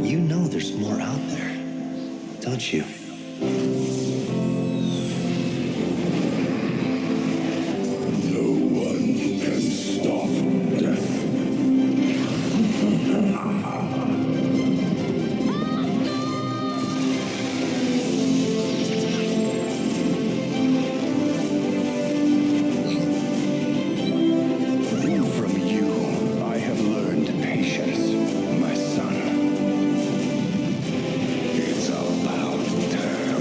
You know there's more out there, don't you? No one can stop death. From you, I have learned patience, my son. It's about time.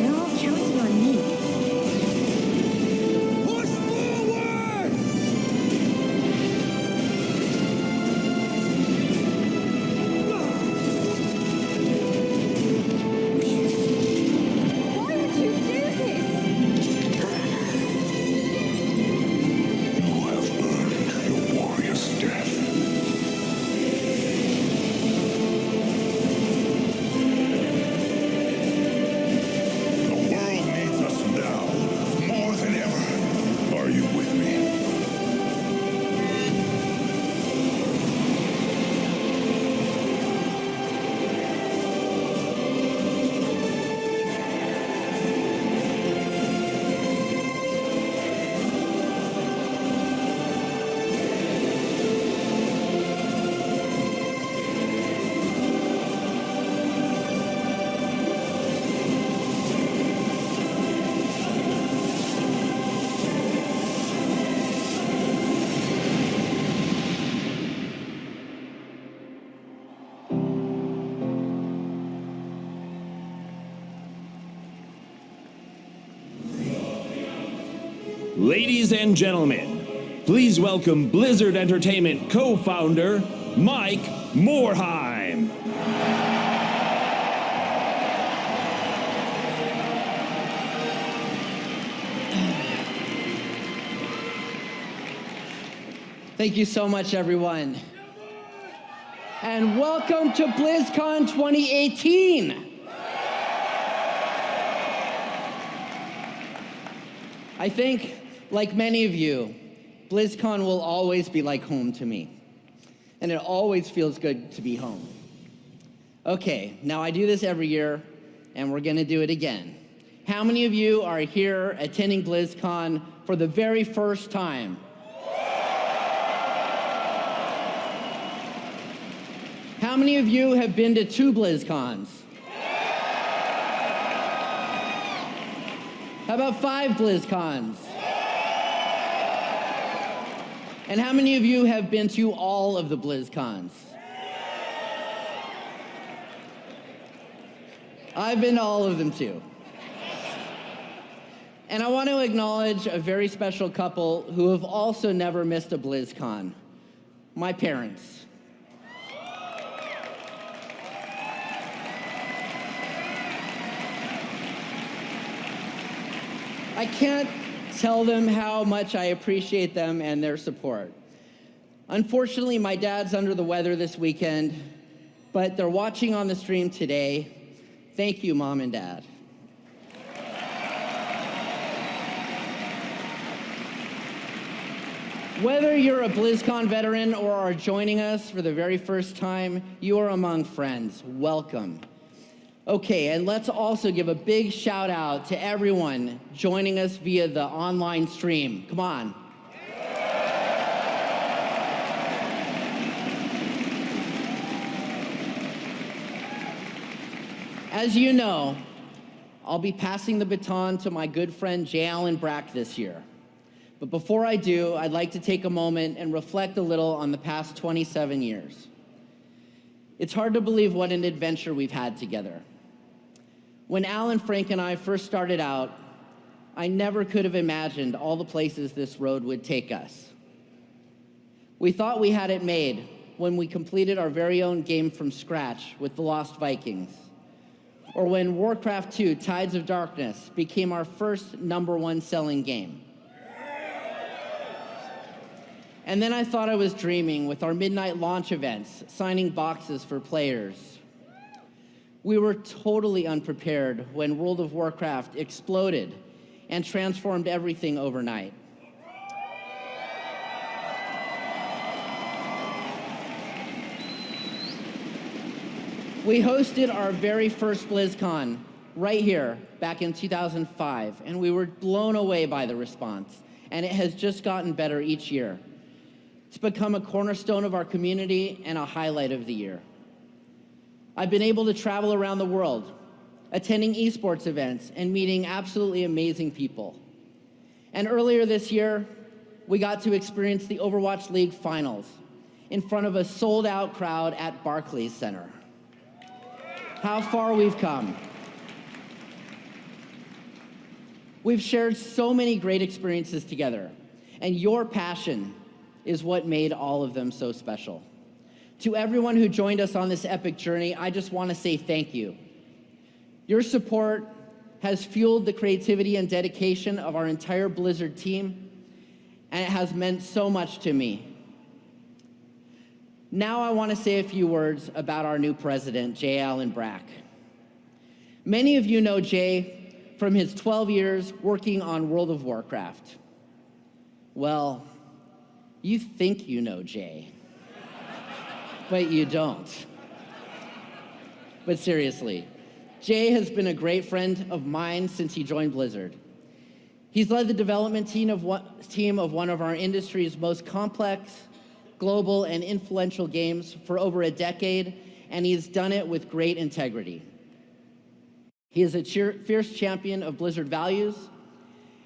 They're all counting on me. Push forward! Why would you do this? You have earned your warrior's death. The world needs us now, more than ever. Are you with me? Ladies and gentlemen, please welcome Blizzard Entertainment co-founder, Mike Morhaime. Thank you so much, everyone. And welcome to Blizzcon 2018. I think, like many of you, BlizzCon will always be like home to me. And it always feels good to be home. Okay, now I do this every year, and we're gonna do it again. How many of you are here attending BlizzCon for the very first time? How many of you have been to 2 BlizzCons? How about 5 BlizzCons? And how many of you have been to all of the BlizzCons? I've been to all of them too. And I want to acknowledge a very special couple who have also never missed a BlizzCon. My parents. I can't tell them how much I appreciate them and their support. Unfortunately, my dad's under the weather this weekend, but they're watching on the stream today. Thank you, Mom and Dad. Whether you're a BlizzCon veteran or are joining us for the very first time, you are among friends. Welcome. Okay, and let's also give a big shout out to everyone joining us via the online stream. Come on. As you know, I'll be passing the baton to my good friend J. Allen Brack this year. But before I do, I'd like to take a moment and reflect a little on the past 27 years. It's hard to believe what an adventure we've had together. When Alan, Frank, and I first started out, I never could have imagined all the places this road would take us. We thought we had it made when we completed our very own game from scratch with the Lost Vikings, or when Warcraft 2: Tides of Darkness became our first #1 selling game. And then I thought I was dreaming with our midnight launch events, signing boxes for players. We were totally unprepared when World of Warcraft exploded and transformed everything overnight. We hosted our very first Blizzcon right here back in 2005, and we were blown away by the response, and it has just gotten better each year. It's become a cornerstone of our community and a highlight of the year. I've been able to travel around the world, attending esports events and meeting absolutely amazing people. And earlier this year, we got to experience the Overwatch League finals in front of a sold-out crowd at Barclays Center. How far we've come. We've shared so many great experiences together, and your passion is what made all of them so special. To everyone who joined us on this epic journey, I just want to say thank you. Your support has fueled the creativity and dedication of our entire Blizzard team, and it has meant so much to me. Now I want to say a few words about our new president, J. Allen Brack. Many of you know Jay from his 12 years working on World of Warcraft. Well, you think you know Jay, but you don't. But seriously, Jay has been a great friend of mine since he joined Blizzard. He's led the development team of one of our industry's most complex, global, and influential games for over a decade, and he's done it with great integrity. He is a fierce champion of Blizzard values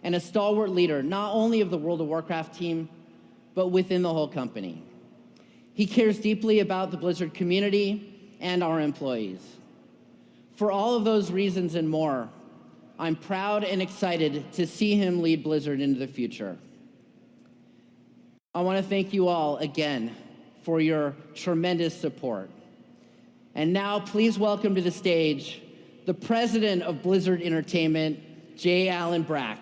and a stalwart leader, not only of the World of Warcraft team, but within the whole company. He cares deeply about the Blizzard community and our employees. For all of those reasons and more, I'm proud and excited to see him lead Blizzard into the future. I want to thank you all again for your tremendous support. And now please welcome to the stage the president of Blizzard Entertainment, J. Allen Brack.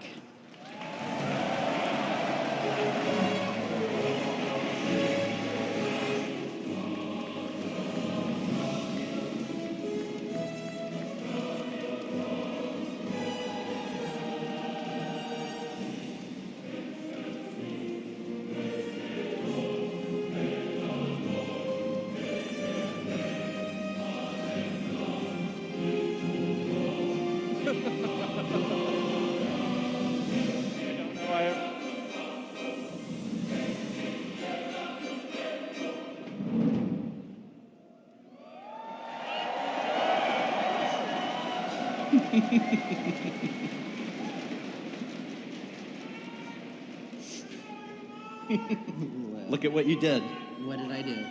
Look at what you did. What did I do?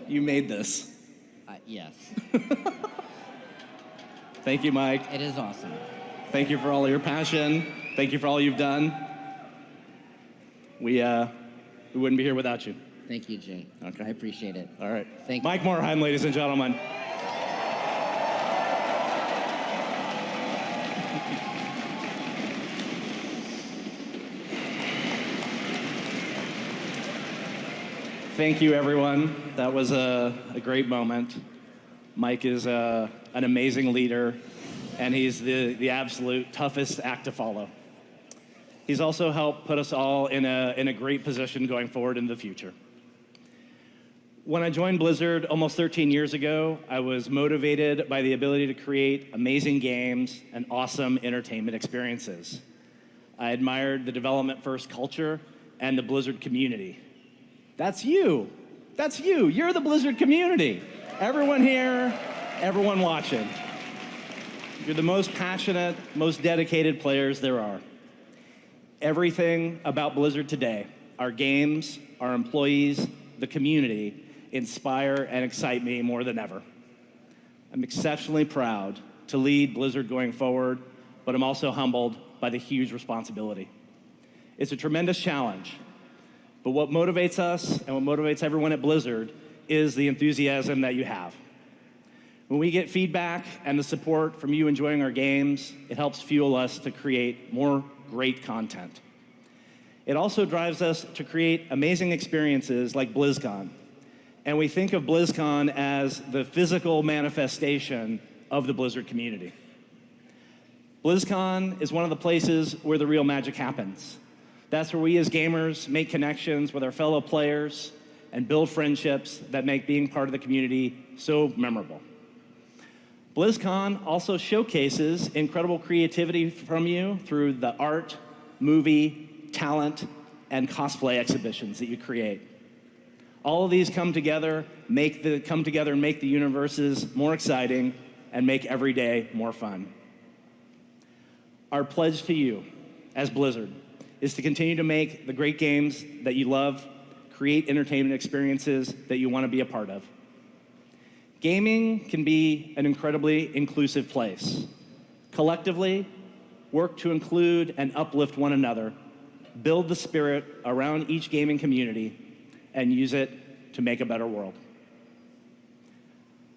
You made this. Yes. Thank you, Mike. It is awesome. Thank you for all your passion. Thank you for all you've done. We wouldn't be here without you. Thank you, Jay. Okay. I appreciate it. All right. Thank you. Mike Morhaime, ladies and gentlemen. Thank you, everyone. That was a great moment. Mike is an amazing leader, and he's the absolute toughest act to follow. He's also helped put us all in a great position going forward in the future. When I joined Blizzard almost 13 years ago, I was motivated by the ability to create amazing games and awesome entertainment experiences. I admired the development-first culture and the Blizzard community. That's you. That's you. You're the Blizzard community. Everyone here, everyone watching. You're the most passionate, most dedicated players there are. Everything about Blizzard today, our games, our employees, the community, inspire and excite me more than ever. I'm exceptionally proud to lead Blizzard going forward, but I'm also humbled by the huge responsibility. It's a tremendous challenge. But what motivates us and what motivates everyone at Blizzard is the enthusiasm that you have. When we get feedback and the support from you enjoying our games, it helps fuel us to create more great content. It also drives us to create amazing experiences like Blizzcon. And we think of Blizzcon as the physical manifestation of the Blizzard community. BlizzCon is one of the places where the real magic happens. That's where we as gamers make connections with our fellow players and build friendships that make being part of the community so memorable. BlizzCon also showcases incredible creativity from you through the art, movie, talent, and cosplay exhibitions that you create. All of these come together and make the universes more exciting and make every day more fun. Our pledge to you as Blizzard is to continue to make the great games that you love, create entertainment experiences that you want to be a part of. Gaming can be an incredibly inclusive place. Collectively, work to include and uplift one another, build the spirit around each gaming community, and use it to make a better world.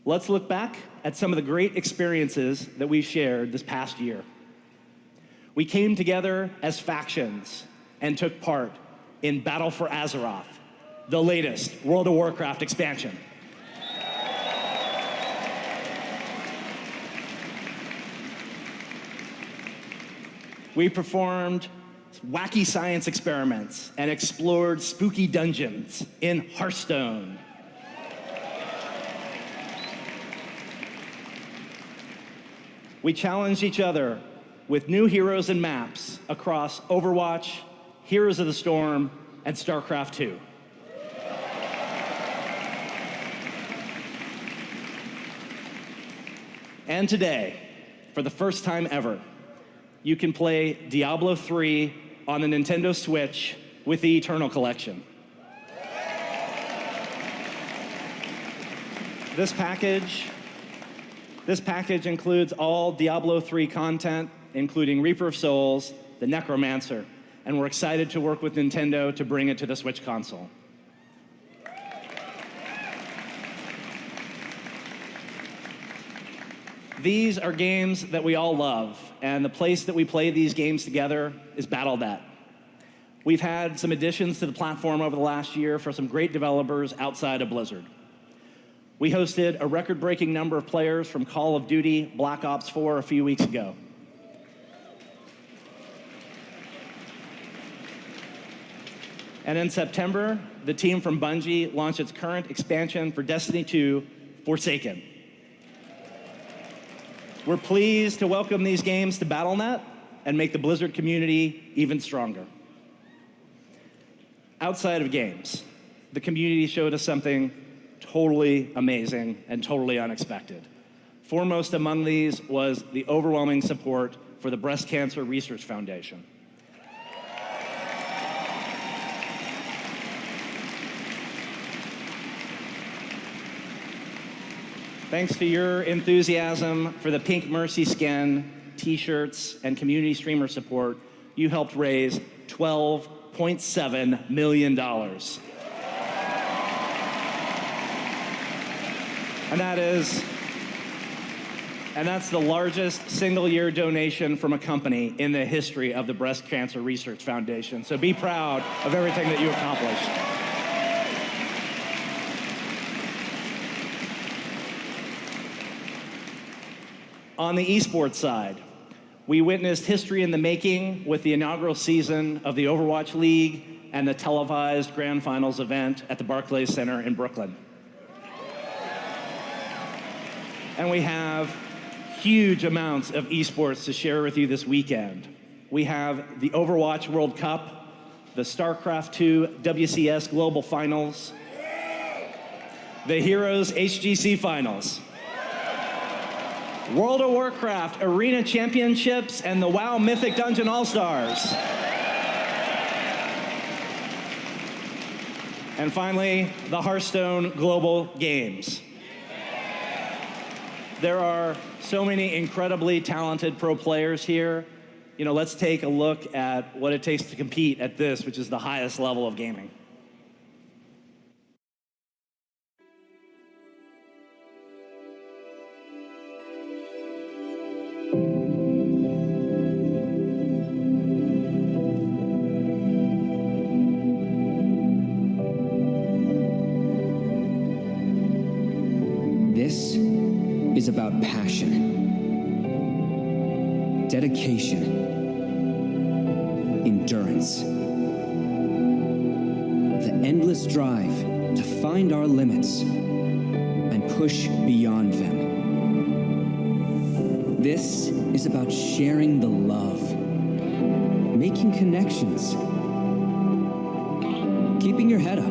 Let's look back at some of the great experiences that we've shared this past year. We came together as factions and took part in Battle for Azeroth, the latest World of Warcraft expansion. We performed wacky science experiments and explored spooky dungeons in Hearthstone. We challenged each other with new heroes and maps across Overwatch, Heroes of the Storm, and StarCraft II. And today, for the first time ever, you can play Diablo 3 on the Nintendo Switch with the Eternal Collection. This package includes all Diablo 3 content, including Reaper of Souls, the Necromancer, and we're excited to work with Nintendo to bring it to the Switch console. These are games that we all love, and the place that we play these games together is Battle.net. We've had some additions to the platform over the last year for some great developers outside of Blizzard. We hosted a record-breaking number of players from Call of Duty Black Ops 4 a few weeks ago. And in September, the team from Bungie launched its current expansion for Destiny 2, Forsaken. We're pleased to welcome these games to Battle.net and make the Blizzard community even stronger. Outside of games, the community showed us something totally amazing and totally unexpected. Foremost among these was the overwhelming support for the Breast Cancer Research Foundation. Thanks to your enthusiasm for the Pink Mercy skin, t-shirts, and community streamer support, you helped raise $12.7 million. And that's the largest single-year donation from a company in the history of the Breast Cancer Research Foundation. So be proud of everything that you accomplished. On the esports side, we witnessed history in the making with the inaugural season of the Overwatch League and the televised Grand Finals event at the Barclays Center in Brooklyn. And we have huge amounts of esports to share with you this weekend. We have the Overwatch World Cup, the StarCraft II WCS Global Finals, the Heroes HGC Finals, World of Warcraft Arena Championships, and the WoW Mythic Dungeon All-Stars. And finally, the Hearthstone Global Games. There are so many incredibly talented pro players here. You know, let's take a look at what it takes to compete at this, which is the highest level of gaming. This is about passion. dedication, endurance, the endless drive to find our limits and push beyond them. This is about sharing the love, making connections, keeping your head up,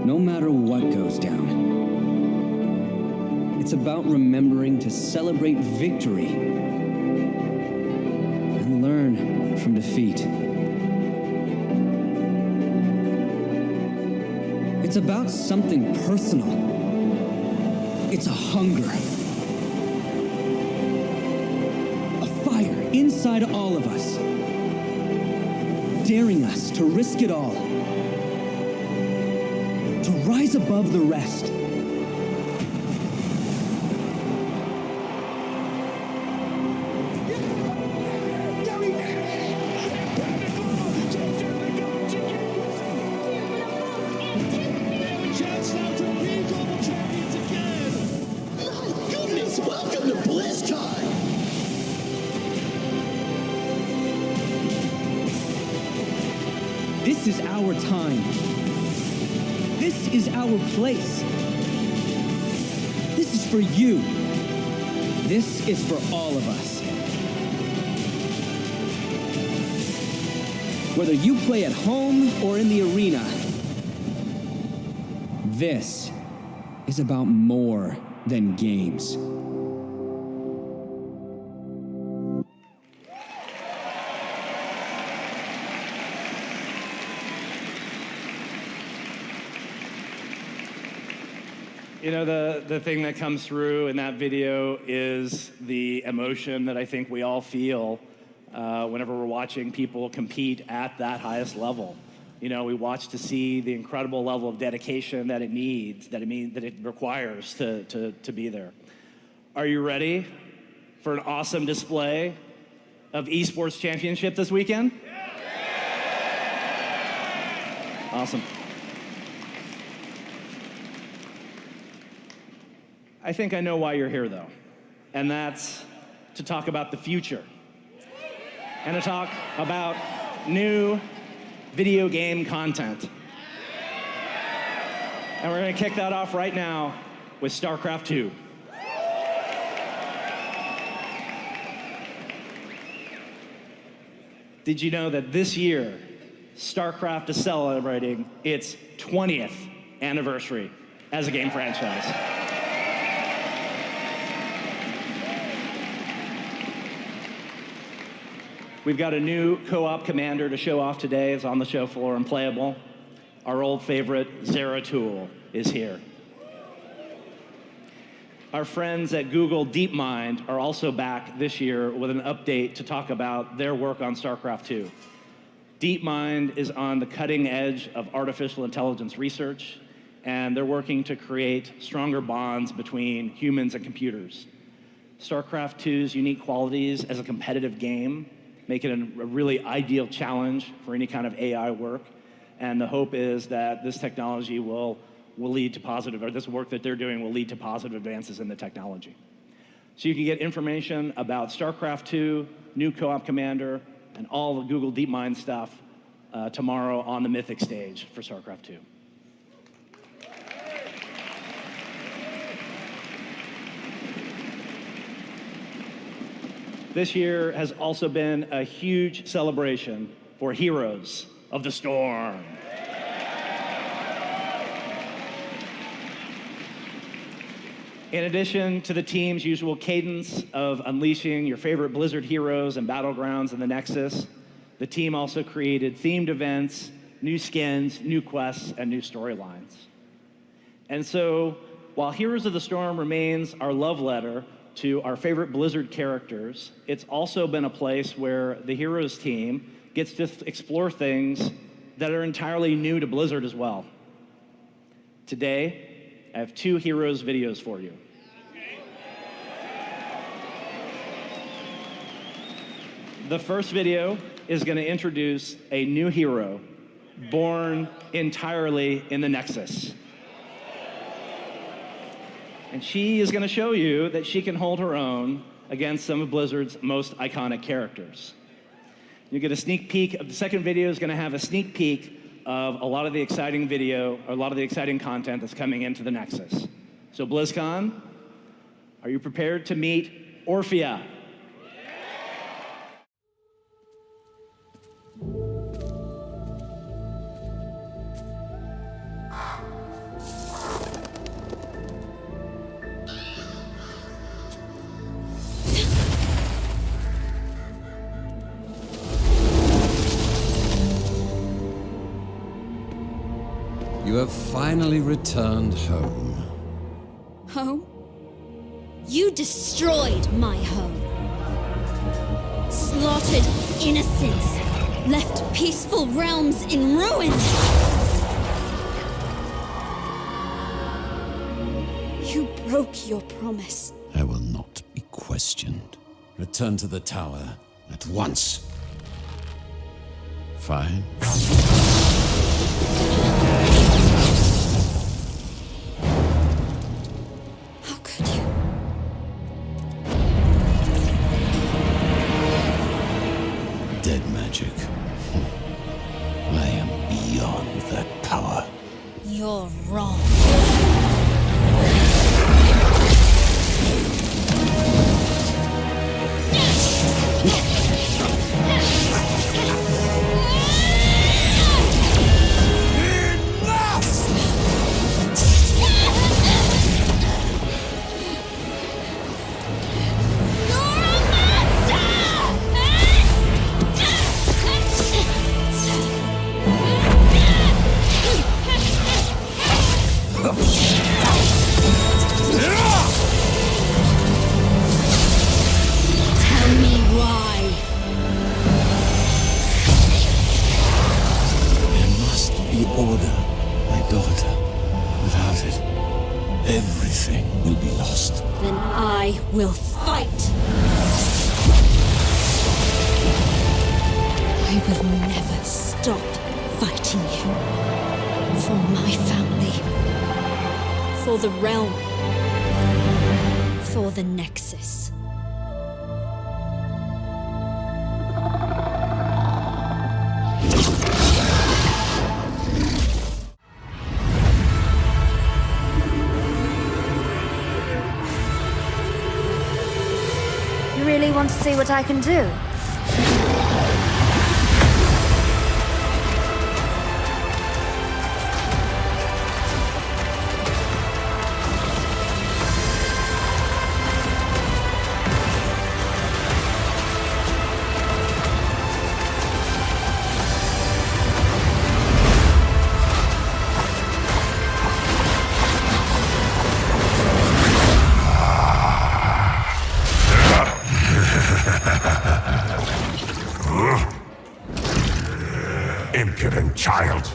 no matter what goes down. It's about remembering to celebrate victory and learn from defeat. It's about something personal. It's a hunger. A fire inside all of us, daring us to risk it all, to rise above the rest. Goodness, welcome to Blizzcon! This is our time. This is our place. This is for you. This is for all of us. Whether you play at home or in the arena, this is about more than games. You know, the thing that comes through in that video is the emotion that I think we all feel whenever we're watching people compete at that highest level. You know, we watch to see the incredible level of dedication that it needs, that it requires to be there. Are you ready for an awesome display of esports championship this weekend? Awesome. I think I know why you're here, though, and that's to talk about the future and to talk about new video game content. And we're going to kick that off right now with StarCraft 2. Did you know that this year, StarCraft is celebrating its 20th anniversary as a game franchise? We've got a new co-op commander to show off today. It's on the show floor and playable. Our old favorite, Zeratul, is here. Our friends at Google DeepMind are also back this year with an update to talk about their work on StarCraft 2. DeepMind is on the cutting edge of artificial intelligence research, and they're working to create stronger bonds between humans and computers. StarCraft 2's unique qualities as a competitive game make it a really ideal challenge for any kind of AI work. And the hope is that this technology will lead to positive, or this work that they're doing will lead to positive advances in the technology. So you can get information about StarCraft 2, new co-op commander, and all the Google DeepMind stuff tomorrow on the Mythic stage for StarCraft 2. This year has also been a huge celebration for Heroes of the Storm. In addition to the team's usual cadence of unleashing your favorite Blizzard heroes and battlegrounds in the Nexus, the team also created themed events, new skins, new quests, and new storylines. And so, while Heroes of the Storm remains our love letter to our favorite Blizzard characters, it's also been a place where the Heroes team gets to explore things that are entirely new to Blizzard as well. Today, I have 2 Heroes videos for you. The first video is going to introduce a new hero born entirely in the Nexus. And she is going to show you that she can hold her own against some of Blizzard's most iconic characters. You get a sneak peek. The second video is going to have a sneak peek of a lot of the exciting content that's coming into the Nexus. So BlizzCon, are you prepared to meet Orphea? You have finally returned home. Home? You destroyed my home. Slaughtered innocents. Left peaceful realms in ruins. You broke your promise. I will not be questioned. Return to the tower at once. Fine. How could you? Dead magic. I am beyond that power. You're wrong. Tell me why. There must be order, my daughter. Without it, everything will be lost. Then I will fight. I will never stop fighting you. For my family. For the realm. For the Nexus. You really want to see what I can do? Impudent child.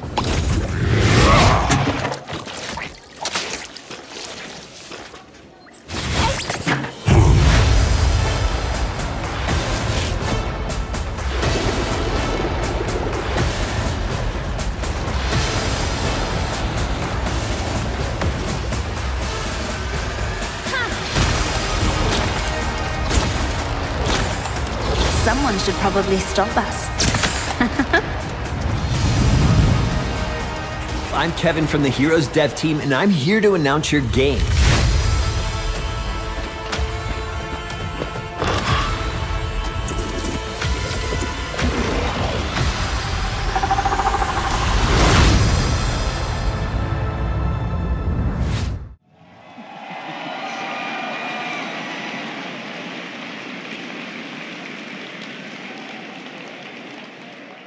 Someone should probably stop us. I'm Kevin from the Heroes dev team, and I'm here to announce your game.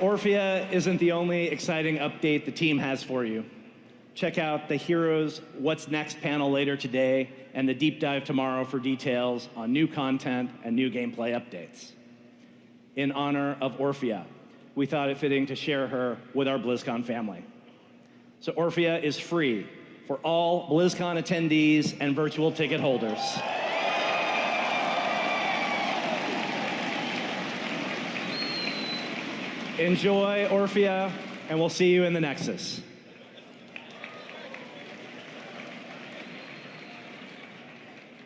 Orphea isn't the only exciting update the team has for you. Check out the Heroes What's Next panel later today and the deep dive tomorrow for details on new content and new gameplay updates. In honor of Orphea, we thought it fitting to share her with our BlizzCon family. So Orphea is free for all BlizzCon attendees and virtual ticket holders. Enjoy Orphea, and we'll see you in the Nexus.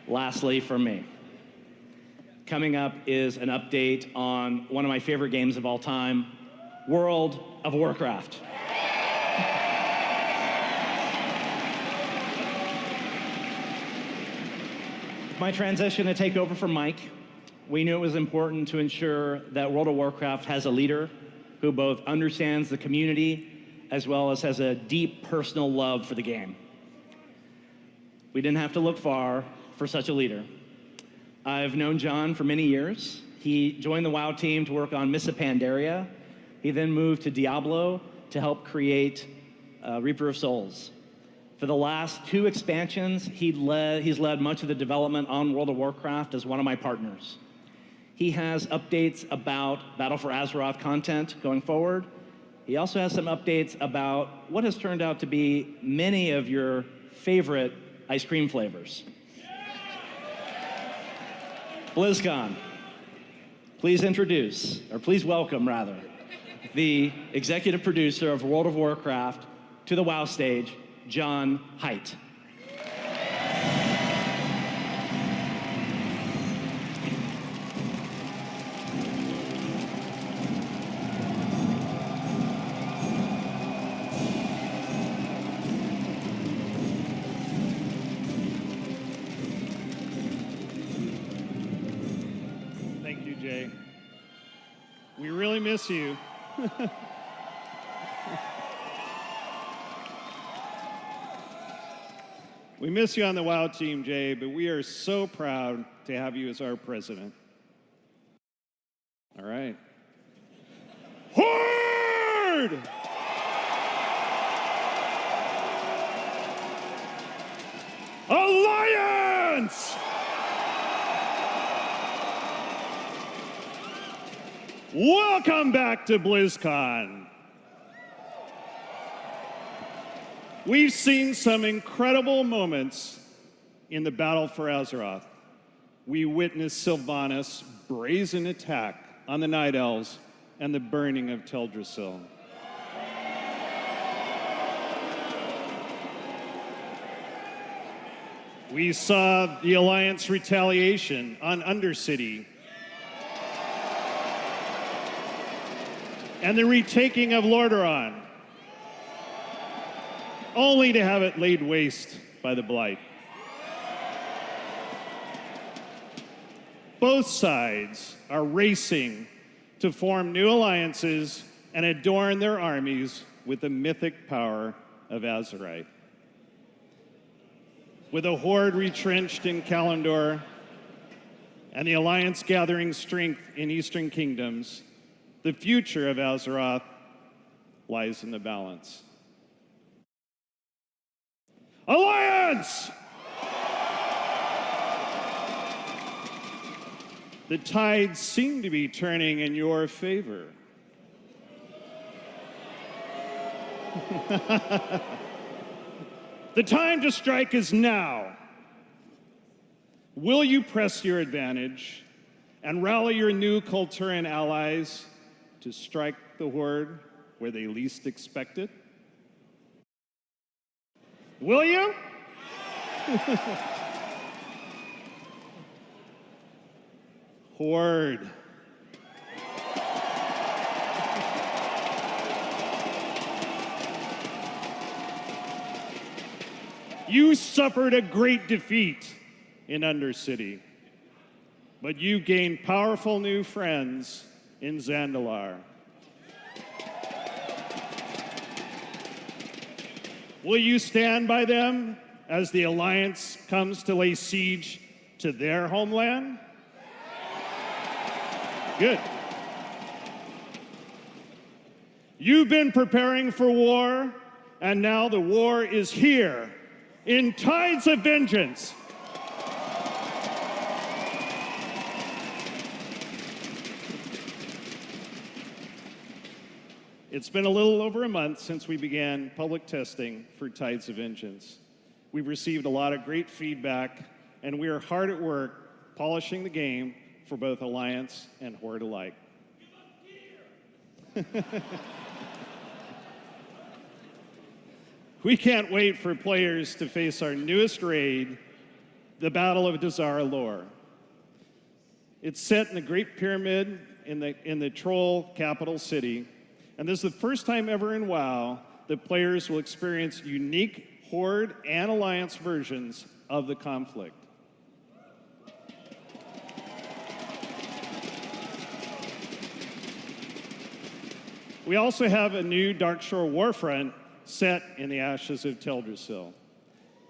Lastly, from me, coming up is an update on one of my favorite games of all time, World of Warcraft. My transition to take over from Mike, we knew it was important to ensure that World of Warcraft has a leader who both understands the community as well as has a deep personal love for the game. We didn't have to look far for such a leader. I've known John for many years. He joined the WoW team to work on Mists of Pandaria. He then moved to Diablo to help create Reaper of Souls. For the last 2 expansions, he's led much of the development on World of Warcraft as one of my partners. He has updates about Battle for Azeroth content going forward. He also has some updates about what has turned out to be many of your favorite ice cream flavors. Blizzcon, please welcome, the executive producer of World of Warcraft to the WoW stage, John Haidt. Thank you, Jay. We really miss you. We miss you on the WoW team, Jay, but we are so proud to have you as our president. All right. Horde! Alliance! Welcome back to Blizzcon. We've seen some incredible moments in the battle for Azeroth. We witnessed Sylvanas' brazen attack on the Night Elves and the burning of Teldrassil. We saw the Alliance retaliation on Undercity and the retaking of Lordaeron, only to have it laid waste by the Blight. Both sides are racing to form new alliances and adorn their armies with the mythic power of Azerite. With a Horde retrenched in Kalimdor and the Alliance gathering strength in Eastern Kingdoms, the future of Azeroth lies in the balance. Alliance! The tides seem to be turning in your favor. The time to strike is now. Will you press your advantage and rally your new Kulturan allies to strike the Horde where they least expect it? Will you? Horde. You suffered a great defeat in Undercity, but you gained powerful new friends in Zandalar. Will you stand by them as the Alliance comes to lay siege to their homeland? Good. You've been preparing for war, and now the war is here in Tides of Vengeance. It's been a little over a month since we began public testing for Tides of Vengeance. We've received a lot of great feedback, and we are hard at work polishing the game for both Alliance and Horde alike. We can't wait for players to face our newest raid, the Battle of Dazara Lore. It's set in the Great Pyramid in the Troll capital city. And this is the first time ever in WoW that players will experience unique Horde and Alliance versions of the conflict. We also have a new Darkshore Warfront set in the ashes of Teldrassil.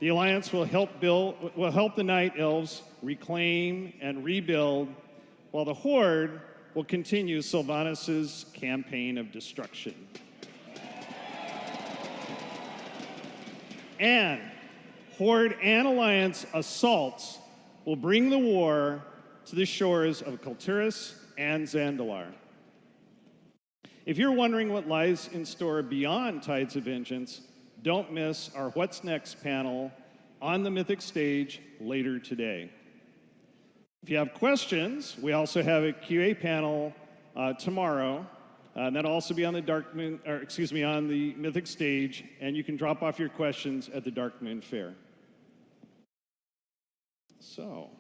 The Alliance will help the Night Elves reclaim and rebuild, while the Horde will continue Sylvanas' campaign of destruction. And Horde and Alliance assaults will bring the war to the shores of Kulturis and Zandalar. If you're wondering what lies in store beyond Tides of Vengeance, don't miss our What's Next panel on the Mythic stage later today. If you have questions, we also have a QA panel tomorrow, and that'll also be on the on the Mythic stage, and you can drop off your questions at the Dark Moon Fair. So,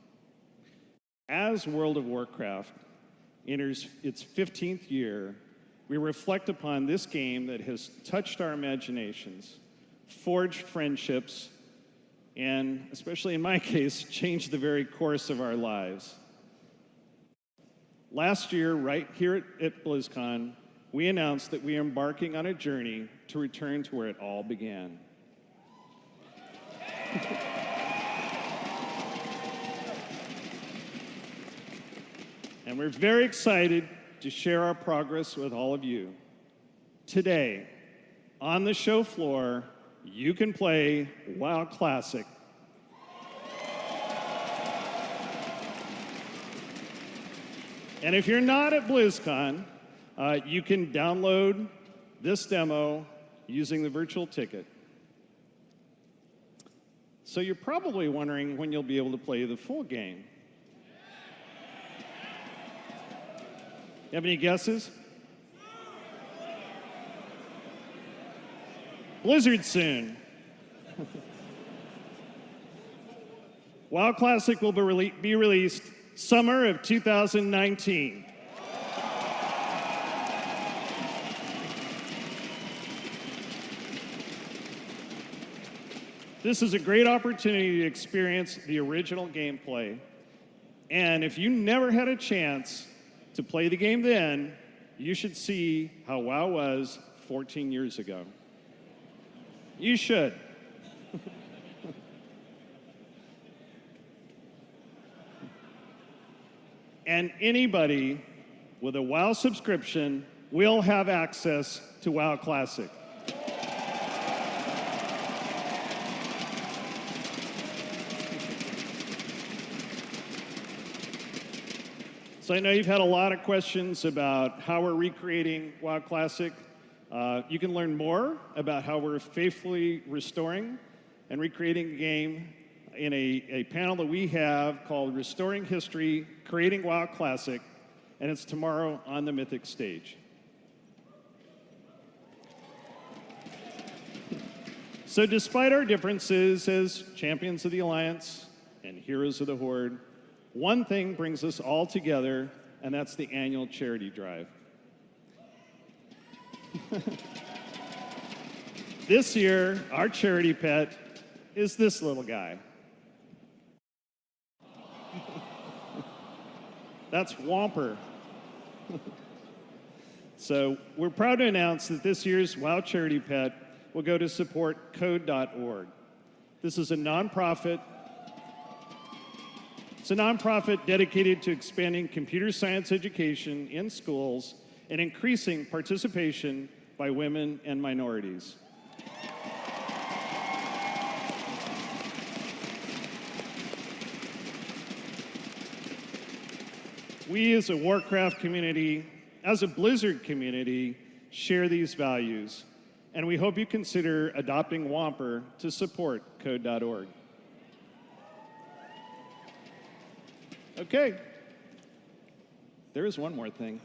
as World of Warcraft enters its 15th year, we reflect upon this game that has touched our imaginations, forged friendships, and, especially in my case, changed the very course of our lives. Last year, right here at BlizzCon, we announced that we are embarking on a journey to return to where it all began. And we're very excited to share our progress with all of you. Today, on the show floor, you can play WoW Classic. And if you're not at BlizzCon, you can download this demo using the virtual ticket. So you're probably wondering when you'll be able to play the full game. You have any guesses? Blizzard soon. WoW Classic will be released summer of 2019. This is a great opportunity to experience the original gameplay. And if you never had a chance to play the game then, you should see how WoW was 14 years ago. You should. And anybody with a WoW subscription will have access to WoW Classic. So I know you've had a lot of questions about how we're recreating WoW Classic. You can learn more about how we're faithfully restoring and recreating the game in a panel that we have called Restoring History, Creating WoW Classic, and it's tomorrow on the Mythic stage. So despite our differences as champions of the Alliance and heroes of the Horde, one thing brings us all together, and that's the annual charity drive. This year, our charity pet is this little guy. That's Whomper. So we're proud to announce that this year's WoW charity pet will go to support code.org. This is a nonprofit. It's a nonprofit dedicated to expanding computer science education in schools and increasing participation by women and minorities. We as a Warcraft community, as a Blizzard community, share these values, and we hope you consider adopting Whomper to support code.org. Okay, there is one more thing.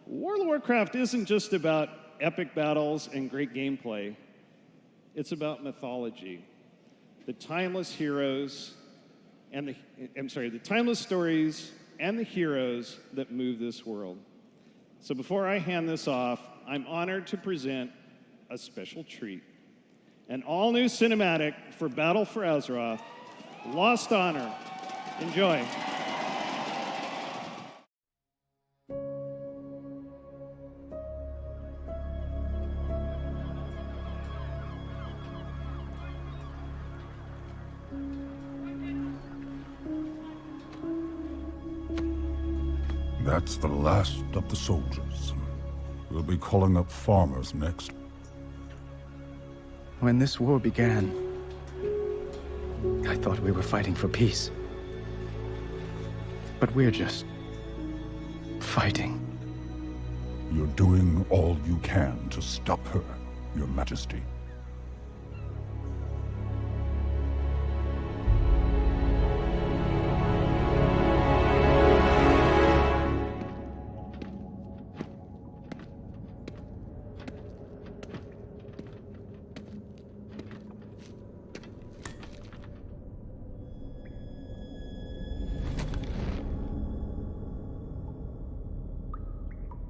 World of Warcraft isn't just about epic battles and great gameplay. It's about mythology, the timeless heroes, and the timeless stories and the heroes that move this world. So before I hand this off, I'm honored to present a special treat. An all-new cinematic for Battle for Azeroth, Lost Honor. Enjoy. That's the last of the soldiers. We'll be calling up farmers next. When this war began, I thought we were fighting for peace. But we're just fighting. You're doing all you can to stop her, Your Majesty.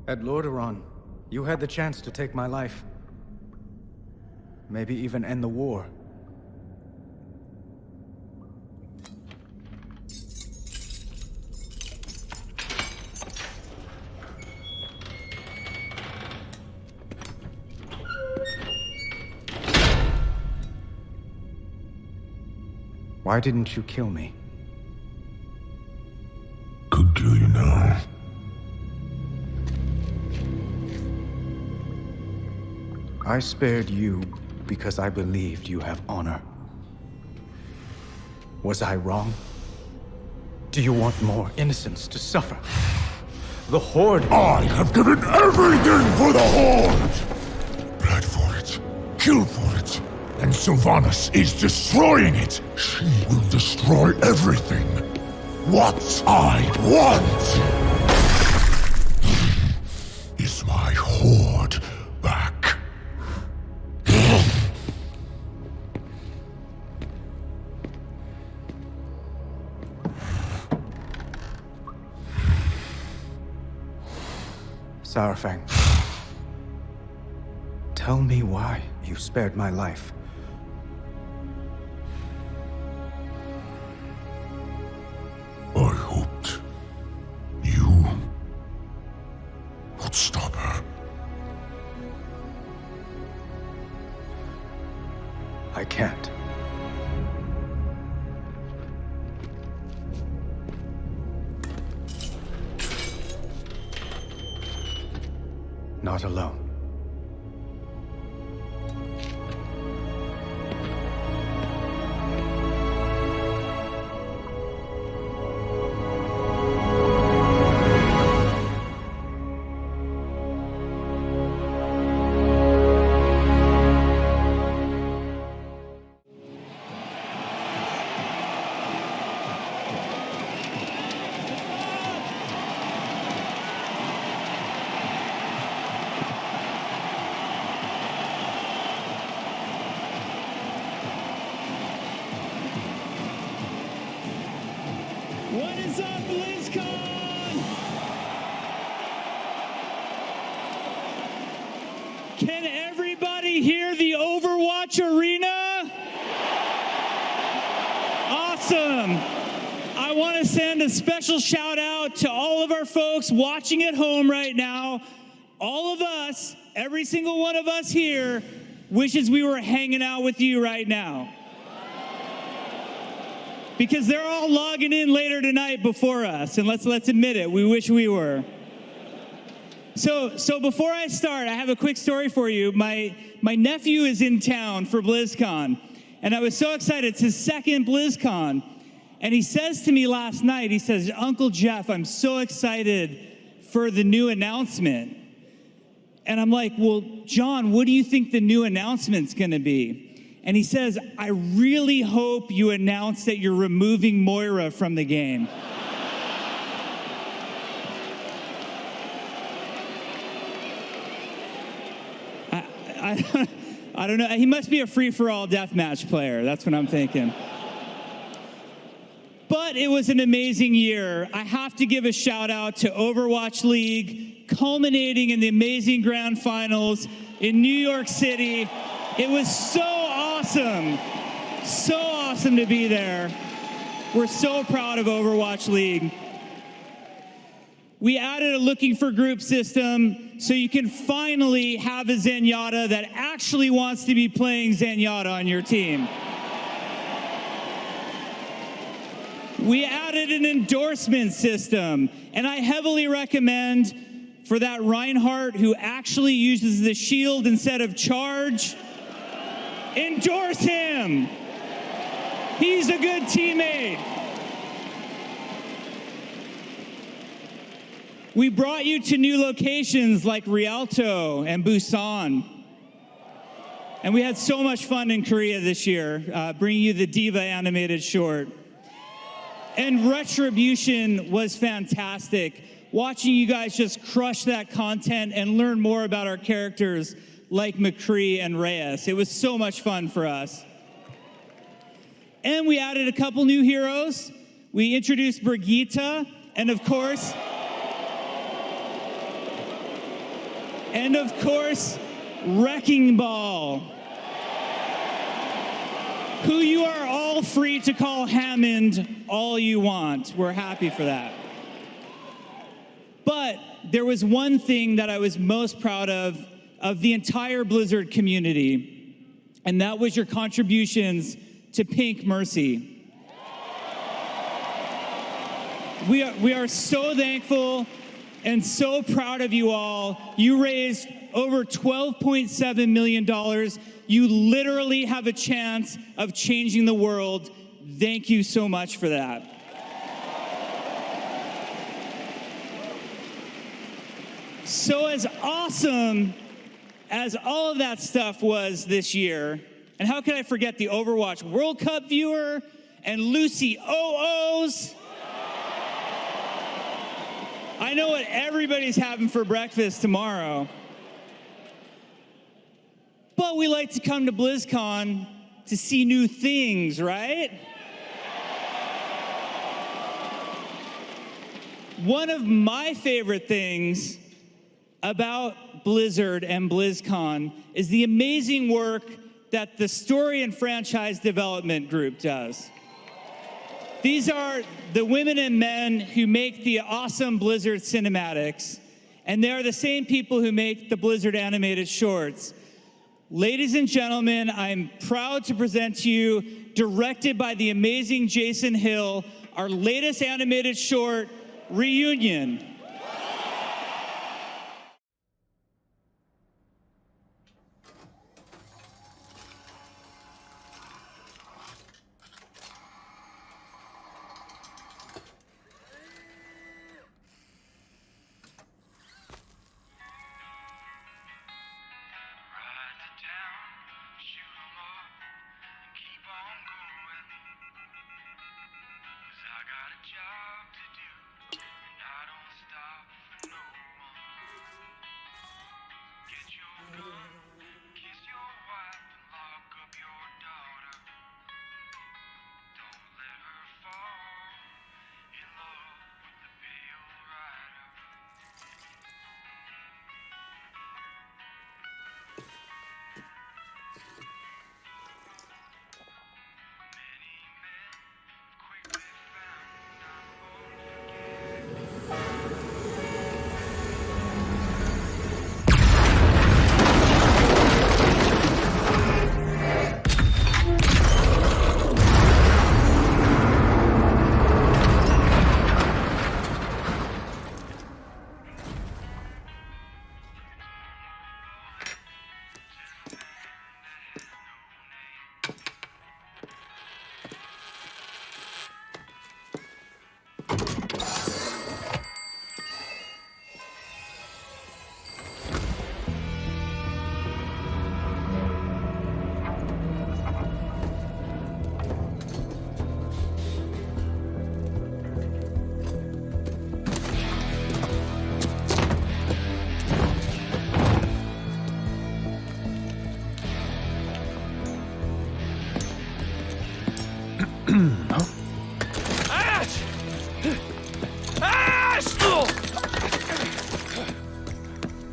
At Lordaeron, you had the chance to take my life. Maybe even end the war. Why didn't you kill me? Could kill you now. I spared you because I believed you have honor. Was I wrong? Do you want more innocents to suffer? The Horde... I have given everything for the Horde! Bled for it, killed for it, and Sylvanas is destroying it! She will destroy everything! What I want is my Horde back. Saurfang, tell me why you spared my life. I hoped you would stop her. I can't. Not alone. What is up, Blizzcon? Can everybody hear the Overwatch arena? Awesome. I want to send a special shout out to all of our folks watching at home right now. All of us, every single one of us here, wishes we were hanging out with you right now. Because they're all logging in later tonight before us, and let's admit it, we wish we were. So before I start, I have a quick story for you. My nephew is in town for BlizzCon, and I was so excited. It's his second BlizzCon, and he says to me last night, he says, "Uncle Jeff, I'm so excited for the new announcement." And I'm like, "Well, John, what do you think the new announcement's gonna be?" And he says, "I really hope you announce that you're removing Moira from the game." I don't know. He must be a free-for-all deathmatch player. That's what I'm thinking. But it was an amazing year. I have to give a shout out to Overwatch League, culminating in the amazing grand finals in New York City. It was so awesome to be there. We're so proud of Overwatch League. We added a looking for group system so you can finally have a Zenyatta that actually wants to be playing Zenyatta on your team. We added an endorsement system, and I heavily recommend for that Reinhardt who actually uses the shield instead of charge, endorse him. He's a good teammate. We brought you to new locations like Rialto and Busan. And we had so much fun in Korea this year, bringing you the Diva animated short. And Retribution was fantastic. Watching you guys just crush that content and learn more about our characters like McCree and Reyes. It was so much fun for us. And we added a couple new heroes. We introduced Brigitte, and of course, Wrecking Ball, who you are all free to call Hammond all you want. We're happy for that. But there was one thing that I was most proud of the entire Blizzard community, and that was your contributions to Pink Mercy. We are so thankful and so proud of you all. You raised over $12.7 million. You literally have a chance of changing the world. Thank you so much for that. So as awesome as all of that stuff was this year, and how could I forget the Overwatch World Cup viewer and Lucy OOs? I know what everybody's having for breakfast tomorrow. But we like to come to BlizzCon to see new things, right? One of my favorite things about Blizzard and BlizzCon is the amazing work that the story and franchise development group does. These are the women and men who make the awesome Blizzard cinematics, and they are the same people who make the Blizzard animated shorts. Ladies and gentlemen, I'm proud to present to you, directed by the amazing Jason Hill, our latest animated short, Reunion.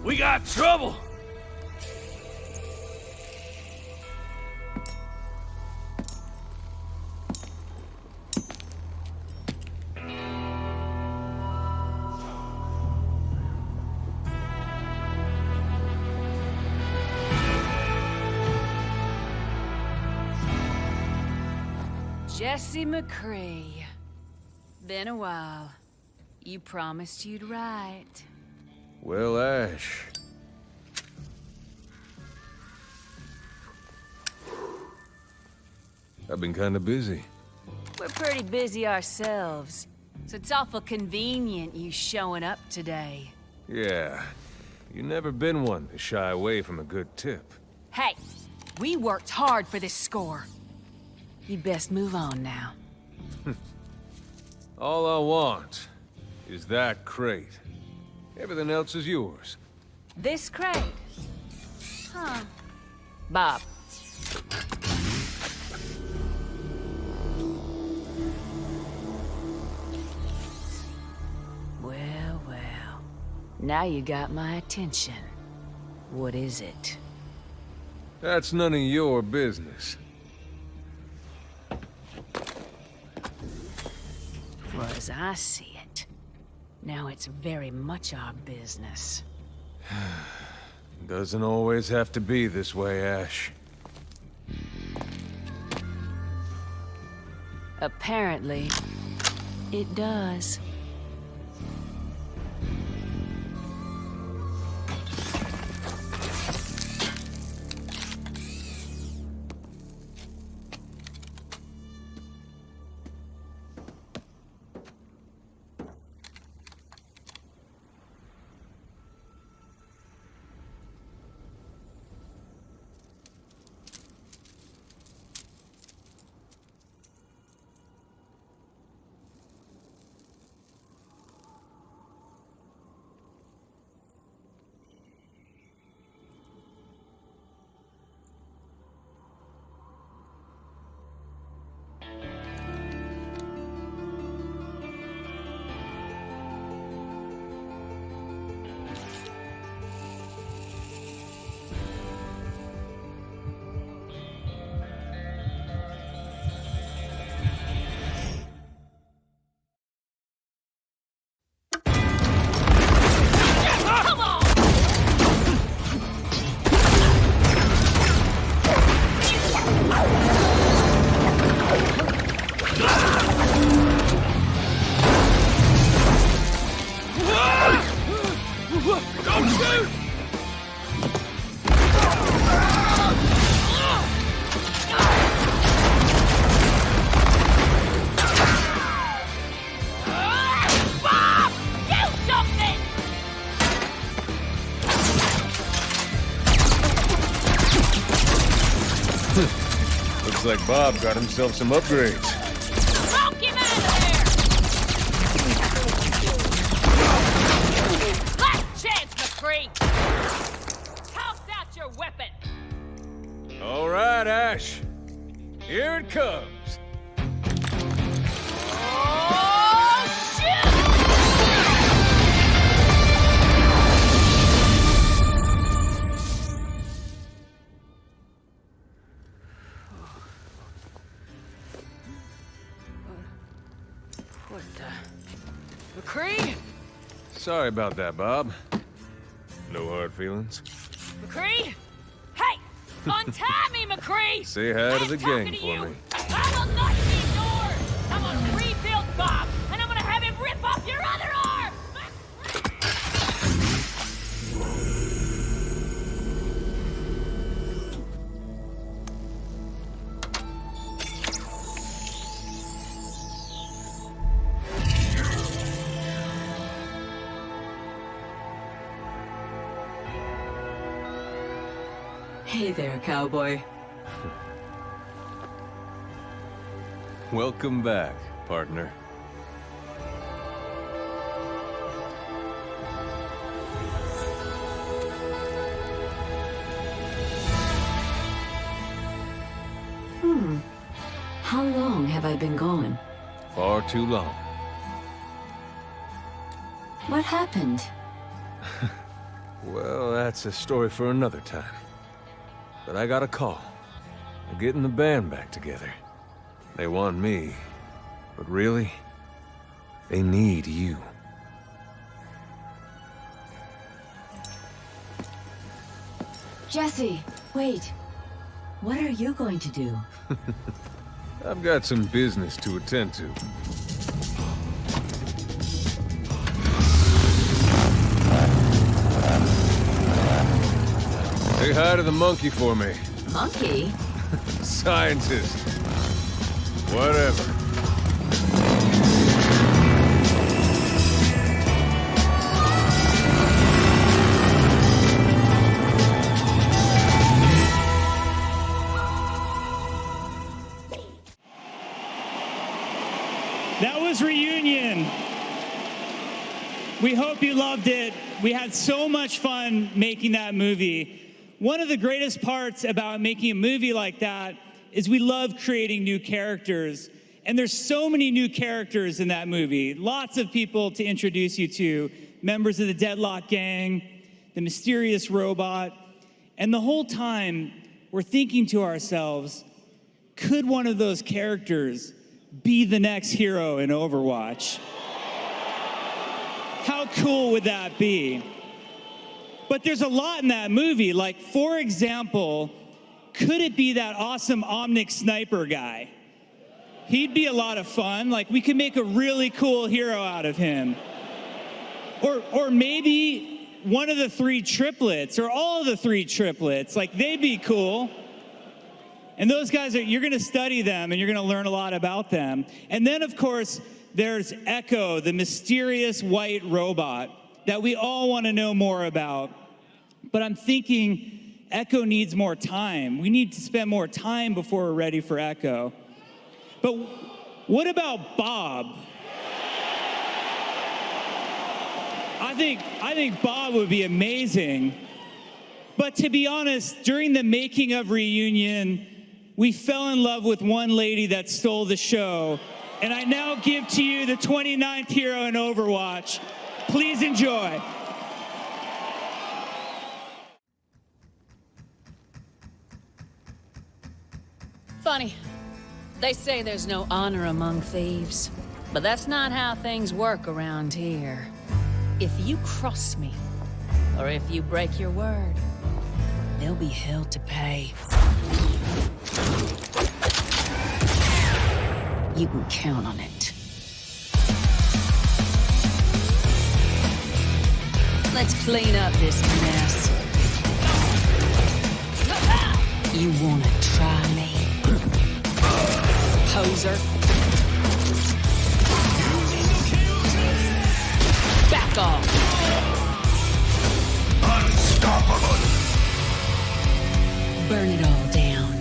We got trouble! Jesse McCree. Been a while. You promised you'd write. Well, Ash. I've been kinda busy. We're pretty busy ourselves, so it's awful convenient you showing up today. Yeah. You never been one to shy away from a good tip. Hey, we worked hard for this score. You'd best move on now. All I want is that crate. Everything else is yours. This crate? Huh. Bob. Well, well. Now you got my attention. What is it? That's none of your business. Well, as I see it, now it's very much our business. Doesn't always have to be this way, Ash. Apparently, it does. Looks like Bob got himself some upgrades. Smoke him out of there! Last chance, McCree! Toss out your weapon! All right, Ash. Here it comes. Oh, shoot! What the... McCree? Sorry about that, Bob. No hard feelings. McCree? Hey! Untie me, McCree! Say hi to the gang to for you. me. I will not be yours! I'm gonna rebuild Bob, and I'm gonna have him rip off your other arm! Hey there, cowboy. Welcome back, partner. How long have I been gone? Far too long. What happened? Well, that's a story for another time. But I got a call. They're getting the band back together. They want me, but really, they need you. Jesse, wait. What are you going to do? I've got some business to attend to. Say hi to the monkey for me. Monkey? Scientist. Whatever. That was Reunion. We hope you loved it. We had so much fun making that movie. One of the greatest parts about making a movie like that is we love creating new characters. And there's so many new characters in that movie. Lots of people to introduce you to. Members of the Deadlock Gang, the mysterious robot. And the whole time, we're thinking to ourselves, could one of those characters be the next hero in Overwatch? How cool would that be? But there's a lot in that movie. Like, for example, could it be that awesome Omnic sniper guy? He'd be a lot of fun. Like, we could make a really cool hero out of him. Or maybe one of the three triplets, or all of the three triplets. Like, they'd be cool. And those guys, you're going to study them, and you're going to learn a lot about them. And then, of course, there's Echo, the mysterious white robot that we all want to know more about. But I'm thinking Echo needs more time. We need to spend more time before we're ready for Echo. But what about Bob? I think Bob would be amazing. But to be honest, during the making of Reunion, we fell in love with one lady that stole the show. And I now give to you the 29th hero in Overwatch. Please enjoy. Funny. They say there's no honor among thieves. But that's not how things work around here. If you cross me, or if you break your word, there'll be hell to pay. You can count on it. Let's clean up this mess. You wanna try me? Poser. Back off. Unstoppable. Burn it all down.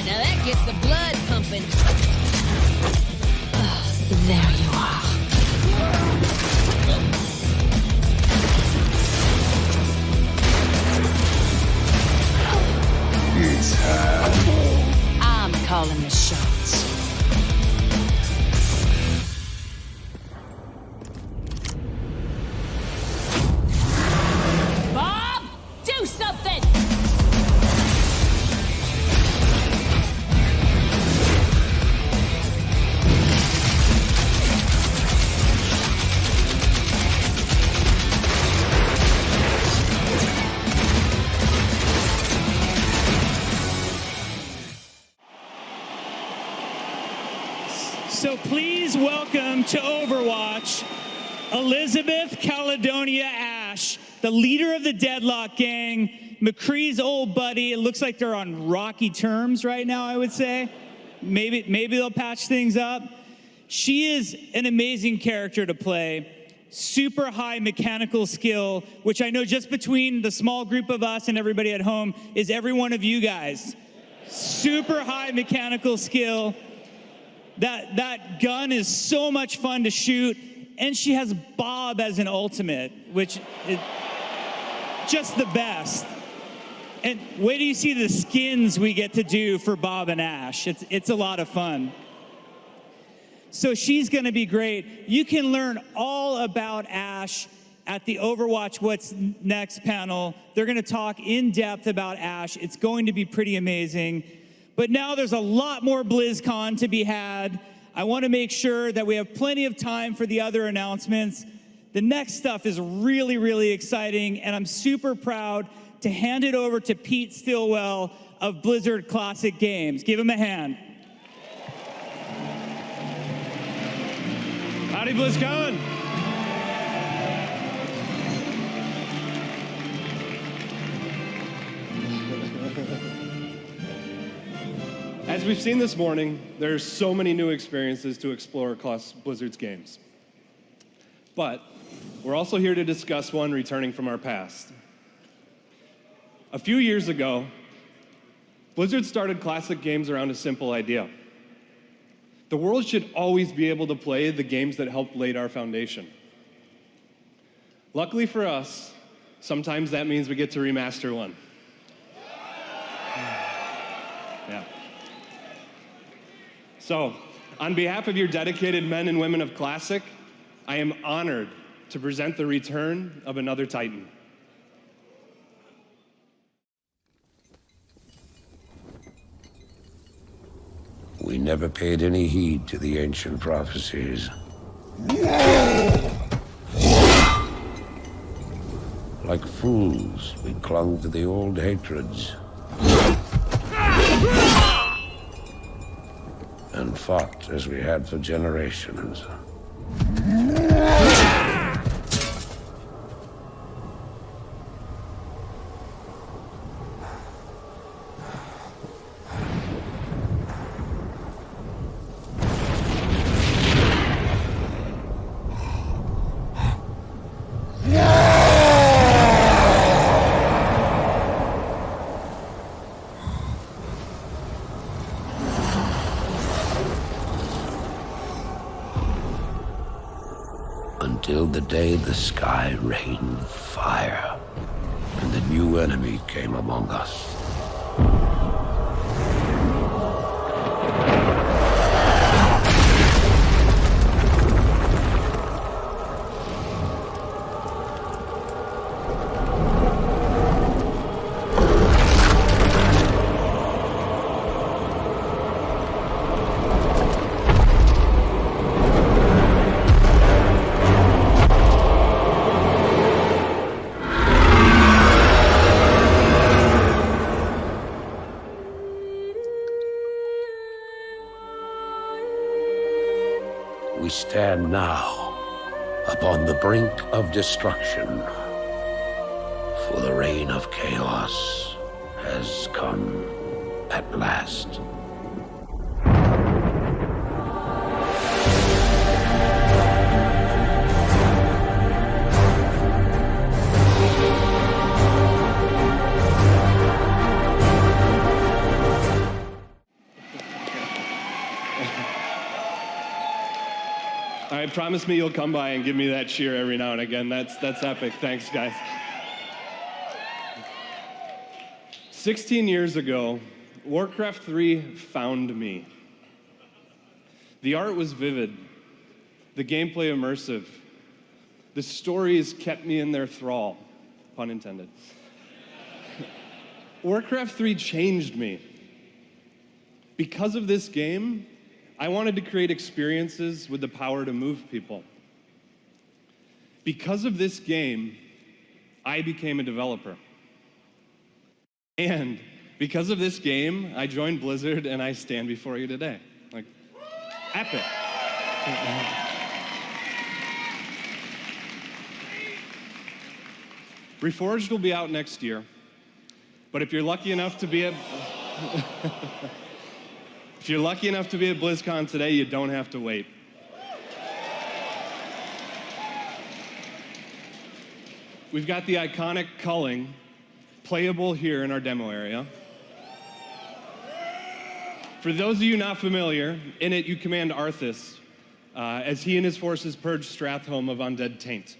Now that gets the blood pumping. There you are. It's her. I'm calling the shots. Bob, do something! So please welcome to Overwatch, Elizabeth Caledonia Ash, the leader of the Deadlock Gang, McCree's old buddy. It looks like they're on rocky terms right now, I would say. Maybe they'll patch things up. She is an amazing character to play. Super high mechanical skill, which I know just between the small group of us and everybody at home is every one of you guys. Super high mechanical skill. That gun is so much fun to shoot, and she has Bob as an ultimate, which is just the best. And wait till you see the skins we get to do for Bob and Ash. It's a lot of fun. So she's going to be great. You can learn all about Ash at the Overwatch What's Next panel. They're going to talk in depth about Ash. It's going to be pretty amazing. But now there's a lot more BlizzCon to be had. I want to make sure that we have plenty of time for the other announcements. The next stuff is really, really exciting, and I'm super proud to hand it over to Pete Stillwell of Blizzard Classic Games. Give him a hand. Howdy, BlizzCon. As we've seen this morning, there's so many new experiences to explore across Blizzard's games. But we're also here to discuss one returning from our past. A few years ago, Blizzard started Classic Games around a simple idea. The world should always be able to play the games that helped lay our foundation. Luckily for us, sometimes that means we get to remaster one. Yeah. So, on behalf of your dedicated men and women of Classic, I am honored to present the return of another Titan. We never paid any heed to the ancient prophecies. Like fools, we clung to the old hatreds. And fought as we had for generations. Until the day the sky rained fire, and the new enemy came among us. We stand now upon the brink of destruction, for the reign of chaos has come at last. All right, promise me you'll come by and give me that cheer every now and again. That's epic. Thanks, guys. 16 years ago, Warcraft 3 found me. The art was vivid, the gameplay immersive, the stories kept me in their thrall, pun intended. Warcraft 3 changed me. Because of this game, I wanted to create experiences with the power to move people. Because of this game, I became a developer. And because of this game, I joined Blizzard and I stand before you today. Like, epic. Reforged will be out next year, but if you're lucky enough to be at If you're lucky enough to be at BlizzCon today, you don't have to wait. We've got the iconic culling playable here in our demo area. For those of you not familiar, in it you command Arthas as he and his forces purge Stratholme of undead taint.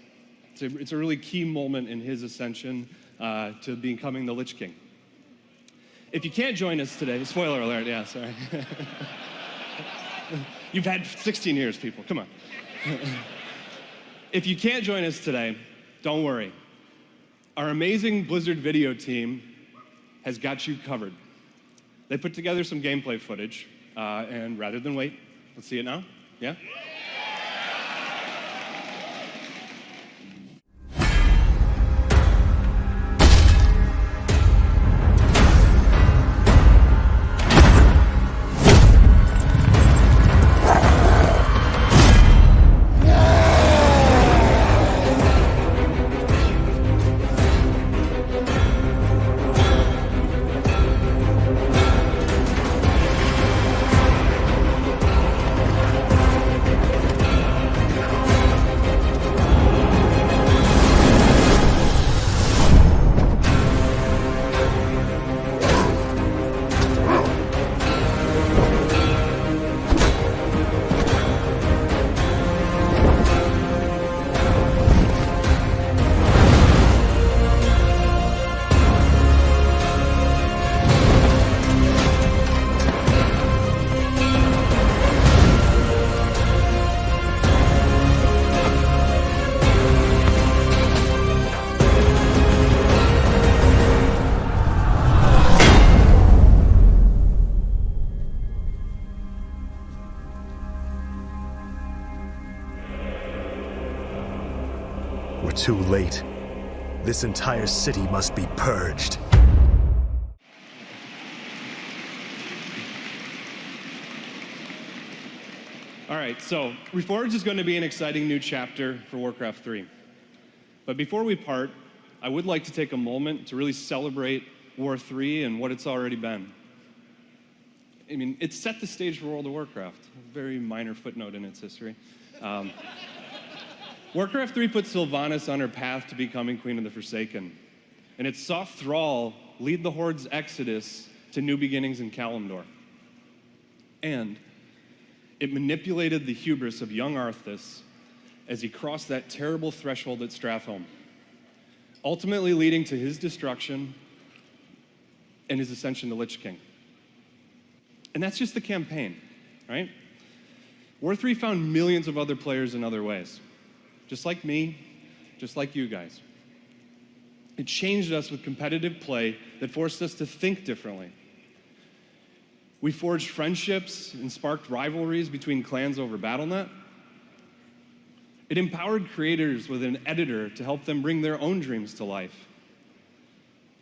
It's a really key moment in his ascension to becoming the Lich King. If you can't join us today, spoiler alert, yeah, sorry. You've had 16 years, people, come on. If you can't join us today, don't worry. Our amazing Blizzard video team has got you covered. They put together some gameplay footage, and rather than wait, let's see it now, yeah? We're too late. This entire city must be purged. All right, so Reforged is going to be an exciting new chapter for Warcraft 3. But before we part, I would like to take a moment to really celebrate War 3 and what it's already been. I mean, it set the stage for World of Warcraft, a very minor footnote in its history. Warcraft 3 put Sylvanas on her path to becoming Queen of the Forsaken, and it saw Thrall lead the Horde's exodus to new beginnings in Kalimdor. And it manipulated the hubris of young Arthas as he crossed that terrible threshold at Stratholme, ultimately leading to his destruction and his ascension to Lich King. And that's just the campaign, right? War 3 found millions of other players in other ways. Just like me, just like you guys. It changed us with competitive play that forced us to think differently. We forged friendships and sparked rivalries between clans over Battle.net. It empowered creators with an editor to help them bring their own dreams to life.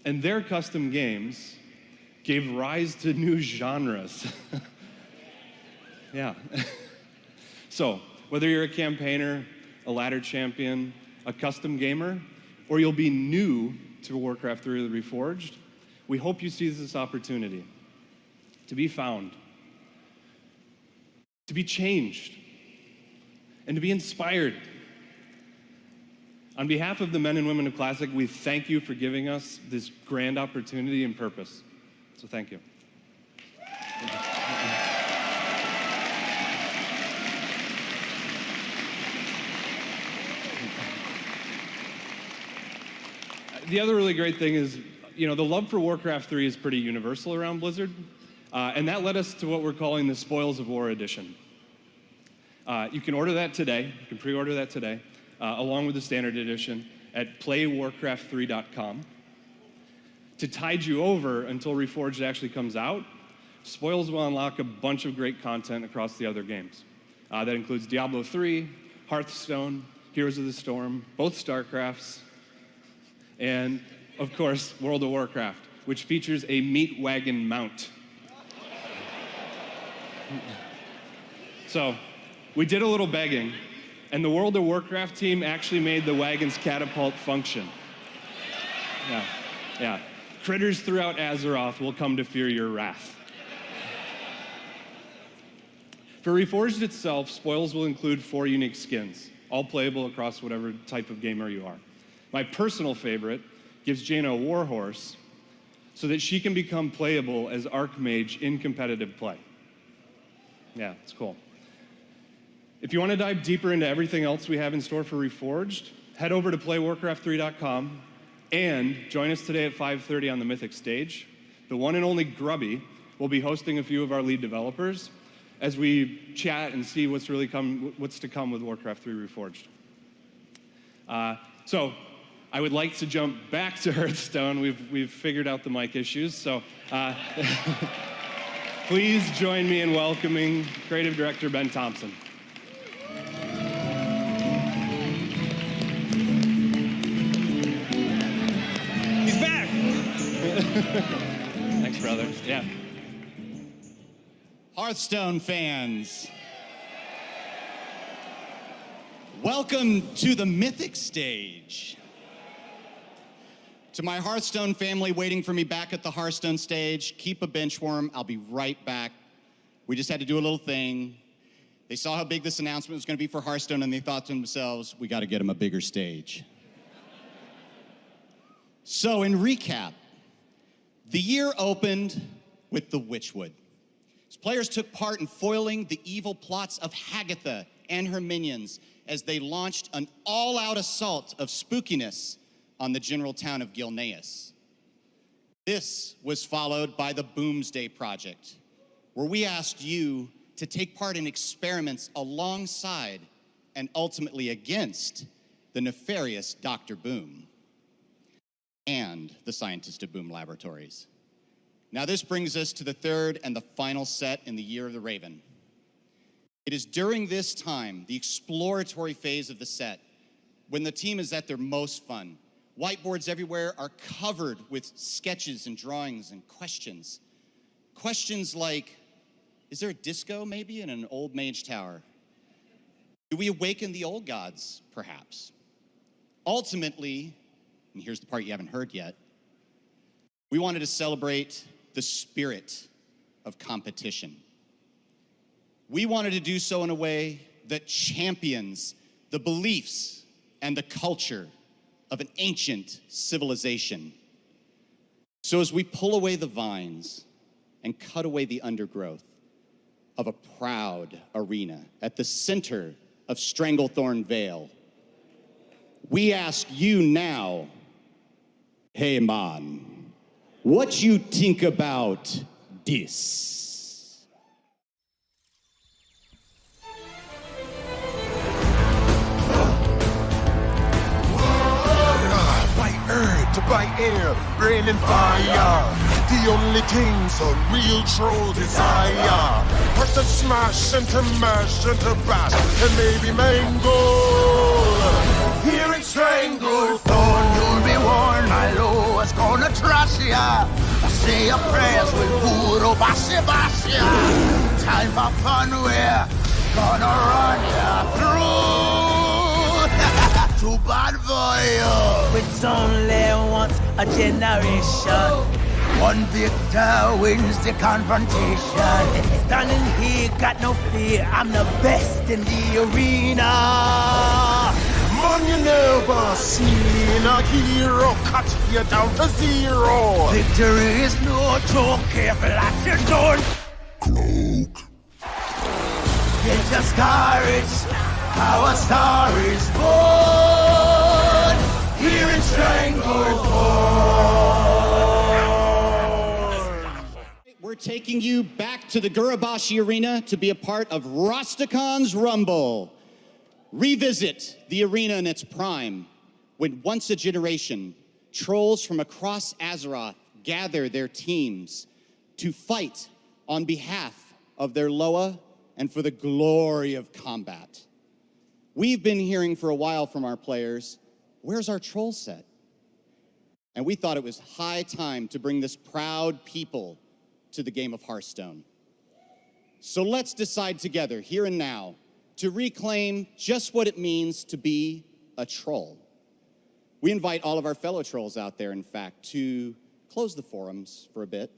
And their custom games gave rise to new genres. Yeah. So, whether you're a campaigner, a ladder champion, a custom gamer, or you'll be new to Warcraft 3 Reforged, we hope you seize this opportunity to be found, to be changed, and to be inspired. On behalf of the men and women of Classic, we thank you for giving us this grand opportunity and purpose. So thank you. The other really great thing is, the love for Warcraft 3 is pretty universal around Blizzard, and that led us to what we're calling the Spoils of War Edition. You can order that today, you can pre-order that today, along with the standard edition at playwarcraft3.com. To tide you over until Reforged actually comes out, Spoils will unlock a bunch of great content across the other games. That includes Diablo 3, Hearthstone, Heroes of the Storm, both StarCrafts, and, of course, World of Warcraft, which features a meat wagon mount. So, we did a little begging, and the World of Warcraft team actually made the wagon's catapult function. Yeah. Critters throughout Azeroth will come to fear your wrath. For Reforged itself, Spoils will include 4 unique skins, all playable across whatever type of gamer you are. My personal favorite gives Jaina a warhorse so that she can become playable as Archmage in competitive play. Yeah, it's cool. If you want to dive deeper into everything else we have in store for Reforged, head over to playwarcraft3.com and join us today at 5:30 on the Mythic stage the one and only Grubby, will be hosting a few of our lead developers as we chat and see what's to come with Warcraft 3 Reforged. So I would like to jump back to Hearthstone. We've figured out the mic issues, so please join me in welcoming Creative Director Ben Thompson. He's back! Thanks, brother. Yeah. Hearthstone fans, welcome to the mythic stage. To my Hearthstone family waiting for me back at the Hearthstone stage, keep a benchworm, I'll be right back. We just had to do a little thing. They saw how big this announcement was going to be for Hearthstone, and they thought to themselves, we got to get them a bigger stage. So in recap, the year opened with the Witchwood. As players took part in foiling the evil plots of Hagatha and her minions as they launched an all-out assault of spookiness on the general town of Gilneas. This was followed by the Boomsday Project, where we asked you to take part in experiments alongside and ultimately against the nefarious Dr. Boom and the scientists at Boom Laboratories. Now this brings us to the third and the final set in the Year of the Raven. It is during this time, the exploratory phase of the set, when the team is at their most fun. Whiteboards everywhere are covered with sketches and drawings and questions. Questions like, is there a disco maybe in an old mage tower? Do we awaken the old gods, perhaps? Ultimately, and here's the part you haven't heard yet, we wanted to celebrate the spirit of competition. We wanted to do so in a way that champions the beliefs and the culture of an ancient civilization. So as we pull away the vines and cut away the undergrowth of a proud arena at the center of Stranglethorn Vale, we ask you now, hey man, what you think about this? Earth to by air, rain and fire. The only things a real troll desire. First to smash and to mash and to bash and maybe mangle. Here in Stranglethorn, you'll be warned. My low's gonna trash ya. Say your prayers with voodoo, bashi bashi ya. Time for fun, we're gonna run ya through. Too bad for you. It's only once a generation. One victor wins the confrontation. Standing here, got no fear. I'm the best in the arena. Man, you never seen a hero cut you down to zero. Victory is no joke. Careful at your door. Cloak. Get your courage. Our star is born here in Stranglethorn. We're taking you back to the Gurabashi Arena to be a part of Rostakon's Rumble. Revisit the arena in its prime, when once a generation, trolls from across Azeroth gather their teams to fight on behalf of their Loa and for the glory of combat. We've been hearing for a while from our players, where's our troll set? And we thought it was high time to bring this proud people to the game of Hearthstone. So let's decide together, here and now, to reclaim just what it means to be a troll. We invite all of our fellow trolls out there, in fact, to close the forums for a bit.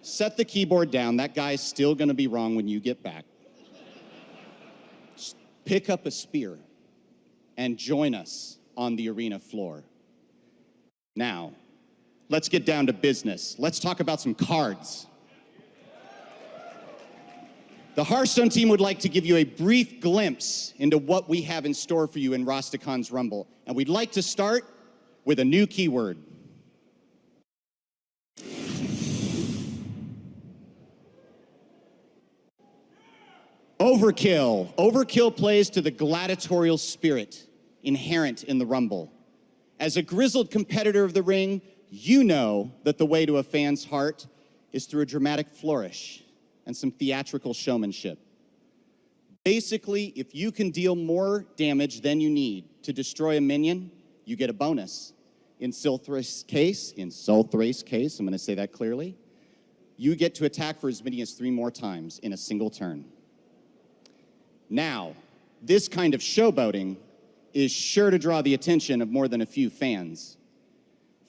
Set the keyboard down. That guy's still gonna be wrong when you get back. Pick up a spear and join us on the arena floor. Now, let's get down to business. Let's talk about some cards. The Hearthstone team would like to give you a brief glimpse into what we have in store for you in Rostakon's Rumble. And we'd like to start with a new keyword. Overkill. Overkill plays to the gladiatorial spirit inherent in the Rumble. As a grizzled competitor of the ring, you know that the way to a fan's heart is through a dramatic flourish and some theatrical showmanship. Basically, if you can deal more damage than you need to destroy a minion, you get a bonus. In Sulthrace's case, I'm going to say that clearly, you get to attack for as many as 3 more times in a single turn. Now, this kind of showboating is sure to draw the attention of more than a few fans.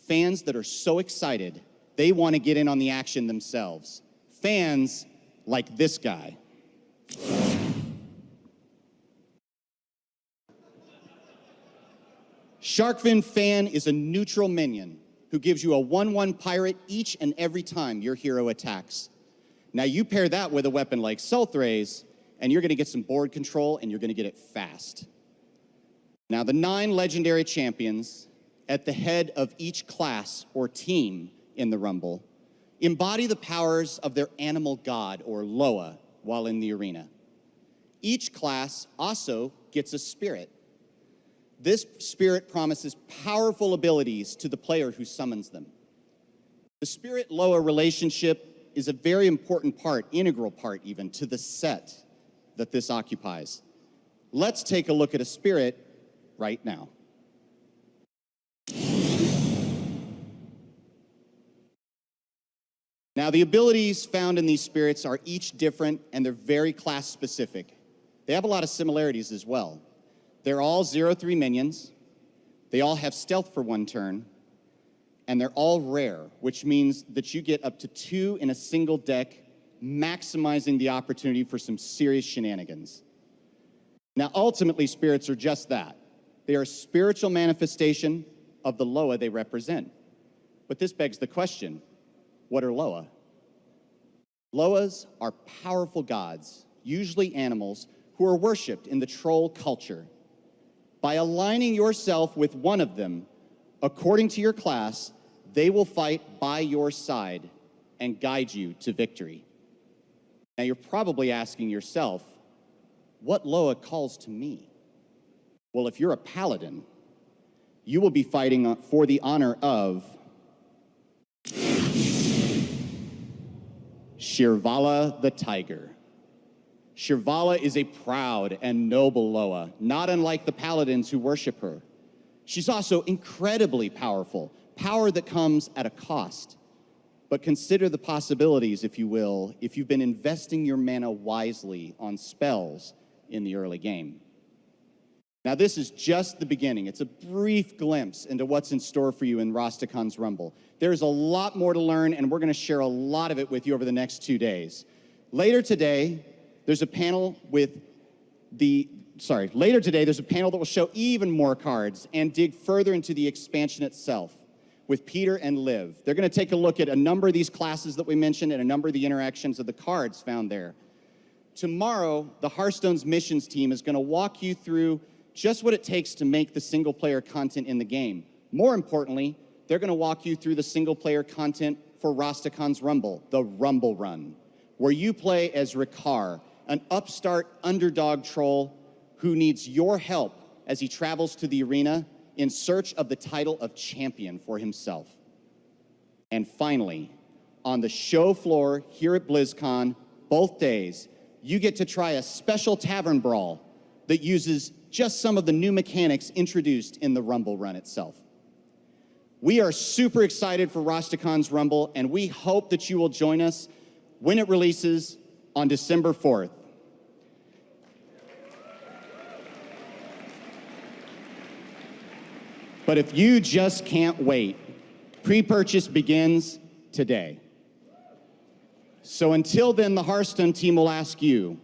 Fans that are so excited, they want to get in on the action themselves. Fans like this guy. Sharkfin Fan is a neutral minion who gives you a 1/1 pirate each and every time your hero attacks. Now you pair that with a weapon like Sulthrace, and you're going to get some board control, and you're going to get it fast. Now the 9 legendary champions at the head of each class or team in the Rumble embody the powers of their animal god, or Loa, while in the arena. Each class also gets a spirit. This spirit promises powerful abilities to the player who summons them. The Spirit-Loa relationship is a very important part, integral part even, to the set that this occupies. Let's take a look at a spirit right now. Now, the abilities found in these spirits are each different, and they're very class-specific. They have a lot of similarities as well. They're all 0/3 minions. They all have stealth for 1 turn, and they're all rare, which means that you get up to 2 in a single deck, maximizing the opportunity for some serious shenanigans. Now, ultimately, spirits are just that. They are a spiritual manifestation of the Loa they represent. But this begs the question, what are Loa? Loas are powerful gods, usually animals, who are worshipped in the troll culture. By aligning yourself with one of them, according to your class, they will fight by your side and guide you to victory. Now you're probably asking yourself, what Loa calls to me? Well, if you're a paladin, you will be fighting for the honor of Shirvala the Tiger. Shirvala is a proud and noble Loa, not unlike the paladins who worship her. She's also incredibly powerful, power that comes at a cost. But consider the possibilities, if you will, if you've been investing your mana wisely on spells in the early game. Now, this is just the beginning. It's a brief glimpse into what's in store for you in Rastakhan's Rumble. There's a lot more to learn, and we're going to share a lot of it with you over the next 2 days. Later today, there's a panel that will show even more cards and dig further into the expansion itself with Peter and Liv. They're going to take a look at a number of these classes that we mentioned and a number of the interactions of the cards found there. Tomorrow, the Hearthstone's missions team is going to walk you through just what it takes to make the single-player content in the game. More importantly, they're going to walk you through the single-player content for Rastakhan's Rumble, the Rumble Run, where you play as Rikar, an upstart underdog troll who needs your help as he travels to the arena in search of the title of champion for himself. And finally, on the show floor here at BlizzCon, both days, you get to try a special tavern brawl that uses just some of the new mechanics introduced in the Rumble Run itself. We are super excited for Rastakhan's Rumble, and we hope that you will join us when it releases on December 4th. But if you just can't wait, pre-purchase begins today. So until then, the Hearthstone team will ask you,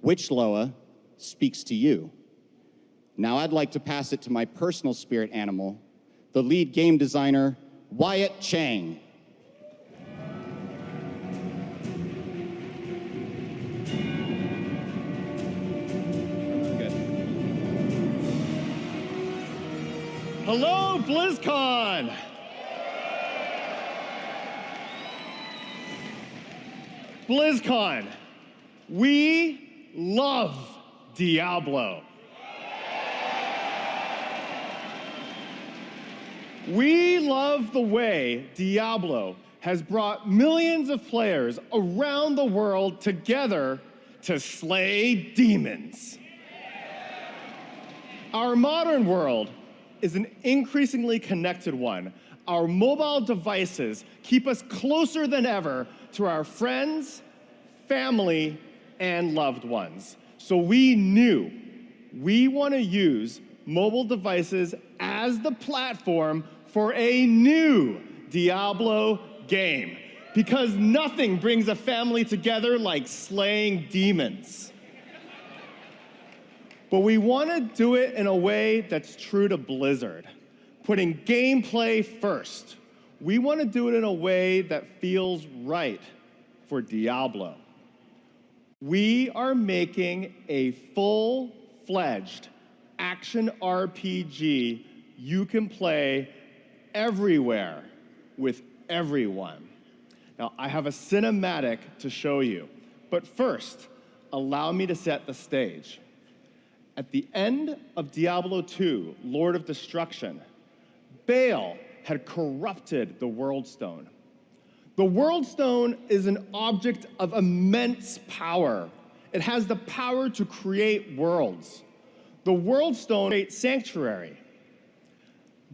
which Loa speaks to you? Now I'd like to pass it to my personal spirit animal, the lead game designer, Wyatt Chang. Hello, BlizzCon! BlizzCon, we love Diablo. We love the way Diablo has brought millions of players around the world together to slay demons. Our modern world is an increasingly connected one. Our mobile devices keep us closer than ever to our friends, family, and loved ones. So we knew we want to use mobile devices as the platform for a new Diablo game, because nothing brings a family together like slaying demons. But we want to do it in a way that's true to Blizzard, putting gameplay first. We want to do it in a way that feels right for Diablo. We are making a full-fledged action RPG you can play everywhere with everyone. Now, I have a cinematic to show you, but first, allow me to set the stage. At the end of Diablo 2, Lord of Destruction, Baal had corrupted the World Stone. The World Stone is an object of immense power. It has the power to create worlds. The World Stone creates sanctuary.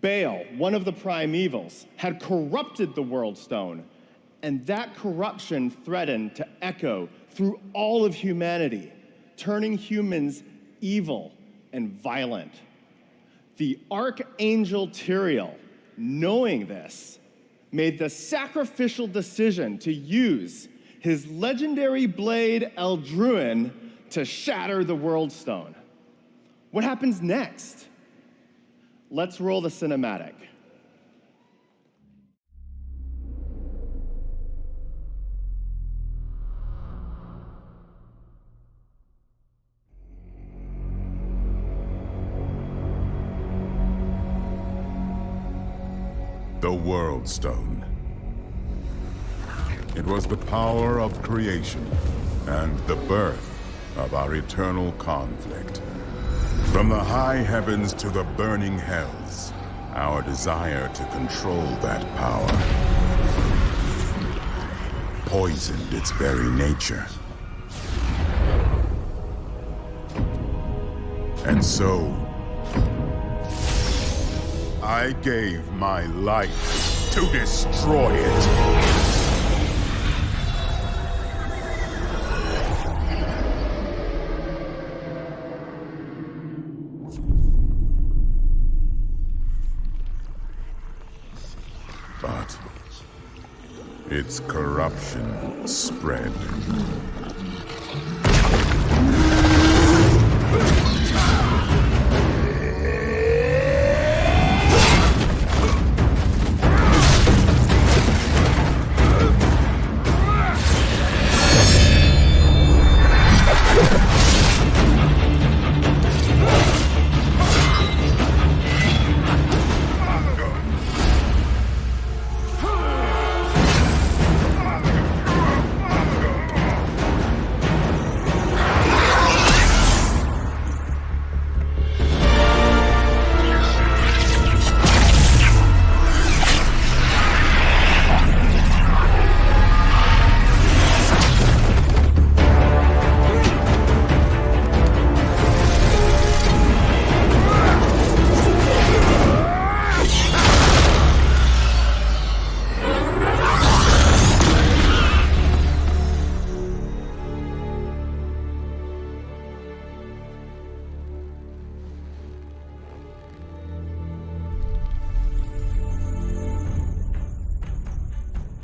Baal, one of the primevals, had corrupted the World Stone, and that corruption threatened to echo through all of humanity, turning humans evil and violent. The Archangel Tyrael, knowing this, made the sacrificial decision to use his legendary blade Eldruin to shatter the World Stone. What happens next? Let's roll the cinematic. The World Stone. It was the power of creation and the birth of our eternal conflict. From the high heavens to the burning hells, our desire to control that power poisoned its very nature. And so, I gave my life to destroy it. But its corruption spread.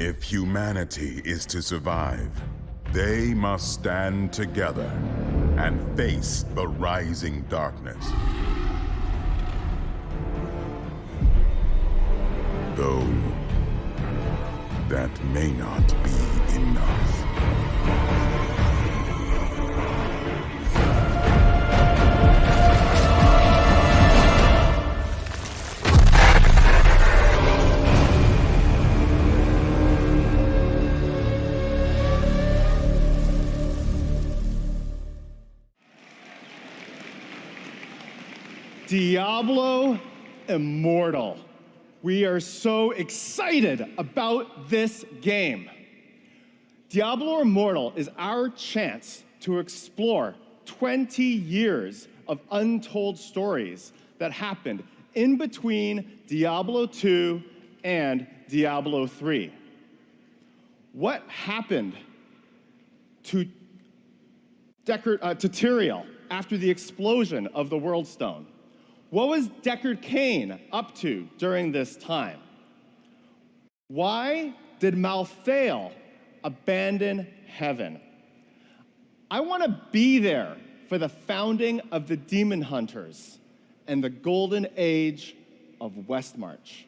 If humanity is to survive, they must stand together and face the rising darkness. Though that may not be enough. Diablo Immortal. We are so excited about this game. Diablo Immortal is our chance to explore 20 years of untold stories that happened in between Diablo 2 and Diablo 3. What happened to Tyrael after the explosion of the World Stone? What was Deckard Cain up to during this time? Why did Malthael abandon heaven? I want to be there for the founding of the Demon Hunters and the golden age of Westmarch.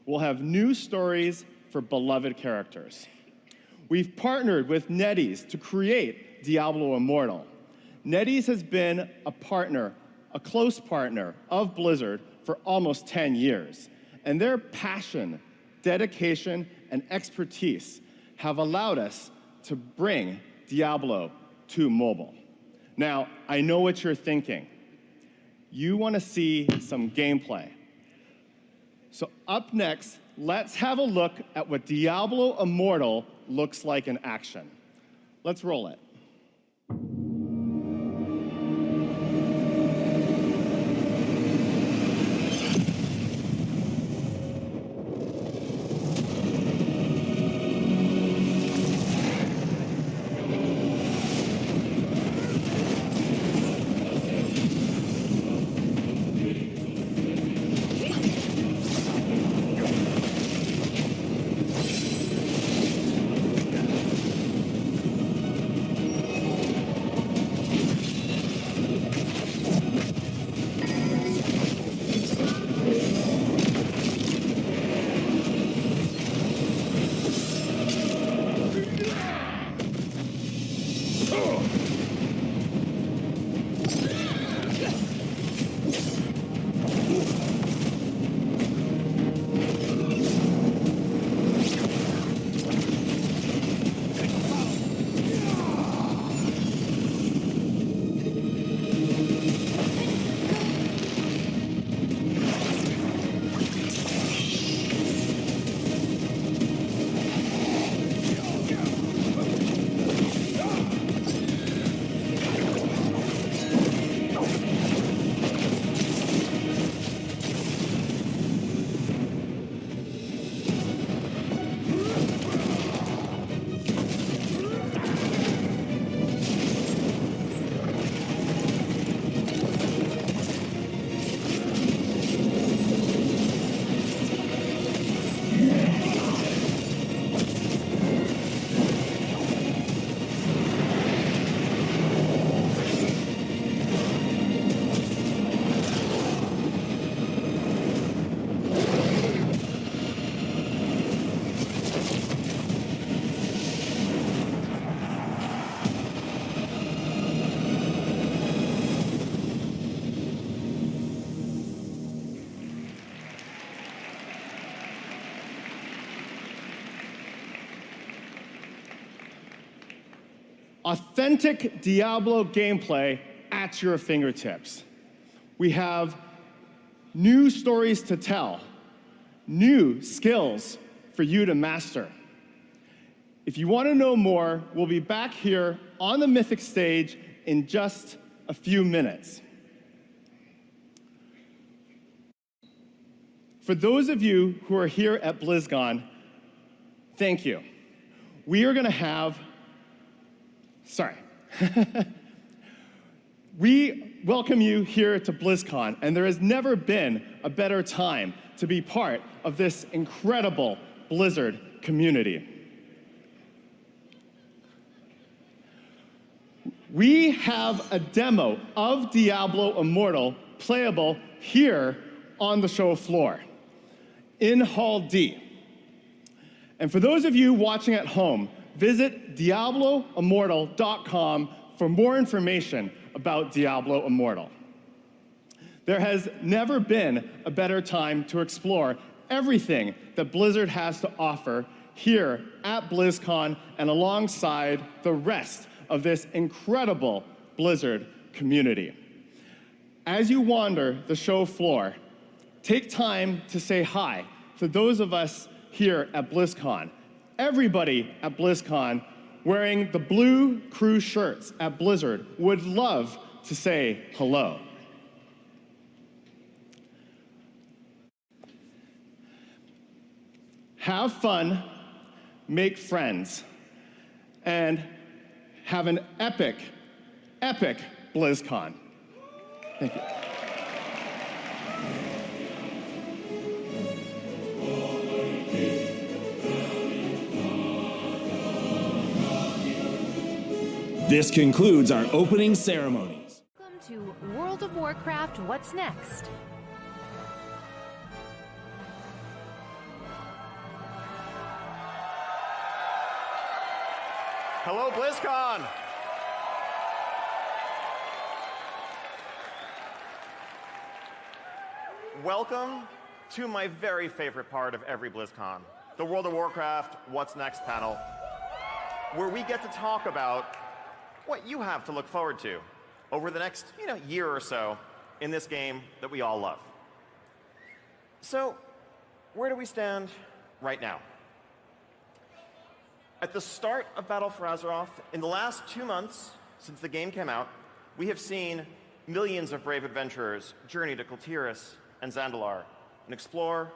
We'll have new stories for beloved characters. We've partnered with NetEase to create Diablo Immortal. NetEase has been a close partner of Blizzard for almost 10 years, and their passion, dedication, and expertise have allowed us to bring Diablo to mobile. Now, I know what you're thinking. You want to see some gameplay. So up next, let's have a look at what Diablo Immortal looks like in action. Let's roll it. Authentic Diablo gameplay at your fingertips. We have new stories to tell, new skills for you to master. If you want to know more, we'll be back here on the Mythic stage in just a few minutes. For those of you who are here at Blizzcon, thank you. We are going to have We welcome you here to Blizzcon, and there has never been a better time to be part of this incredible Blizzard community. We have a demo of Diablo Immortal playable here on the show floor in Hall D. And for those of you watching at home, visit DiabloImmortal.com for more information about Diablo Immortal. There has never been a better time to explore everything that Blizzard has to offer here at BlizzCon and alongside the rest of this incredible Blizzard community. as you wander the show floor, take time to say hi to those of us here at BlizzCon. Everybody at BlizzCon wearing the blue crew shirts at Blizzard would love to say hello. Have fun, make friends, and have an epic, epic BlizzCon. Thank you. This concludes our opening ceremonies. Welcome to World of Warcraft What's Next? Hello, BlizzCon! Welcome to my very favorite part of every BlizzCon, the World of Warcraft What's Next panel, where we get to talk about what you have to look forward to over the next, year or so in this game that we all love. So, where do we stand right now? At the start of Battle for Azeroth, in the last 2 months since the game came out, we have seen millions of brave adventurers journey to Kultiras and Zandalar and explore,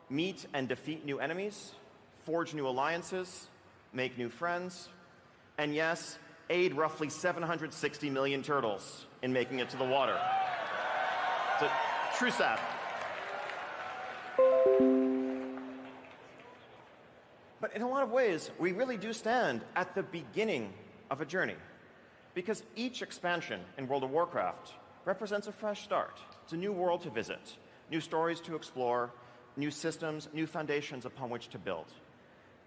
meet and defeat new enemies, forge new alliances, make new friends, and yes, aid roughly 760 million turtles in making it to the water. It's a true stat. But in a lot of ways, we really do stand at the beginning of a journey, because each expansion in World of Warcraft represents a fresh start. It's a new world to visit, new stories to explore, new systems, new foundations upon which to build.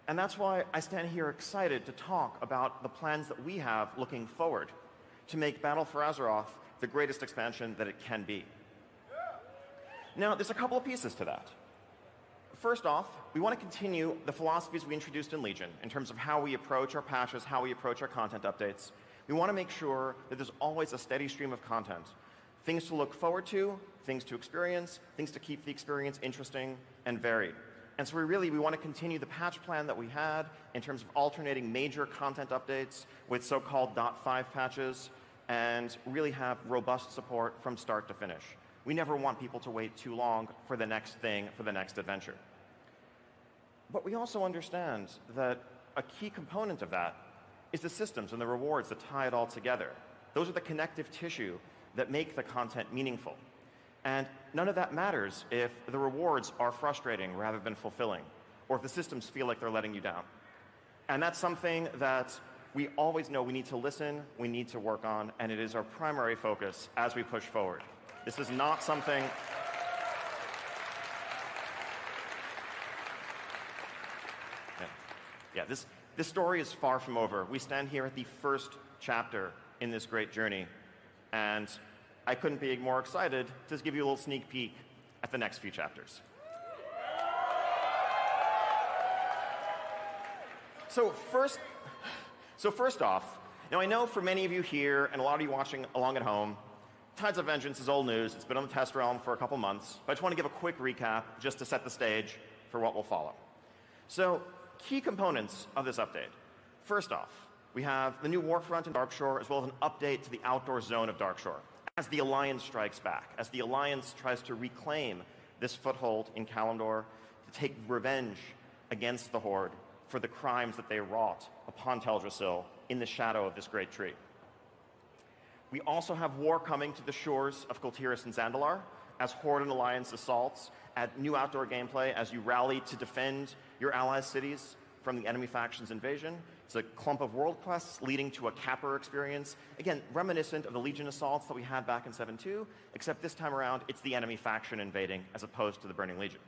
And that's why I stand here excited to talk about the plans that we have looking forward to make Battle for Azeroth the greatest expansion that it can be. Now, there's a couple of pieces to that. First off, we want to continue the philosophies we introduced in Legion in terms of how we approach our patches, how we approach our content updates. We want to make sure that there's always a steady stream of content. Things to look forward to, things to experience, things to keep the experience interesting and varied. And so we want to continue the patch plan that we had in terms of alternating major content updates with so-called .5 patches and really have robust support from start to finish. We never want people to wait too long for the next thing, for the next adventure. But we also understand that a key component of that is the systems and the rewards that tie it all together. Those are the connective tissue that make the content meaningful. And none of that matters if the rewards are frustrating rather than fulfilling, or if the systems feel like they're letting you down. And that's something that we always know we need to listen, we need to work on, and it is our primary focus as we push forward. This is not something... Yeah, this story is far from over. We stand here at the first chapter in this great journey, and I couldn't be more excited to just give you a little sneak peek at the next few chapters. So first off, now I know for many of you here and a lot of you watching along at home, Tides of Vengeance is old news. It's been on the test realm for a couple months, but I just want to give a quick recap just to set the stage for what will follow. So, key components of this update. First off, we have the new Warfront in Darkshore, as well as an update to the outdoor zone of Darkshore, as the Alliance strikes back, as the Alliance tries to reclaim this foothold in Kalimdor, to take revenge against the Horde for the crimes that they wrought upon Teldrassil in the shadow of this great tree. We also have war coming to the shores of Kultiras and Zandalar, as Horde and Alliance assaults, add new outdoor gameplay as you rally to defend your allies' cities from the enemy faction's invasion. It's a clump of world quests leading to a capper experience, again, reminiscent of the Legion assaults that we had back in 7.2, except this time around, it's the enemy faction invading as opposed to the Burning Legion.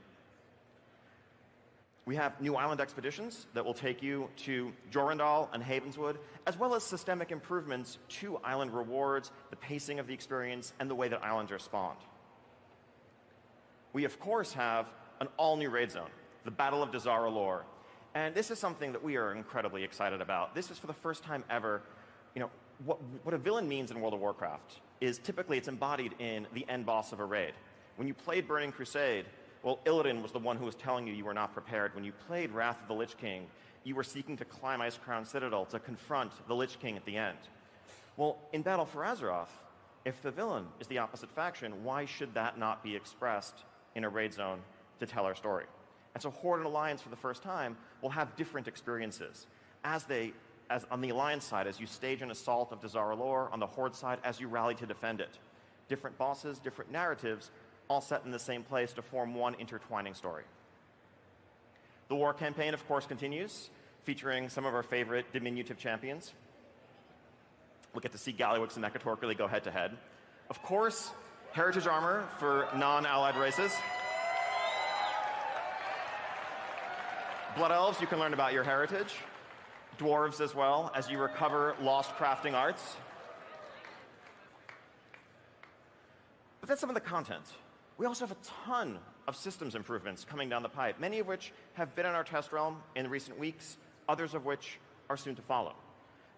We have new island expeditions that will take you to Jorindal and Havenswood, as well as systemic improvements to island rewards, the pacing of the experience, and the way that islands are spawned. We, of course, have an all-new raid zone, the Battle of Dazar'alor. And this is something that we are incredibly excited about. This is for the first time ever, what a villain means in World of Warcraft is typically it's embodied in the end boss of a raid. When you played Burning Crusade, well, Illidan was the one who was telling you were not prepared. When you played Wrath of the Lich King, you were seeking to climb Icecrown Citadel to confront the Lich King at the end. Well, in Battle for Azeroth, if the villain is the opposite faction, why should that not be expressed in a raid zone to tell our story? And so Horde and Alliance, for the first time, will have different experiences. As on the Alliance side, as you stage an assault of Dazara lore, on the Horde side, as you rally to defend it. Different bosses, different narratives, all set in the same place to form one intertwining story. The war campaign, of course, continues, featuring some of our favorite diminutive champions. We'll get to see Galliwix and Mekatork really go head-to-head. Of course, heritage armor for non-allied races. Blood Elves, you can learn about your heritage. Dwarves as well, as you recover lost crafting arts. But that's some of the content. We also have a ton of systems improvements coming down the pipe, many of which have been in our test realm in recent weeks, others of which are soon to follow.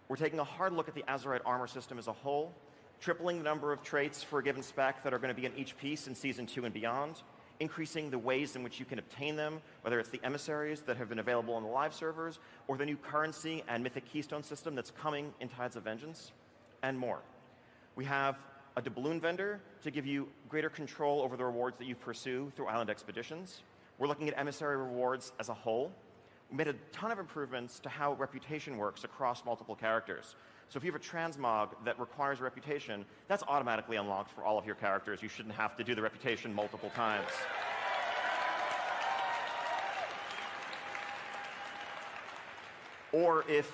We're taking a hard look at the Azerite armor system as a whole, tripling the number of traits for a given spec that are going to be in each piece in Season 2 and beyond, increasing the ways in which you can obtain them, whether it's the emissaries that have been available on the live servers, or the new currency and mythic keystone system that's coming in Tides of Vengeance, and more. We have a doubloon vendor to give you greater control over the rewards that you pursue through island expeditions. We're looking at emissary rewards as a whole. We made a ton of improvements to how reputation works across multiple characters. So if you have a transmog that requires a reputation, that's automatically unlocked for all of your characters. You shouldn't have to do the reputation multiple times. Or if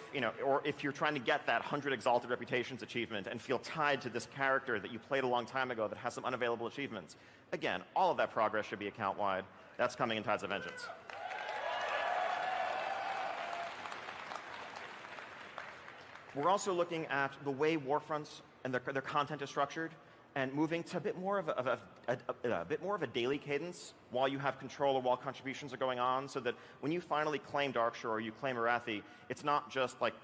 you're trying to get that 100 Exalted Reputations achievement and feel tied to this character that you played a long time ago that has some unavailable achievements. Again, all of that progress should be account-wide. That's coming in Tides of Vengeance. We're also looking at the way Warfronts and their content is structured and moving to a bit more of a daily cadence while you have control or while contributions are going on, so that when you finally claim Darkshore or you claim Arathi, it's not just like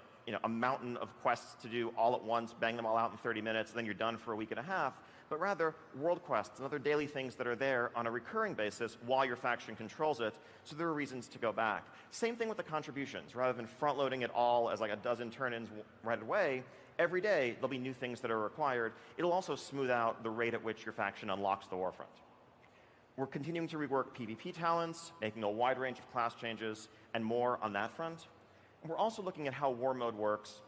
a mountain of quests to do all at once, bang them all out in 30 minutes, and then you're done for a week and a half, but rather world quests and other daily things that are there on a recurring basis while your faction controls it, so there are reasons to go back. Same thing with the contributions. Rather than front-loading it all as like a dozen turn-ins right away, every day there'll be new things that are required. It'll also smooth out the rate at which your faction unlocks the Warfront. We're continuing to rework PvP talents, making a wide range of class changes, and more on that front. And we're also looking at how War Mode works,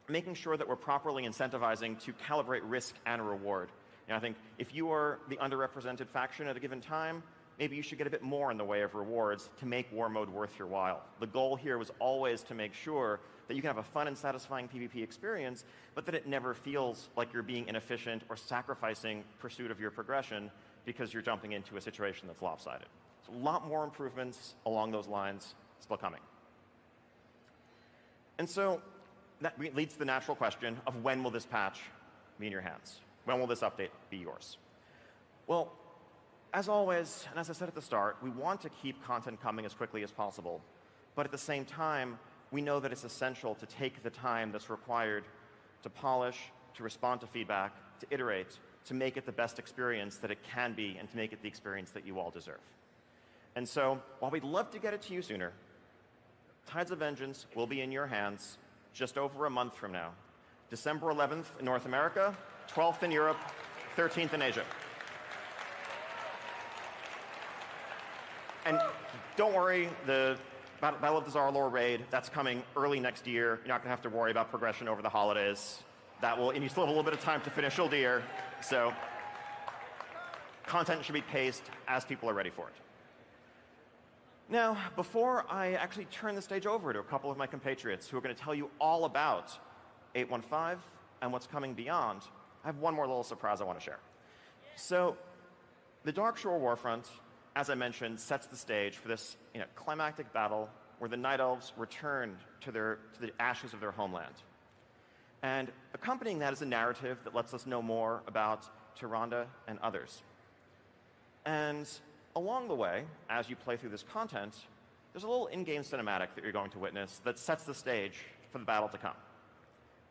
making sure that we're properly incentivizing to calibrate risk and reward. I think if you are the underrepresented faction at a given time, maybe you should get a bit more in the way of rewards to make War Mode worth your while. The goal here was always to make sure that you can have a fun and satisfying PvP experience, but that it never feels like you're being inefficient or sacrificing pursuit of your progression because you're jumping into a situation that's lopsided. So a lot more improvements along those lines still coming. And so that leads to the natural question of when will this patch be in your hands? When will this update be yours? Well, as always, and as I said at the start, we want to keep content coming as quickly as possible. But at the same time, we know that it's essential to take the time that's required to polish, to respond to feedback, to iterate, to make it the best experience that it can be, and to make it the experience that you all deserve. And so, while we'd love to get it to you sooner, Tides of Vengeance will be in your hands just over a month from now. December 11th in North America, 12th in Europe, 13th in Asia. And don't worry, the Battle of the Dazara raid, that's coming early next year. You're not going to have to worry about progression over the holidays. And you still have a little bit of time to finish Uldir, so content should be paced as people are ready for it. Now, before I actually turn the stage over to a couple of my compatriots who are going to tell you all about 815 and what's coming beyond, I have one more little surprise I want to share. So, the Darkshore Warfront, as I mentioned, sets the stage for this climactic battle where the Night Elves return to the ashes of their homeland. And accompanying that is a narrative that lets us know more about Tyrande and others. And along the way, as you play through this content, there's a little in-game cinematic that you're going to witness that sets the stage for the battle to come.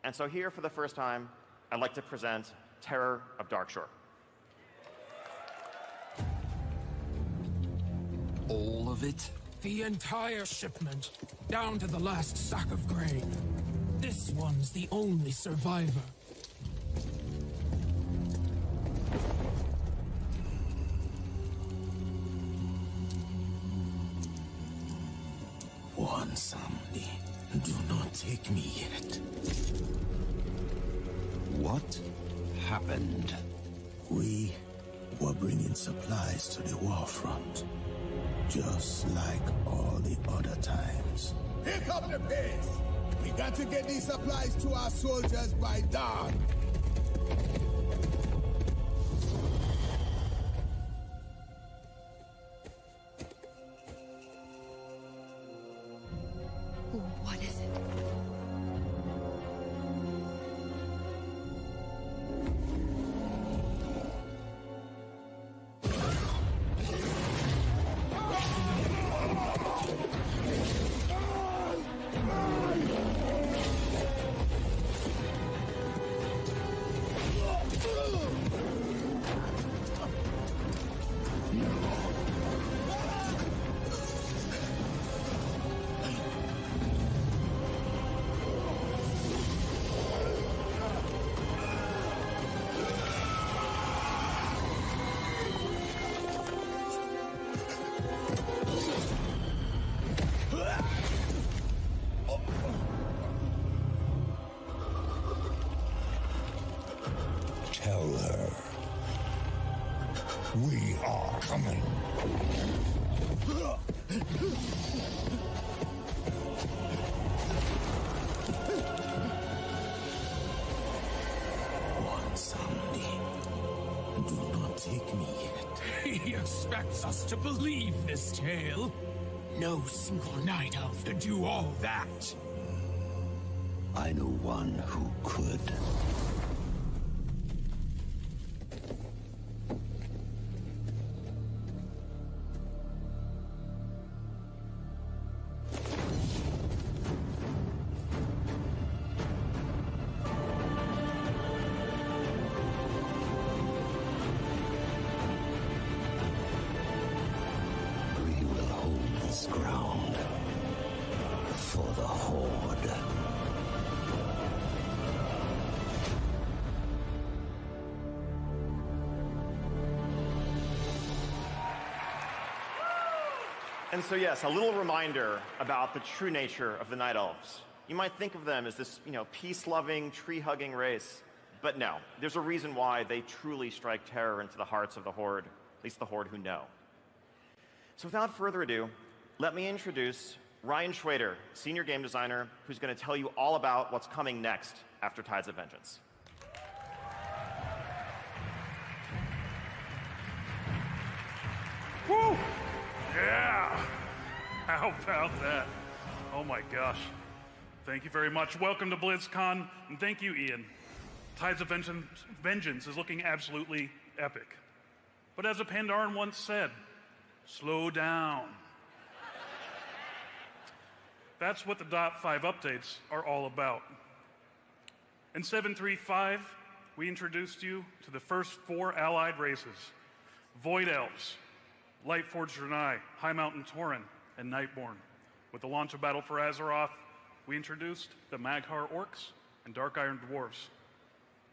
And so here, for the first time, I'd like to present Terror of Darkshore. All of it? The entire shipment, down to the last sack of grain. This one's the only survivor. One Samdi, do not take me yet. What happened? We were bringing supplies to the war front, just like all the other times. Pick up the pace! We got to get these supplies to our soldiers by dawn. What is it? Tell her. We are coming. One Samdi, do not take me yet. He expects us to believe this tale. No single night elf to do all that. I know one who could. We will hold this ground for the Horde. And so yes, a little reminder about the true nature of the Night Elves. You might think of them as this, peace-loving, tree-hugging race. But no, there's a reason why they truly strike terror into the hearts of the Horde, at least the Horde who know. So without further ado, let me introduce Ryan Schwader, senior game designer, who's going to tell you all about what's coming next after Tides of Vengeance. Woo! Yeah! How about that? Oh my gosh. Thank you very much. Welcome to Blizzcon, and thank you, Ian. Tides of Vengeance is looking absolutely epic. But as a Pandaren once said, slow down. That's what the .5 updates are all about. In 7.3.5, we introduced you to the first 4 allied races: Void Elves, Lightforged Draenei, High Mountain Tauren, and Nightborn. With the launch of Battle for Azeroth, we introduced the Mag'har Orcs and Dark Iron Dwarves.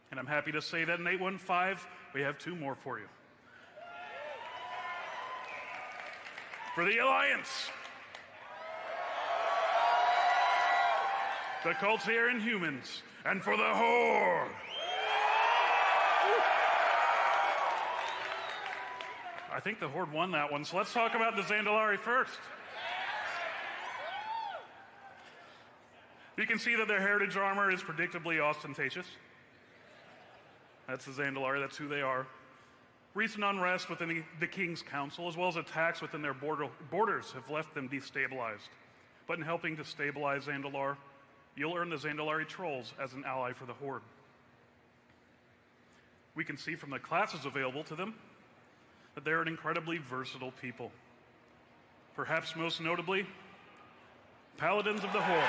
And I'm happy to say that in 8.1.5, we have 2 more for you. For the Alliance, the Cultier Inhumans, and for the Horde, I think the Horde won that one, so let's talk about the Zandalari first. You can see that their heritage armor is predictably ostentatious. That's the Zandalari, that's who they are. Recent unrest within the King's Council, as well as attacks within their borders, have left them destabilized. But in helping to stabilize Zandalar, you'll earn the Zandalari Trolls as an ally for the Horde. We can see from the classes available to them that they're an incredibly versatile people. Perhaps most notably, Paladins of the Horde.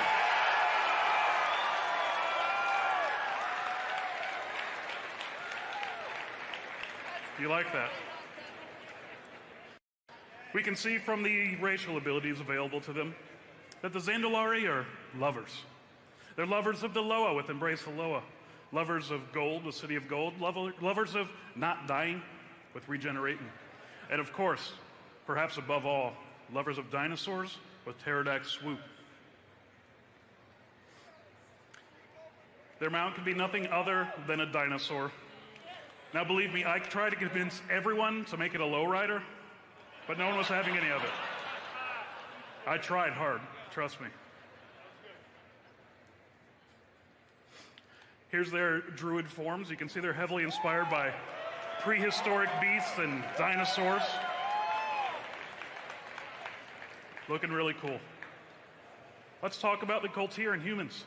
You like that? We can see from the racial abilities available to them that the Zandalari are lovers. They're lovers of the Loa with Embrace the Loa, lovers of gold, the City of Gold, lovers of not dying with Regenerating, and of course, perhaps above all, lovers of dinosaurs with Pterodax Swoop. Their mount could be nothing other than a dinosaur. Now believe me, I tried to convince everyone to make it a lowrider, but no one was having any of it. I tried hard, trust me. Here's their druid forms. You can see they're heavily inspired by prehistoric beasts and dinosaurs. Looking really cool. Let's talk about the Koltir and humans.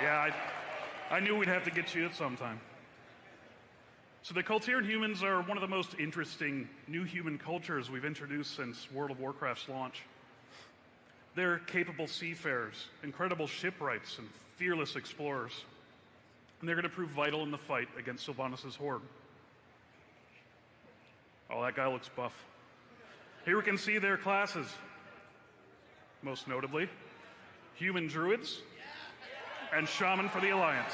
Yeah, I knew we'd have to get you at some time. So the Koltir humans are one of the most interesting new human cultures we've introduced since World of Warcraft's launch. They're capable seafarers, incredible shipwrights, and fearless explorers. And they're going to prove vital in the fight against Sylvanas' horde. Oh, that guy looks buff. Here we can see their classes. Most notably, human druids and shaman for the Alliance.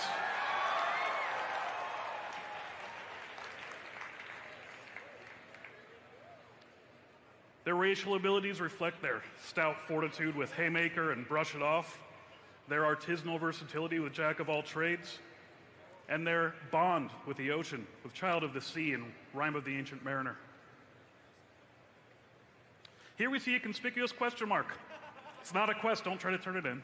Their racial abilities reflect their stout fortitude with Haymaker and Brush It Off, their artisanal versatility with Jack of All Trades, and their bond with the ocean with Child of the Sea and Rime of the Ancient Mariner. Here we see a conspicuous question mark. It's not a quest, don't try to turn it in.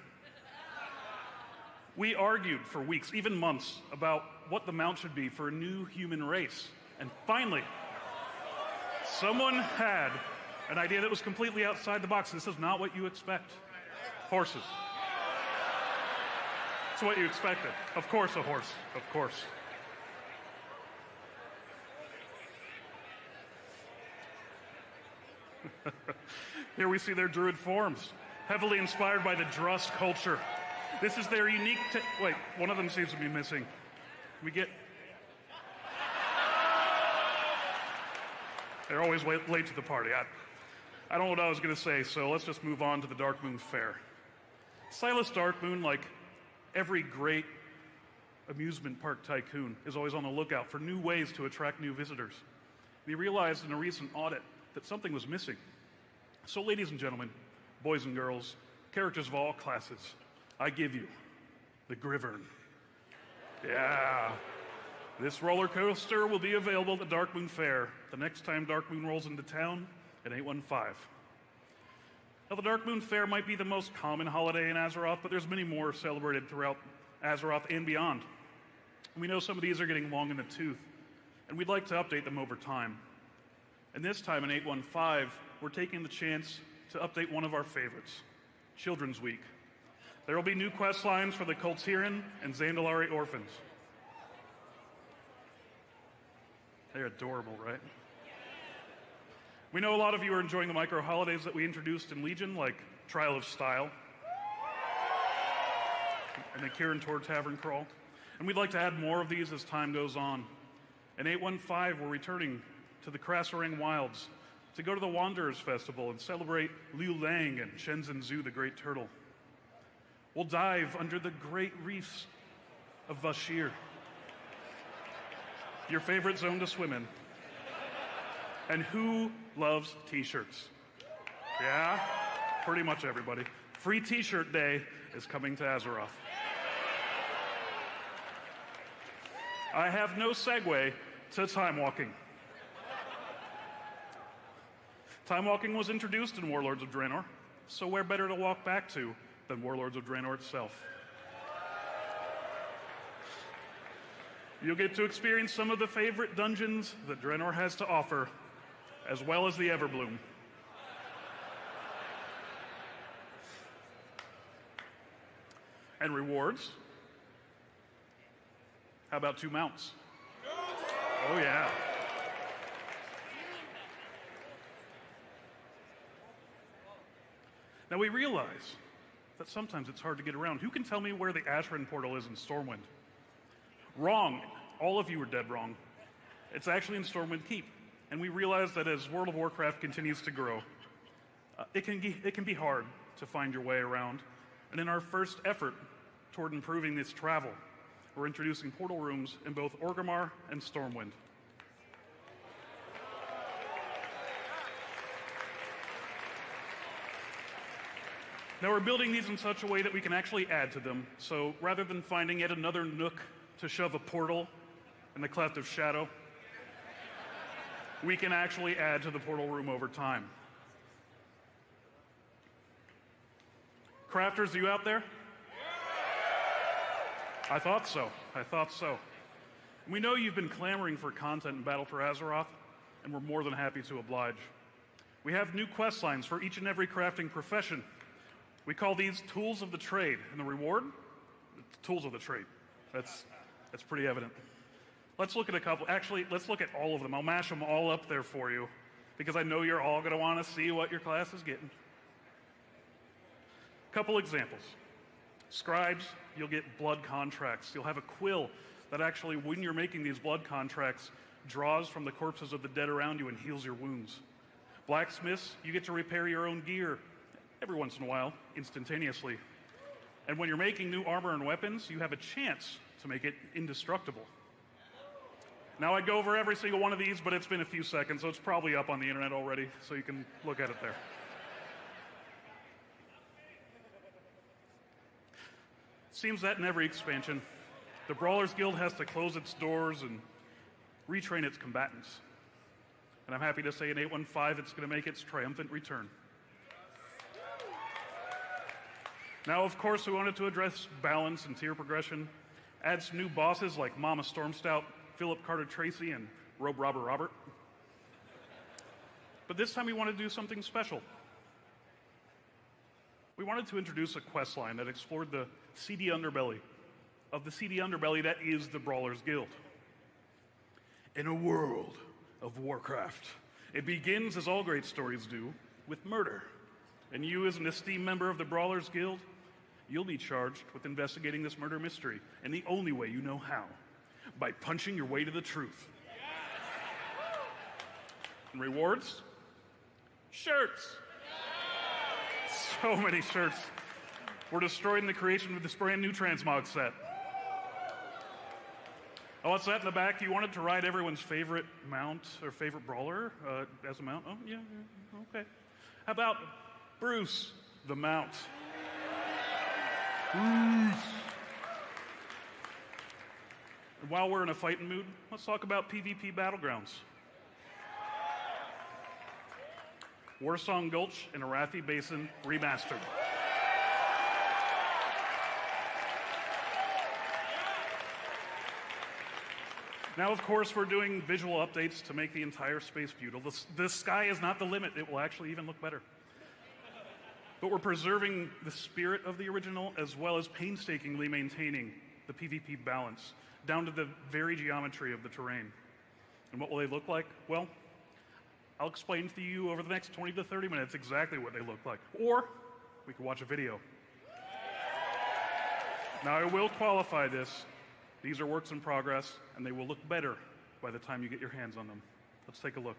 We argued for weeks, even months, about what the mount should be for a new human race. And finally, someone had an idea that was completely outside the box. This is not what you expect. Horses. It's what you expected. Of course a horse, of course. Here we see their druid forms, heavily inspired by the Druss culture. This is their unique wait, one of them seems to be missing. We get... They're always late to the party. I don't know what I was going to say, so let's just move on to the Darkmoon Fair. Silas Darkmoon, like every great amusement park tycoon, is always on the lookout for new ways to attract new visitors. He realized in a recent audit that something was missing. So ladies and gentlemen, boys and girls, characters of all classes, I give you the Grivern. Yeah. This roller coaster will be available at the Darkmoon Fair the next time Darkmoon rolls into town at 815. Now, the Darkmoon Fair might be the most common holiday in Azeroth, but there's many more celebrated throughout Azeroth and beyond. We know some of these are getting long in the tooth, and we'd like to update them over time. And this time in 815, we're taking the chance to update one of our favorites, Children's Week. There will be new quest lines for the Koltiran and Zandalari orphans. They're adorable, right? We know a lot of you are enjoying the micro-holidays that we introduced in Legion, like Trial of Style and the Kirin Tor Tavern Crawl. And we'd like to add more of these as time goes on. In 815, we're returning to the Krasarang Wilds to go to the Wanderers Festival and celebrate Liu Lang and Shenzhen Zhu, the Great Turtle. We'll dive under the great reefs of Vashir, your favorite zone to swim in. And who loves t-shirts? Yeah, pretty much everybody. Free t-shirt day is coming to Azeroth. I have no segue to time walking. Time walking was introduced in Warlords of Draenor, so where better to walk back to than Warlords of Draenor itself? You'll get to experience some of the favorite dungeons that Draenor has to offer, as well as the Everbloom. And rewards. How about 2 mounts? Oh yeah. Now we realize that sometimes it's hard to get around. Who can tell me where the Ashran portal is in Stormwind? Wrong. all of you were dead wrong. It's actually in Stormwind Keep. And we realize that as World of Warcraft continues to grow, it can be hard to find your way around. And in our first effort toward improving this travel, we're introducing portal rooms in both Orgrimmar and Stormwind. Now we're building these in such a way that we can actually add to them. So rather than finding yet another nook to shove a portal in the Cleft of Shadow, we can actually add to the portal room over time. Crafters, are you out there? I thought so. I thought so. We know you've been clamoring for content in Battle for Azeroth, and we're more than happy to oblige. We have new quest lines for each and every crafting profession. We call these tools of the trade, and the reward? Tools of the trade. That's pretty evident. Let's look at a couple. Actually, let's look at all of them. I'll mash them all up there for you, because I know you're all going to want to see what your class is getting. Couple examples. Scribes, you'll get blood contracts. You'll have a quill that actually, when you're making these blood contracts, draws from the corpses of the dead around you and heals your wounds. Blacksmiths, you get to repair your own gear every once in a while, instantaneously. And when you're making new armor and weapons, you have a chance to make it indestructible. Now, I'd go over every single one of these, but it's been a few seconds, so it's probably up on the internet already, so you can look at it there. Seems that in every expansion, the Brawlers Guild has to close its doors and retrain its combatants. And I'm happy to say in 8.15 it's going to make its triumphant return. Now, of course, we wanted to address balance and tier progression, add some new bosses like Mama Stormstout, Philip Carter Tracy, and Robe Robber Robert. But this time we wanted to do something special. We wanted to introduce a quest line that explored the seedy underbelly of the seedy underbelly that is the Brawlers Guild. In a world of Warcraft, it begins, as all great stories do, with murder. And you, as an esteemed member of the Brawlers Guild, you'll be charged with investigating this murder mystery, and the only way you know how, by punching your way to the truth. And rewards? Shirts! So many shirts. We're destroying the creation of this brand new transmog set. Oh, what's that in the back? You wanted to ride everyone's favorite mount or favorite brawler as a mount? Oh, yeah, okay. How about Bruce the Mount? And while we're in a fighting mood, let's talk about PvP Battlegrounds. Warsong Gulch and Arathi Basin remastered. Now, of course, we're doing visual updates to make the entire space beautiful. The sky is not the limit. It will actually even look better. But we're preserving the spirit of the original as well as painstakingly maintaining the PvP balance down to the very geometry of the terrain. And what will they look like? Well, I'll explain to you over the next 20 to 30 minutes exactly what they look like. Or we could watch a video. Now, I will qualify this. These are works in progress, and they will look better by the time you get your hands on them. Let's take a look.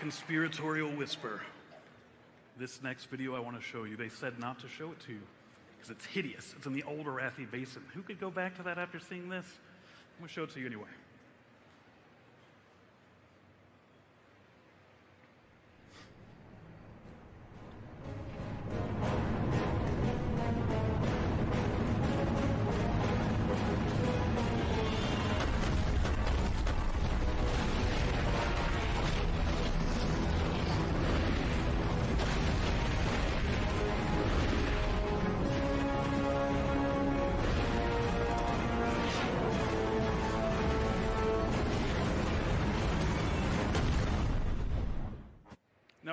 conspiratorial whisper. This next video I want to show you, they said not to show it to you because it's hideous. It's in the old Arathi Basin. Who could go back to that after seeing this? I'm going to show it to you anyway.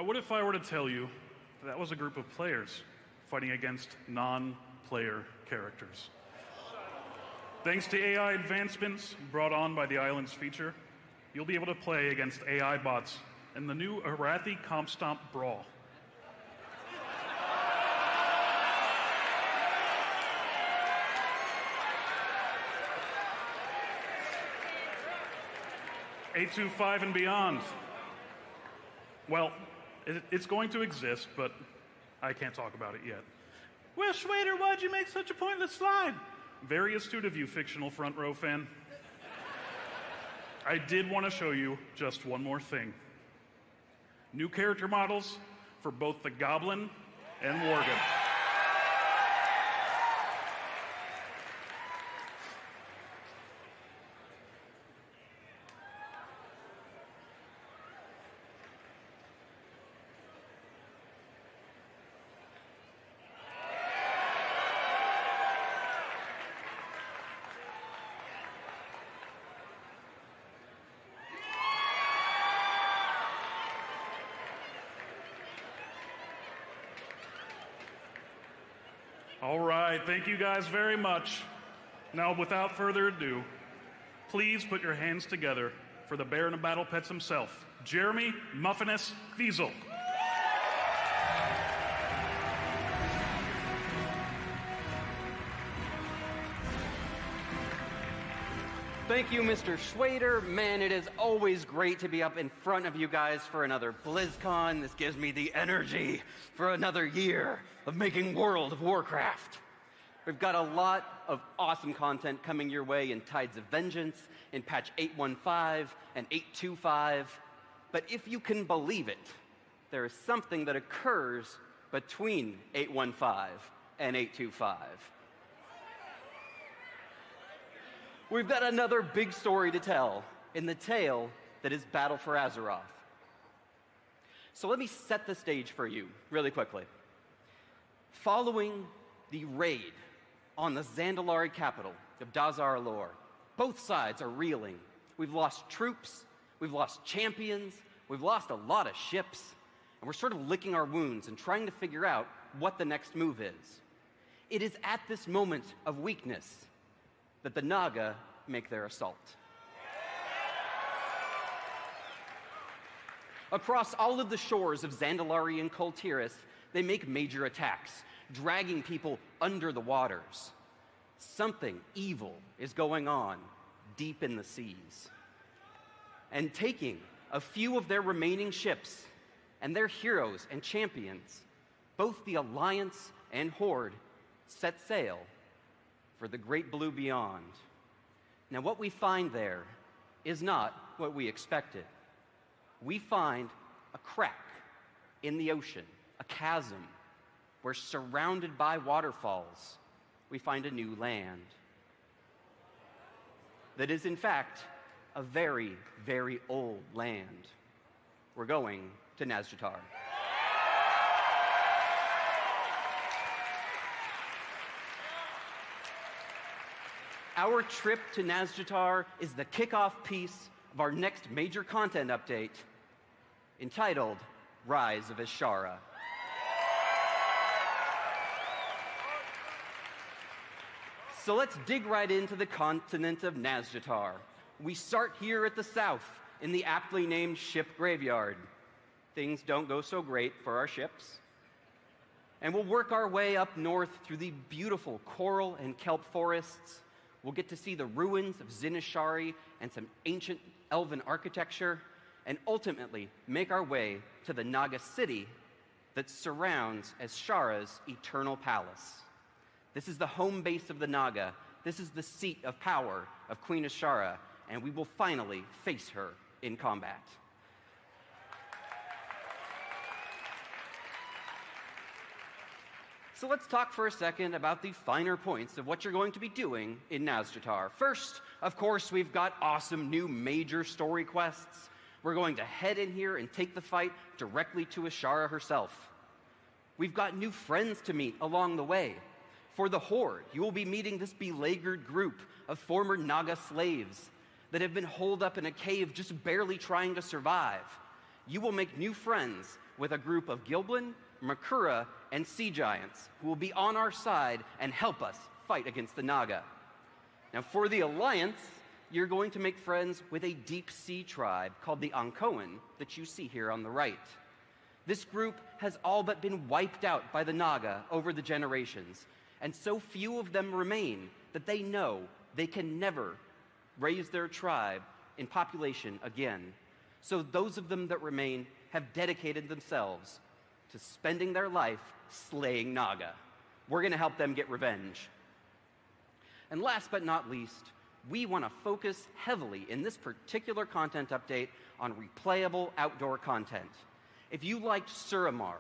Now, what if I were to tell you that was a group of players fighting against non-player characters? Thanks to AI advancements brought on by the Islands feature, you'll be able to play against AI bots in the new Arathi Comp Stomp Brawl. $825 and beyond. Well, it's going to exist, but I can't talk about it yet. Well, Schwader, why'd you make such a pointless slide? Very astute of you, fictional front row fan. I did want to show you just one more thing. New character models for both the Goblin and Worgen. All right, thank you guys very much. Now, without further ado, please put your hands together for the Baron of Battle Pets himself, Jeremy Muffinus Fiesel. Thank you, Mr. Schwader. Man, it is always great to be up in front of you guys for another Blizzcon. This gives me the energy for another year of making World of Warcraft. We've got a lot of awesome content coming your way in Tides of Vengeance, in patch 815 and 825. But if you can believe it, there is something that occurs between 815 and 825. We've got another big story to tell in the tale that is Battle for Azeroth. So let me set the stage for you really quickly. Following the raid on the Zandalari capital of Dazar Lor, both sides are reeling. We've lost troops, we've lost champions, we've lost a lot of ships, and we're sort of licking our wounds and trying to figure out what the next move is. It is at this moment of weakness that the Naga make their assault. Across all of the shores of Zandalari and Kul Tiras, they make major attacks, dragging people under the waters. Something evil is going on deep in the seas. And taking a few of their remaining ships and their heroes and champions, both the Alliance and Horde set sail for the great blue beyond. Now, what we find there is not what we expected. We find a crack in the ocean, a chasm, where surrounded by waterfalls, we find a new land. That is, in fact, a very, very old land. We're going to Nazjatar. Our trip to Nazjatar is the kickoff piece of our next major content update, entitled Rise of Ashara. So let's dig right into the continent of Nazjatar. We start here at the south, in the aptly named ship graveyard. Things don't go so great for our ships. And we'll work our way up north through the beautiful coral and kelp forests. We'll get to see the ruins of Zinashari and some ancient elven architecture. and ultimately make our way to the Naga city that surrounds Azshara's eternal palace. This is the home base of the Naga. This is the seat of power of Queen Azshara, and we will finally face her in combat. So let's talk for a second about the finer points of what you're going to be doing in Nazjatar. First, of course, we've got awesome new major story quests. We're going to head in here and take the fight directly to Azshara herself. We've got new friends to meet along the way. For the Horde, you will be meeting this beleaguered group of former Naga slaves that have been holed up in a cave just barely trying to survive. You will make new friends with a group of Gilblin, Makura, and Sea Giants who will be on our side and help us fight against the Naga. Now for the Alliance, you're going to make friends with a deep sea tribe called the Ankoan that you see here on the right. This group has all but been wiped out by the Naga over the generations, and so few of them remain that they know they can never raise their tribe in population again. So those of them that remain have dedicated themselves to spending their life slaying Naga. We're going to help them get revenge. And last but not least, we want to focus heavily in this particular content update on replayable outdoor content. If you liked Suramar,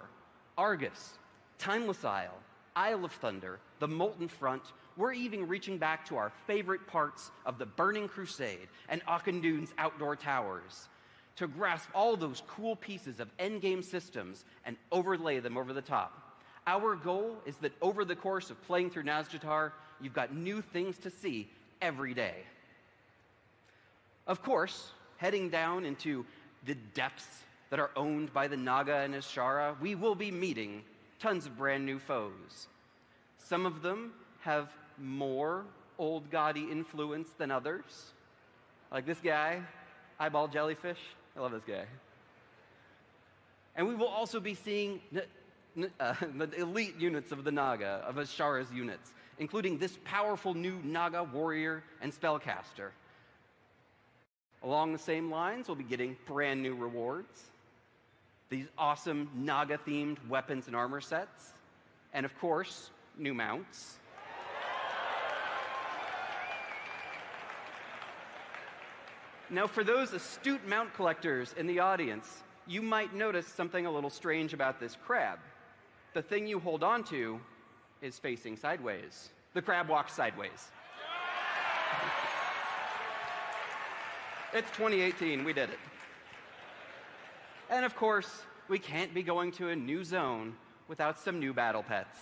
Argus, Timeless Isle of Thunder, the Molten Front, we're even reaching back to our favorite parts of the Burning Crusade and Auchindoun's outdoor towers to grasp all those cool pieces of endgame systems and overlay them over the top. Our goal is that over the course of playing through Nazjatar, you've got new things to see every day. Of course, heading down into the depths that are owned by the Naga and Azshara, we will be meeting tons of brand new foes. Some of them have more old gaudy influence than others. Like this guy, Eyeball Jellyfish. I love this guy. And we will also be seeing the elite units of the Naga, of Azshara's units, including this powerful new Naga warrior and spellcaster. Along the same lines, we'll be getting brand new rewards, these awesome Naga-themed weapons and armor sets, and of course, new mounts. Now, for those astute mount collectors in the audience, you might notice something a little strange about this crab. The thing you hold on to is facing sideways. The crab walks sideways. It's 2018, we did it. And of course, we can't be going to a new zone without some new battle pets.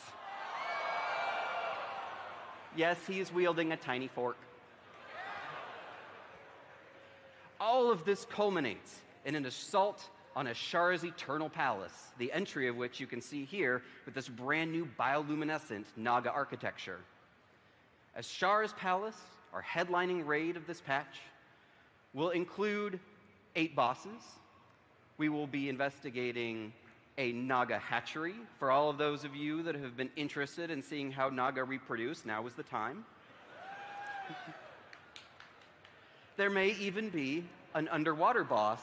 Yes, he is wielding a tiny fork. All of this culminates in an assault on Azshara's eternal palace, the entry of which you can see here with this brand new bioluminescent Naga architecture. Azshara's palace, our headlining raid of this patch, will include 8 bosses. We will be investigating a Naga hatchery. For all of those of you that have been interested in seeing how Naga reproduce, now is the time. There may even be an underwater boss.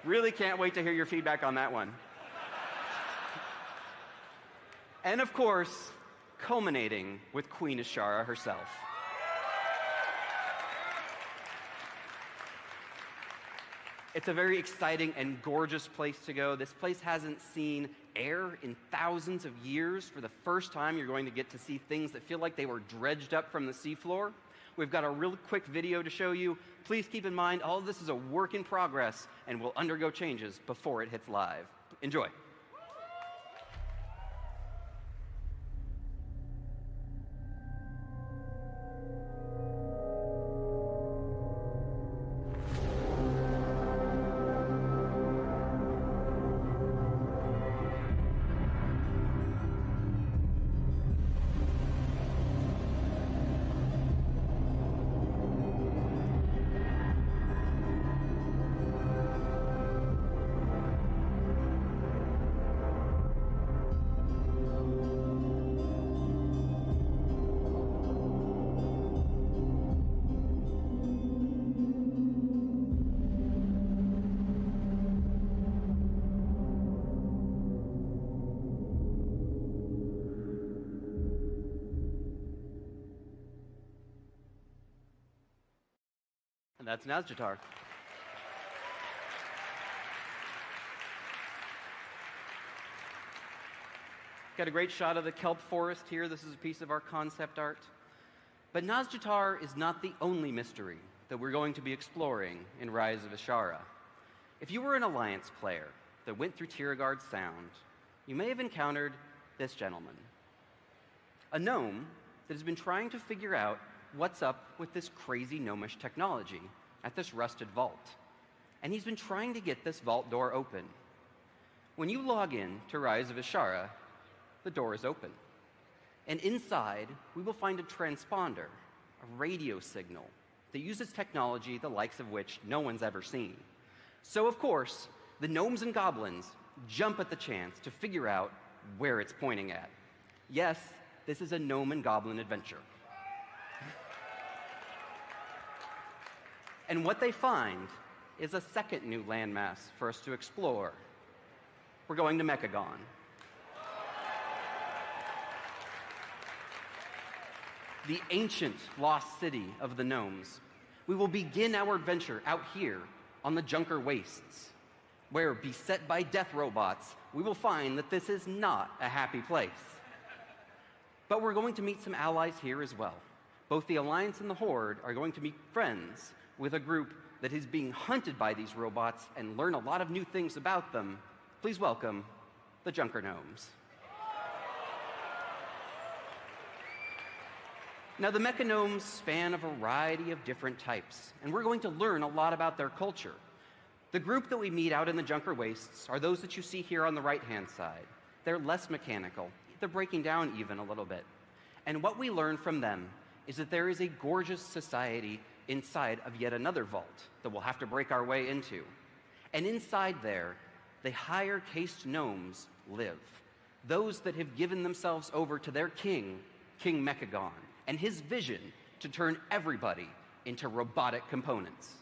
Really can't wait to hear your feedback on that one. And of course, culminating with Queen Azshara herself. It's a very exciting and gorgeous place to go. This place hasn't seen air in thousands of years. For the first time, you're going to get to see things that feel like they were dredged up from the seafloor. We've got a real quick video to show you. Please keep in mind, all of this is a work in progress and will undergo changes before it hits live. Enjoy. And that's Nazjatar. Got a great shot of the kelp forest here. This is a piece of our concept art. But Nazjatar is not the only mystery that we're going to be exploring in Rise of Ashara. If you were an Alliance player that went through Tiergar's Sound, you may have encountered this gentleman. A gnome that has been trying to figure out what's up with this crazy gnomish technology at this rusted vault. And he's been trying to get this vault door open. When you log in to Rise of Ashara, the door is open. And inside, we will find a transponder, a radio signal, that uses technology the likes of which no one's ever seen. So, of course, the gnomes and goblins jump at the chance to figure out where it's pointing at. Yes, this is a gnome and goblin adventure. And what they find is a second new landmass for us to explore. We're going to Mechagon. The ancient lost city of the gnomes. We will begin our adventure out here on the Junker Wastes, where, beset by death robots, we will find that this is not a happy place. But we're going to meet some allies here as well. Both the Alliance and the Horde are going to be friends with a group that is being hunted by these robots and learn a lot of new things about them. Please welcome the Junker Gnomes. Now, the Mecha Gnomes span a variety of different types, and we're going to learn a lot about their culture. The group that we meet out in the Junker Wastes are those that you see here on the right-hand side. They're less mechanical. They're breaking down even a little bit. And what we learn from them is that there is a gorgeous society inside of yet another vault that we'll have to break our way into. And inside there, the higher caste gnomes live. Those that have given themselves over to their king, King Mechagon, and his vision to turn everybody into robotic components.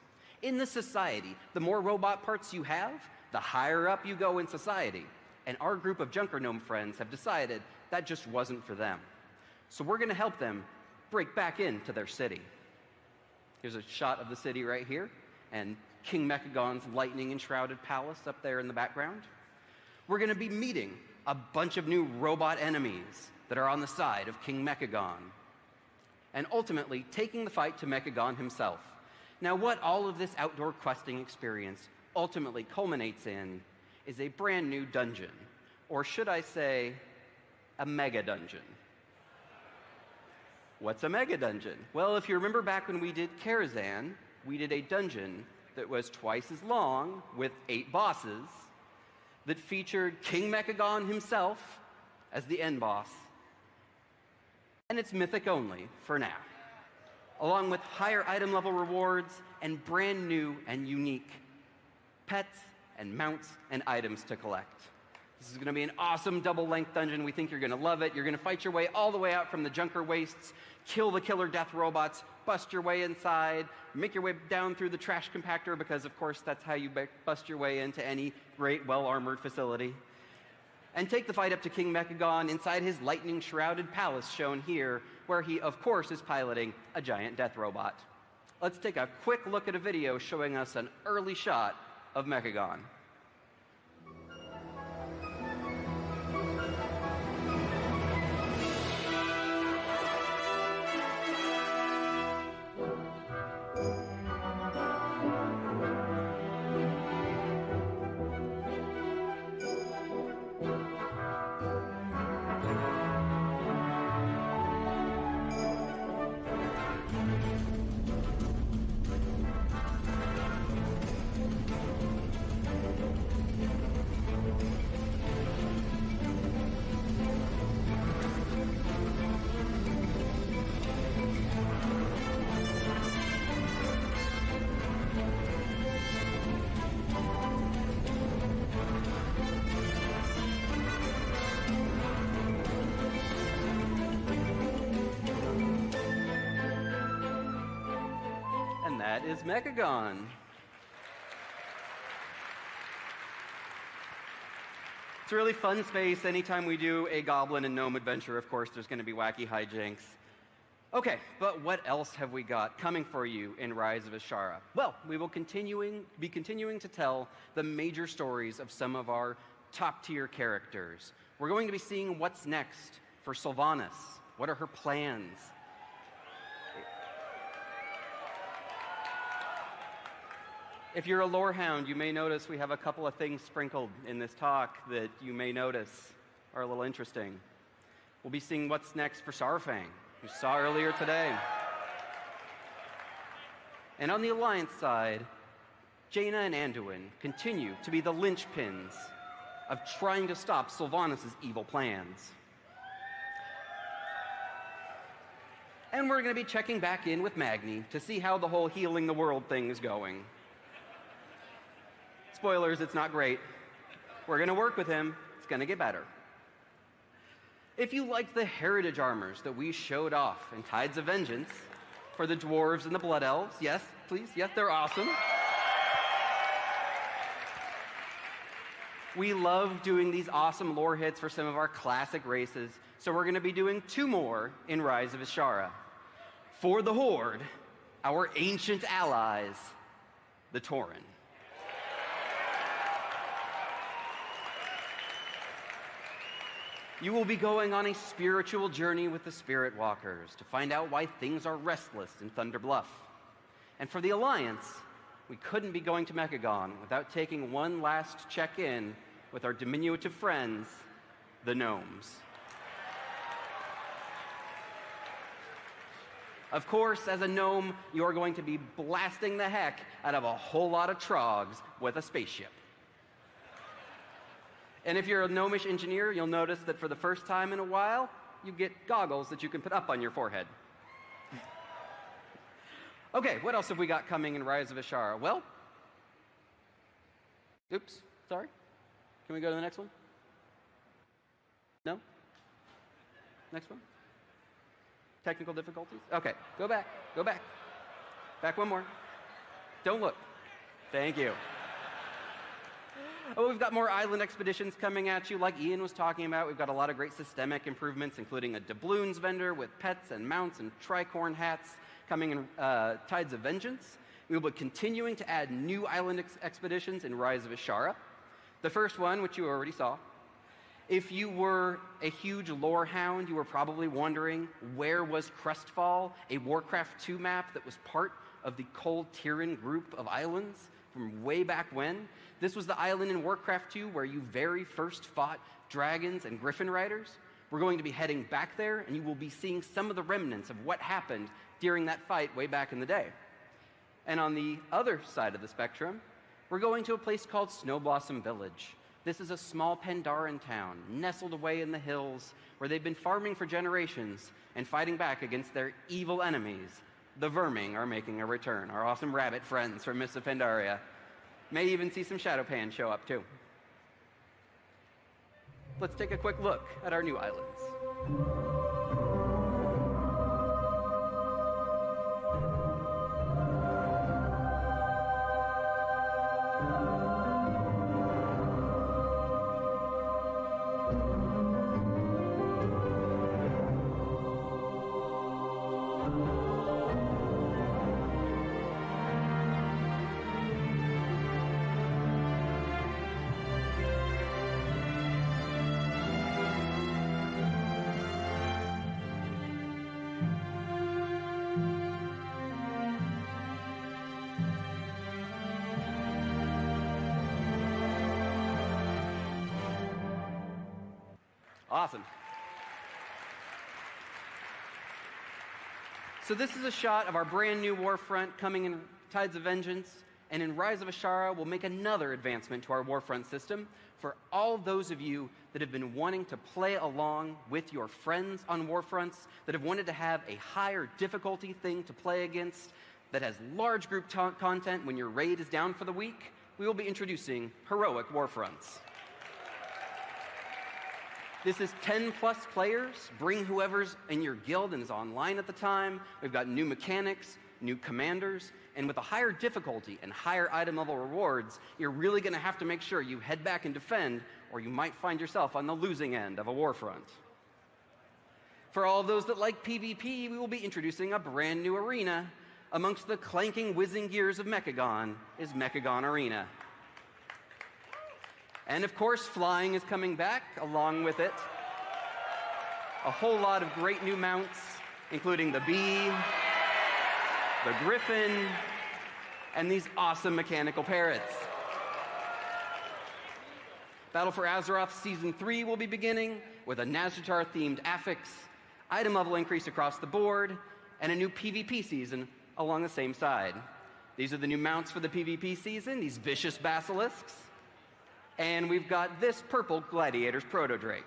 In this society, the more robot parts you have, the higher up you go in society. And our group of Junker Gnome friends have decided that just wasn't for them. So we're gonna help them break back into their city. Here's a shot of the city right here, and King Mechagon's lightning-enshrouded palace up there in the background. We're gonna be meeting a bunch of new robot enemies that are on the side of King Mechagon, and ultimately taking the fight to Mechagon himself. Now, what all of this outdoor questing experience ultimately culminates in is a brand new dungeon, or should I say, a mega dungeon. What's a mega dungeon? Well, if you remember back when we did Karazhan, we did a dungeon that was twice as long with 8 bosses that featured King Mechagon himself as the end boss. And it's mythic only for now, along with higher item level rewards and brand new and unique pets and mounts and items to collect. This is going to be an awesome double-length dungeon. We think you're going to love it. You're going to fight your way all the way out from the Junker Wastes, kill the killer death robots, bust your way inside, make your way down through the trash compactor, because of course that's how you bust your way into any great well-armored facility, and take the fight up to King Mechagon inside his lightning-shrouded palace shown here, where he, of course, is piloting a giant death robot. Let's take a quick look at a video showing us an early shot of Mechagon. That is Mechagon. It's a really fun space. Anytime we do a goblin and gnome adventure, of course, there's going to be wacky hijinks. Okay, but what else have we got coming for you in Rise of Ashara? Well, we will be continuing to tell the major stories of some of our top-tier characters. We're going to be seeing what's next for Sylvanas. What are her plans? If you're a lore hound, you may notice we have a couple of things sprinkled in this talk that you may notice are a little interesting. We'll be seeing what's next for Saurfang, who you saw earlier today. And on the Alliance side, Jaina and Anduin continue to be the linchpins of trying to stop Sylvanas' evil plans. And we're going to be checking back in with Magni to see how the whole healing the world thing is going. Spoilers, it's not great. We're going to work with him. It's going to get better. If you liked the heritage armors that we showed off in Tides of Vengeance for the dwarves and the blood elves, yes, please, yes, they're awesome. We love doing these awesome lore hits for some of our classic races, so we're going to be doing 2 more in Rise of Ashara. For the Horde, our ancient allies, the Tauren. You will be going on a spiritual journey with the Spirit Walkers to find out why things are restless in Thunder Bluff. And for the Alliance, we couldn't be going to Mechagon without taking one last check-in with our diminutive friends, the Gnomes. Of course, as a gnome, you're going to be blasting the heck out of a whole lot of trogs with a spaceship. And if you're a gnomish engineer, you'll notice that for the first time in a while, you get goggles that you can put up on your forehead. Okay, what else have we got coming in Rise of Ashara? Well, oops, sorry. Can we go to the next one? No? Next one? Technical difficulties? Okay, go back, go back. Back one more. Don't look. Thank you. Oh, we've got more island expeditions coming at you, like Ian was talking about. We've got a lot of great systemic improvements, including a doubloons vendor with pets and mounts and tricorn hats coming in Tides of Vengeance. We will be continuing to add new island expeditions in Rise of Ashara. The first one, which you already saw. If you were a huge lore hound, you were probably wondering, where was Crestfall, a Warcraft 2 map that was part of the Cold Tyran group of islands from way back when? This was the island in Warcraft 2 where you very first fought dragons and griffin riders. We're going to be heading back there, and you will be seeing some of the remnants of what happened during that fight way back in the day. And on the other side of the spectrum, we're going to a place called Snowblossom Village. This is a small Pandaren town, nestled away in the hills, where they've been farming for generations and fighting back against their evil enemies. The Verming are making a return, our awesome rabbit friends from Mists of Pandaria. May even see some Shadowpan show up, too. Let's take a quick look at our new islands. Awesome. So this is a shot of our brand new Warfront coming in Tides of Vengeance, and in Rise of Ashara, we'll make another advancement to our Warfront system for all those of you that have been wanting to play along with your friends on Warfronts, that have wanted to have a higher difficulty thing to play against, that has large group content when your raid is down for the week. We will be introducing Heroic Warfronts. This is 10+ players. Bring whoever's in your guild and is online at the time. We've got new mechanics, new commanders, and with a higher difficulty and higher item level rewards, you're really going to have to make sure you head back and defend, or you might find yourself on the losing end of a Warfront. For all those that like PvP, we will be introducing a brand new arena. Amongst the clanking, whizzing gears of Mechagon is Mechagon Arena. And of course, flying is coming back along with it. A whole lot of great new mounts, including the Bee, the Griffin, and these awesome mechanical parrots. Battle for Azeroth Season 3 will be beginning with a Nazjatar-themed affix, item level increase across the board, and a new PvP season along the same side. These are the new mounts for the PvP season, these vicious basilisks. And we've got this purple Gladiator's Proto-Drake.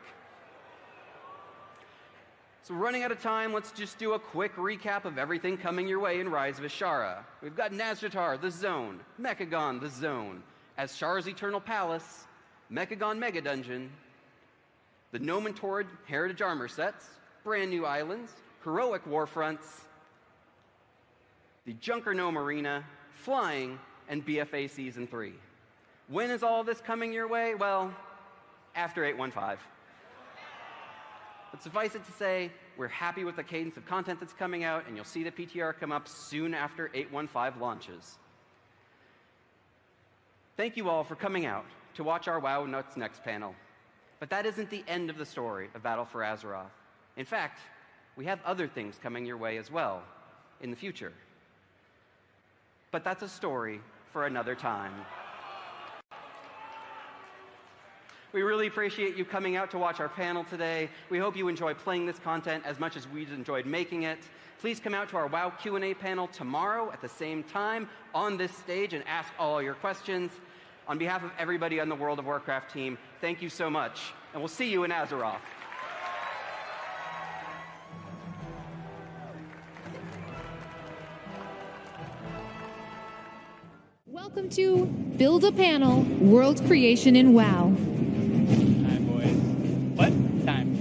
So running out of time, let's just do a quick recap of everything coming your way in Rise of Ashara. We've got Nazjatar, the Zone, Mechagon, the Zone, Azshar's Eternal Palace, Mechagon Mega Dungeon, the Gnome and Torrid Heritage Armor sets, brand new islands, heroic warfronts, the Junker Gnome Arena, flying, and BFA Season 3. When is all this coming your way? Well, after 8.15. But suffice it to say, we're happy with the cadence of content that's coming out, and you'll see the PTR come up soon after 8.15 launches. Thank you all for coming out to watch our WoW What's Next panel. But that isn't the end of the story of Battle for Azeroth. In fact, we have other things coming your way as well in the future. But that's a story for another time. We really appreciate you coming out to watch our panel today. We hope you enjoy playing this content as much as we enjoyed making it. Please come out to our WoW Q&A panel tomorrow at the same time on this stage and ask all your questions. On behalf of everybody on the World of Warcraft team, thank you so much, and we'll see you in Azeroth. Welcome to Build a Panel, World Creation in WoW. Time, boys. What? Time.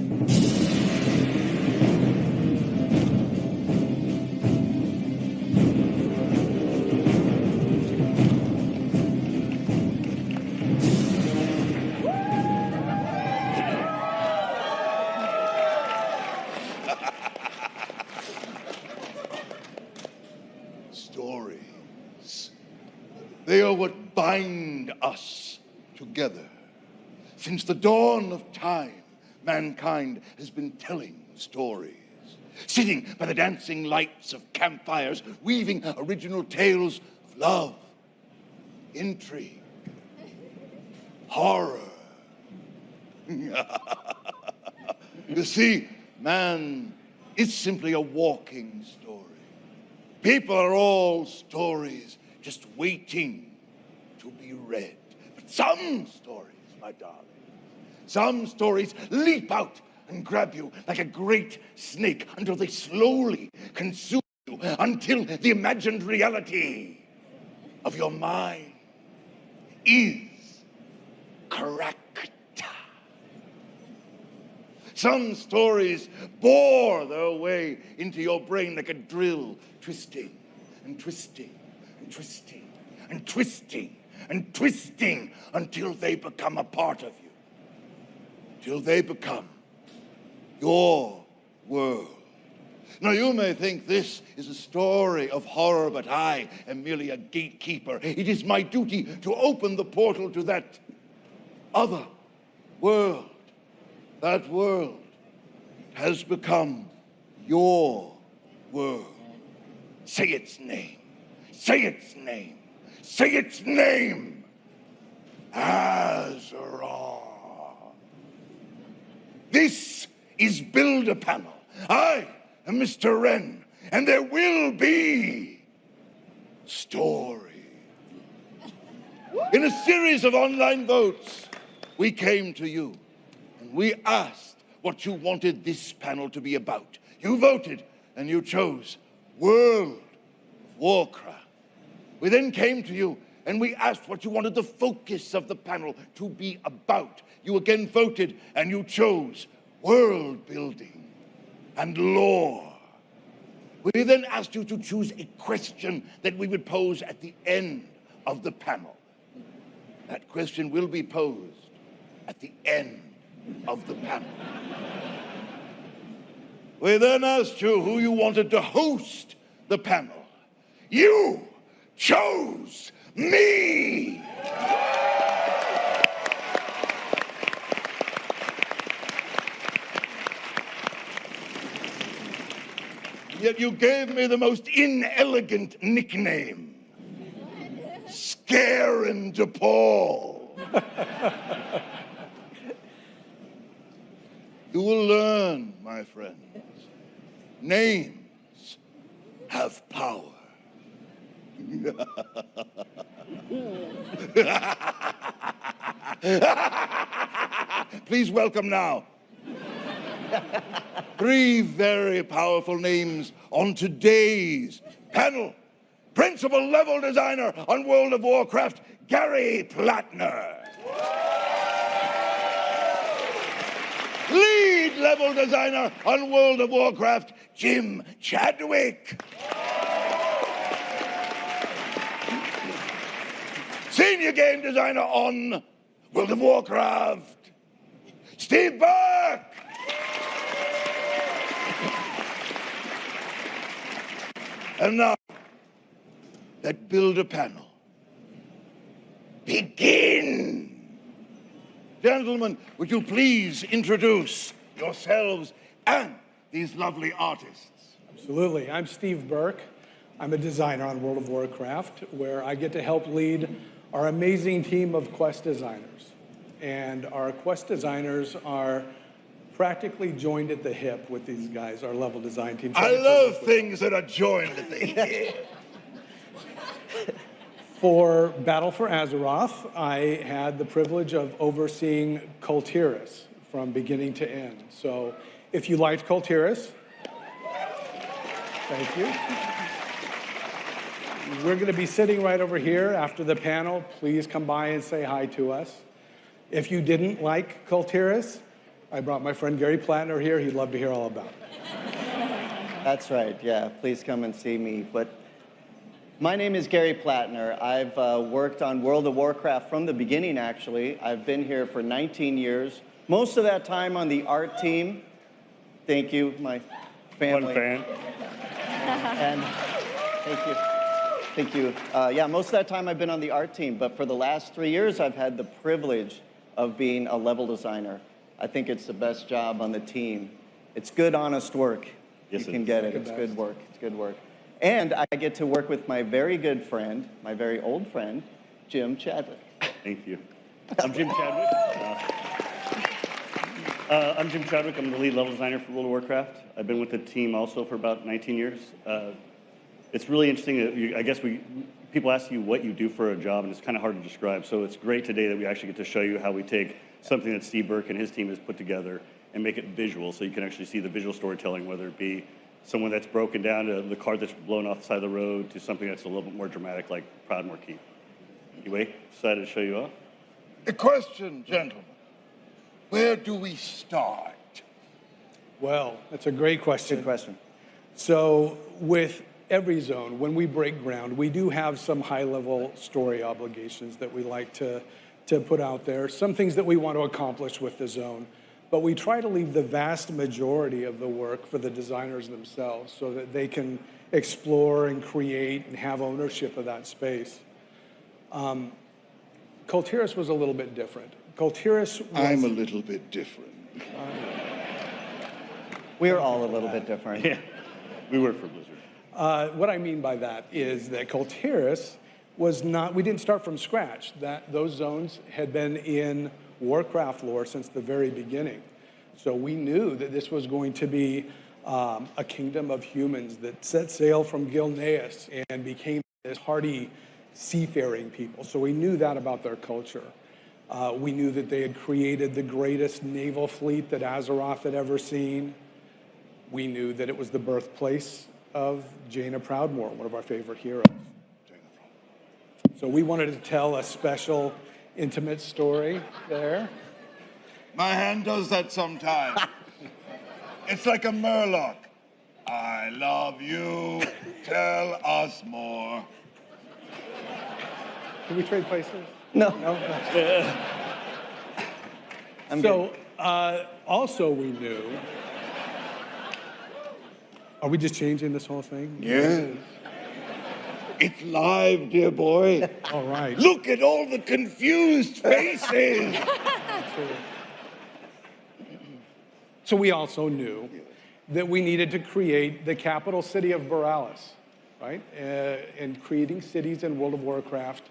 Stories. They are what bind us together. Since the dawn of time, mankind has been telling stories. Sitting by the dancing lights of campfires, weaving original tales of love, intrigue, horror. You see, man is simply a walking story. People are all stories, just waiting to be read. But some stories, my darling, some stories leap out and grab you like a great snake until they slowly consume you, until the imagined reality of your mind is cracked. Some stories bore their way into your brain like a drill, twisting and twisting and twisting and twisting and twisting until they become a part of you, till they become your world. Now, you may think this is a story of horror, but I am merely a gatekeeper. It is my duty to open the portal to that other world. That world has become your world. Say its name. Say its name. Say its name. Azeroth. This is Build-A-Panel. I am Mr. Wren, and there will be story. In a series of online votes, we came to you, and we asked what you wanted this panel to be about. You voted, and you chose World of Warcraft. We then came to you, and we asked what you wanted the focus of the panel to be about. You again voted, and you chose world building and lore. We then asked you to choose a question that we would pose at the end of the panel. That question will be posed at the end of the panel. We then asked you who you wanted to host the panel. You chose me! Yet you gave me the most inelegant nickname. Scarin' DePaul. You will learn, my friends. Names have power. Please welcome now 3 very powerful names on today's panel. Principal level designer on World of Warcraft, Gary Plattner. Lead level designer on World of Warcraft, Jim Chadwick. Senior game designer on World of Warcraft, Steve Burke. And now, let's build a panel. Begin! Gentlemen, would you please introduce yourselves and these lovely artists? Absolutely. I'm Steve Burke. I'm a designer on World of Warcraft, where I get to help lead our amazing team of quest designers. And our quest designers are practically joined at the hip with these guys, our level design team. I love things that are joined at the hip. For Battle for Azeroth, I had the privilege of overseeing Kultiris from beginning to end. So if you liked Kultiris, thank you. We're going to be sitting right over here after the panel. Please come by and say hi to us. If you didn't like Kultiris, I brought my friend Gary Plattner here. He'd love to hear all about it. That's right, yeah. Please come and see me. But my name is Gary Plattner. I've worked on World of Warcraft from the beginning, actually. I've been here for 19 years. Most of that time on the art team. Thank you, my family. One fan. And thank you. Thank you. Yeah, most of that time I've been on the art team, but for the last 3 years, I've had the privilege of being a level designer. I think it's the best job on the team. It's good, honest work. Yes, you can get it. It's good work. It's good work. And I get to work with my very good friend, my very old friend, Jim Chadwick. Thank you. I'm Jim Chadwick. I'm the lead level designer for World of Warcraft. I've been with the team also for about 19 years. It's really interesting that I guess people ask you what you do for a job, and it's kind of hard to describe. So it's great today that we actually get to show you how we take something that Steve Burke and his team has put together and make it visual, so you can actually see the visual storytelling, whether it be someone that's broken down to the car that's blown off the side of the road to something that's a little bit more dramatic, like Proudmoore Keep. Anyway, decided to show you off. A question, gentlemen. Where do we start? Well, that's a great question. Good question. So with every zone, when we break ground, we do have some high-level story obligations that we like to put out there, some things that we want to accomplish with the zone, but we try to leave the vast majority of the work for the designers themselves so that they can explore and create and have ownership of that space. Kultiris was a little bit different. Kultiris was... I'm a little bit different. We're all a little bit different. Yeah, we work for Blizzard. What I mean by that is that Kultiris was not, we didn't start from scratch. Those zones had been in Warcraft lore since the very beginning. So we knew that this was going to be a kingdom of humans that set sail from Gilneas and became this hardy seafaring people. So we knew that about their culture. We knew that they had created the greatest naval fleet that Azeroth had ever seen. We knew that it was the birthplace of Jaina Proudmoore, one of our favorite heroes. So we wanted to tell a special, intimate story there. My hand does that sometimes. It's like a murloc. I love you. Tell us more. Can we trade places? No. So also we knew Are we just changing this whole thing? Yes. It's live, dear boy. All right. Look at all the confused faces. So we also knew that we needed to create the capital city of Borealis, right? And creating cities in World of Warcraft,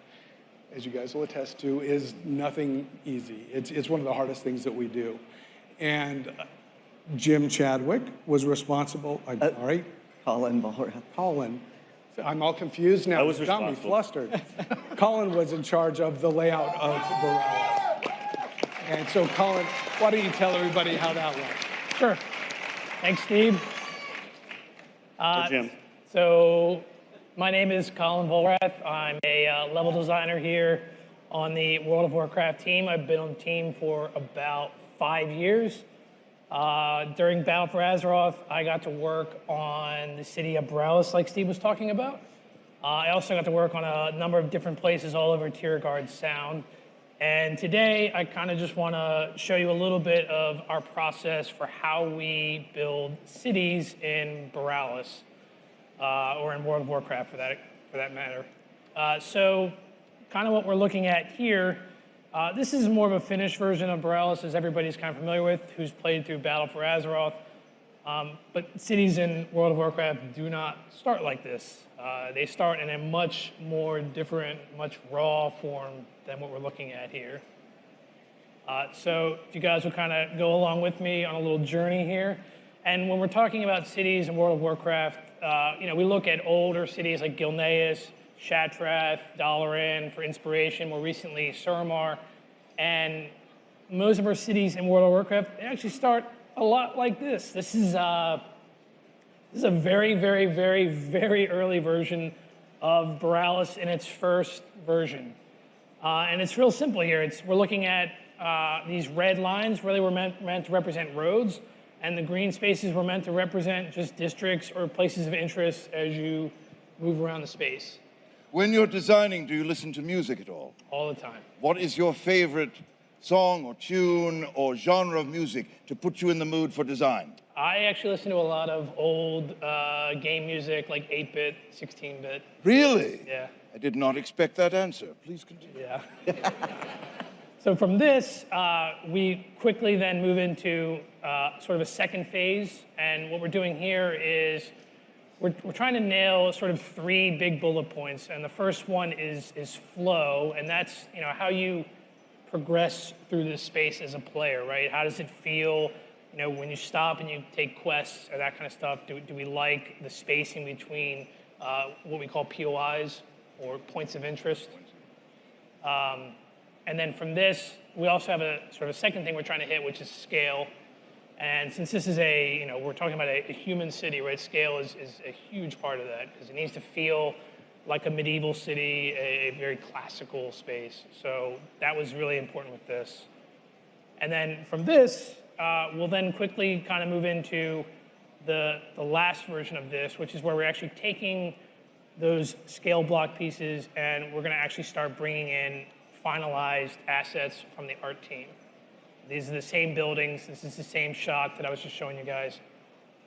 as you guys will attest to, is nothing easy. It's one of the hardest things that we do. And Jim Chadwick was responsible. I'm sorry. Colin Ballrath. Colin. I'm all confused now. I was It got me responsible. flustered. Colin was in charge of the layout of Borealis. And so, Colin, why don't you tell everybody how that went? Sure. Thanks, Steve. Jim. So, my name is Colin Volrath. I'm a level designer here on the World of Warcraft team. I've been on the team for about 5 years. During Battle for Azeroth, I got to work on the city of Borealis, like Steve was talking about. I also got to work on a number of different places all over Tiergard Sound. And today, I kind of just want to show you a little bit of our process for how we build cities in Borealis, or in World of Warcraft for that matter. So, kind of what we're looking at here. This is more of a finished version of Borealis, as everybody's kind of familiar with, who's played through Battle for Azeroth. But cities in World of Warcraft do not start like this. They start in a much more different, much raw form than what we're looking at here. So if you guys will kind of go along with me on a little journey here. And when we're talking about cities in World of Warcraft, we look at older cities like Gilneas, Shattrath, Dalaran for inspiration, more recently Suramar, and most of our cities in World of Warcraft, they actually start a lot like this. This is a very, very, very, very early version of Borealis in its first version. And it's real simple here. We're looking at these red lines where they were meant to represent roads, and the green spaces were meant to represent just districts or places of interest as you move around the space. When you're designing, do you listen to music at all? All the time. What is your favorite song or tune or genre of music to put you in the mood for design? I actually listen to a lot of old game music, like 8-bit, 16-bit. Really? Yeah. I did not expect that answer. Please continue. Yeah. So from this, we quickly then move into sort of a second phase. And what we're doing here is we're trying to nail sort of 3 big bullet points. And the first one is flow. And that's how you progress through this space as a player, right? How does it feel? When you stop and you take quests or that kind of stuff, do we like the spacing between what we call POIs or points of interest? And then from this, we also have a sort of a second thing we're trying to hit, which is scale. And since this is we're talking about a human city, right? Scale is a huge part of that because it needs to feel like a medieval city, a very classical space. So that was really important with this. And then from this, we'll then quickly kind of move into the last version of this, which is where we're actually taking those scale block pieces and we're going to actually start bringing in finalized assets from the art team. These are the same buildings. This is the same shot that I was just showing you guys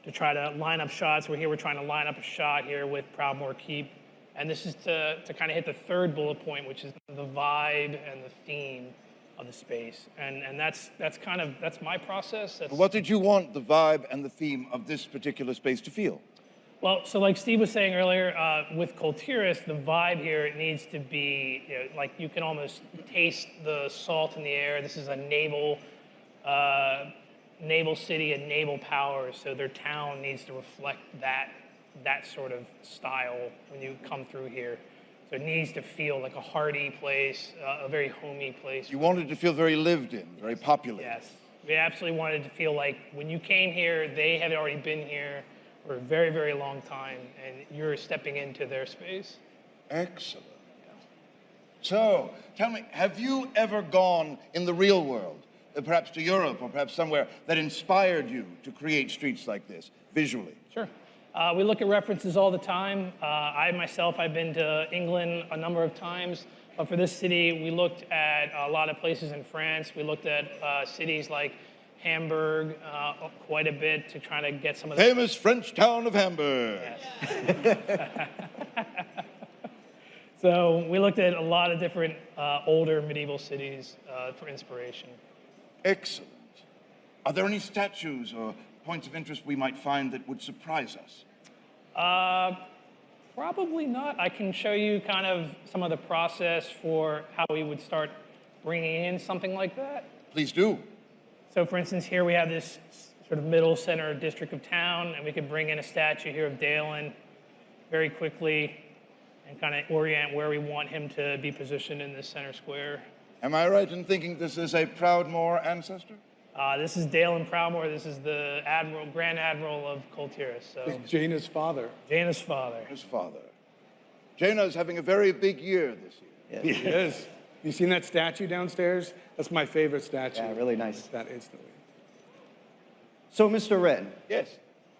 to try to line up shots. We're trying to line up a shot here with Proudmoore Keep. And this is to kind of hit the third bullet point, which is the vibe and the theme of the space. And that's my process. What did you want the vibe and the theme of this particular space to feel? Well, so like Steve was saying earlier, with Coltiris, the vibe here needs to be, like you can almost taste the salt in the air. This is a naval city, a naval power, so their town needs to reflect that sort of style when you come through here. So it needs to feel like a hearty place, a very homey place. You wanted to feel very lived in, very popular. Yes, we absolutely wanted to feel like when you came here, they had already been here for a very, very long time, and you're stepping into their space. Excellent. So, tell me, have you ever gone in the real world, perhaps to Europe or perhaps somewhere, that inspired you to create streets like this, visually? Sure. We look at references all the time. I've been to England a number of times, but for this city, we looked at a lot of places in France. We looked at cities like Hamburg quite a bit to try to get some of the Famous French town of Hamburg. So we looked at a lot of different older medieval cities for inspiration. Excellent. Are there any statues or points of interest we might find that would surprise us? Probably not. I can show you kind of some of the process for how we would start bringing in something like that. Please do. So for instance, here we have this sort of middle center district of town, and we could bring in a statue here of Dalen very quickly and kind of orient where we want him to be positioned in this center square. Am I right in thinking this is a Proudmoore ancestor? This is Dalen Proudmoore. This is the Grand Admiral of Coltiris. So It's Jaina's father. Jaina's father. His father. Jaina's having a very big year this year. He is. You seen that statue downstairs? That's my favorite statue. Yeah, really nice. That instantly. So, Mr. Wren. Yes.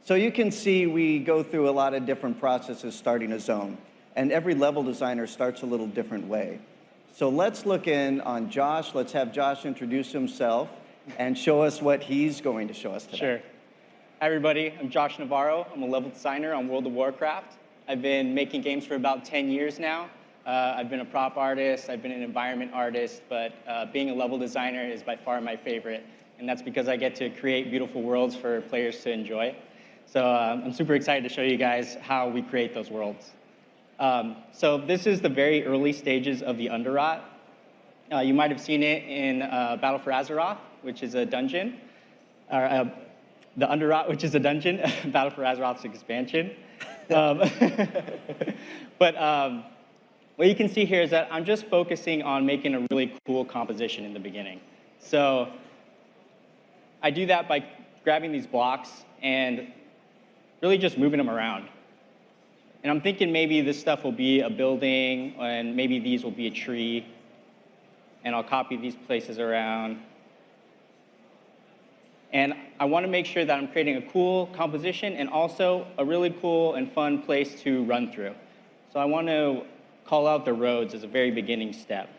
So you can see we go through a lot of different processes starting a zone, and every level designer starts a little different way. So let's look in on Josh. Let's have Josh introduce himself and show us what he's going to show us today. Sure. Hi, everybody. I'm Josh Navarro. I'm a level designer on World of Warcraft. I've been making games for about 10 years now. I've been a prop artist. I've been an environment artist, but being a level designer is by far my favorite. And that's because I get to create beautiful worlds for players to enjoy. So I'm super excited to show you guys how we create those worlds. So this is the very early stages of the Underrot. You might have seen it in Battle for Azeroth, which is a dungeon. Or the Underrot, which is a dungeon. Battle for Azeroth's expansion. But what you can see here is that I'm just focusing on making a really cool composition in the beginning. So I do that by grabbing these blocks and really just moving them around. And I'm thinking maybe this stuff will be a building, and maybe these will be a tree. And I'll copy these places around. And I want to make sure that I'm creating a cool composition and also a really cool and fun place to run through. So I want to call out the roads as a very beginning step.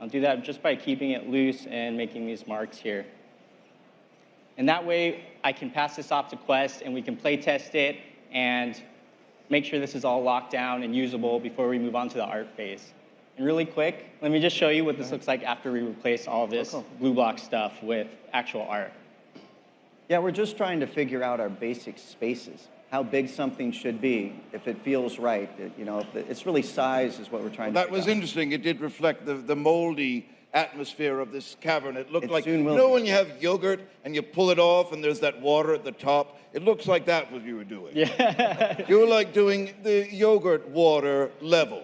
I'll do that just by keeping it loose and making these marks here. And that way I can pass this off to Quest and we can play test it and make sure this is all locked down and usable before we move on to the art phase. And really quick, let me just show you what this looks like after we replace all this blue block stuff with actual art. Yeah, we're just trying to figure out our basic spaces, how big something should be, if it feels right. It's really size is what we're trying to That was figure out. interesting. It did reflect the moldy atmosphere of this cavern. It looked like, soon you will know be. when you have yogurt and you pull it off and there's that water at the top? It looks like that what you were doing. Yeah. You were like doing the yogurt water level.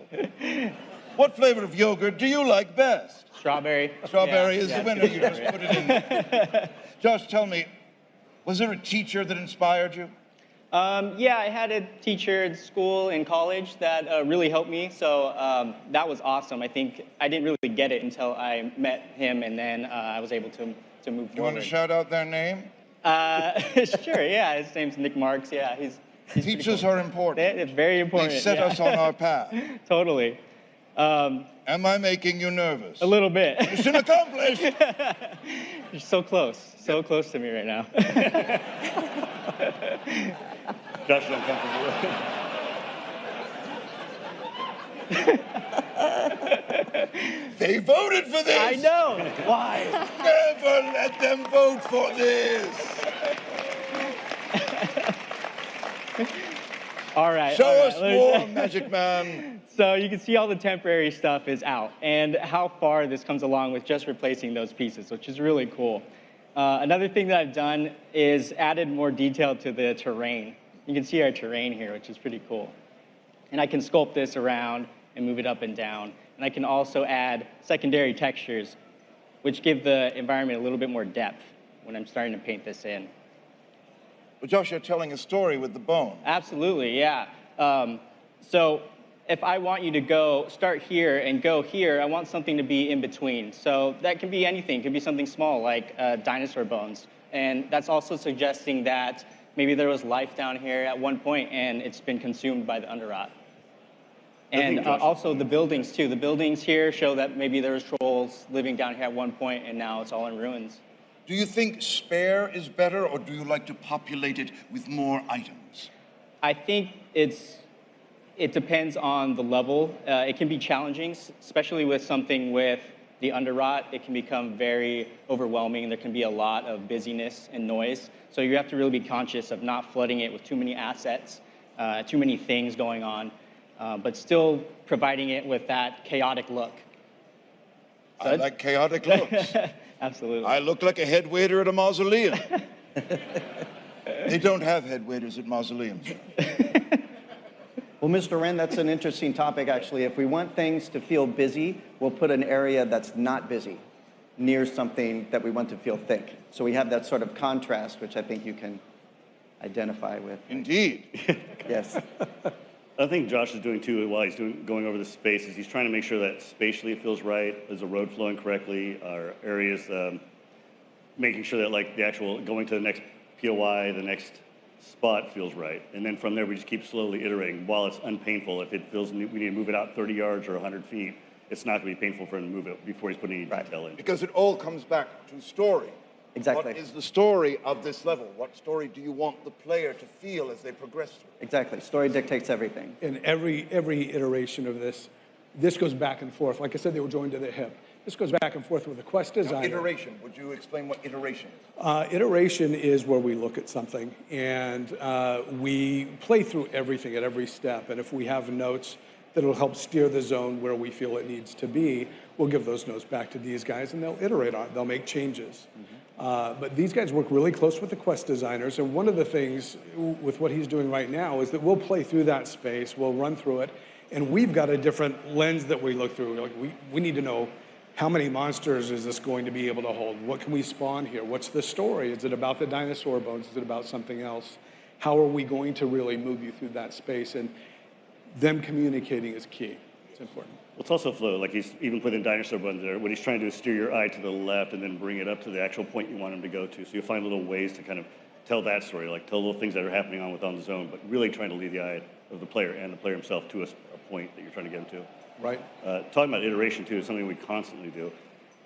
What flavor of yogurt do you like best? Strawberry. Strawberry Yeah, is yeah, the winner. You just put it in. Josh, tell me, was there a teacher that inspired you? Yeah, I had a teacher in school and college that really helped me, so that was awesome. I think I didn't really get it until I met him, and then I was able to move forward. You want to shout out their name? Sure, yeah, his name's Nick Marks, yeah. He's Teachers cool. are important. It's very important. They set yeah. us on our path. Totally. Am I making you nervous? A little bit. Mission accomplished! You're so close to me right now. Josh is uncomfortable. They voted for this! I know. Why? Never let them vote for this! All right. Show all us right. more, Magic Man. So you can see all the temporary stuff is out and how far this comes along with just replacing those pieces, which is really cool. Another thing that I've done is added more detail to the terrain. You can see our terrain here, which is pretty cool. And I can sculpt this around and move it up and down. And I can also add secondary textures, which give the environment a little bit more depth when I'm starting to paint this in. Well, Josh, you're telling a story with the bone. Absolutely, yeah. So if I want you to start here and go here, I want something to be in between. So that can be anything. It could be something small like dinosaur bones. And that's also suggesting that maybe there was life down here at one point and it's been consumed by the Underrot. And also the buildings too. The buildings here show that maybe there was trolls living down here at one point, and now it's all in ruins. Do you think spare is better, or do you like to populate it with more items? I think it depends on the level. It can be challenging, especially with something with the underrot. It can become very overwhelming. There can be a lot of busyness and noise. So you have to really be conscious of not flooding it with too many assets, too many things going on, but still providing it with that chaotic look. I like chaotic looks. Absolutely. I look like a head waiter at a mausoleum. They don't have head waiters at mausoleums. Well, Mr. Wren, that's an interesting topic, actually. If we want things to feel busy, we'll put an area that's not busy near something that we want to feel thick. So we have that sort of contrast, which I think you can identify with. Indeed. Yes. I think Josh is doing too, while he's going over the space, is he's trying to make sure that spatially it feels right, there's a road flowing correctly, our areas, making sure that like the actual going to the next POI, the next spot feels right. And then from there, we just keep slowly iterating while it's unpainful. If it feels we need to move it out 30 yards or 100 feet, it's not going to be painful for him to move it before he's putting any detail in. Because it all comes back to story. Exactly. What is the story of this level? What story do you want the player to feel as they progress through? Exactly. Story dictates everything. In every iteration of this goes back and forth. Like I said, they were joined to the hip. This goes back and forth with the quest designer. Now, iteration. Would you explain what iteration is? Iteration is where we look at something and we play through everything at every step. And if we have notes that'll help steer the zone where we feel it needs to be, we'll give those notes back to these guys and they'll iterate on it. They'll make changes. But these guys work really close with the quest designers. And one of the things with what he's doing right now is that we'll play through that space, we'll run through it, and we've got a different lens that we look through. Like we need to know, how many monsters is this going to be able to hold? What can we spawn here? What's the story? Is it about the dinosaur bones? Is it about something else? How are we going to really move you through that space? And them communicating is key. It's important. Well, it's also flow. Like he's even put in dinosaur bones there. What he's trying to do is steer your eye to the left and then bring it up to the actual point you want him to go to. So you'll find little ways to kind of tell that story, like tell little things that are happening on the zone, but really trying to lead the eye of the player and the player himself to a point that you're trying to get him to. Right. Talking about iteration, too, is something we constantly do.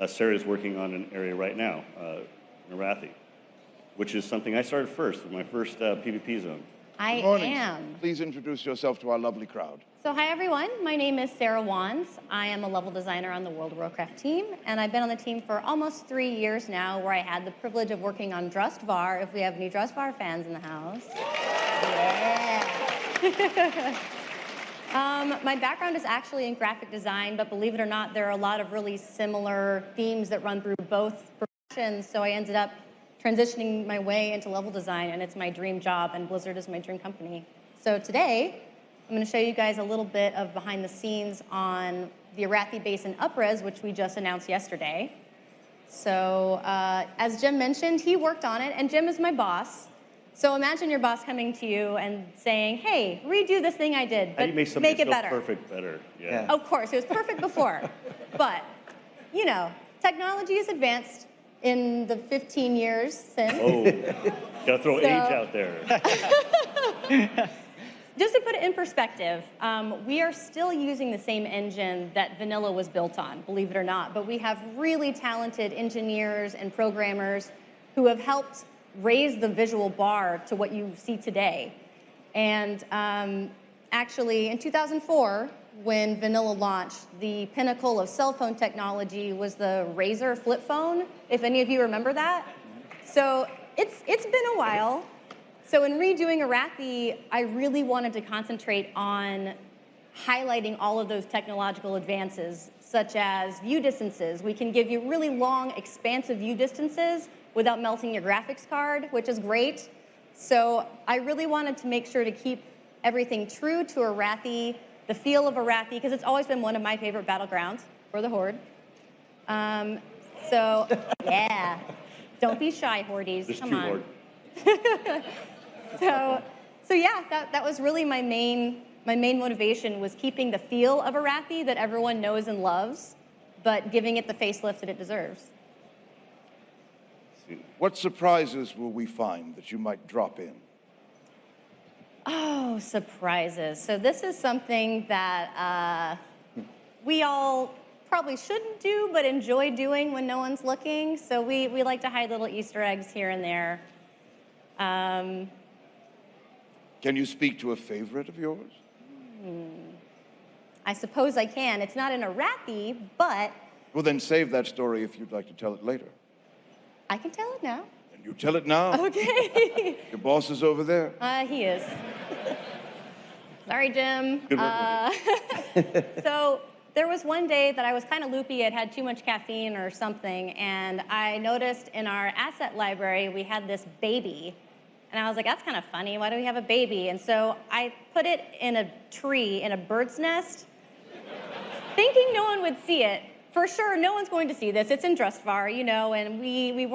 Sarah's working on an area right now, Narathi, which is something I started first with my first PvP zone. I Good morning. am. Please introduce yourself to our lovely crowd. So hi everyone, my name is Sarah Wands. I am a level designer on the World of Warcraft team, and I've been on the team for almost 3 years now, where I had the privilege of working on Drustvar, if we have any Drustvar fans in the house. Yeah. My background is actually in graphic design, but believe it or not, there are a lot of really similar themes that run through both professions, so I ended up transitioning my way into level design, and it's my dream job, and Blizzard is my dream company. So today, I'm going to show you guys a little bit of behind the scenes on the Arathi base in Upres, which we just announced yesterday. So as Jim mentioned, he worked on it, and Jim is my boss. So imagine your boss coming to you and saying, hey, redo this thing I did, but make it better. Perfect better. Yeah. Of course, it was perfect before. But, you know, technology has advanced in the 15 years since. Oh, gotta throw age out there. Just to put it in perspective, we are still using the same engine that vanilla was built on, believe it or not, but we have really talented engineers and programmers who have helped raise the visual bar to what you see today. And actually, in 2004, when vanilla launched, the pinnacle of cell phone technology was the Razr flip phone, if any of you remember that. So it's been a while. So in redoing Arathi, I really wanted to concentrate on highlighting all of those technological advances, such as view distances. We can give you really long, expansive view distances without melting your graphics card, which is great. So I really wanted to make sure to keep everything true to Arathi, the feel of Arathi, because it's always been one of my favorite battlegrounds for the Horde. So, yeah, don't be shy, Hordes. Come on. So yeah, that was really my main motivation, was keeping the feel of Arathi that everyone knows and loves, but giving it the facelift that it deserves. What surprises will we find that you might drop in? Oh, surprises. So this is something that we all probably shouldn't do, but enjoy doing when no one's looking. So we like to hide little Easter eggs here and there. Can you speak to a favorite of yours? I suppose I can. It's not in Arathi, but Well, then save that story if you'd like to tell it later. I can tell it now. And you tell it now. Okay. Your boss is over there. He is. Sorry, Jim. Good work So there was one day that I was kind of loopy. I'd had too much caffeine or something, and I noticed in our asset library we had this baby. And I was like, that's kind of funny. Why do we have a baby? And so I put it in a tree, in a bird's nest, thinking no one would see it. For sure, no one's going to see this. It's in Drustvar, you know, and we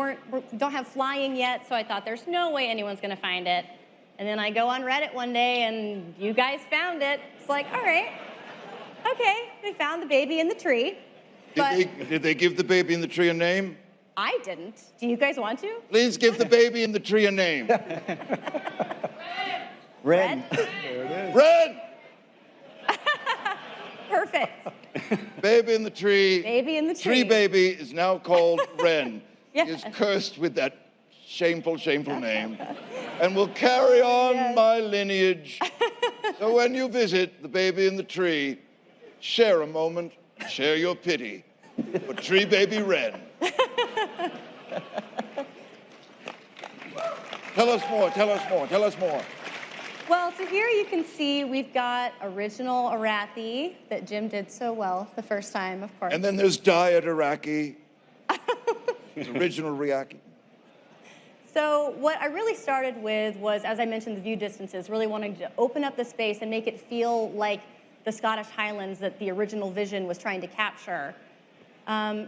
don't have flying yet, so I thought there's no way anyone's going to find it. And then I go on Reddit one day, and you guys found it. It's like, all right, okay, they found the baby in the tree. Did they give the baby in the tree a name? I didn't. Do you guys want to? Please give the baby in the tree a name. Red. There it is. Red! Perfect. Baby in the tree. Baby in the tree. Tree baby is now called Ren. Yes. He is cursed with that shameful, shameful name. And will carry on my lineage. So when you visit the baby in the tree, share a moment, share your pity for tree baby Ren. Tell us more, tell us more, tell us more. Well, so here you can see we've got original Arathi that Jim did so well the first time, of course. And then there's Diet Iraqi. Original Ryaki. So what I really started with was, as I mentioned, the view distances, really wanting to open up the space and make it feel like the Scottish Highlands that the original vision was trying to capture.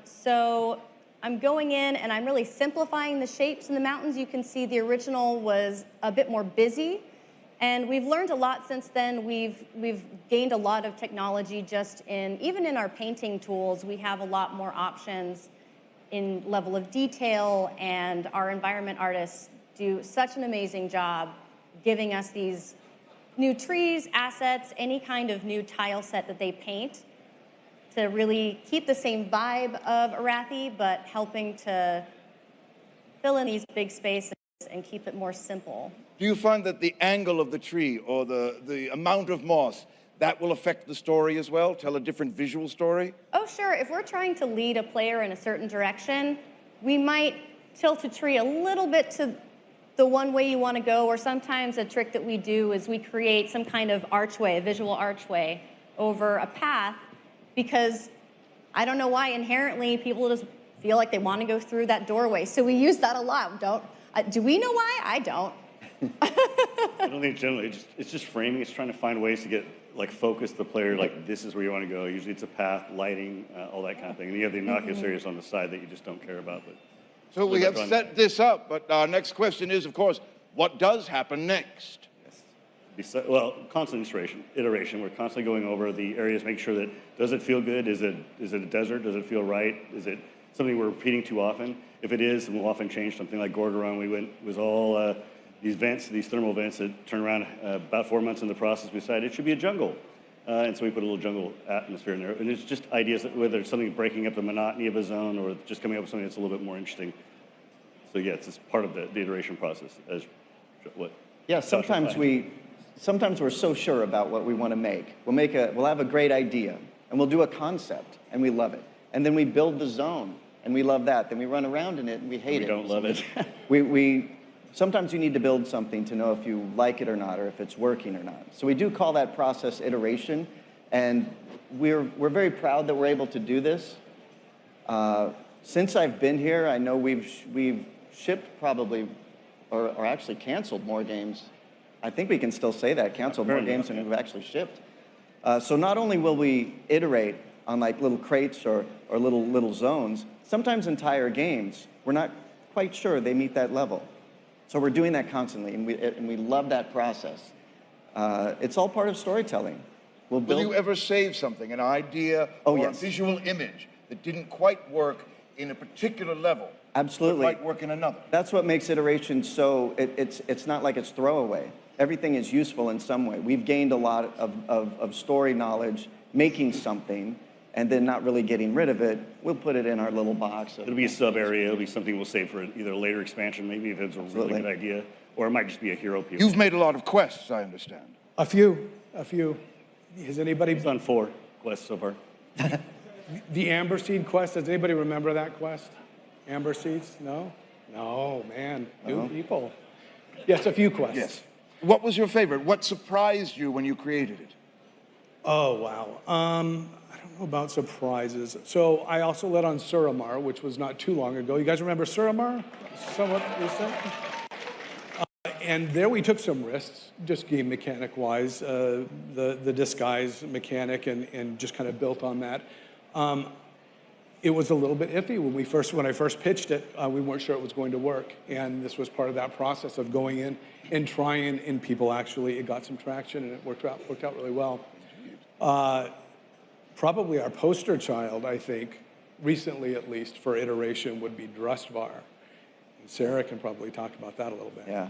So I'm going in and I'm really simplifying the shapes in the mountains. You can see the original was a bit more busy. And we've learned a lot since then. We've gained a lot of technology just even in our painting tools, we have a lot more options in level of detail, and our environment artists do such an amazing job giving us these new trees, assets, any kind of new tile set that they paint to really keep the same vibe of Arathi, but helping to fill in these big spaces and keep it more simple. Do you find that the angle of the tree or the amount of moss, that will affect the story as well? Tell a different visual story? Oh, sure. If we're trying to lead a player in a certain direction, we might tilt a tree a little bit to the one way you want to go, or sometimes a trick that we do is we create some kind of archway, a visual archway over a path, because I don't know why inherently people just feel like they want to go through that doorway. So we use that a lot. Do we know why? I don't. I don't think generally, it's just framing. It's trying to find ways to get, focus the player, this is where you want to go. Usually it's a path, lighting, all that kind of thing. And you have the innocuous areas on the side that you just don't care about. But so we have set this up, but our next question is, of course, what does happen next? Yes. Well, constant iteration. We're constantly going over the areas, make sure that, does it feel good? Is it a desert? Does it feel right? Is it something we're repeating too often? If it is, then we'll often change something. Like Gorgeron, it was all these vents, these thermal vents that turn around about 4 months in the process. We decided it should be a jungle. And so we put a little jungle atmosphere in there. And it's just ideas that whether it's something breaking up the monotony of a zone or just coming up with something that's a little bit more interesting. So yeah, it's just part of the iteration process. Yeah, sometimes we're so sure about what we want to make. We'll have a great idea, and we'll do a concept, and we love it. And then we build the zone, and we love that. Then we run around in it, and we hate it. We don't love it. Sometimes you need to build something to know if you like it or not, or if it's working or not. So we do call that process iteration, and we're very proud that we're able to do this. Since I've been here, I know we've shipped probably, or actually canceled more games. I think we can still say that, canceled more games than we've actually shipped. So not only will we iterate on little crates or little zones, sometimes entire games, we're not quite sure they meet that level. So we're doing that constantly, and we love that process. It's all part of storytelling. Will you ever save something, an idea or a visual image that didn't quite work in a particular level? Absolutely. But might work in another? That's what makes iteration so, it's not like it's throwaway. everything is useful in some way. We've gained a lot of story knowledge making something, and then not really getting rid of it. We'll put it in our little box. It'll be a sub area. It'll be something we'll save for either a later expansion, maybe if it's a really good idea, or it might just be a hero piece. You've made a lot of quests, I understand. A few. Has anybody? It's on 4 quests so far. The Amber Seed quest, does anybody remember that quest? Amber Seeds? No? No, man, new people. Yes, a few quests. Yes. What was your favorite? What surprised you when you created it? Oh, wow. I don't know about surprises. So I also led on Suramar, which was not too long ago. You guys remember Suramar? Somewhat recent? And there we took some risks, just game mechanic-wise, the disguise mechanic, and just kind of built on that. It was a little bit iffy when I first pitched it. We weren't sure it was going to work, and this was part of that process of going in and trying. And people actually, it got some traction, and it worked out really well. Probably our poster child, I think, recently at least for iteration, would be Drustvar. And Sarah can probably talk about that a little bit. Yeah.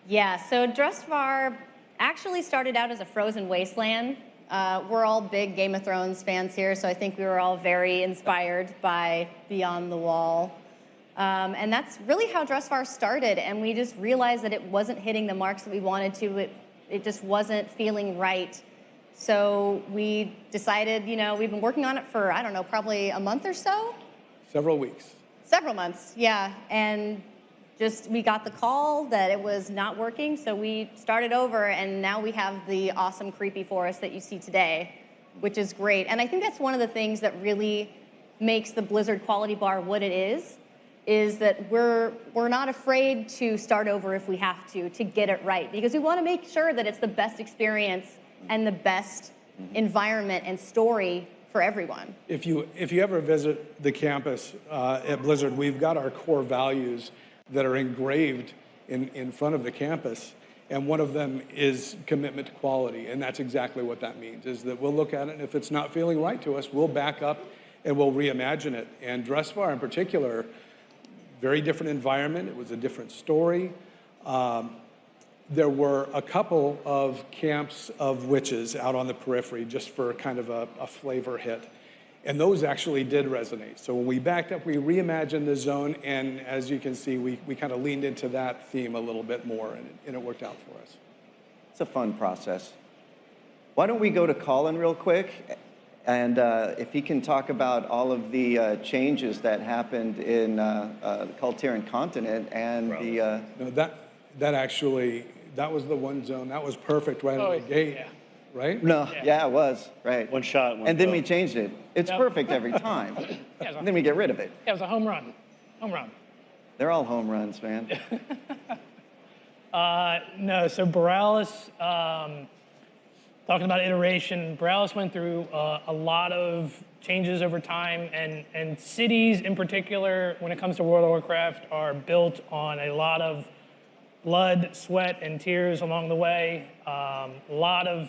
Yeah, so Drustvar actually started out as a frozen wasteland. We're all big Game of Thrones fans here, so I think we were all very inspired by Beyond the Wall. And that's really how Drustvar started, and we just realized that it wasn't hitting the marks that we wanted to. It just wasn't feeling right. So we decided, we've been working on it for, I don't know, probably a month or so? Several weeks. Several months, yeah. And we got the call that it was not working, so we started over, and now we have the awesome creepy forest that you see today, which is great. And I think that's one of the things that really makes the Blizzard quality bar what it is that we're not afraid to start over if we have to get it right, because we want to make sure that it's the best experience and the best environment and story for everyone. If you ever visit the campus at Blizzard, we've got our core values that are engraved in front of the campus, and one of them is commitment to quality, and that's exactly what that means, is that we'll look at it, and if it's not feeling right to us, we'll back up and we'll reimagine it. And Drustvar in particular, very different environment, it was a different story. There were a couple of camps of witches out on the periphery just for kind of a flavor hit. And those actually did resonate. So when we backed up, we reimagined the zone, and as you can see, we kind of leaned into that theme a little bit more, and it worked out for us. It's a fun process. Why don't we go to Colin real quick, and if he can talk about all of the changes that happened in the Kaltiran continent and the... No, that was the one zone. That was perfect right out of the gate. Yeah. Right? No, yeah, it was, right. One shot, and then we changed it. It's perfect every time. And then we get rid of it. Yeah, it was a home run. Home run. They're all home runs, man. No, so Borealis, talking about iteration, Borealis went through a lot of changes over time, and cities in particular, when it comes to World of Warcraft, are built on a lot of blood, sweat, and tears along the way. A lot of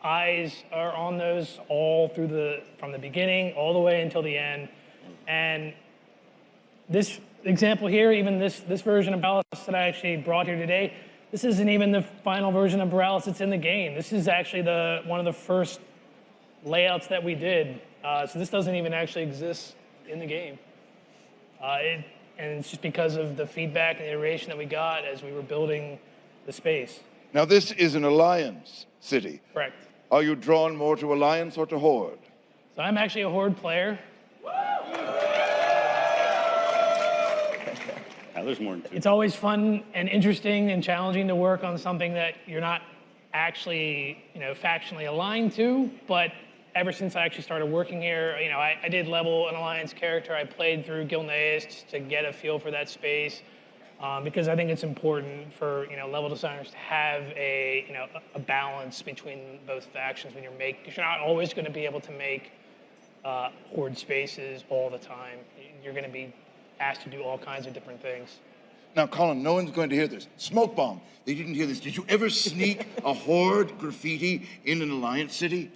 eyes are on those all through from the beginning all the way until the end. And this example here, even this version of Borealis that I actually brought here today, this isn't even the final version of Borealis that's in the game. This is actually one of the first layouts that we did. So this doesn't even actually exist in the game. And it's just because of the feedback and the iteration that we got as we were building the space. Now, this is an Alliance city. Correct. Are you drawn more to Alliance or to Horde? So I'm actually a Horde player. Yeah, there's more than two. It's always fun and interesting and challenging to work on something that you're not actually, factionally aligned to, but ever since I actually started working here, I did level an Alliance character. I played through Gilneas to get a feel for that space, because I think it's important for level designers to have a balance between both factions when because you're not always going to be able to make Horde spaces all the time. You're going to be asked to do all kinds of different things. Now, Colin, no one's going to hear this. Smoke bomb. They didn't hear this. Did you ever sneak a Horde graffiti in an Alliance city?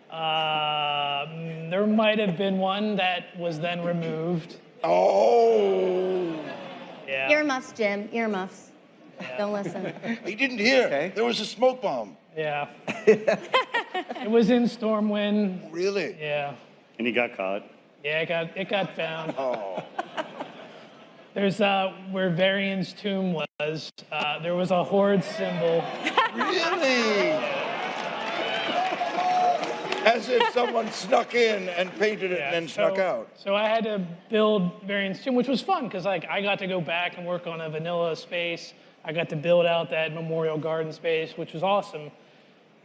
There might have been one that was then removed. Oh! Yeah. Earmuffs, Jim, earmuffs. Don't listen. He didn't hear. There was a smoke bomb. Yeah. It was in Stormwind. Really? Yeah. And he got caught. Yeah, it got found. Oh. There's where Varian's tomb was. There was a horde symbol. Really? As if someone snuck in and painted it and then snuck out. So I had to build Varian's tomb, which was fun because like I got to go back and work on a vanilla space. I got to build out that memorial garden space, which was awesome.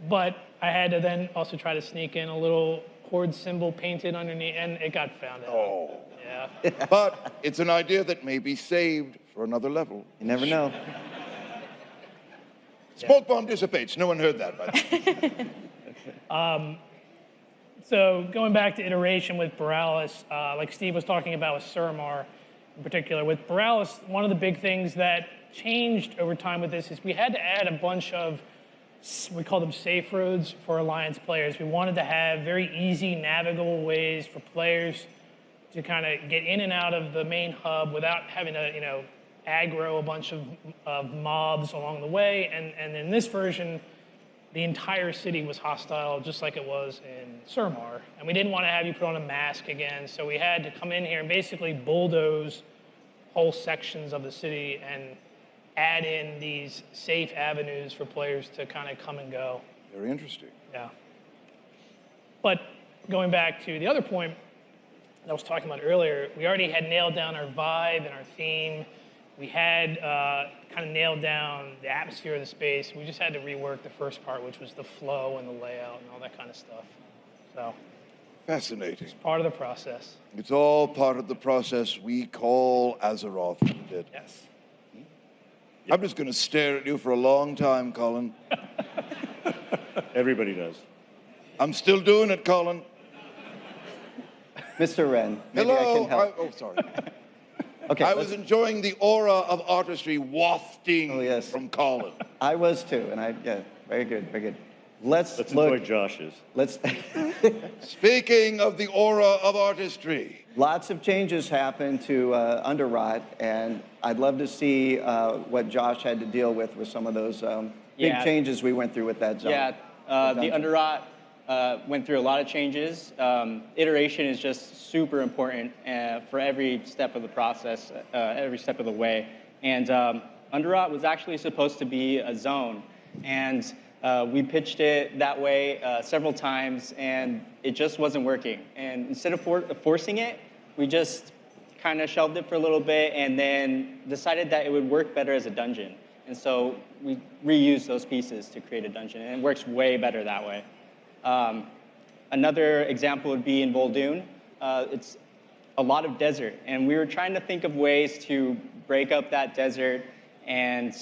But I had to then also try to sneak in a little horde symbol painted underneath, and it got found out. Oh. Yeah. But it's an idea that may be saved for another level. You never know. Smoke bomb dissipates. No one heard that, by the way. So going back to iteration with Borealis, like Steve was talking about with Suramar in particular, with Borealis, one of the big things that changed over time with this is we had to add a bunch of, we call them safe roads for Alliance players. We wanted to have very easy navigable ways for players to kind of get in and out of the main hub without having to, aggro a bunch of mobs along the way. And in this version, the entire city was hostile, just like it was in Suramar. And we didn't want to have you put on a mask again, so we had to come in here and basically bulldoze whole sections of the city and add in these safe avenues for players to kind of come and go. Very interesting. Yeah. But going back to the other point that I was talking about earlier, we already had nailed down our vibe and our theme. We had kind of nailed down the atmosphere of the space. We just had to rework the first part, which was the flow and the layout and all that kind of stuff. So Fascinating. it's part of the process. It's all part of the process we call Azeroth. Did. Yes. I'm just going to stare at you for a long time, Colin. Everybody does. I'm still doing it, Colin. Mr. Wren, maybe Hello. I can help. Oh, sorry. Okay, I was enjoying the aura of artistry wafting from Colin. I was too, and yeah, very good, very good. Let's look. enjoy Josh's. Let's. Speaking of the aura of artistry. Lots of changes happened to Underrot, and I'd love to see what Josh had to deal with some of those big changes we went through with that zone. Yeah, the Underrot went through a lot of changes. Iteration is just super important for every step of the process, every step of the way. And Underrot was actually supposed to be a zone, and we pitched it that way several times, and it just wasn't working. And instead of forcing it, we just kind of shelved it for a little bit and then decided that it would work better as a dungeon. And so we reused those pieces to create a dungeon, and it works way better that way. Another example would be in Vol'dun. It's a lot of desert, and we were trying to think of ways to break up that desert, and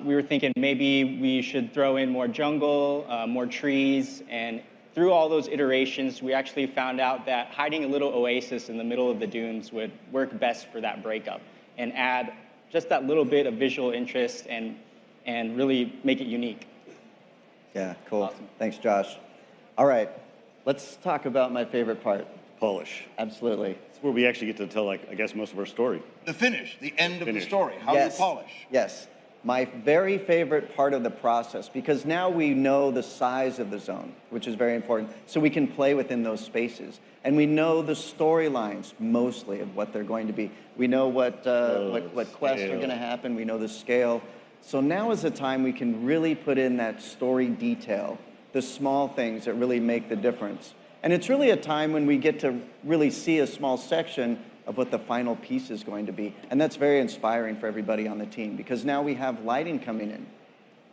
we were thinking maybe we should throw in more jungle, more trees, and through all those iterations, we actually found out that hiding a little oasis in the middle of the dunes would work best for that breakup and add just that little bit of visual interest and really make it unique. Yeah, cool. Awesome. Thanks, Josh. All right, let's talk about my favorite part. Polish. Absolutely. It's where we actually get to tell, like, I guess, most of our story. The finish, the end of the story, how you polish. Yes. My very favorite part of the process, because now we know the size of the zone, which is very important, so we can play within those spaces. And we know the storylines, mostly, of what they're going to be. We know what quests are going to happen. We know the scale. So now is the time we can really put in that story detail, the small things that really make the difference. And it's really a time when we get to really see a small section of what the final piece is going to be. And that's very inspiring for everybody on the team, because now we have lighting coming in.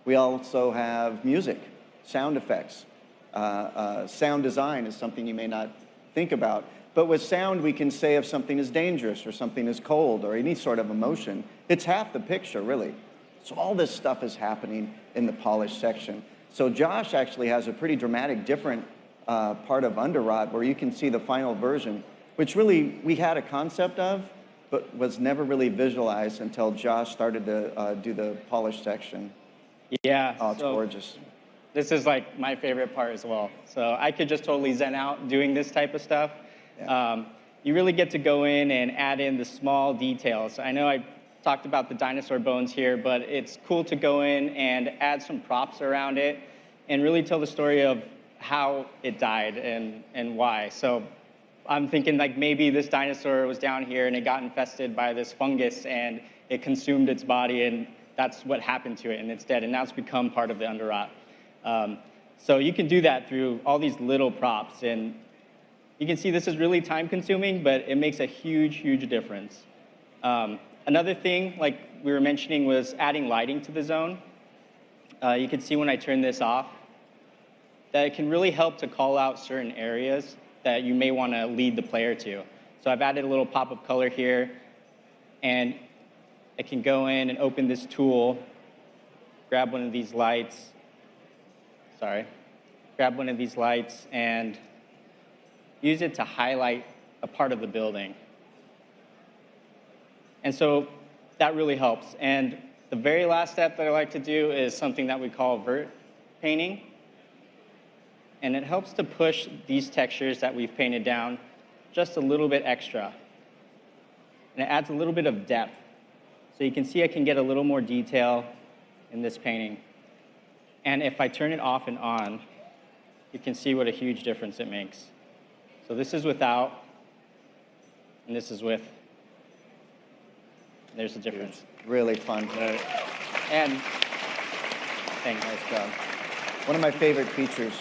We also have music, sound effects. Sound design is something you may not think about. But with sound, we can say if something is dangerous or something is cold or any sort of emotion. It's half the picture, really. So all this stuff is happening in the polished section. So Josh actually has a pretty dramatic, different part of Underrot where you can see the final version, which really we had a concept of, but was never really visualized until Josh started to do the polished section. Yeah. Oh, it's gorgeous. This is like my favorite part as well. So I could just totally zen out doing this type of stuff. Yeah. You really get to go in and add in the small details. I know I talked about the dinosaur bones here, but it's cool to go in and add some props around it and really tell the story of how it died and why. So I'm thinking like maybe this dinosaur was down here and it got infested by this fungus and it consumed its body and that's what happened to it and it's dead and now it's become part of the underrot. So you can do that through all these little props and you can see this is really time consuming, but it makes a huge, huge difference. Another thing, like we were mentioning, was adding lighting to the zone. You can see when I turn this off, that it can really help to call out certain areas that you may want to lead the player to. So I've added a little pop of color here, and I can go in and open this tool, grab one of these lights, grab one of these lights, and use it to highlight a part of the building. And so that really helps. And the very last step that I like to do is something that we call vert painting. And it helps to push these textures that we've painted down just a little bit extra. And it adds a little bit of depth. So you can see I can get a little more detail in this painting. And if I turn it off and on, you can see what a huge difference it makes. So this is without, and this is with. There's a difference. Really fun. And nice job. One of my favorite features.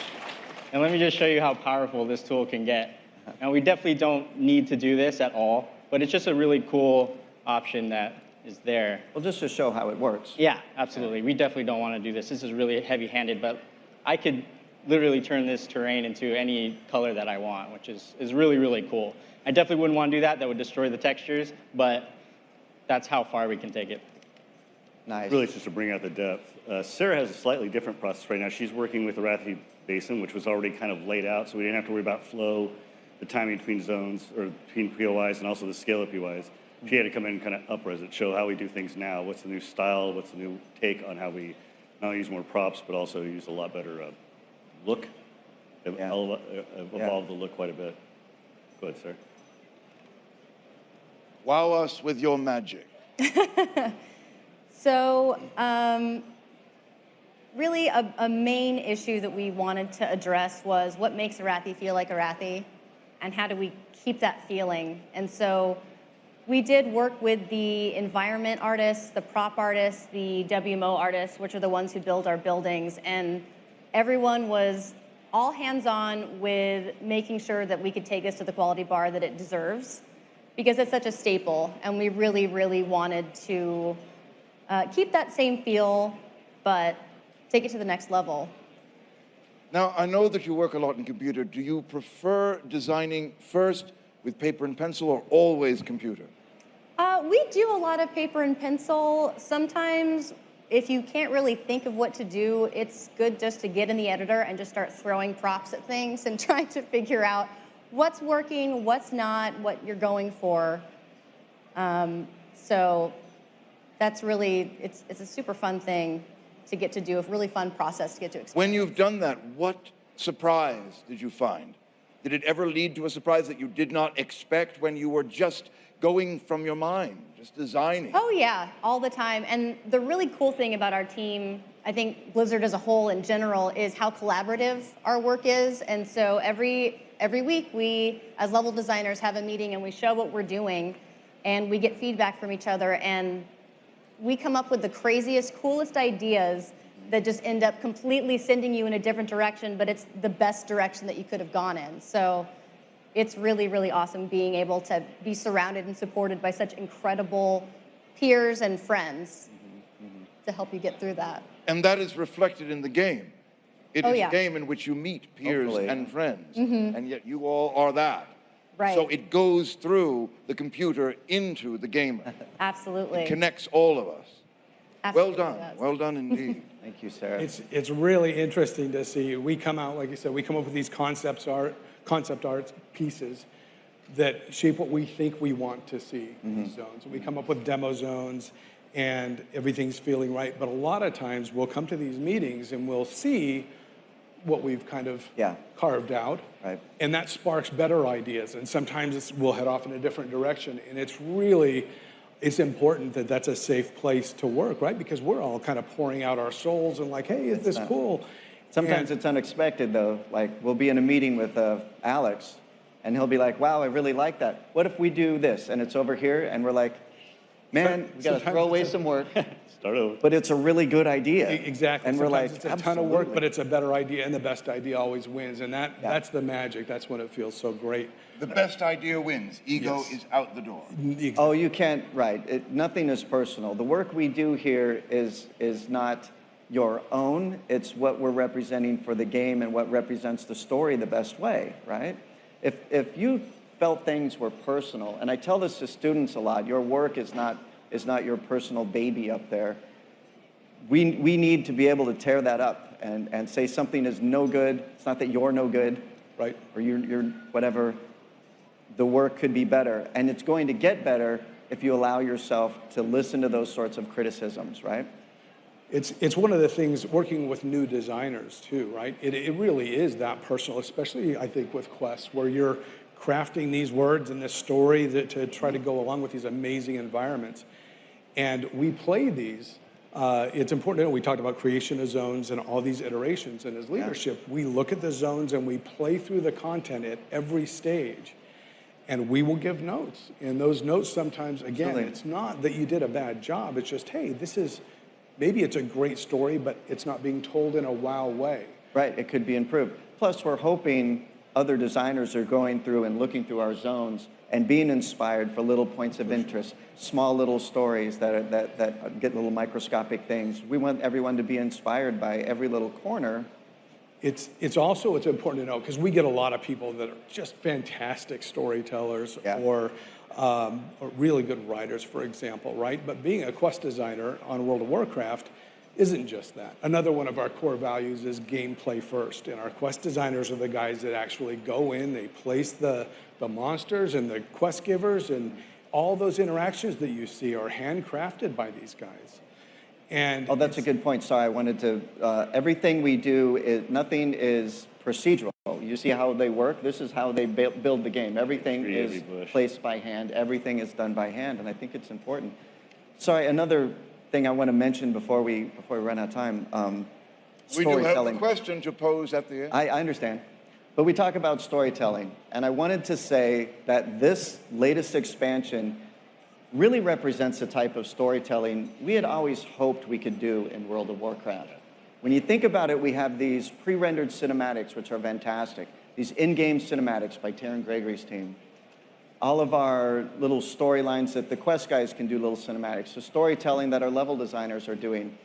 And let me just show you how powerful this tool can get. And we definitely don't need to do this at all, but it's just a really cool option that is there. Well, just to show how it works. Yeah, absolutely. We definitely don't want to do this. This is really heavy-handed, but I could literally turn this terrain into any color that I want, which is really, really cool. I definitely wouldn't want to do that. That would destroy the textures, but that's how far we can take it. Nice. Really, just to bring out the depth. Sarah has a slightly different process right now. She's working with the Arathi Basin, which was already kind of laid out, so we didn't have to worry about flow, the timing between zones, or between POIs, and also the scale of POIs. She had to come in and kind of up-res it, show how we do things now, what's the new style, what's the new take on how we not only use more props, but also use a lot better look. Evolved the look quite a bit. Go ahead, Sarah. Wow us with your magic. So, really a main issue that we wanted to address was what makes Arathi feel like Arathi, and how do we keep that feeling? And so we did work with the environment artists, the prop artists, the WMO artists, which are the ones who build our buildings, and everyone was all hands-on with making sure that we could take this to the quality bar that it deserves, because it's such a staple, and we really, really wanted to keep that same feel, but take it to the next level. Now, I know that you work a lot in computer. Do you prefer designing first with paper and pencil or always computer? We do a lot of paper and pencil. Sometimes, if you can't really think of what to do, it's good just to get in the editor and just start throwing props at things and trying to figure out what's working, what's not, what you're going for. So that's really, it's a super fun thing to get to do, a really fun process to get to experience. When you've done that, what surprise did you find? Did it ever lead to a surprise that you did not expect when you were just going from your mind, just designing? Oh yeah, all the time. And the really cool thing about our team, I think Blizzard as a whole in general, is how collaborative our work is. And so every week we, as level designers, have a meeting and we show what we're doing and we get feedback from each other, and we come up with the craziest, coolest ideas that just end up completely sending you in a different direction, but it's the best direction that you could have gone in. So it's really, really awesome being able to be surrounded and supported by such incredible peers and friends to help you get through that. And that is reflected in the game. It is yeah. a game in which you meet peers Hopefully. and friends, and yet you all are that. Right. So it goes through the computer into the gamer. Absolutely. It connects all of us. Absolutely Well done. does. Well done indeed. Thank you, Sarah. It's really interesting to see. We come out, like you said, we come up with these concept art pieces that shape what we think we want to see in these zones. We come up with demo zones and everything's feeling right. But a lot of times we'll come to these meetings and we'll see what we've kind of carved out. Right. And that sparks better ideas. And sometimes we'll head off in a different direction. And it's really, it's important that that's a safe place to work, right? Because we're all kind of pouring out our souls and like, hey, is this cool? Sometimes it's unexpected, though. Like, we'll be in a meeting with Alex, and he'll be like, wow, I really like that. What if we do this? And it's over here, and we're like, man, we got to throw away some work. Start over. But it's a really good idea. Exactly. And we're Sometimes like, it's a ton of work, but it's a better idea, and the best idea always wins. And that's the magic. That's when it feels so great. The best idea wins. Ego is out the door. Oh, you can't, right. Nothing is personal. The work we do here is not your own. It's what we're representing for the game and what represents the story the best way, right? If you felt things were personal, and I tell this to students a lot, your work is not your personal baby up there. We need to be able to tear that up and say something is no good. It's not that you're no good, right? Or you're whatever. The work could be better, and it's going to get better if you allow yourself to listen to those sorts of criticisms, right? It's one of the things working with new designers too, right? It really is that personal, especially I think with Quest, where you're crafting these words and this story to try to go along with these amazing environments. And we play these. It's important to know we talked about creation of zones and all these iterations. And as leadership, we look at the zones and we play through the content at every stage. And we will give notes. And those notes sometimes, again, Absolutely. it's not that you did a bad job. It's just, hey, maybe it's a great story, but it's not being told in a wow way. Right, it could be improved. Plus, we're hoping other designers are going through and looking through our zones and being inspired for little points of interest, small little stories that get little microscopic things. We want everyone to be inspired by every little corner. It's also important to know, because we get a lot of people that are just fantastic storytellers or really good writers, for example, right? But being a quest designer on World of Warcraft isn't just that. Another one of our core values is gameplay first. And our quest designers are the guys that actually go in, they place the monsters and the quest givers, and all those interactions that you see are handcrafted by these guys. And that's a good point. Sorry, I wanted to, everything we do, nothing is procedural. You see how they work? This is how they build the game. Everything is placed by hand. Everything is done by hand, and I think it's important. Sorry, another thing I want to mention before we run out of time, We do have a storytelling. question to pose at the end. I understand. But we talk about storytelling, and I wanted to say that this latest expansion really represents the type of storytelling we had always hoped we could do in World of Warcraft. When you think about it, we have these pre-rendered cinematics, which are fantastic. These in-game cinematics by Taryn Gregory's team. All of our little storylines that the Quest guys can do little cinematics. The storytelling that our level designers are doing.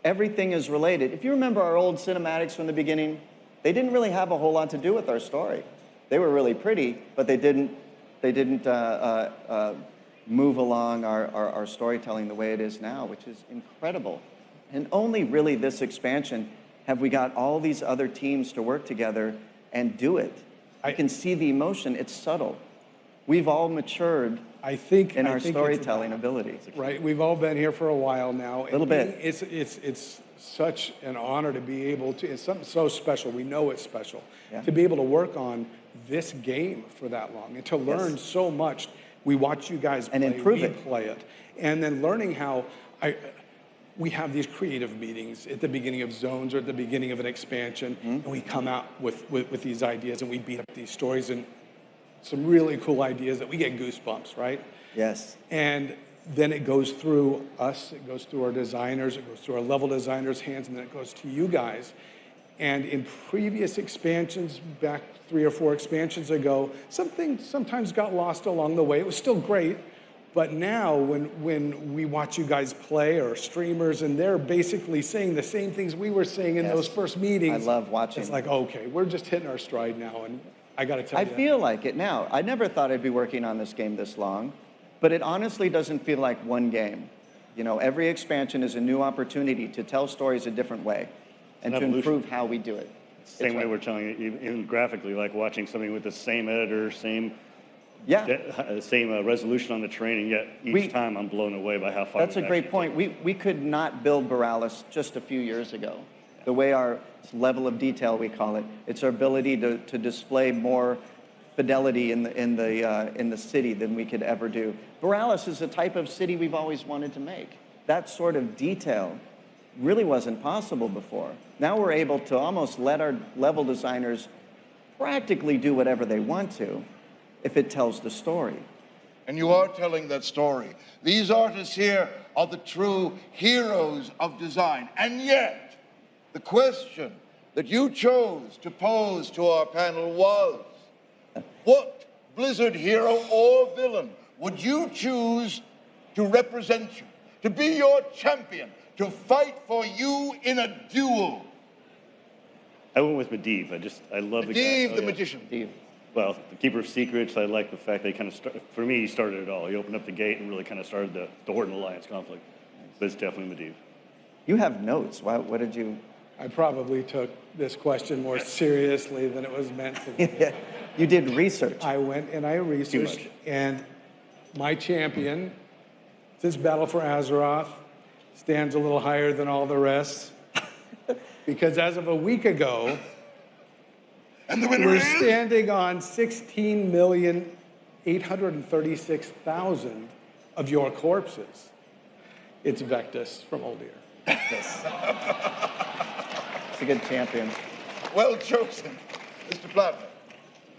Everything is related. If you remember our old cinematics from the beginning, they didn't really have a whole lot to do with our story. They were really pretty, but they didn't move along our storytelling the way it is now, which is incredible. And only really this expansion have we got all these other teams to work together and do it. I can see the emotion. It's subtle. We've all matured in our storytelling ability. Right, we've all been here for a while now. A little bit. It's such an honor to be able to, it's something so special, we know it's special, to be able to work on this game for that long and to learn so much. We watch you guys play, and improve we play it. And then learning how, we have these creative meetings at the beginning of zones or at the beginning of an expansion, and we come out with these ideas and we beat up these stories and some really cool ideas that we get goosebumps, right? Yes. And then it goes through us, it goes through our designers, it goes through our level designers' hands, and then it goes to you guys. And in previous expansions, back 3 or 4 expansions ago, something sometimes got lost along the way. It was still great, but now when we watch you guys play, or streamers, and they're basically saying the same things we were saying in those first meetings. I love watching. It's like, okay, we're just hitting our stride now, and I got to tell you. I feel like it now. I never thought I'd be working on this game this long, but it honestly doesn't feel like one game. You know, every expansion is a new opportunity to tell stories a different way and to improve how we do it. Same way we're telling it, even graphically, like watching something with the same editor, same resolution on the terrain, and yet each time I'm blown away by how far. That's a great point. We could not build Borealis just a few years ago. The way our level of detail, we call it, it's our ability to display more fidelity in the city than we could ever do. Borealis is the type of city we've always wanted to make. That sort of detail really wasn't possible before. Now we're able to almost let our level designers practically do whatever they want to if it tells the story. And you are telling that story. These artists here are the true heroes of design. And yet, the question that you chose to pose to our panel was, what Blizzard hero or villain would you choose to represent you, to be your champion, to fight for you in a duel? I went with Medivh. I love the guy. Medivh, the magician. Medivh. Well, the Keeper of Secrets, I like the fact that he kind of, for me, he started it all. He opened up the gate and really kind of started the Horde and Alliance conflict. But it's definitely Medivh. You have notes. What did you? I probably took this question more seriously than it was meant to be. You did research. I went and I researched, and my champion, since Battle for Azeroth, stands a little higher than all the rest. Because as of a week ago, and the winner we're is standing on 16,836,000 of your corpses. It's Vectus from Oldir. It's a good champion. Well chosen, Mr. Plattner.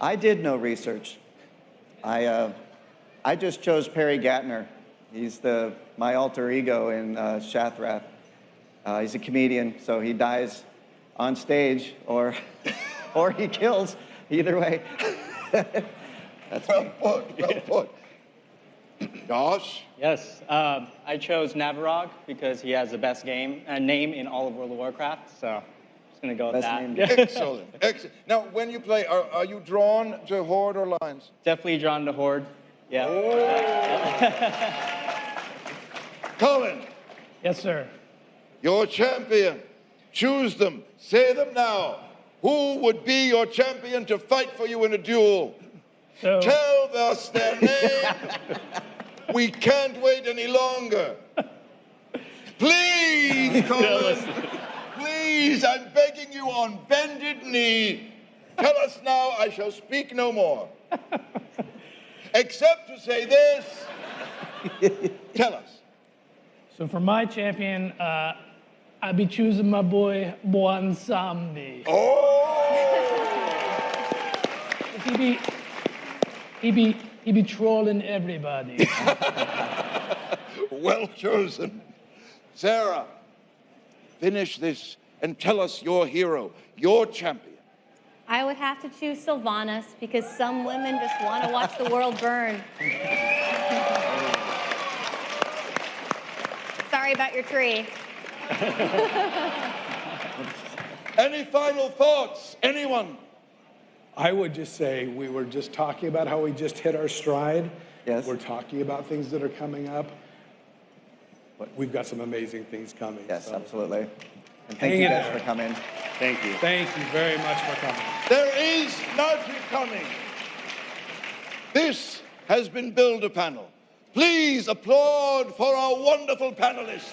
I did no research. I just chose Perry Gattner. He's my alter ego in Shathrath. He's a comedian, so he dies on stage or he kills. Either way. That's well put. Josh? Yes, I chose Navarog because he has the best name in all of World of Warcraft, so I'm just going to go with that. Excellent, excellent. Now, when you play, are you drawn to Horde or Alliance? Definitely drawn to Horde, yeah. Colin? Yes, sir. Your champion. Choose them. Say them now. Who would be your champion to fight for you in a duel? So, tell us their name. We can't wait any longer. Please, Colin. Please, I'm begging you on bended knee. Tell us now, I shall speak no more. Except to say this. Tell us. So for my champion, I'll be choosing my boy, Bwansambi. Oh! he be trolling everybody. Well chosen. Sarah, finish this and tell us your hero, your champion. I would have to choose Sylvanas because some women just want to watch the world burn. Sorry about your tree. Any final thoughts? Anyone? I would just say we were just talking about how we just hit our stride. Yes. We're talking about things that are coming up. We've got some amazing things coming. Yes, so. absolutely. And thank you guys for coming. Thank you. Thank you very much for coming. There is magic coming. This has been Build-A-Panel. Please applaud for our wonderful panelists.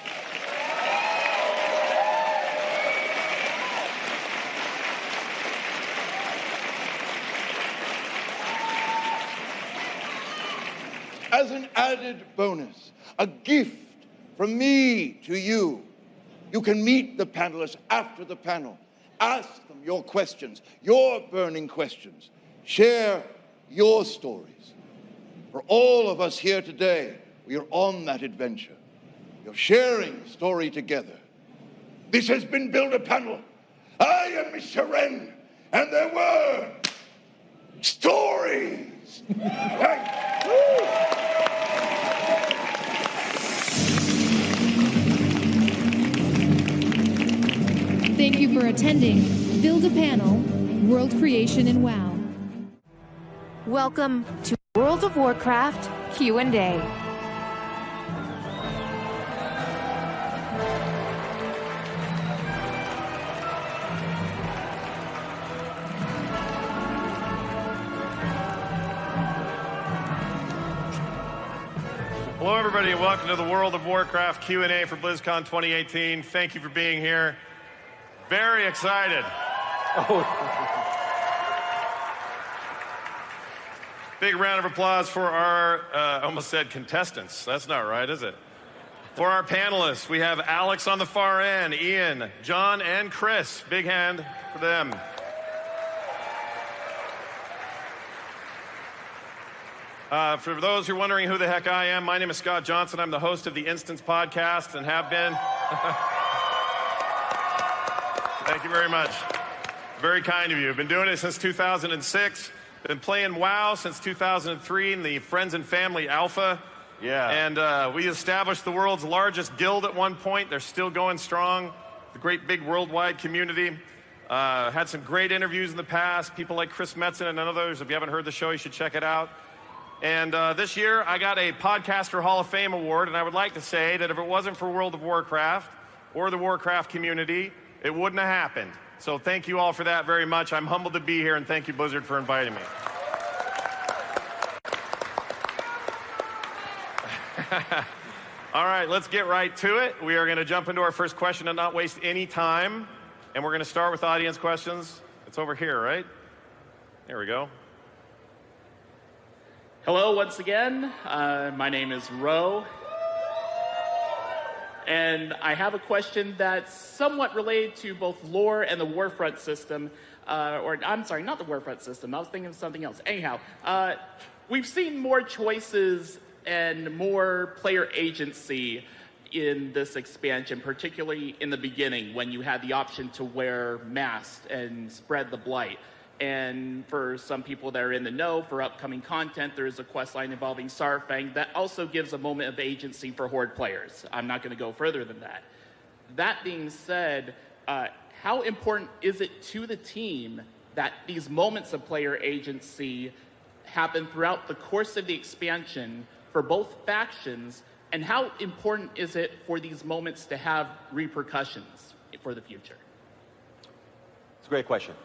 As an added bonus, a gift from me to you, you can meet the panelists after the panel. Ask them your questions, your burning questions. Share your stories. For all of us here today, we are on that adventure. You're sharing the story together. This has been Build-A-Panel. I am Mr. Wren, and there were stories. Thank you for attending Build-A-Panel, World Creation in WoW. Welcome to World of Warcraft Q&A. Hello, everybody, and welcome to the World of Warcraft Q&A for BlizzCon 2018. Thank you for being here. Very excited. Big round of applause for our, almost said contestants. That's not right, is it? For our panelists, we have Alex on the far end, Ian, John, and Chris. Big hand for them. For those who are wondering who the heck I am, my name is Scott Johnson. I'm the host of the Instance podcast and have been. Thank you very much. Very kind of you. I've been doing it since 2006. Been playing WoW since 2003 in the Friends and Family Alpha. Yeah. And we established the world's largest guild at one point. They're still going strong. The great big worldwide community. Had some great interviews in the past. People like Chris Metzen and others. If you haven't heard the show, you should check it out. And this year, I got a Podcaster Hall of Fame award, and I would like to say that if it wasn't for World of Warcraft or the Warcraft community, it wouldn't have happened. So thank you all for that very much. I'm humbled to be here, and thank you, Blizzard, for inviting me. All right, let's get right to it. We are going to jump into our first question and not waste any time. And we're going to start with audience questions. It's over here, right? There we go. Hello, once again. My name is Ro. And I have a question that's somewhat related to both lore and the Warfront system. Or, I'm sorry, not the Warfront system. I was thinking of something else. Anyhow, we've seen more choices and more player agency in this expansion, particularly in the beginning when you had the option to wear masks and spread the blight. And for some people that are in the know, for upcoming content, there is a quest line involving Saurfang that also gives a moment of agency for Horde players. I'm not going to go further than that. That being said, how important is it to the team that these moments of player agency happen throughout the course of the expansion for both factions, and how important is it for these moments to have repercussions for the future? It's a great question.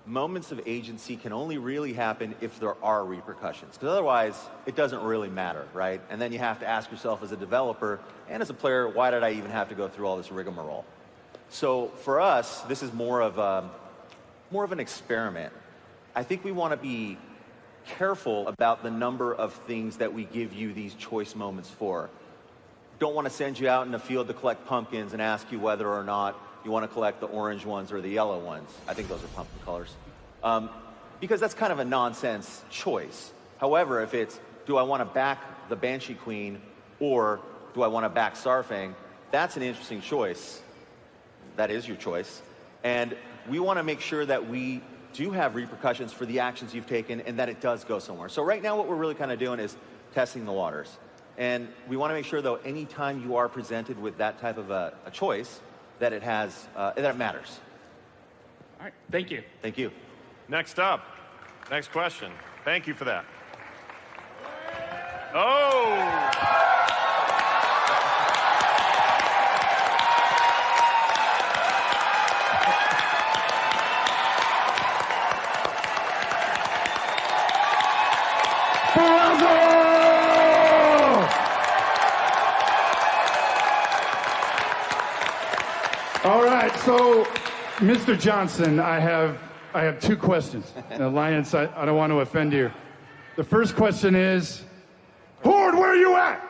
Moments of agency can only really happen if there are repercussions, because otherwise it doesn't really matter, right? And then you have to ask yourself as a developer and as a player, why did I even have to go through all this rigmarole? So for us, this is more of an experiment. I think we want to be careful about the number of things that we give you these choice moments for. Don't want to send you out in the field to collect pumpkins and ask you whether or not you want to collect the orange ones or the yellow ones. I think those are pumpkin colors. Because that's kind of a nonsense choice. However, if it's, do I want to back the Banshee Queen or do I want to back Saurfang, that's an interesting choice. That is your choice. And we want to make sure that we do have repercussions for the actions you've taken and that it does go somewhere. So right now what we're really kind of doing is testing the waters. And we want to make sure, though, anytime you are presented with that type of a choice, that it has, that it matters. All right, thank you. Thank you. Next up, next question. Thank you for that. Oh! All right, so Mr. Johnson, I have two questions. Alliance, I don't want to offend you. The first question is, Horde, where are you at?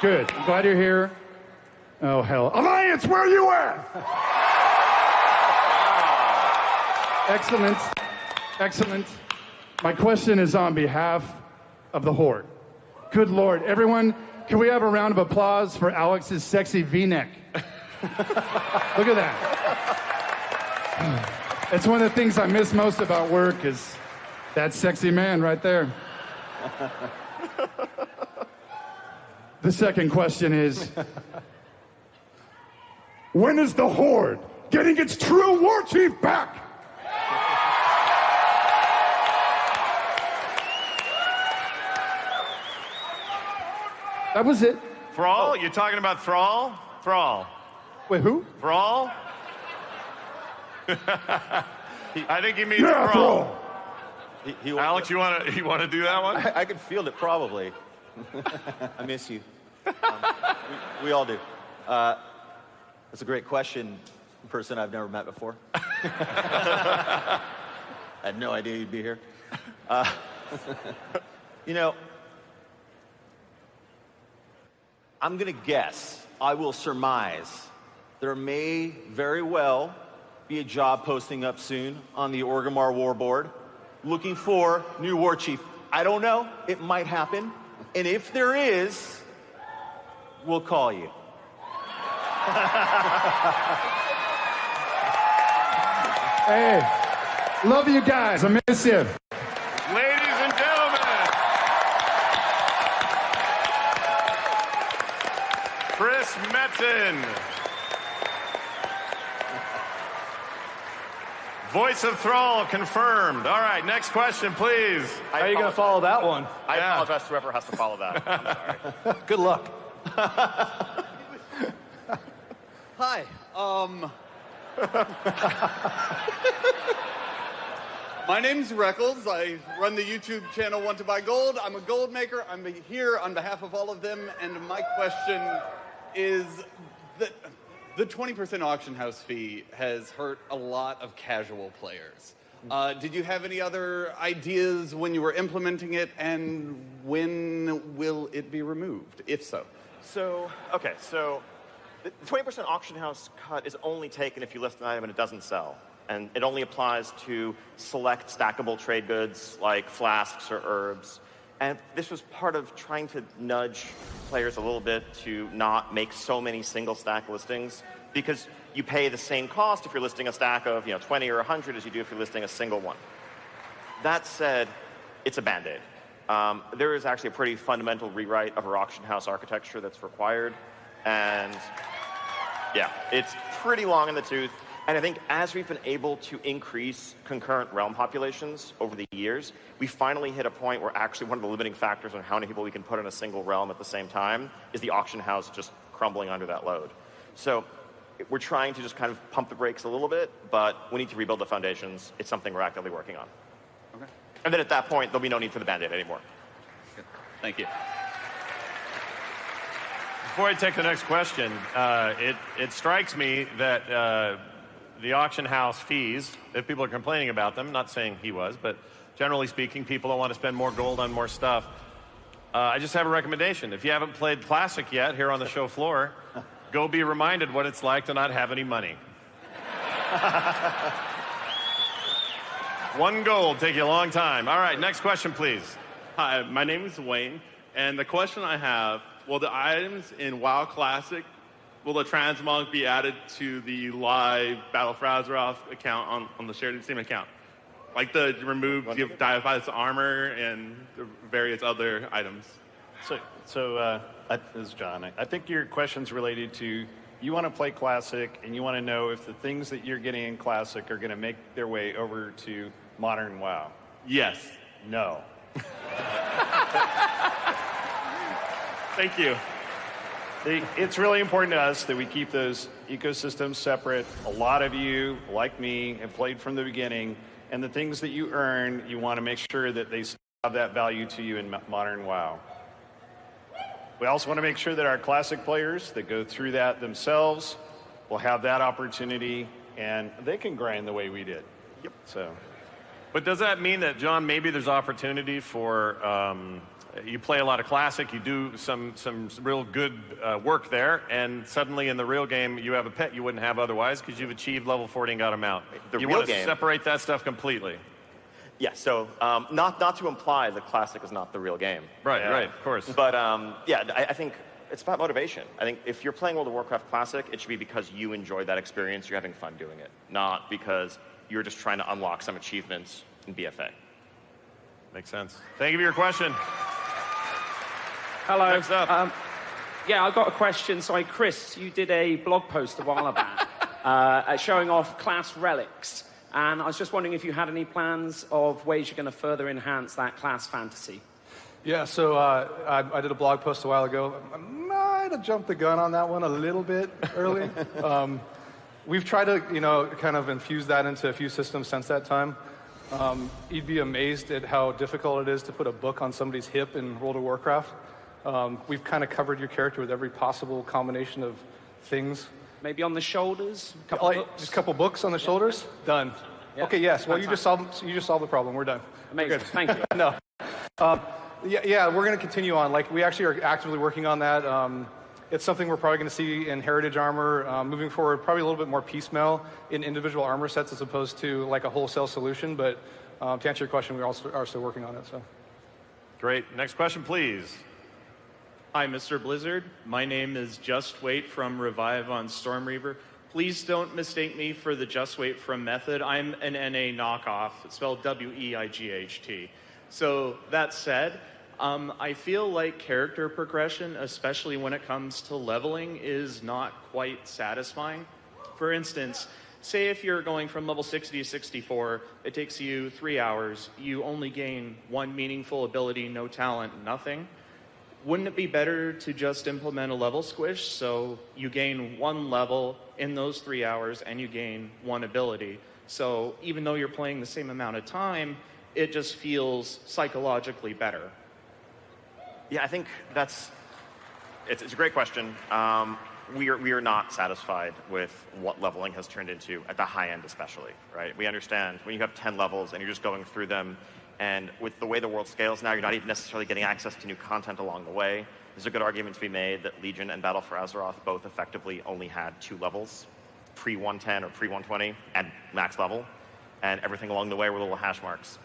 Good, I'm glad you're here. Oh, hell. Alliance, where are you at? Excellent, excellent. My question is on behalf of the Horde. Good Lord, everyone, can we have a round of applause for Alex's sexy V-neck? Look at that. It's one of the things I miss most about work is that sexy man right there. The second question is, when is the Horde getting its true war chief back? That was it. Thrall? You're talking about Thrall? Thrall. Wait, who? Thrall? I think he means Thrall. Alex, you want to do that one? I could field it probably. I miss you. We all do. That's a great question. person I've never met before. I had no idea you'd be here. You know, I'm going to guess, I will surmise, there may very well be a job posting up soon on the Orgrimmar War Board looking for new war chief. I don't know. It might happen. And if there is, we'll call you. Hey, love you guys. I miss you. Ladies and gentlemen, Chris Metzen. Voice of Thrall confirmed. All right, next question, please. How are you going to follow that one? I apologize to whoever has to follow that. I'm sorry. Good luck. Hi. My name's Reckles. I run the YouTube channel Want to Buy Gold. I'm a gold maker. I'm here on behalf of all of them, and my question is that the 20% auction house fee has hurt a lot of casual players. Did you have any other ideas when you were implementing it, and when will it be removed, if so? So the 20% auction house cut is only taken if you list an item and it doesn't sell. And it only applies to select stackable trade goods like flasks or herbs. And this was part of trying to nudge players a little bit to not make so many single stack listings, because you pay the same cost if you're listing a stack of 20 or 100 as you do if you're listing a single one. That said, it's a Band-Aid. There is actually a pretty fundamental rewrite of our auction house architecture that's required. And yeah, it's pretty long in the tooth. And I think as we've been able to increase concurrent realm populations over the years, we finally hit a point where actually one of the limiting factors on how many people we can put in a single realm at the same time is the auction house just crumbling under that load. So we're trying to just kind of pump the brakes a little bit, but we need to rebuild the foundations. It's something we're actively working on. Okay. And then at that point, there'll be no need for the Band-Aid anymore. Good. Thank you. Before I take the next question, it strikes me that the auction house fees, if people are complaining about them, not saying he was, but generally speaking, people don't want to spend more gold on more stuff. I just have a recommendation. If you haven't played Classic yet here on the show floor, go be reminded what it's like to not have any money. 1 gold, take you a long time. All right, next question, please. Hi, my name is Wayne, and the question I have, will the items in WoW Classic, will the transmog be added to the live Battle for Azeroth account on the shared Steam account? Like the removed Diaphy's armor and the various other items. So this is John. I think your question's related to, you want to play Classic and you want to know if the things that you're getting in Classic are going to make their way over to Modern WoW. Yes. No. Thank you. It's really important to us that we keep those ecosystems separate. A lot of you, like me, have played from the beginning, and the things that you earn, you want to make sure that they have that value to you in Modern WoW. We also want to make sure that our Classic players that go through that themselves will have that opportunity, and they can grind the way we did. Yep. So, but does that mean that, John, maybe there's opportunity for you play a lot of Classic, you do some real good work there, and suddenly in the real game you have a pet you wouldn't have otherwise because you've achieved level 40 and got him out. You want to separate that stuff completely. Yeah, so not to imply that Classic is not the real game. Right, right, of course. But yeah, I think it's about motivation. I think if you're playing World of Warcraft Classic, it should be because you enjoyed that experience, you're having fun doing it, not because you're just trying to unlock some achievements in BFA. Makes sense. Thank you for your question. Hello. Next up. Yeah, I've got a question. Sorry, Chris, you did a blog post a while back showing off class relics. And I was just wondering if you had any plans of ways you're going to further enhance that class fantasy. Yeah, so I did a blog post a while ago. I might have jumped the gun on that one a little bit early. We've tried to, kind of infuse that into a few systems since that time. You'd be amazed at how difficult it is to put a book on somebody's hip in World of Warcraft. We've kind of covered your character with every possible combination of things. Maybe on the shoulders? A couple books? Just a couple books on the shoulders? Done. Yeah. Okay, yes. Well, you just solved the problem. We're done. Amazing. We're good. Thank you. No. Yeah, we're going to continue on. Like, we actually are actively working on that. It's something we're probably going to see in Heritage armor moving forward, probably a little bit more piecemeal in individual armor sets as opposed to like a wholesale solution. But to answer your question, we also are still working on it. So. Great. Next question, please. Hi, Mr. Blizzard. My name is Just Wait from Revive on Stormreaver. Please don't mistake me for the Just Wait from method. I'm an NA knockoff. It's spelled W-E-I-G-H-T. So that said, I feel like character progression, especially when it comes to leveling, is not quite satisfying. For instance, say if you're going from level 60 to 64, it takes you 3 hours. You only gain one meaningful ability, no talent, nothing. Wouldn't it be better to just implement a level squish so you gain one level in those 3 hours and you gain one ability? So even though you're playing the same amount of time, it just feels psychologically better. Yeah, I think it's a great question. We are not satisfied with what leveling has turned into at the high end especially, right? We understand when you have 10 levels and you're just going through them, and with the way the world scales now, you're not even necessarily getting access to new content along the way. There's a good argument to be made that Legion and Battle for Azeroth both effectively only had 2 levels, pre-110 or pre-120 at max level, and everything along the way were little hash marks.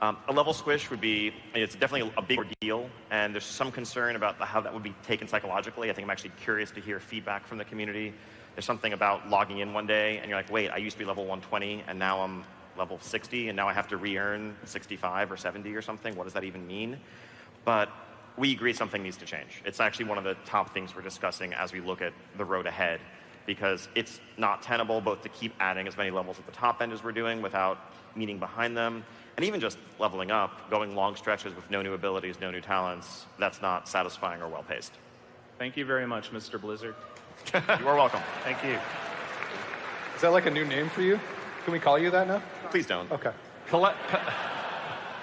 A level squish would be, it's definitely a big deal, and there's some concern about how that would be taken psychologically. I think I'm actually curious to hear feedback from the community. There's something about logging in one day, and you're like, wait, I used to be level 120, and now I'm level 60, and now I have to re-earn 65 or 70 or something. What does that even mean? But we agree something needs to change. It's actually one of the top things we're discussing as we look at the road ahead, because it's not tenable both to keep adding as many levels at the top end as we're doing without meaning behind them, and even just leveling up, going long stretches with no new abilities, no new talents, that's not satisfying or well-paced. Thank you very much, Mr. Blizzard. You are welcome. Thank you. Is that like a new name for you? Can we call you that now? Please don't. Okay.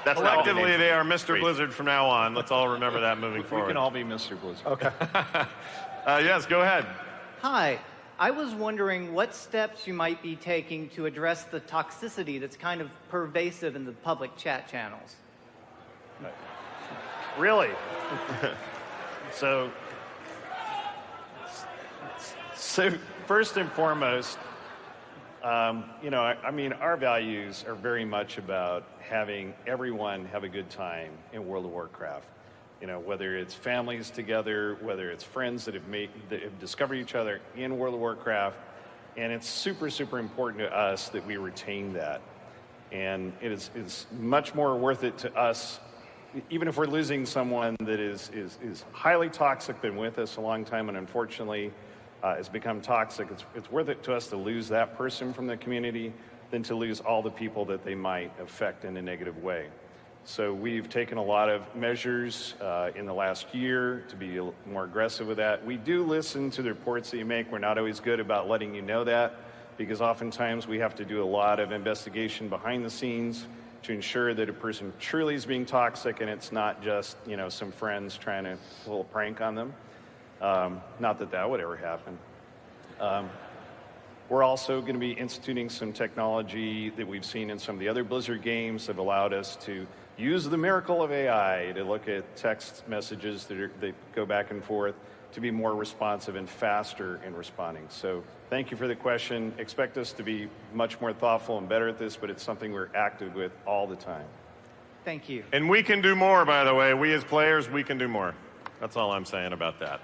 That's collectively, they are Mr. Blizzard from now on. Let's all remember that moving forward. We can all be Mr. Blizzard. Okay. Yes, go ahead. Hi. I was wondering what steps you might be taking to address the toxicity that's kind of pervasive in the public chat channels. Really? So first and foremost, I mean, our values are very much about having everyone have a good time in World of Warcraft. Whether it's families together, whether it's friends that have discovered each other in World of Warcraft, and it's super, super important to us that we retain that. And it is much more worth it to us, even if we're losing someone that is highly toxic, been with us a long time, and unfortunately has become toxic. It's worth it to us to lose that person from the community than to lose all the people that they might affect in a negative way. So we've taken a lot of measures in the last year to be more aggressive with that. We do listen to the reports that you make. We're not always good about letting you know that, because oftentimes we have to do a lot of investigation behind the scenes to ensure that a person truly is being toxic and it's not just, some friends trying to a little prank on them. Not that that would ever happen. We're also going to be instituting some technology that we've seen in some of the other Blizzard games that have allowed us to use the miracle of AI to look at text messages that go back and forth to be more responsive and faster in responding. So thank you for the question. Expect us to be much more thoughtful and better at this, but it's something we're active with all the time. Thank you. And we can do more, by the way. We as players, we can do more. That's all I'm saying about that.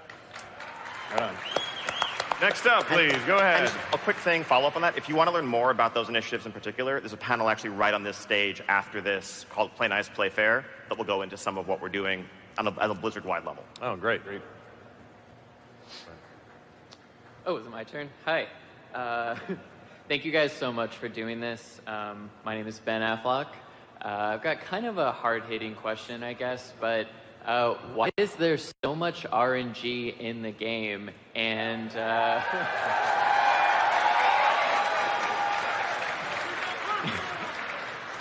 Next up, please. Go ahead. And a quick thing, follow up on that. If you want to learn more about those initiatives in particular, there's a panel actually right on this stage after this called Play Nice, Play Fair that will go into some of what we're doing on a Blizzard-wide level. Oh, great. Oh, is it my turn? Hi. Thank you guys so much for doing this. My name is Ben Affleck. I've got kind of a hard-hitting question, I guess, but why is there so much RNG in the game? And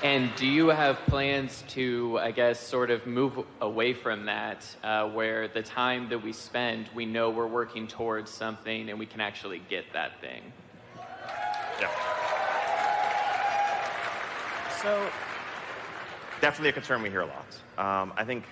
And do you have plans to, I guess, sort of move away from that, where the time that we spend, we know we're working towards something and we can actually get that thing? Yeah. So, definitely a concern we hear a lot. I think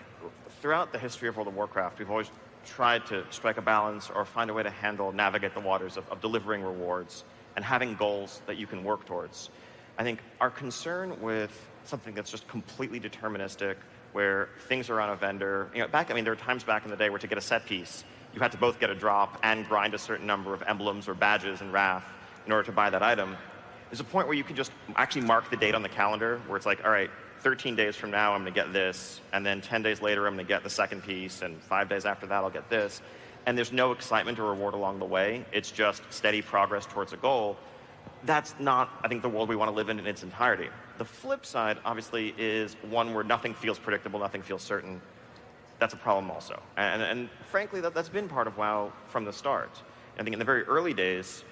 throughout the history of World of Warcraft, we've always tried to strike a balance or find a way to navigate the waters of delivering rewards and having goals that you can work towards. I think our concern with something that's just completely deterministic, where things are on a vendor, there were times back in the day where to get a set piece, you had to both get a drop and grind a certain number of emblems or badges in Wrath in order to buy that item. There's a point where you can just actually mark the date on the calendar where it's like, all right, 13 days from now, I'm going to get this, and then 10 days later, I'm going to get the second piece, and 5 days after that, I'll get this. And there's no excitement or reward along the way. It's just steady progress towards a goal. That's not, I think, the world we want to live in its entirety. The flip side, obviously, is one where nothing feels predictable, nothing feels certain. That's a problem also. And frankly, that's been part of WoW from the start. I think in the very early days,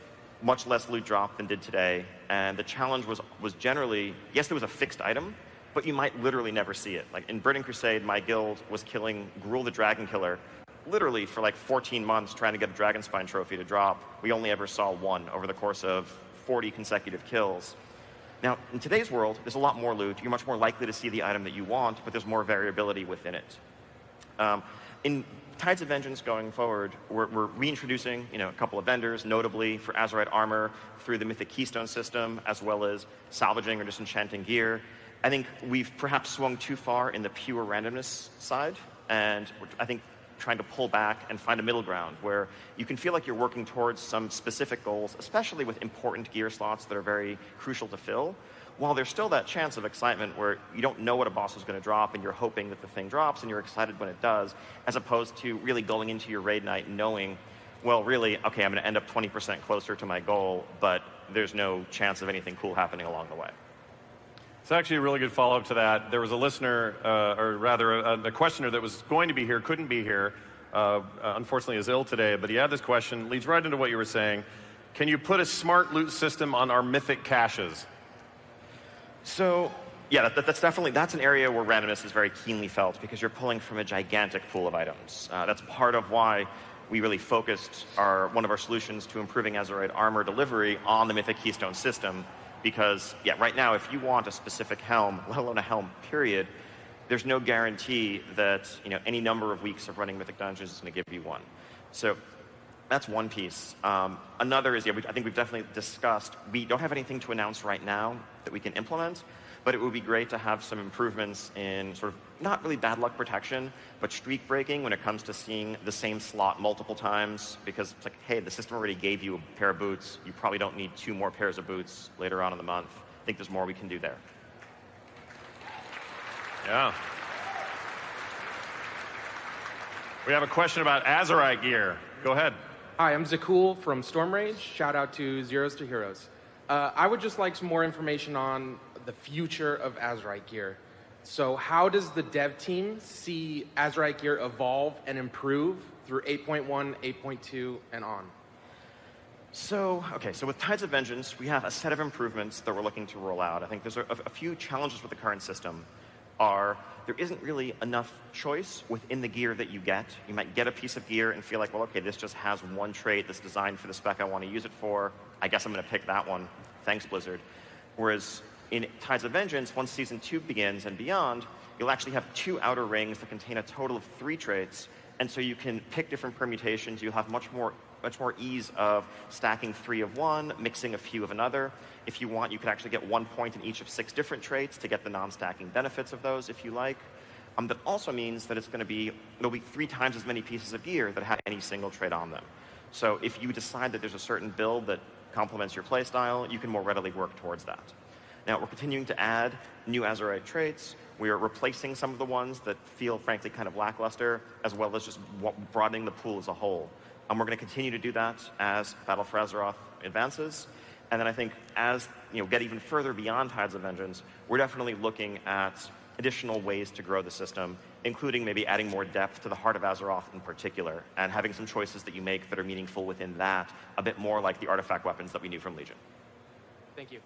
much less loot drop than did today, and the challenge was generally, yes, there was a fixed item, but you might literally never see it. Like in Burning Crusade, my guild was killing Gruul the Dragon Killer literally for like 14 months trying to get a Dragonspine trophy to drop. We only ever saw one over the course of 40 consecutive kills. Now, in today's world, there's a lot more loot. You're much more likely to see the item that you want, but there's more variability within it. In Tides of Vengeance going forward, we're reintroducing a couple of vendors, notably for Azerite armor through the Mythic Keystone system, as well as salvaging or disenchanting gear. I think we've perhaps swung too far in the pure randomness side, and I think trying to pull back and find a middle ground where you can feel like you're working towards some specific goals, especially with important gear slots that are very crucial to fill, while there's still that chance of excitement where you don't know what a boss is going to drop and you're hoping that the thing drops and you're excited when it does, as opposed to really going into your raid night knowing, well, really, okay, I'm going to end up 20% closer to my goal, but there's no chance of anything cool happening along the way. It's actually a really good follow-up to that. There was a listener, or rather a questioner that was going to be here, couldn't be here, unfortunately is ill today, but he had this question, leads right into what you were saying. Can you put a smart loot system on our mythic caches? So, yeah, that's an area where randomness is very keenly felt because you're pulling from a gigantic pool of items. That's part of why we really focused one of our solutions to improving Azerite armor delivery on the Mythic Keystone system. Because, yeah, right now, if you want a specific helm, let alone a helm, period, there's no guarantee that any number of weeks of running Mythic Dungeons is going to give you one. So that's one piece. Another is, I think we've definitely discussed, we don't have anything to announce right now that we can implement, but it would be great to have some improvements in sort of not really bad luck protection, but streak breaking when it comes to seeing the same slot multiple times, because it's like, hey, the system already gave you a pair of boots. You probably don't need 2 more pairs of boots later on in the month. I think there's more we can do there. Yeah. We have a question about Azerite gear. Go ahead. Hi, I'm Zakul from Stormrage. Shout out to Zeros to Heroes. I would just like some more information on the future of Azerite gear. So how does the dev team see Azerite gear evolve and improve through 8.1, 8.2, and on? So with Tides of Vengeance, we have a set of improvements that we're looking to roll out. I think there's a few challenges with the current system. There isn't really enough choice within the gear that you get. You might get a piece of gear and feel like, well, okay, this just has one trait that's designed for the spec I want to use it for. I guess I'm going to pick that one. Thanks, Blizzard. Whereas in Tides of Vengeance, once Season 2 begins and beyond, you'll actually have 2 outer rings that contain a total of 3 traits, and so you can pick different permutations. You'll have much more ease of stacking 3 of one, mixing a few of another. If you want, you could actually get 1 point in each of 6 different traits to get the non-stacking benefits of those if you like. That also means that there'll be 3 times as many pieces of gear that have any single trait on them. So if you decide that there's a certain build that complements your playstyle, you can more readily work towards that. Now, we're continuing to add new Azerite traits. We are replacing some of the ones that feel, frankly, kind of lackluster, as well as just broadening the pool as a whole. And we're going to continue to do that as Battle for Azeroth advances. And then I think as get even further beyond Tides of Vengeance, we're definitely looking at additional ways to grow the system, including maybe adding more depth to the Heart of Azeroth in particular, and having some choices that you make that are meaningful within that, a bit more like the artifact weapons that we knew from Legion. Thank you.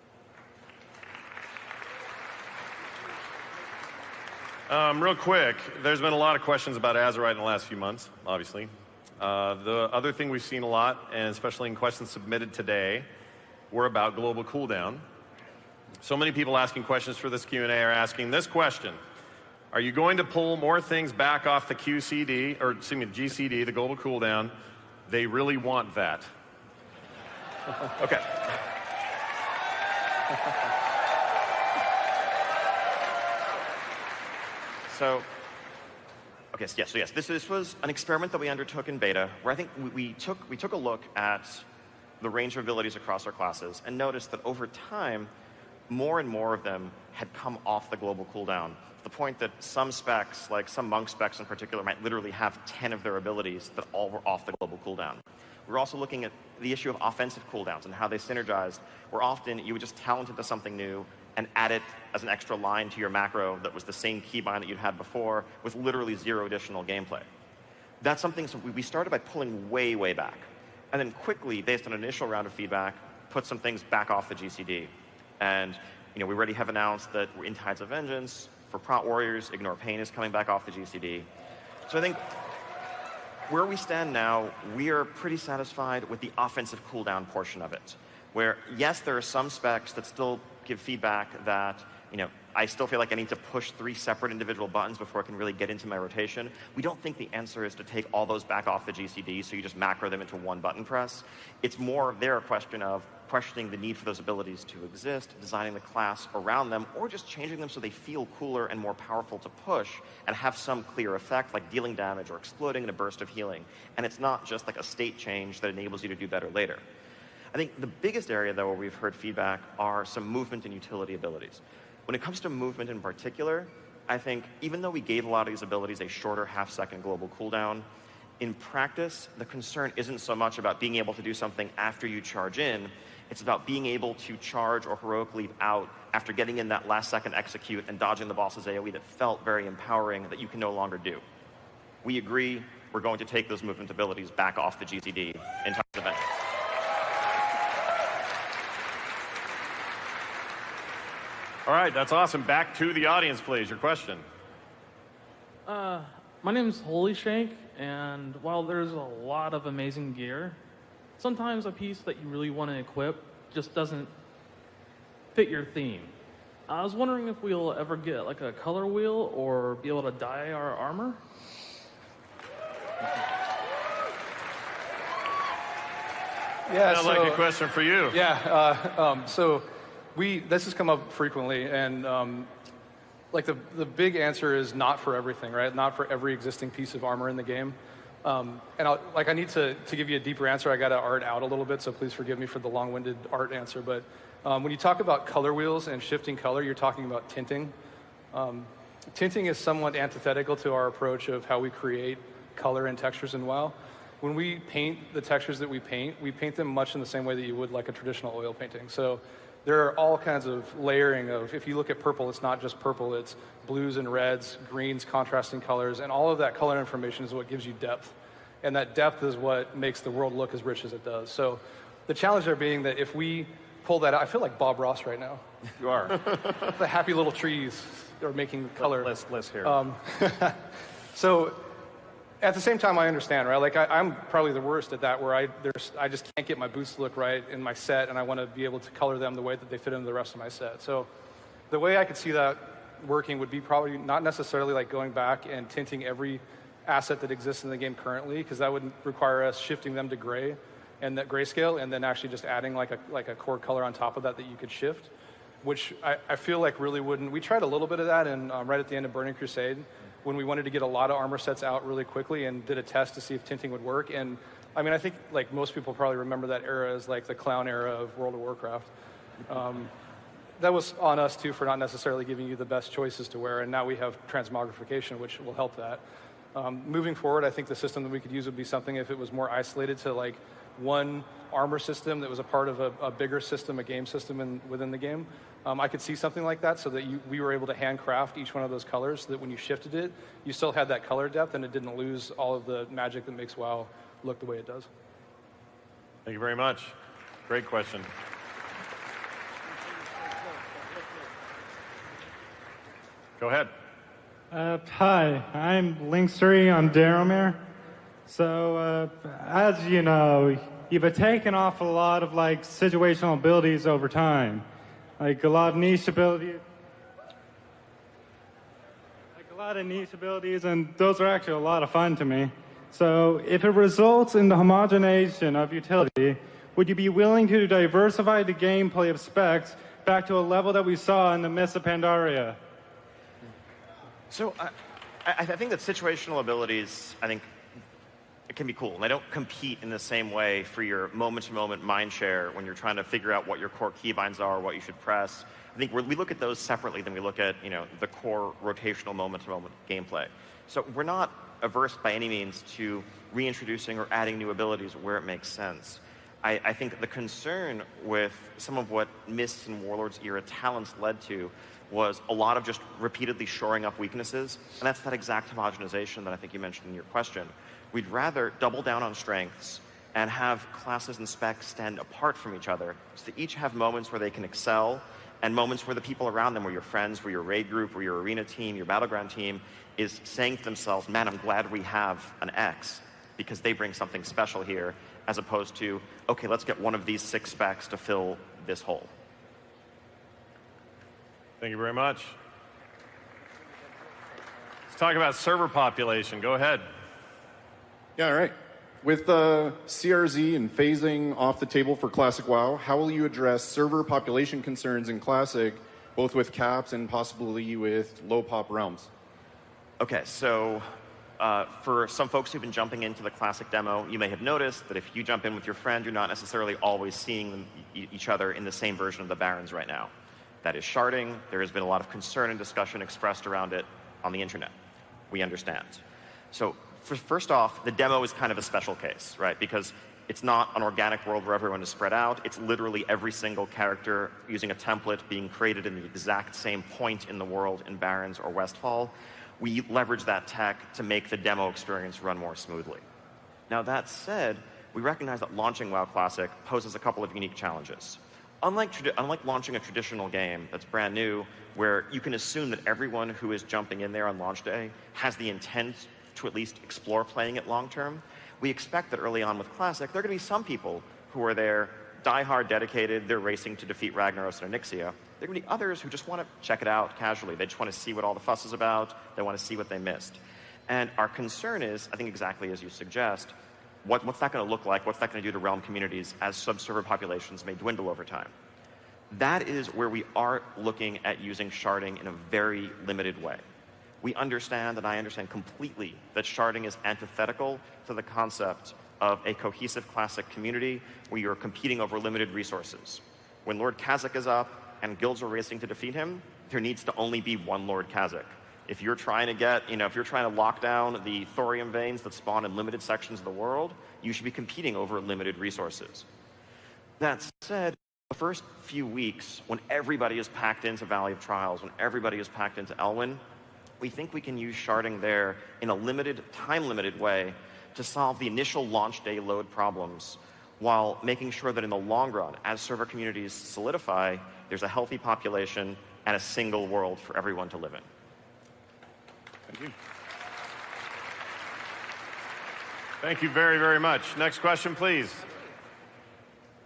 Real quick, there's been a lot of questions about Azerite in the last few months, obviously. The other thing we've seen a lot, and especially in questions submitted today, were about global cooldown. So many people asking questions for this Q&A are asking this question. Are you going to pull more things back off the QCD, or excuse me, GCD, the global cooldown? They really want that. Okay. So yes, this was an experiment that we undertook in beta, where I think we took a look at the range of abilities across our classes and noticed that over time, more and more of them had come off the global cooldown, to the point that some specs, like some monk specs in particular, might literally have 10 of their abilities that all were off the global cooldown. We're also looking at the issue of offensive cooldowns and how they synergized, where often you would just talent into something new and add it as an extra line to your macro that was the same keybind that you'd had before with literally 0 additional gameplay. That's something so we started by pulling way, way back. And then quickly, based on an initial round of feedback, put some things back off the GCD. And we already have announced that we're in Tides of Vengeance. For Prot Warriors, Ignore Pain is coming back off the GCD. So I think where we stand now, we are pretty satisfied with the offensive cooldown portion of it. Where, yes, there are some specs that still give feedback that, I still feel like I need to push 3 separate individual buttons before I can really get into my rotation. We don't think the answer is to take all those back off the GCD so you just macro them into one button press. It's more a question of questioning the need for those abilities to exist, designing the class around them, or just changing them so they feel cooler and more powerful to push and have some clear effect, like dealing damage or exploding in a burst of healing. And it's not just like a state change that enables you to do better later. I think the biggest area, though, where we've heard feedback are some movement and utility abilities. When it comes to movement in particular, I think even though we gave a lot of these abilities a shorter half-second global cooldown, in practice, the concern isn't so much about being able to do something after you charge in. It's about being able to charge or heroic leap out after getting in that last-second execute and dodging the boss's AoE that felt very empowering that you can no longer do. We agree we're going to take those movement abilities back off the GCD in Tides of Vengeance. All right, that's awesome. Back to the audience, please. Your question. My name's Holy Shank, and while there's a lot of amazing gear, sometimes a piece that you really want to equip just doesn't fit your theme. I was wondering if we'll ever get like a color wheel or be able to dye our armor. Yeah, Sounds like a question for you. Yeah, this has come up frequently, and like the big answer is not for everything, right? Not for every existing piece of armor in the game. And I need to give you a deeper answer. I got to art out a little bit, so please forgive me for the long-winded art answer. But when you talk about color wheels and shifting color, you're talking about tinting. Tinting is somewhat antithetical to our approach of how we create color and textures in WoW. When we paint the textures that we paint them much in the same way that you would like a traditional oil painting. So there are all kinds of layering of, if you look at purple, it's not just purple, it's blues and reds, greens, contrasting colors, and all of that color information is what gives you depth. And that depth is what makes the world look as rich as it does. So the challenge there being that if we pull that out, I feel like Bob Ross right now. You are. The happy little trees are making color. Less here. So at the same time, I understand, right? Like I'm probably the worst at that, where I just can't get my boots to look right in my set, and I want to be able to color them the way that they fit into the rest of my set. So the way I could see that working would be probably not necessarily like going back and tinting every asset that exists in the game currently, because that would require us shifting them to gray and that grayscale, and then actually just adding like a core color on top of that you could shift, which I feel like really wouldn't. We tried a little bit of that right at the end of Burning Crusade, when we wanted to get a lot of armor sets out really quickly and did a test to see if tinting would work. And I mean, I think like most people probably remember that era as like the clown era of World of Warcraft. That was on us too for not necessarily giving you the best choices to wear, and now we have transmogrification, which will help that. Moving forward, I think the system that we could use would be something if it was more isolated to like one armor system that was a part of a bigger system, a game system within the game. I could see something like that so that we were able to handcraft each one of those colors so that when you shifted it, you still had that color depth and it didn't lose all of the magic that makes WoW look the way it does. Thank you very much. Great question. Go ahead. Hi, I'm Linkstry on Daromir. So, as you know, you've taken off a lot of situational abilities over time, a lot of niche abilities. And those are actually a lot of fun to me. So, if it results in the homogenization of utility, would you be willing to diversify the gameplay of specs back to a level that we saw in the Mists of Pandaria? So I think that situational abilities, I think, it can be cool. And they don't compete in the same way for your moment-to-moment mind share when you're trying to figure out what your core keybinds are, what you should press. I think we look at those separately than we look at the core rotational moment-to-moment gameplay. So we're not averse by any means to reintroducing or adding new abilities where it makes sense. I think the concern with some of what Mists and Warlords era talents led to was a lot of just repeatedly shoring up weaknesses, and that's that exact homogenization that I think you mentioned in your question. We'd rather double down on strengths and have classes and specs stand apart from each other, so they each have moments where they can excel, and moments where the people around them, where your friends, where your raid group, where your arena team, your battleground team, is saying to themselves, man, I'm glad we have an X, because they bring something special here, as opposed to, okay, let's get one of these 6 specs to fill this hole. Thank you very much. Let's talk about server population. Go ahead. Yeah, all right. With CRZ and phasing off the table for Classic WoW, how will you address server population concerns in Classic, both with caps and possibly with low pop realms? Okay, so for some folks who've been jumping into the Classic demo, you may have noticed that if you jump in with your friend, you're not necessarily always seeing each other in the same version of the Barons right now. That is sharding. There has been a lot of concern and discussion expressed around it on the internet. We understand. So first off, the demo is kind of a special case, right? Because it's not an organic world where everyone is spread out. It's literally every single character using a template being created in the exact same point in the world in Barons or Westfall. We leverage that tech to make the demo experience run more smoothly. Now that said, we recognize that launching WoW Classic poses a couple of unique challenges. Unlike launching a traditional game that's brand new, where you can assume that everyone who is jumping in there on launch day has the intent to at least explore playing it long term, we expect that early on with Classic, there are going to be some people who are there, die-hard dedicated, they're racing to defeat Ragnaros and Onyxia. There are going to be others who just want to check it out casually. They just want to see what all the fuss is about. They want to see what they missed. And our concern is, I think exactly as you suggest, what's that going to look like? What's that going to do to realm communities as sub-server populations may dwindle over time? That is where we are looking at using sharding in a very limited way. We understand, and I understand completely, that sharding is antithetical to the concept of a cohesive Classic community where you're competing over limited resources. When Lord Kha'Zix is up and guilds are racing to defeat him, there needs to only be one Lord Kha'Zix. If you're trying to get, if you're trying to lock down the thorium veins that spawn in limited sections of the world, you should be competing over limited resources. That said, the first few weeks, when everybody is packed into Valley of Trials, when everybody is packed into Elwyn, we think we can use sharding there in a limited, time-limited way to solve the initial launch day load problems, while making sure that in the long run, as server communities solidify, there's a healthy population and a single world for everyone to live in. Thank you. Thank you very, very much. Next question, please.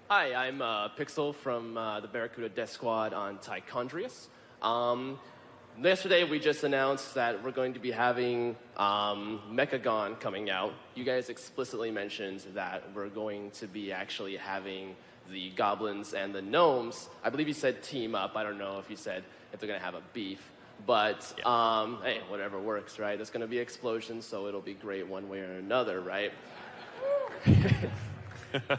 Hi, I'm Pixel from the Barracuda Death Squad on Tichondrius. Yesterday, we just announced that we're going to be having Mechagon coming out. You guys explicitly mentioned that we're going to be actually having the goblins and the gnomes. I believe you said team up. I don't know if you said if they're going to have a beef. But, hey, whatever works, right? There's going to be explosions, so it'll be great one way or another, right?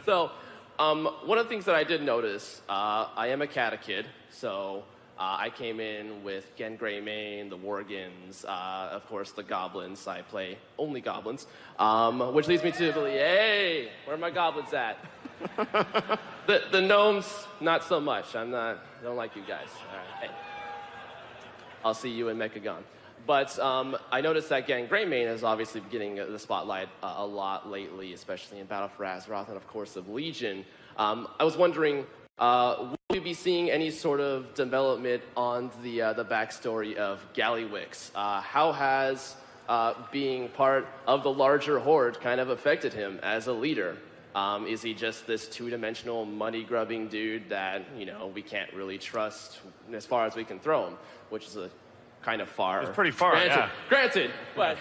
So, one of the things that I did notice, I am a Cata kid, so I came in with Gen Greymane, the Worgans, of course the goblins. I play only goblins, which leads me to believe, hey, where are my goblins at? The gnomes, not so much. I don't like you guys. All right, hey. I'll see you in Mechagon. But I noticed that Gen Greymane is obviously getting the spotlight a lot lately, especially in Battle for Azeroth and, of course, of Legion. I was wondering, will we we be seeing any sort of development on the backstory of Gallywix? How has being part of the larger horde kind of affected him as a leader? Is he just this two-dimensional money-grubbing dude that, you know, we can't really trust as far as we can throw him, which is a kind of far. It's pretty far, Granted, but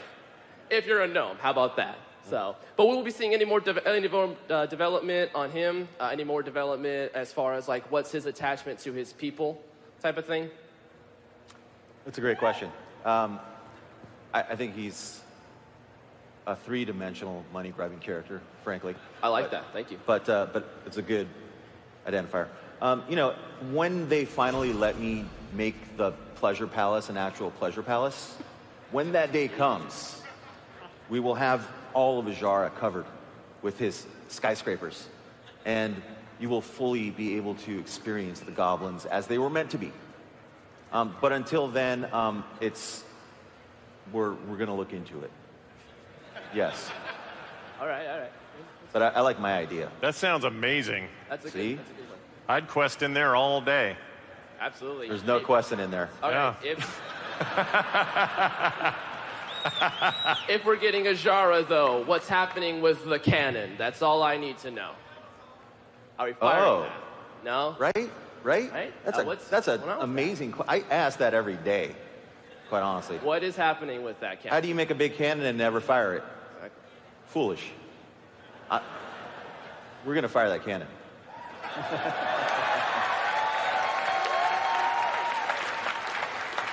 if you're a gnome, how about that? So, but we will be seeing any more development on him, any more development as far as like what's his attachment to his people type of thing? That's a great question. I think he's a three-dimensional money-grabbing character, frankly. I like that. Thank you. But it's a good identifier. You know, when they finally let me make the Pleasure Palace an actual Pleasure Palace, when that day comes, we will have all of Ajara covered with his skyscrapers, and you will fully be able to experience the goblins as they were meant to be. But until then, we're going to look into it. Yes. All right. But I like my idea. That sounds amazing. That's a See? good one. I'd quest in there all day. Absolutely. There's no question in there. All right. If we're getting Ajara, though, what's happening with the cannon? That's all I need to know. Are we firing that? No? Right? That's an amazing I ask that every day, quite honestly. What is happening with that cannon? How do you make a big cannon and never fire it? Foolish. We're going to fire that cannon.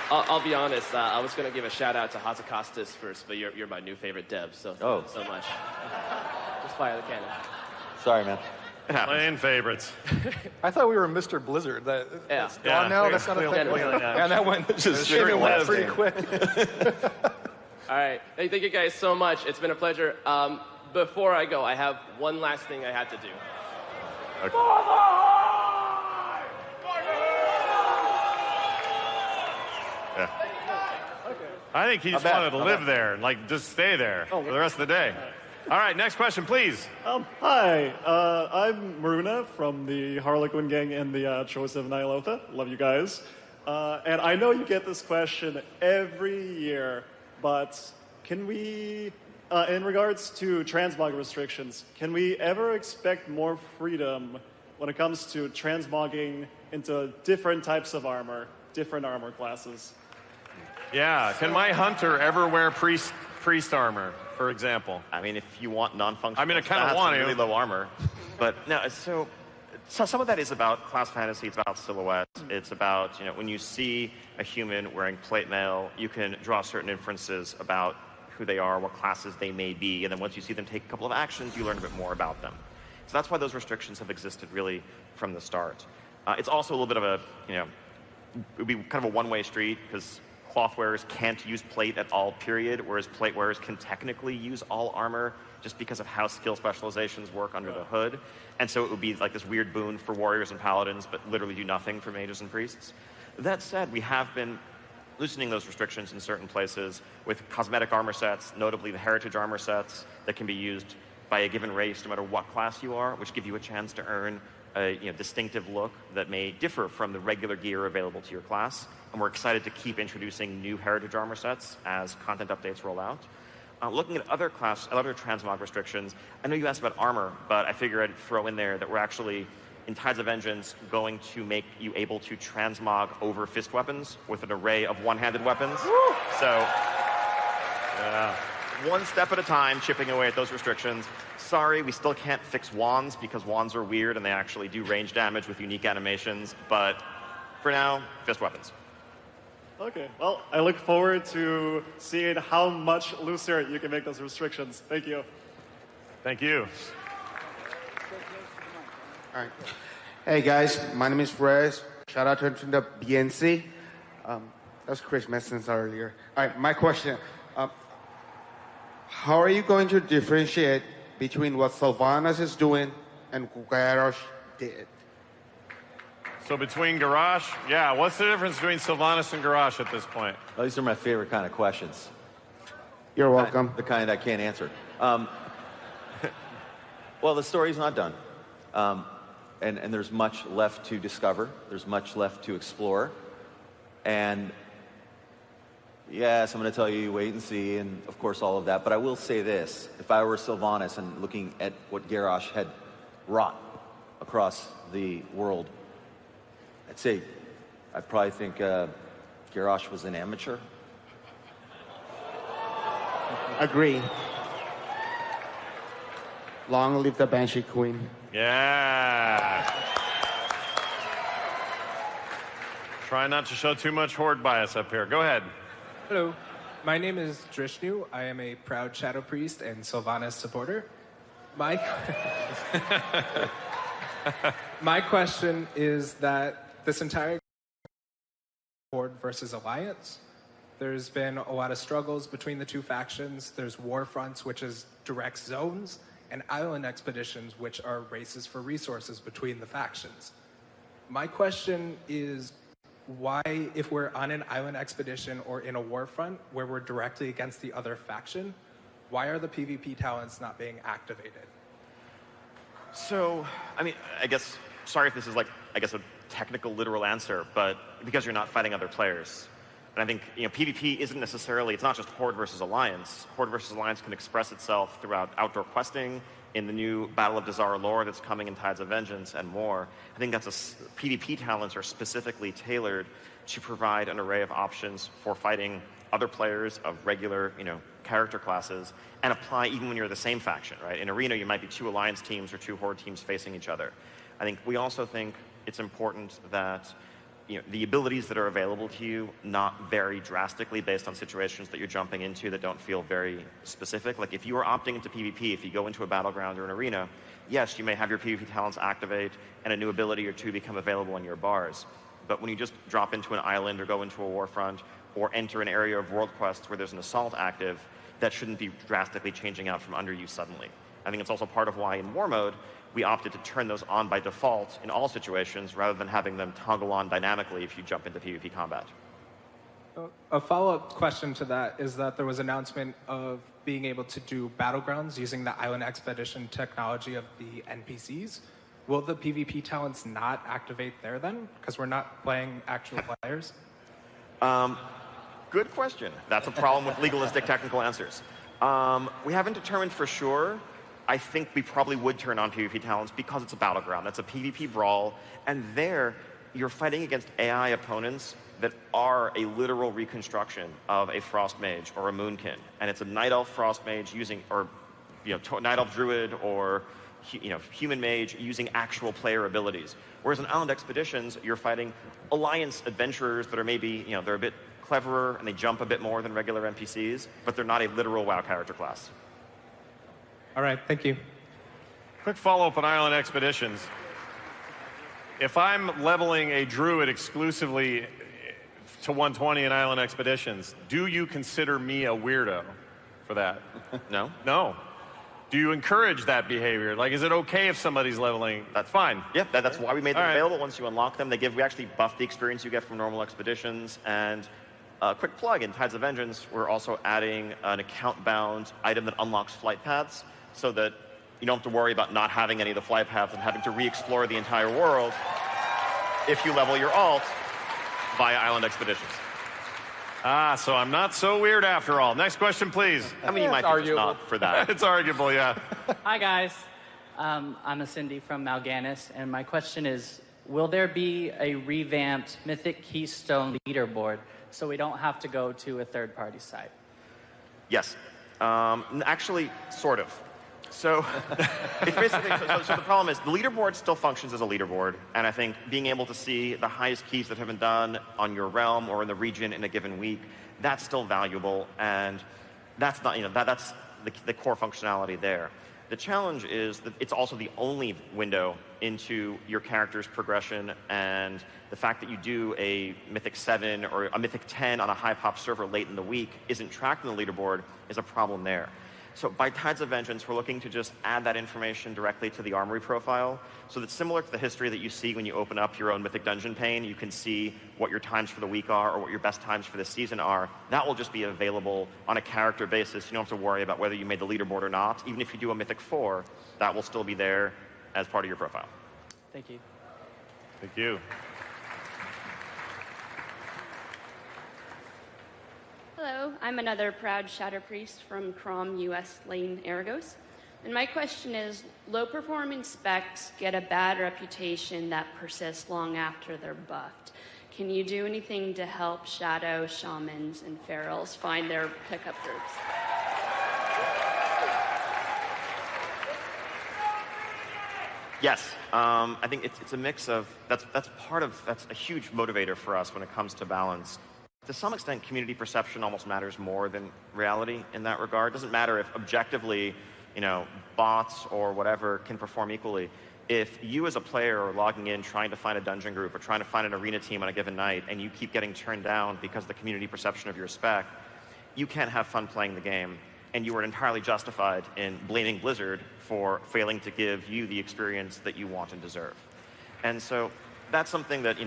I'll be honest. I was going to give a shout out to Hazakastas first, but you're my new favorite dev, so thank you so much. Just fire the cannon. Sorry, man. Playing favorites. I thought we were Mr. Blizzard. That's gone now. That's not a thing. Yeah, And that went pretty quick. All right. Hey, thank you guys so much. It's been a pleasure. Before I go, I have one last thing I have to do. Okay. Yeah. I think he just wanted to live there and like just stay there for the rest of the day. All right, next question, please. Hi, I'm Maruna from the Harlequin Gang and the Choice of Nyalotha. Love you guys. And I know you get this question every year, but can we, in regards to transmog restrictions, can we ever expect more freedom when it comes to transmogging into different types of armor, different armor classes? Yeah, can my hunter ever wear priest armor, for example? I mean, if you want non-functional, I mean, I kind of want to. really low armor, but no. So some of that is about class fantasy. It's about silhouette. It's about, you know, when you see a human wearing plate mail, you can draw certain inferences about who they are, what classes they may be, and then once you see them take a couple of actions, you learn a bit more about them. So that's why those restrictions have existed really from the start. It's also a little bit of a, you know, it would be kind of a one-way street because cloth wearers can't use plate at all, period, whereas plate wearers can technically use all armor just because of how skill specializations work under the hood. And so it would be like this weird boon for warriors and paladins, but literally do nothing for mages and priests. That said, we have been loosening those restrictions in certain places with cosmetic armor sets, notably the heritage armor sets that can be used by a given race no matter what class you are, which give you a chance to earn a distinctive look that may differ from the regular gear available to your class. And we're excited to keep introducing new heritage armor sets as content updates roll out. Looking at other transmog restrictions, I know you asked about armor, but I figure I'd throw in there that we're actually, in Tides of Vengeance, going to make you able to transmog over fist weapons with an array of one-handed weapons. Woo! So, one step at a time, chipping away at those restrictions. Sorry, we still can't fix wands because wands are weird and they actually do range damage with unique animations, but for now, fist weapons. Okay, well, I look forward to seeing how much looser you can make those restrictions. Thank you. Thank you. All right. Hey guys, my name is Rez. Shout out to the BNC. That was Chris Messens earlier. All right, my question. How are you going to differentiate between what Sylvanas is doing and Garrosh did? So between Garrosh, yeah, what's the difference between Sylvanas and Garrosh at this point? Well, these are my favorite kind of questions. You're welcome. The kind I can't answer. Well, the story's not done. and there's much left to discover. There's much left to explore. And yes, I'm going to tell you, wait and see, and of course all of that. But I will say this. If I were Sylvanas and looking at what Garrosh had wrought across the world, I'd probably think Garrosh was an amateur. Agree. Long live the Banshee Queen. Yeah. Try not to show too much horde bias up here. Go ahead. Hello, my name is Drishnu. I am a proud Shadow Priest and Sylvanas supporter. My question is that this entire Horde versus Alliance, there's been a lot of struggles between the two factions. There's war fronts, which is direct zones, and island expeditions, which are races for resources between the factions. My question is, why, if we're on an island expedition or in a war front where we're directly against the other faction, why are the PvP talents not being activated? So, I mean, I guess, sorry if this is like, I guess, a technical, literal answer, but because you're not fighting other players. And I think, PvP isn't necessarily, it's not just Horde versus Alliance. Horde versus Alliance can express itself throughout outdoor questing, in the new Battle of Dazara lore that's coming in Tides of Vengeance, and more. I think PvP talents are specifically tailored to provide an array of options for fighting other players of regular, character classes, and apply even when you're the same faction, right? In Arena, you might be 2 Alliance teams or 2 Horde teams facing each other. I think we also think it's important that the abilities that are available to you not vary drastically based on situations that you're jumping into that don't feel very specific. Like if you are opting into PvP, if you go into a battleground or an arena, yes, you may have your PvP talents activate and a new ability or 2 become available in your bars. But when you just drop into an island or go into a warfront or enter an area of world quests where there's an assault active, that shouldn't be drastically changing out from under you suddenly. I think it's also part of why in war mode, we opted to turn those on by default in all situations rather than having them toggle on dynamically if you jump into PvP combat. A follow-up question to that is that there was an announcement of being able to do battlegrounds using the island expedition technology of the NPCs. Will the PvP talents not activate there then? Because we're not playing actual players? Good question. That's a problem with legalistic technical answers. We haven't determined for sure. I think we probably would turn on PvP talents because it's a battleground. That's a PvP brawl. And there, you're fighting against AI opponents that are a literal reconstruction of a Frost Mage or a Moonkin. And it's a Night Elf Frost Mage using, or Night Elf Druid or Human Mage using actual player abilities. Whereas in Island Expeditions, you're fighting Alliance adventurers that are maybe, they're a bit cleverer and they jump a bit more than regular NPCs, but they're not a literal WoW character class. All right, thank you. Quick follow-up on Island Expeditions. If I'm leveling a druid exclusively to 120 in Island Expeditions, do you consider me a weirdo for that? No. No. Do you encourage that behavior? Like, is it okay if somebody's leveling? That's fine. Yeah, that's why we made them available. Right. Once you unlock them, we actually buff the experience you get from normal expeditions. And quick plug, in Tides of Vengeance, we're also adding an account-bound item that unlocks flight paths, so that you don't have to worry about not having any of the flight paths and having to re-explore the entire world if you level your alt via Island Expeditions. So I'm not so weird after all. Next question, please. I mean, you might be just not for that. It's arguable, yeah. Hi, guys. I'm a Cindy from Mal'Ganis, and my question is, will there be a revamped Mythic Keystone leaderboard so we don't have to go to a third-party site? Yes. Actually, sort of. So it's basically, so the problem is the leaderboard still functions as a leaderboard, and I think being able to see the highest keys that have been done on your realm or in the region in a given week, that's still valuable, and that's not, that's the core functionality there. The challenge is that it's also the only window into your character's progression, and the fact that you do a Mythic 7 or a Mythic 10 on a high pop server late in the week isn't tracked in the leaderboard is a problem there. So by Tides of Vengeance, we're looking to just add that information directly to the armory profile. So that's similar to the history that you see when you open up your own Mythic Dungeon pane. You can see what your times for the week are or what your best times for the season are. That will just be available on a character basis. You don't have to worry about whether you made the leaderboard or not. Even if you do a Mythic 4, that will still be there as part of your profile. Thank you. Thank you. Hello, I'm another proud Shadow Priest from Crom US Lane Aragos. And my question is, low-performing specs get a bad reputation that persists long after they're buffed. Can you do anything to help Shadow, Shamans, and Ferals find their pickup groups? Yes, I think it's a mix of, that's a huge motivator for us when it comes to balance. To some extent, community perception almost matters more than reality in that regard. It doesn't matter if objectively, bots or whatever can perform equally. If you as a player are logging in trying to find a dungeon group or trying to find an arena team on a given night and you keep getting turned down because of the community perception of your spec, you can't have fun playing the game. And you are entirely justified in blaming Blizzard for failing to give you the experience that you want and deserve. And so that's something that,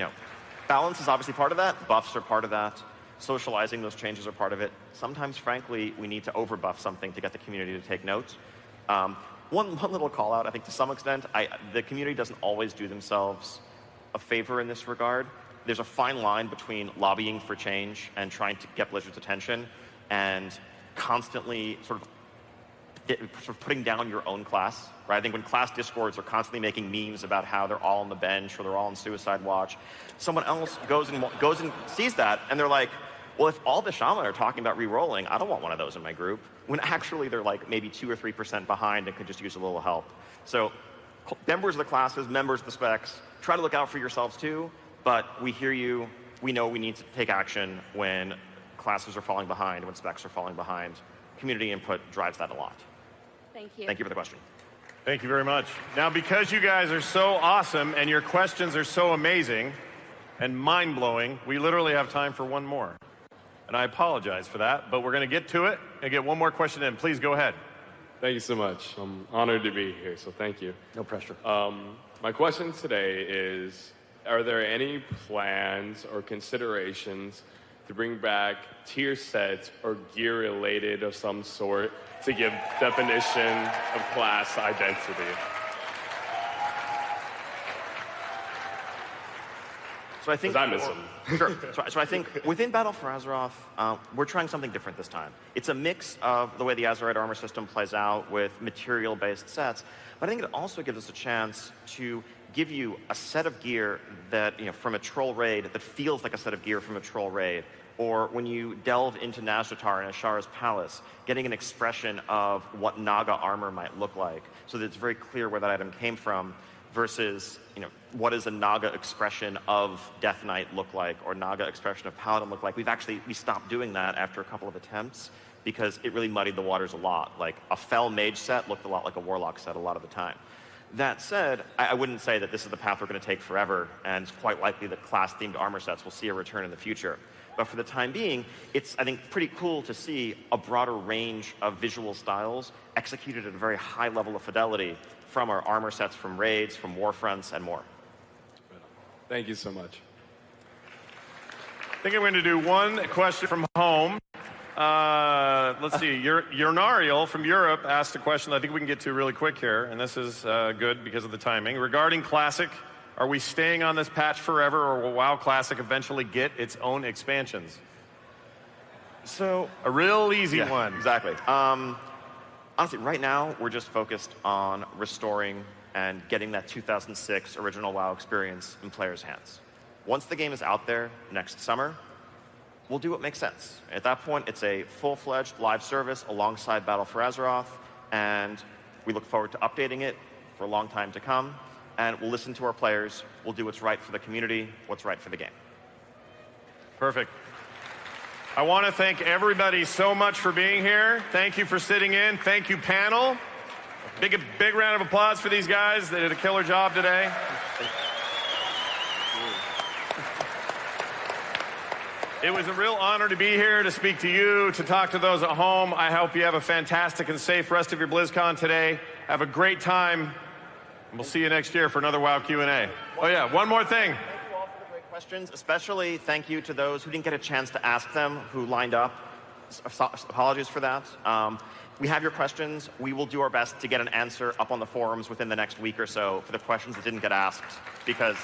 balance is obviously part of that, buffs are part of that, socializing those changes are part of it. Sometimes, frankly, we need to overbuff something to get the community to take note. One little call out, I think to some extent, the community doesn't always do themselves a favor in this regard. There's a fine line between lobbying for change and trying to get Blizzard's attention and constantly sort of putting down your own class, right? I think when class discords are constantly making memes about how they're all on the bench or they're all on suicide watch, someone else goes and sees that and they're like, well, if all the shaman are talking about re-rolling, I don't want one of those in my group. When actually they're like maybe 2 or 3% behind and could just use a little help. So members of the classes, members of the specs, try to look out for yourselves too, but we hear you. We know we need to take action when classes are falling behind, when specs are falling behind. Community input drives that a lot. Thank you. Thank you for the question. Thank you very much. Now, because you guys are so awesome and your questions are so amazing and mind-blowing, we literally have time for one more. And I apologize for that, but we're going to get to it and get one more question in. Please go ahead. Thank you so much. I'm honored to be here, so thank you. No pressure. My question today is, are there any plans or considerations to bring back tier sets or gear related of some sort to give definition of class identity? So I think I miss them. Sure. So I think within Battle for Azeroth, we're trying something different this time. It's a mix of the way the Azerite armor system plays out with material-based sets, but I think it also gives us a chance to give you a set of gear that, from a troll raid that feels like a set of gear from a troll raid. Or when you delve into Nazjatar and Ashara's Palace, getting an expression of what Naga armor might look like, so that it's very clear where that item came from, versus, what does a Naga expression of Death Knight look like, or Naga expression of Paladin look like? We stopped doing that after a couple of attempts, because it really muddied the waters a lot. Like, a Fel Mage set looked a lot like a Warlock set a lot of the time. That said, I wouldn't say that this is the path we're going to take forever, and it's quite likely that class-themed armor sets will see a return in the future. But for the time being, it's, I think, pretty cool to see a broader range of visual styles executed at a very high level of fidelity from our armor sets, from raids, from warfronts, and more. Thank you so much. I think I'm going to do one question from home. Let's see. Yurnariel from Europe asked a question that I think we can get to really quick here, and this is good because of the timing. Regarding Classic, are we staying on this patch forever, or will WoW Classic eventually get its own expansions? So a real easy one. Exactly. Honestly, right now, we're just focused on restoring and getting that 2006 original WoW experience in players' hands. Once the game is out there next summer, we'll do what makes sense. At that point, it's a full-fledged live service alongside Battle for Azeroth, and we look forward to updating it for a long time to come, and we'll listen to our players. We'll do what's right for the community, what's right for the game. Perfect. I want to thank everybody so much for being here. Thank you for sitting in. Thank you, panel. Big round of applause for these guys. They did a killer job today. It was a real honor to be here, to speak to you, to talk to those at home. I hope you have a fantastic and safe rest of your Blizzcon today. Have a great time, and we'll see you next year for another WoW Q&A. Oh yeah, one more thing. Questions, especially thank you to those who didn't get a chance to ask them, who lined up. Apologies for that. We have your questions. We will do our best to get an answer up on the forums within the next week or so for the questions that didn't get asked, because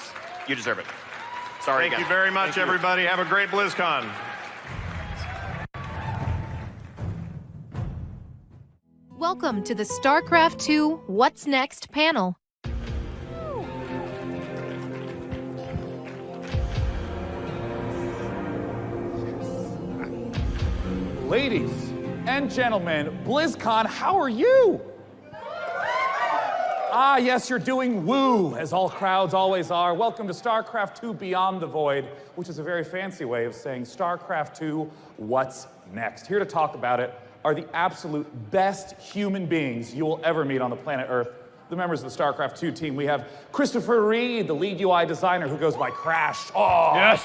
you deserve it. Sorry Thank again. you very much, everybody. Have a great BlizzCon. Welcome to the StarCraft II What's Next panel. Ladies and gentlemen, BlizzCon, how are you? Ah, yes, you're doing woo, as all crowds always are. Welcome to StarCraft II Beyond the Void, which is a very fancy way of saying StarCraft II What's Next. Here to talk about it are the absolute best human beings you will ever meet on the planet Earth, the members of the StarCraft II team. We have Christopher Reed, the lead UI designer who goes by Crash. Oh, yes.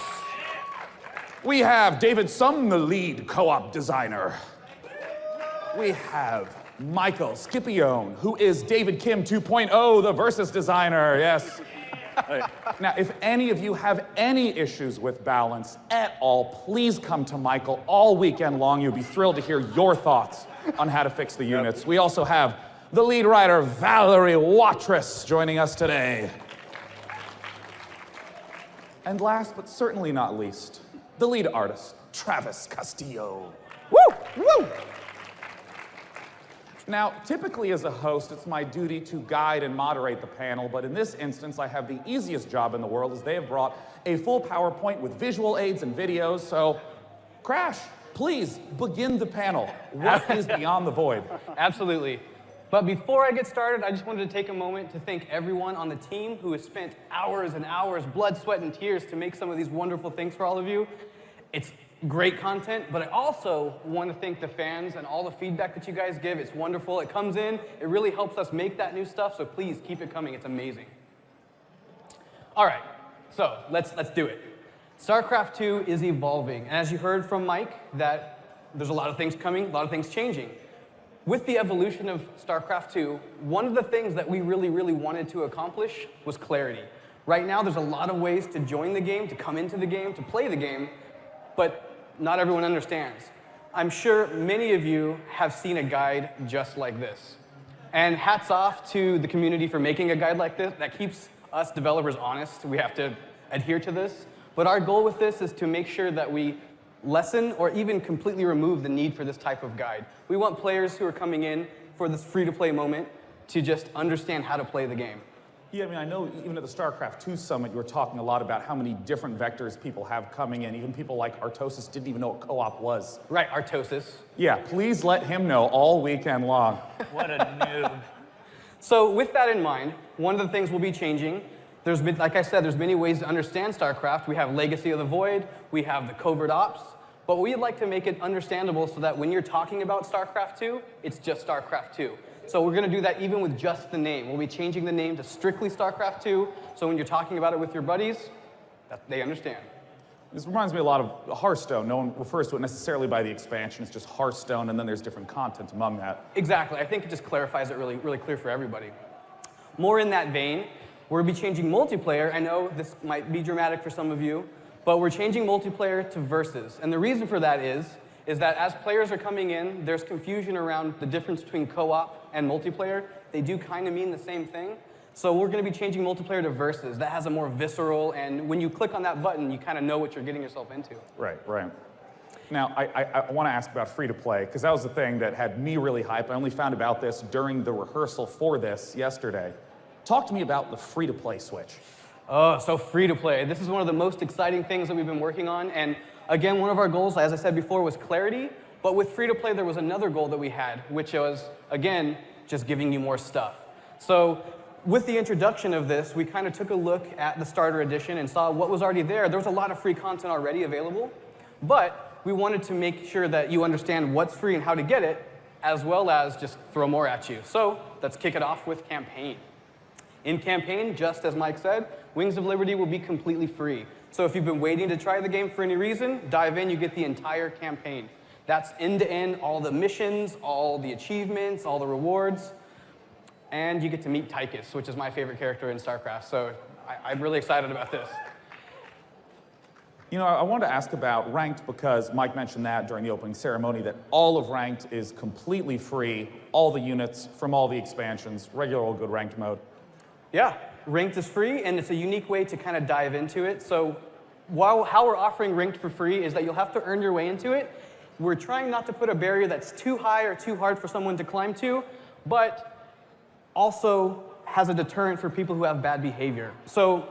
We have David Sum, the lead co-op designer. We have Michael Scipione, who is David Kim 2.0, the Versus designer, yes. Now, if any of you have any issues with balance at all, please come to Michael all weekend long. You'll be thrilled to hear your thoughts on how to fix the units. We also have the lead writer, Valerie Watrous, joining us today. And last but certainly not least, the lead artist, Travis Castillo. Woo! Woo! Now, typically as a host, it's my duty to guide and moderate the panel, but in this instance, I have the easiest job in the world, as they have brought a full PowerPoint with visual aids and videos. So, Crash, please begin the panel. What is Beyond the Void? Absolutely. But before I get started, I just wanted to take a moment to thank everyone on the team who has spent hours and hours, blood, sweat, and tears to make some of these wonderful things for all of you. It's great content, but I also want to thank the fans and all the feedback that you guys give. It's wonderful. It comes in. It really helps us make that new stuff, so please keep it coming. It's amazing. All right, so let's do it. StarCraft II is evolving, and as you heard from Mike, that there's a lot of things coming, a lot of things changing. With the evolution of StarCraft II, one of the things that we really wanted to accomplish was clarity. Right now, there's a lot of ways to join the game, to come into the game, to play the game, but not everyone understands. I'm sure many of you have seen a guide just like this. And hats off to the community for making a guide like this. That keeps us developers honest. We have to adhere to this. But our goal with this is to make sure that we lessen or even completely remove the need for this type of guide. We want players who are coming in for this free-to-play moment to just understand how to play the game. Yeah, I mean, I know even at the StarCraft II Summit, you were talking a lot about how many different vectors people have coming in. Even people like Artosis didn't even know what co-op was. Right, Artosis. Yeah, please let him know all weekend long. What a noob. So with that in mind, one of the things we'll be changing, like I said, there's many ways to understand StarCraft. We have Legacy of the Void, we have the Covert Ops, but we'd like to make it understandable so that when you're talking about StarCraft II, it's just StarCraft II. So we're going to do that even with just the name. We'll be changing the name to strictly StarCraft II, so when you're talking about it with your buddies, they understand. This reminds me a lot of Hearthstone. No one refers to it necessarily by the expansion. It's just Hearthstone, and then there's different content among that. Exactly. I think it just clarifies it really clear for everybody. More in that vein, we'll be changing multiplayer. I know this might be dramatic for some of you, but we're changing multiplayer to Versus. And the reason for that is that as players are coming in, there's confusion around the difference between co-op and multiplayer. They do kind of mean the same thing. So we're going to be changing multiplayer to Versus. That has a more visceral, and when you click on that button, you kind of know what you're getting yourself into. Right. Now, I want to ask about free-to-play, because that was the thing that had me really hyped. I only found about this during the rehearsal for this yesterday. Talk to me about the free-to-play switch. Oh, so free-to-play. This is one of the most exciting things that we've been working on, and again, one of our goals, as I said before, was clarity. But with free-to-play, there was another goal that we had, which was, again, just giving you more stuff. So with the introduction of this, we kind of took a look at the starter edition and saw what was already there. There was a lot of free content already available, but we wanted to make sure that you understand what's free and how to get it, as well as just throw more at you. So let's kick it off with Campaign. In Campaign, just as Mike said, Wings of Liberty will be completely free. So if you've been waiting to try the game for any reason, dive in, you get the entire campaign. That's end-to-end, all the missions, all the achievements, all the rewards, and you get to meet Tychus, which is my favorite character in StarCraft, so I'm really excited about this. You know, I wanted to ask about Ranked because Mike mentioned that during the opening ceremony, that all of Ranked is completely free, all the units from all the expansions, regular old good Ranked mode. Yeah, Ranked is free, and it's a unique way to kind of dive into it. So how we're offering Ranked for free is that you'll have to earn your way into it. We're trying not to put a barrier that's too high or too hard for someone to climb to, but also has a deterrent for people who have bad behavior. So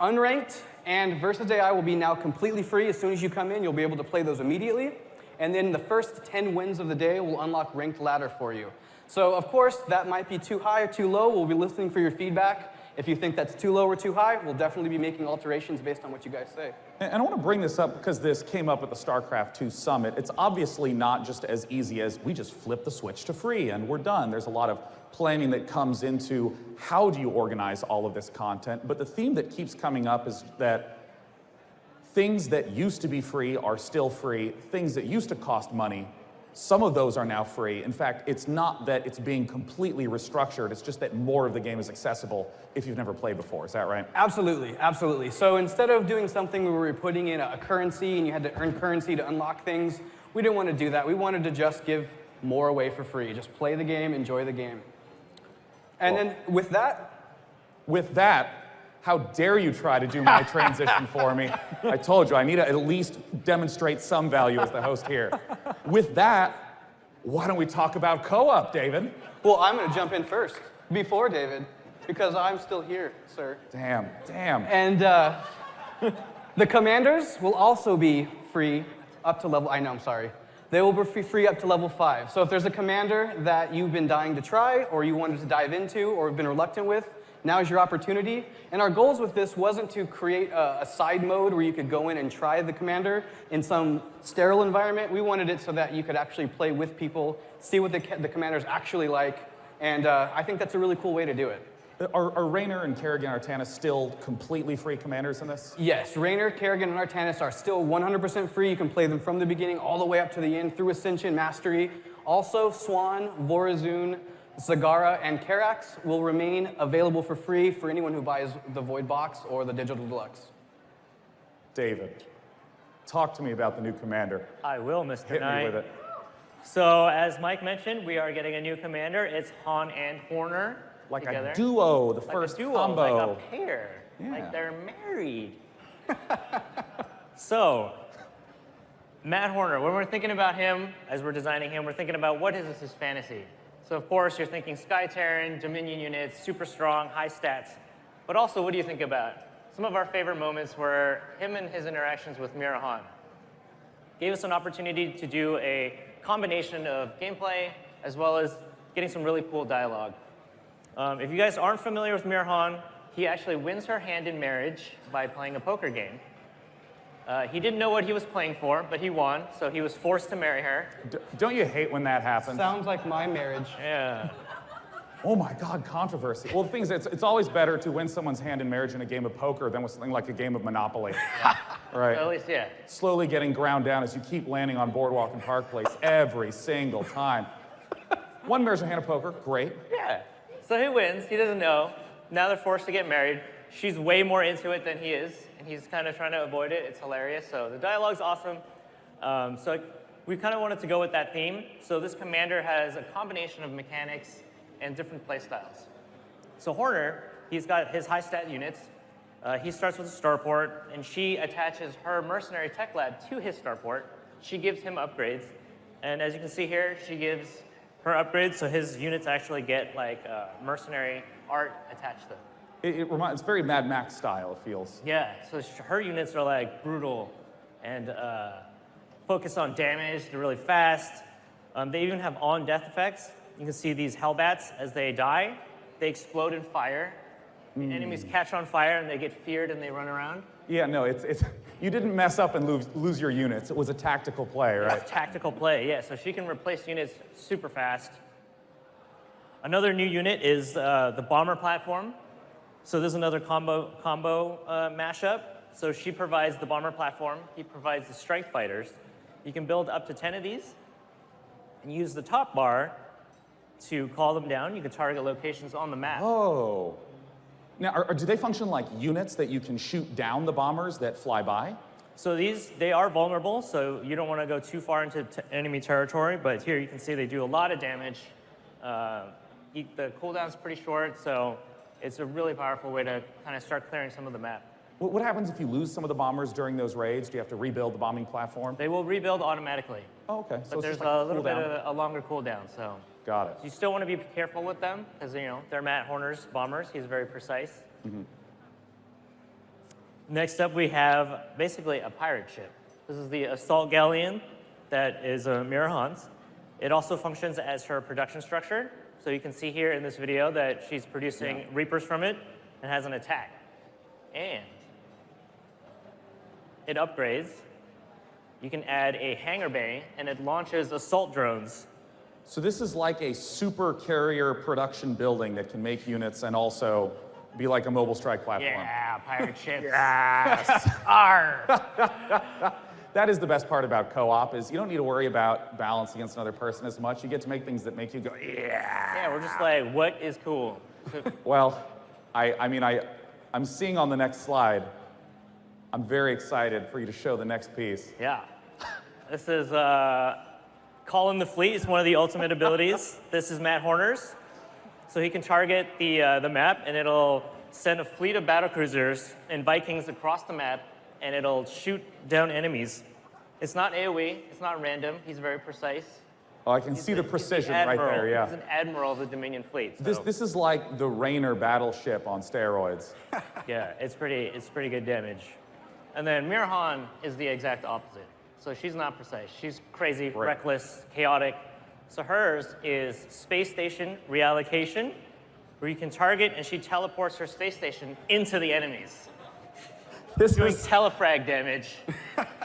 Unranked and Versus AI will be now completely free. As soon as you come in, you'll be able to play those immediately. And then the first 10 wins of the day will unlock Ranked Ladder for you. So of course, that might be too high or too low. We'll be listening for your feedback. If you think that's too low or too high, we'll definitely be making alterations based on what you guys say. And I want to bring this up because this came up at the StarCraft 2 Summit. It's obviously not just as easy as we just flip the switch to free and we're done. There's a lot of planning that comes into how do you organize all of this content. But the theme that keeps coming up is that things that used to be free are still free. Things that used to cost money, some of those are now free. In fact, it's not that it's being completely restructured. It's just that more of the game is accessible if you've never played before. Is that right? Absolutely, absolutely. So instead of doing something where we were putting in a currency and you had to earn currency to unlock things, we didn't want to do that. We wanted to just give more away for free. Just play the game, enjoy the game. And then with that, how dare you try to do my transition for me? I told you, I need to at least demonstrate some value as the host here. With that, why don't we talk about co-op, David? Well, I'm going to jump in first, before David, because I'm still here, sir. Damn. And the commanders will also be free up to level, They will be free up to level 5. So if there's a commander that you've been dying to try, or you wanted to dive into, or have been reluctant with, now is your opportunity. And our goals with this wasn't to create a side mode where you could go in and try the commander in some sterile environment. We wanted it so that you could actually play with people, see what the commander's actually like, and I think that's a really cool way to do it. Are Raynor and Kerrigan and Artanis still completely free commanders in this? Yes, Raynor, Kerrigan, and Artanis are still 100% free. You can play them from the beginning all the way up to the end through Ascension, Mastery. Also, Swan, Vorazun, Zagara, and Karax will remain available for free for anyone who buys the Void Box or the Digital Deluxe. David, talk to me about the new commander. I will, Mr. Hit Knight. me with it. So, as Mike mentioned, we are getting a new commander. It's Han and Horner Like together. a duo, the Like first a duo, combo. like a pair, like they're married. So, Matt Horner, when we're thinking about him, as we're designing him, we're thinking about what is his fantasy. So of course, you're thinking Sky Terran, Dominion units, super strong, high stats. But also, what do you think about? Some of our favorite moments were him and his interactions with Mirahan. Gave us an opportunity to do a combination of gameplay as well as getting some really cool dialogue. If you guys aren't familiar with Mirahan, he actually wins her hand in marriage by playing a poker game. He didn't know what he was playing for, but he won, so he was forced to marry her. Don't you hate when that happens? Sounds like my marriage. Yeah. Oh my God, controversy. Well, the thing is, it's always better to win someone's hand in marriage in a game of poker than with something like a game of Monopoly. Right? At least, yeah. Slowly getting ground down as you keep landing on Boardwalk and Park Place every single time. One marriage in a hand of poker, great. Yeah. So he wins, he doesn't know. Now they're forced to get married. She's way more into it than he is, and he's kind of trying to avoid it. It's hilarious. So the dialogue's awesome. So we kind of wanted to go with that theme. So this commander has a combination of mechanics and different play styles. So Horner, he's got his high stat units. He starts with a starport, and she attaches her mercenary tech lab to his starport. She gives him upgrades. And as you can see here, she gives her upgrades, so his units actually get like mercenary art attached to them. It's very Mad Max style, it feels. Yeah, so her units are like brutal and focus on damage. They're really fast. They even have on-death effects. You can see these Hellbats, as they die, they explode in fire. Enemies catch on fire and they get feared and they run around. Yeah, no, it's you didn't mess up and lose your units. It was a tactical play, right? It's tactical play, yeah. So she can replace units super fast. Another new unit is the bomber platform. So there's another combo mashup. So she provides the bomber platform. He provides the strike fighters. You can build up to 10 of these and use the top bar to call them down. You can target locations on the map. Oh. Now, do they function like units that you can shoot down the bombers that fly by? So they are vulnerable, so you don't want to go too far into enemy territory, but here you can see they do a lot of damage. The cooldown's pretty short, so it's a really powerful way to kind of start clearing some of the map. What happens if you lose some of the bombers during those raids? Do you have to rebuild the bombing platform? They will rebuild automatically. Oh, okay. But there's a little bit of a longer cooldown, so. Got it. You still want to be careful with them, because they're Matt Horner's bombers. He's very precise. Mm-hmm. Next up, we have basically a pirate ship. This is the Assault Galleon that is a Mira Hans. It also functions as her production structure. So you can see here in this video that she's producing Reapers from it and has an attack. And it upgrades. You can add a hangar bay, and it launches assault drones. So this is like a super carrier production building that can make units and also be like a mobile strike platform. Yeah, pirate ships. Yes. Arr. That is the best part about co-op, is you don't need to worry about balance against another person as much. You get to make things that make you go, yeah. Yeah, we're just like, what is cool? Well, I'm seeing on the next slide, I'm very excited for you to show the next piece. Yeah. This is Call in the Fleet. It's one of the ultimate abilities. This is Matt Horner's. So he can target the map, and it'll send a fleet of battlecruisers and Vikings across the map, and it'll shoot down enemies. It's not AoE. It's not random. He's very precise. Oh, I can see the precision right there, yeah. He's an admiral of the Dominion fleet. So. This is like the Rainer battleship on steroids. Yeah, it's pretty good damage. And then Mirahan is the exact opposite. So she's not precise. She's crazy, reckless, chaotic. So hers is space station reallocation, where you can target and she teleports her space station into the enemies. This doing telefrag damage.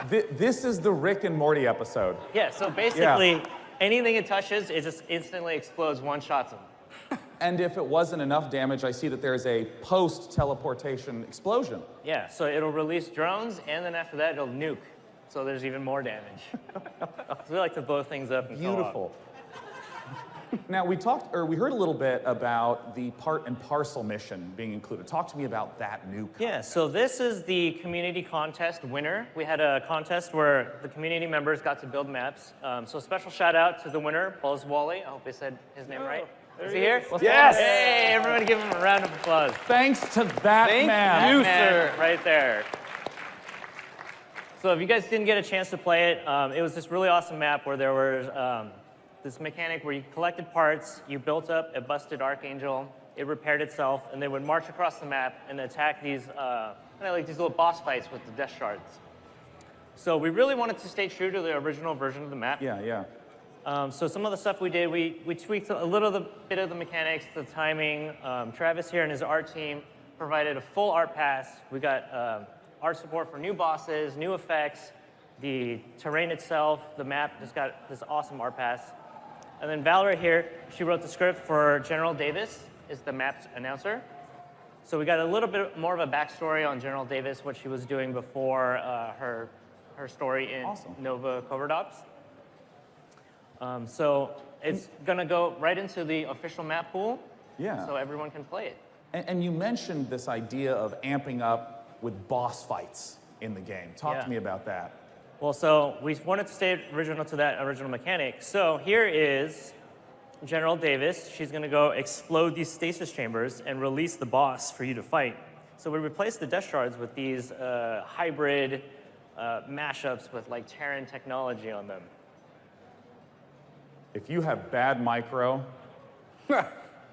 This is the Rick and Morty episode. Yeah, so basically, anything it touches, it just instantly explodes, one-shots them. And if it wasn't enough damage, I see that there's a post-teleportation explosion. Yeah, so it'll release drones, and then after that, it'll nuke. So there's even more damage. So we like to blow things up and Beautiful. Now, we heard a little bit about the part and parcel mission being included. Talk to me about that new concept. Yeah, so this is the community contest winner. We had a contest where the community members got to build maps. So special shout out to the winner, Buzz Wally. I hope I said his name right. Is he here? Yes! Hey, everyone give him a round of applause. Thanks to that man. That man right there. So if you guys didn't get a chance to play it, it was this really awesome map where there was this mechanic where you collected parts, you built up a busted Archangel, it repaired itself, and they would march across the map and attack these, kind of like these little boss fights with the Death Shards. So we really wanted to stay true to the original version of the map. Yeah. So some of the stuff we did, we tweaked a little bit of the mechanics, the timing. Travis here and his art team provided a full art pass. We got art support for new bosses, new effects, the terrain itself, the map just got this awesome art pass. And then Valerie here, she wrote the script for General Davis, is the map's announcer. So we got a little bit more of a backstory on General Davis, what she was doing before her story in Nova Covert Ops. So it's going to go right into the official map pool, so everyone can play it. And you mentioned this idea of amping up with boss fights in the game. Talk to me about that. Well, so we wanted to stay original to that original mechanic. So here is General Davis. She's going to go explode these stasis chambers and release the boss for you to fight. So we replaced the Death Shards with these hybrid mashups with like Terran technology on them. If you have bad micro,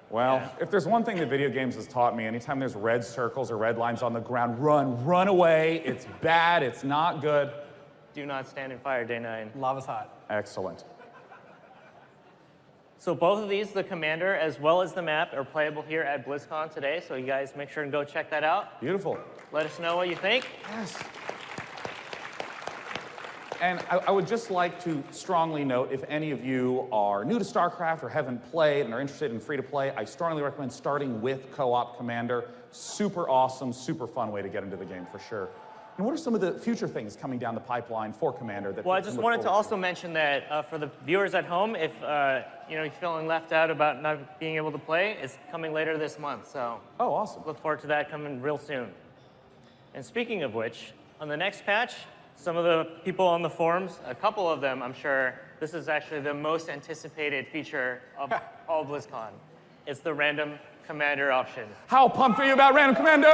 well, if there's one thing that video games has taught me, anytime there's red circles or red lines on the ground, run away. It's bad, it's not good. Do not stand in fire, Day 9. Lava's hot. Excellent. So both of these, the commander as well as the map, are playable here at Blizzcon today. So you guys make sure and go check that out. Beautiful. Let us know what you think. Yes. And I would just like to strongly note, if any of you are new to StarCraft or haven't played and are interested in free-to-play, I strongly recommend starting with Co-op Commander. Super awesome, super fun way to get into the game for sure. And what are some of the future things coming down the pipeline for Commander? That well, I just wanted to also mention that for the viewers at home, if you're feeling left out about not being able to play, it's coming later this month. So awesome! Look forward to that coming real soon. And speaking of which, on the next patch, some of the people on the forums, a couple of them, I'm sure, this is actually the most anticipated feature of all BlizzCon. It's the random commander option. How pumped are you about Random Commander?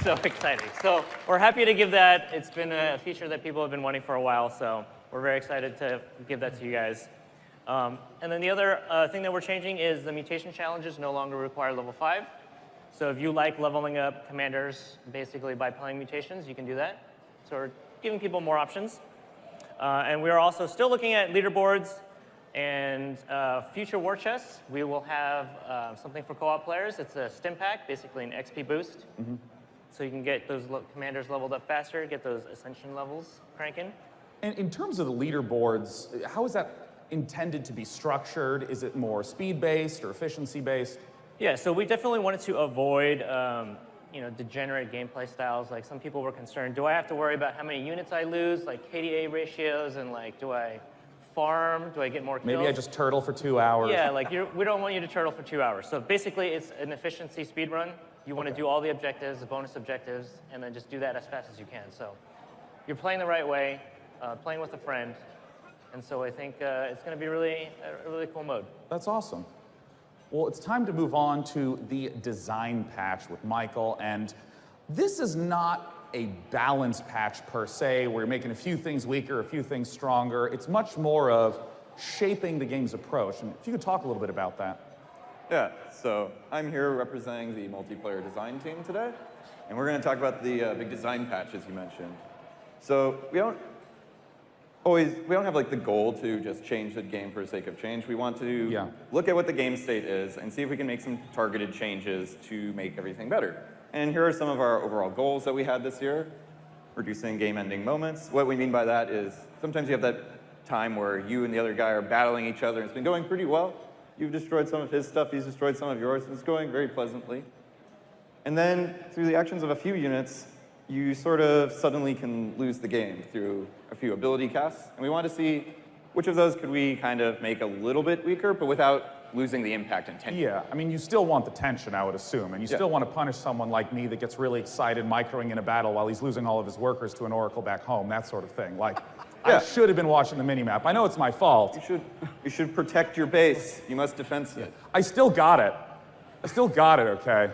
So exciting. So we're happy to give that. It's been a feature that people have been wanting for a while, so we're very excited to give that to you guys. And then the other thing that we're changing is the mutation challenges no longer require level 5. So if you like leveling up commanders basically by playing mutations, you can do that. So we're giving people more options. And we are also still looking at leaderboards and future war chests. We will have something for co-op players. It's a stim pack, basically an XP boost. So you can get those commanders leveled up faster, get those ascension levels cranking. And in terms of the leaderboards, how is that intended to be structured? Is it more speed-based or efficiency-based? Yeah, so we definitely wanted to avoid degenerate gameplay styles. Like some people were concerned, do I have to worry about how many units I lose, like KDA ratios, and like do I farm, do I get more kills? Maybe I just turtle for 2 hours. Yeah, like we don't want you to turtle for 2 hours. So basically it's an efficiency speed run. You want to do all the objectives, the bonus objectives, and then just do that as fast as you can. So you're playing the right way, playing with a friend, and so I think it's going to be a really cool mode. That's awesome. Well, it's time to move on to the design patch with Michael, and this is not a balance patch per se, where you're making a few things weaker, a few things stronger. It's much more of shaping the game's approach, and if you could talk a little bit about that. Yeah, so I'm here representing the multiplayer design team today, and we're going to talk about the big design patch, as you mentioned. So we don't have like the goal to just change the game for the sake of change. We want to look at what the game state is and see if we can make some targeted changes to make everything better. And here are some of our overall goals that we had this year. Reducing game-ending moments. What we mean by that is sometimes you have that time where you and the other guy are battling each other, and it's been going pretty well. You've destroyed some of his stuff, he's destroyed some of yours, and it's going very pleasantly. And then through the actions of a few units, you sort of suddenly can lose the game through a few ability casts. And we want to see which of those could we kind of make a little bit weaker, but without losing the impact and tension. Yeah, I mean, you still want the tension, I would assume, and you still want to punish someone like me that gets really excited microing in a battle while he's losing all of his workers to an oracle back home, that sort of thing. Like, I should have been watching the minimap. I know it's my fault. You should protect your base. You must defend it. I still got it. I still got it, okay?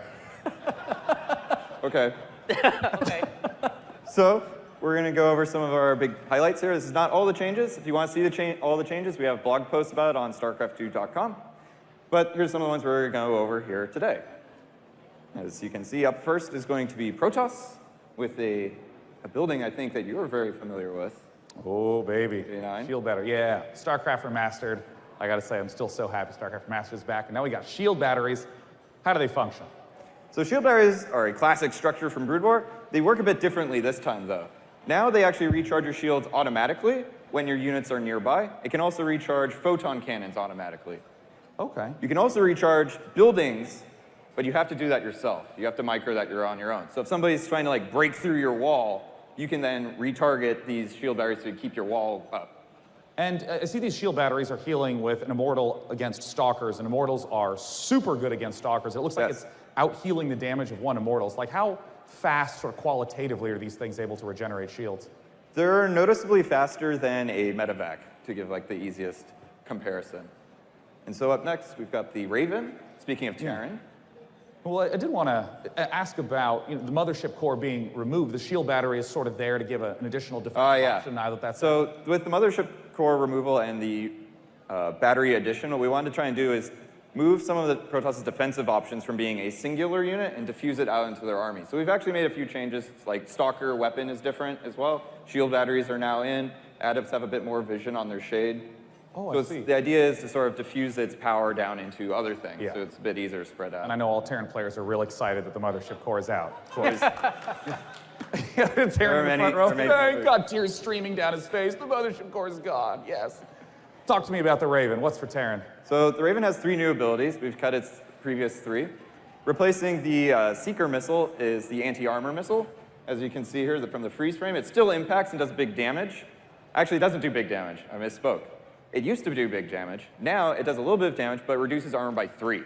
Okay. Okay. So we're going to go over some of our big highlights here. This is not all the changes. If you want to see all the changes, we have blog posts about it on StarCraft2.com. But here's some of the ones we're going to go over here today. As you can see, up first is going to be Protoss with a building I think that you're very familiar with. Oh, baby. J9. Shield battery, yeah. StarCraft Remastered. I gotta say, I'm still so happy StarCraft Remastered is back. And now we got shield batteries. How do they function? So shield batteries are a classic structure from Brood War. They work a bit differently this time, though. Now they actually recharge your shields automatically when your units are nearby. It can also recharge photon cannons automatically. Okay. You can also recharge buildings, but you have to do that yourself. You have to micro that you're on your own. So if somebody's trying to like break through your wall, you can then retarget these shield batteries to keep your wall up. And I see these shield batteries are healing with an immortal against stalkers, and immortals are super good against stalkers. It looks like it's out healing the damage of one immortals. Like how fast or qualitatively are these things able to regenerate shields? They're noticeably faster than a medevac, to give like the easiest comparison. And so up next, we've got the Raven, speaking of Terran. Well, I did want to ask about the mothership core being removed. The shield battery is sort of there to give an additional defense option now that that's... So with the mothership core removal and the battery addition, what we wanted to try and do is move some of the Protoss' defensive options from being a singular unit and diffuse it out into their army. So we've actually made a few changes. It's like Stalker weapon is different as well. Shield batteries are now in. Adepts have a bit more vision on their shade. Oh, so I see. the idea is to sort of diffuse its power down into other things, so it's a bit easier to spread out. And I know all Terran players are real excited that the mothership core is out. Of course. Terran in the front row. He got tears streaming down his face. The mothership core is gone. Yes. Talk to me about the Raven. What's for Terran? So the Raven has 3 new abilities. We've cut its previous 3. Replacing the Seeker missile is the anti-armor missile. As you can see here from the freeze frame, it still impacts and does big damage. Actually, it doesn't do big damage. I misspoke. It used to do big damage. Now it does a little bit of damage, but reduces armor by 3.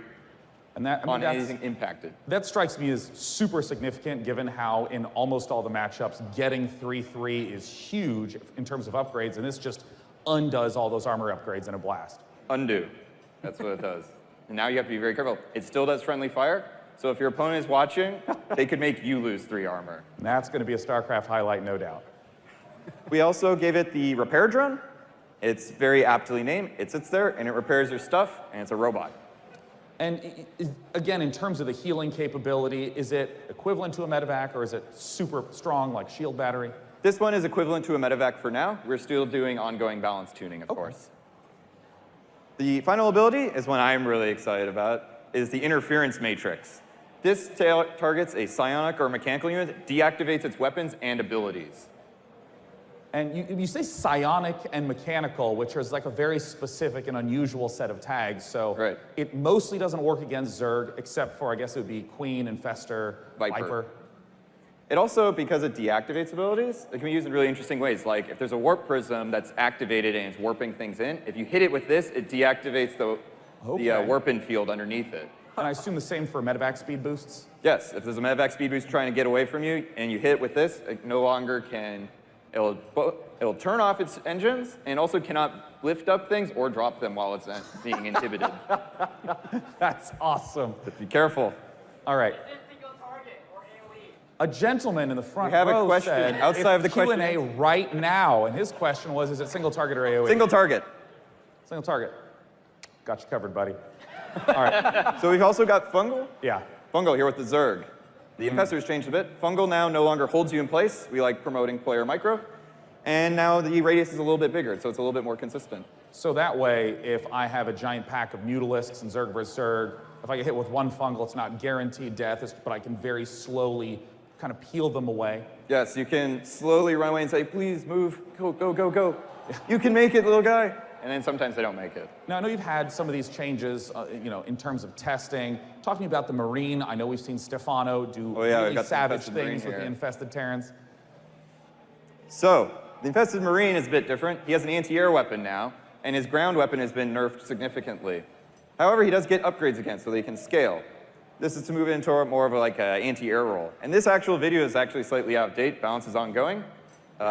And that, on anything impacted. That strikes me as super significant given how in almost all the matchups, getting 3/3 is huge in terms of upgrades, and this just undoes all those armor upgrades in a blast. Undo. That's what it does. And now you have to be very careful. It still does friendly fire, so if your opponent is watching, they could make you lose 3 armor. And that's going to be a StarCraft highlight, no doubt. We also gave it the repair drone. It's very aptly named. It sits there, and it repairs your stuff, and it's a robot. And again, in terms of the healing capability, is it equivalent to a medevac, or is it super strong like shield battery? This one is equivalent to a medevac for now. We're still doing ongoing balance tuning, of course. The final ability is one I'm really excited about, is the interference matrix. This targets a psionic or mechanical unit, deactivates its weapons and abilities. And you say psionic and mechanical, which is like a very specific and unusual set of tags. So it mostly doesn't work against Zerg, except for, I guess it would be Queen, Infestor, Viper. It also, because it deactivates abilities, it can be used in really interesting ways. Like if there's a warp prism that's activated and it's warping things in, if you hit it with this, it deactivates the warp-in field underneath it. And I assume the same for medevac speed boosts? Yes, if there's a medevac speed boost trying to get away from you and you hit it with this, it no longer can. It'll turn off its engines and also cannot lift up things or drop them while it's being inhibited. That's awesome. But be careful. All right. A gentleman in the front we have row a question said, outside of the question. Q&A right now, and his question was, is it single target or AoE? Single target. Single target. Got you covered, buddy. All right. So we've also got Fungal. Yeah. Fungal here with the Zerg. The Infestor's changed a bit. Fungal now no longer holds you in place. We like promoting player micro. And now the radius is a little bit bigger, so it's a little bit more consistent. So that way, if I have a giant pack of Mutalisks and Zerg versus Zerg, if I get hit with one Fungal, it's not guaranteed death, but I can very slowly kind of peel them away. Yes, you can slowly run away and say, please move, go, go, go, go. You can make it, little guy. And then sometimes they don't make it. Now, I know you've had some of these changes, in terms of testing. Talk to me about the Marine. I know we've seen Stefano do really savage things with the infested Terrans. So, the infested Marine is a bit different. He has an anti-air weapon now, and his ground weapon has been nerfed significantly. However, he does get upgrades again, so that he can scale. This is to move into more of an anti-air role. And this actual video is actually slightly out of date. Balance is ongoing.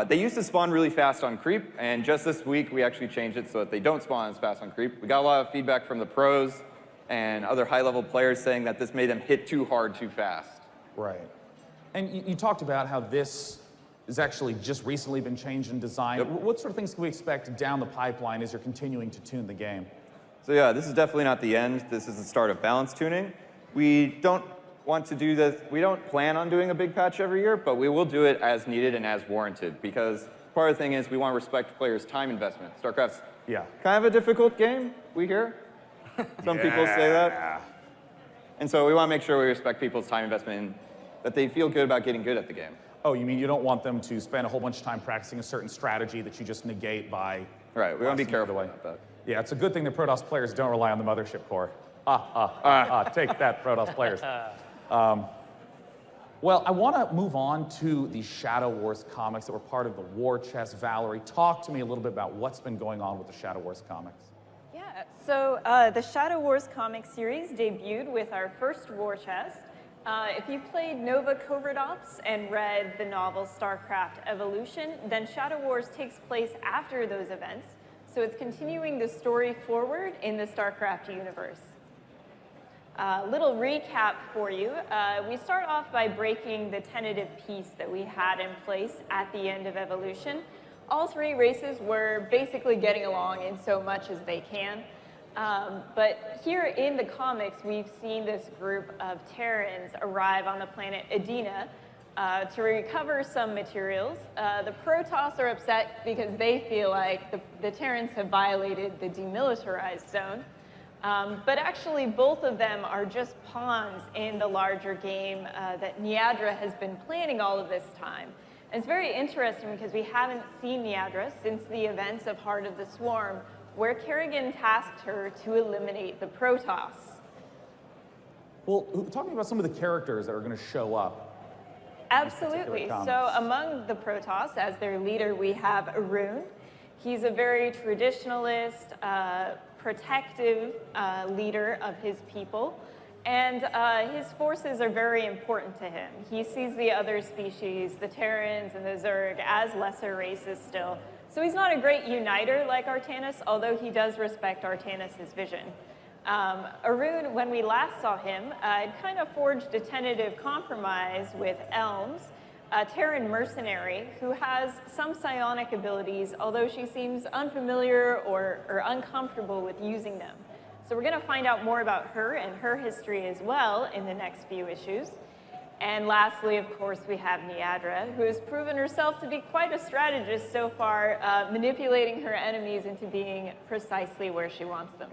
They used to spawn really fast on creep, and just this week we actually changed it so that they don't spawn as fast on creep. We got a lot of feedback from the pros and other high-level players saying that this made them hit too hard too fast. Right. And you talked about how this has actually just recently been changed in design. Yep. What sort of things can we expect down the pipeline as you're continuing to tune the game? So yeah, this is definitely not the end. This is the start of balance tuning. We don't want to do this. We don't plan on doing a big patch every year, but we will do it as needed and as warranted, because part of the thing is we want to respect players' time investment. StarCraft's kind of a difficult game, we hear. Some people say that. And so we want to make sure we respect people's time investment and that they feel good about getting good at the game. Oh, you mean you don't want them to spend a whole bunch of time practicing a certain strategy that you just negate by... Right, we want to be careful about that. Yeah, it's a good thing that Protoss players don't rely on the mothership core. Take that, Protoss players. Well, I want to move on to the Shadow Wars comics that were part of the War Chest. Valerie, talk to me a little bit about what's been going on with the Shadow Wars comics. Yeah, so the Shadow Wars comic series debuted with our first War Chest. If you played Nova Covert Ops and read the novel StarCraft Evolution, then Shadow Wars takes place after those events. So it's continuing the story forward in the StarCraft universe. Little recap for you. We start off by breaking the tentative peace that we had in place at the end of Evolution. All three races were basically getting along in so much as they can. But here in the comics, we've seen this group of Terrans arrive on the planet Edina to recover some materials. The Protoss are upset because they feel like the Terrans have violated the demilitarized zone. But actually, both of them are just pawns in the larger game that Niadra has been planning all of this time. And it's very interesting because we haven't seen Niadra since the events of Heart of the Swarm, where Kerrigan tasked her to eliminate the Protoss. Well, talk to me about some of the characters that are going to show up. Absolutely. So among the Protoss, as their leader, we have Arun. He's a very traditionalist, protective leader of his people. And his forces are very important to him. He sees the other species, the Terrans and the Zerg, as lesser races still. So he's not a great uniter like Artanis, although he does respect Artanis' vision. Arun, when we last saw him, had kind of forged a tentative compromise with Elms, a Terran mercenary who has some psionic abilities, although she seems unfamiliar or uncomfortable with using them. So we're going to find out more about her and her history as well in the next few issues. And lastly, of course, we have Niadra, who has proven herself to be quite a strategist so far, manipulating her enemies into being precisely where she wants them.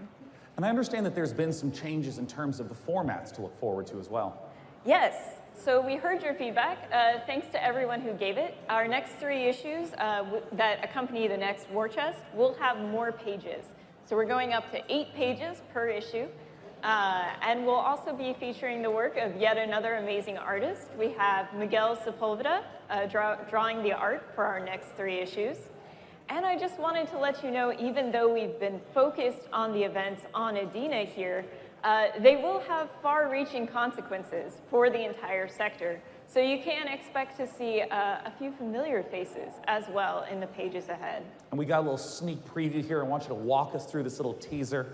And I understand that there's been some changes in terms of the formats to look forward to as well. Yes. So we heard your feedback. Thanks to everyone who gave it. Our next 3 issues that accompany the next war chest will have more pages. So we're going up to 8 pages per issue. And we'll also be featuring the work of yet another amazing artist. We have Miguel Sepulveda drawing the art for our next 3 issues. And I just wanted to let you know, even though we've been focused on the events on Adina here, they will have far-reaching consequences for the entire sector. So you can expect to see a few familiar faces as well in the pages ahead. And we got a little sneak preview here. I want you to walk us through this little teaser.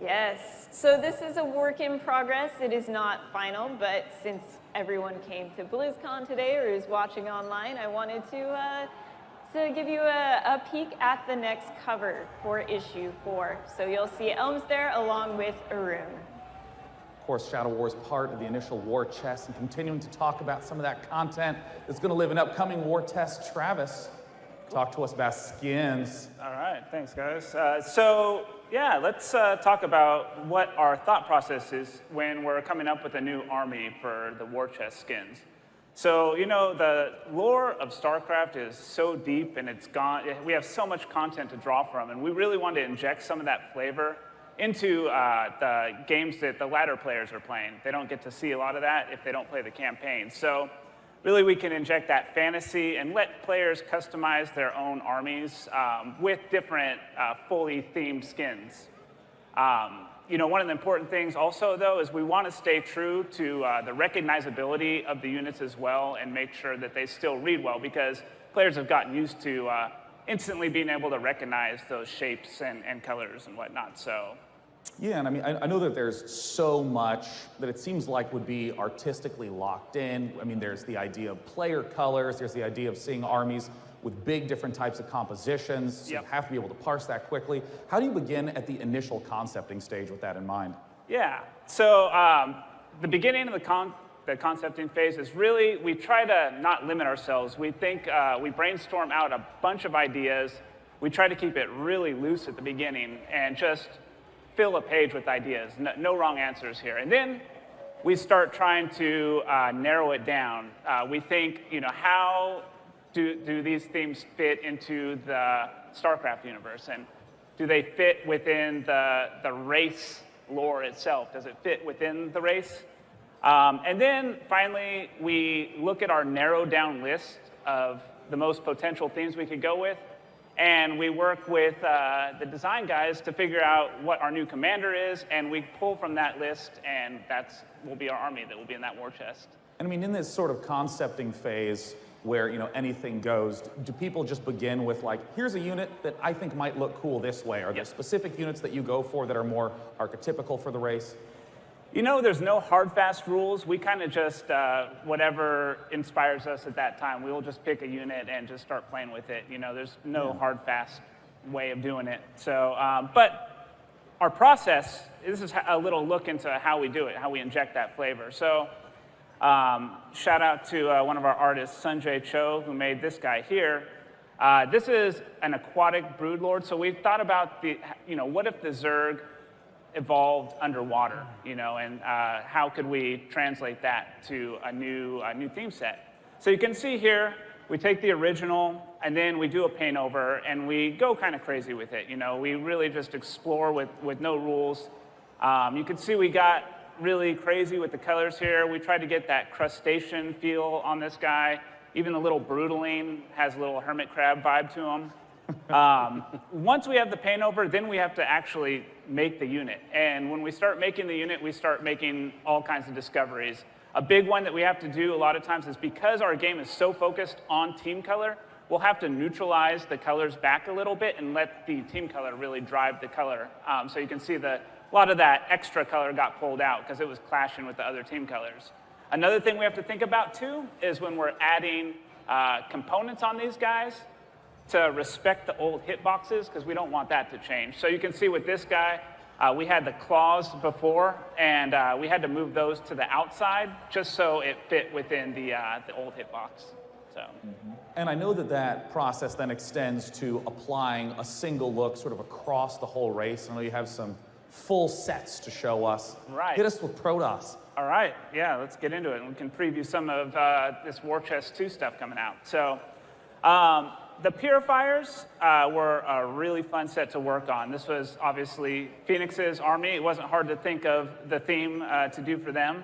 Yes, so this is a work in progress. It is not final, but since everyone came to Blizzcon today or is watching online, I wanted to give you a peek at the next cover for issue 4. So you'll see Elms there along with Arun. Of course, Shadow War is part of the initial war chest, and continuing to talk about some of that content that's going to live in upcoming war tests. Travis, talk to us about skins. All right, thanks, guys. Yeah, let's talk about what our thought process is when we're coming up with a new army for the war chest skins. So, you know, the lore of StarCraft is so deep and it's gone. We have so much content to draw from, and we really want to inject some of that flavor into the games that the ladder players are playing. They don't get to see a lot of that if they don't play the campaign. So really we can inject that fantasy and let players customize their own armies with different fully themed skins. You know, one of the important things also, though, is we want to stay true to the recognizability of the units as well and make sure that they still read well, because players have gotten used to instantly being able to recognize those shapes and colors and whatnot. So. Yeah, and I mean, I know that there's so much that it seems like would be artistically locked in. I mean, there's the idea of player colors, there's the idea of seeing armies with big different types of compositions, so you have to be able to parse that quickly. How do you begin at the initial concepting stage with that in mind? Yeah, so the beginning of the concepting phase is really, we try to not limit ourselves. We think, we brainstorm out a bunch of ideas. We try to keep it really loose at the beginning and just fill a page with ideas. No wrong answers here. And then we start trying to narrow it down. We think, you know, how do these themes fit into the StarCraft universe? And do they fit within the race lore itself? Does it fit within the race? And then finally, we look at our narrowed down list of the most potential themes we could go with, and we work with the design guys to figure out what our new commander is, and we pull from that list, and will be our army that will be in that war chest. And I mean, in this sort of concepting phase where, you know, anything goes, do people just begin with like, here's a unit that I think might look cool this way? Are there specific units that you go for that are more archetypical for the race? You know, there's no hard, fast rules. We kind of just, whatever inspires us at that time, we will just pick a unit and just start playing with it. You know, there's no hard, fast way of doing it. So, but our process, this is a little look into how we do it, how we inject that flavor. So, shout out to one of our artists, Sanjay Cho, who made this guy here. This is an aquatic broodlord. So we thought about what if the Zerg evolved underwater, you know, and how could we translate that to a new theme set? So you can see here, we take the original and then we do a paint over and we go kind of crazy with it. You know, we really just explore with no rules. You can see we got really crazy with the colors here. We tried to get that crustacean feel on this guy. Even the little Brutaling has a little hermit crab vibe to him. Once we have the paint over, then we have to actually make the unit. And when we start making the unit, we start making all kinds of discoveries. A big one that we have to do a lot of times is because our game is so focused on team color, we'll have to neutralize the colors back a little bit and let the team color really drive the color. So you can see a lot of that extra color got pulled out because it was clashing with the other team colors. Another thing we have to think about too is when we're adding components on these guys to respect the old hitboxes, because we don't want that to change. So you can see with this guy, we had the claws before, and we had to move those to the outside just so it fit within the old hitbox. So. And I know that process then extends to applying a single look sort of across the whole race. I know you have some full sets to show us. Right. Hit us with Protoss. All right, yeah, let's get into it. We can preview some of this War Chest 2 stuff coming out. So the Purifiers were a really fun set to work on. This was obviously Phoenix's army. It wasn't hard to think of the theme to do for them.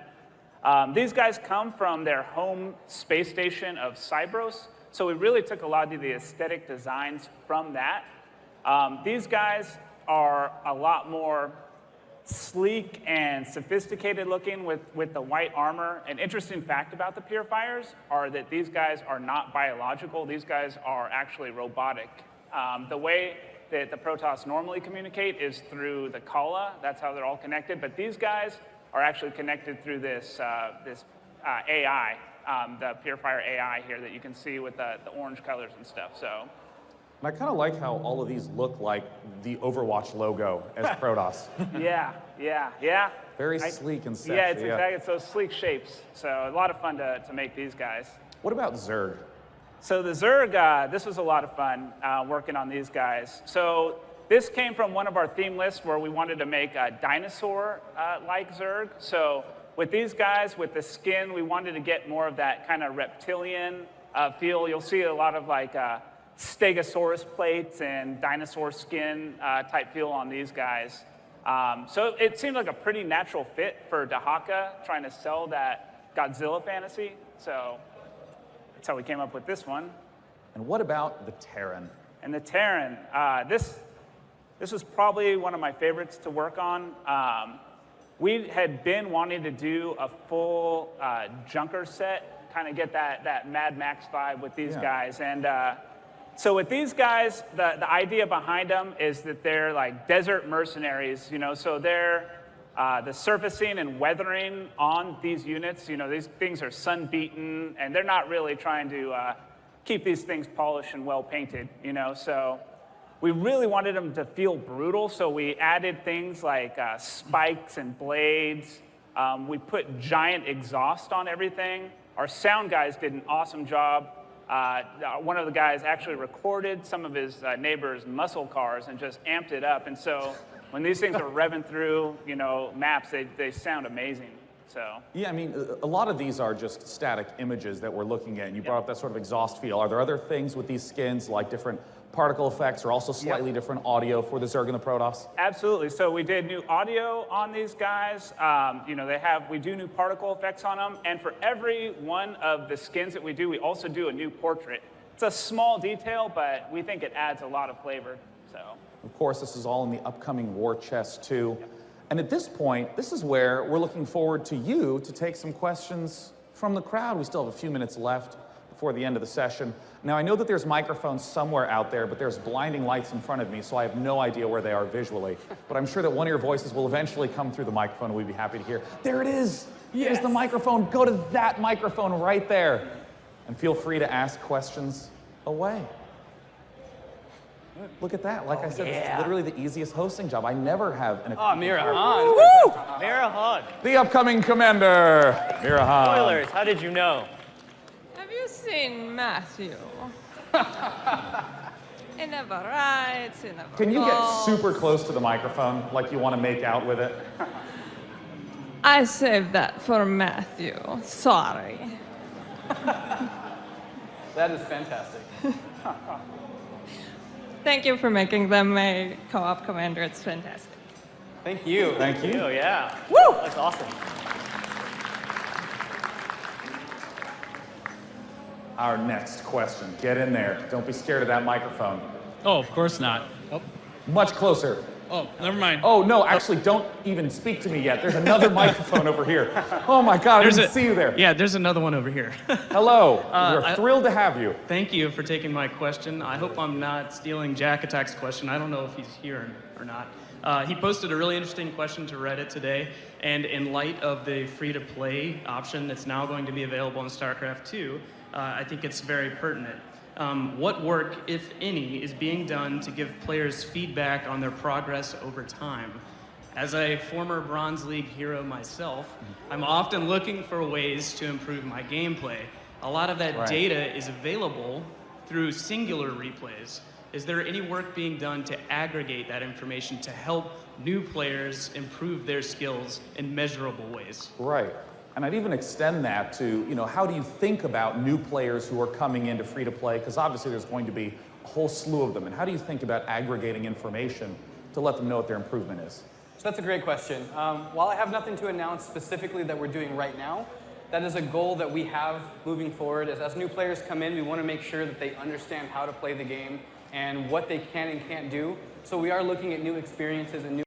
These guys come from their home space station of Cybros, so we really took a lot of the aesthetic designs from that. These guys are a lot more sleek and sophisticated looking with the white armor. An interesting fact about the Purifiers are that these guys are not biological. These guys are actually robotic. The way that the Protoss normally communicate is through the Kala. That's how they're all connected. But these guys are actually connected through this AI, the Purifier AI here that you can see with the orange colors and stuff. So. And I kind of like how all of these look like the Overwatch logo as Protoss. Yeah. Very sleek and sexy. Yeah, exactly. It's those sleek shapes. So a lot of fun to make these guys. What about Zerg? So the Zerg, this was a lot of fun working on these guys. So this came from one of our theme lists where we wanted to make a dinosaur-like Zerg. So with these guys, with the skin, we wanted to get more of that kind of reptilian feel. You'll see a lot of like Stegosaurus plates and dinosaur skin type feel on these guys. So it seemed like a pretty natural fit for Dahaka trying to sell that Godzilla fantasy. So that's how we came up with this one. And what about the Terran? And the Terran, this was probably one of my favorites to work on. We had been wanting to do a full Junker set, kind of get that Mad Max vibe with these guys. And so with these guys, the idea behind them is that they're like desert mercenaries, so they're the surfacing and weathering on these units, these things are sun-beaten, and they're not really trying to keep these things polished and well-painted, so we really wanted them to feel brutal, so we added things like spikes and blades. We put giant exhaust on everything. Our sound guys did an awesome job. One of the guys actually recorded some of his neighbors' muscle cars and just amped it up. And so when these things are revving through, maps, they sound amazing. So. Yeah, I mean, a lot of these are just static images that we're looking at. And you brought up that sort of exhaust feel. Are there other things with these skins, like different particle effects or also slightly different audio for the Zerg and the Protoss? Absolutely. So we did new audio on these guys. We do new particle effects on them. And for every one of the skins that we do, we also do a new portrait. It's a small detail, but we think it adds a lot of flavor. So. Of course, this is all in the upcoming War Chest 2. And at this point, this is where we're looking forward to you to take some questions from the crowd. We still have a few minutes left before the end of the session. Now, I know that there's microphones somewhere out there, but there's blinding lights in front of me, so I have no idea where they are visually. But I'm sure that one of your voices will eventually come through the microphone, and we'd be happy to hear. There it is! Yes. Here's the microphone. Go to that microphone right there. And feel free to ask questions away. Look at that. Like I said, it's literally the easiest hosting job. I never have an... Oh, Mirahan. Woo! Mirahan. The upcoming commander, Mirahan. Spoilers, how did you know? Have you seen Matthew? He never writes, he never Can you get calls. super close to the microphone, like you want to make out with it? I saved that for Matthew. Sorry. That is fantastic. Thank you for making them my co-op commander. It's fantastic. Thank you. Thank you. Yeah. Woo! That's awesome. Our next question. Get in there. Don't be scared of that microphone. Oh, of course not. Oh. Much closer. Oh, never mind. Oh, no, actually, don't even speak to me yet. There's another microphone over here. Oh, my God, I didn't see you there. Yeah, there's another one over here. Hello. We're thrilled to have you. Thank you for taking my question. I hope I'm not stealing Jack Attack's question. I don't know if he's here or not. He posted a really interesting question to Reddit today, and in light of the free-to-play option that's now going to be available in StarCraft 2, I think it's very pertinent. What work, if any, is being done to give players feedback on their progress over time? As a former Bronze League hero myself, I'm often looking for ways to improve my gameplay. A lot of that data is available through singular replays. Is there any work being done to aggregate that information to help new players improve their skills in measurable ways? Right. And I'd even extend that to, how do you think about new players who are coming into free-to-play? Because obviously there's going to be a whole slew of them. And how do you think about aggregating information to let them know what their improvement is? So that's a great question. While I have nothing to announce specifically that we're doing right now, that is a goal that we have moving forward. As new players come in, we want to make sure that they understand how to play the game and what they can and can't do. So we are looking at new experiences and new...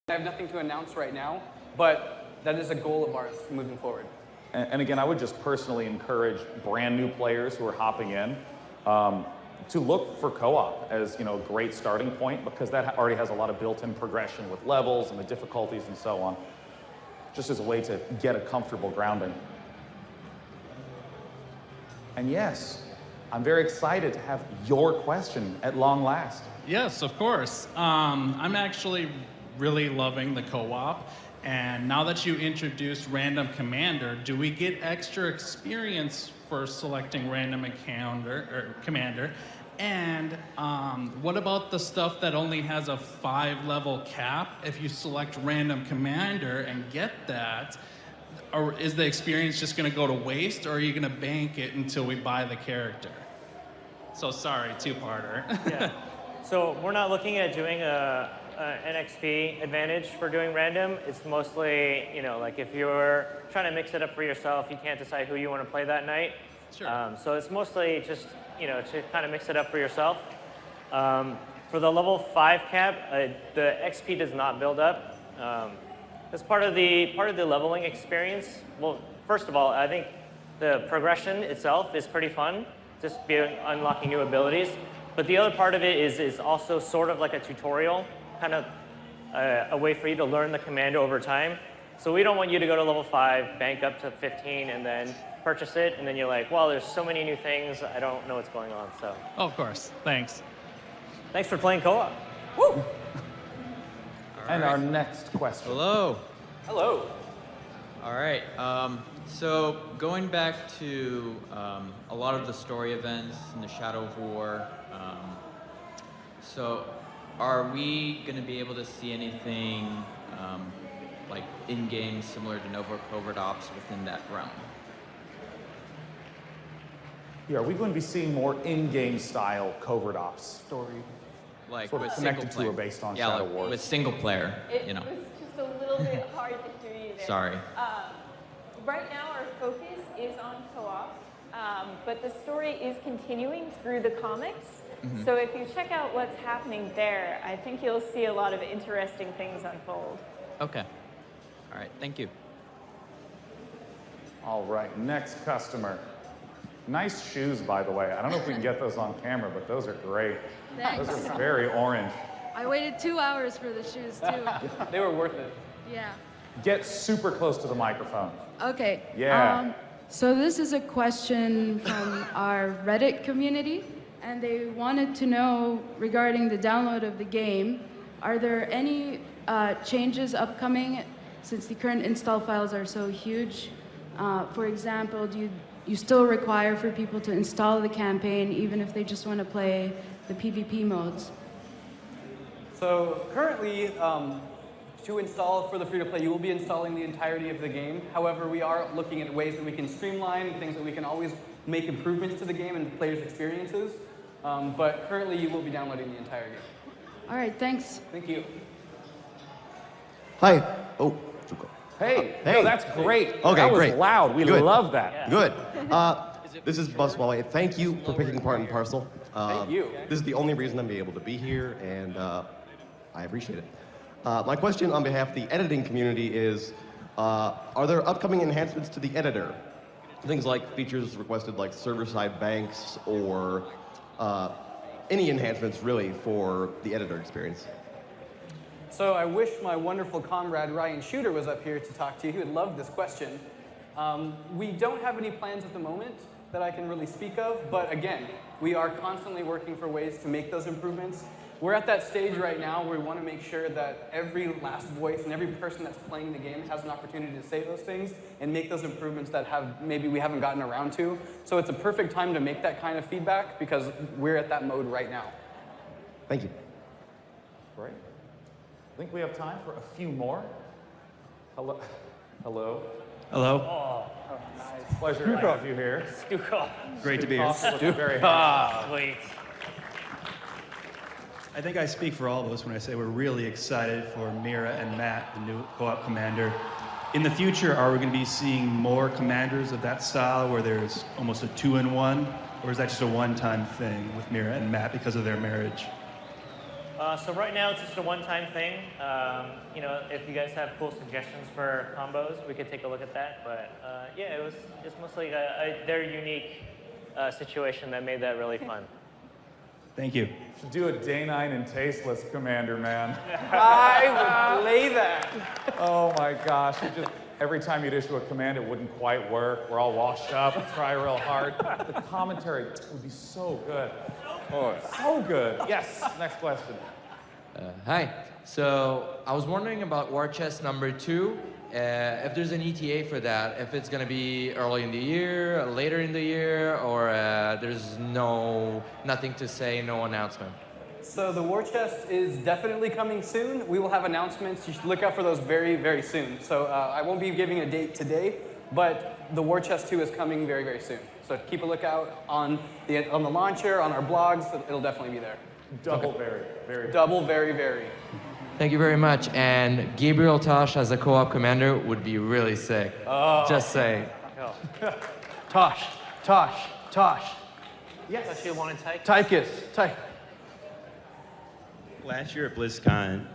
I have nothing to announce right now, but that is a goal of ours moving forward. And again, I would just personally encourage brand new players who are hopping in to look for co-op as a great starting point, because that already has a lot of built-in progression with levels and the difficulties and so on, just as a way to get a comfortable grounding. And yes, I'm very excited to have your question at long last. Yes, of course. I'm actually really loving the co-op. And now that you introduced Random Commander, do we get extra experience for selecting Random Commander? And what about the stuff that only has a 5-level cap? If you select Random Commander and get that, or is the experience just going to go to waste, or are you going to bank it until we buy the character? So sorry, two-parter. Yeah. So we're not looking at doing an XP advantage for doing random. It's mostly, like if you're trying to mix it up for yourself, you can't decide who you want to play that night. Sure. So it's mostly just, to kind of mix it up for yourself. For the level 5 cap, the XP does not build up. As part of the leveling experience, well, first of all, I think the progression itself is pretty fun, just unlocking new abilities. But the other part of it is also sort of like a tutorial, kind of a way for you to learn the commander over time. So we don't want you to go to level 5, bank up to 15, and then purchase it, and then you're like, well, there's so many new things, I don't know what's going on, so. Oh, of course, thanks. Thanks for playing co-op. Woo! And our next question. Hello. Hello. All right. So going back to a lot of the story events in the Shadow of War, so are we going to be able to see anything like in-game similar to Nova Covert Ops within that realm? Yeah, are we going to be seeing more in-game style covert ops? Story. Like sort of with connected single to player. or based on Yeah, Shadow like Wars? with single player, It was just a little bit hard to hear you there. Sorry. Right now our focus is on co-op, but the story is continuing through the comics. Mhm. So if you check out what's happening there, I think you'll see a lot of interesting things unfold. Okay. All right, thank you. All right, next customer. Nice shoes, by the way. I don't know if we can get those on camera, but those are great. Thanks. Those are very orange. I waited 2 hours for the shoes, too. They were worth it. Yeah. Get super close to the microphone. Okay. Yeah. So this is a question from our Reddit community, and they wanted to know regarding the download of the game, are there any changes upcoming since the current install files are so huge? For example, do you still require for people to install the campaign even if they just want to play the PvP modes? So currently, to install for the free-to-play, you will be installing the entirety of the game. However, we are looking at ways that we can streamline, things that we can always make improvements to the game and players' experiences. But currently, you will be downloading the entire game. All right, thanks. Thank you. Hi. Oh. Hey, Hey. no, that's great. Okay, that was great. loud. We Good. love that. Good. This is Buswell. Thank you for picking part and parcel. Thank you. This is the only reason I'm able to be here, and I appreciate it. My question on behalf of the editing community is, are there upcoming enhancements to the editor? Things like features requested like server-side banks or any enhancements really for the editor experience? So I wish my wonderful comrade Ryan Shooter was up here to talk to you. He would love this question. We don't have any plans at the moment that I can really speak of, but again, we are constantly working for ways to make those improvements. We're at that stage right now where we want to make sure that every last voice and every person that's playing the game has an opportunity to say those things and make those improvements that maybe we haven't gotten around to. So it's a perfect time to make that kind of feedback because we're at that mode right now. Thank you. Great. I think we have time for a few more. Hello. Hello. Hello. Oh, nice. Pleasure to have you here. Great to be here. Very happy. Sweet. I think I speak for all of us when I say we're really excited for Mira and Matt, the new co-op commander. In the future, are we going to be seeing more commanders of that style where there's almost a 2-in-1? Or is that just a one-time thing with Mira and Matt because of their marriage? So right now it's just a one-time thing. You know, if you guys have cool suggestions for combos, we could take a look at that. But yeah, it's mostly their unique situation that made that really fun. Thank you. Should do a day 9 and tasteless commander, man. I would play that. Oh my gosh. Every time you'd issue a command, it wouldn't quite work. We're all washed up, try real hard. The commentary would be so good. Oh, so good. Yes, next question. Hi. So I was wondering about War Chest number 2. If there's an ETA for that, if it's going to be early in the year, later in the year, or there's nothing to say, no announcement. So the War Chest is definitely coming soon. We will have announcements. You should look out for those very, very soon. So I won't be giving a date today, but the War Chest 2 is coming very, very soon. So keep a lookout on the launcher, on our blogs. It'll definitely be there. Double very, very. Double very, very. Thank you very much. And Gabriel Tosh as a co-op commander would be really sick. Oh. Just saying. Tosh. Yes. Does she want to type? Tychus. Last year at Blizzcon,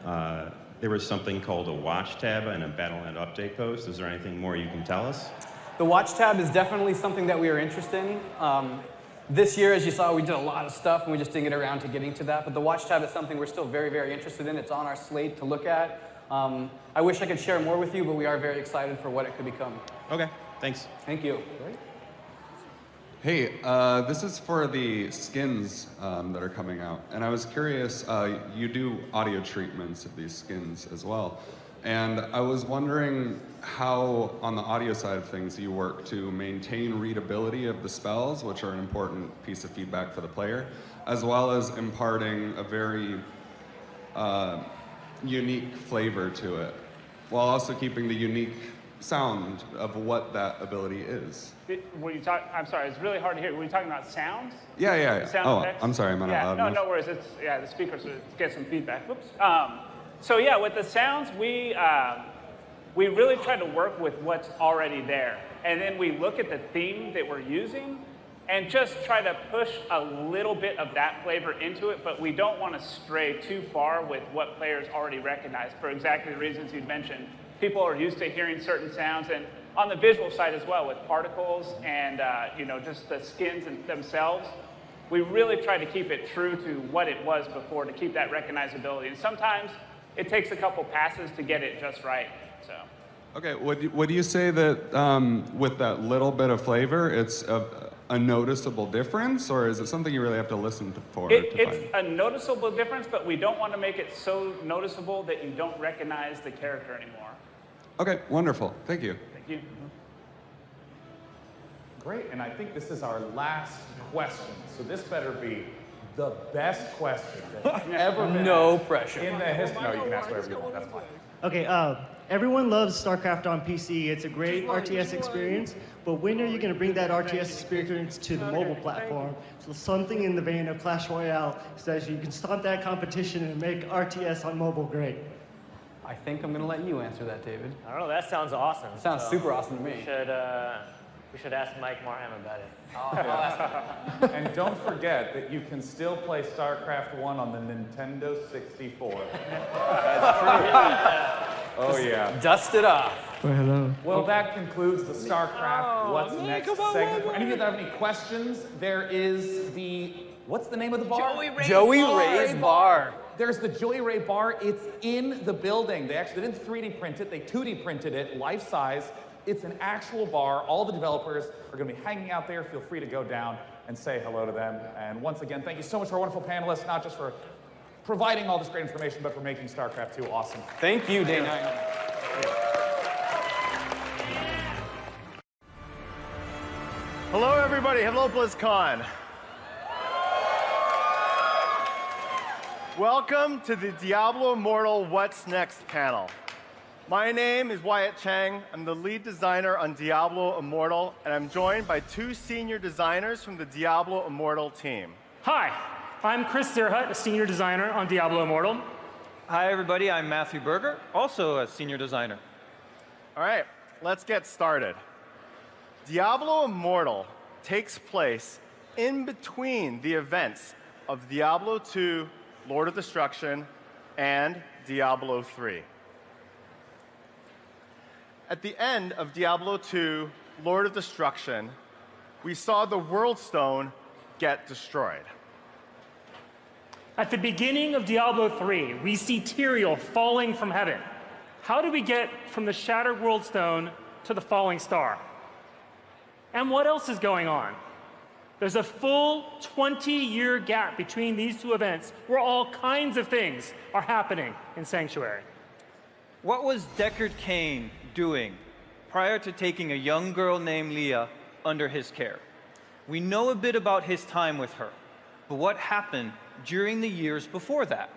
there was something called a watch tab and a Battle.net update post. Is there anything more you can tell us? The watch tab is definitely something that we are interested in. This year, as you saw, we did a lot of stuff, and we just didn't get around to getting to that. But the watch tab is something we're still very, very interested in. It's on our slate to look at. I wish I could share more with you, but we are very excited for what it could become. Okay, thanks. Thank you. Hey, this is for the skins that are coming out. And I was curious, you do audio treatments of these skins as well. And I was wondering how, on the audio side of things, you work to maintain readability of the spells, which are an important piece of feedback for the player, as well as imparting a very unique flavor to it, while also keeping the unique sound of what that ability is. I'm sorry, it's really hard to hear. Were you talking about sounds? Yeah. Sound effects? I'm sorry, I'm not loud enough. No worries. The speakers get some feedback. Whoops. So yeah, with the sounds, we really try to work with what's already there. And then we look at the theme that we're using and just try to push a little bit of that flavor into it, but we don't want to stray too far with what players already recognize for exactly the reasons you'd mentioned. People are used to hearing certain sounds, and on the visual side as well with particles and just the skins themselves. We really try to keep it true to what it was before to keep that recognizability. And sometimes it takes a couple passes to get it just right. So. Okay, would you say that with that little bit of flavor, it's a noticeable difference, or is it something you really have to listen for? It's a noticeable difference, but we don't want to make it so noticeable that you don't recognize the character anymore. Okay, wonderful. Thank you. Thank you. Great, and I think this is our last question. So this better be the best question that's ever been No asked pressure. in the history. No, you can ask whatever you want. That's fine. Okay, everyone loves StarCraft on PC. It's a great RTS experience, but when are you going to bring that RTS experience to the mobile platform? So something in the vein of Clash Royale says you can stop that competition and make RTS on mobile great. I think I'm going to let you answer that, David. I don't know, that sounds awesome. Sounds super awesome to me. We should We should ask Mike Marham about it. I'll ask him. And don't forget that you can still play StarCraft 1 on the Nintendo 64. That's true. Oh, yeah. Dust it off. Well, hello. Well, that concludes the StarCraft What's Next segment. For any of you that have any questions, there is the, what's the name of the bar? Joey Ray's Bar. There's the Joey Ray Bar. It's in the building. They didn't 3D print it, they 2D printed it, life size. It's an actual bar. All the developers are going to be hanging out there. Feel free to go down and say hello to them. And once again, thank you so much to our wonderful panelists, not just for providing all this great information, but for making StarCraft 2 awesome. Thank you, Day 9. Hello, everybody. Hello, Blizzcon. Welcome to the Diablo Immortal What's Next panel. My name is Wyatt Chang. I'm the lead designer on Diablo Immortal, and I'm joined by two senior designers from the Diablo Immortal team. Hi, I'm Chris Zerhut, a senior designer on Diablo Immortal. Hi, everybody. I'm Matthew Berger, also a senior designer. All right, let's get started. Diablo Immortal takes place in between the events of Diablo 2, Lord of Destruction, and Diablo 3. At the end of Diablo 2, Lord of Destruction, we saw the World Stone get destroyed. At the beginning of Diablo 3, we see Tyrael falling from heaven. How do we get from the shattered World Stone to the falling star? And what else is going on? There's a full 20-year gap between these two events where all kinds of things are happening in Sanctuary. What was Deckard Cain doing prior to taking a young girl named Leah under his care? We know a bit about his time with her, but what happened during the years before that?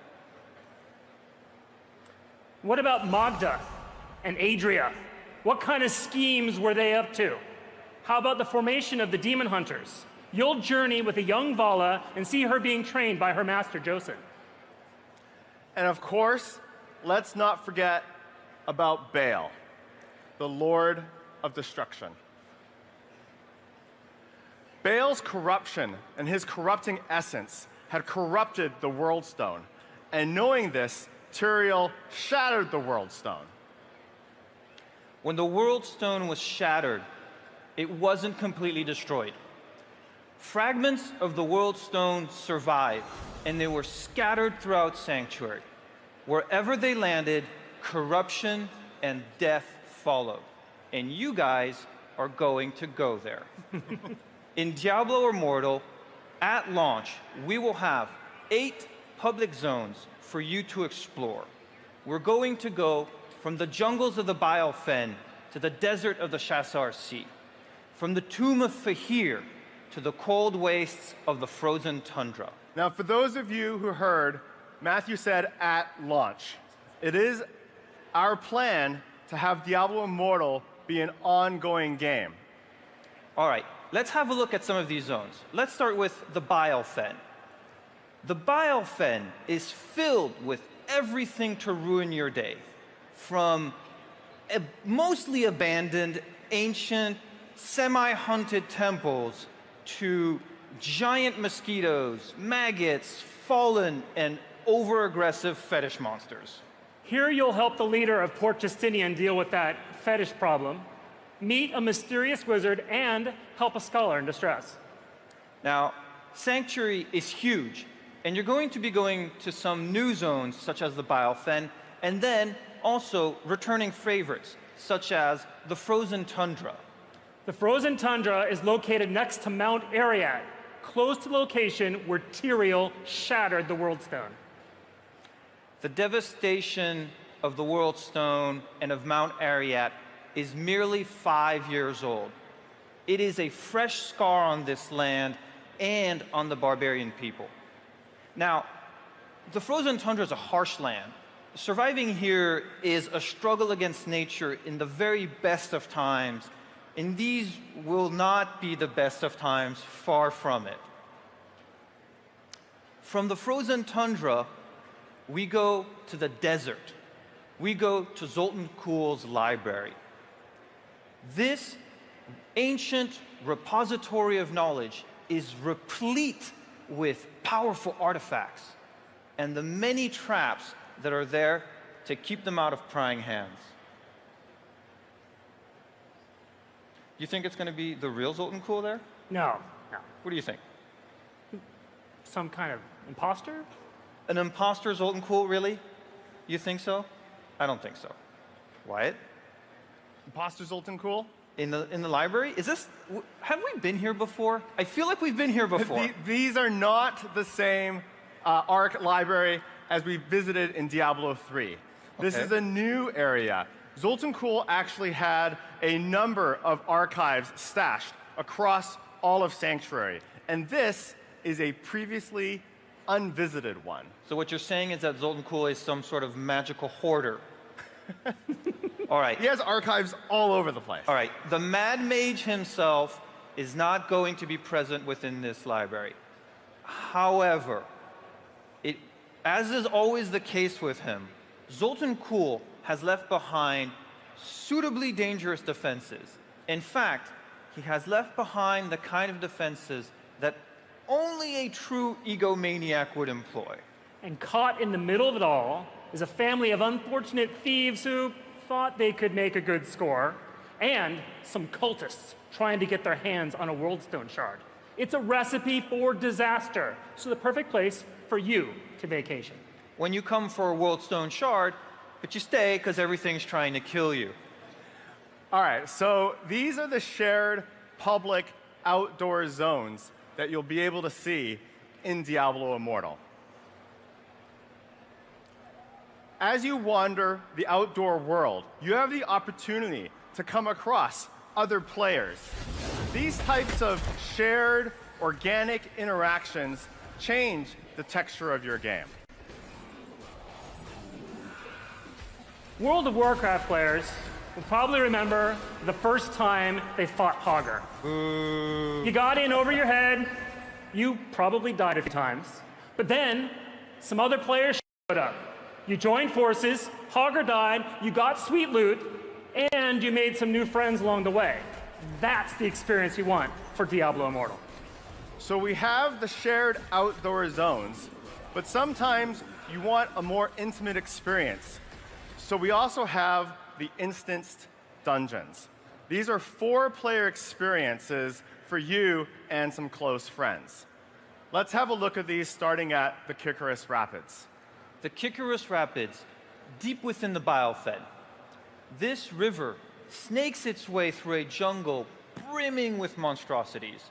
What about Magda and Adria? What kind of schemes were they up to? How about the formation of the Demon Hunters? You'll journey with a young Vala and see her being trained by her master, Joseph. And of course, let's not forget about Baal, the Lord of Destruction. Baal's corruption and his corrupting essence had corrupted the World Stone. And knowing this, Tyrael shattered the World Stone. When the World Stone was shattered, it wasn't completely destroyed. Fragments of the World Stone survived, and they were scattered throughout Sanctuary. Wherever they landed, corruption and death followed. And you guys are going to go there. In Diablo Immortal, at launch, we will have 8 public zones for you to explore. We're going to go from the jungles of the Bile Fen to the desert of the Shassar Sea, from the tomb of Fahir to the cold wastes of the frozen tundra. Now, for those of you who heard, Matthew said at launch. It is our plan to have Diablo Immortal be an ongoing game. All right, let's have a look at some of these zones. Let's start with the Bile Fen. The Bile Fen is filled with everything to ruin your day, from mostly abandoned, ancient, semi-hunted temples to giant mosquitoes, maggots, fallen, and over-aggressive fetish monsters. Here you'll help the leader of Port Justinian deal with that fetish problem, meet a mysterious wizard, and help a scholar in distress. Now, Sanctuary is huge, and you're going to be going to some new zones, such as the Bile Fen, and then also returning favorites, such as the Frozen Tundra. The Frozen Tundra is located next to Mount Ariad, close to the location where Tyrael shattered the World Stone. The devastation of the World Stone and of Mount Ariad is merely 5 years old. It is a fresh scar on this land and on the barbarian people. Now, the Frozen Tundra is a harsh land. Surviving here is a struggle against nature in the very best of times, and these will not be the best of times, far from it. From the Frozen Tundra, we go to the desert. We go to Zoltan Kuhl's library. This ancient repository of knowledge is replete with powerful artifacts and the many traps that are there to keep them out of prying hands. You think it's going to be the real Zoltan Kuhl there? No, no. What do you think? Some kind of imposter? An imposter Zoltan Kuhl, really? You think so? I don't think so. Wyatt? Imposter Zoltan Kuhl? In the library? Is this, have we been here before? I feel like we've been here before. These are not the same Ark library as we visited in Diablo 3. This is a new area. Zoltan Kuhl actually had a number of archives stashed across all of Sanctuary, and this is a previously unvisited one. So what you're saying is that Zoltan Kuhl is some sort of magical hoarder. All right. He has archives all over the place. All right. The Mad Mage himself is not going to be present within this library. However, as is always the case with him, Zoltan Kuhl has left behind suitably dangerous defenses. In fact, he has left behind the kind of defenses that only a true egomaniac would employ. And caught in the middle of it all is a family of unfortunate thieves who thought they could make a good score, and some cultists trying to get their hands on a Worldstone shard. It's a recipe for disaster, so the perfect place for you to vacation. When you come for a Worldstone shard, but you stay because everything's trying to kill you. All right, so these are the shared public outdoor zones that you'll be able to see in Diablo Immortal. As you wander the outdoor world, you have the opportunity to come across other players. These types of shared, organic interactions change the texture of your game. World of Warcraft players will probably remember the first time they fought Hogger. You got in over your head, you probably died a few times, but then some other players showed up. You joined forces, Hogger died, you got sweet loot, and you made some new friends along the way. That's the experience you want for Diablo Immortal. So we have the shared outdoor zones, but sometimes you want a more intimate experience. So we also have the instanced dungeons. These are 4-player experiences for you and some close friends. Let's have a look at these starting at the Kikarus Rapids. The Kikarus Rapids, deep within the Biofed. This river snakes its way through a jungle brimming with monstrosities,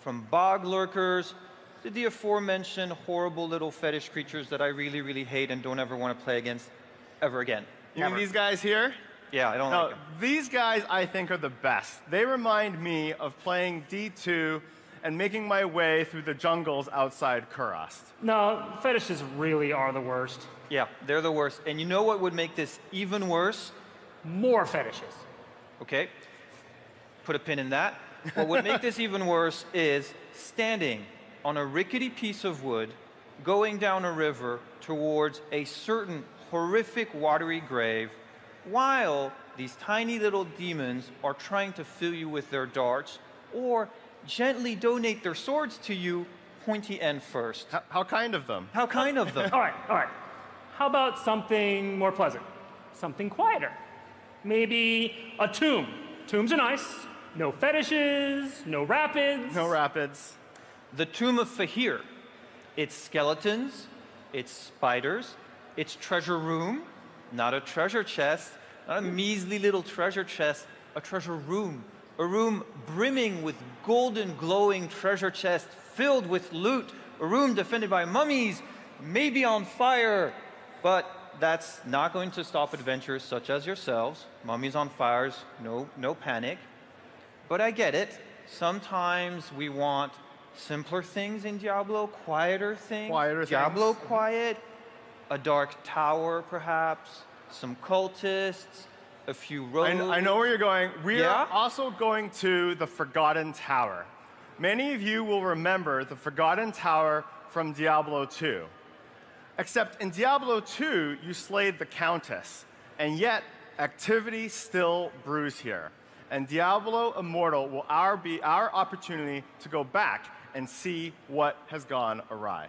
from bog lurkers to the aforementioned horrible little fetish creatures that I really, really hate and don't ever want to play against ever again. You mean these guys here? Yeah, I don't like them. These guys, I think, are the best. They remind me of playing D2 and making my way through the jungles outside Kurast. No, fetishes really are the worst. Yeah, they're the worst. And you know what would make this even worse? More fetishes. Okay, put a pin in that. What would make this even worse is standing on a rickety piece of wood, going down a river towards a certain horrific watery grave, while these tiny little demons are trying to fill you with their darts, or gently donate their swords to you, pointy end first. How kind of them? How kind of them? All right. How about something more pleasant? Something quieter? Maybe a tomb. Tombs are nice. No fetishes, no rapids. No rapids. The Tomb of Fahir. It's skeletons, it's spiders, it's treasure room, not a treasure chest, not a measly little treasure chest, a treasure room. A room brimming with golden glowing treasure chests filled with loot. A room defended by mummies, maybe on fire. But that's not going to stop adventurers such as yourselves. Mummies on fires, no panic. But I get it. Sometimes we want simpler things in Diablo, quieter things. Diablo quiet, a dark tower perhaps, some cultists, a few rogues. I know where you're going. We are also going to the Forgotten Tower. Many of you will remember the Forgotten Tower from Diablo 2. Except in Diablo 2, you slayed the Countess, and yet activity still brews here. And Diablo Immortal will be our opportunity to go back and see what has gone awry.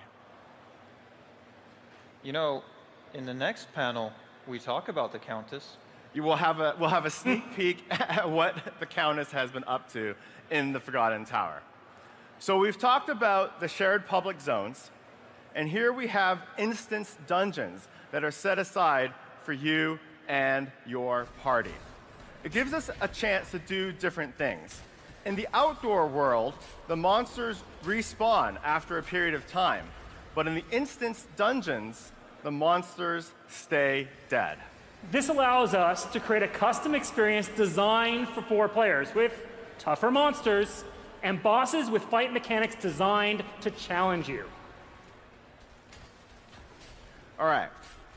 You know, in the next panel, we talk about the Countess. We'll have a sneak peek at what the Countess has been up to in the Forgotten Tower. So we've talked about the shared public zones, and here we have instance dungeons that are set aside for you and your party. It gives us a chance to do different things. In the outdoor world, the monsters respawn after a period of time, but in the instance dungeons, the monsters stay dead. This allows us to create a custom experience designed for 4 players with tougher monsters and bosses with fight mechanics designed to challenge you. All right,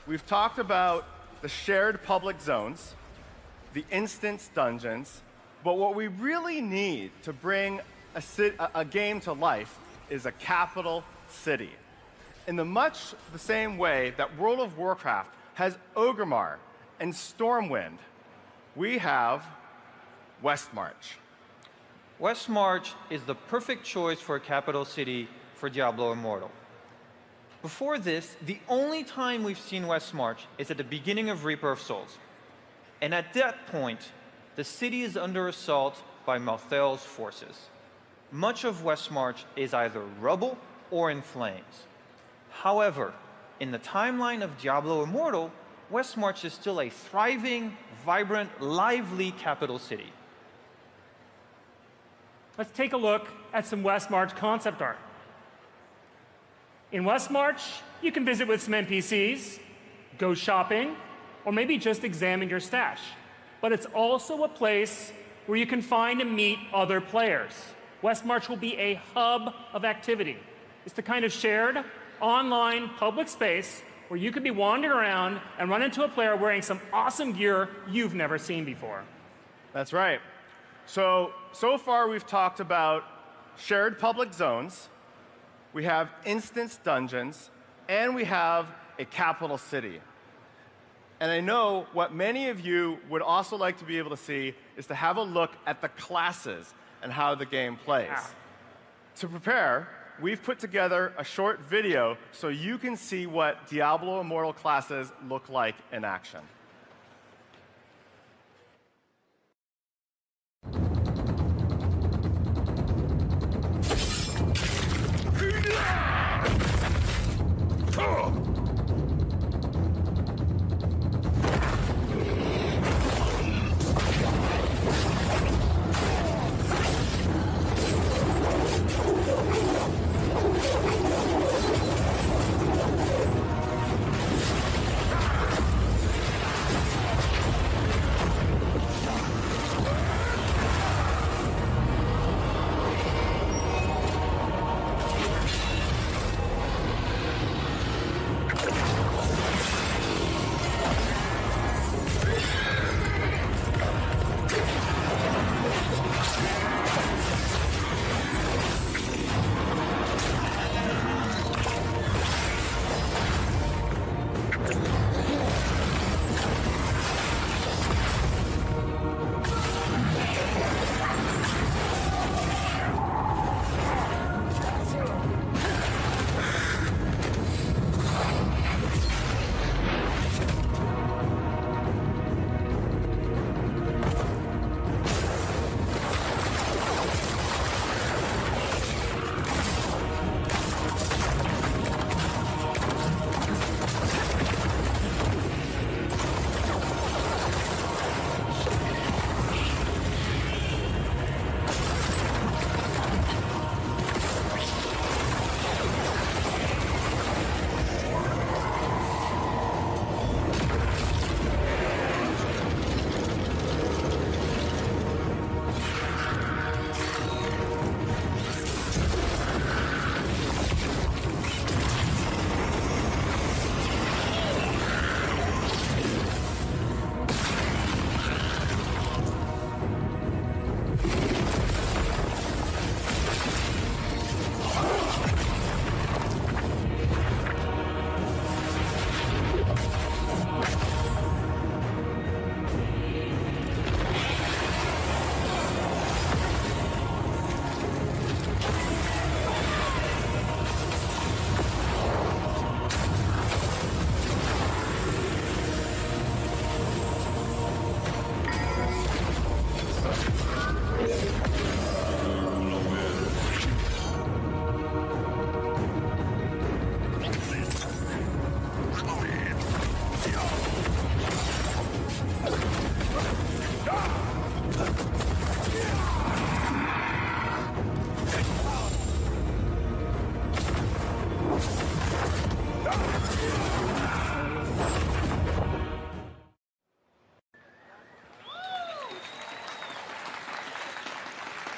we've talked about the shared public zones, the instance dungeons, but what we really need to bring a game to life is a capital city. In much the same way that World of Warcraft has Orgrimmar and Stormwind, we have Westmarch. Westmarch is the perfect choice for a capital city for Diablo Immortal. Before this, the only time we've seen Westmarch is at the beginning of Reaper of Souls. And at that point, the city is under assault by Malthael's forces. Much of Westmarch is either rubble or in flames. However, in the timeline of Diablo Immortal, Westmarch is still a thriving, vibrant, lively capital city. Let's take a look at some Westmarch concept art. In Westmarch, you can visit with some NPCs, go shopping, or maybe just examine your stash. But it's also a place where you can find and meet other players. Westmarch will be a hub of activity. It's the kind of shared, online, public space where you could be wandering around and run into a player wearing some awesome gear you've never seen before. That's right. So far we've talked about shared public zones, we have instance dungeons, and we have a capital city. And I know what many of you would also like to be able to see is to have a look at the classes and how the game plays. To prepare, we've put together a short video so you can see what Diablo Immortal classes look like in action.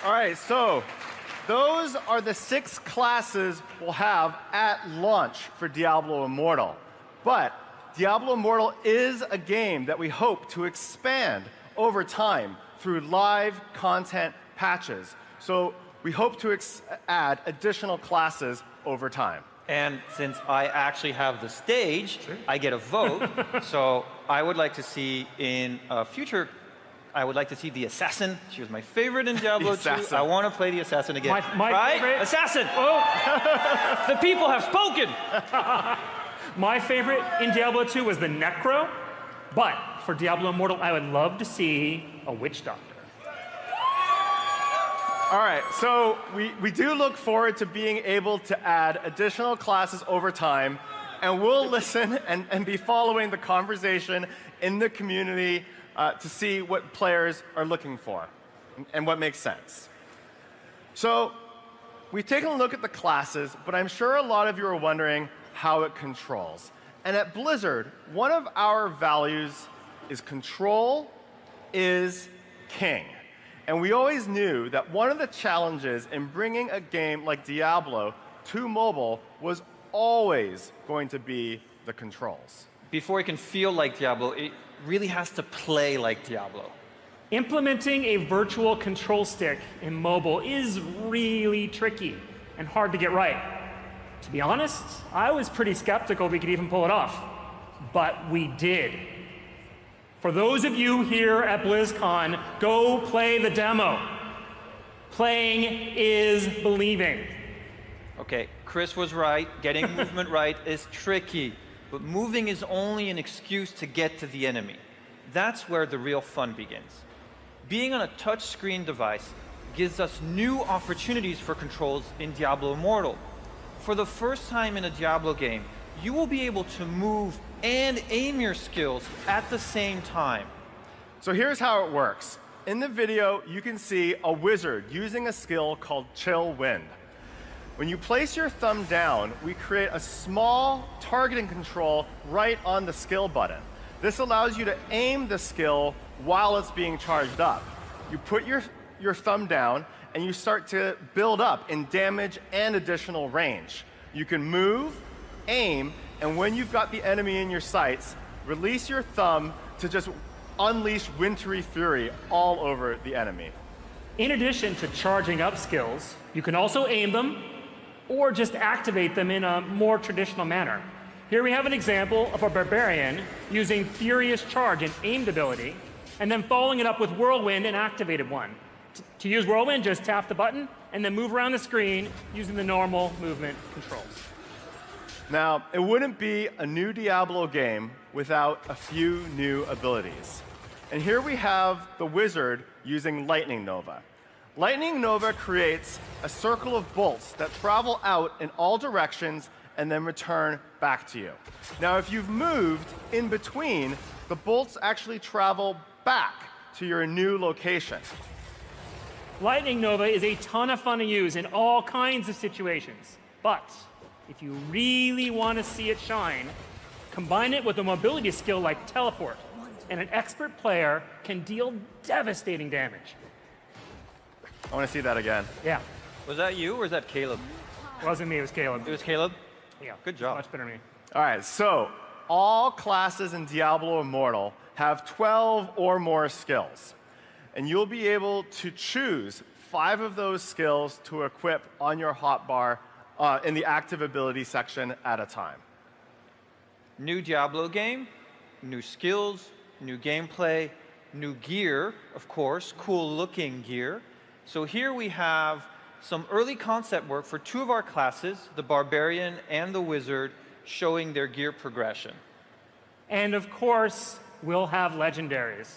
All right, so those are the 6 classes we'll have at launch for Diablo Immortal. But Diablo Immortal is a game that we hope to expand over time through live content patches. So we hope to add additional classes over time. And since I actually have the stage, I get a vote. So I would like to see in a future, I would like to see the Assassin. She was my favorite in Diablo 2. I want to play the Assassin again. My favorite. Assassin! Oh. The people have spoken! My favorite in Diablo 2 was the Necro. But for Diablo Immortal, I would love to see a Witch Doctor. All right, so we do look forward to being able to add additional classes over time, and we'll listen and be following the conversation in the community to see what players are looking for and what makes sense. So we've taken a look at the classes, but I'm sure a lot of you are wondering how it controls. And at Blizzard, one of our values is control is king. And we always knew that one of the challenges in bringing a game like Diablo to mobile was always going to be the controls. Before it can feel like Diablo, it really has to play like Diablo. Implementing a virtual control stick in mobile is really tricky and hard to get right. To be honest, I was pretty skeptical we could even pull it off. But we did. For those of you here at BlizzCon, go play the demo. Playing is believing. Okay, Chris was right. Getting movement right is tricky. But moving is only an excuse to get to the enemy. That's where the real fun begins. Being on a touchscreen device gives us new opportunities for controls in Diablo Immortal. For the first time in a Diablo game, you will be able to move and aim your skills at the same time. So here's how it works. In the video, you can see a wizard using a skill called Chill Wind. When you place your thumb down, we create a small targeting control right on the skill button. This allows you to aim the skill while it's being charged up. You put your thumb down, and you start to build up in damage and additional range. You can move, aim, and when you've got the enemy in your sights, release your thumb to just unleash wintry fury all over the enemy. In addition to charging up skills, you can also aim them or just activate them in a more traditional manner. Here we have an example of a barbarian using Furious Charge and aimed ability, and then following it up with Whirlwind and activated one. To use Whirlwind, just tap the button and then move around the screen using the normal movement controls. Now, it wouldn't be a new Diablo game without a few new abilities. And here we have the wizard using Lightning Nova. Lightning Nova creates a circle of bolts that travel out in all directions and then return back to you. Now, if you've moved in between, the bolts actually travel back to your new location. Lightning Nova is a ton of fun to use in all kinds of situations. But if you really want to see it shine, combine it with a mobility skill like Teleport, and an expert player can deal devastating damage. I want to see that again. Yeah. Was that you or was that Caleb? It wasn't me, it was Caleb. It was Caleb? Yeah. Good job. Much better than me. All right, so all classes in Diablo Immortal have 12 or more skills. And you'll be able to choose 5 of those skills to equip on your hotbar in the active ability section at a time. New Diablo game, new skills, new gameplay, new gear, of course, cool looking gear. So here we have some early concept work for 2 of our classes, the Barbarian and the Wizard, showing their gear progression. And of course, we'll have legendaries.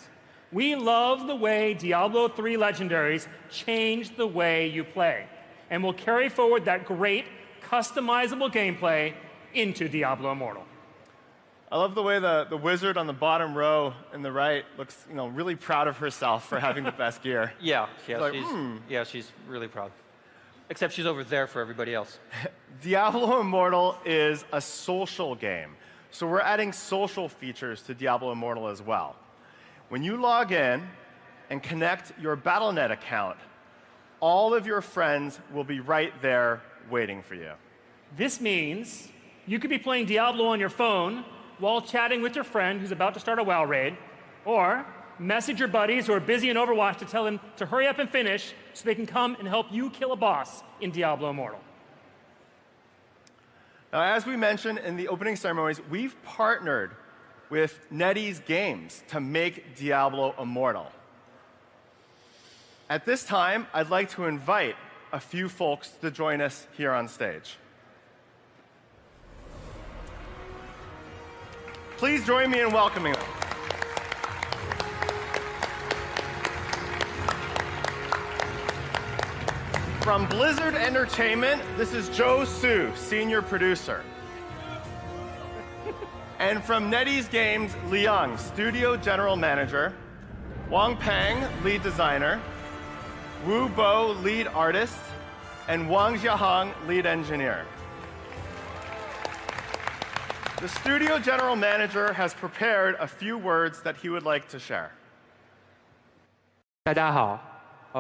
We love the way Diablo 3 legendaries change the way you play. And we'll carry forward that great customizable gameplay into Diablo Immortal. I love the way the wizard on the bottom row in the right looks, really proud of herself for having the best gear. Yeah, she's she's really proud. Except she's over there for everybody else. Diablo Immortal is a social game. So we're adding social features to Diablo Immortal as well. When you log in and connect your Battle.net account, all of your friends will be right there waiting for you. This means you could be playing Diablo on your phone while chatting with your friend who's about to start a WoW raid, or message your buddies who are busy in Overwatch to tell them to hurry up and finish so they can come and help you kill a boss in Diablo Immortal. Now, as we mentioned in the opening ceremonies, we've partnered with NetEase Games to make Diablo Immortal. At this time, I'd like to invite a few folks to join us here on stage. Please join me in welcoming them. From Blizzard Entertainment, this is Joe Su, senior producer. And from NetEase Games, Liang, studio general manager. Wang Peng, lead designer. Wu Bo, lead artist. And Wang Jiahong, lead engineer. The studio general manager has prepared a few words that he would like to share. 大家好，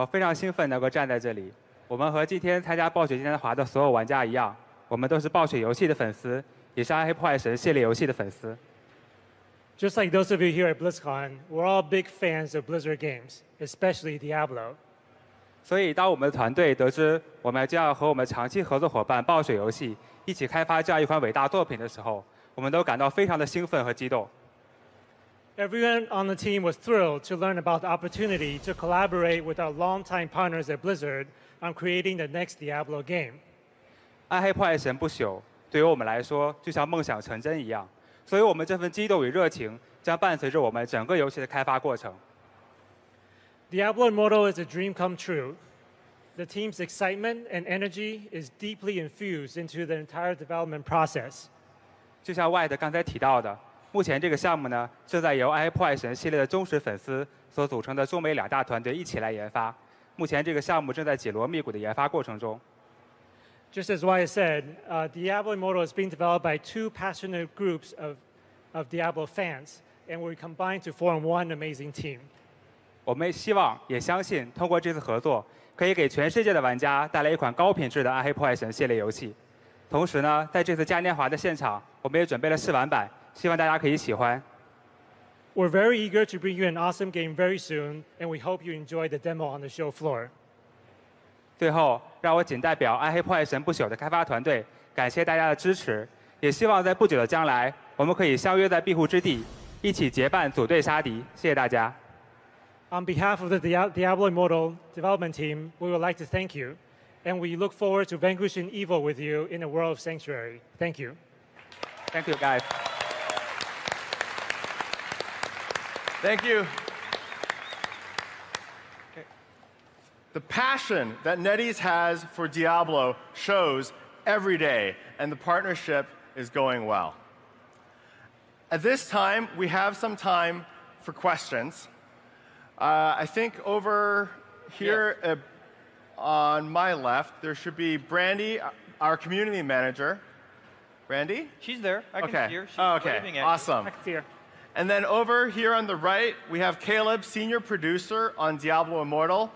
非常兴奋能够站在这里。我们和今天参加暴雪嘉年华的所有玩家一样，我们都是暴雪游戏的粉丝，也是暗黑破坏神系列游戏的粉丝。Just like those of you here at Blizzcon, we're all big fans of Blizzard games, especially Diablo. 所以，当我们的团队得知我们将要和我们长期合作伙伴暴雪游戏一起开发这样一款伟大作品的时候，我们都感到非常的兴奋和激动。Everyone on the team was thrilled to learn about the opportunity to collaborate with our longtime partners at Blizzard on creating the next Diablo game. 暗黑破坏神不朽对于我们来说就像梦想成真一样，所以我们这份激动与热情将伴随着我们整个游戏的开发过程。Diablo Immortal is a dream come true. The team's excitement and energy is deeply infused into the entire development process. 就像 White 刚才提到的，目前这个项目呢，正在由暗黑破坏神系列的忠实粉丝所组成的中美两大团队一起来研发。目前这个项目正在紧锣密鼓的研发过程中。Just as Wyatt said, Diablo Immortal is being developed by two passionate groups of Diablo fans, and we combine to form one amazing team. 我们希望也相信，通过这次合作，可以给全世界的玩家带来一款高品质的暗黑破坏神系列游戏。同时呢，在这次嘉年华的现场，我们也准备了试玩版，希望大家可以喜欢。We're very eager to bring you an awesome game very soon, and we hope you enjoy the demo on the show floor. 最后，让我仅代表暗黑破坏神不朽的开发团队，感谢大家的支持，也希望在不久的将来，我们可以相约在庇护之地，一起结伴组队杀敌。谢谢大家。On behalf of the Diablo Immortal development team, we would like to thank you, and we look forward to vanquishing evil with you in the world of Sanctuary. Thank you. Thank you, guys. Thank you. The passion that NetEase has for Diablo shows every day, and the partnership is going well. At this time, we have some time for questions. I think over here on my left, there should be Brandy, our community manager. Brandy? She's there. I can see her. She's okay, waving at awesome. I can see her. And then over here on the right, we have Caleb, senior producer on Diablo Immortal.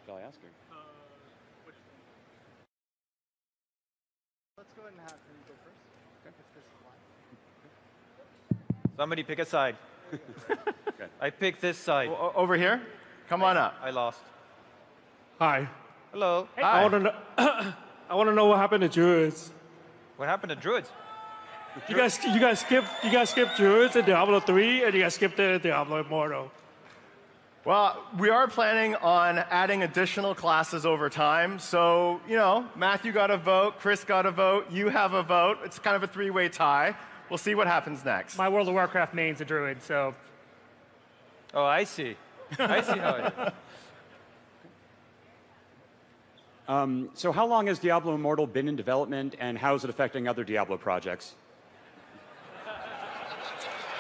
Shall I ask her? Let's go ahead and have him go first. Somebody pick a side. I picked this side. Over here? Come on up. I lost. Hi. Hello. Hi. I want to know what happened to Druids. What happened to Druids? You guys skipped Druids in Diablo 3, and you guys skipped it in Diablo Immortal. Well, we are planning on adding additional classes over time. So, you know, Matthew got a vote, Chris got a vote, you have a vote. It's kind of a three-way tie. We'll see what happens next. My World of Warcraft main's a druid, so. Oh, I see. I see how it is. So how long has Diablo Immortal been in development, and how is it affecting other Diablo projects?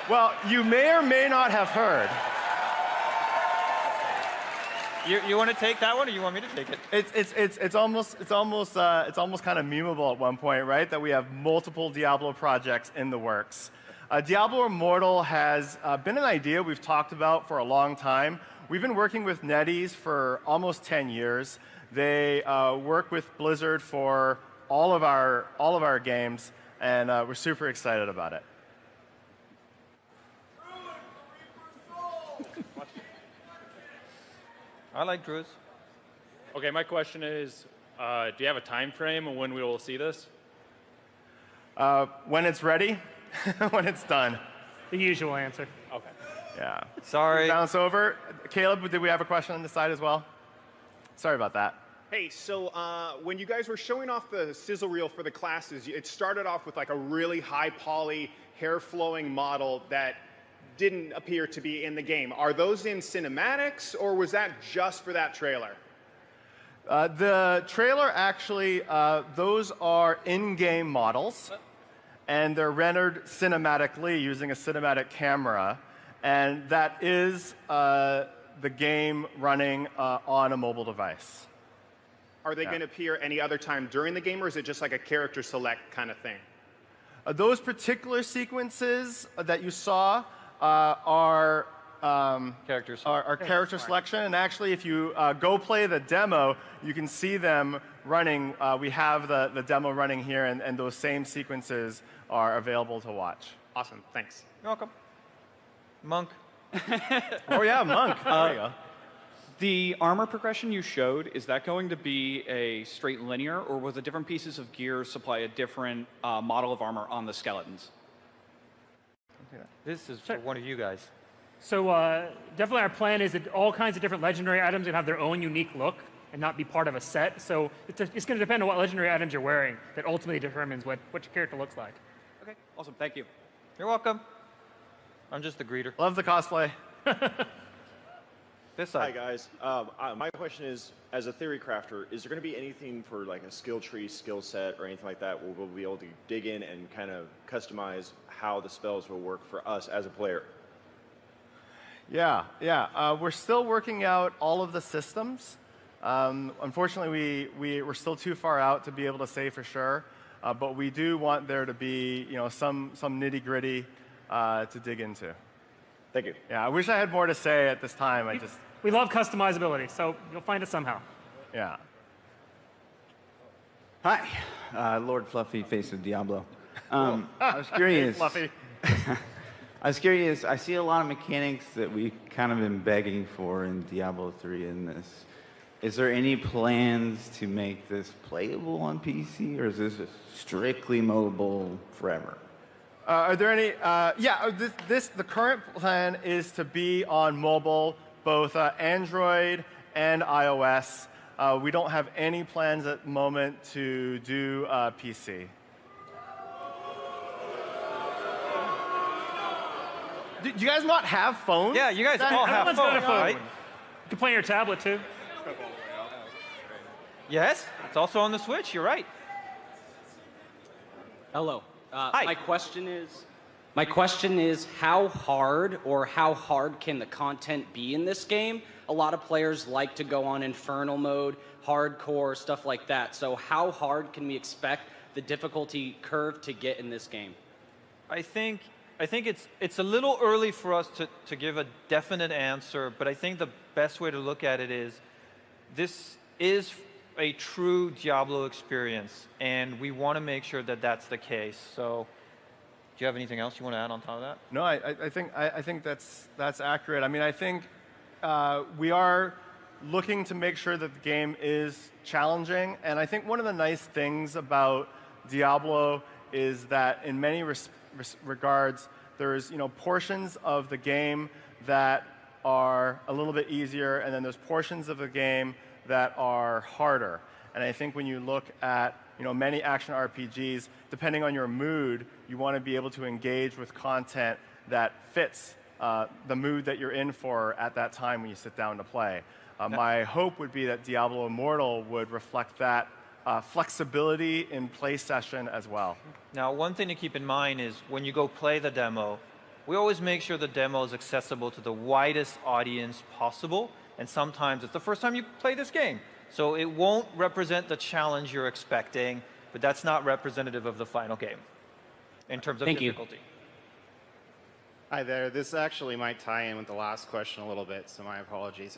Well, you may or may not have heard. You want to take that one, or you want me to take it? It's almost kind of memeable at one point, right? That we have multiple Diablo projects in the works. Diablo Immortal has been an idea we've talked about for a long time. We've been working with NetEase for almost 10 years. They work with Blizzard for all of our games, and we're super excited about it. I like Druids. Okay, my question is, do you have a time frame on when we will see this? When it's ready, when it's done. The usual answer. Okay. Yeah. Sorry. Bounce over. Caleb, did we have a question on the side as well? Sorry about that. Hey, so when you guys were showing off the sizzle reel for the classes, it started off with like a really high poly, hair flowing model that didn't appear to be in the game. Are those in cinematics, or was that just for that trailer? The trailer actually, those are in-game models, and they're rendered cinematically using a cinematic camera, and that is the game running on a mobile device. Are they going to appear any other time during the game, or is it just like a character select kind of thing? Those particular sequences that you saw are character selection, and actually if you go play the demo, you can see them running. We have the demo running here, and those same sequences are available to watch. Awesome, thanks. You're welcome. Monk. Oh yeah, Monk. There you go. The armor progression you showed, is that going to be a straight linear, or will the different pieces of gear supply a different model of armor on the skeletons? This is for one of you guys. So definitely our plan is that all kinds of different legendary items can have their own unique look and not be part of a set. So it's going to depend on what legendary items you're wearing that ultimately determines what your character looks like. Okay, awesome. Thank you. You're welcome. I'm just the greeter. Love the cosplay. This side. Hi, guys. My question is, as a theory crafter, is there going to be anything for like a skill tree, skill set, or anything like that where we'll be able to dig in and kind of customize how the spells will work for us as a player? Yeah. We're still working out all of the systems. Unfortunately, we're still too far out to be able to say for sure, but we do want there to be some nitty-gritty to dig into. Thank you. Yeah, I wish I had more to say at this time. We love customizability, so you'll find it somehow. Yeah. Hi, Lord Fluffy, face of Diablo. I was curious. Fluffy. I was curious. I see a lot of mechanics that we've kind of been begging for in Diablo 3 in this. Is there any plans to make this playable on PC, or is this strictly mobile forever? Are there any? The current plan is to be on mobile, both Android and iOS. We don't have any plans at the moment to do PC. Do you guys not have phones? Yeah, you guys all have phones, right? You can play on your tablet too. Yes, it's also on the Switch. You're right. Hello. Hi. My question is, how hard can the content be in this game? A lot of players like to go on Infernal mode, hardcore, stuff like that. So how hard can we expect the difficulty curve to get in this game? I think it's a little early for us to give a definite answer, but I think the best way to look at it is this is a true Diablo experience, and we want to make sure that that's the case. So do you have anything else you want to add on top of that? No, I think that's accurate. I mean, I think we are looking to make sure that the game is challenging, and I think one of the nice things about Diablo is that in many regards, there's portions of the game that are a little bit easier, and then there's portions of the game that are harder. And I think when you look at many action RPGs, depending on your mood, you want to be able to engage with content that fits the mood that you're in for at that time when you sit down to play. My hope would be that Diablo Immortal would reflect that flexibility in play session as well. Now, one thing to keep in mind is when you go play the demo, we always make sure the demo is accessible to the widest audience possible, and sometimes it's the first time you play this game. So it won't represent the challenge you're expecting, but that's not representative of the final game in terms of difficulty. Hi there. This actually might tie in with the last question a little bit, so my apologies.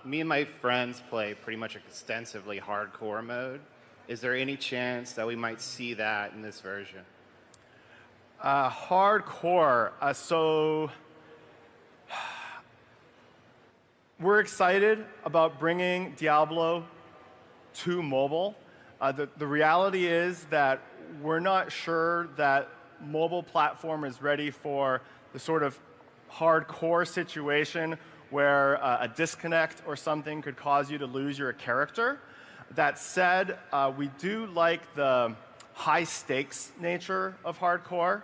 Me and my friends play pretty much extensively hardcore mode. Is there any chance that we might see that in this version? Hardcore. So we're excited about bringing Diablo to mobile. The reality is that we're not sure that mobile platform is ready for the sort of hardcore situation where a disconnect or something could cause you to lose your character. That said, we do like the high stakes nature of hardcore.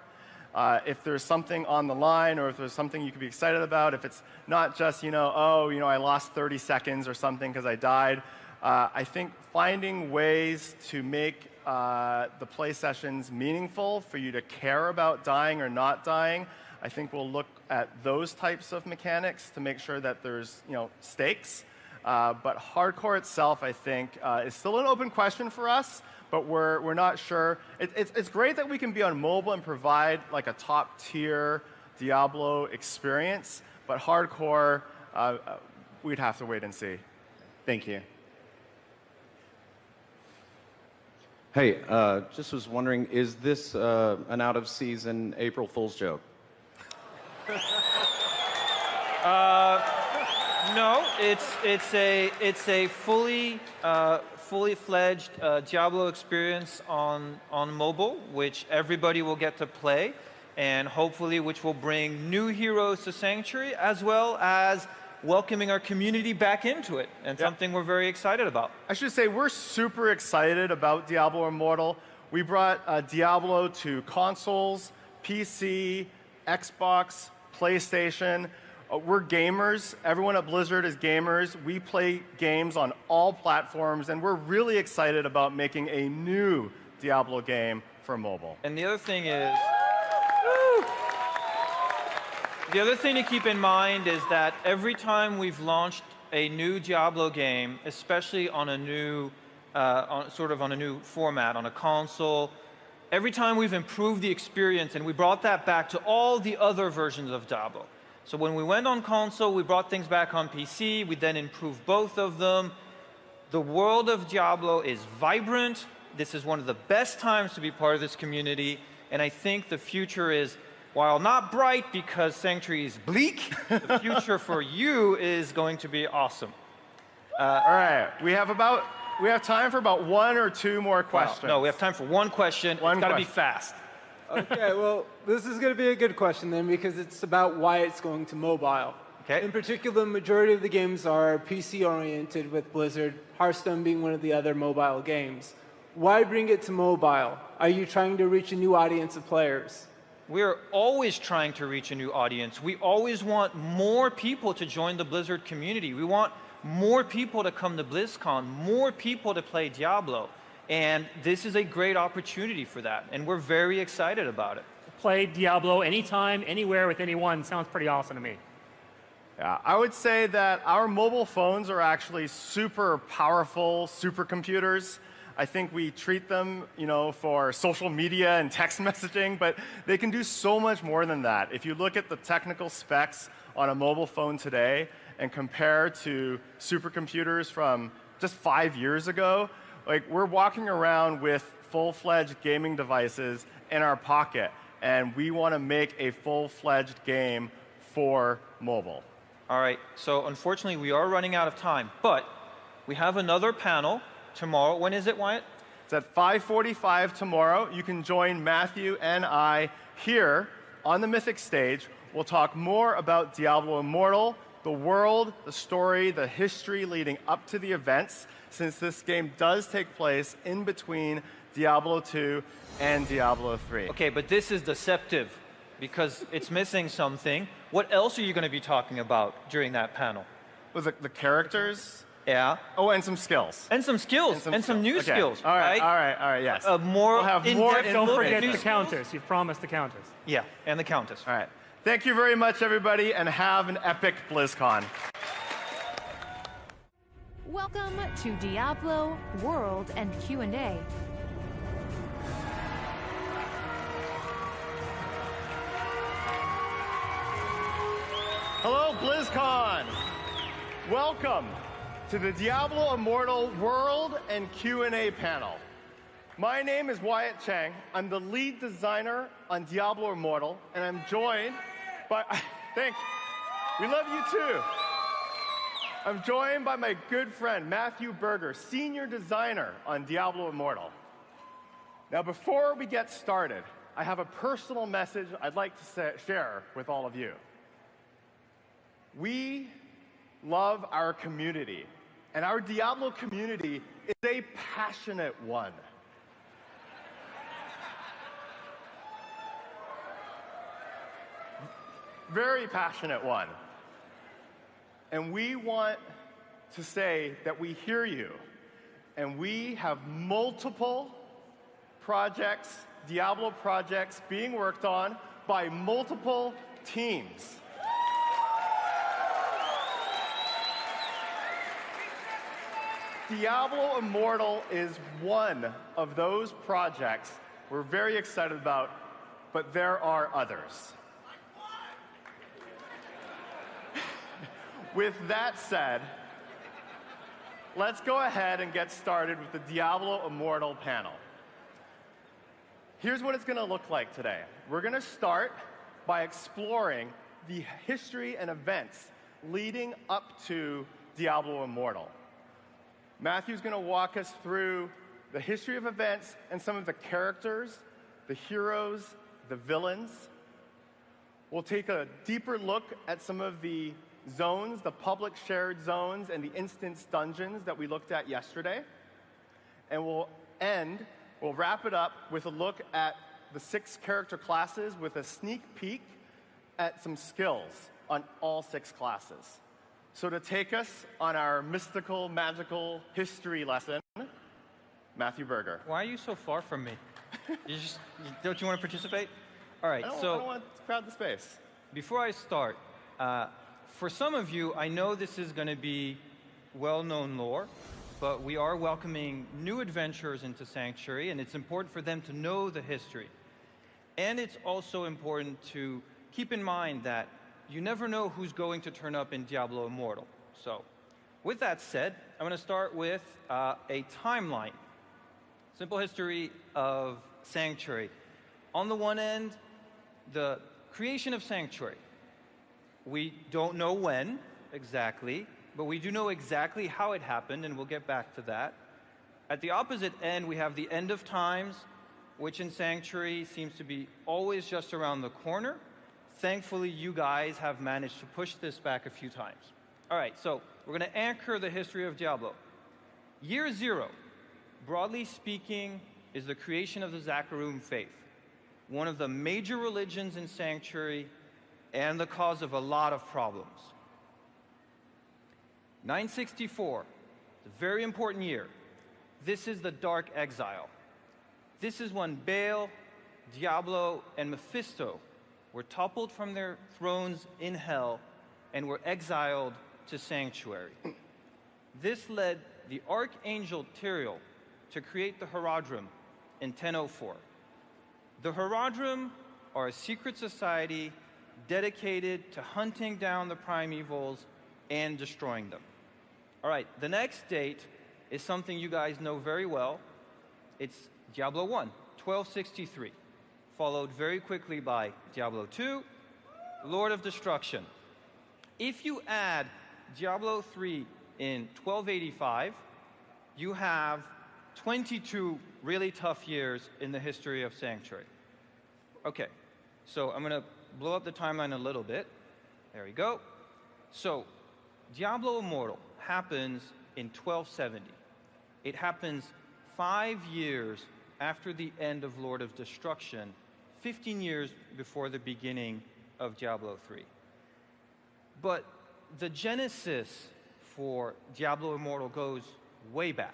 If there's something on the line or if there's something you could be excited about, if it's not just, I lost 30 seconds or something because I died, I think finding ways to make the play sessions meaningful for you to care about dying or not dying, I think we'll look at those types of mechanics to make sure that there's stakes. But hardcore itself, I think, is still an open question for us, but we're not sure. It's great that we can be on mobile and provide like a top-tier Diablo experience, but hardcore, we'd have to wait and see. Thank you. Hey, just was wondering, is this an out-of-season April Fool's joke? No, it's a fully fledged Diablo experience on mobile, which everybody will get to play, and hopefully which will bring new heroes to Sanctuary, as well as welcoming our community back into it, and something we're very excited about. I should say we're super excited about Diablo Immortal. We brought Diablo to consoles, PC, Xbox, PlayStation. We're gamers. Everyone at Blizzard is gamers. We play games on all platforms, and we're really excited about making a new Diablo game for mobile. And the other thing is, the other thing to keep in mind is that every time we've launched a new Diablo game, especially on a new, on a new format, on a console, every time we've improved the experience, and we brought that back to all the other versions of Diablo. So when we went on console, we brought things back on PC. We then improved both of them. The world of Diablo is vibrant. This is one of the best times to be part of this community. And I think the future is, while not bright because Sanctuary is bleak, the future for you is going to be awesome. All right, we have time for about one or two more questions. No, we have time for one question. It's got to be fast. Okay, well, this is going to be a good question then, because it's about why it's going to mobile. Okay. In particular, the majority of the games are PC-oriented, with Blizzard, Hearthstone being one of the other mobile games. Why bring it to mobile? Are you trying to reach a new audience of players? We're always trying to reach a new audience. We always want more people to join the Blizzard community. We want more people to come to BlizzCon, more people to play Diablo. And this is a great opportunity for that, and we're very excited about it. Play Diablo anytime, anywhere, with anyone. Sounds pretty awesome to me. Yeah, I would say that our mobile phones are actually super powerful supercomputers. I think we treat them, for social media and text messaging, but they can do so much more than that. If you look at the technical specs on a mobile phone today and compare to supercomputers from just 5 years ago, like, we're walking around with full-fledged gaming devices in our pocket, and we want to make a full-fledged game for mobile. All right, so unfortunately we are running out of time, but we have another panel tomorrow. When is it, Wyatt? It's at 5:45 tomorrow. You can join Matthew and I here on the Mythic stage. We'll talk more about Diablo Immortal, the world, the story, the history leading up to the events, since this game does take place in between Diablo 2 and Diablo 3. Okay, but this is deceptive because it's missing something. What else are you going to be talking about during that panel? Was it the characters? Yeah. Oh, and some skills. And some skills. And some new Okay. skills. All right, yes. We'll have more. Don't forget the Countess. You promised the Countess. Yeah, and the Countess. All right. Thank you very much, everybody, and have an epic BlizzCon. Welcome to Diablo World and Q&A. Hello, Blizzcon. Welcome to the Diablo Immortal World and Q&A panel. My name is Wyatt Chang. I'm the lead designer on Diablo Immortal, and I'm joined by, thank you. We love you too. I'm joined by my good friend, Matthew Berger, senior designer on Diablo Immortal. Now, before we get started, I have a personal message I'd like to share with all of you. We love our community, and our Diablo community is a passionate one. Very passionate one. And we want to say that we hear you, and we have multiple projects, Diablo projects, being worked on by multiple teams. Diablo Immortal is one of those projects we're very excited about, but there are others. With that said, let's go ahead and get started with the Diablo Immortal panel. Here's what it's going to look like today. We're going to start by exploring the history and events leading up to Diablo Immortal. Matthew's going to walk us through the history of events and some of the characters, the heroes, the villains. We'll take a deeper look at some of the zones, the public shared zones, and the instance dungeons that we looked at yesterday. And we'll wrap it up with a look at the 6 character classes with a sneak peek at some skills on all 6 classes. So to take us on our mystical, magical history lesson, Matthew Berger. Why are you so far from me? Don't you want to participate? All right, I don't want to crowd the space. Before I start, for some of you, I know this is going to be well-known lore, but we are welcoming new adventurers into Sanctuary, and it's important for them to know the history. And it's also important to keep in mind that you never know who's going to turn up in Diablo Immortal. So, with that said, I'm going to start with a timeline. Simple history of Sanctuary. On the one end, the creation of Sanctuary. We don't know when exactly, but we do know exactly how it happened, and we'll get back to that. At the opposite end, we have the end of times, which in Sanctuary seems to be always just around the corner. Thankfully, you guys have managed to push this back a few times. All right, so we're going to anchor the history of Diablo. Year 0, broadly speaking, is the creation of the Zakarum faith, one of the major religions in Sanctuary and the cause of a lot of problems. 964, it's a very important year. This is the Dark Exile. This is when Baal, Diablo, and Mephisto were toppled from their thrones in hell and were exiled to Sanctuary. This led the Archangel Tyrael to create the Herodrum in 1004. The Herodrum are a secret society dedicated to hunting down the primevals and destroying them. All right, the next date is something you guys know very well. It's Diablo 1, 1263. Followed very quickly by Diablo 2, Lord of Destruction. If you add Diablo 3 in 1285, you have 22 really tough years in the history of Sanctuary. Okay, so I'm going to blow up the timeline a little bit. There we go. So, Diablo Immortal happens in 1270. It happens 5 years after the end of Lord of Destruction, 15 years before the beginning of Diablo 3. But the genesis for Diablo Immortal goes way back.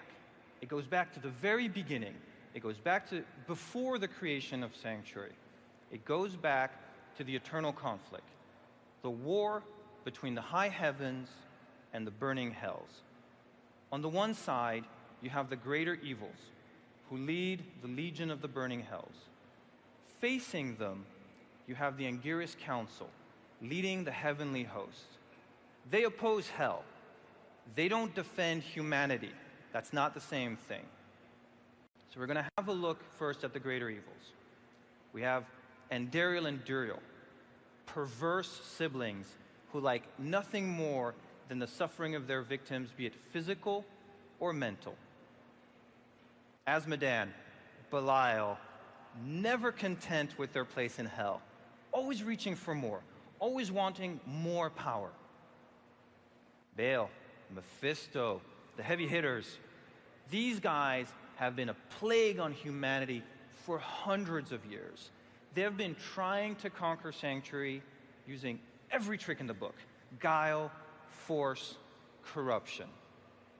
It goes back to the very beginning. It goes back to before the creation of Sanctuary. It goes back to the eternal conflict, the war between the high heavens and the burning hells. On the one side, you have the greater evils, who lead the legion of the burning hells. Facing them, you have the Anguirus Council, leading the heavenly host. They oppose hell. They don't defend humanity. That's not the same thing. So we're going to have a look first at the greater evils. We have Andariel and Duriel, perverse siblings who like nothing more than the suffering of their victims, be it physical or mental. Asmodan, Belial, never content with their place in hell, always reaching for more, always wanting more power. Baal, Mephisto, the heavy hitters, these guys have been a plague on humanity for hundreds of years. They have been trying to conquer Sanctuary using every trick in the book: guile, force, corruption.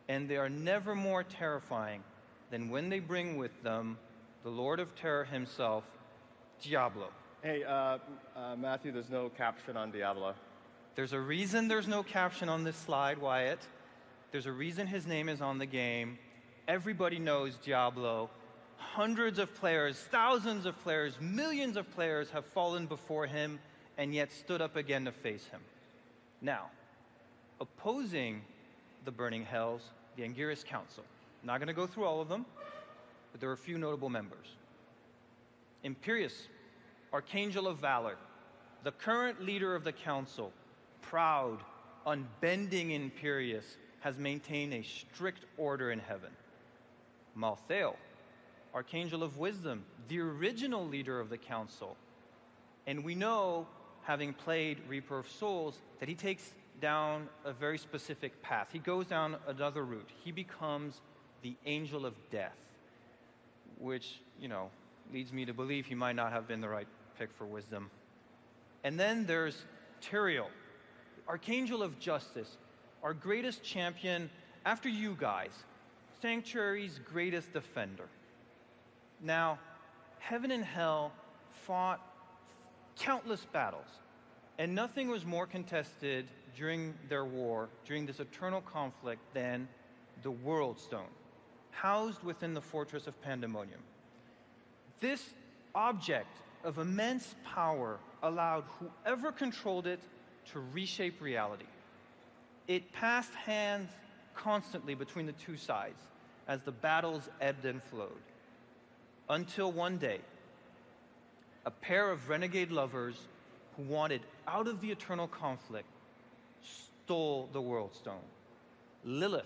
And they are never more terrifying than when they bring with them the Lord of Terror himself, Diablo. Hey, Matthew, there's no caption on Diablo. There's a reason there's no caption on this slide, Wyatt. There's a reason his name is on the game. Everybody knows Diablo. Hundreds of players, thousands of players, millions of players have fallen before him and yet stood up again to face him. Now, opposing the burning hells, the Anguirus Council. I'm not going to go through all of them, but there are a few notable members. Imperius, Archangel of Valor, the current leader of the council, proud, unbending Imperius, has maintained a strict order in heaven. Malthael, Archangel of Wisdom, the original leader of the council. And we know, having played Reaper of Souls, that he takes down a very specific path. He goes down another route. He becomes the Angel of Death, which, leads me to believe he might not have been the right pick for Wisdom. And then there's Tyrael, Archangel of Justice, our greatest champion after you guys, Sanctuary's greatest defender. Now, heaven and hell fought countless battles, and nothing was more contested during their war, during this eternal conflict, than the World Stone, housed within the fortress of Pandemonium. This object of immense power allowed whoever controlled it to reshape reality. It passed hands constantly between the two sides as the battles ebbed and flowed, until one day, a pair of renegade lovers who wanted out of the eternal conflict stole the World Stone. Lilith,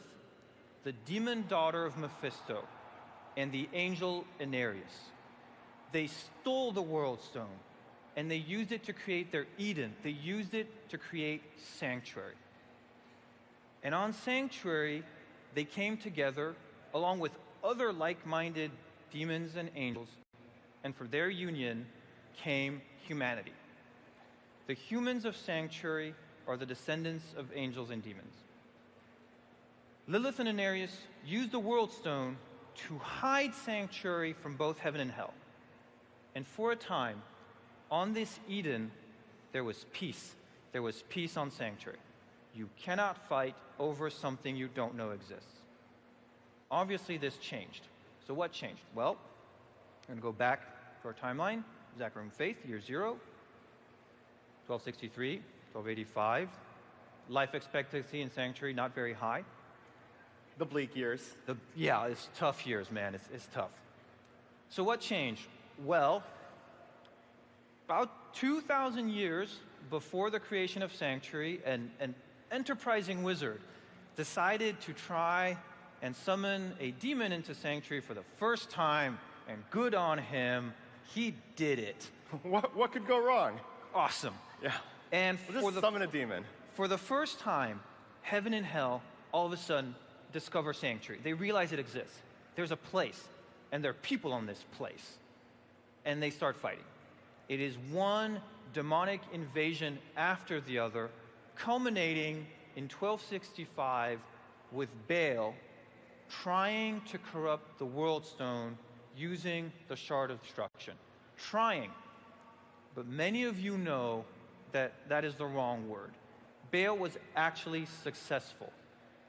the demon daughter of Mephisto, and the angel Inarius. They stole the World Stone, and they used it to create their Eden. They used it to create Sanctuary. And on Sanctuary, they came together along with other like-minded demons and angels, and for their union came humanity. The humans of Sanctuary are the descendants of angels and demons. Lilith and Inarius used the World Stone to hide Sanctuary from both heaven and hell. And for a time, on this Eden, there was peace. There was peace on Sanctuary. You cannot fight over something you don't know exists. Obviously, this changed. So what changed? Well, I'm going to go back to our timeline. Zachariah Faith, year 0, 1263, 1285. Life expectancy in Sanctuary, not very high. The bleak years. Yeah, it's tough years, man. It's tough. So what changed? Well, about 2,000 years before the creation of Sanctuary, an enterprising wizard decided to try and summon a demon into Sanctuary for the first time, and good on him, he did it. What could go wrong? Awesome. Yeah. And summon a demon. For the first time, heaven and hell all of a sudden discover Sanctuary. They realize it exists. There's a place, and there are people on this place. And they start fighting. It is one demonic invasion after the other, culminating in 1265 with Baal trying to corrupt the World Stone using the Shard of Destruction. Trying. But many of you know that that is the wrong word. Baal was actually successful.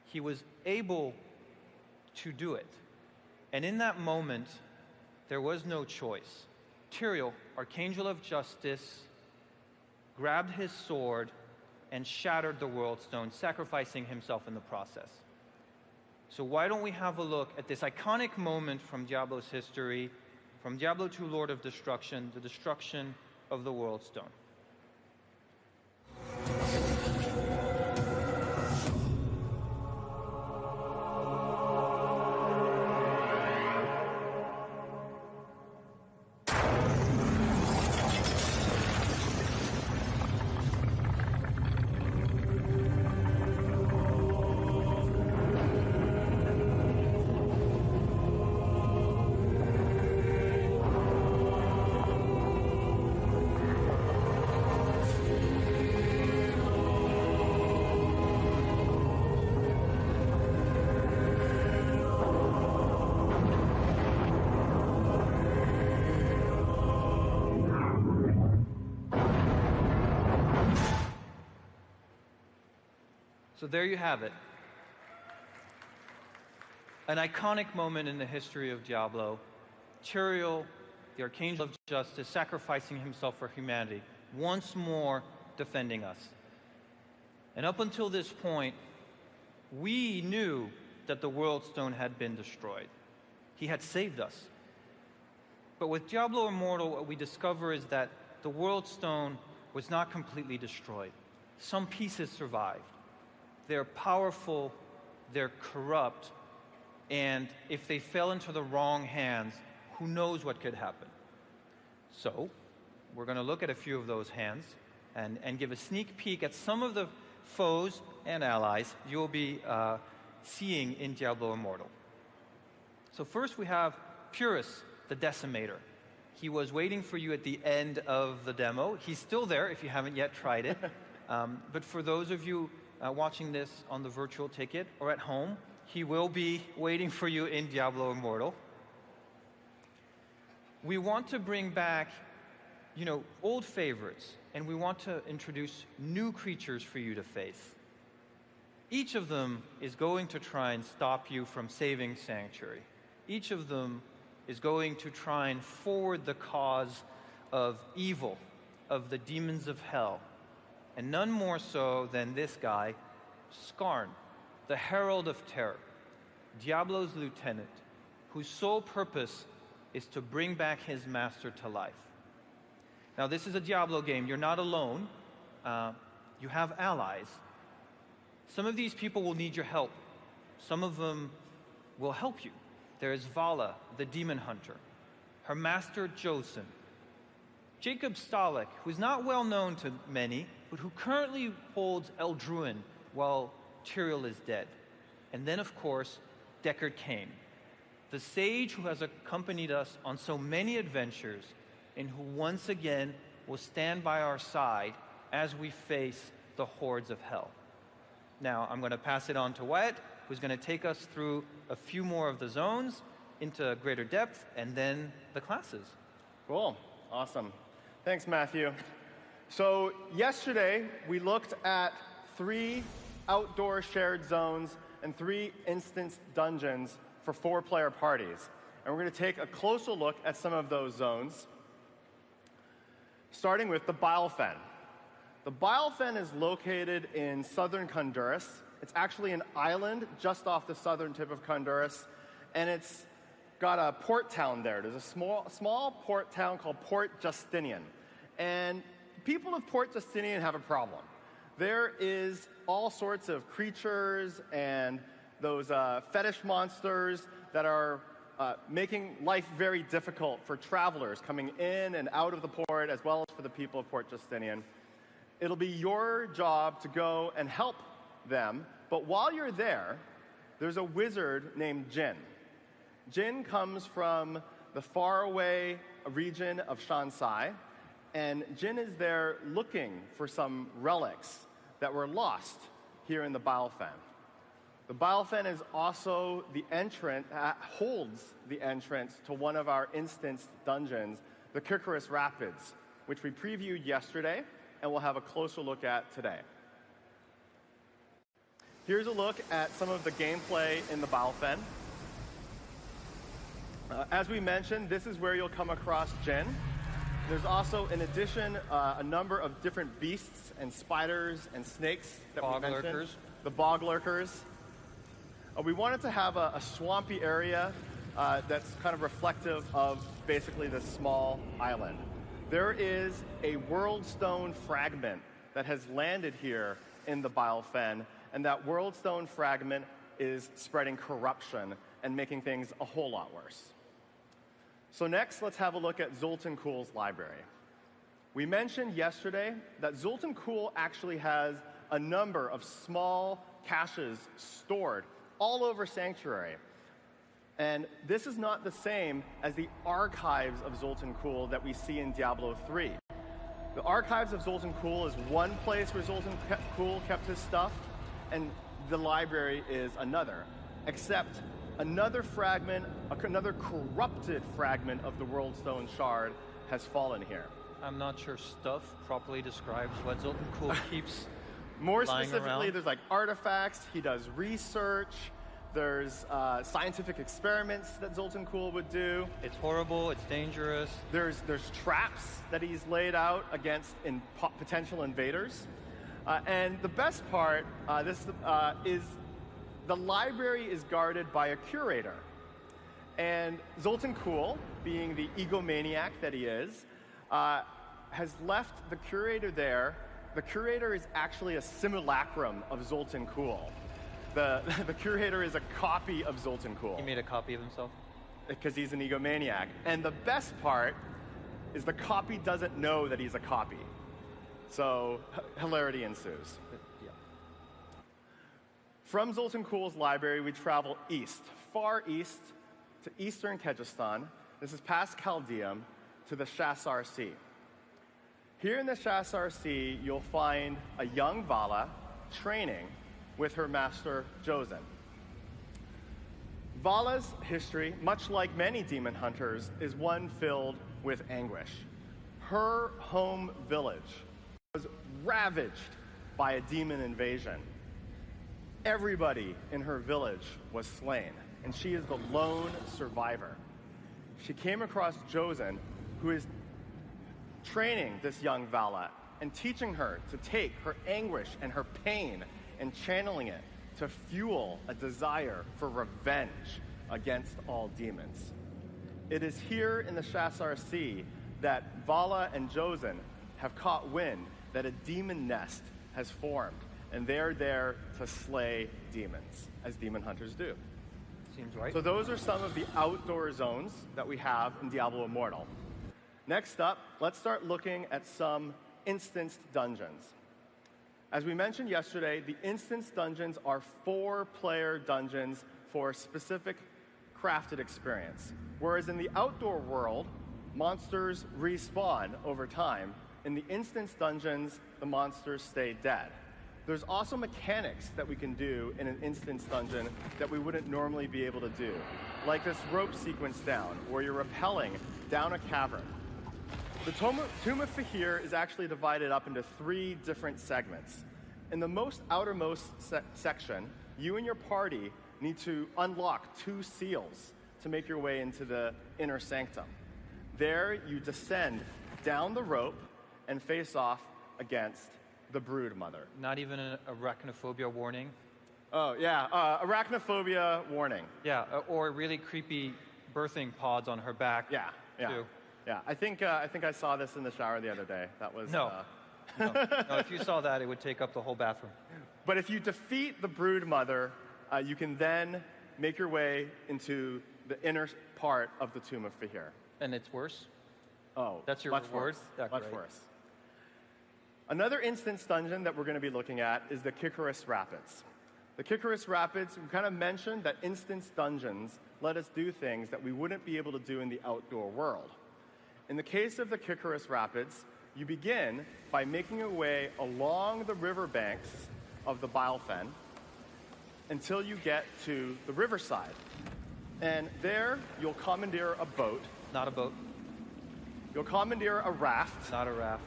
He was able to do it. And in that moment, there was no choice. Tyrael, Archangel of Justice, grabbed his sword, and shattered the World Stone, sacrificing himself in the process. So why don't we have a look at this iconic moment from Diablo's history, from Diablo 2 Lord of Destruction, the destruction of the World Stone. So there you have it. An iconic moment in the history of Diablo. Tyrael, the Archangel of Justice, sacrificing himself for humanity, once more defending us. And up until this point, we knew that the World Stone had been destroyed. He had saved us. But with Diablo Immortal, what we discover is that the World Stone was not completely destroyed. Some pieces survived. They're powerful, they're corrupt, and if they fell into the wrong hands, who knows what could happen. So, we're going to look at a few of those hands and give a sneak peek at some of the foes and allies you'll be seeing in Diablo Immortal. So first we have Purus, the Decimator. He was waiting for you at the end of the demo. He's still there if you haven't yet tried it. But for those of you watching this on the virtual ticket or at home, he will be waiting for you in Diablo Immortal. We want to bring back, old favorites, and we want to introduce new creatures for you to face. Each of them is going to try and stop you from saving Sanctuary. Each of them is going to try and forward the cause of evil, of the demons of hell. And none more so than this guy, Skarn, the Herald of Terror, Diablo's lieutenant, whose sole purpose is to bring back his master to life. Now, this is a Diablo game. You're not alone. You have allies. Some of these people will need your help. Some of them will help you. There is Vala, the demon hunter, her master, Josen, Jacob Stalik, who's not well known to many, but who currently holds Eldruin while Tyrael is dead. And then, of course, Deckard Cain, the sage who has accompanied us on so many adventures and who once again will stand by our side as we face the hordes of hell. Now, I'm going to pass it on to Wyatt, who's going to take us through a few more of the zones into greater depth, and then the classes. Cool. Awesome. Thanks, Matthew. So yesterday, we looked at 3 outdoor shared zones and 3 instance dungeons for 4-player parties. And we're going to take a closer look at some of those zones, starting with the Bilefen. The Bilefen is located in southern Honduras. It's actually an island just off the southern tip of Honduras, and it's got a port town there. There's a small port town called Port Justinian. And people of Port Justinian have a problem. There is all sorts of creatures and those fetish monsters that are making life very difficult for travelers coming in and out of the port, as well as for the people of Port Justinian. It'll be your job to go and help them, but while you're there, there's a wizard named Jin. Jin comes from the faraway region of Shansai, and Jin is there looking for some relics that were lost here in the Bilefen. The Bilefen is also the entrance, holds the entrance to one of our instanced dungeons, the Kirkorus Rapids, which we previewed yesterday and we'll have a closer look at today. Here's a look at some of the gameplay in the Bilefen. As we mentioned, this is where you'll come across Jin. There's also, in addition, a number of different beasts and spiders and snakes that we mentioned. Bog lurkers. The bog lurkers. We wanted to have a swampy area that's kind of reflective of basically this small island. There is a world stone fragment that has landed here in the Bile Fen, and that world stone fragment is spreading corruption and making things a whole lot worse. So next, let's have a look at Zoltan Kuhl's library. We mentioned yesterday that Zoltan Kuhl actually has a number of small caches stored all over Sanctuary. And this is not the same as the archives of Zoltan Kuhl that we see in Diablo 3. The archives of Zoltan Kuhl is one place where Zoltan Kuhl kept his stuff, and the library is another, except another fragment, another corrupted fragment of the World Stone Shard has fallen here. I'm not sure stuff properly describes what Zoltan Kuhl keeps More lying specifically, around. there's like artifacts, he does research, there's scientific experiments that Zoltan Kuhl would do. It's horrible, it's dangerous. There's traps that he's laid out against potential invaders. And the best part is the library is guarded by a curator. And Zoltan Kuhl, being the egomaniac that he is, has left the curator there. The curator is actually a simulacrum of Zoltan Kuhl. The curator is a copy of Zoltan Kuhl. He made a copy of himself? Because he's an egomaniac. And the best part is the copy doesn't know that he's a copy. So hilarity ensues. Yeah. From Zoltan Kuhl's library, we travel east, far east, to eastern Kyrgyzstan. This is past Chaldeum, to the Shasar Sea. Here in the Shasar Sea, you'll find a young Vala training with her master, Josen. Vala's history, much like many demon hunters, is one filled with anguish. Her home village was ravaged by a demon invasion. Everybody in her village was slain, and she is the lone survivor. She came across Josen, who is training this young Vala and teaching her to take her anguish and her pain and channeling it to fuel a desire for revenge against all demons. It is here in the Shasar Sea that Vala and Josen have caught wind that a demon nest has formed, and they're there to slay demons, as demon hunters do. Seems right. So those are some of the outdoor zones that we have in Diablo Immortal. Next up, let's start looking at some instanced dungeons. As we mentioned yesterday, the instanced dungeons are 4-player dungeons for a specific crafted experience. Whereas in the outdoor world, monsters respawn over time. In the instance dungeons, the monsters stay dead. There's also mechanics that we can do in an instance dungeon that we wouldn't normally be able to do, like this rope sequence down, where you're rappelling down a cavern. The Tomb of Fahir is actually divided up into 3 different segments. In the most outermost section, you and your party need to unlock 2 seals to make your way into the inner sanctum. There, you descend down the rope and face off against the Brood Mother. Not even an arachnophobia warning? Oh, yeah, arachnophobia warning. Yeah, or really creepy birthing pods on her back. Yeah, too. Yeah, I think I saw this in the shower the other day. That was... No. No, if you saw that, it would take up the whole bathroom. But if you defeat the Brood Mother, you can then make your way into the inner part of the Tomb of Fahir. And it's worse? Oh, that's your much reward? Worse. Much worse. Another instance dungeon that we're going to be looking at is the Kikaris Rapids. The Kikaris Rapids, we kind of mentioned that instance dungeons let us do things that we wouldn't be able to do in the outdoor world. In the case of the Kikaris Rapids, you begin by making your way along the riverbanks of the Bile Fen until you get to the riverside. And there, you'll commandeer a boat. Not a boat. You'll commandeer a raft. Not a raft.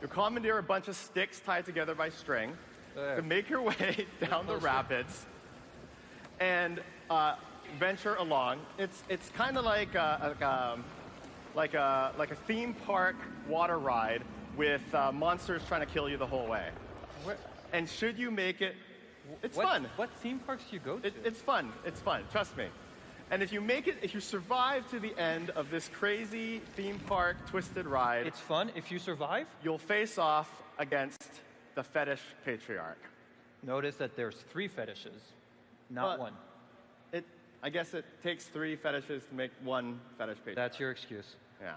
You'll commandeer a bunch of sticks tied together by string to make your way down the rapids and venture along. It's kind of like like a theme park water ride with monsters trying to kill you the whole way. And should you make it, it's fun. What theme parks do you go to? It's fun. It's fun. Trust me. And if you make it, if you survive to the end of this crazy theme park twisted ride, It's fun if you survive. you'll face off against the fetish patriarch. Notice that there's 3 fetishes, not one. I guess it takes 3 fetishes to make one fetish patriarch. That's your excuse. Yeah.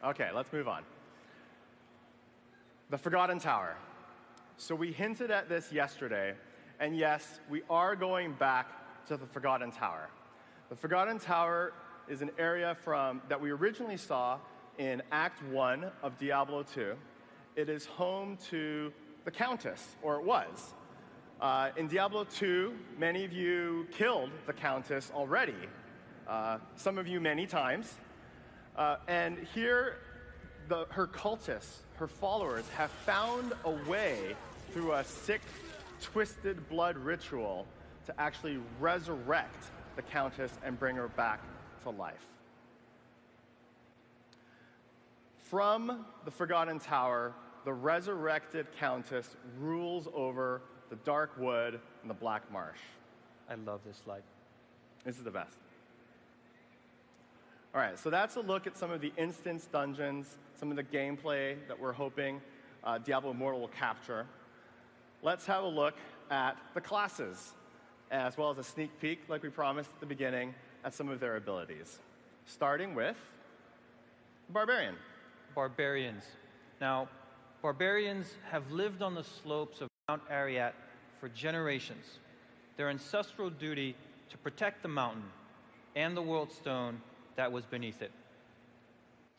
Okay, let's move on. The Forgotten Tower. So we hinted at this yesterday, and yes, we are going back to the Forgotten Tower. The Forgotten Tower is an area that we originally saw in Act 1 of Diablo 2. It is home to the Countess, or it was. In Diablo 2, many of you killed the Countess already. Some of you many times. And here, her cultists, her followers, have found a way through a sick, twisted blood ritual to actually resurrect the Countess and bring her back to life. From the Forgotten Tower, the resurrected Countess rules over the Dark Wood and the Black Marsh. I love this slide. This is the best. All right, so that's a look at some of the instance dungeons, some of the gameplay that we're hoping Diablo Immortal will capture. Let's have a look at the classes, as well as a sneak peek, like we promised at the beginning, at some of their abilities. Starting with Barbarian. Barbarians. Now, barbarians have lived on the slopes of Mount Arreat for generations. Their ancestral duty to protect the mountain and the World Stone that was beneath it.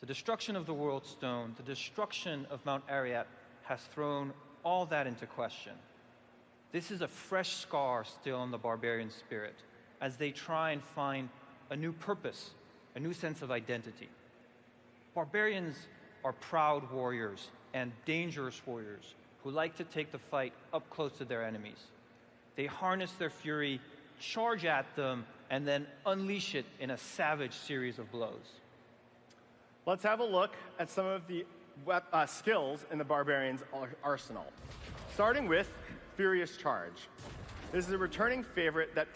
The destruction of the World Stone, the destruction of Mount Arreat, has thrown all that into question. This is a fresh scar still in the barbarian spirit as they try and find a new purpose, a new sense of identity. Barbarians are proud warriors and dangerous warriors who like to take the fight up close to their enemies. They harness their fury, charge at them, and then unleash it in a savage series of blows. Let's have a look at some of the skills in the Barbarian's arsenal. Starting with Furious Charge. This is a returning favorite that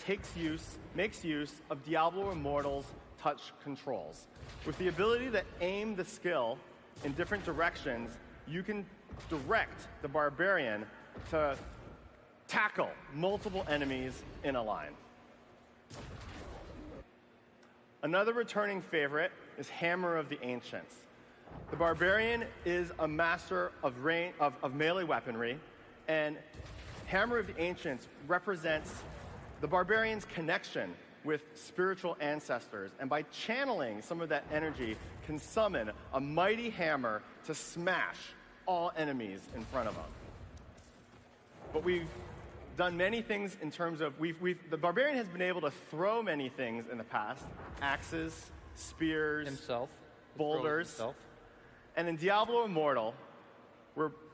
makes use of Diablo Immortal's touch controls. With the ability to aim the skill in different directions, you can direct the Barbarian to tackle multiple enemies in a line. Another returning favorite is Hammer of the Ancients. The Barbarian is a master of melee weaponry, and Hammer of the Ancients represents the Barbarian's connection with spiritual ancestors, and by channeling some of that energy, can summon a mighty hammer to smash all enemies in front of him. But we've done many things in terms of, the Barbarian has been able to throw many things in the past: axes, spears, boulders. And in Diablo Immortal,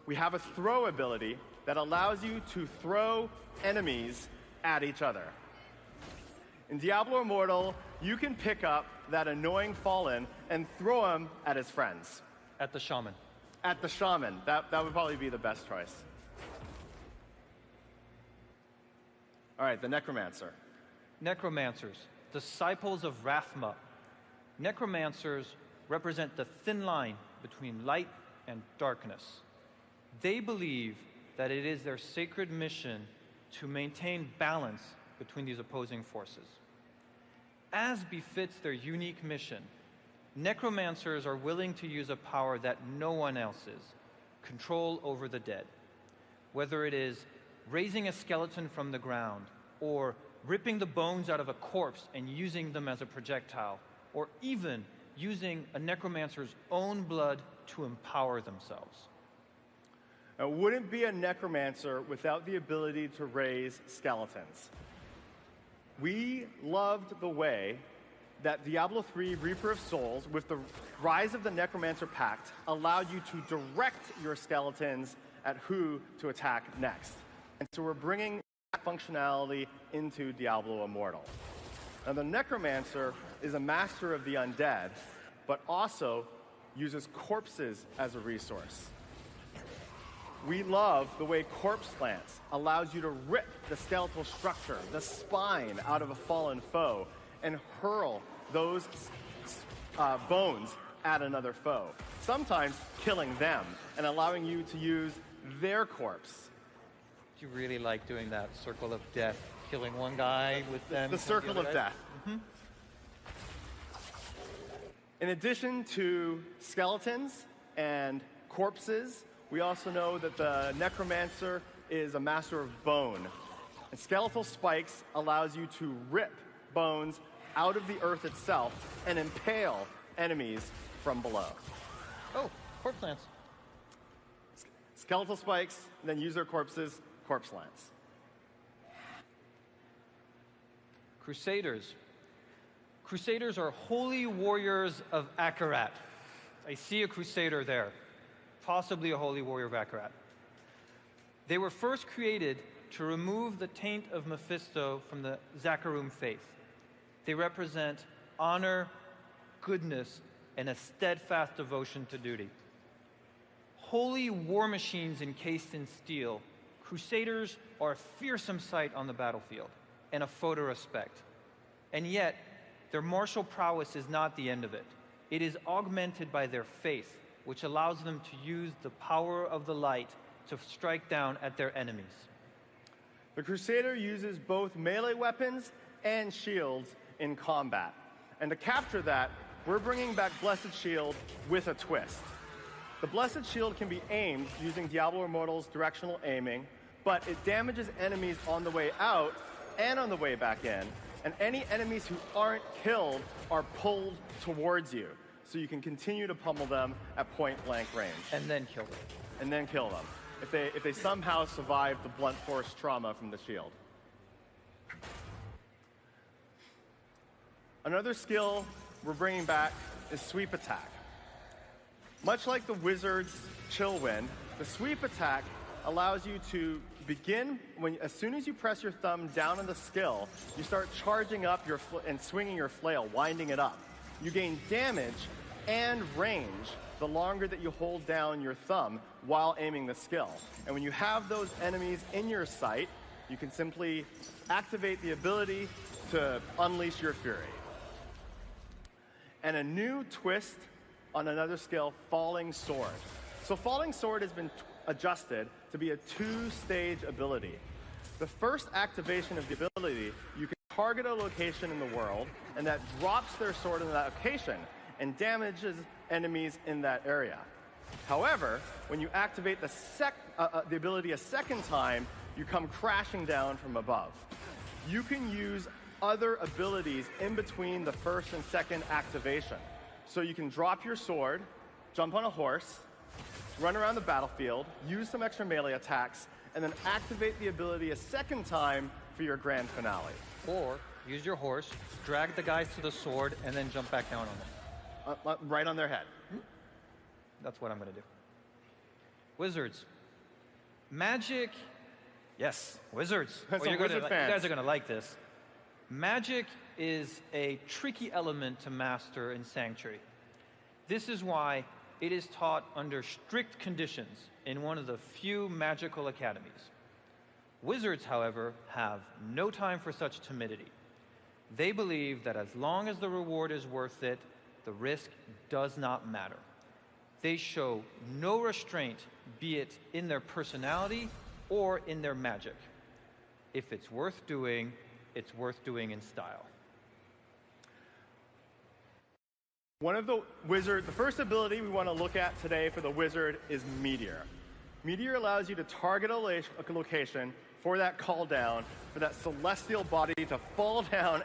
we have a throw ability that allows you to throw enemies at each other. In Diablo Immortal, you can pick up that annoying Fallen and throw him at his friends. At the Shaman. At the Shaman. That would probably be the best choice. All right, the Necromancer. Necromancers, disciples of Rathma. Necromancers represent the thin line between light and darkness. They believe that it is their sacred mission to maintain balance between these opposing forces. As befits their unique mission, necromancers are willing to use a power that no one else is: control over the dead. Whether it is raising a skeleton from the ground, or ripping the bones out of a corpse and using them as a projectile, or even using a necromancer's own blood to empower themselves. Now, wouldn't be a necromancer without the ability to raise skeletons. We loved the way that Diablo 3 Reaper of Souls, with the rise of the Necromancer Pact, allowed you to direct your skeletons at who to attack next. And so we're bringing that functionality into Diablo Immortal. Now, the Necromancer is a master of the undead, but also uses corpses as a resource. We love the way Corpse Lance allows you to rip the skeletal structure, the spine, out of a fallen foe and hurl those bones at another foe, sometimes killing them and allowing you to use their corpse. Do you really like doing that circle of death, killing one guy with them? The circle of death. In addition to skeletons and corpses, we also know that the Necromancer is a master of bone. And skeletal spikes allows you to rip bones out of the earth itself and impale enemies from below. Oh, corpse lance. Skeletal spikes, then use their corpses, corpse lance. Crusaders. Crusaders are holy warriors of Akarat. I see a crusader there, possibly a holy warrior of Akarat. They were first created to remove the taint of Mephisto from the Zakarum faith. They represent honor, goodness, and a steadfast devotion to duty. Holy war machines encased in steel, Crusaders are a fearsome sight on the battlefield and a photo respect. And yet, their martial prowess is not the end of it. It is augmented by their faith, which allows them to use the power of the light to strike down at their enemies. The Crusader uses both melee weapons and shields in combat. And to capture that, we're bringing back Blessed Shield with a twist. The Blessed Shield can be aimed using Diablo Immortal's directional aiming, but it damages enemies on the way out and on the way back in. And any enemies who aren't killed are pulled towards you, so you can continue to pummel them at point-blank range. And then kill them. And then kill them, if they somehow survive the blunt force trauma from the shield. Another skill we're bringing back is Sweep Attack. Much like the Wizard's Chill Wind, the Sweep Attack allows you to begin as soon as you press your thumb down on the skill, you start charging up and swinging your flail, winding it up. You gain damage and range the longer that you hold down your thumb while aiming the skill. And when you have those enemies in your sight, you can simply activate the ability to unleash your fury. And a new twist on another skill, Falling Sword. So Falling Sword has been adjusted to be a two-stage ability. The first activation of the ability, you can target a location in the world, and that drops their sword in that location and damages enemies in that area. However, when you activate the ability a second time, you come crashing down from above. You can use other abilities in between the first and second activation. So you can drop your sword, jump on a horse, run around the battlefield, use some extra melee attacks, and then activate the ability a second time for your grand finale. Or use your horse, drag the guys to the sword, and then jump back down on them. Right on their head. That's what I'm going to do. Wizards. Magic. Yes, wizards. Some you wizard fans. guys are going to like this. Magic is a tricky element to master in Sanctuary. This is why it is taught under strict conditions in one of the few magical academies. Wizards, however, have no time for such timidity. They believe that as long as the reward is worth it, the risk does not matter. They show no restraint, be it in their personality or in their magic. If it's worth doing in style. The first ability we want to look at today for the wizard is Meteor. Meteor allows you to target a location for that call down, for that celestial body to fall down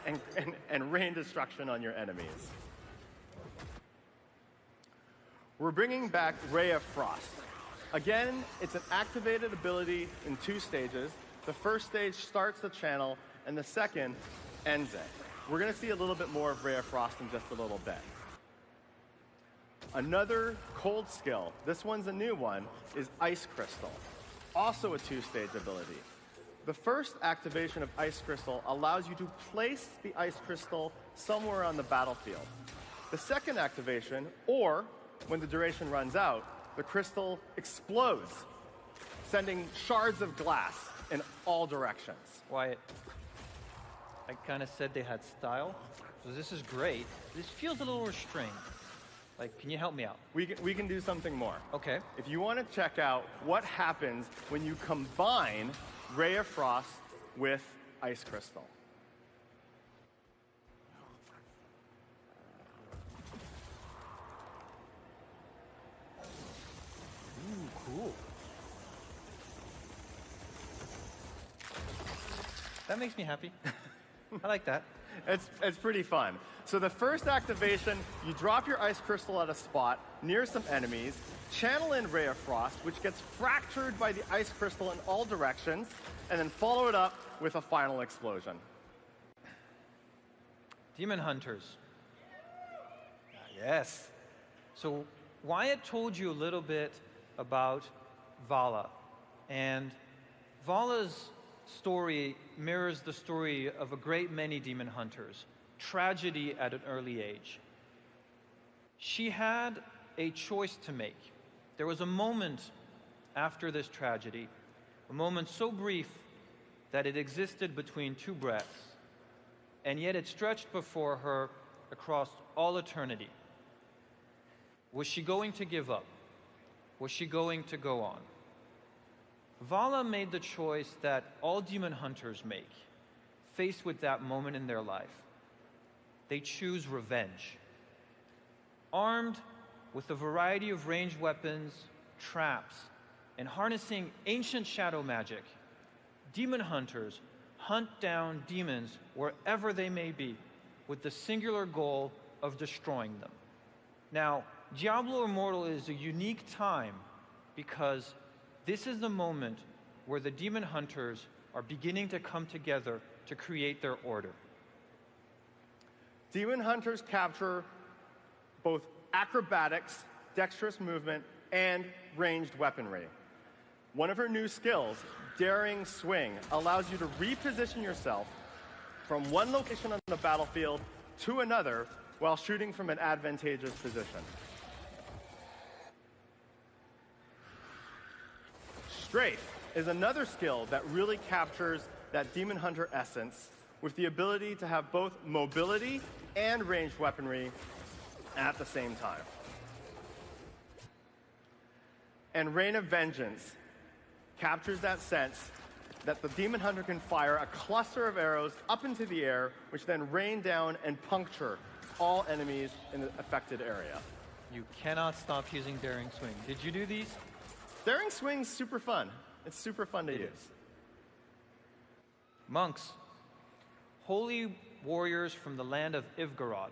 and rain destruction on your enemies. We're bringing back Ray of Frost. Again, it's an activated ability in two stages. The first stage starts the channel, and the second ends it. We're going to see a little bit more of Ray of Frost in just a little bit. Another cold skill, this one's a new one, is Ice Crystal. Also a two-stage ability. The first activation of Ice Crystal allows you to place the Ice Crystal somewhere on the battlefield. the second activation, or when the duration runs out, the crystal explodes, sending shards of glass in all directions. Wyatt, I kind of said they had style, so this is great. This feels a little restrained. Like, can you help me out? We can do something more. Okay. If you want to check out what happens when you combine Ray of Frost with Ice Crystal. Ooh, cool. That makes me happy. I like that. It's pretty fun. So the first activation, you drop your Ice Crystal at a spot near some enemies, channel in Ray of Frost, which gets fractured by the Ice Crystal in all directions, and then follow it up with a final explosion. Demon Hunters. Yes. So Wyatt told you a little bit about Vala, and Vala's story mirrors the story of a great many demon hunters. Tragedy at an early age. She had a choice to make. There was a moment after this tragedy, a moment so brief that it existed between two breaths, and yet it stretched before her across all eternity. Was she going to give up? Was she going to go on? Vala made the choice that all demon hunters make, faced with that moment in their life. They choose revenge. Armed with a variety of ranged weapons, traps, and harnessing ancient shadow magic, demon hunters hunt down demons wherever they may be, with the singular goal of destroying them. Now, Diablo Immortal is a unique time because this is the moment where the demon hunters are beginning to come together to create their order. Demon hunters capture both acrobatics, dexterous movement, and ranged weaponry. One of her new skills, Daring Swing, allows you to reposition yourself from one location on the battlefield to another while shooting from an advantageous position. Strafe is another skill that really captures that demon hunter essence with the ability to have both mobility and ranged weaponry at the same time. And Rain of Vengeance captures that sense that the demon hunter can fire a cluster of arrows up into the air, which then rain down and puncture all enemies in the affected area. You cannot stop using Daring Swing. Did you do these? Daring Swing's super fun. It's super fun to use. Monks, holy warriors from the land of Ivgarod.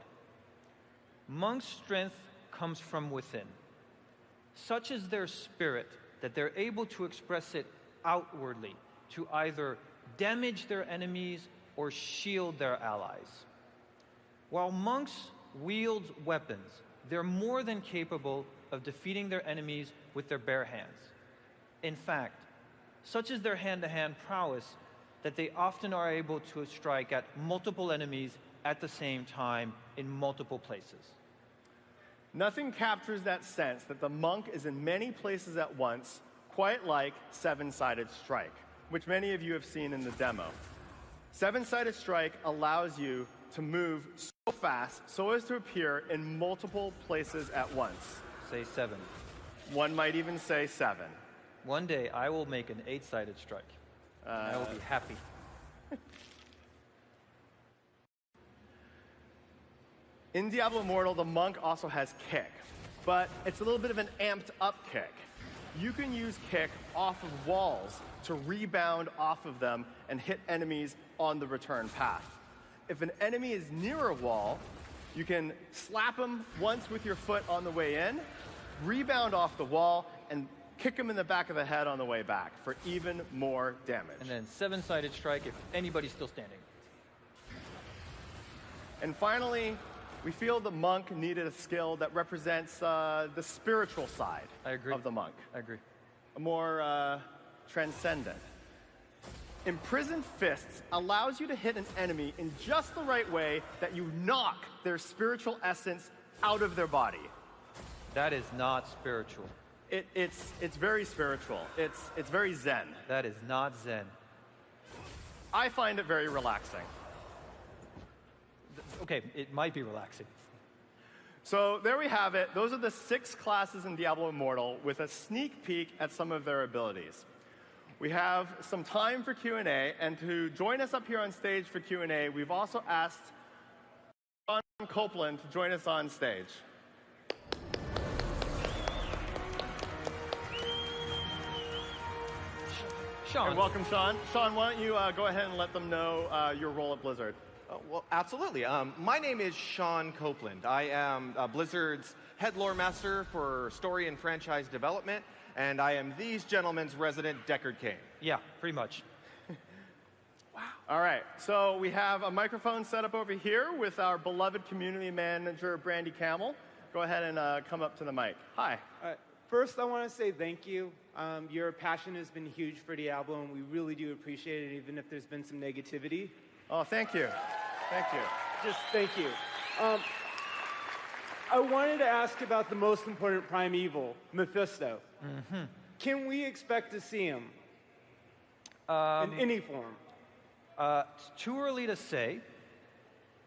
Monks' strength comes from within. Such is their spirit that they're able to express it outwardly to either damage their enemies or shield their allies. While monks wield weapons, they're more than capable of defeating their enemies with their bare hands. In fact, such is their hand-to-hand prowess that they often are able to strike at multiple enemies at the same time in multiple places. Nothing captures that sense that the monk is in many places at once, quite like Seven-Sided Strike, which many of you have seen in the demo. Seven-Sided Strike allows you to move so fast so as to appear in multiple places at once. Say 7. One might even say 7. One day I will make an 8-sided strike. I will be happy. In Diablo Immortal, the monk also has kick, but it's a little bit of an amped up kick. You can use kick off of walls to rebound off of them and hit enemies on the return path. If an enemy is near a wall, you can slap them once with your foot on the way in, rebound off the wall, and kick them in the back of the head on the way back for even more damage. And then 7-sided strike if anybody's still standing. And finally, we feel the monk needed a skill that represents the spiritual side of the monk. I agree. A more transcendent. Imprisoned Fists allows you to hit an enemy in just the right way that you knock their spiritual essence out of their body. That is not spiritual. It's very spiritual. It's very zen. That is not zen. I find it very relaxing. Okay, it might be relaxing. So there we have it. Those are the 6 classes in Diablo Immortal with a sneak peek at some of their abilities. We have some time for Q&A, and to join us up here on stage for Q&A, we've also asked Sean Copeland to join us on stage. Sean. And welcome, Sean. Sean, why don't you go ahead and let them know your role at Blizzard? Well, absolutely. My name is Sean Copeland. I am Blizzard's head lore master for story and franchise development, and I am these gentlemen's resident Deckard King. Yeah, pretty much. All right, so we have a microphone set up over here with our beloved community manager, Brandy Camel. Go ahead and come up to the mic. Hi. First, I want to say thank you. Your passion has been huge for Diablo, and we really do appreciate it, even if there's been some negativity. Oh, thank you. Thank you. Just thank you. I wanted to ask about the most important primeval, Mephisto. Mm-hmm. Can we expect to see him in any form? It's too early to say,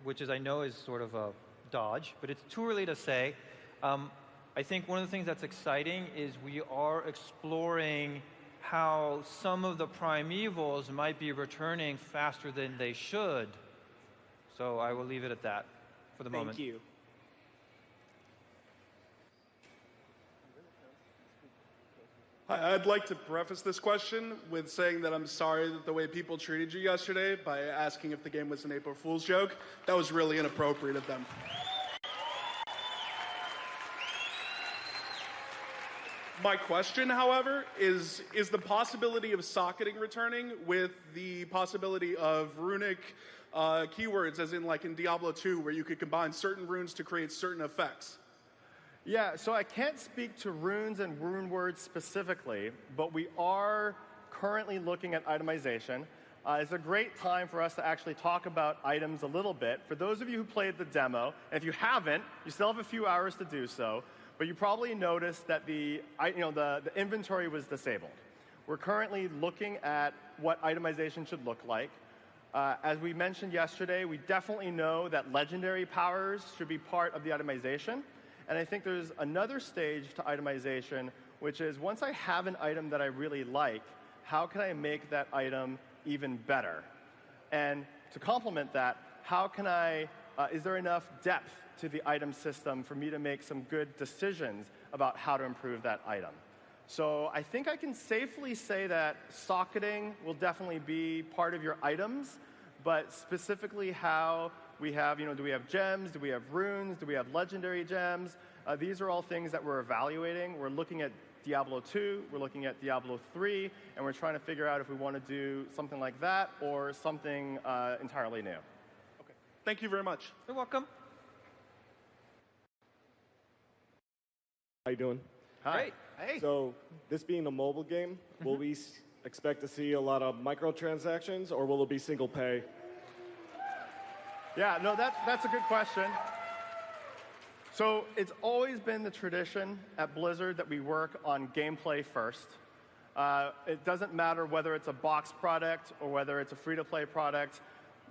which is I know is sort of a dodge, but it's too early to say. I think one of the things that's exciting is we are exploring how some of the primevals might be returning faster than they should. So I will leave it at that for the moment. Thank you. Hi, I'd like to preface this question with saying that I'm sorry that the way people treated you yesterday by asking if the game was an April Fool's joke. That was really inappropriate of them. My question, however, is the possibility of socketing returning with the possibility of runic keywords, as in like in Diablo 2, where you could combine certain runes to create certain effects? Yeah, so I can't speak to runes and rune words specifically, but we are currently looking at itemization. It's a great time for us to actually talk about items a little bit. For those of you who played the demo, and if you haven't, you still have a few hours to do so, but you probably noticed that the inventory was disabled. We're currently looking at what itemization should look like. As we mentioned yesterday, we definitely know that legendary powers should be part of the itemization. And I think there's another stage to itemization, which is once I have an item that I really like, how can I make that item even better? And to complement that, how can is there enough depth to the item system for me to make some good decisions about how to improve that item? So I think I can safely say that socketing will definitely be part of your items, but specifically how we have, do we have gems? Do we have runes? Do we have legendary gems? These are all things that we're evaluating. We're looking at Diablo 2, we're looking at Diablo 3, and we're trying to figure out if we want to do something like that or something entirely new. Okay. Thank you very much. You're welcome. How you doing? Hi. Great. Hey. So, this being a mobile game, will we expect to see a lot of microtransactions, or will it be single pay? Yeah, no, that's a good question. So it's always been the tradition at Blizzard that we work on gameplay first. It doesn't matter whether it's a box product or whether it's a free-to-play product.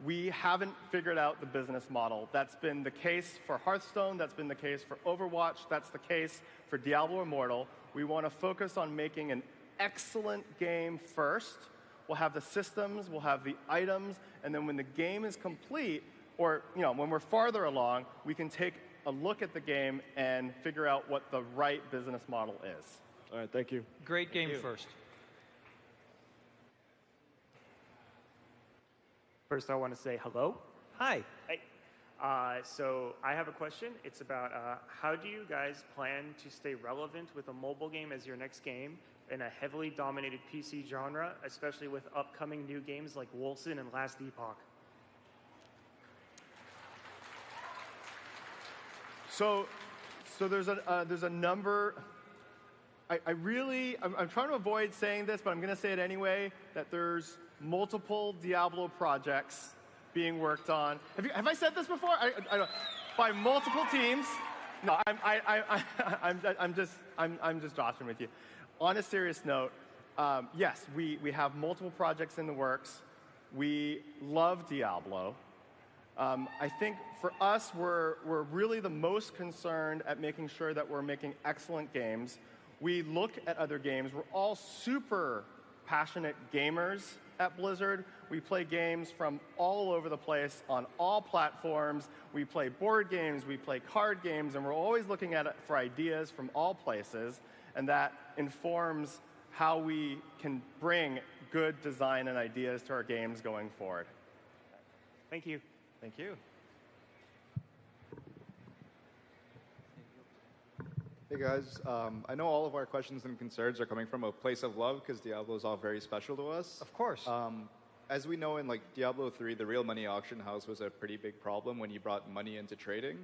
We haven't figured out the business model. That's been the case for Hearthstone. That's been the case for Overwatch. That's the case for Diablo Immortal. We want to focus on making an excellent game first. We'll have the systems, we'll have the items, and then when the game is complete, or when we're farther along, we can take a look at the game and figure out what the right business model is. All right, thank you. Great game first. First, I want to say hello. Hi. Hey. So I have a question. It's about how do you guys plan to stay relevant with a mobile game as your next game in a heavily dominated PC genre, especially with upcoming new games like Wolcen and Last Epoch? So there's a number. I'm trying to avoid saying this, but I'm going to say it anyway, that there's multiple Diablo projects being worked on. Have I said this before? By multiple teams. No, I'm just joshing with you. On a serious note, yes, we have multiple projects in the works. We love Diablo. I think for us, we're really the most concerned at making sure that we're making excellent games. We look at other games. We're all super passionate gamers at Blizzard. We play games from all over the place on all platforms. We play board games, we play card games, and we're always looking at it for ideas from all places, and that informs how we can bring good design and ideas to our games going forward. Thank you. Thank you. Hey guys, I know all of our questions and concerns are coming from a place of love because Diablo is all very special to us. Of course. As we know in like Diablo 3, the real money auction house was a pretty big problem when you brought money into trading.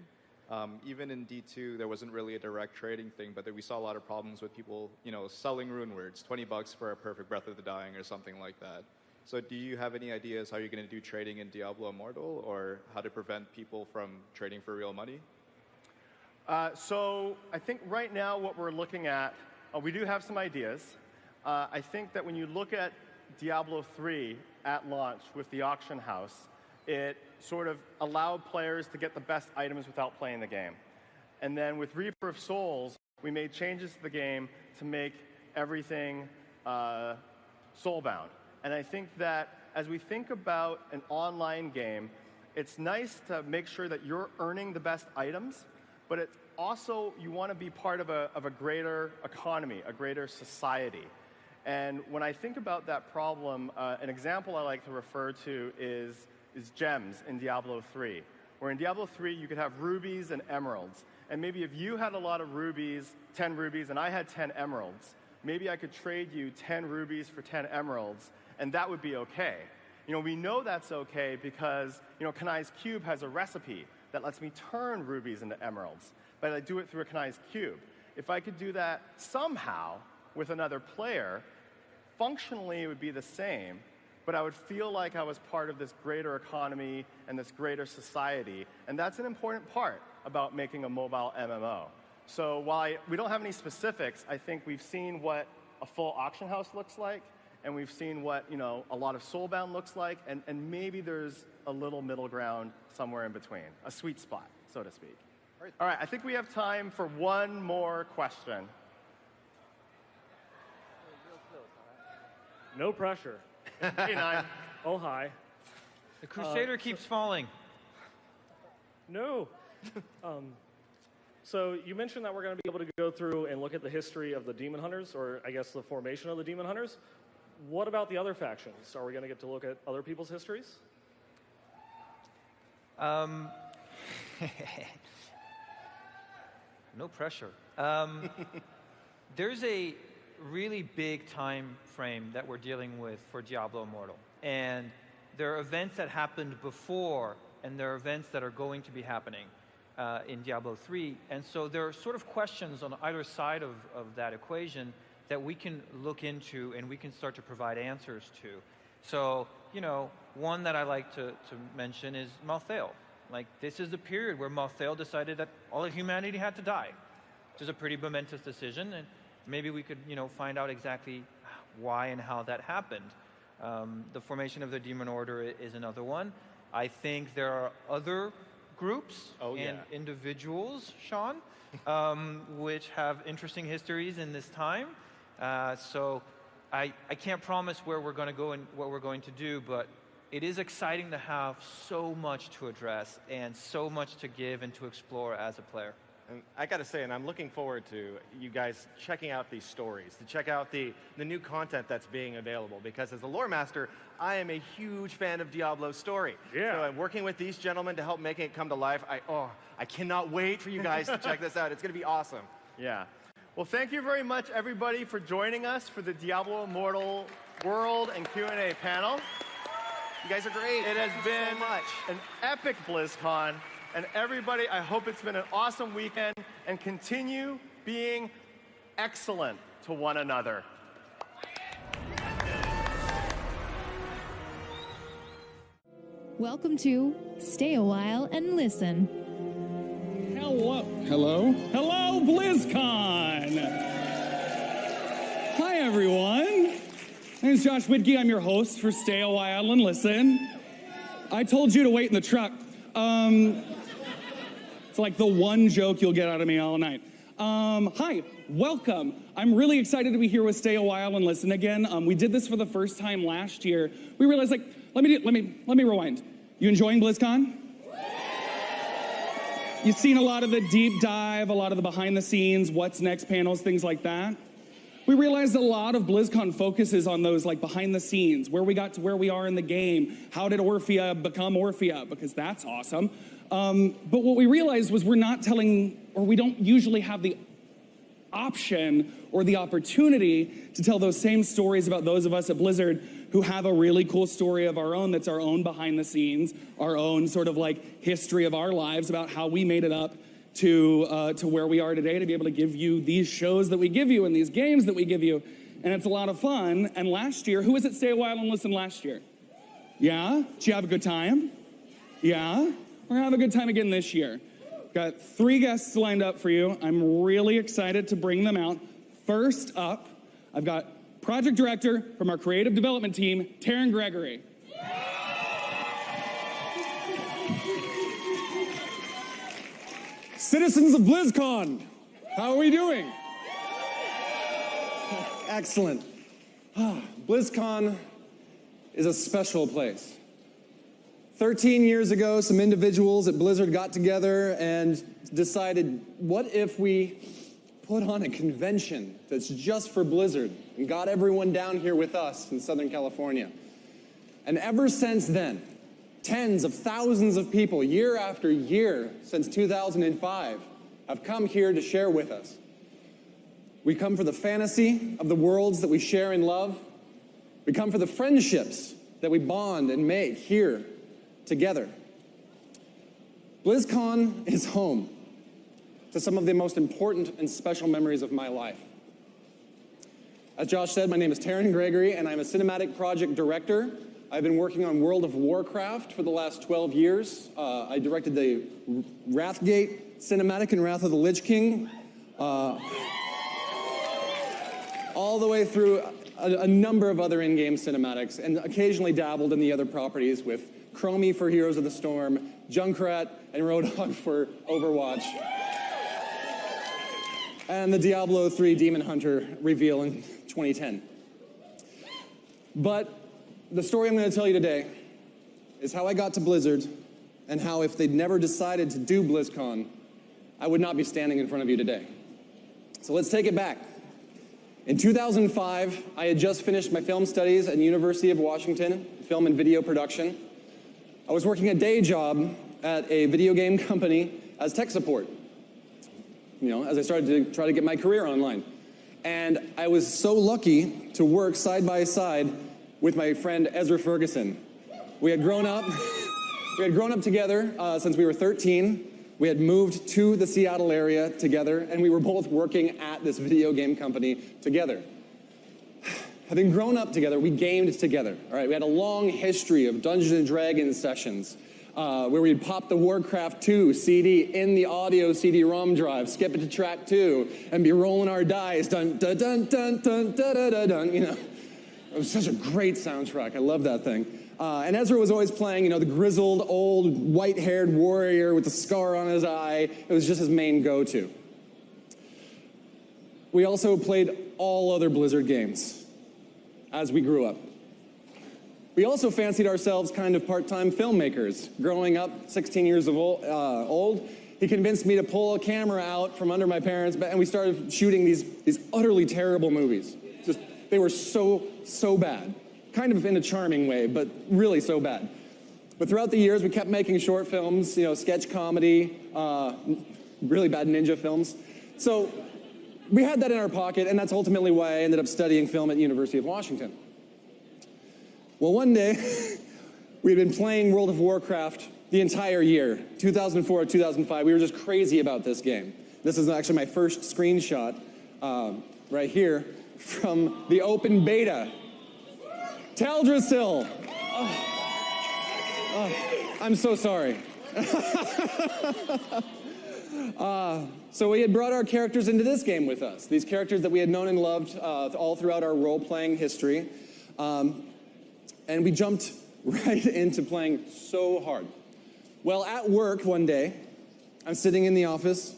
Even in D2, there wasn't really a direct trading thing, but we saw a lot of problems with people, selling rune words, $20 for a perfect Breath of the Dying or something like that. So do you have any ideas how you're going to do trading in Diablo Immortal, or how to prevent people from trading for real money? So I think right now what we're looking at, we do have some ideas. I think that when you look at Diablo 3 at launch with the auction house, it sort of allowed players to get the best items without playing the game. And then with Reaper of Souls, we made changes to the game to make everything soulbound. And I think that as we think about an online game, it's nice to make sure that you're earning the best items, but it's also, you want to be part of a greater economy, a greater society. And when I think about that problem, an example I like to refer to is gems in Diablo 3. Where in Diablo 3, you could have rubies and emeralds. And maybe if you had a lot of rubies, 10 rubies, and I had 10 emeralds, maybe I could trade you 10 rubies for 10 emeralds, and that would be okay. We know that's okay because, Kanai's Cube has a recipe that lets me turn rubies into emeralds, but I do it through a Kanai's Cube. If I could do that somehow with another player, functionally it would be the same, but I would feel like I was part of this greater economy and this greater society, and that's an important part about making a mobile MMO. So while we don't have any specifics, I think we've seen what a full auction house looks like, and we've seen what a lot of Soulbound looks like, and maybe there's a little middle ground somewhere in between, a sweet spot, so to speak. All right, I think we have time for one more question. No pressure. Hey, Nine. Oh, hi. The Crusader keeps falling. No. So you mentioned that we're going to be able to go through and look at the history of the Demon Hunters, or I guess the formation of the Demon Hunters. What about the other factions? Are we going to get to look at other people's histories? No pressure. There's a really big time frame that we're dealing with for Diablo Immortal. And there are events that happened before, and there are events that are going to be happening in Diablo 3. And so there are sort of questions on either side of that equation that we can look into and we can start to provide answers to. So, one that I like to mention is Malthael. Like, this is the period where Malthael decided that all of humanity had to die, which is a pretty momentous decision, and maybe we could, find out exactly why and how that happened. The formation of the Demon Order is another one. I think there are other groups and individuals, Sean, which have interesting histories in this time. So I can't promise where we're going to go and what we're going to do, but it is exciting to have so much to address and so much to give and to explore as a player. And I got to say, and I'm looking forward to you guys checking out these stories, to check out the new content that's being available, because as a lore master, I am a huge fan of Diablo's story. Yeah. So I'm working with these gentlemen to help making it come to life. I cannot wait for you guys to check this out. It's going to be awesome. Yeah. Well, thank you very much, everybody, for joining us for the Diablo Immortal World and Q&A panel. You guys are great. It has been an epic BlizzCon. And everybody, I hope it's been an awesome weekend, and continue being excellent to one another. Welcome to Stay a While and Listen. Hello. Hello? Hello, BlizzCon! Hi, everyone. My name's Josh Whitke. I'm your host for Stay a While and Listen. I told you to wait in the truck. It's like the one joke you'll get out of me all night. Hi, welcome. I'm really excited to be here with Stay a While and Listen again. We did this for the first time last year. We realized, like, let me rewind. You enjoying BlizzCon? You've seen a lot of the deep dive, a lot of the behind the scenes, what's next panels, things like that. We realized a lot of BlizzCon focuses on those like behind the scenes, where we got to where we are in the game, how did Orphea become Orphea, because that's awesome. But what we realized was we're not telling, or we don't usually have the option or the opportunity to tell those same stories about those of us at Blizzard who have a really cool story of our own that's our own behind the scenes, our own sort of like history of our lives about how we made it up to where we are today, to be able to give you these shows that we give you and these games that we give you. And it's a lot of fun. And last year, who was at Stay a While and Listen last year? Yeah? Did you have a good time? Yeah? We're gonna have a good time again this year. Got 3 guests lined up for you. I'm really excited to bring them out. First up, I've got project director from our creative development team, Taryn Gregory. Citizens of BlizzCon, how are we doing? Excellent. BlizzCon is a special place. 13 years ago, some individuals at Blizzard got together and decided, what if we put on a convention that's just for Blizzard, and got everyone down here with us in Southern California. And ever since then, tens of thousands of people, year after year, since 2005, have come here to share with us. We come for the fantasy of the worlds that we share and love. We come for the friendships that we bond and make here together. BlizzCon is home to some of the most important and special memories of my life. As Josh said, my name is Taryn Gregory, and I'm a cinematic project director. I've been working on World of Warcraft for the last 12 years. I directed the Wrathgate cinematic and Wrath of the Lich King, all the way through a number of other in-game cinematics, and occasionally dabbled in the other properties with Chromie for Heroes of the Storm, Junkrat, and Roadhog for Overwatch, and the Diablo 3 Demon Hunter reveal in 2010. But the story I'm going to tell you today is how I got to Blizzard, and how if they'd never decided to do BlizzCon, I would not be standing in front of you today. So let's take it back. In 2005, I had just finished my film studies at the University of Washington, film and video production. I was working a day job at a video game company as tech support, you know, as I started to try to get my career online. And I was so lucky to work side by side with my friend Ezra Ferguson. We had grown up, together since we were 13. We had moved to the Seattle area together, and we were both working at this video game company together. Having grown up together, we gamed together. All right, we had a long history of Dungeons & Dragons sessions where we'd pop the Warcraft 2 CD in the audio CD-ROM drive, skip it to track 2, and be rolling our dice, dun dun dun dun dun dun dun dun dun. You know, it was such a great soundtrack. I love that thing. And Ezra was always playing, you know, the grizzled, old, white-haired warrior with the scar on his eye. It was just his main go-to. We also played all other Blizzard games as we grew up. We also fancied ourselves kind of part-time filmmakers. Growing up, 16 years old, he convinced me to pull a camera out from under my parents' bed, and we started shooting these utterly terrible movies. Just, they were so bad. Kind of in a charming way, but really so bad. But throughout the years, we kept making short films, you know, sketch comedy, really bad ninja films. So we had that in our pocket, and that's ultimately why I ended up studying film at the University of Washington. Well, one day, we had been playing World of Warcraft the entire year, 2004 to 2005. We were just crazy about this game. This is actually my first screenshot right here from the open beta. Teldrassil. I'm so sorry. So we had brought our characters into this game with us, these characters that we had known and loved all throughout our role-playing history. And we jumped right into playing so hard. Well, at work one day, I'm sitting in the office.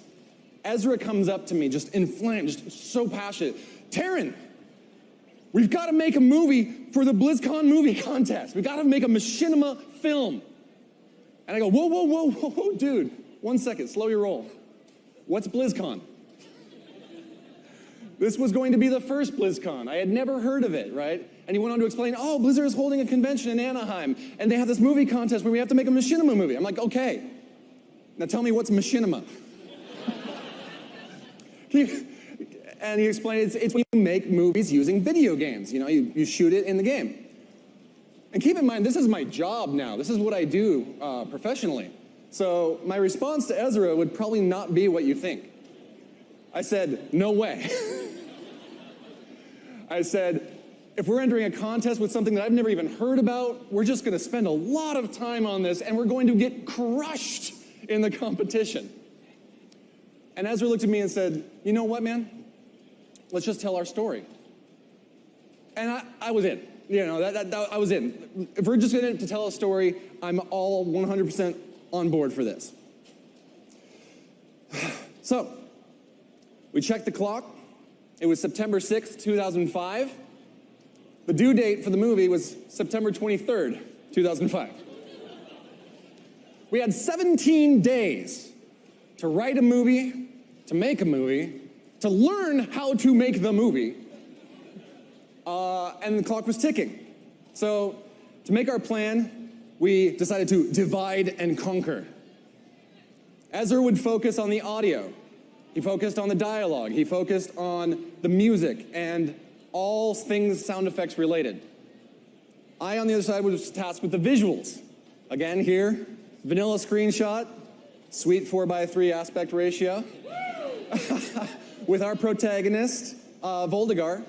Ezra comes up to me, just inflamed, just so passionate. Taryn, we've got to make a movie for the Blizzcon movie contest. We've got to make a machinima film. And I go, whoa, whoa, whoa, whoa, whoa, dude. 1 second, slow your roll. What's BlizzCon? This was going to be the first BlizzCon. I had never heard of it, right? And he went on to explain, oh, Blizzard is holding a convention in Anaheim, and they have this movie contest where we have to make a machinima movie. I'm like, okay. Now tell me what's machinima. And he explained it's when you make movies using video games. You know, you shoot it in the game. And keep in mind, this is my job now. This is what I do professionally. So my response to Ezra would probably not be what you think. I said, no way. I said, if we're entering a contest with something that I've never even heard about, we're just going to spend a lot of time on this, and we're going to get crushed in the competition. And Ezra looked at me and said, you know what, man? Let's just tell our story. And I was in. You know, I was in. If we're just going to tell a story, I'm all 100% on board for this. So, we checked the clock. It was September 6th, 2005. The due date for the movie was September 23rd, 2005. We had 17 days to write a movie, to make a movie, to learn how to make the movie, and the clock was ticking. So, to make our plan, we decided to divide and conquer. Ezra would focus on the audio. He focused on the dialogue. He focused on the music and all things sound effects related. I, on the other side, was tasked with the visuals. Again, here, vanilla screenshot, sweet 4:3 aspect ratio. With our protagonist, Voldegar,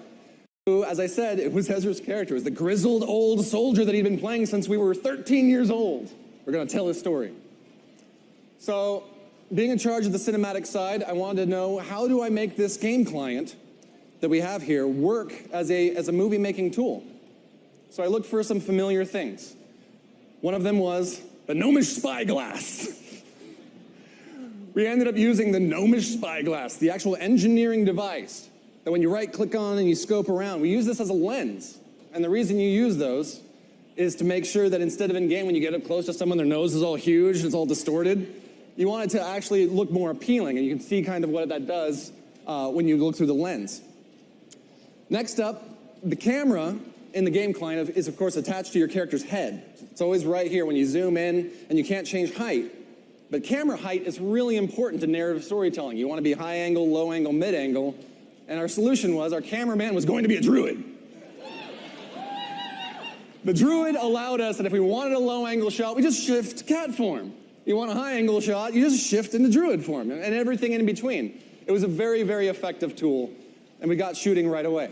who, as I said, it was Ezra's character. It was the grizzled old soldier that he'd been playing since we were 13 years old. We're going to tell his story. So, being in charge of the cinematic side, I wanted to know, how do I make this game client that we have here work as a movie-making tool? So I looked for some familiar things. One of them was the Gnomish spyglass. We ended up using the Gnomish spyglass, the actual engineering device that when you right-click on and you scope around, we use this as a lens. And the reason you use those is to make sure that instead of in-game, when you get up close to someone, their nose is all huge, it's all distorted, you want it to actually look more appealing, and you can see kind of what that does when you look through the lens. Next up, the camera in the game client is, of course, attached to your character's head. It's always right here when you zoom in, and you can't change height. But camera height is really important to narrative storytelling. You want to be high angle, low angle, mid angle. And our solution was our cameraman was going to be a druid. The druid allowed us that if we wanted a low angle shot, we just shift cat form. You want a high angle shot, you just shift into druid form, and everything in between. It was a very, very effective tool, and we got shooting right away.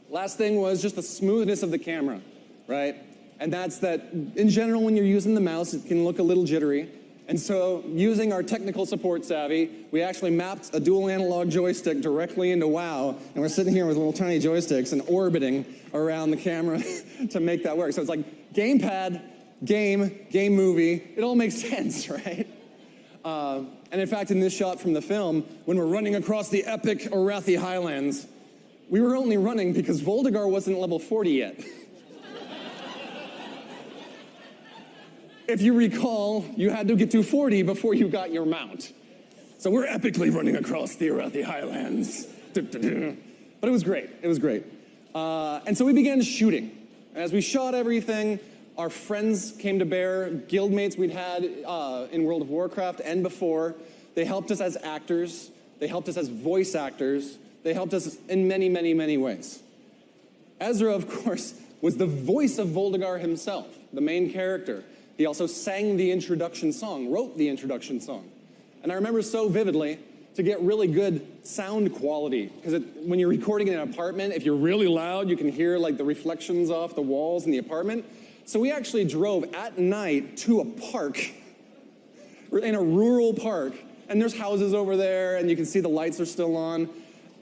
Last thing was just the smoothness of the camera, right? And that's that, in general, when you're using the mouse, it can look a little jittery. And so, using our technical support savvy, we actually mapped a dual analog joystick directly into WoW, and we're sitting here with little tiny joysticks and orbiting around the camera to make that work. So it's like gamepad, game movie, it all makes sense, right? And in fact, in this shot from the film, when we're running across the epic Arathi Highlands, we were only running because Voldegar wasn't level 40 yet. If you recall, you had to get to 40 before you got your mount. So we're epically running across the Arathi Highlands. But it was great, it was great. And so we began shooting. As we shot everything, our friends came to bear, guildmates we'd had in World of Warcraft and before. They helped us as actors, they helped us as voice actors, they helped us in many, many, many ways. Ezra, of course, was the voice of Voldegar himself, the main character. He also sang the introduction song, wrote the introduction song. And I remember so vividly to get really good sound quality, because when you're recording in an apartment, if you're really loud, you can hear like the reflections off the walls in the apartment. So we actually drove at night to a park, in a rural park, And there's houses over there, and you can see the lights are still on.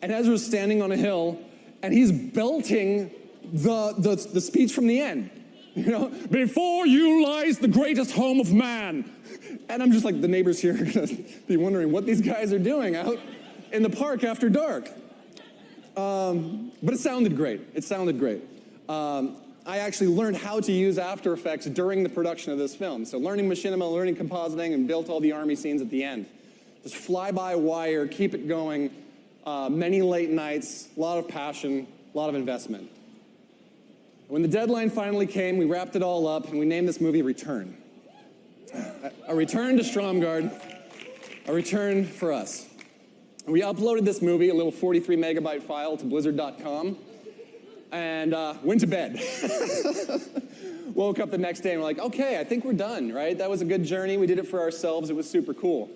And Ezra's standing on a hill, and he's belting the speech from the end. You know, before you lies the greatest home of man. And I'm just like, the neighbors here are gonna be wondering what these guys are doing out in the park after dark. But it sounded great. It sounded great. I actually learned how to use After Effects during the production of this film. So learning machinima, learning compositing, and built all the army scenes at the end. Just fly by wire, keep it going. Many late nights, a lot of passion, a lot of investment. When the deadline finally came, we wrapped it all up, and we named this movie Return. A return to Stromgard, a return for us. And we uploaded this movie, a little 43 megabyte file, to blizzard.com, and went to bed. Woke up the next day and we're like, okay, I think we're done, right? That was a good journey. We did it for ourselves. It was super cool.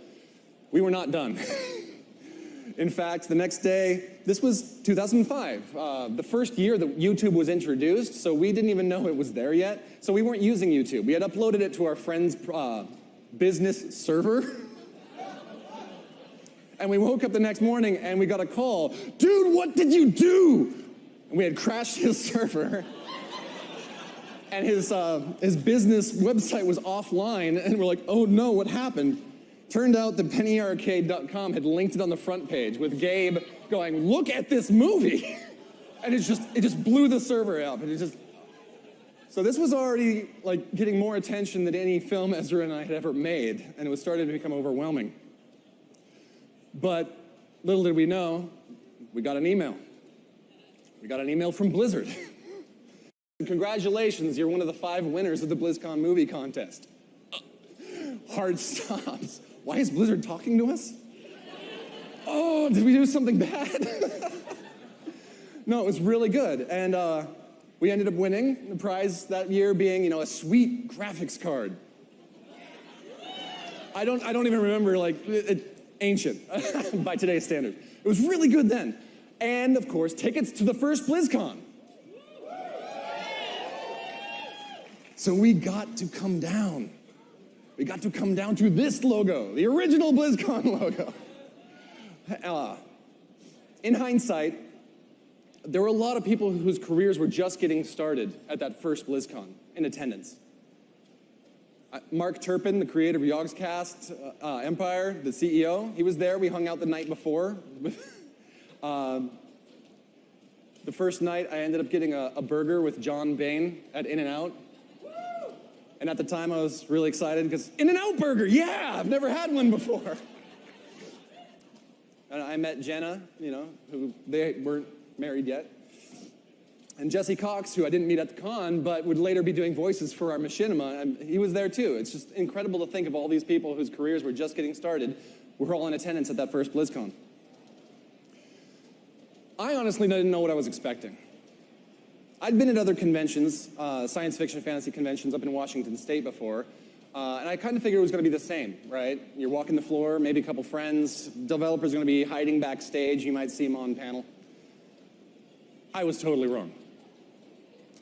We were not done. In fact, the next day, this was 2005, the first year that YouTube was introduced, so we didn't even know it was there yet. So we weren't using YouTube. We had uploaded it to our friend's business server. And we woke up the next morning and we got a call. Dude, what did you do? And we had crashed his server. And his business website was offline, and we're like, oh no, what happened? Turned out that pennyarcade.com had linked it on the front page with Gabe going, look at this movie. And it just blew the server up. And so this was already like getting more attention than any film Ezra and I had ever made, and it was starting to become overwhelming. But little did we know, we got an email. We got an email from Blizzard. Congratulations, you're one of the 5 winners of the BlizzCon movie contest. Hard stops. Why is Blizzard talking to us? Oh, did we do something bad? No, it was really good. And we ended up winning, the prize that year being, you know, a sweet graphics card. I don't even remember, like, ancient by today's standard. It was really good then. And, of course, tickets to the first BlizzCon. So we got to come down. We got to come down to this logo, the original BlizzCon logo. In hindsight, there were a lot of people whose careers were just getting started at that first BlizzCon in attendance. Mark Turpin, the creator of Yogscast Empire, the CEO, he was there. We hung out the night before. The first night, I ended up getting a burger with John Bain at In-N-Out. And at the time, I was really excited because In-N-Out burger, yeah, I've never had one before. And I met Jenna, you know, who they weren't married yet. And Jesse Cox, who I didn't meet at the con, but would later be doing voices for our machinima, and he was there too. It's just incredible to think of all these people whose careers were just getting started. We're all in attendance at that first BlizzCon. I honestly didn't know what I was expecting. I'd been at other conventions, science fiction, fantasy conventions up in Washington State before, and I kind of figured it was going to be the same, right? You're walking the floor, maybe a couple friends, developers are going to be hiding backstage, you might see them on panel. I was totally wrong.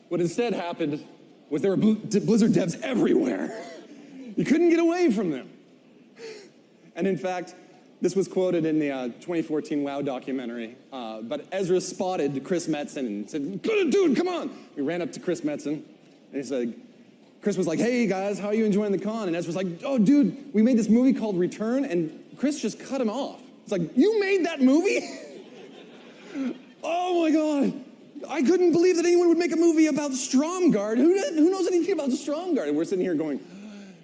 What instead happened was there were Blizzard devs everywhere. You couldn't get away from them. And in fact, this was quoted in the 2014 WoW documentary, but Ezra spotted Chris Metzen and said, dude, come on. We ran up to Chris Metzen, and he said, Chris was like, hey guys, how are you enjoying the con? And Ezra's like, oh dude, we made this movie called Return, and Chris just cut him off. It's like, you made that movie? Oh my God. I couldn't believe that anyone would make a movie about Stromgard. Who knows anything about Stromgard? And we're sitting here going,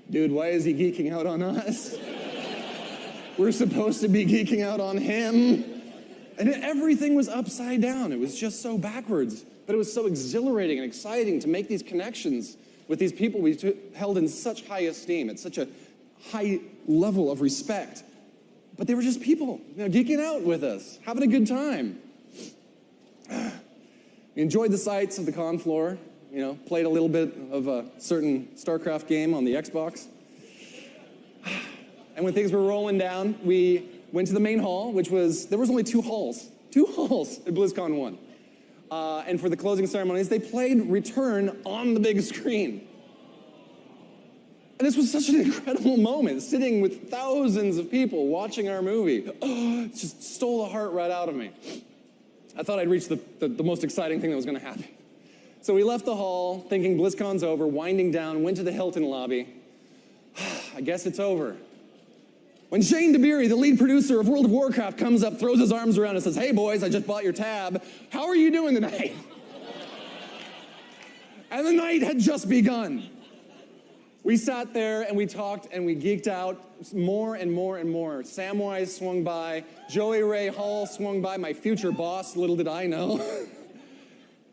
dude, why is he geeking out on us? We're supposed to be geeking out on him. And everything was upside down. It was just so backwards. But it was so exhilarating and exciting to make these connections with these people we held in such high esteem, at such a high level of respect. But they were just people, you know, geeking out with us, having a good time. We enjoyed the sights of the con floor, you know, played a little bit of a certain StarCraft game on the Xbox. And when things were rolling down, we went to the main hall, there was only 2 halls at BlizzCon 1. And for the closing ceremonies, they played Return on the big screen. And this was such an incredible moment, sitting with thousands of people watching our movie. Oh, it just stole the heart right out of me. I thought I'd reached the most exciting thing that was going to happen. So we left the hall, thinking BlizzCon's over, winding down, went to the Hilton lobby. I guess it's over. When Shane DeBeery, the lead producer of World of Warcraft, comes up, throws his arms around and says, "Hey boys, I just bought your tab. How are you doing tonight?" And the night had just begun. We sat there and we talked and we geeked out more and more and more. Samwise swung by, Joey Ray Hall swung by, my future boss, little did I know.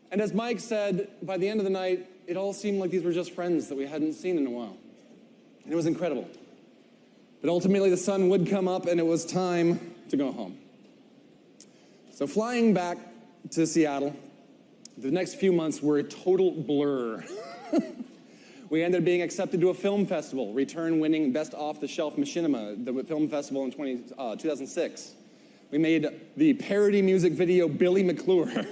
And as Mike said, by the end of the night, it all seemed like these were just friends that we hadn't seen in a while. And it was incredible. But ultimately the sun would come up and it was time to go home. So flying back to Seattle, the next few months were a total blur. We ended up being accepted to a film festival, Return winning Best Off-the-Shelf Machinima, the film festival in 2006. We made the parody music video Billy McClure,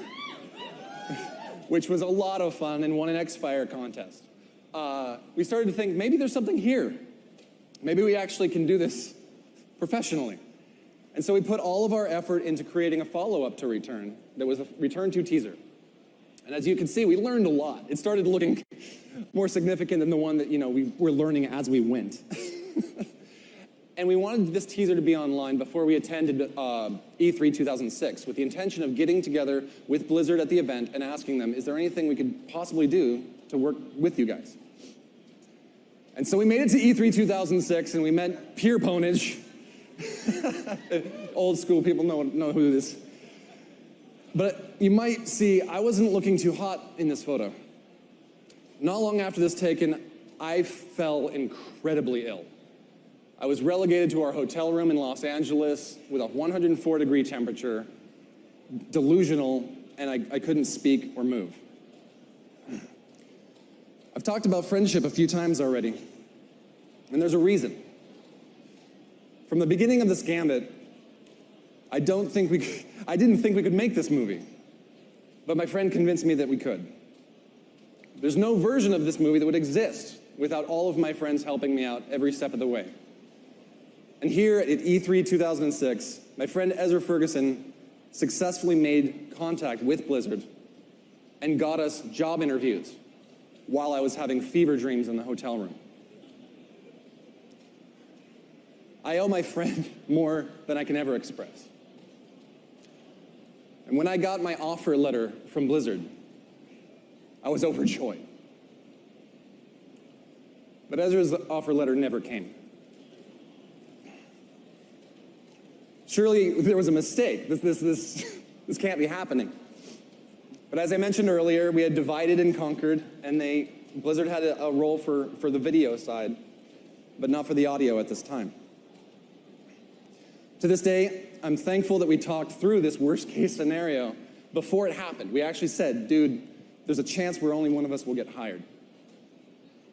which was a lot of fun and won an X-Fire contest. We started to think, maybe there's something here. Maybe we actually can do this professionally. And so we put all of our effort into creating a follow-up to Return that was a Return 2 teaser. And as you can see, we learned a lot. It started looking more significant than the one that, we were learning as we went. And we wanted this teaser to be online before we attended E3 2006 with the intention of getting together with Blizzard at the event and asking them, is there anything we could possibly do to work with you guys? And so we made it to E3 2006 and we met Peer Ponage. Old school people know who this is. But you might see, I wasn't looking too hot in this photo. Not long after this taken, I fell incredibly ill. I was relegated to our hotel room in Los Angeles with a 104-degree temperature, delusional, and I couldn't speak or move. I've talked about friendship a few times already, and there's a reason. From the beginning of this gambit, I didn't think we could make this movie, but my friend convinced me that we could. There's no version of this movie that would exist without all of my friends helping me out every step of the way. And here at E3 2006, my friend Ezra Ferguson successfully made contact with Blizzard and got us job interviews while I was having fever dreams in the hotel room. I owe my friend more than I can ever express. And when I got my offer letter from Blizzard, I was overjoyed. But Ezra's offer letter never came. Surely there was a mistake. This can't be happening. But as I mentioned earlier, we had divided and conquered, and Blizzard had a role for the video side, but not for the audio at this time. To this day, I'm thankful that we talked through this worst-case scenario before it happened. We actually said, dude, there's a chance where only one of us will get hired.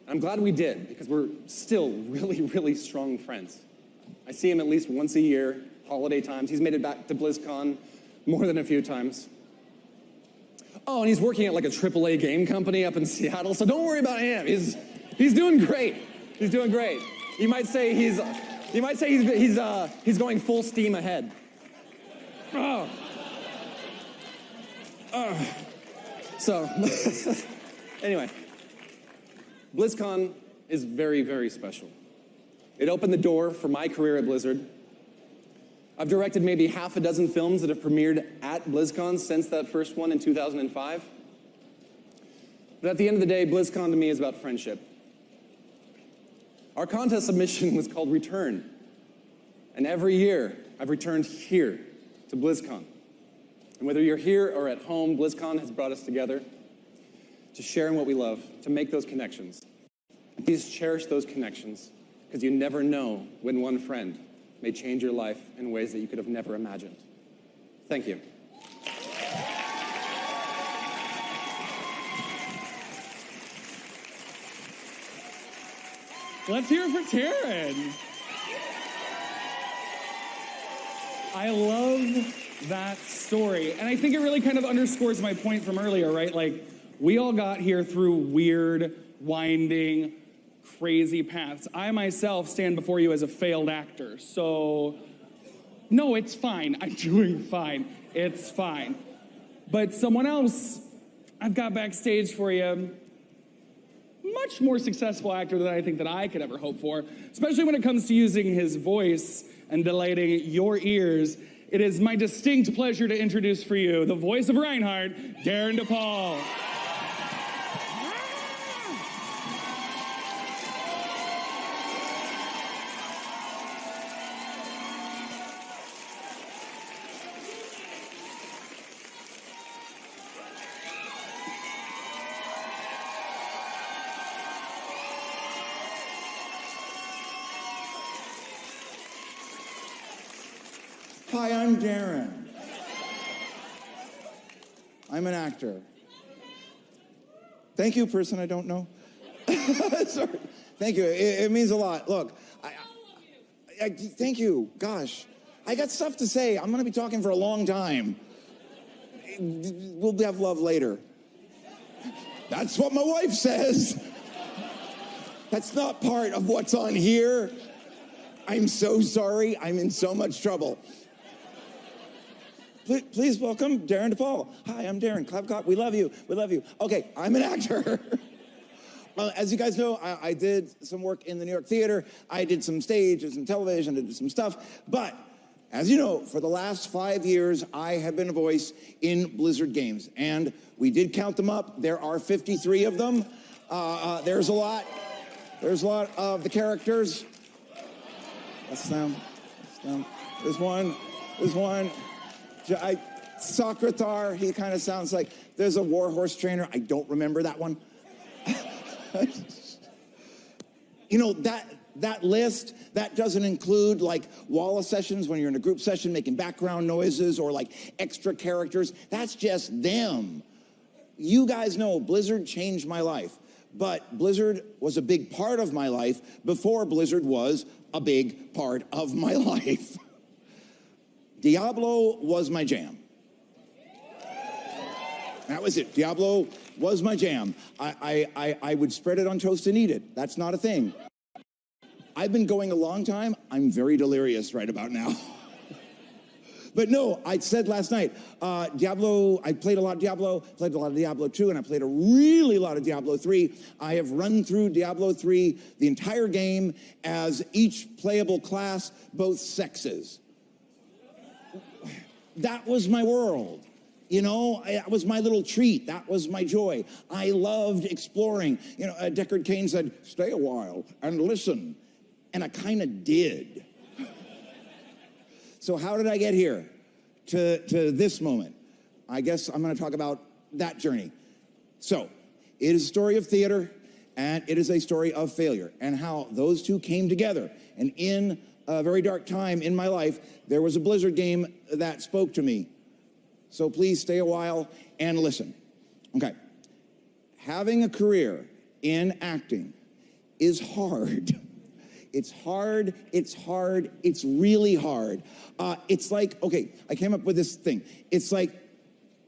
I'm glad we did, because we're still really, really strong friends. I see him at least once a year, holiday times. He's made it back to BlizzCon more than a few times. Oh, and he's working at like a AAA game company up in Seattle, so don't worry about him. He's doing great. He's doing great. You might say he's going full steam ahead. Oh. So, anyway, BlizzCon is very, very special. It opened the door for my career at Blizzard. I've directed maybe half a dozen films that have premiered at BlizzCon since that first one in 2005. But at the end of the day, BlizzCon to me is about friendship. Our contest submission was called Return. And every year, I've returned here to BlizzCon. And whether you're here or at home, BlizzCon has brought us together to share in what we love, to make those connections. Please cherish those connections, because you never know when one friend may change your life in ways that you could have never imagined. Thank you. Let's hear it for Taryn. I love that story. And I think it really kind of underscores my point from earlier, right? Like, we all got here through weird, winding, crazy paths. I myself stand before you as a failed actor, so no, it's fine. I'm doing fine. It's fine. But someone else I've got backstage for you, much more successful actor than I think that I could ever hope for, especially when it comes to using his voice and delighting your ears. It is my distinct pleasure to introduce for you the voice of Reinhardt, Darren DePaul. Hi, I'm Darren. I'm an actor. Thank you, person I don't know. Sorry. Thank you. It means a lot. Look, thank you. Gosh, I got stuff to say. I'm going to be talking for a long time. We'll have love later. That's what my wife says. That's not part of what's on here. I'm so sorry. I'm in so much trouble. Please welcome Darren DePaul. Hi, I'm Darren. Clap, clap. We love you. We love you. Okay, I'm an actor. As you guys know, I did some work in the New York theater. I did some stage and some television. I did some stuff. But as you know, for the last 5 years, I have been a voice in Blizzard games. And we did count them up. There are 53 of them. There's a lot. There's a lot of the characters. That's them. That's them. There's one. There's one. Socrathar, he kind of sounds like, there's a warhorse trainer. I don't remember that one. You know, that list, that doesn't include like Walla sessions when you're in a group session making background noises or like extra characters. That's just them. You guys know Blizzard changed my life, but Blizzard was a big part of my life before Blizzard was a big part of my life. Diablo was my jam. That was it. Diablo was my jam. I would spread it on toast and eat it. That's not a thing. I've been going a long time. I'm very delirious right about now. But no, I said last night, Diablo, I played a lot of Diablo, played a lot of Diablo 2, and I played a really lot of Diablo 3. I have run through Diablo 3, the entire game, as each playable class, both sexes. That was my world. You know, that was my little treat. That was my joy. I loved exploring. You know, Deckard Cain said, stay a while and listen. And I kind of did. So how did I get here to this moment? I guess I'm going to talk about that journey. So it is a story of theater, and it is a story of failure, and how those two came together. And in a very dark time in my life, there was a Blizzard game that spoke to me. So please stay a while and listen. Okay. Having a career in acting is hard. It's hard, it's hard, it's really hard. It's like, okay, I came up with this thing. It's like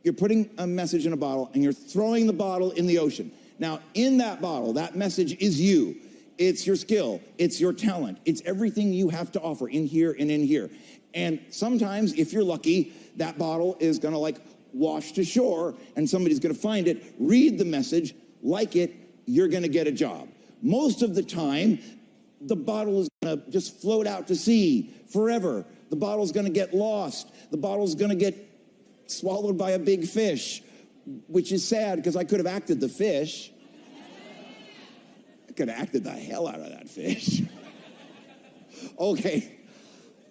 you're putting a message in a bottle and you're throwing the bottle in the ocean. Now, in that bottle, that message is you. It's your skill, it's your talent, it's everything you have to offer in here and in here. And sometimes, if you're lucky, that bottle is gonna like wash to shore and somebody's gonna find it, read the message, like it, you're gonna get a job. Most of the time, the bottle is gonna just float out to sea forever. The bottle's gonna get lost. The bottle's gonna get swallowed by a big fish, which is sad because I could have acted the fish. I could have acted the hell out of that fish. Okay.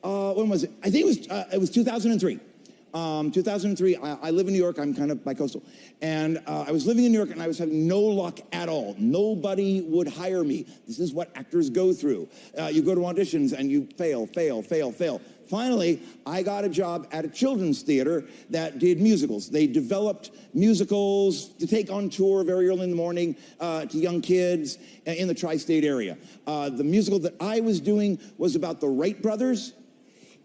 When was it? I think it was 2003. 2003, I live in New York. I'm kind of bi-coastal. And I was living in New York, and I was having no luck at all. Nobody would hire me. This is what actors go through. You go to auditions, and you fail, fail, fail, fail. Finally, I got a job at a children's theater that did musicals. They developed musicals to take on tour very early in the morning to young kids in the tri-state area. The musical that I was doing was about the Wright brothers.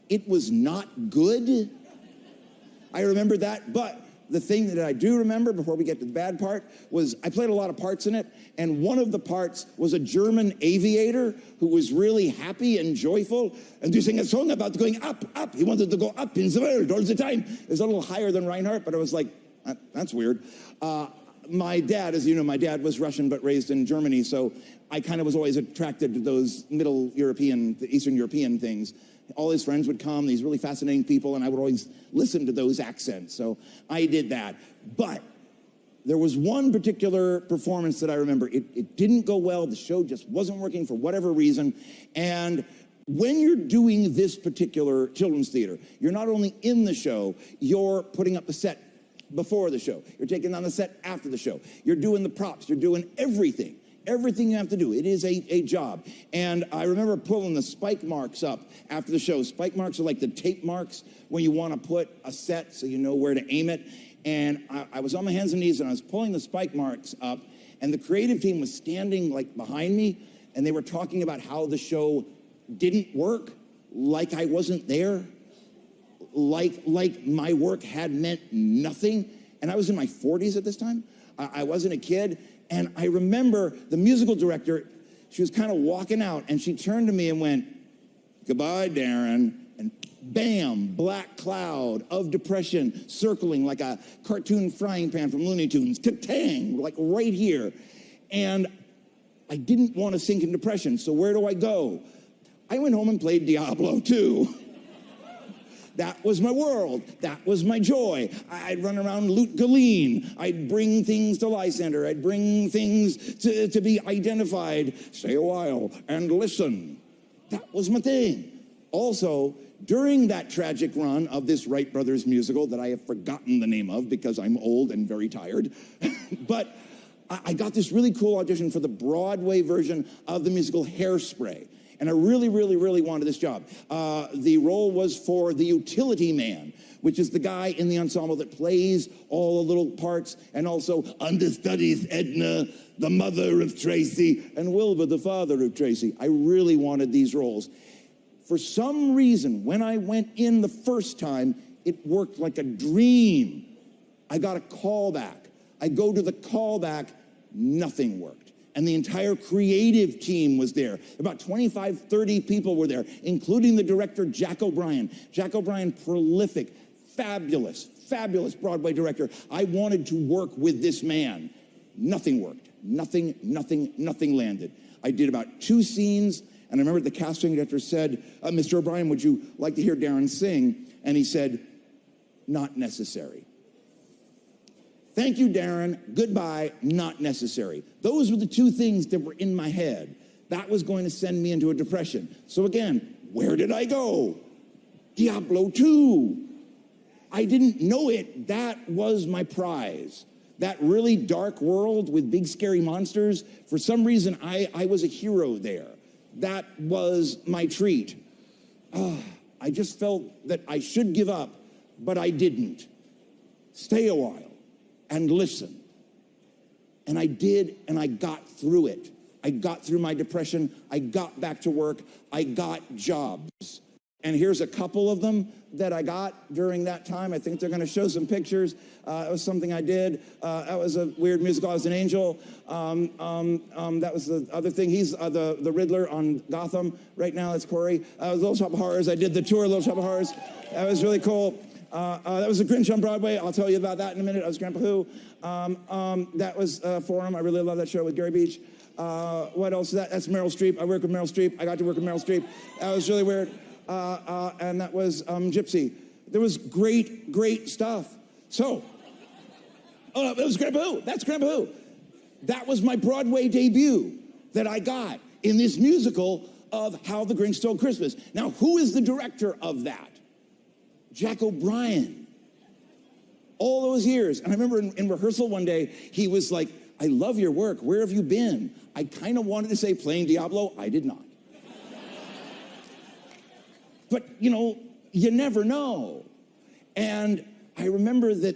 It was not good. I remember that, but the thing that I do remember before we get to the bad part was I played a lot of parts in it, and one of the parts was a German aviator who was really happy and joyful and to sing a song about going up, up. He wanted to go up in the world all the time. It was a little higher than Reinhardt, but I was like, that's weird. My dad, as you know, my dad was Russian but raised in Germany, so I kind of was always attracted to those Middle European, Eastern European things. All his friends would come, these really fascinating people, and I would always listen to those accents. So I did that. But there was one particular performance that I remember. It didn't go well. The show just wasn't working for whatever reason. And when you're doing this particular children's theater, you're not only in the show, you're putting up the set before the show. You're taking on the set after the show. You're doing the props. You're doing everything. Everything you have to do. It is a job. And I remember pulling the spike marks up after the show. Spike marks are like the tape marks when you want to put a set so you know where to aim it. And I was on my hands and knees, and I was pulling the spike marks up, and the creative team was standing like behind me, and they were talking about how the show didn't work, like I wasn't there, like my work had meant nothing. And I was in my 40s at this time. I wasn't a kid. And I remember the musical director, she was kind of walking out, and she turned to me and went, "Goodbye, Darren." And bam, black cloud of depression circling like a cartoon frying pan from Looney Tunes. Ka-tang, like right here. And I didn't want to sink in depression, so where do I go? I went home and played Diablo 2. That was my world. That was my joy. I'd run around Loot Galeen. I'd bring things to Lysander. I'd bring things to be identified. Stay a while and listen. That was my thing. Also, during that tragic run of this Wright Brothers musical that I have forgotten the name of because I'm old and very tired, but I got this really cool audition for the Broadway version of the musical Hairspray. And I really, really, really wanted this job. The role was for the utility man, which is the guy in the ensemble that plays all the little parts and also understudies Edna, the mother of Tracy, and Wilbur, the father of Tracy. I really wanted these roles. For some reason, when I went in the first time, it worked like a dream. I got a callback. I go to the callback, nothing worked. And the entire creative team was there. About 25, 30 people were there, including the director, Jack O'Brien. Jack O'Brien, prolific, fabulous, fabulous Broadway director. I wanted to work with this man. Nothing worked. Nothing landed. I did about 2 scenes, and I remember the casting director said, "Mr. O'Brien, would you like to hear Darren sing?" And he said, "Not necessary." Thank you, Darren. Goodbye. Not necessary. Those were the 2 things that were in my head. That was going to send me into a depression. So again, where did I go? Diablo 2. I didn't know it. That was my prize. That really dark world with big scary monsters. For some reason, I was a hero there. That was my treat. I just felt that I should give up, but I didn't. Stay a while and listen. And I did, and I got through it. I got through my depression. I got back to work. I got jobs. And here's a couple of them that I got during that time. I think they're going to show some pictures. It was something I did. That was a weird musical. I was an angel. That was the other thing. He's the Riddler on Gotham right now. That's Corey. Little Shop of Horrors. I did the tour of Little Shop of Horrors. That was really cool. That was The Grinch on Broadway. I'll tell you about that in a minute. I was Grandpa Who. That was Forum. I really love that show with Gary Beach. What else is that? That's Meryl Streep. I work with Meryl Streep. I got to work with Meryl Streep. That was really weird. And that was Gypsy. There was great stuff. So, that was Grandpa Who. That's Grandpa Who. That was my Broadway debut that I got in this musical of How the Grinch Stole Christmas. Now, who is the director of that? Jack O'Brien. All those years. And I remember in rehearsal one day, he was like, "I love your work. Where have you been?" I kind of wanted to say playing Diablo. I did not. But, you never know. And I remember that,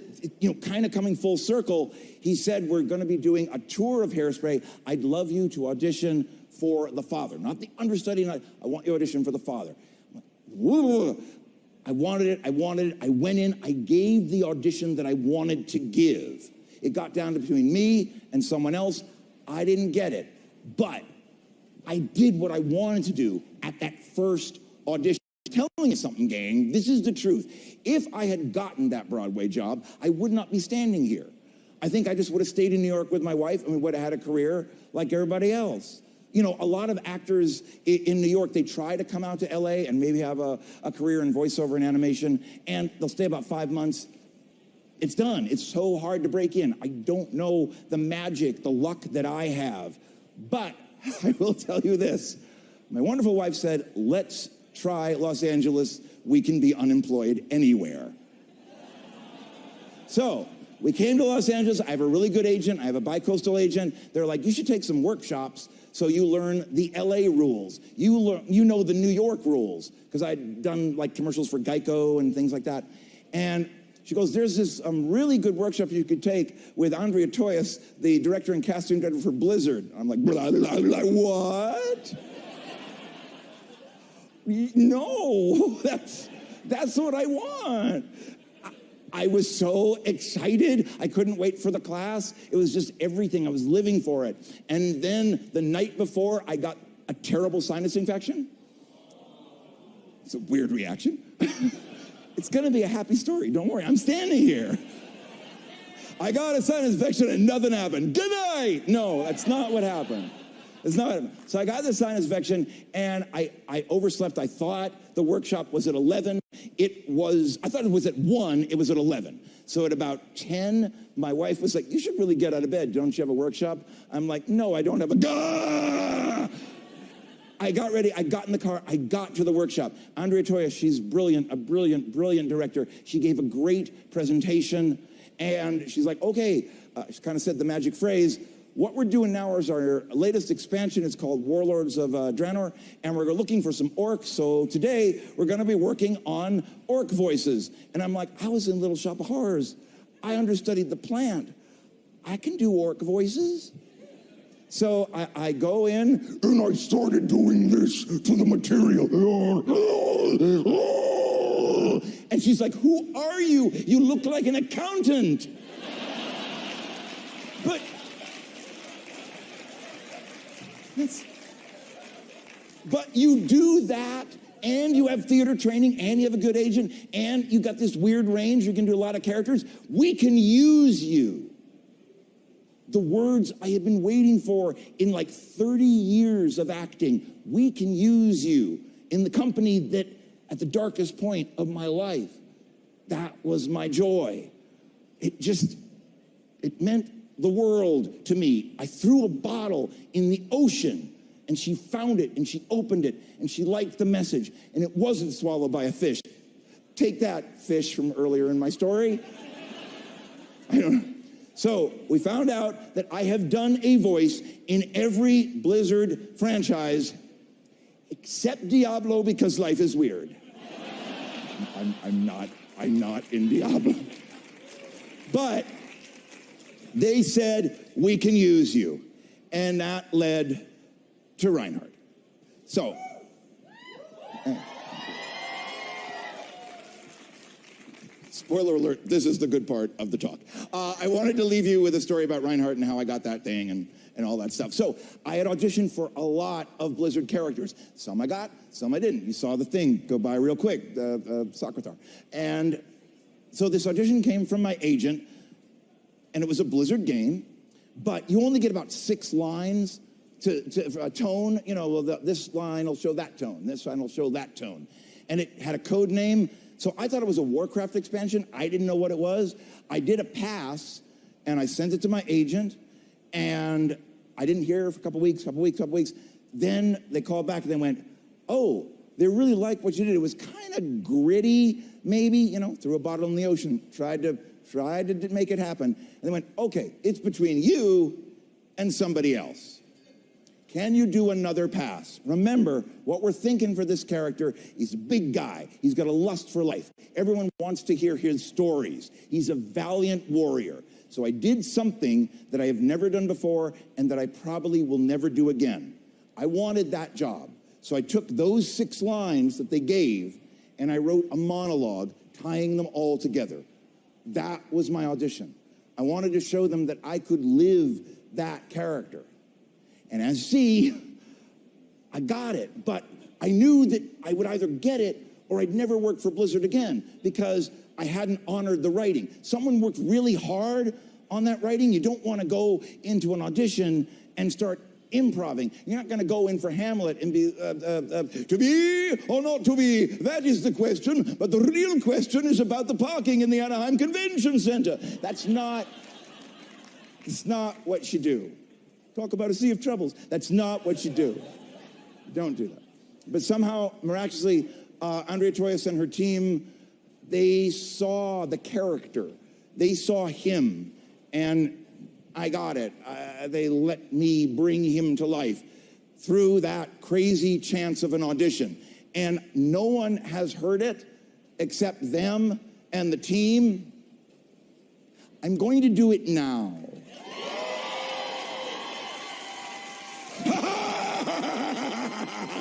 kind of coming full circle, he said, "We're going to be doing a tour of Hairspray. I'd love you to audition for the father." Not the understudy. I want you to audition for the father. I'm like, whoa. I wanted it, I wanted it. I went in, I gave the audition that I wanted to give. It got down to between me and someone else. I didn't get it, but I did what I wanted to do at that first audition. I'm telling you something, gang, this is the truth. If I had gotten that Broadway job, I would not be standing here. I think I just would have stayed in New York with my wife and we would have had a career like everybody else. You know, a lot of actors in New York, they try to come out to LA and maybe have a career in voiceover and animation, and they'll stay about 5 months. It's done. It's so hard to break in. I don't know the magic, the luck that I have. But I will tell you this. My wonderful wife said, let's try Los Angeles. We can be unemployed anywhere. So we came to Los Angeles. I have a really good agent. I have a bi-coastal agent. They're like, you should take some workshops so you learn the LA rules. You know the New York rules, because I'd done like commercials for Geico and things like that. And she goes, there's this really good workshop you could take with Andrea Toyas, the director and casting director for Blizzard. I'm like, blah, blah, blah, what? No, that's what I want. I was so excited. I couldn't wait for the class. It was just everything. I was living for it. And then the night before, I got a terrible sinus infection. It's a weird reaction. It's going to be a happy story. Don't worry. I'm standing here. I got a sinus infection and nothing happened. Good night. No, that's not what happened. It's not what happened. So I got the sinus infection and I overslept. I thought the workshop was at 11. I thought it was at 1. It was at 11. So at about 10, my wife was like, you should really get out of bed. Don't you have a workshop? I'm like, no, I don't have a... Gah! I got ready. I got in the car. I got to the workshop. Andrea Toya, she's brilliant, a brilliant, brilliant director. She gave a great presentation. And she's like, okay, she kind of said the magic phrase. What we're doing now is our latest expansion. It's called Warlords of Draenor, and we're looking for some orcs. So today, we're going to be working on orc voices. And I'm like, I was in Little Shop of Horrors. I understudied the plant. I can do orc voices. So I go in, and I started doing this to the material. And she's like, who are you? You look like an accountant. But you do that, and you have theater training, and you have a good agent, and you got this weird range. You can do a lot of characters. We can use you. The words I have been waiting for in like 30 years of acting. We can use you in the company that at the darkest point of my life, that was my joy. It meant the world to me. I threw a bottle in the ocean and she found it and she opened it and she liked the message and it wasn't swallowed by a fish. Take that, fish from earlier in my story. I don't know. So we found out that I have done a voice in every Blizzard franchise except Diablo because life is weird. I'm not in Diablo. But they said, we can use you. And that led to Reinhardt. So, spoiler alert, this is the good part of the talk. I wanted to leave you with a story about Reinhardt and how I got that thing and all that stuff. So I had auditioned for a lot of Blizzard characters. Some I got, some I didn't. You saw the thing go by real quick, Socratar. And so this audition came from my agent, and it was a Blizzard game, but you only get about 6 lines to a tone. You know, well, this line will show that tone. This line will show that tone. And it had a code name. So I thought it was a Warcraft expansion. I didn't know what it was. I did a pass, and I sent it to my agent, and I didn't hear for a couple weeks. Then they called back, and they went, oh, they really liked what you did. It was kind of gritty, maybe, you know, threw a bottle in the ocean, tried to make it happen. And they went, okay, it's between you and somebody else. Can you do another pass? Remember, what we're thinking for this character, he's a big guy. He's got a lust for life. Everyone wants to hear his stories. He's a valiant warrior. So I did something that I have never done before and that I probably will never do again. I wanted that job. So I took those 6 lines that they gave and I wrote a monologue tying them all together. That was my audition. I wanted to show them that I could live that character. And as C, I got it, but I knew that I would either get it or I'd never work for Blizzard again because I hadn't honored the writing. Someone worked really hard on that writing. You don't want to go into an audition and start improving. You're not going to go in for Hamlet and be, to be or not to be? That is the question. But the real question is about the parking in the Anaheim Convention Center. It's not what you do. Talk about a sea of troubles. That's not what you do. Don't do that. But somehow, miraculously, Andrea Toyas and her team, they saw the character. They saw him. And I got it. They let me bring him to life through that crazy chance of an audition. And no one has heard it except them and the team. I'm going to do it now.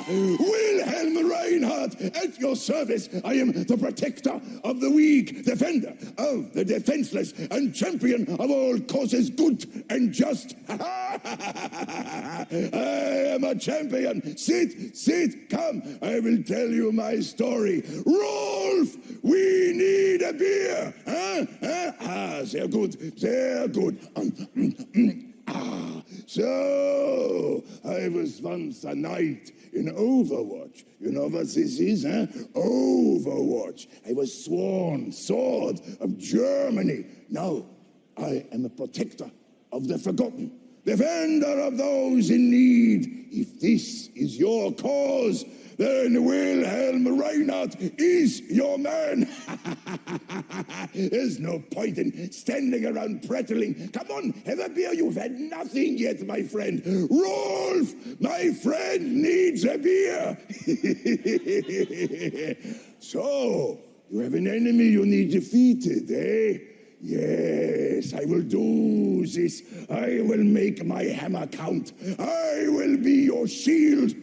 Wilhelm Reinhardt, at your service. I am the protector of the weak, defender of the defenseless, and champion of all causes good and just. I am a champion. Sit, come. I will tell you my story. Rolf, we need a beer. Sehr gut, sehr gut. So, I was once a knight in Overwatch. You know what this is, huh? Overwatch. I was sworn sword of Germany. Now, I am a protector of the forgotten, defender of those in need. If this is your cause, then Wilhelm Reinhardt is your man. There's no point in standing around prattling. Come on, have a beer. You've had nothing yet, my friend. Rolf, my friend, needs a beer. So, you have an enemy you need defeated, eh? Yes, I will do this. I will make my hammer count. I will be your shield.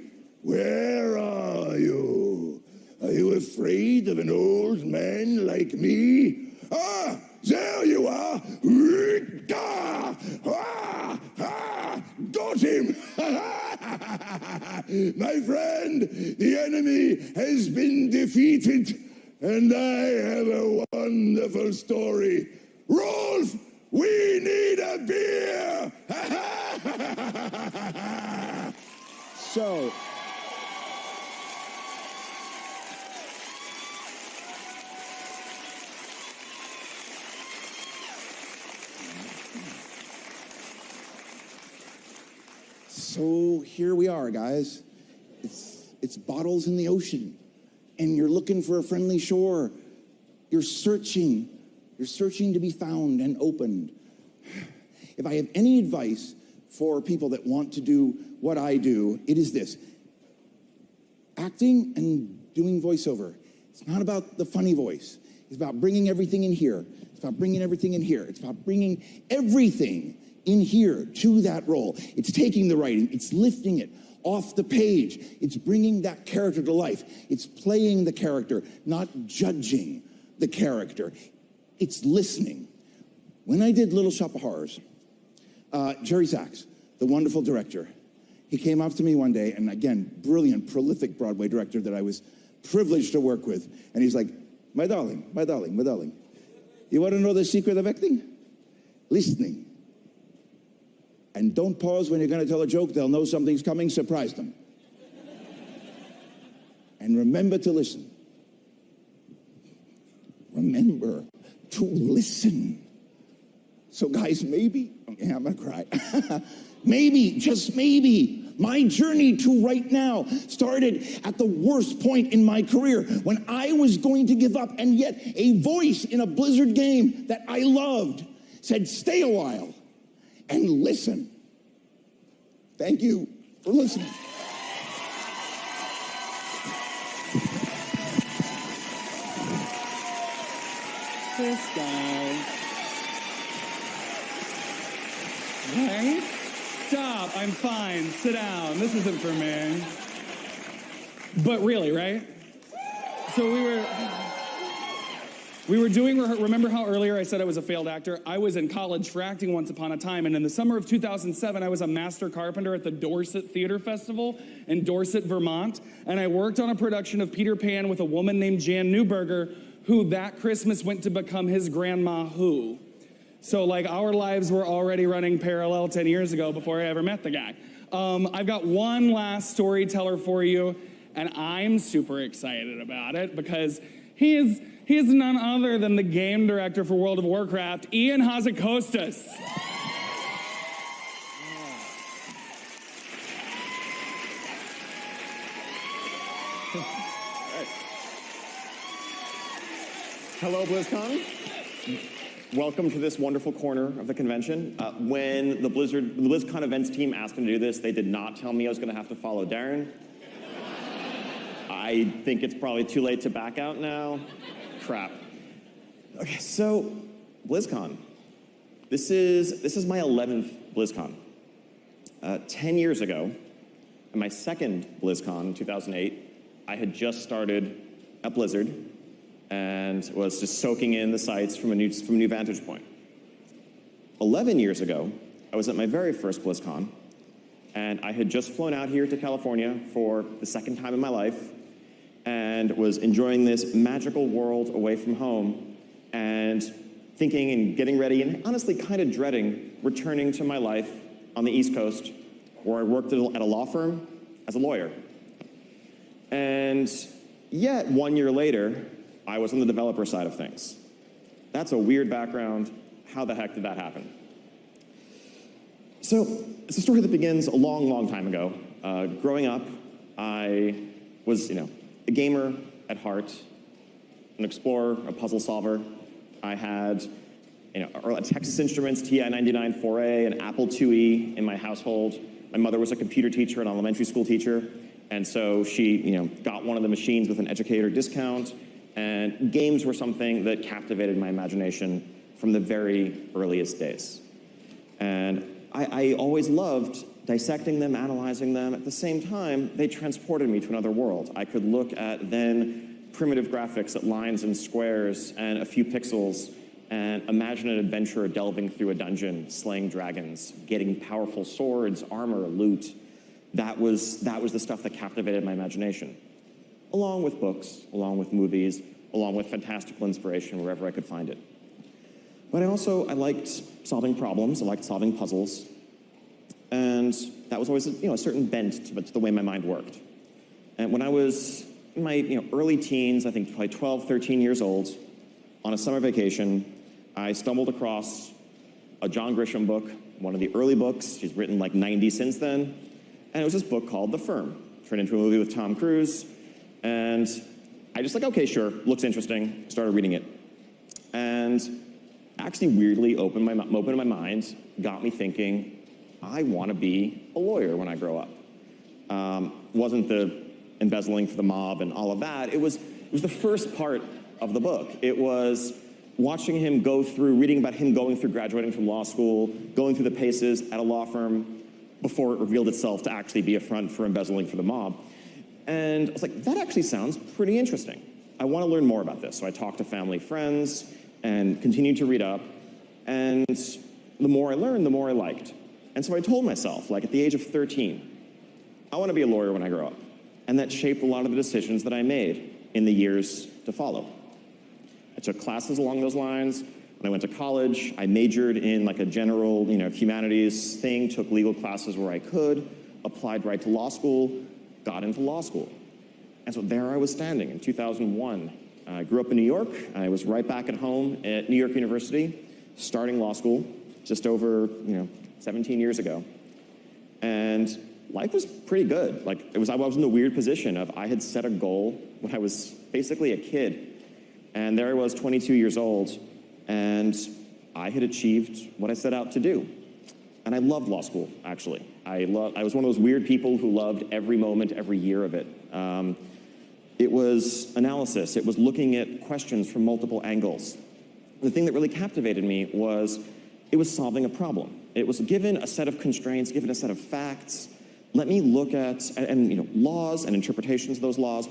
Where are you? Are you afraid of an old man like me? Ah, there you are. Got him. My friend, the enemy has been defeated, and I have a wonderful story. Rolf, we need a beer. So, here we are, guys. It's bottles in the ocean, and you're looking for a friendly shore. You're searching to be found and opened. If I have any advice for people that want to do what I do, it is this. Acting and doing voiceover, it's not about the funny voice. It's about bringing everything in here. It's about bringing everything in here. It's about bringing everything in here to that role. It's taking the writing, it's lifting it off the page. It's bringing that character to life. It's playing the character, not judging the character. It's listening. When I did Little Shop of Horrors, Jerry Sachs, the wonderful director, he came up to me one day, and again, brilliant, prolific Broadway director that I was privileged to work with, and he's like, my darling, you want to know the secret of acting? Listening. And don't pause when you're going to tell a joke. They'll know something's coming. Surprise them. And remember to listen. Remember to listen. So guys, maybe, okay, I'm going to cry. Maybe, just maybe, my journey to right now started at the worst point in my career when I was going to give up, and yet a voice in a Blizzard game that I loved said, stay a while and listen. Thank you for listening. This guy. Right? Stop. I'm fine. Sit down. This isn't for me. But really, right? So we were doing, remember how earlier I said I was a failed actor? I was in college for acting once upon a time, and in the summer of 2007, I was a master carpenter at the Dorset Theater Festival in Dorset, Vermont, and I worked on a production of Peter Pan with a woman named Jan Newberger, who that Christmas went to become his grandma Who. So like our lives were already running parallel 10 years ago before I ever met the guy. I've got one last storyteller for you, and I'm super excited about it because he is none other than the game director for World of Warcraft, Ian Hazakostas. Hello, BlizzCon. Welcome to this wonderful corner of the convention. When the BlizzCon events team asked me to do this, they did not tell me I was going to have to follow Darren. I think it's probably too late to back out now. Crap. Okay, so BlizzCon. This is my 11th BlizzCon. 10 years ago, at my second BlizzCon in 2008, I had just started at Blizzard and was just soaking in the sights from a new vantage point. 11 years ago, I was at my very first BlizzCon, and I had just flown out here to California for the second time in my life, and was enjoying this magical world away from home, and thinking and getting ready, and honestly kind of dreading returning to my life on the East Coast, where I worked at a law firm as a lawyer. And yet, 1 year later, I was on the developer side of things. That's a weird background. How the heck did that happen? So it's a story that begins a long, long time ago. Growing up, I was, a gamer at heart, an explorer, a puzzle solver. I had, a Texas Instruments TI-99 4A, an Apple IIe in my household. My mother was a computer teacher, an elementary school teacher, and so she, got one of the machines with an educator discount. And games were something that captivated my imagination from the very earliest days. And I always loved dissecting them, analyzing them. At the same time, they transported me to another world. I could look at then primitive graphics at lines and squares and a few pixels and imagine an adventurer delving through a dungeon, slaying dragons, getting powerful swords, armor, loot. That was the stuff that captivated my imagination. Along with books, along with movies, along with fantastical inspiration wherever I could find it. But I liked solving problems, I liked solving puzzles, and that was always a certain bent to the way my mind worked. And when I was in my early teens, I think probably 12, 13 years old, on a summer vacation, I stumbled across a John Grisham book, one of the early books. He's written like 90 since then, and it was this book called The Firm, turned into a movie with Tom Cruise. And I just okay, sure, looks interesting, started reading it. And actually weirdly opened my mind, got me thinking, I want to be a lawyer when I grow up. Wasn't the embezzling for the mob and all of that. It was the first part of the book. It was watching him reading about him going through graduating from law school, going through the paces at a law firm before it revealed itself to actually be a front for embezzling for the mob. And I was like, that actually sounds pretty interesting. I want to learn more about this. So I talked to family, friends, and continued to read up. And the more I learned, the more I liked. And so I told myself, at the age of 13, I want to be a lawyer when I grow up. And that shaped a lot of the decisions that I made in the years to follow. I took classes along those lines. When I went to college, I majored in a general, humanities thing, took legal classes where I could, applied right to law school, got into law school. And so there I was standing in 2001. I grew up in New York. I was right back at home at New York University, starting law school just over, 17 years ago. And life was pretty good. I was in the weird position of I had set a goal when I was basically a kid. And there I was, 22 years old, and I had achieved what I set out to do. And I loved law school, actually. I was one of those weird people who loved every moment, every year of it. It was analysis. It was looking at questions from multiple angles. The thing that really captivated me was it was solving a problem. It was given a set of constraints, given a set of facts. Let me look at laws and interpretations of those laws.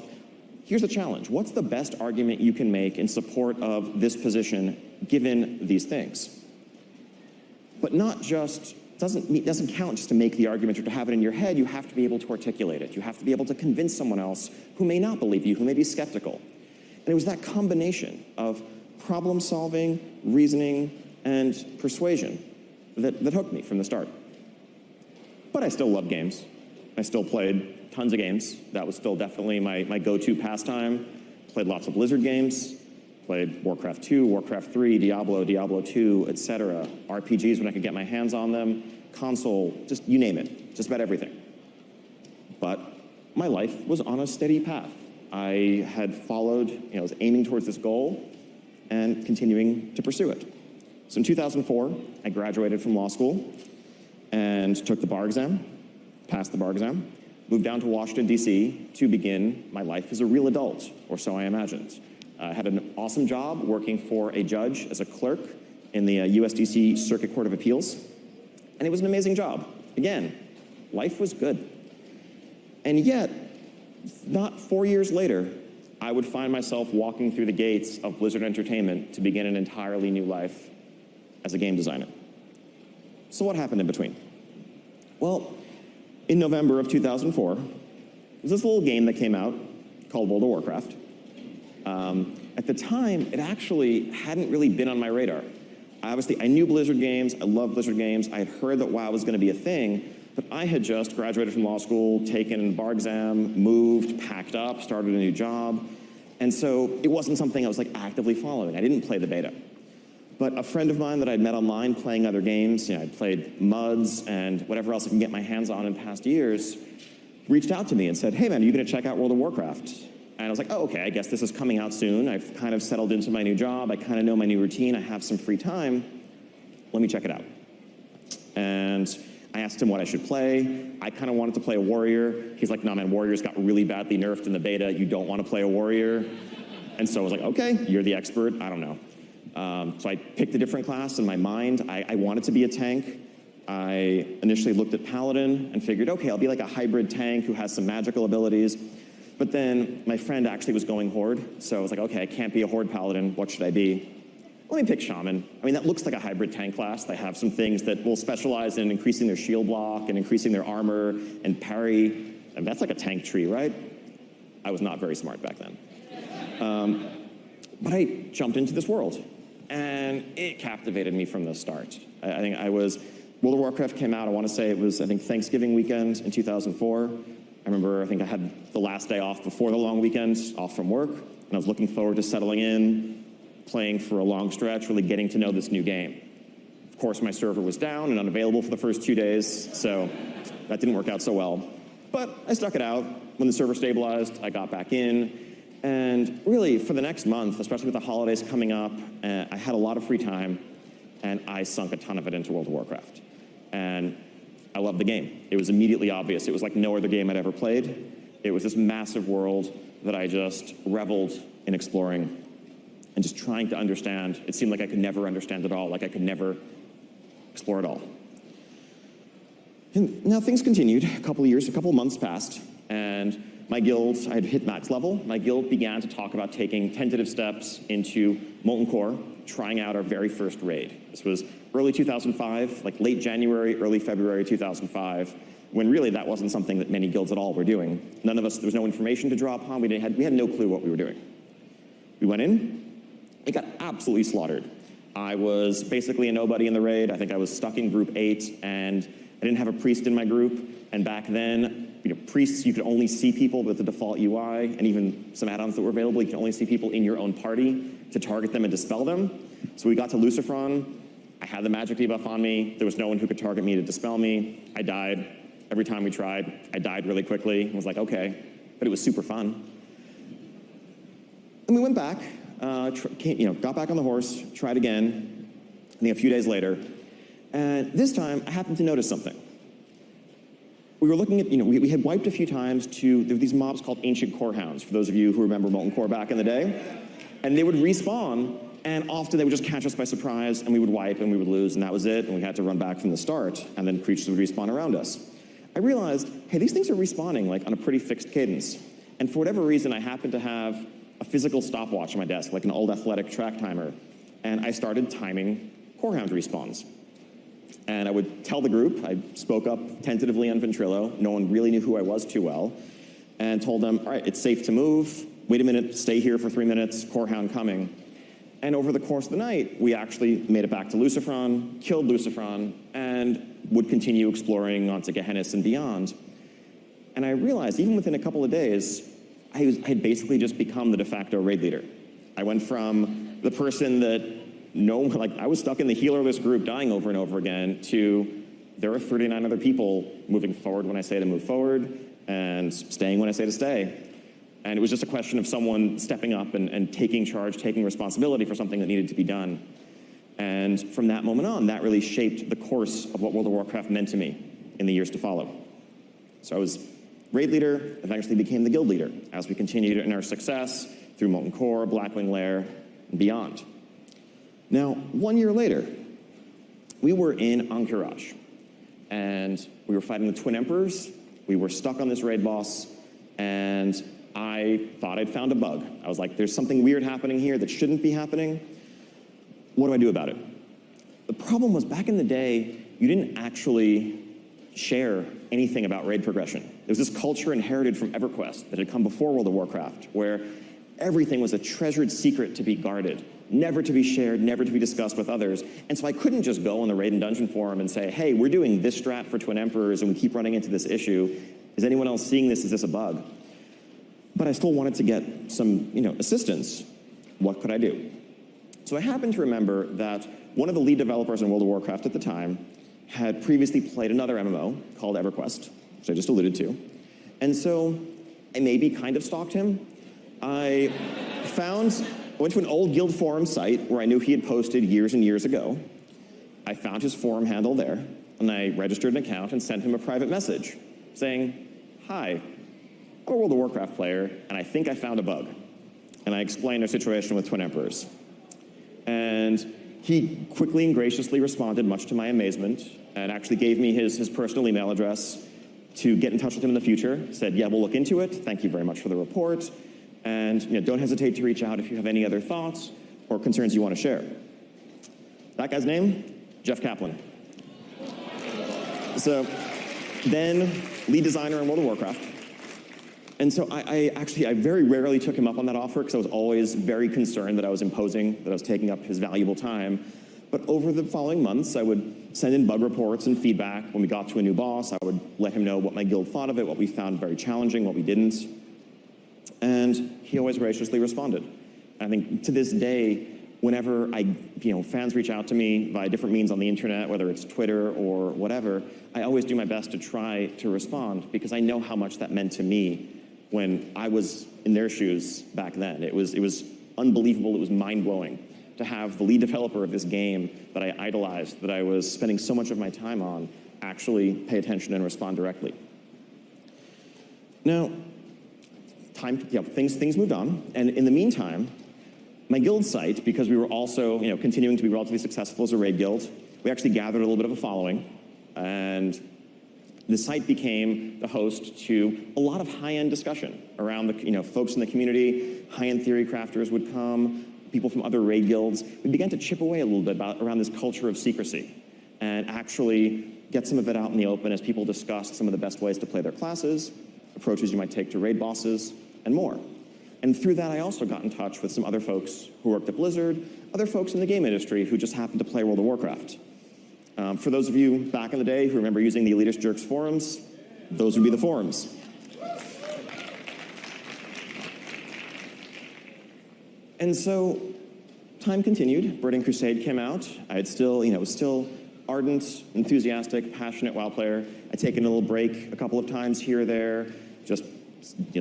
here's the challenge. What's the best argument you can make in support of this position given these things? But not just, doesn't count just to make the argument or to have it in your head. You have to be able to articulate it. You have to be able to convince someone else who may not believe you, who may be skeptical. And it was that combination of problem solving, reasoning, and persuasion that hooked me from the start. But I still love games. I still played tons of games. That was still definitely my go-to pastime. Played lots of Blizzard games. Played Warcraft 2, Warcraft 3, Diablo, Diablo 2, etc. RPGs when I could get my hands on them. Console, just you name it. Just about everything. But my life was on a steady path. I had followed, I was aiming towards this goal and continuing to pursue it. So in 2004, I graduated from law school and took the bar exam, passed the bar exam, moved down to Washington, D.C. to begin my life as a real adult, or so I imagined. I had an awesome job working for a judge as a clerk in the USDC Circuit Court of Appeals, and it was an amazing job. Again, life was good. And yet, not 4 years later, I would find myself walking through the gates of Blizzard Entertainment to begin an entirely new life as a game designer. So what happened in between? Well, in November of 2004, there was this little game that came out called World of Warcraft. At the time, it actually hadn't really been on my radar. Obviously, I knew Blizzard games, I loved Blizzard games, I had heard that WoW was going to be a thing, but I had just graduated from law school, taken a bar exam, moved, packed up, started a new job, and so it wasn't something I was like actively following. I didn't play the beta. But a friend of mine that I'd met online playing other games, I'd played MUDs and whatever else I can get my hands on in past years, reached out to me and said, hey man, are you going to check out World of Warcraft? And I was like, oh, okay, I guess this is coming out soon. I've kind of settled into my new job. I kind of know my new routine. I have some free time. Let me check it out. And I asked him what I should play. I kind of wanted to play a warrior. He's like, no, man, warriors got really badly nerfed in the beta. You don't want to play a warrior. And so I was like, okay, you're the expert. I don't know. So I picked a different class in my mind. I wanted to be a tank. I initially looked at Paladin and figured, okay, I'll be like a hybrid tank who has some magical abilities. But then my friend actually was going Horde, so I was like, okay, I can't be a Horde Paladin. What should I be? Let me pick Shaman. I mean, that looks like a hybrid tank class. They have some things that will specialize in increasing their shield block and increasing their armor and parry. And that's like a tank tree, right? I was not very smart back then. But I jumped into this world. And it captivated me from the start. I think World of Warcraft came out, I want to say it was, Thanksgiving weekend in 2004. I remember, I had the last day off before the long weekend, off from work, and I was looking forward to settling in, playing for a long stretch, really getting to know this new game. Of course, my server was down and unavailable for the first 2 days, so that didn't work out so well. But I stuck it out. When the server stabilized, I got back in. And really, for the next month, especially with the holidays coming up, I had a lot of free time, and I sunk a ton of it into World of Warcraft. And I loved the game. It was immediately obvious. It was like no other game I'd ever played. It was this massive world that I just reveled in exploring and just trying to understand. It seemed like I could never understand it all, like I could never explore it all. And now things continued. A couple months passed, and my guild, I had hit max level. My guild began to talk about taking tentative steps into Molten Core, trying out our very first raid. This was early 2005, like late January, early February 2005, when really that wasn't something that many guilds at all were doing. None of us, there was no information to draw upon. We had no clue what we were doing. We went in, it got absolutely slaughtered. I was basically a nobody in the raid. I think I was stuck in group 8, and I didn't have a priest in my group. And back then, priests, you could only see people with the default UI, and even some add-ons that were available, you can only see people in your own party to target them and dispel them. So we got to Lucifron. I had the magic debuff on me. There was no one who could target me to dispel me. I died every time we tried. I died really quickly. I was like, okay, but it was super fun. And we went back, got back on the horse, tried again, I think a few days later, and this time I happened to notice something. We were looking at, we had wiped a few times there were these mobs called Ancient Core Hounds, for those of you who remember Molten Core back in the day. And they would respawn, and often they would just catch us by surprise, and we would wipe, and we would lose, and that was it, and we had to run back from the start, and then creatures would respawn around us. I realized, hey, these things are respawning, like, on a pretty fixed cadence. And for whatever reason, I happened to have a physical stopwatch on my desk, like an old athletic track timer, and I started timing Corehound respawns. And I would tell the group, I spoke up tentatively on Ventrilo, no one really knew who I was too well, and told them, all right, it's safe to move, wait a minute, stay here for 3 minutes, Corehound coming. And over the course of the night, we actually made it back to Lucifron, killed Lucifron, and would continue exploring onto Gehennis and beyond. And I realized, even within a couple of days, I had basically just become the de facto raid leader. I went from the person that I was stuck in the healerless group dying over and over again to there are 39 other people moving forward when I say to move forward and staying when I say to stay. And it was just a question of someone stepping up and taking charge, taking responsibility for something that needed to be done. And from that moment on, that really shaped the course of what World of Warcraft meant to me in the years to follow. So I was raid leader, eventually became the guild leader as we continued in our success through Molten Core, Blackwing Lair, and beyond. Now, 1 year later, we were in Ankh-Uraj, and we were fighting the Twin Emperors. We were stuck on this raid boss, and I thought I'd found a bug. I was like, there's something weird happening here that shouldn't be happening. What do I do about it? The problem was, back in the day, you didn't actually share anything about raid progression. There was this culture inherited from EverQuest that had come before World of Warcraft, where everything was a treasured secret to be guarded, never to be shared, never to be discussed with others. And so I couldn't just go on the Raid and Dungeon forum and say, hey, we're doing this strat for Twin Emperors and we keep running into this issue. Is anyone else seeing this? Is this a bug? But I still wanted to get some assistance. What could I do? So I happened to remember that one of the lead developers in World of Warcraft at the time had previously played another MMO called EverQuest, which I just alluded to. And so I maybe kind of stalked him. I went to an old guild forum site where I knew he had posted years and years ago. I found his forum handle there, and I registered an account and sent him a private message saying, hi, I'm a World of Warcraft player, and I think I found a bug. And I explained our situation with Twin Emperors. And he quickly and graciously responded, much to my amazement, and actually gave me his personal email address to get in touch with him in the future. Said, yeah, we'll look into it. Thank you very much for the report. And don't hesitate to reach out if you have any other thoughts or concerns you want to share. That guy's name, Jeff Kaplan. So then lead designer in World of Warcraft. And so I very rarely took him up on that offer because I was always very concerned that I was taking up his valuable time. But over the following months, I would send in bug reports and feedback. When we got to a new boss, I would let him know what my guild thought of it, what we found very challenging, what we didn't. And he always graciously responded. I think to this day, whenever fans reach out to me via different means on the internet, whether it's Twitter or whatever, I always do my best to try to respond because I know how much that meant to me when I was in their shoes back then. It was unbelievable, it was mind-blowing to have the lead developer of this game that I idolized, that I was spending so much of my time on, actually pay attention and respond directly. Now, things moved on, and in the meantime, my guild site, because we were also continuing to be relatively successful as a raid guild, we actually gathered a little bit of a following, and the site became the host to a lot of high-end discussion around the folks in the community. High-end theory crafters would come, people from other raid guilds. We began to chip away a little bit around this culture of secrecy and actually get some of it out in the open as people discussed some of the best ways to play their classes, approaches you might take to raid bosses, and more. And through that, I also got in touch with some other folks who worked at Blizzard, other folks in the game industry who just happened to play World of Warcraft. For those of you back in the day who remember using the Elitist Jerks forums, those would be the forums. And so time continued. Burning Crusade came out. I had was still ardent, enthusiastic, passionate WoW player. I'd taken a little break a couple of times here or there. Just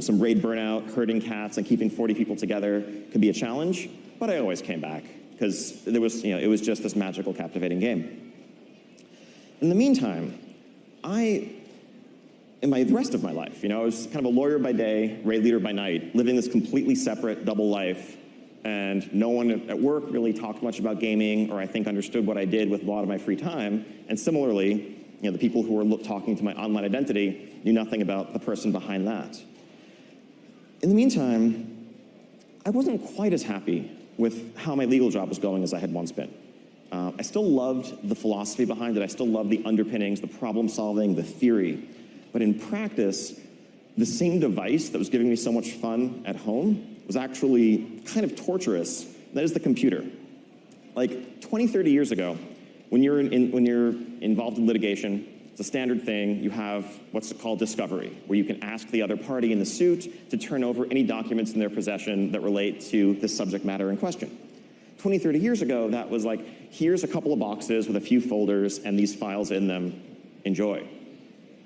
some raid burnout, herding cats, and keeping 40 people together could be a challenge. But I always came back because it was just this magical, captivating game. In the meantime, in the rest of my life, I was kind of a lawyer by day, raid leader by night, living this completely separate double life, and no one at work really talked much about gaming, or I think understood what I did with a lot of my free time. And similarly, the people who were talking to my online identity knew nothing about the person behind that. In the meantime, I wasn't quite as happy with how my legal job was going as I had once been. I still loved the philosophy behind it. I still loved the underpinnings, the problem solving, the theory. But in practice, the same device that was giving me so much fun at home was actually kind of torturous. That is the computer. Like 20, 30 years ago, when you're involved in litigation, it's a standard thing. You have what's called discovery, where you can ask the other party in the suit to turn over any documents in their possession that relate to the subject matter in question. 20, 30 years ago, that was like, here's a couple of boxes with a few folders and these files in them. Enjoy.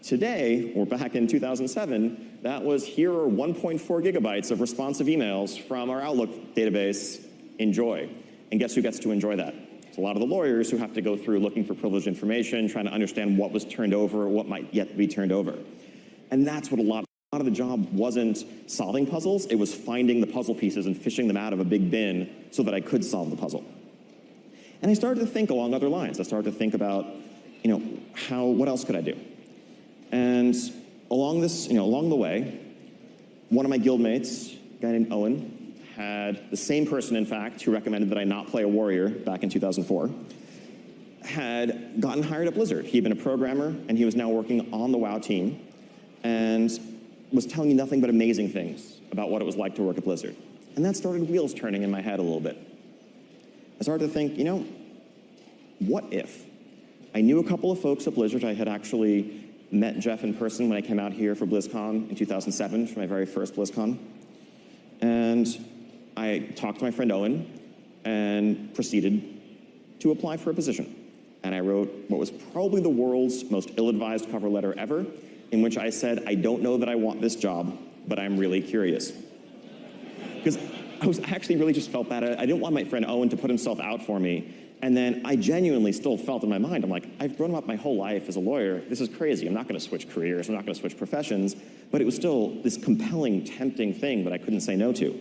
Today, or back in 2007, that was, here are 1.4 gigabytes of responsive emails from our Outlook database. Enjoy. And guess who gets to enjoy that? It's a lot of the lawyers who have to go through looking for privileged information, trying to understand what was turned over, what might yet be turned over. And that's what a lot of the job wasn't solving puzzles, it was finding the puzzle pieces and fishing them out of a big bin so that I could solve the puzzle. And I started to think along other lines. I started to think about, what else could I do? And along the way, one of my guildmates, a guy named Owen, had the same person, in fact, who recommended that I not play a warrior back in 2004, had gotten hired at Blizzard. He had been a programmer, and he was now working on the WoW team, and was telling me nothing but amazing things about what it was like to work at Blizzard. And that started wheels turning in my head a little bit. I started to think, what if? I knew a couple of folks at Blizzard. I had actually met Jeff in person when I came out here for BlizzCon in 2007, for my very first BlizzCon. And I talked to my friend Owen and proceeded to apply for a position. And I wrote what was probably the world's most ill-advised cover letter ever, in which I said, I don't know that I want this job, but I'm really curious. Because I actually really just felt bad. I didn't want my friend Owen to put himself out for me. And then I genuinely still felt in my mind, I'm like, I've grown up my whole life as a lawyer. This is crazy. I'm not going to switch careers. I'm not going to switch professions. But it was still this compelling, tempting thing that I couldn't say no to.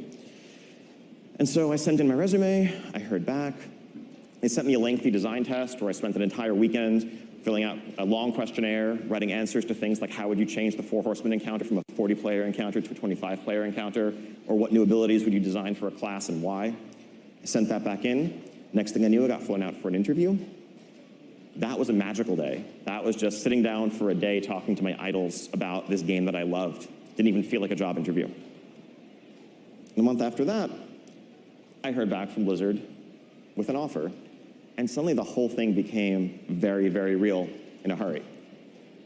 And so I sent in my resume. I heard back. They sent me a lengthy design test where I spent an entire weekend filling out a long questionnaire, writing answers to things like how would you change the 4 Horsemen encounter from a 40-player encounter to a 25-player encounter, or what new abilities would you design for a class and why. I sent that back in. Next thing I knew, I got flown out for an interview. That was a magical day. That was just sitting down for a day talking to my idols about this game that I loved. Didn't even feel like a job interview. A month after that, I heard back from Blizzard with an offer. And suddenly the whole thing became very, very real in a hurry.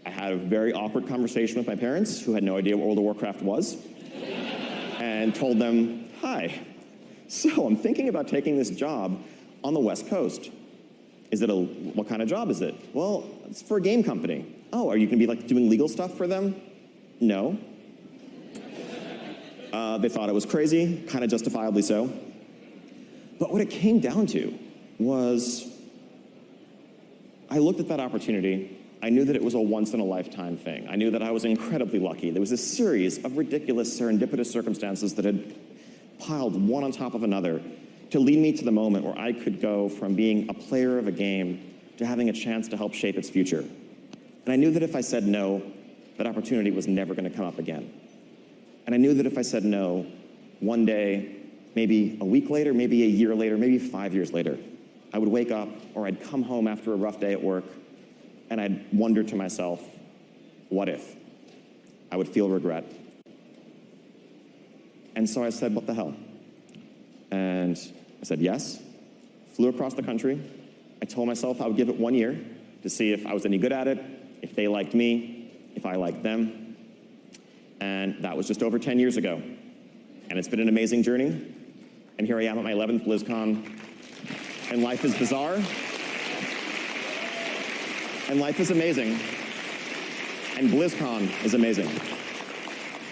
I had a very awkward conversation with my parents, who had no idea what World of Warcraft was, and told them, hi, so I'm thinking about taking this job on the West Coast. What kind of job is it? Well, it's for a game company. Oh, are you gonna be like doing legal stuff for them? No. They thought I was crazy, kind of justifiably so. But what it came down to was, I looked at that opportunity. I knew that it was a once-in-a-lifetime thing. I knew that I was incredibly lucky. There was a series of ridiculous serendipitous circumstances that had piled one on top of another to lead me to the moment where I could go from being a player of a game to having a chance to help shape its future. And I knew that if I said no, that opportunity was never going to come up again. And I knew that if I said no, one day, maybe a week later, maybe a year later, maybe 5 years later, I would wake up, or I'd come home after a rough day at work, and I'd wonder to myself, what if? I would feel regret. And so I said, what the hell? And I said yes, flew across the country. I told myself I would give it 1 year to see if I was any good at it, if they liked me, if I liked them. And that was just over 10 years ago. And it's been an amazing journey. And here I am at my 11th BlizzCon. And life is bizarre. And life is amazing. And BlizzCon is amazing.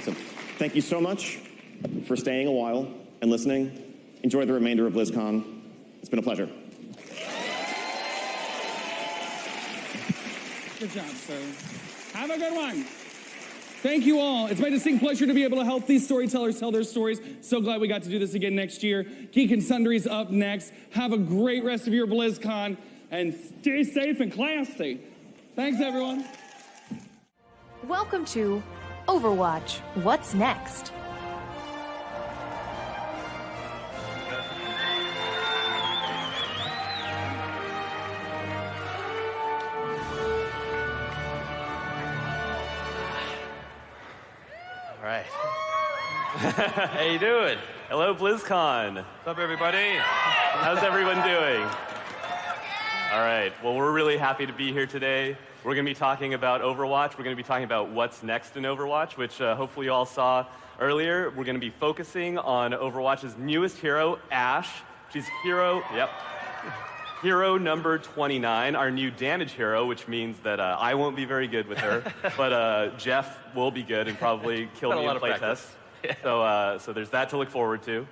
So thank you so much for staying a while and listening. Enjoy the remainder of BlizzCon. It's been a pleasure. Good job, sir. Have a good one. Thank you all. It's my distinct pleasure to be able to help these storytellers tell their stories. So glad we got to do this again next year. Geek and Sundry's up next. Have a great rest of your BlizzCon, and stay safe and classy. Thanks, everyone. Welcome to Overwatch. What's next? All right. How you doing? Hello, BlizzCon. What's up, everybody? How's everyone doing? All right. Well, we're really happy to be here today. We're going to be talking about Overwatch. We're going to be talking about what's next in Overwatch, which hopefully you all saw earlier. We're going to be focusing on Overwatch's newest hero, Ashe. She's hero number 29, our new damage hero, which means that I won't be very good with her, but Jeff will be good and probably kill me in playtest. So there's that to look forward to.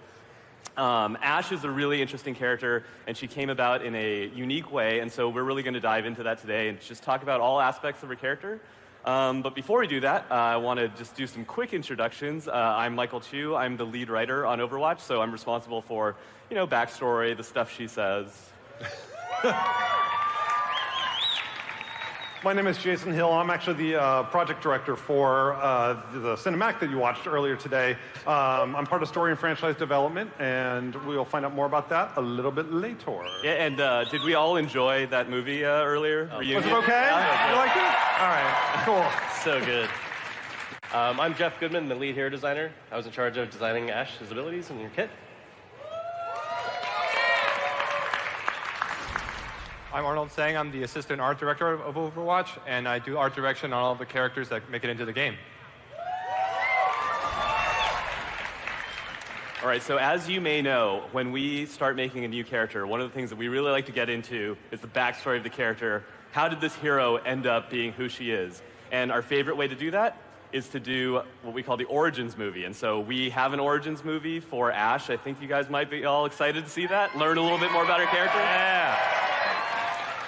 Ashe is a really interesting character, and she came about in a unique way, and so we're really going to dive into that today and just talk about all aspects of her character. But before we do that, I want to just do some quick introductions. I'm Michael Chu. I'm the lead writer on Overwatch, so I'm responsible for, backstory, the stuff she says. My name is Jason Hill. I'm actually the project director for the cinematic that you watched earlier today. I'm part of story and franchise development, and we'll find out more about that a little bit later. Yeah, and did we all enjoy that movie earlier? Was it okay? You liked it? All right, cool. So good. I'm Jeff Goodman, the lead hero designer. I was in charge of designing Ashe's abilities in your kit. I'm Arnold Sang. I'm the assistant art director of Overwatch, and I do art direction on all the characters that make it into the game. All right, so as you may know, when we start making a new character, one of the things that we really like to get into is the backstory of the character. How did this hero end up being who she is? And our favorite way to do that is to do what we call the Origins movie. And so we have an Origins movie for Ashe. I think you guys might be all excited to see that, learn a little bit more about her character. Yeah.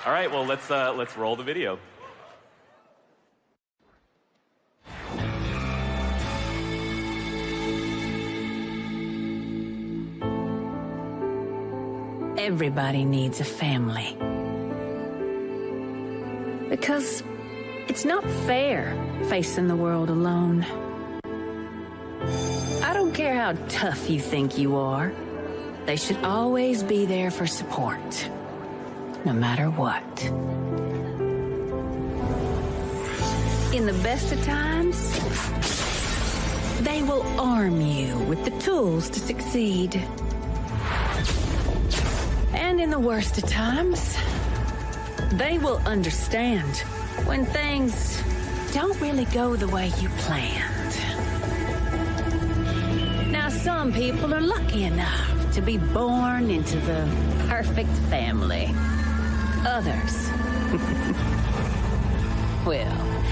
All right, well, let's roll the video. Everybody needs a family. Because it's not fair facing the world alone. I don't care how tough you think you are. They should always be there for support. No matter what. In the best of times, they will arm you with the tools to succeed. And in the worst of times, they will understand when things don't really go the way you planned. Now, some people are lucky enough to be born into the perfect family. Others, well,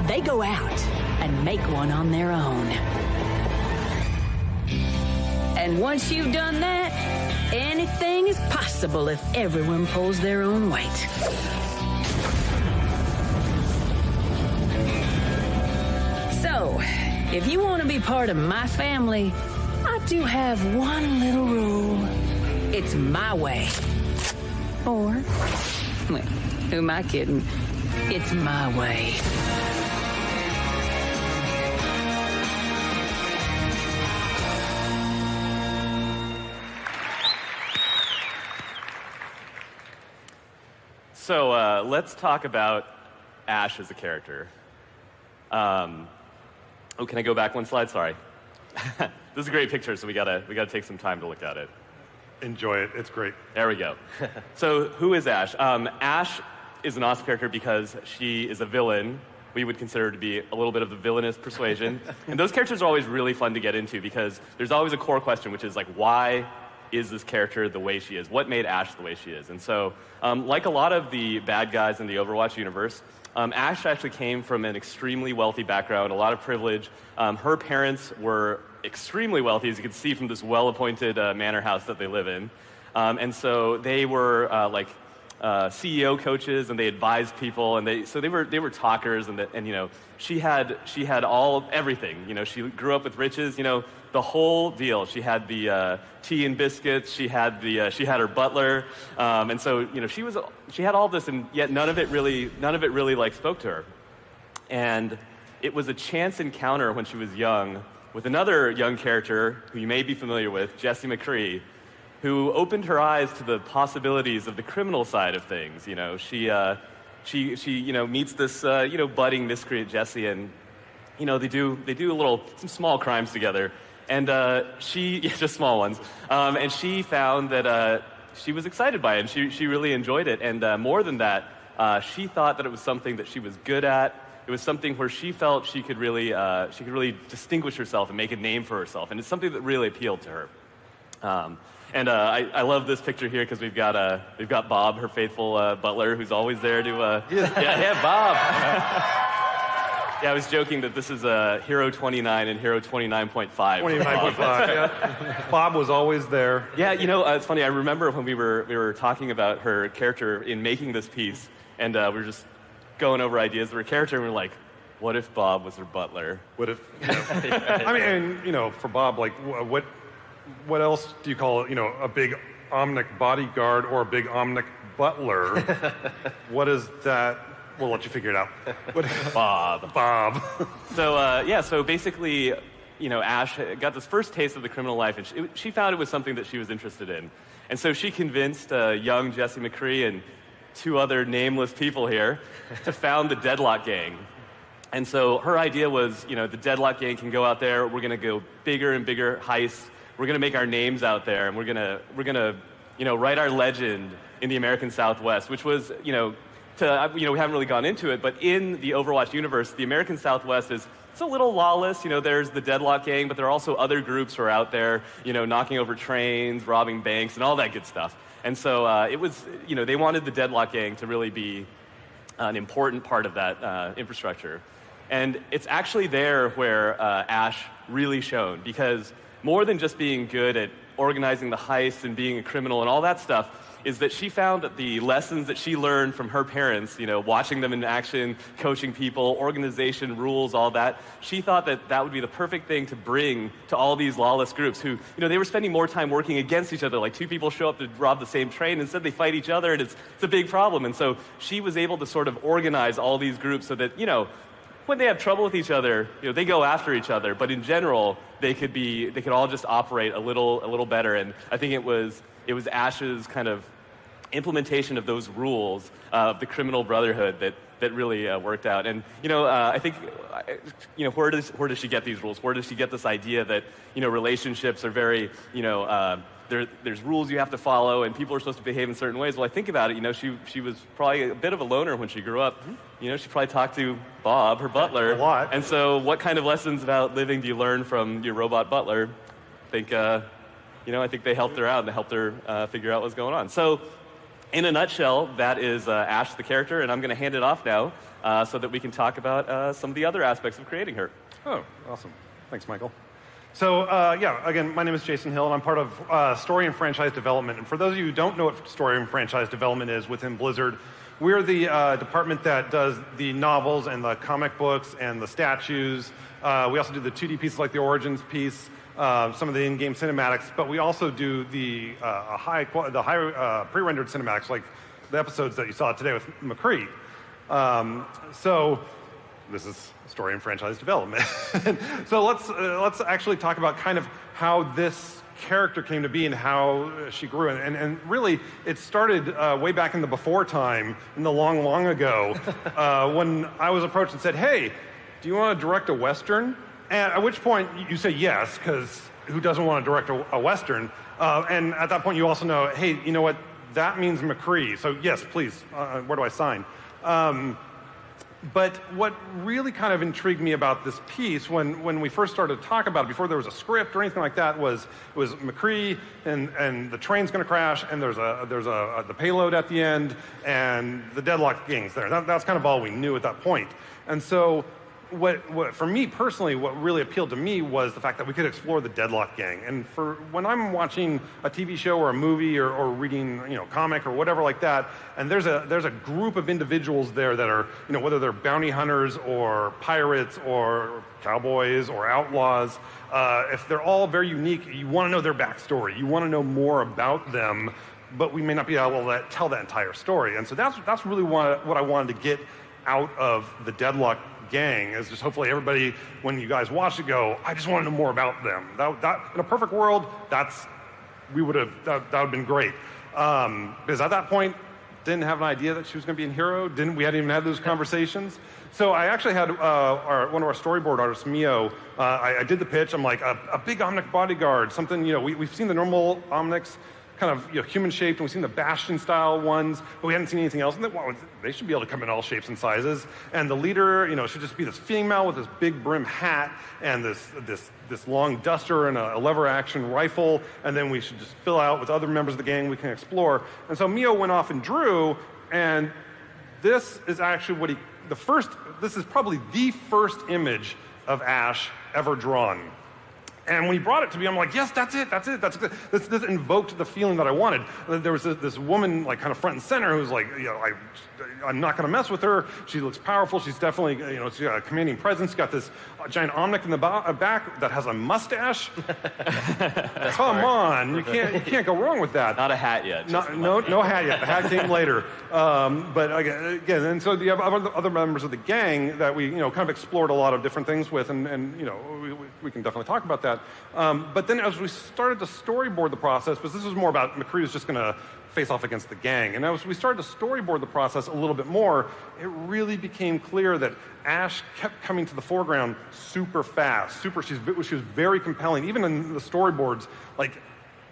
they go out and make one on their own. And once you've done that, anything is possible if everyone pulls their own weight. So, if you want to be part of my family, I do have one little rule. It's my way. Or, well, who am I kidding? It's my way. So let's talk about Ashe as a character. Oh, can I go back one slide? Sorry. This is a great picture, so we gotta take some time to look at it. Enjoy it. It's great. There we go. So who is Ashe? Ashe is an awesome character because she is a villain. We would consider her to be a little bit of the villainous persuasion. And those characters are always really fun to get into because there's always a core question, which is like, why is this character the way she is? What made Ashe the way she is? And so, like a lot of the bad guys in the Overwatch universe, Ashe actually came from an extremely wealthy background, a lot of privilege. Her parents were extremely wealthy, as you can see from this well-appointed manor house that they live in. And so they were CEO coaches, and they advised people, and they were talkers, and you know, she had everything. You know, she grew up with riches. You know, the whole deal. She had the tea and biscuits. She had her butler, and so you know, she had all this, and yet none of it really like spoke to her. And it was a chance encounter when she was young with another young character who you may be familiar with, Jessie McCree, who opened her eyes to the possibilities of the criminal side of things. You know, she you know, meets this budding miscreant Jessie, and they do some small crimes together. And just small ones. And she found that she was excited by it, and she really enjoyed it. And more than that, she thought that it was something that she was good at. It was something where she felt she could really distinguish herself and make a name for herself. And it's something that really appealed to her. I love this picture here because we've got Bob, her faithful butler, who's always there to. Yeah, Bob. Yeah, I was joking that this is Hero 29 and Hero 29.5. 29.5, yeah. Bob was always there. Yeah, it's funny. I remember when we were talking about her character in making this piece, and we were just going over ideas of her character, and we were like, what if Bob was her butler? What if? I mean, and for Bob, like, what else do you call it? A big omnic bodyguard or a big omnic butler? What is that? We'll let you figure it out. Bob. So basically, Ash got this first taste of the criminal life, and she found it was something that she was interested in. And so she convinced young Jesse McCree and 2 other nameless people here to found the Deadlock Gang. And so her idea was, the Deadlock Gang can go out there, we're going to go bigger and bigger heists, we're going to make our names out there, and we're going to write our legend in the American Southwest, which was, we haven't really gone into it, but in the Overwatch universe, the American Southwest it's a little lawless. There's the Deadlock Gang, but there are also other groups who are out there, knocking over trains, robbing banks, and all that good stuff. And so it was, they wanted the Deadlock Gang to really be an important part of that infrastructure. And it's actually there where Ash really shone, because more than just being good at organizing the heists and being a criminal and all that stuff, is that she found that the lessons that she learned from her parents, watching them in action, coaching people, organization, rules, all that, she thought that that would be the perfect thing to bring to all these lawless groups who, they were spending more time working against each other. Like 2 people show up to rob the same train, instead they fight each other, and it's a big problem. And so she was able to sort of organize all these groups so that, when they have trouble with each other, they go after each other. But in general, they could all just operate a little better. And I think it was Ash's kind of implementation of those rules of the criminal brotherhood that really worked out. And I think where does she get these rules? Where does she get this idea that relationships are very there's rules you have to follow and people are supposed to behave in certain ways? Well, I think about it. She was probably a bit of a loner when she grew up. She probably talked to Bob, her butler, a lot. And so, what kind of lessons about living do you learn from your robot butler? I think they helped her out and they helped her figure out what's going on. So, in a nutshell, that is Ash the character, and I'm going to hand it off now so that we can talk about some of the other aspects of creating her. Oh, awesome. Thanks, Michael. So, again, my name is Jason Hill, and I'm part of story and franchise development. And for those of you who don't know what story and franchise development is within Blizzard, we're the department that does the novels and the comic books and the statues. We also do the 2D pieces like the Origins piece, some of the in-game cinematics, but we also do the high pre-rendered cinematics, like the episodes that you saw today with McCree. So this is story and franchise development. So let's actually talk about kind of how this character came to be and how she grew. And really, it started way back in the before time, in the long, long ago, when I was approached and said, hey, do you want to direct a Western? And at which point you say yes, because who doesn't want to direct a Western? And at that point you also know, hey, you know what? That means McCree. So yes, please, where do I sign? But what really kind of intrigued me about this piece when we first started to talk about it, before there was a script or anything like that, was McCree and the train's going to crash, and there's the payload at the end, and the Deadlock Gang's there. That's kind of all we knew at that point. And so what for me personally, what really appealed to me was the fact that we could explore the Deadlock Gang. And for when I'm watching a TV show or a movie or reading, comic or whatever like that, and there's a group of individuals there that are, whether they're bounty hunters or pirates or cowboys or outlaws, if they're all very unique, you want to know their backstory. You want to know more about them, but we may not be able to tell that entire story. And so that's really what I wanted to get out of the Deadlock Gang, is just hopefully everybody, when you guys watch it, go, I just want to know more about them. That in a perfect world, that would have been great. Because at that point, didn't have an idea that she was going to be a hero. We hadn't even had those conversations. So I actually had one of our storyboard artists, Mio. I did the pitch. I'm like, a big Omnic bodyguard, something, we've seen the normal Omnics kind of human shaped, and we've seen the Bastion style ones, but we hadn't seen anything else. And they should be able to come in all shapes and sizes. And the leader, should just be this female with this big brim hat and this long duster and a lever action rifle. And then we should just fill out with other members of the gang we can explore. And so Mio went off and drew, and this is actually this is probably the first image of Ash ever drawn. And when he brought it to me, I'm like, yes, that's it. This invoked the feeling that I wanted. There was this woman, like, kind of front and center who's like, I'm not going to mess with her. She looks powerful. She's definitely, she's got a commanding presence. She's got this giant Omnic in the back that has a mustache. Come on, you can't go wrong with that. Not a hat yet. No hat yet. The hat came later. But again, and so the other members of the gang that we, kind of explored a lot of different things with, and we can definitely talk about that. But then as we started to storyboard the process, because this was more about McCree was just going to face off against the gang. And as we started to storyboard the process a little bit more, it really became clear that Ash kept coming to the foreground super fast. She was very compelling. Even in the storyboards, like,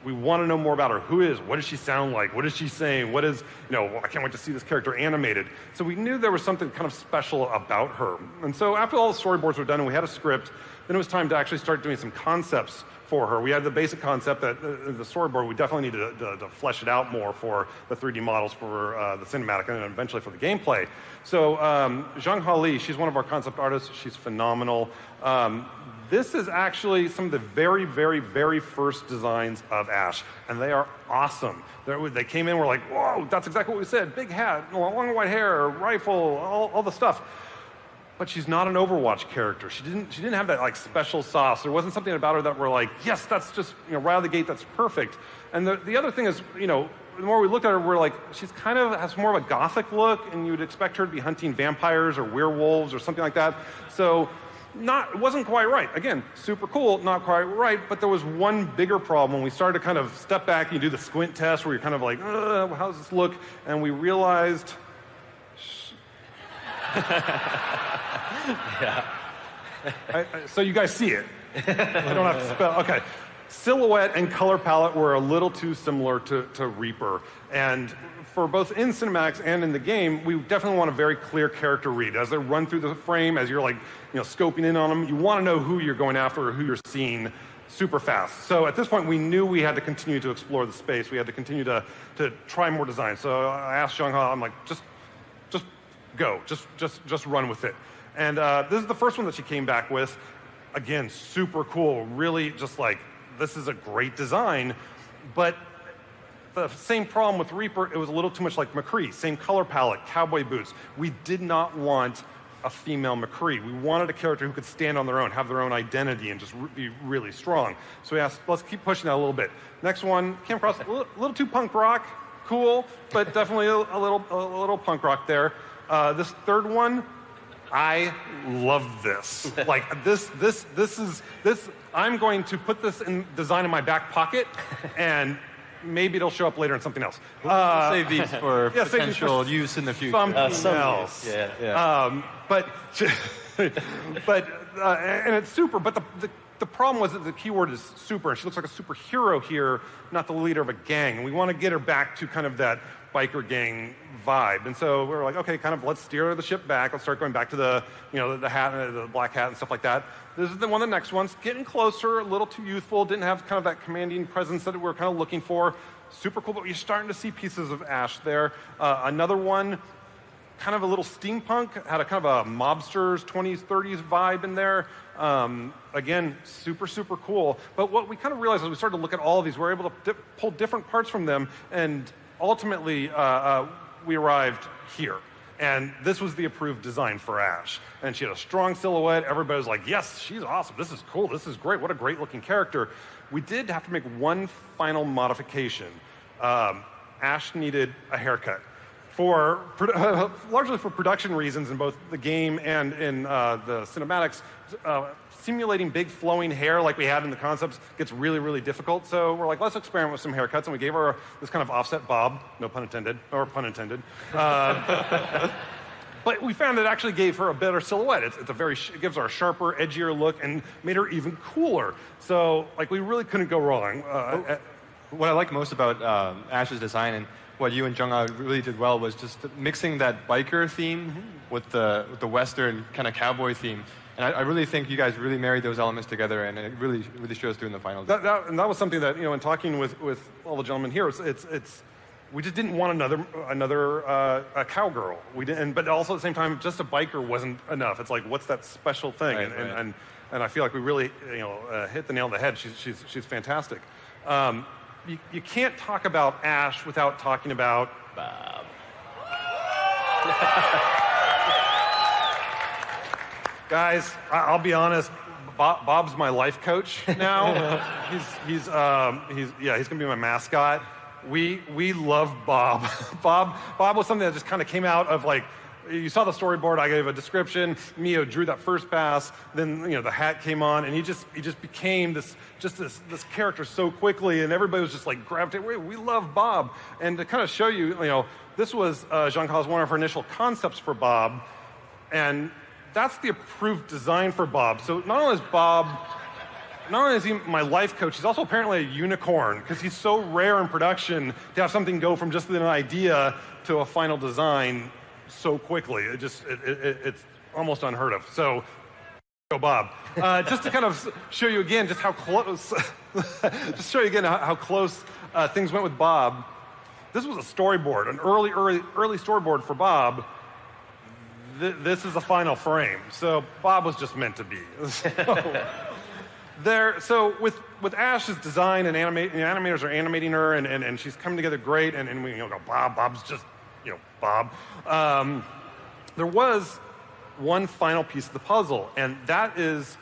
we want to know more about her. Who is? What does she sound like? What is she saying? What is, I can't wait to see this character animated. So we knew there was something kind of special about her. And so after all the storyboards were done and we had a script, then it was time to actually start doing some concepts for her. We had the basic concept that the storyboard, we definitely need to flesh it out more for the 3D models for the cinematic and then eventually for the gameplay. So Zhang Li, she's one of our concept artists. She's phenomenal. This is actually some of the very, very, very first designs of Ash, and they are awesome. They came in, we're like, whoa, that's exactly what we said. Big hat, long white hair, rifle, all the stuff. But she's not an Overwatch character. She didn't have that like special sauce. There wasn't something about her that we're like, yes, that's just, right out of the gate, that's perfect. And the other thing is, the more we look at her, we're like, she's kind of has more of a gothic look, and you would expect her to be hunting vampires or werewolves or something like that. So it wasn't quite right. Again, super cool, not quite right, but there was one bigger problem when we started to kind of step back and you do the squint test where you're kind of like, how does this look? And we realized, yeah. So you guys see it. I don't have to spell. Okay. Silhouette and color palette were a little too similar to Reaper. And for both in cinematics and in the game, we definitely want a very clear character read. As they run through the frame, as you're like, scoping in on them, you want to know who you're going after or who you're seeing super fast. So at this point, we knew we had to continue to explore the space. We had to continue to try more designs. So I asked Zhang Ha, I'm like, just go, just run with it. And this is the first one that she came back with. Again, super cool, really just like, this is a great design, but the same problem with Reaper, it was a little too much like McCree, same color palette, cowboy boots. We did not want a female McCree. We wanted a character who could stand on their own, have their own identity, and just be really strong. So we asked, let's keep pushing that a little bit. Next one, came across a little too punk rock, cool, but definitely a little punk rock there. This third one, I love this. Like this is, I'm going to put this in design in my back pocket, and maybe it'll show up later in something else. We'll save these for potential use in the future. Something else. Yeah. But and it's super, but the problem was that the keyword is super, and she looks like a superhero here, not the leader of a gang. And we want to get her back to kind of that biker gang vibe. And so we're like, okay, kind of let's steer the ship back. Let's start going back to the hat, the black hat and stuff like that. This is one of the next ones. Getting closer, a little too youthful, didn't have kind of that commanding presence that we were kind of looking for. Super cool, but you're starting to see pieces of Ash there. Another one, kind of a little steampunk, had a kind of a mobsters 20s, 30s vibe in there. Again, super, super cool. But what we kind of realized as we started to look at all of these, we were able to pull different parts from them, and ultimately we arrived here. And this was the approved design for Ash. And she had a strong silhouette. Everybody was like, yes, she's awesome. This is cool. This is great. What a great looking character. We did have to make one final modification. Ash needed a haircut. largely for production reasons in both the game and in the cinematics, simulating big flowing hair like we had in the concepts gets really, really difficult. So we're like, let's experiment with some haircuts, and we gave her this kind of offset bob, no pun intended, or pun intended. But we found it actually gave her a better silhouette. It gives her a sharper, edgier look and made her even cooler. So like we really couldn't go wrong. What I like most about Ash's design and what you and Jung-Ah really did well was just mixing that biker theme with the Western kind of cowboy theme. And I really think you guys really married those elements together, and it really shows through in the final. And that was something that, in talking with all the gentlemen here, we just didn't want another cowgirl. We didn't, but also at the same time, just a biker wasn't enough. It's like, what's that special thing? Right, and I feel like we really hit the nail on the head. She's fantastic. You can't talk about Ash without talking about Bob. Guys, I'll be honest. Bob's my life coach now. he's gonna be my mascot. We love Bob. Bob was something that just kind of came out of like, you saw the storyboard. I gave a description. Mio drew that first pass. Then the hat came on, and he just became this character so quickly, and everybody was just like gravitating. We love Bob, and to kind of show you, this was Jean-Claude's one of her initial concepts for Bob, and that's the approved design for Bob. So not only is he my life coach, he's also apparently a unicorn, because he's so rare in production to have something go from just an idea to a final design so quickly. It's almost unheard of. So, go Bob. Just to kind of show you again just how close, how close things went with Bob. This was a storyboard, an early storyboard for Bob. This is a final frame. So Bob was just meant to be. So with Ash's design and animators are animating her, and she's coming together great, and we go, Bob's just, Bob. There was one final piece of the puzzle, and that is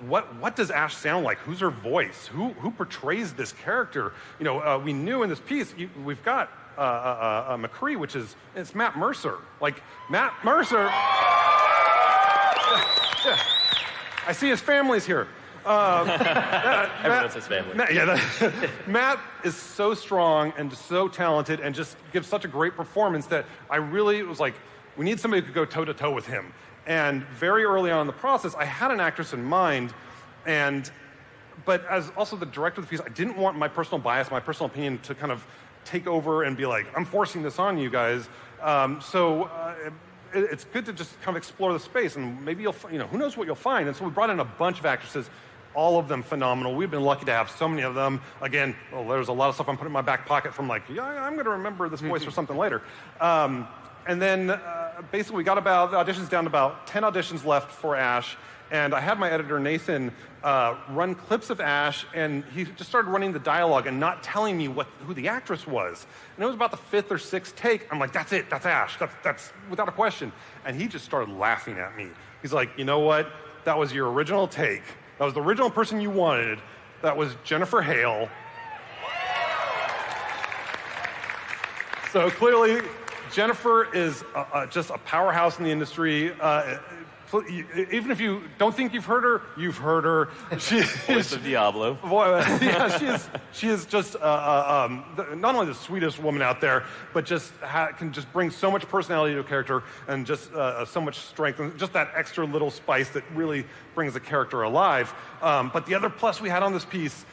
what does Ash sound like? Who's her voice? Who portrays this character? We knew in this piece we've got McCree, it's Matt Mercer. Like Matt Mercer. Yeah. I see his family's here. Everyone's his family. Matt is so strong and so talented and just gives such a great performance that I really was like, we need somebody who could go toe-to-toe with him. And very early on in the process, I had an actress in mind, but as also the director of the piece, I didn't want my personal bias, my personal opinion to kind of take over and be like, I'm forcing this on you guys. It's good to just kind of explore the space, and maybe who knows what you'll find. And so we brought in a bunch of actresses, all of them phenomenal. We've been lucky to have so many of them. Again, there's a lot of stuff I'm putting in my back pocket from like, I'm going to remember this voice for something later. And then basically we got the auditions down to about 10 auditions left for Ash. And I had my editor, Nathan, run clips of Ash, and he just started running the dialogue and not telling me who the actress was. And it was about the 5th or 6th take. I'm like, that's it, that's Ash, that's without a question. And he just started laughing at me. He's like, you know what? That was your original take. That was the original person you wanted. That was Jennifer Hale. So clearly, Jennifer is just a powerhouse in the industry. Even if you don't think you've heard her, you've heard her. Voice of Diablo. She is just not only the sweetest woman out there, but can just bring so much personality to a character and just so much strength and just that extra little spice that really brings the character alive. But the other plus we had on this piece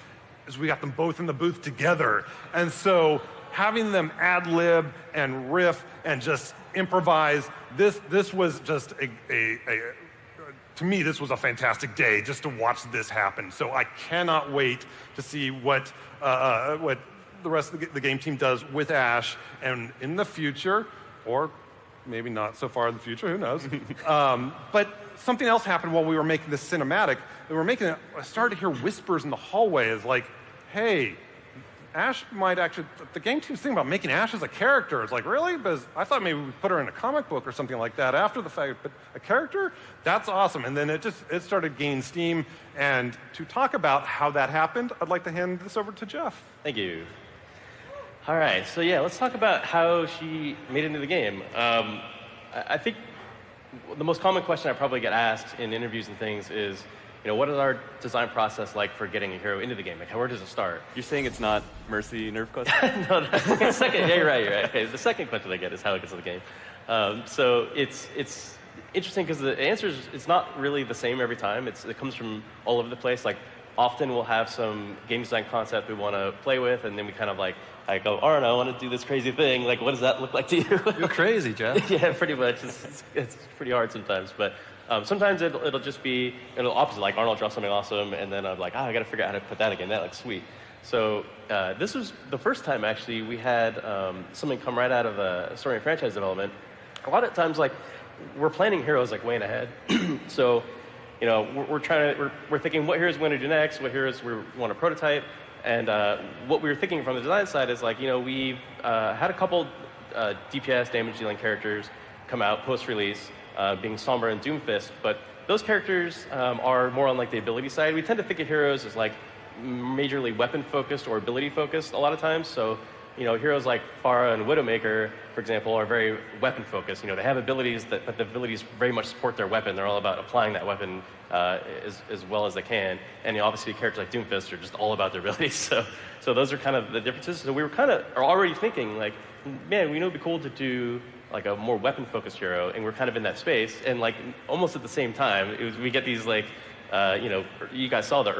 is we got them both in the booth together, and so having them ad-lib and riff and just improvise, this was just to me, this was a fantastic day just to watch this happen. So I cannot wait to see what the rest of the game team does with Ash, and in the future, or maybe not so far in the future, who knows. But something else happened while we were making this cinematic. I started to hear whispers in the hallways like, hey, Ash might actually, the game team's thinking about making Ash as a character. It's like, really? Because I thought maybe we'd put her in a comic book or something like that after the fact, but a character? That's awesome. And then it started gaining steam. And to talk about how that happened, I'd like to hand this over to Jeff. Thank you. All right, so yeah, let's talk about how she made it into the game. I think the most common question I probably get asked in interviews and things is, what is our design process like for getting a hero into the game? Like, where does it start? You're saying it's not Mercy nerf question? No, the second. Yeah, you're right. Okay, the second question I get is how it gets in the game. So it's interesting because the answer is it's not really the same every time. It comes from all over the place. Like, often we'll have some game design concept we want to play with, and then we kind of I go, Aaron, I want to do this crazy thing. Like, what does that look like to you? You're crazy, Jeff. Yeah, pretty much. It's pretty hard sometimes, but sometimes it'll just be opposite. Like, Arnold draws something awesome, and then I'm like, I got to figure out how to put that again. That looks sweet. So this was the first time, actually, we had something come right out of a story and franchise development. A lot of times, we're planning heroes way ahead. So, we're thinking what heroes we want to do next, what heroes we want to prototype, and what we were thinking from the design side is we had a couple DPS damage dealing characters come out post-release, being Sombra and Doomfist, but those characters are more on the ability side. We tend to think of heroes as majorly weapon focused or ability focused a lot of times. So heroes like Pharah and Widowmaker, for example, are very weapon focused. They have abilities but the abilities very much support their weapon. They're all about applying that weapon as well as they can. And obviously characters like Doomfist are just all about their abilities. So those are kind of the differences. So we were kind of already thinking man, we know it'd be cool to do a more weapon focused hero, and we're kind of in that space. And almost at the same time, we get these you guys saw the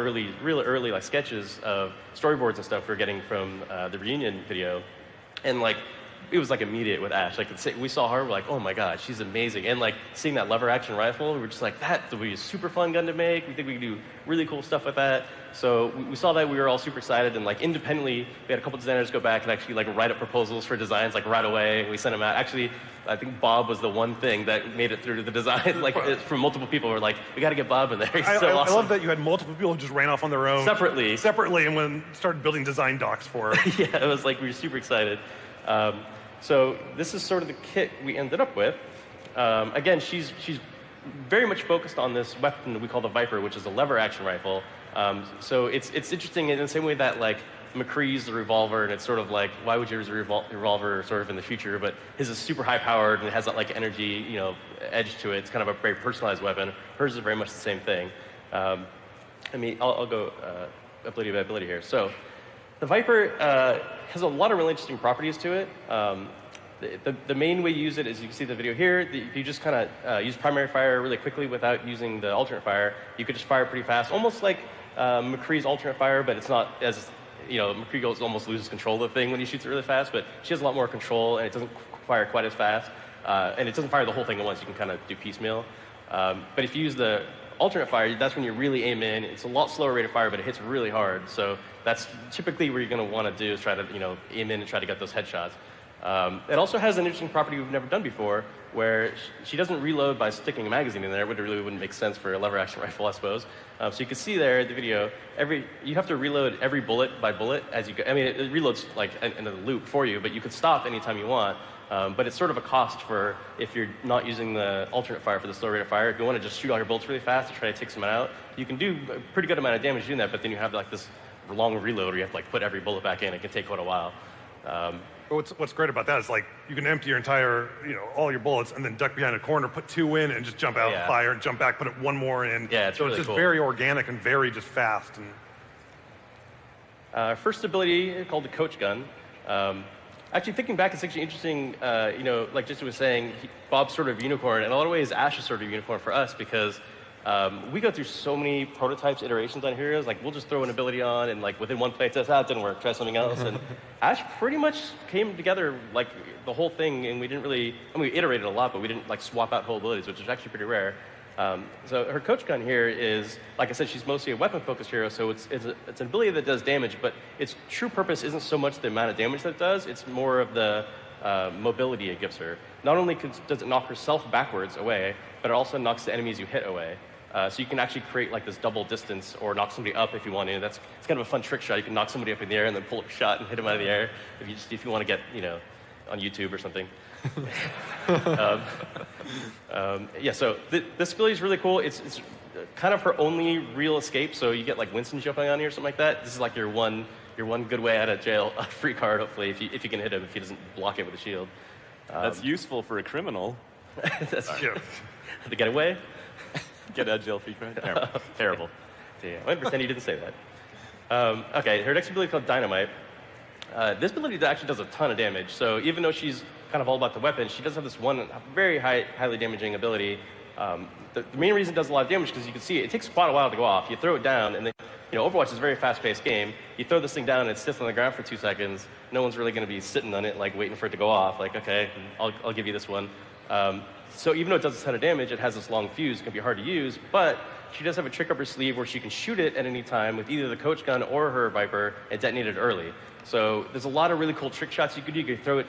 real early sketches of storyboards and stuff we're getting from the reunion video, and it was immediate with Ash. We saw her, we're oh my god, she's amazing. And seeing that lever action rifle, we were just that would be a super fun gun to make. We think we can do really cool stuff with that. So we saw that, we were all super excited, and independently, we had a couple designers go back and actually write up proposals for designs right away. We sent them out. Actually, I think Bob was the one thing that made it through to the design. From multiple people, we're we got to get Bob in there. He's so awesome. I love that you had multiple people who just ran off on their own separately, and started building design docs for her. Yeah, it was we were super excited. So this is sort of the kit we ended up with. Again, she's very much focused on this weapon that we call the Viper, which is a lever action rifle. So it's interesting in the same way that McCree's the revolver, and it's sort of why would you use a revolver sort of in the future? But his is super high powered and it has that energy edge to it. It's kind of a very personalized weapon. Hers is very much the same thing. I'll go ability by ability here. So the Viper has a lot of really interesting properties to it. The main way you use it is, you can see the video here, if you just kind of use primary fire really quickly without using the alternate fire, you could just fire pretty fast, almost like McCree's alternate fire, but it's not as, McCree almost loses control of the thing when he shoots it really fast, but she has a lot more control, and it doesn't fire quite as fast, and it doesn't fire the whole thing at once. You can kind of do piecemeal. But if you use the alternate fire, that's when you really aim in. It's a lot slower rate of fire, but it hits really hard. So that's typically what you're going to want to do, is try to aim in and try to get those headshots. It also has an interesting property we've never done before, where she doesn't reload by sticking a magazine in there, which really wouldn't make sense for a lever action rifle, I suppose. So you can see there in the video, you have to reload every bullet by bullet as you go. It reloads in a loop for you, but you could stop anytime you want. But it's sort of a cost for if you're not using the alternate fire for the slow rate of fire. If you want to just shoot all your bullets really fast and try to take someone out, you can do a pretty good amount of damage doing that, but then you have this long reload where you have to put every bullet back in. It can take quite a while. What's great about that is you can empty your entire, all your bullets, and then duck behind a corner, put 2 in, and just jump out and fire, and jump back, put 1 more in. Yeah, it's really just cool. Very organic and very just fast. And first ability called the Coach Gun. Actually, thinking back, it's actually interesting. Like Justin was saying, Bob's sort of unicorn, and in a lot of ways, Ash is sort of unicorn for us because we go through so many prototypes, iterations on heroes. We'll just throw an ability on, and within one playtest, it didn't work. Try something else. And Ash pretty much came together the whole thing, and we didn't really. We iterated a lot, but we didn't swap out whole abilities, which is actually pretty rare. So her Coach Gun here is, like I said, she's mostly a weapon-focused hero, so it's an ability that does damage, but its true purpose isn't so much the amount of damage that it does, it's more of the mobility it gives her. Not only does it knock herself backwards away, but it also knocks the enemies you hit away. So you can actually create this double distance or knock somebody up if you want to. It's kind of a fun trick shot. You can knock somebody up in the air and then pull up a shot and hit them out of the air if you want to get, on YouTube or something. So this ability is really cool. It's kind of her only real escape. So you get Winston jumping on you or something like that. This is your one your one good way out of jail, a free card, hopefully, if you can hit him, if he doesn't block it with a shield. That's useful for a criminal. That's true. To get away? Get a jail free card? Terrible. Terrible. Damn, I pretend you didn't say that. Okay, her next ability is called Dynamite. This ability actually does a ton of damage. So even though she's kind of all about the weapon, she does have this one very highly damaging ability. The main reason it does a lot of damage because you can see it takes quite a while to go off. You throw it down, and then Overwatch is a very fast-paced game. You throw this thing down, and it sits on the ground for 2 seconds. No one's really going to be sitting on it, like waiting for it to go off. Like, okay, I'll give you this one. So even though it does a ton of damage, it has this long fuse. It can be hard to use, but she does have a trick up her sleeve where she can shoot it at any time with either the coach gun or her Viper and detonate it early. So there's a lot of really cool trick shots you could do. You could throw it,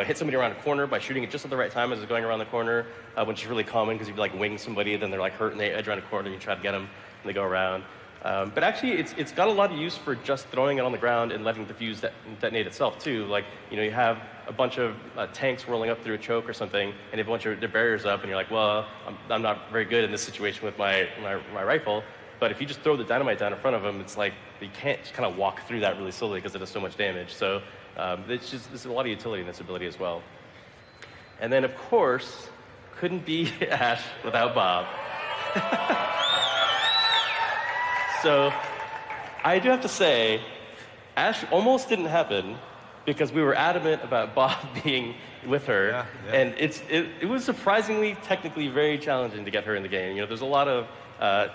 hit somebody around a corner by shooting it just at the right time as it's going around the corner, which is really common because if you like wing somebody, then they're like hurt and they edge around a corner, and you try to get them, and they go around. But actually, it's got a lot of use for just throwing it on the ground and letting the fuse detonate itself too. Like, you have a bunch of tanks rolling up through a choke or something, and if a bunch of their barriers up, and you're like, well, I'm not very good in this situation with my rifle. But if you just throw the dynamite down in front of them, it's like you can't just kind of walk through that really slowly because it does so much damage. So there's a lot of utility in this ability as well. And then, of course, couldn't be Ash without Bob. So I do have to say, Ash almost didn't happen because we were adamant about Bob being with her. Yeah. And it was surprisingly, technically very challenging to get her in the game. There's a lot of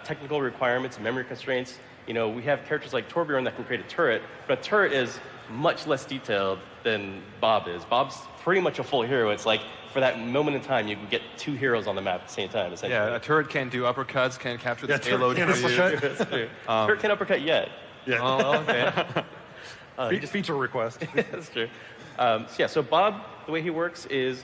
technical requirements, memory constraints. We have characters like Torbjorn that can create a turret, but a turret is much less detailed than Bob is. Bob's pretty much a full hero. It's like, for that moment in time, you can get 2 heroes on the map at the same time, essentially. Yeah, a turret can't do uppercuts, can't capture the payload for you. That's true. Turret can't uppercut yet. Yeah. Oh, okay. Feature request. That's true. So Bob, the way he works is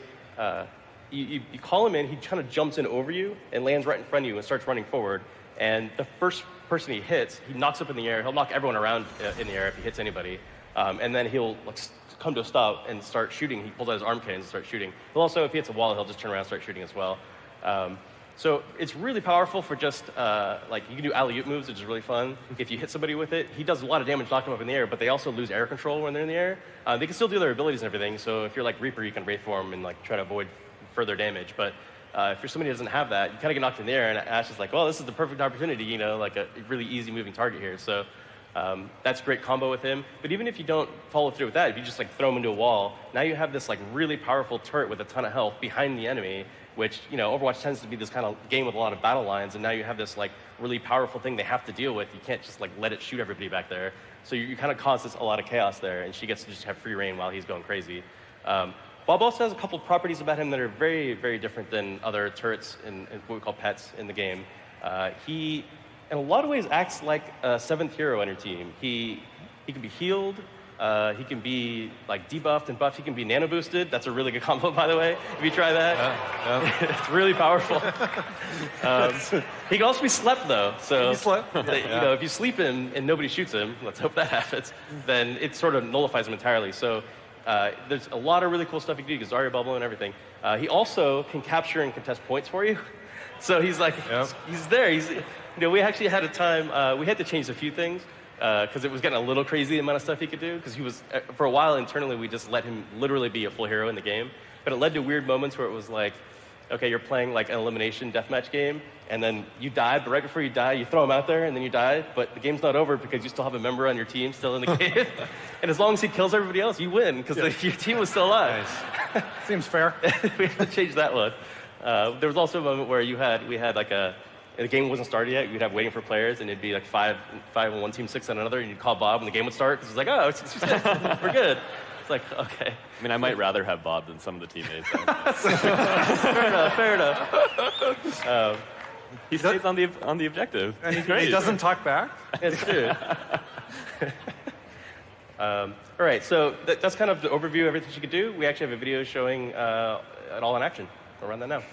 you call him in, he kind of jumps in over you and lands right in front of you and starts running forward. And the first person he hits, he knocks up in the air. He'll knock everyone around in the air if he hits anybody. And then he'll come to a stop and start shooting. He pulls out his arm cannons and starts shooting. But also, if he hits a wall, he'll just turn around and start shooting as well. So it's really powerful for just, you can do alley-oop moves, which is really fun. If you hit somebody with it, he does a lot of damage knocking them up in the air, but they also lose air control when they're in the air. They can still do their abilities and everything, so if you're like Reaper, you can Wraith form and try to avoid further damage. But if you're somebody who doesn't have that, you kind of get knocked in the air, and Ash is like, well, this is the perfect opportunity, like a really easy moving target here. So that's a great combo with him. But even if you don't follow through with that, if you just throw him into a wall, now you have this really powerful turret with a ton of health behind the enemy, which, Overwatch tends to be this kind of game with a lot of battle lines, and now you have this really powerful thing they have to deal with. You can't just let it shoot everybody back there. So you kind of cause a lot of chaos there, and she gets to just have free reign while he's going crazy. Bob also has a couple properties about him that are very, very different than other turrets and what we call pets in the game. He, in a lot of ways, acts like a 7th hero on your team. He can be healed. He can be debuffed and buffed. He can be nano boosted. That's a really good combo, by the way. If you try that, it's really powerful. He can also be slept though. So if you sleep him and nobody shoots him, let's hope that happens, then it sort of nullifies him entirely. So there's a lot of really cool stuff you can do. Zarya bubble and everything. He also can capture and contest points for you. So he's he's there. We actually had a time. We had to change a few things. Because it was getting a little crazy the amount of stuff he could do. Because he was, for a while internally, we just let him literally be a full hero in the game. But it led to weird moments where it was okay, you're playing an elimination deathmatch game, and then you died, but right before you die, you throw him out there, and then you die, but the game's not over because you still have a member on your team still in the game. And as long as he kills everybody else, you win, because your team was still alive. Nice. Seems fair. We had to change that one. There was also a moment where we had the game wasn't started yet. You'd have waiting for players, and it'd be 5 on one team, 6 on another, and you'd call Bob, and the game would start, because it's we're good. It's okay. I mean, I might rather have Bob than some of the teammates. Fair enough. He stays on the objective. And he doesn't talk back? It's true. All right, so that's kind of the overview of everything she could do. We actually have a video showing it all in action. We'll run that now.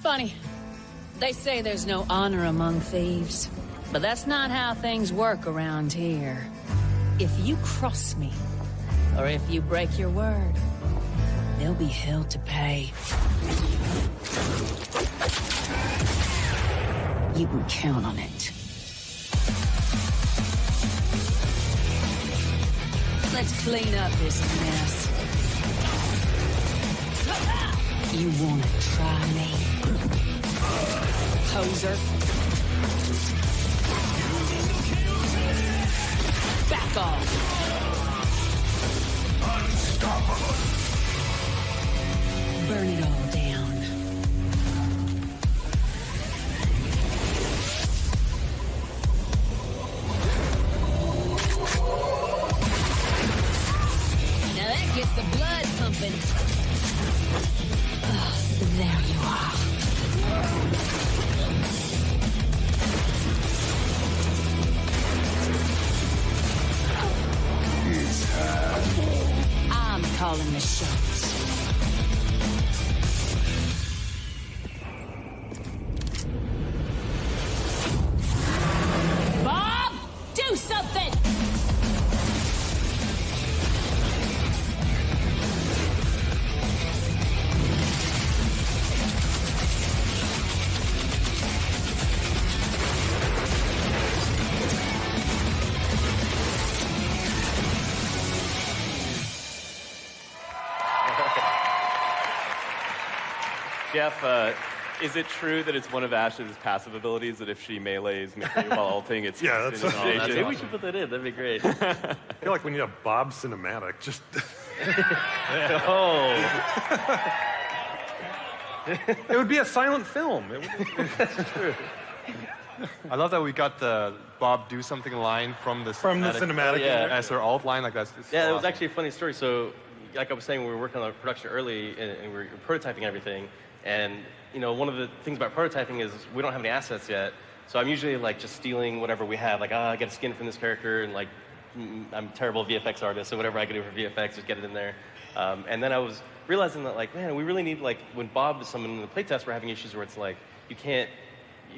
Funny. They say there's no honor among thieves, but that's not how things work around here. If you cross me, Or if you break your word, there'll be hell to pay. You can count on it. Let's clean up this mess. You wanna try me? Poser. Back off. Unstoppable. Burn it all down. Now that gets the blood pumping. There you are. I'm calling the shots. Bob, do something! Jeff, is it true that it's one of Ash's passive abilities that if she melees McCree while ulting, it's Yeah, that's awesome. maybe we should put that in. That'd be great. I feel like we need a Bob cinematic. Just it would be a silent film. That's true. I love that we got the Bob do something line from the cinematic as her alt line. Like that's yeah, it was actually a funny story. So, like I was saying, we were working on the production early and we were prototyping everything. And you know, one of the things about prototyping is we don't have any assets yet. So I'm usually like just stealing whatever we have. Like, I get a skin from this character, and like I'm a terrible VFX artist, so whatever I can do for VFX, just get it in there. And then I was realizing that, like, man, we really need, like, when Bob is summoned in the playtest, we're having issues where it's like you can't.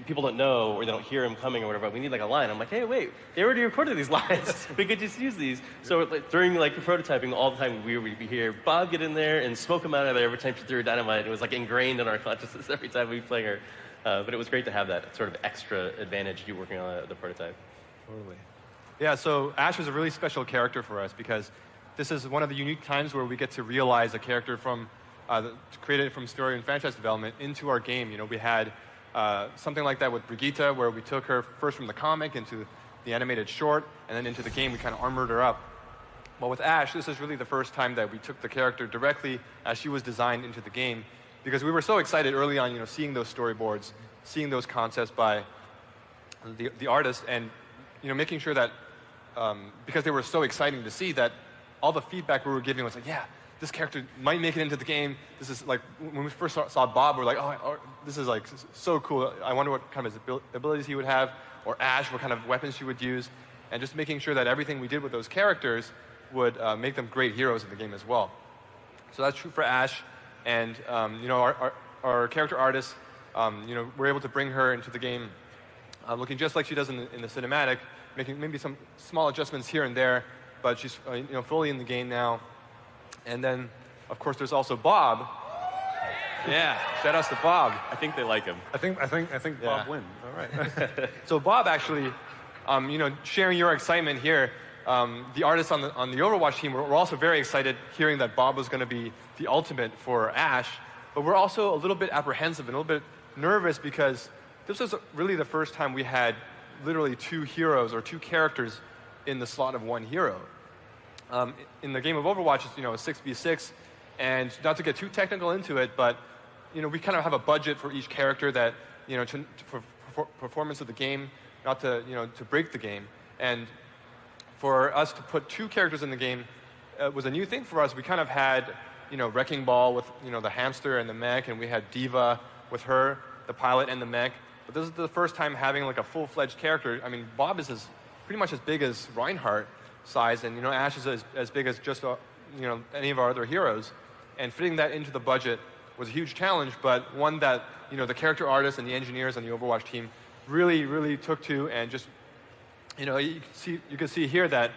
People don't know, or they don't hear him coming, or whatever. We need like a line. I'm like, hey, wait, they already recorded these lines. We could just use these. So like, during like the prototyping, all the time we would be here, Bob, get in there and smoke him out of there every time she threw a dynamite. It was like ingrained in our consciousness every time we play her. But it was great to have that sort of extra advantage you working on the prototype. Totally. Yeah. So Ash is a really special character for us because this is one of the unique times where we get to realize a character from created from story and franchise development into our game. You know, we had. Something like that with Brigitte, where we took her first from the comic into the animated short, and then into the game, we kind of armored her up. But with Ash, this is really the first time that we took the character directly as she was designed into the game, because we were so excited early on, you know, seeing those storyboards, seeing those concepts by the artist, and you know, making sure that because they were so exciting to see, that all the feedback we were giving was like, yeah, this character might make it into the game. This is like, when we first saw Bob, we're like, oh, this is like so cool. I wonder what kind of abilities he would have, or Ash, what kind of weapons she would use, and just making sure that everything we did with those characters would make them great heroes in the game as well. So that's true for Ash, and you know, our character artist, you know, we're able to bring her into the game looking just like she does in the cinematic, making maybe some small adjustments here and there, but she's you know, fully in the game now. And then, of course, there's also Bob. Yeah, shout outs to Bob. I think they like him. I think Bob wins. All right. So Bob, actually, you know, sharing your excitement here, the artists on the Overwatch team were also very excited hearing that Bob was going to be the ultimate for Ash. But we're also a little bit apprehensive and a little bit nervous because this was really the first time we had literally two heroes or two characters in the slot of one hero. In the game of Overwatch, it's, you know, a 6v6, and not to get too technical into it, but you know, we kind of have a budget for each character that, you know, for performance of the game, not to, you know, to break the game. And for us to put two characters in the game was a new thing for us. We kind of had, you know, Wrecking Ball with, you know, the hamster and the mech, and we had Diva with her, the pilot and the mech. But this is the first time having like a full-fledged character. I mean, Bob is pretty much as big as Reinhardt size, and you know, Ash is as big as just you know, any of our other heroes, and fitting that into the budget was a huge challenge, but one that, you know, the character artists and the engineers on the Overwatch team really took to, and just, you know, you can see here that,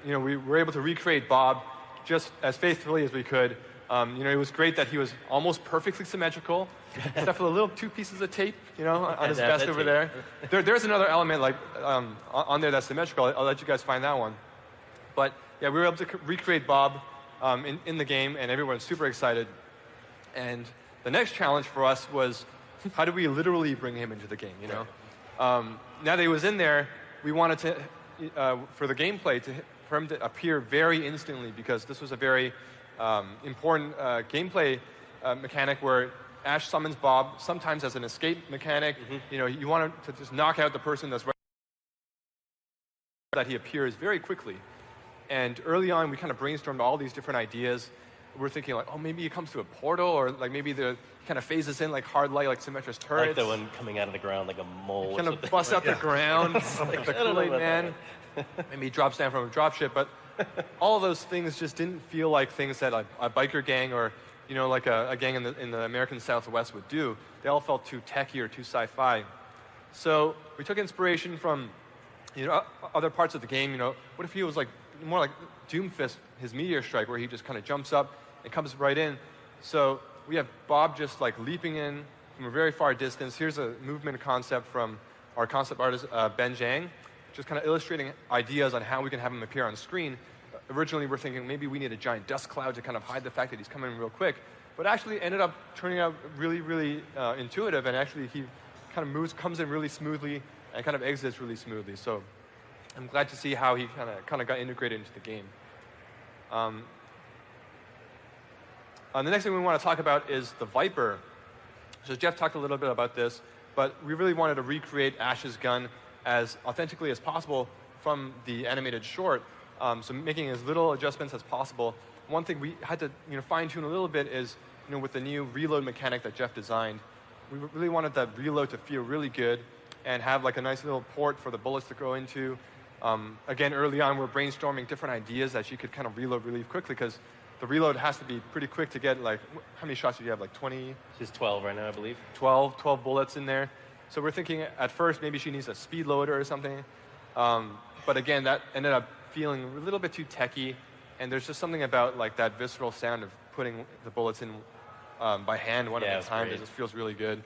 you know, we were able to recreate Bob just as faithfully as we could. It was great that he was almost perfectly symmetrical, except for the little 2 pieces of tape, on his vest over there. There's another element on there that's symmetrical. I'll let you guys find that one. But yeah, we were able to recreate Bob in the game, and everyone's super excited. And the next challenge for us was, how do we literally bring him into the game? Now that he was in there, we wanted to, for the gameplay, for him to appear very instantly, because this was a very important gameplay mechanic where Ash summons Bob sometimes as an escape mechanic. You want to just knock out the person that's right, that he appears very quickly. And early on, we kind of brainstormed all these different ideas. We're thinking like, oh, maybe he comes to a portal, or like maybe he kind of phases in like hard light, like Symmetra's turrets. Like the one coming out of the ground like a mole. Kind of busts out the ground, like the Kool-Aid Man. Maybe he drops down from a dropship, but all of those things just didn't feel like things that a biker gang or like a gang in the American Southwest would do. They all felt too techy or too sci-fi. So we took inspiration from other parts of the game. What if he was like more like Doomfist, his meteor strike, where he just kind of jumps up and comes right in. So we have Bob just like leaping in from a very far distance. Here's a movement concept from our concept artist, Ben Zhang, just kind of illustrating ideas on how we can have him appear on screen. Originally, we're thinking maybe we need a giant dust cloud to kind of hide the fact that he's coming real quick, but actually ended up turning out really, really intuitive, and actually he kind of comes in really smoothly, and kind of exits really smoothly. So I'm glad to see how he kind of got integrated into the game. The next thing we want to talk about is the Viper. So Jeff talked a little bit about this, but we really wanted to recreate Ash's gun as authentically as possible from the animated short, so making as little adjustments as possible. One thing we had to fine-tune a little bit is with the new reload mechanic that Jeff designed, we really wanted that reload to feel really good and have like a nice little port for the bullets to go into. Again, early on, we're brainstorming different ideas that you could kind of reload really quickly, because the reload has to be pretty quick to get, like, how many shots do you have, like 20? She's 12 right now, I believe. 12 bullets in there. So we're thinking at first maybe she needs a speed loader or something. But again, that ended up feeling a little bit too techy, and there's just something about like that visceral sound of putting the bullets in by hand one at a time. It just feels really good.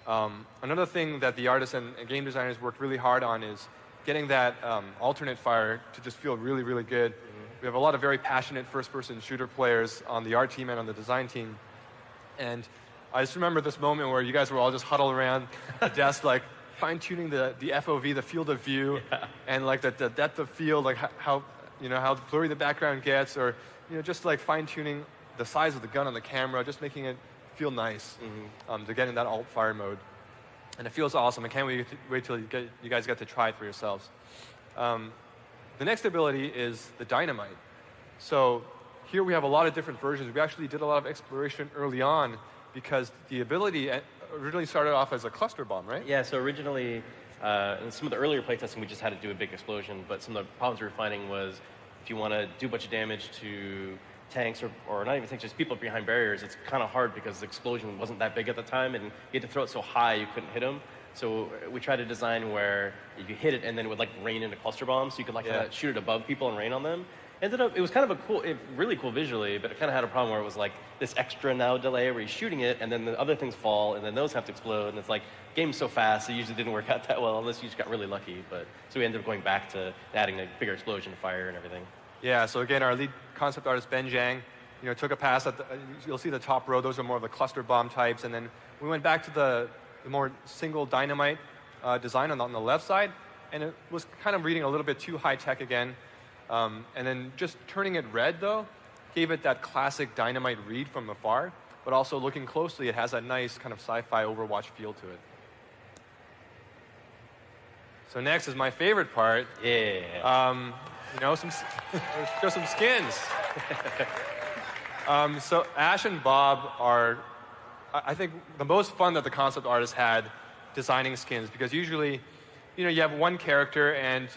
Another thing that the artists and game designers worked really hard on is getting that alternate fire to just feel really, really good. We have a lot of very passionate first-person shooter players on the art team and on the design team. And I just remember this moment where you guys were all just huddled around the desk, like fine-tuning the FOV, the field of view, and like the depth of field, like how blurry the background gets, or just like fine-tuning the size of the gun on the camera, just making it feel nice to get in that alt fire mode. And it feels awesome. I can't wait till you guys get to try it for yourselves. The next ability is the dynamite. So here we have a lot of different versions. We actually did a lot of exploration early on, because the ability originally started off as a cluster bomb, right? Yeah, so originally, in some of the earlier playtesting, we just had to do a big explosion, but some of the problems we were finding was if you want to do a bunch of damage to tanks, or not even tanks, just people behind barriers, it's kind of hard because the explosion wasn't that big at the time, and you had to throw it so high you couldn't hit them. So we tried to design where you could hit it and then it would like rain into cluster bombs, so you could like shoot it above people and rain on them. Ended up, it was kind of really cool visually, but it kind of had a problem where it was like this extra now delay where you're shooting it and then the other things fall and then those have to explode, and it's like, game's so fast, it usually didn't work out that well unless you just got really lucky. But so we ended up going back to adding a bigger explosion fire and everything. Yeah, so again, our lead concept artist, Ben Zhang, took a pass at you'll see the top row, those are more of the cluster bomb types, and then we went back to the more single dynamite design on the left side, and it was kind of reading a little bit too high-tech again. And then just turning it red, though, gave it that classic dynamite read from afar, but also looking closely, it has that nice kind of sci-fi Overwatch feel to it. So next is my favorite part. Yeah. Let's show some skins. So Ash and Bob are, I think, the most fun that the concept artists had designing skins, because usually, you have one character and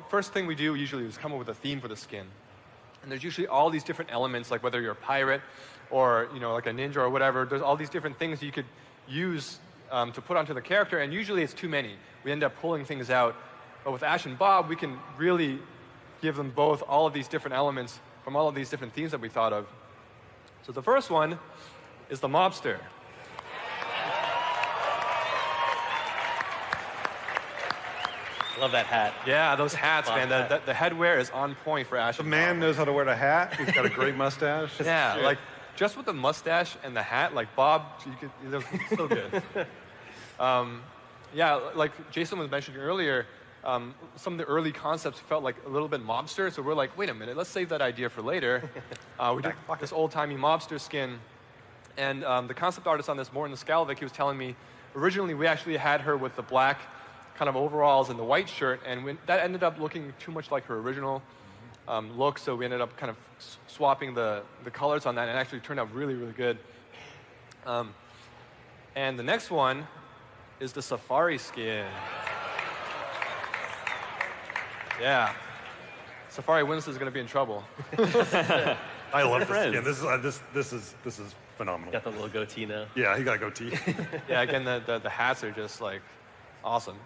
first thing we do usually is come up with a theme for the skin. And there's usually all these different elements, like whether you're a pirate or, like a ninja or whatever, there's all these different things you could use to put onto the character, and usually it's too many. We end up pulling things out. But with Ash and Bob, we can really give them both all of these different elements from all of these different themes that we thought of. So the first one is the mobster. Love that hat. Yeah, those hats, man. The headwear is on point for Ash. The man knows how to wear a hat. He's got a great mustache. Yeah, like just with the mustache and the hat, like Bob, you look so good. Yeah, like Jason was mentioning earlier, some of the early concepts felt like a little bit mobster, so we're like, wait a minute, let's save that idea for later. We did this old-timey mobster skin, and the concept artist on this, Morten Skalvik, he was telling me, originally we actually had her with the black kind of overalls and the white shirt, and that ended up looking too much like her original look, so we ended up kind of swapping the colors on that, and it actually turned out really, really good. And the next one is the safari skin. Yeah. Safari wins is going to be in trouble. I love this skin. This is phenomenal. Got the little goatee now. Yeah, he got a goatee. Yeah, again, the hats are just like awesome.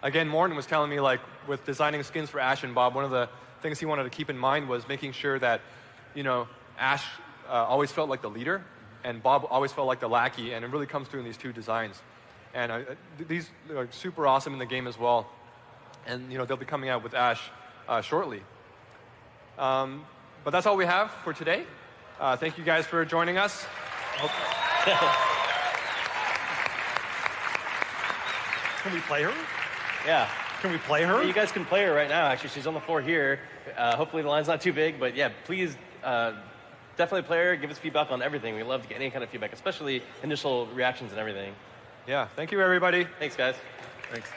Again, Morten was telling me, like, with designing skins for Ash and Bob, one of the things he wanted to keep in mind was making sure that, you know, Ash always felt like the leader, and Bob always felt like the lackey, and it really comes through in these two designs. And these are super awesome in the game as well. And, you know, they'll be coming out with Ash shortly. But that's all we have for today. Thank you guys for joining us. Can we play her? Yeah. Can we play her? Yeah, you guys can play her right now, actually. She's on the floor here. Hopefully the line's not too big, but yeah, please definitely play her. Give us feedback on everything. We love to get any kind of feedback, especially initial reactions and everything. Yeah, thank you, everybody. Thanks, guys. Thanks.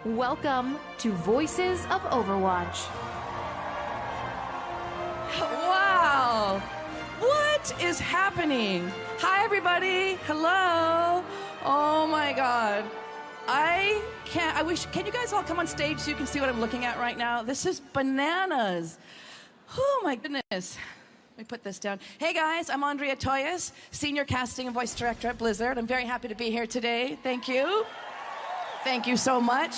Welcome to Voices of Overwatch. Wow! What is happening? Hi, everybody. Hello. Oh my God. Can you guys all come on stage so you can see what I'm looking at right now? This is bananas. Oh my goodness. Let me put this down. Hey guys, I'm Andrea Toyas, Senior Casting and Voice Director at Blizzard. I'm very happy to be here today. Thank you. Thank you so much.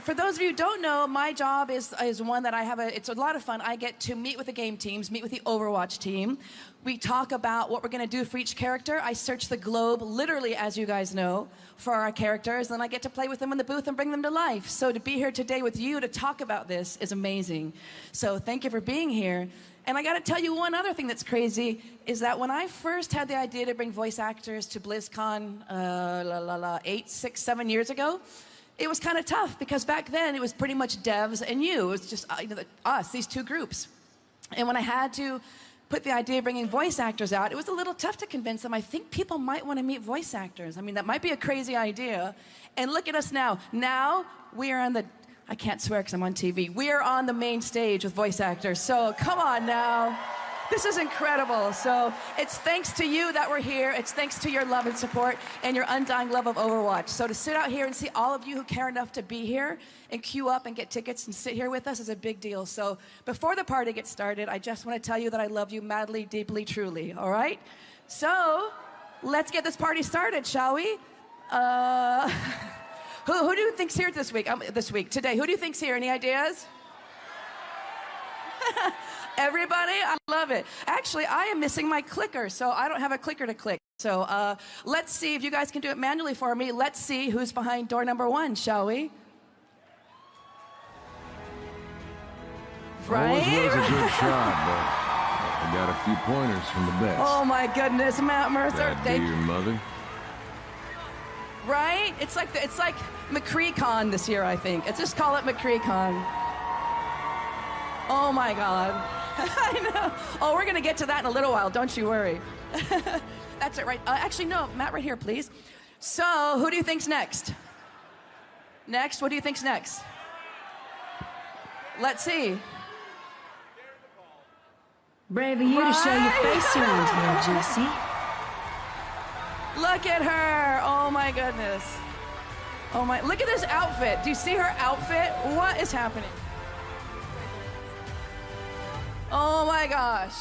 For those of you who don't know, my job is one that it's a lot of fun. I get to meet with the game teams, meet with the Overwatch team. We talk about what we're going to do for each character. I search the globe, literally, as you guys know, for our characters, and then I get to play with them in the booth and bring them to life. So to be here today with you to talk about this is amazing. So thank you for being here. And I got to tell you one other thing that's crazy is that when I first had the idea to bring voice actors to BlizzCon 8, 6, 7 years ago, it was kind of tough because back then it was pretty much devs and you. It was just us, these two groups. And when I had to put the idea of bringing voice actors out, it was a little tough to convince them. I think people might want to meet voice actors. I mean, that might be a crazy idea. And look at us now. Now we are on the, I can't swear because I'm on TV. We are on the main stage with voice actors. So come on now. This is incredible. So it's thanks to you that we're here. It's thanks to your love and support and your undying love of Overwatch. So to sit out here and see all of you who care enough to be here and queue up and get tickets and sit here with us is a big deal. So before the party gets started, I just want to tell you that I love you madly, deeply, truly. All right? So let's get this party started, shall we? Who do you think's here this week? Today? Who do you think's here? Any ideas? Everybody? I love it. Actually, I am missing my clicker, so I don't have a clicker to click. So let's see if you guys can do it manually for me. Let's see who's behind door number 1, shall we? Right? Always was a good shot, but I got a few pointers from the best. Oh my goodness, Matt Mercer. That'd be your mother. Right? It's like McCree-Con this year, I think. Let's just call it McCree-Con. Oh my God. I know. Oh, we're going to get to that in a little while. Don't you worry. That's it, right? Actually, no. Matt, right here, please. So, who do you think's next? Next? What do you think's next? Let's see. Brave of you to show your face around here, Juicy. Look at her. Oh my goodness. Oh my. Look at this outfit. Do you see her outfit? What is happening? Oh my gosh.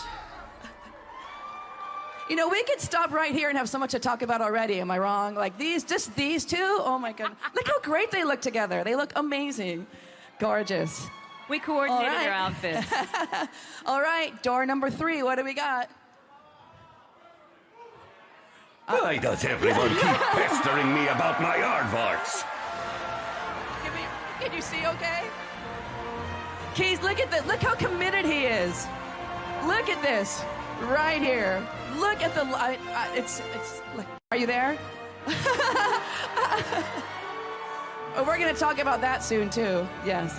You know, we could stop right here and have so much to talk about already. Am I wrong? Like just these two? Oh my God. Look how great they look together. They look amazing. Gorgeous. We coordinated their outfits. All right, door number 3. What do we got? Why does everyone keep pestering me about my aardvarks? Can you see okay? Keys, look at this. Look how committed he is. Look at this. Right here. Look at the light. It's like, are you there? Oh, we're going to talk about that soon, too. Yes.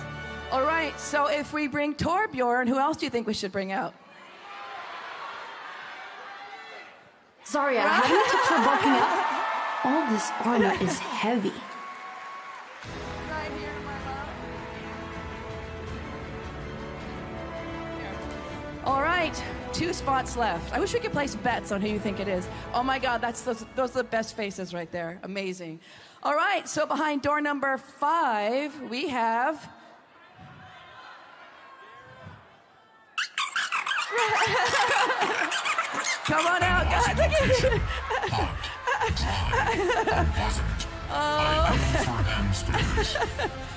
All right. So if we bring Torbjorn, who else do you think we should bring out? Sorry, I have no tips for bulking up. All this armor is heavy. Right here, my love. All right. 2 spots left. I wish we could place bets on who you think it is. Oh my God, those are the best faces right there. Amazing. All right, so behind door number 5, we have... Come on out, guys. Look at you.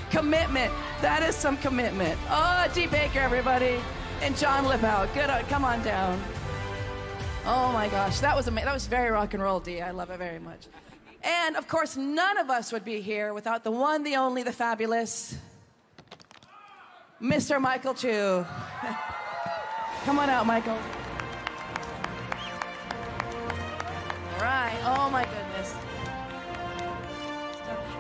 Commitment. That is some commitment. Oh, T. Baker, everybody. And John Lipout. Good. Come on down. Oh my gosh, that was amazing. That was very rock and roll, D. I love it very much. And of course, none of us would be here without the one, the only, the fabulous Mr. Michael Chu. Come on out, Michael. All right. Oh my goodness.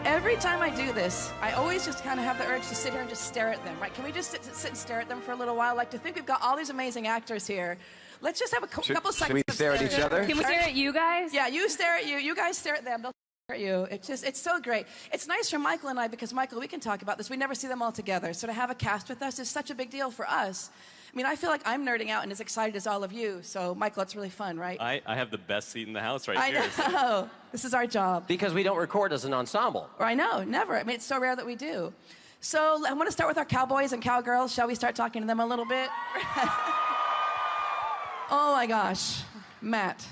Every time I do this, I always just kind of have the urge to sit here and just stare at them, right? Can we just sit and stare at them for a little while? I like to think we've got all these amazing actors here. Let's just have a couple seconds. Should we stare at each other? Can we stare at you guys? Yeah, you stare at you. You guys stare at them. They'll stare at you. It's so great. It's nice for Michael and I because, Michael, we can talk about this. We never see them all together. So to have a cast with us is such a big deal for us. I mean, I feel like I'm nerding out and as excited as all of you. So, Michael, it's really fun, right? I have the best seat in the house right here. I know. This is our job. Because we don't record as an ensemble. Or I know, never. I mean, it's so rare that we do. So I want to start with our cowboys and cowgirls. Shall we start talking to them a little bit? Oh, my gosh. Matt,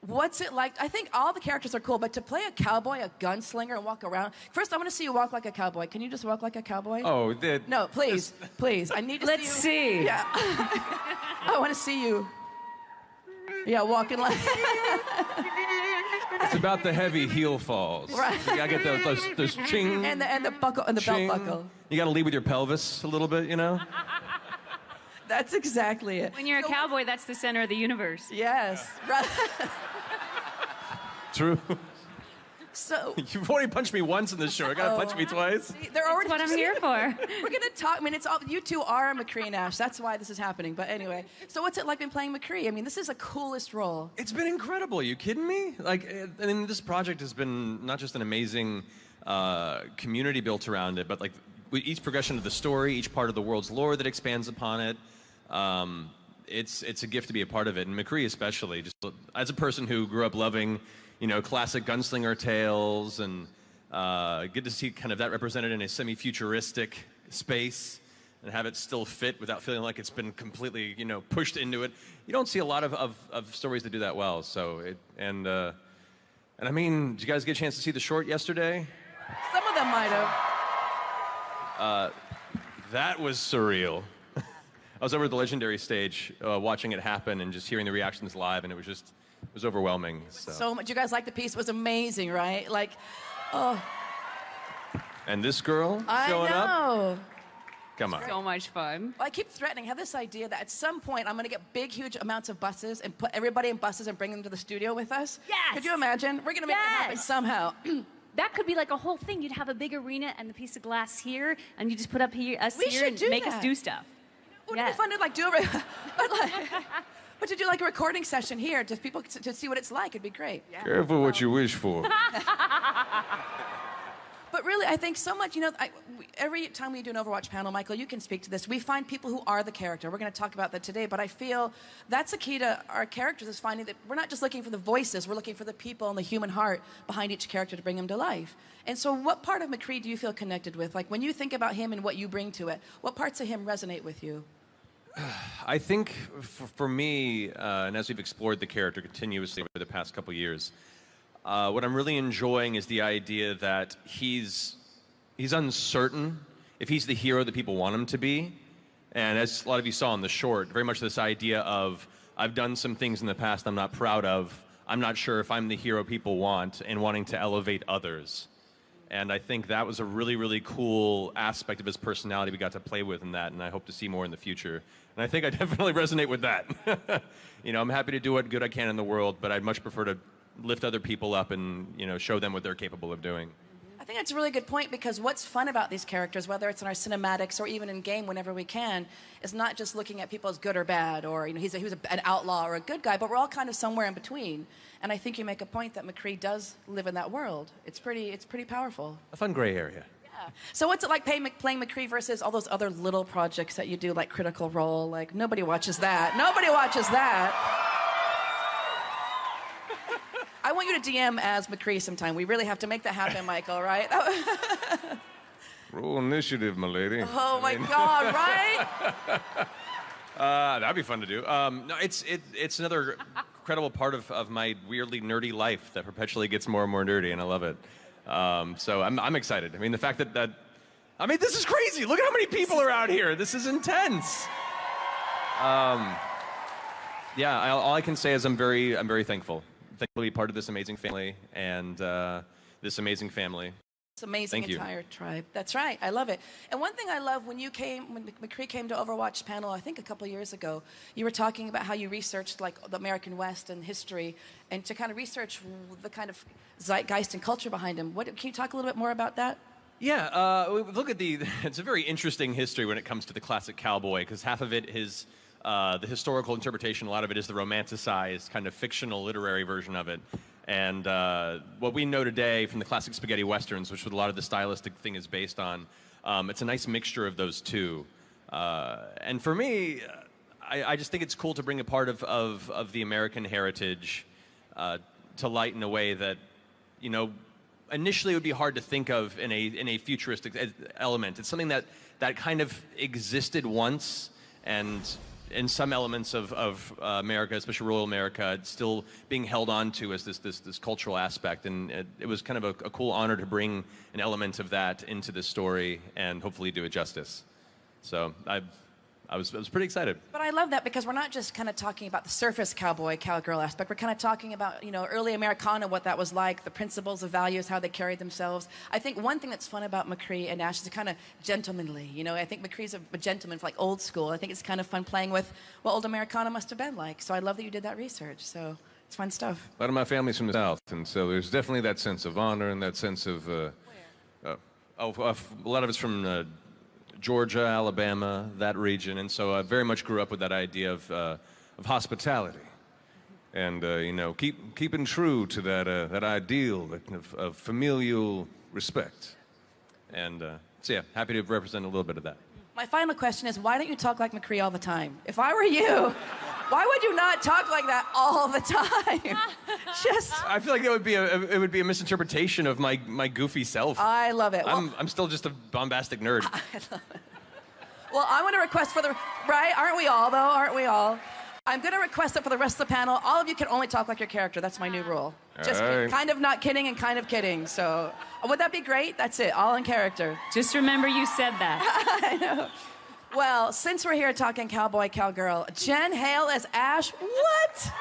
what's it like? I think all the characters are cool, but to play a cowboy, a gunslinger, and walk around. First, I want to see you walk like a cowboy. Can you just walk like a cowboy? Oh, No, please, please. I need to Let's see. Yeah. I want to see you. Yeah, walking like... It's about the heavy heel falls. Right. You gotta get those ching. And the buckle and the ching. belt buckle. You gotta lead with your pelvis a little bit, you know? That's exactly it. When you're a cowboy, that's the center of the universe. Yes. Right. True. So You've already punched me once in this show. You gotta punch me twice. See, they're already what I'm here for. We're gonna talk. I mean, it's all you two are McCree and Ash. That's why this is happening. But anyway, so what's it like been playing McCree? I mean, this is the coolest role. It's been incredible. You kidding me? Like, I mean, this project has been not just an amazing community built around it, but like with each progression of the story, each part of the world's lore that expands upon it. It's a gift to be a part of it, and McCree especially. Just as a person who grew up loving, you know, classic gunslinger tales, and get to see kind of that represented in a semi-futuristic space, and have it still fit without feeling like it's been completely, you know, pushed into it. You don't see a lot of stories that do that well. So and I mean, did you guys get a chance to see the short yesterday? Some of them might have. That was surreal. I was over at the Legendary stage watching it happen and just hearing the reactions live, and it was overwhelming. So much. You guys liked the piece? It was amazing, right? Like, oh. And this girl showing I know. up? Come on. So much fun. Well, I keep threatening. I have this idea that at some point I'm going to get big, huge amounts of buses and put everybody in buses and bring them to the studio with us. Yes. Could you imagine? We're going to make that happen somehow. That could be like a whole thing. You'd have a big arena and the piece of glass here, and you just put up us We here should and do make that. us do stuff. Wouldn't it be fun to like do but to do like a recording session here, just people to see what it's like? It'd be great. Careful what you wish for. But really, I think so much, you know, every time we do an Overwatch panel, Michael, you can speak to this, we find people who are the character. We're going to talk about that today, but I feel that's the key to our characters, is finding that we're not just looking for the voices, we're looking for the people and the human heart behind each character to bring them to life. And so what part of McCree do you feel connected with? Like when you think about him and what you bring to it, what parts of him resonate with you? I think for me, and as we've explored the character continuously over the past couple years, what I'm really enjoying is the idea that he's uncertain if he's the hero that people want him to be. And as a lot of you saw in the short, very much this idea of, I've done some things in the past I'm not proud of. I'm not sure if I'm the hero people want, and wanting to elevate others. And I think that was a really, really cool aspect of his personality we got to play with in that, and I hope to see more in the future. And I think I definitely resonate with that. You know, I'm happy to do what good I can in the world, but I'd much prefer to lift other people up and, you know, show them what they're capable of doing. I think that's a really good point, because what's fun about these characters, whether it's in our cinematics or even in game whenever we can, is not just looking at people as good or bad, or, you know, he was an outlaw or a good guy, but we're all kind of somewhere in between. And I think you make a point that McCree does live in that world. It's pretty powerful. A fun gray area. Yeah. So what's it like playing McCree versus all those other little projects that you do, like Critical Role? Like, nobody watches that. Nobody watches that. I want you to DM as McCree sometime. We really have to make that happen, Michael, right? Roll initiative, my lady. Oh, my God, right? That'd be fun to do. No, it's another incredible part of my weirdly nerdy life that perpetually gets more and more nerdy, and I love it. So I'm excited. I mean, the fact that I mean, this is crazy. Look at how many people are out here. This is intense. Yeah, all I can say is I'm very thankful. Thankful to be part of this amazing family and this amazing family. It's amazing. Thank you. Entire tribe. That's right. I love it. And one thing I love when McCree came to Overwatch panel, I think a couple years ago, you were talking about how you researched like the American West and history, and to kind of research the kind of zeitgeist and culture behind him. Can you talk a little bit more about that? Yeah, look at it's a very interesting history when it comes to the classic cowboy, because half of it is the historical interpretation, a lot of it is the romanticized kind of fictional literary version of it. And what we know today from the classic spaghetti westerns, which a lot of the stylistic thing is based on, it's a nice mixture of those two. And for me, I just think it's cool to bring a part of the American heritage to light in a way that, you know, initially it would be hard to think of in a futuristic element. It's something that kind of existed once, and in some elements of America, especially rural America, it's still being held on to as this cultural aspect. And it was kind of a cool honor to bring an element of that into this story and hopefully do it justice. So I was pretty excited. But I love that, because we're not just kind of talking about the surface cowboy, cowgirl aspect. We're kind of talking about, you know, early Americana, what that was like, the principles, the values, how they carried themselves. I think one thing that's fun about McCree and Ash is kind of gentlemanly. You know, I think McCree's a gentleman for like old school. I think it's kind of fun playing with what old Americana must have been like. So I love that you did that research. So it's fun stuff. A lot of my family's from the South, and so there's definitely that sense of honor and that sense of... a lot of it's from... Georgia, Alabama, that region, and so I very much grew up with that idea of hospitality, and you know, keeping true to that ideal of familial respect, and so yeah, happy to represent a little bit of that. My final question is, why don't you talk like McCree all the time? If I were you, why would you not talk like that all the time? I feel like it would be a misinterpretation of my goofy self. I love it. Well, I'm still just a bombastic nerd. I love it. Well, I'm going to request right? Aren't we all, though? Aren't we all? I'm going to request it for the rest of the panel. All of you can only talk like your character. That's my new rule. Just right. Kind of not kidding and kind of kidding. So would that be great? That's it. All in character. Just remember you said that. I know. Well, since we're here talking cowboy, cowgirl, Jen Hale as Ash. What?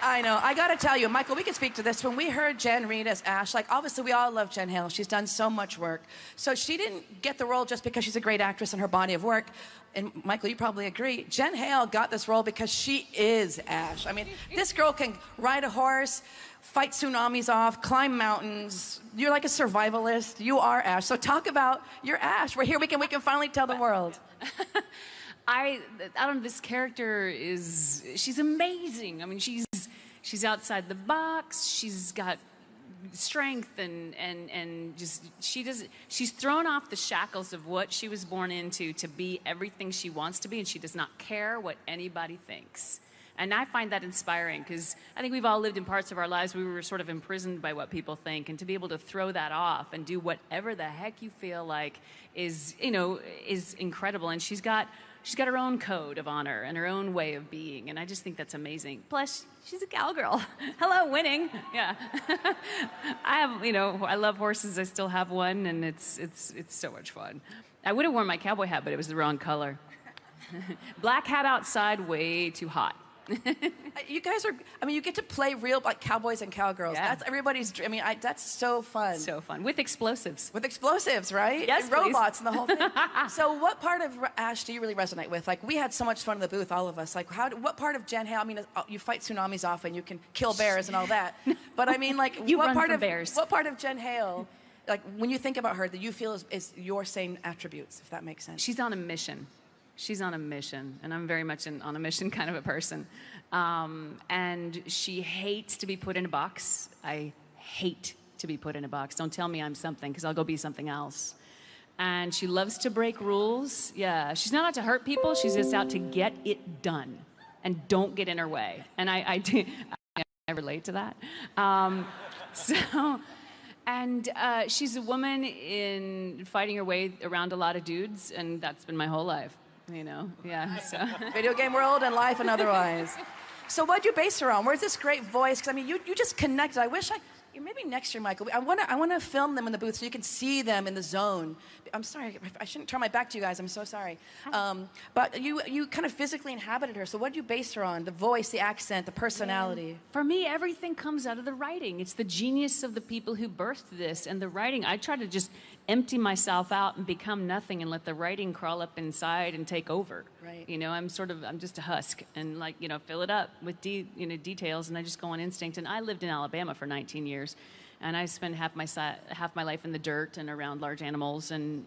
I know. I got to tell you, Michael, we can speak to this. When we heard Jen read as Ash, like, obviously we all love Jen Hale. She's done so much work. So she didn't get the role just because she's a great actress in her body of work. And Michael, you probably agree. Jen Hale got this role because she is Ash. I mean, this girl can ride a horse, fight tsunamis off, climb mountains. You're like a survivalist. You are Ash. So talk about your Ash. We're here. We can finally tell the world. I don't know, this character she's amazing. I mean, she's outside the box. She's got strength and just she's thrown off the shackles of what she was born into to be everything she wants to be, and she does not care what anybody thinks. And I find that inspiring because I think we've all lived in parts of our lives where we were sort of imprisoned by what people think, and to be able to throw that off and do whatever the heck you feel like is, you know, is incredible. And she's got her own code of honor and her own way of being, and I just think that's amazing. Plus, she's a cowgirl. Hello, winning. Yeah. I love horses. I still have one, and it's so much fun. I would have worn my cowboy hat, but it was the wrong color. Black hat outside, way too hot. You guys are, I mean, you get to play real like cowboys and cowgirls. Yeah. That's everybody's dream. I mean, that's so fun. So fun. With explosives. With explosives, right? Yes, and please. robots and the whole thing. So what part of Ash do you really resonate with? Like, we had so much fun in the booth, all of us. Like, what part of Jen Hale, I mean, you fight tsunamis often, you can kill bears and all that. But I mean, like, You what run part from of bears. What part of Jen Hale, like, when you think about her, that you feel is your same attributes, if that makes sense? She's on a mission. She's on a mission, and I'm very much on a mission kind of a person. And she hates to be put in a box. I hate to be put in a box. Don't tell me I'm something, because I'll go be something else. And she loves to break rules. Yeah, she's not out to hurt people. She's just out to get it done. And don't get in her way. And I relate to that. She's a woman in fighting her way around a lot of dudes, and that's been my whole life. You know, yeah. So. Video game world and life and otherwise. So what'd you base her on? Where's this great voice? Because I mean, you just connected. I wish maybe next year, Michael. I want to film them in the booth so you can see them in the zone. I'm sorry, I shouldn't turn my back to you guys. I'm so sorry. But you kind of physically inhabited her. So what did you base her on? The voice, the accent, the personality. For me, everything comes out of the writing. It's the genius of the people who birthed this and the writing. I try to just empty myself out and become nothing and let the writing crawl up inside and take over. Right. You know, I'm just a husk and fill it up with details, and I just go on instinct. And I lived in Alabama for 19 years. And I spent half my life in the dirt and around large animals and,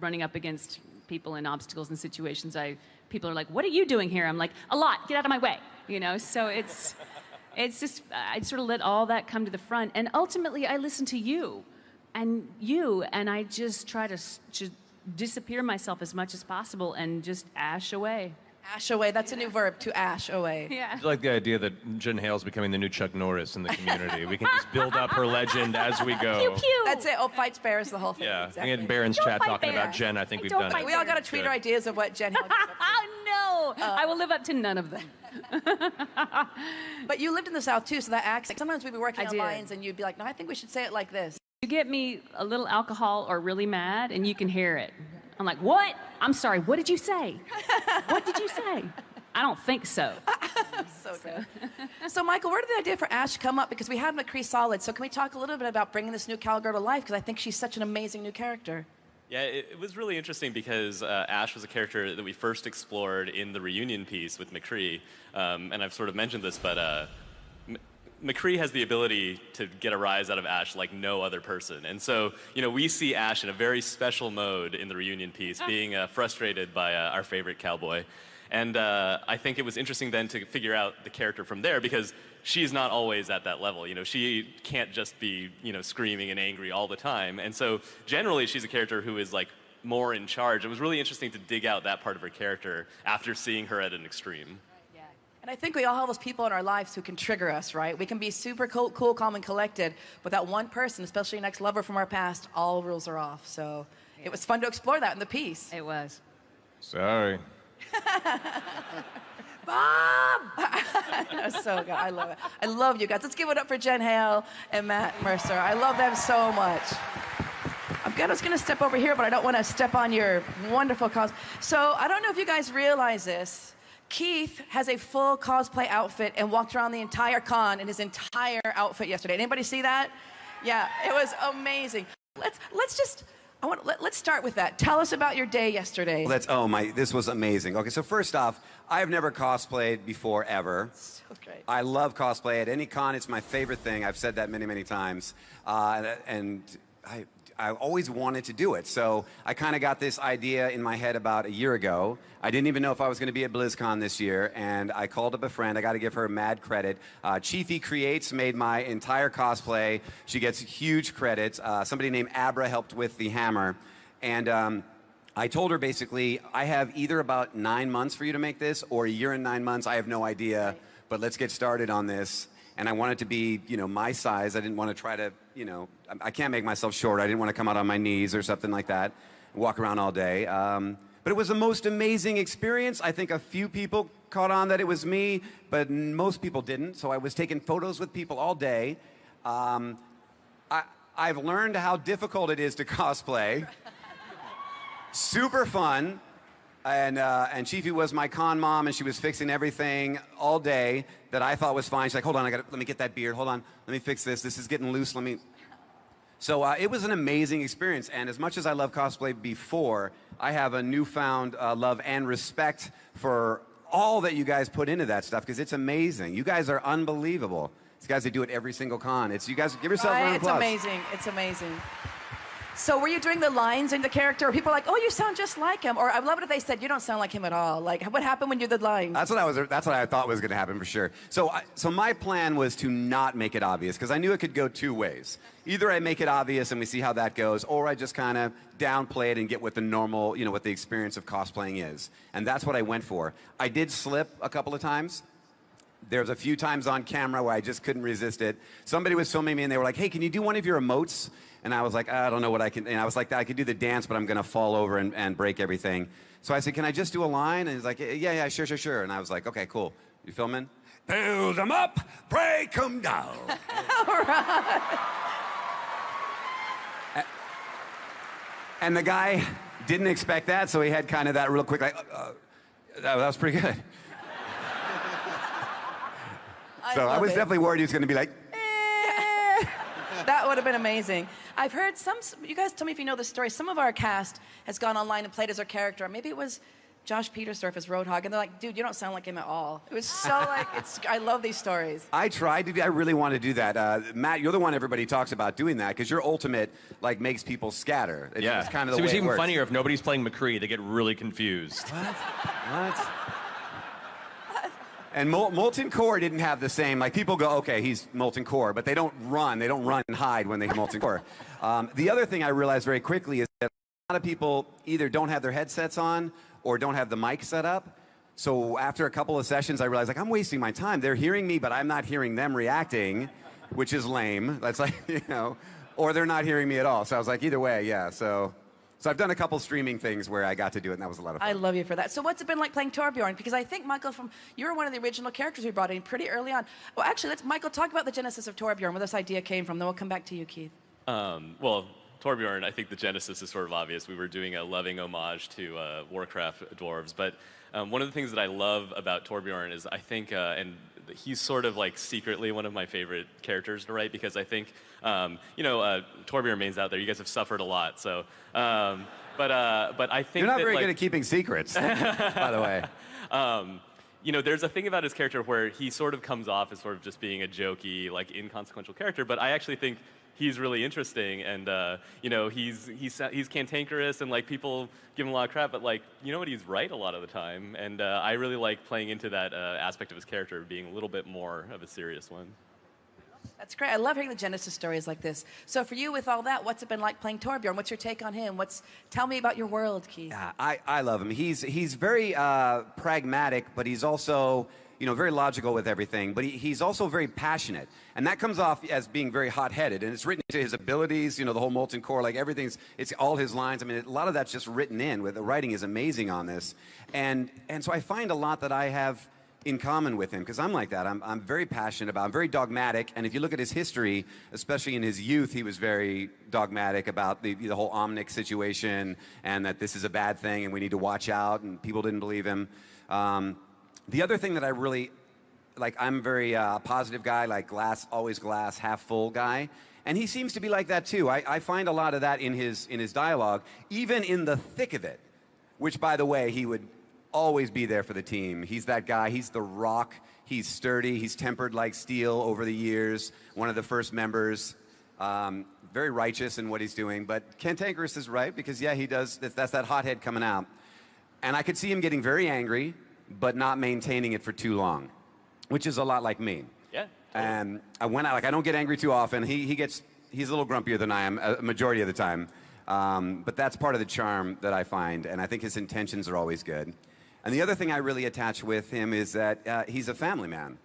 running up against people in obstacles and situations. People are like, what are you doing here? I'm like, a lot, get out of my way. So it's just, I sort of let all that come to the front. And ultimately, I listen to you, and I just try to disappear myself as much as possible and just ash away. Ash away. That's a new verb, to ash away. Yeah. I like the idea that Jen Hale's becoming the new Chuck Norris in the community. We can just build up her legend as we go. Pew, pew. That's it. Oh, fights bears, the whole thing. Yeah. Exactly. And Baron's chat talking about Jen. I think we've done it. We all got to tweet our ideas of what Jen Hale does. Oh, no. I will live up to none of them. But you lived in the South, too, so that accent. Sometimes we'd be working on did. lines, and you'd be like, no, I think we should say it like this. You get me a little alcohol or really mad, and you can hear it. I'm like, what? I'm sorry, what did you say? What did you say? I don't think so. So good. So, Michael, where did the idea for Ash come up? Because we had McCree Solid, so can we talk a little bit about bringing this new cowgirl to life? Because I think she's such an amazing new character. Yeah, it was really interesting because Ash was a character that we first explored in the reunion piece with McCree. And I've sort of mentioned this, but McCree has the ability to get a rise out of Ash like no other person. And so, we see Ash in a very special mode in the reunion piece, being frustrated by our favorite cowboy. And I think it was interesting then to figure out the character from there, because she's not always at that level. She can't just be, screaming and angry all the time. And so generally she's a character who is like more in charge. It was really interesting to dig out that part of her character after seeing her at an extreme. And I think we all have those people in our lives who can trigger us, right? We can be super cool, calm, and collected, but that one person, especially an ex-lover from our past, all rules are off. So it was fun to explore that in the piece. It was. Sorry. Bob! That's so good. I love it. I love you guys. Let's give it up for Jen Hale and Matt Mercer. I love them so much. I was going to step over here, but I don't want to step on your wonderful cause. So I don't know if you guys realize this. Keith has a full cosplay outfit and walked around the entire con in his entire outfit yesterday. Anybody see that? Yeah, it was amazing. Let's start with that. Tell us about your day yesterday. This was amazing. Okay, so first off, I've never cosplayed before ever. So great. I love cosplay at any con. It's my favorite thing. I've said that many, many times. And I always wanted to do it. So I kind of got this idea in my head about a year ago. I didn't even know if I was going to be at Blizzcon this year, and I called up a friend. I got to give her mad credit. Chiefy Creates made my entire cosplay. She gets huge credit. Somebody named Abra helped with the hammer. And I told her basically, I have either about 9 months for you to make this or a year and 9 months. I have no idea, but let's get started on this. And I want it to be, you know, my size. I didn't want to try to, you know, I can't make myself short. I didn't want to come out on my knees or something like that and walk around all day. But it was the most amazing experience. I think a few people caught on that it was me, but most people didn't. So I was taking photos with people all day. I've learned how difficult it is to cosplay. Super fun. And Chiefy was my con mom, and she was fixing everything all day that I thought was fine. She's like, hold on, let me get that beard. Hold on, let me fix this. This is getting loose. Let me. So it was an amazing experience. And as much as I love cosplay before, I have a newfound love and respect for all that you guys put into that stuff, because it's amazing. You guys are unbelievable. These guys, they do it every single con. It's, you guys, give yourself a round of applause. It's amazing. It's amazing. So were you doing the lines in the character? Or people are like, oh, you sound just like him. Or I love it if they said, you don't sound like him at all. Like, what happened when you did lines? That's what I thought was going to happen for sure. So my plan was to not make it obvious, because I knew it could go two ways. Either I make it obvious and we see how that goes, or I just kind of downplay it and get what the normal, you know, what the experience of cosplaying is. And that's what I went for. I did slip a couple of times. There was a few times on camera where I just couldn't resist it. Somebody was filming me and they were like, hey, can you do one of your emotes? And I was like, I don't know what I can. And I was like, I could do the dance, but I'm going to fall over and break everything. So I said, can I just do a line? And he's like, yeah, sure. And I was like, okay, cool. You filming? Build them up, break them down. All right. And the guy didn't expect that, so he had kind of that real quick, like, that was pretty good. So I was definitely worried he was going to be like, That would have been amazing. I've heard you guys tell me if you know the story. Some of our cast has gone online and played as our character. Maybe it was Josh Petersdorf as Roadhog, and they're like, dude, you don't sound like him at all. It was so like, I love these stories. I really want to do that. Matt, you're the one everybody talks about doing that, because your ultimate, like, makes people scatter. It's kind of the way it works. It's even funnier if nobody's playing McCree. They get really confused. What? And Molten Core didn't have the same, like, people go, okay, he's Molten Core, but they don't run and hide when they hit Molten Core. The other thing I realized very quickly is that a lot of people either don't have their headsets on or don't have the mic set up. So after a couple of sessions, I realized, like, I'm wasting my time. They're hearing me, but I'm not hearing them reacting, which is lame. That's like, you know, or they're not hearing me at all. So I was like, either way, yeah, so I've done a couple streaming things where I got to do it, and that was a lot of fun. I love you for that. So what's it been like playing Torbjorn? Because I think, Michael, you were one of the original characters we brought in pretty early on. Well, actually, Michael, talk about the genesis of Torbjorn, where this idea came from. Then we'll come back to you, Keith. Well, Torbjorn, I think the genesis is sort of obvious. We were doing a loving homage to Warcraft dwarves, but one of the things that I love about Torbjorn is I think, and he's sort of like secretly one of my favorite characters to write, because I think, you know, Torbjorn mains out there, you guys have suffered a lot, so, but I think you're not very like, good at keeping secrets, by the way. You know, there's a thing about his character where he sort of comes off as sort of just being a jokey, like, inconsequential character, but I actually think he's really interesting, and you know, he's cantankerous, and like, people give him a lot of crap, but like, you know what, he's right a lot of the time, and I really like playing into that aspect of his character, being a little bit more of a serious one. That's great. I love hearing the genesis stories like this. So for you, with all that, what's it been like playing Torbjorn? What's your take on him? Tell me about your world, Keith. Yeah, I love him. He's very pragmatic, but he's also, you know, very logical with everything, but he's also very passionate. And that comes off as being very hot-headed, and it's written into his abilities, you know, the whole Molten Core, like, it's all his lines. I mean, a lot of that's just written in. The writing is amazing on this. And so I find a lot that I have in common with him, because I'm like that. I'm very passionate about, I'm very dogmatic, and if you look at his history, especially in his youth, he was very dogmatic about the whole Omnic situation, and that this is a bad thing, and we need to watch out, and people didn't believe him. The other thing that I really, like, I'm very positive guy, like always glass, half full guy. And he seems to be like that too. I find a lot of that in his dialogue, even in the thick of it, which, by the way, he would always be there for the team. He's that guy. He's the rock. He's sturdy. He's tempered like steel over the years. One of the first members. Very righteous in what he's doing. But cantankerous is right, because, yeah, he does. That's that hothead coming out. And I could see him getting very angry, but not maintaining it for too long, which is a lot like me. Yeah. And I don't get angry too often. He's a little grumpier than I am a majority of the time. But that's part of the charm that I find, and I think his intentions are always good. And the other thing I really attach with him is that he's a family man.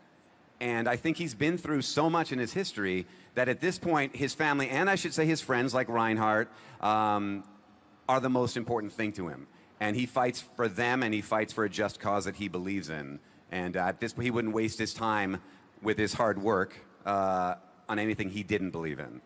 And I think he's been through so much in his history that at this point, his family, and I should say his friends like Reinhardt, are the most important thing to him. And he fights for them, and he fights for a just cause that he believes in. And at this point, he wouldn't waste his time with his hard work on anything he didn't believe in.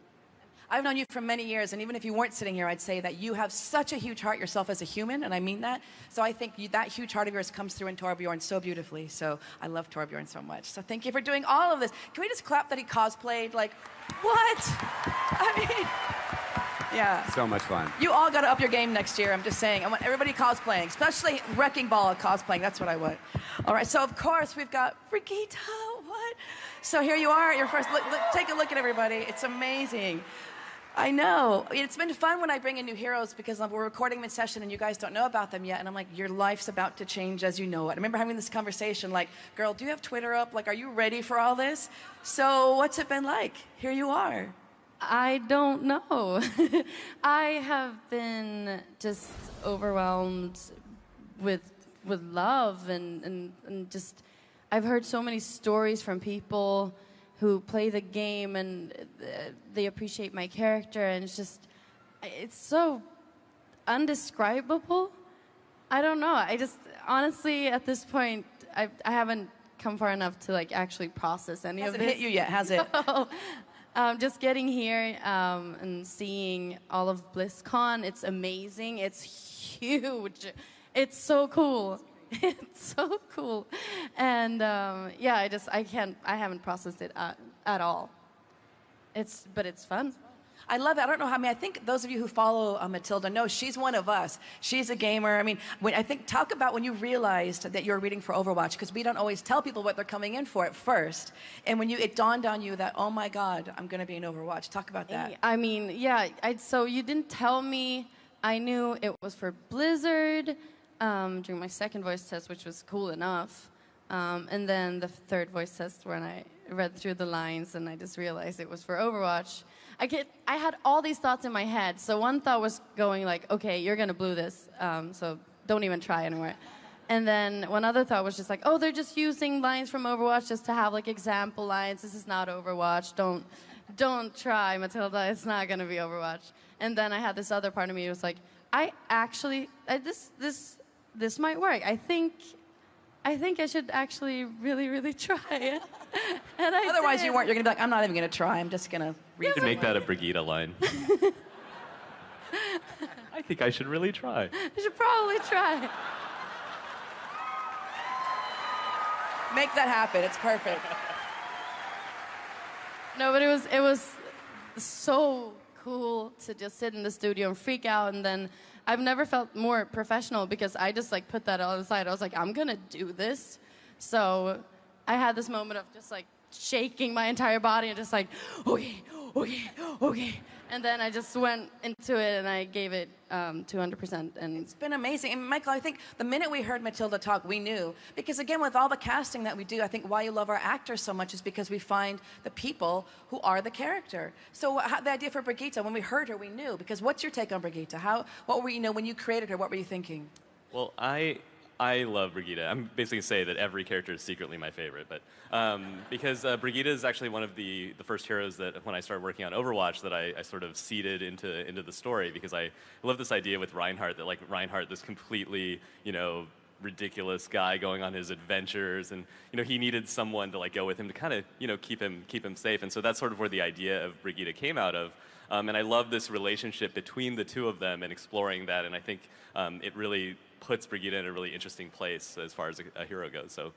I've known you for many years, and even if you weren't sitting here, I'd say that you have such a huge heart yourself as a human, and I mean that. So I think that huge heart of yours comes through in Torbjorn so beautifully. So I love Torbjorn so much. So thank you for doing all of this. Can we just clap that he cosplayed? Like, what? I mean, yeah. So much fun. You all got to up your game next year. I'm just saying. I want everybody cosplaying, especially Wrecking Ball cosplaying. That's what I want. All right. So of course we've got Brigitte. What? So here you are. Your first. Look, take a look at everybody. It's amazing. I know. It's been fun when I bring in new heroes because we're recording them in session and you guys don't know about them yet. And I'm like, your life's about to change as you know it. I remember having this conversation like, girl, do you have Twitter up? Like, are you ready for all this? So what's it been like? Here you are. I don't know. I have been just overwhelmed with love and just, I've heard so many stories from people who play the game and they appreciate my character, and it's so undescribable. I don't know. I just, honestly, at this point, I haven't come far enough to like actually process any of this. Hasn't hit you yet, has it? Just getting here and seeing all of BlizzCon, it's amazing. It's huge. It's so cool. It's so cool. And yeah, I haven't processed it at all. But it's fun. I love it. I don't know how I think those of you who follow Matilda know she's one of us. She's a gamer. I mean, talk about when you realized that you were reading for Overwatch, because we don't always tell people what they're coming in for at first. And when it dawned on you that, oh my God, I'm going to be in Overwatch. Talk about that. I mean, yeah. So you didn't tell me. I knew it was for Blizzard during my second voice test, which was cool enough. And then the third voice test when I read through the lines and I just realized it was for Overwatch. I had all these thoughts in my head. So one thought was going like, okay, you're gonna blue this, so don't even try anymore. And then one other thought was just like, oh, they're just using lines from Overwatch just to have like example lines. This is not Overwatch. Don't try, Matilda. It's not gonna be Overwatch. And then I had this other part of me who was like, this might work. I think I should actually really, really try it. And Otherwise, you weren't. You're going to be like, I'm not even going to try. I'm just going to read. You could make that a Brigitte line. I think I should really try. I should probably try. Make that happen. It's perfect. No, but it was so cool to just sit in the studio and freak out, and then I've never felt more professional because I just like put that all aside. I was like, I'm gonna do this. So I had this moment of just like shaking my entire body and just like, okay. And then I just went into it and I gave it 200%. And it's been amazing. And Michael, I think the minute we heard Matilda talk, we knew. Because again, with all the casting that we do, I think why you love our actors so much is because we find the people who are the character. So the idea for Brigitte, when we heard her, we knew. Because what's your take on Brigitte? What were when you created her, what were you thinking? Well, I love Brigitte. I'm basically going to say that every character is secretly my favorite, but because Brigitte is actually one of the first heroes that when I started working on Overwatch that I sort of seeded into the story, because I love this idea with Reinhardt that like Reinhardt, this completely, ridiculous guy going on his adventures, and he needed someone to like go with him to kind of keep him safe, and so that's sort of where the idea of Brigitte came out of. And I love this relationship between the two of them and exploring that, and I think it really puts Brigitte in a really interesting place as far as a hero goes. So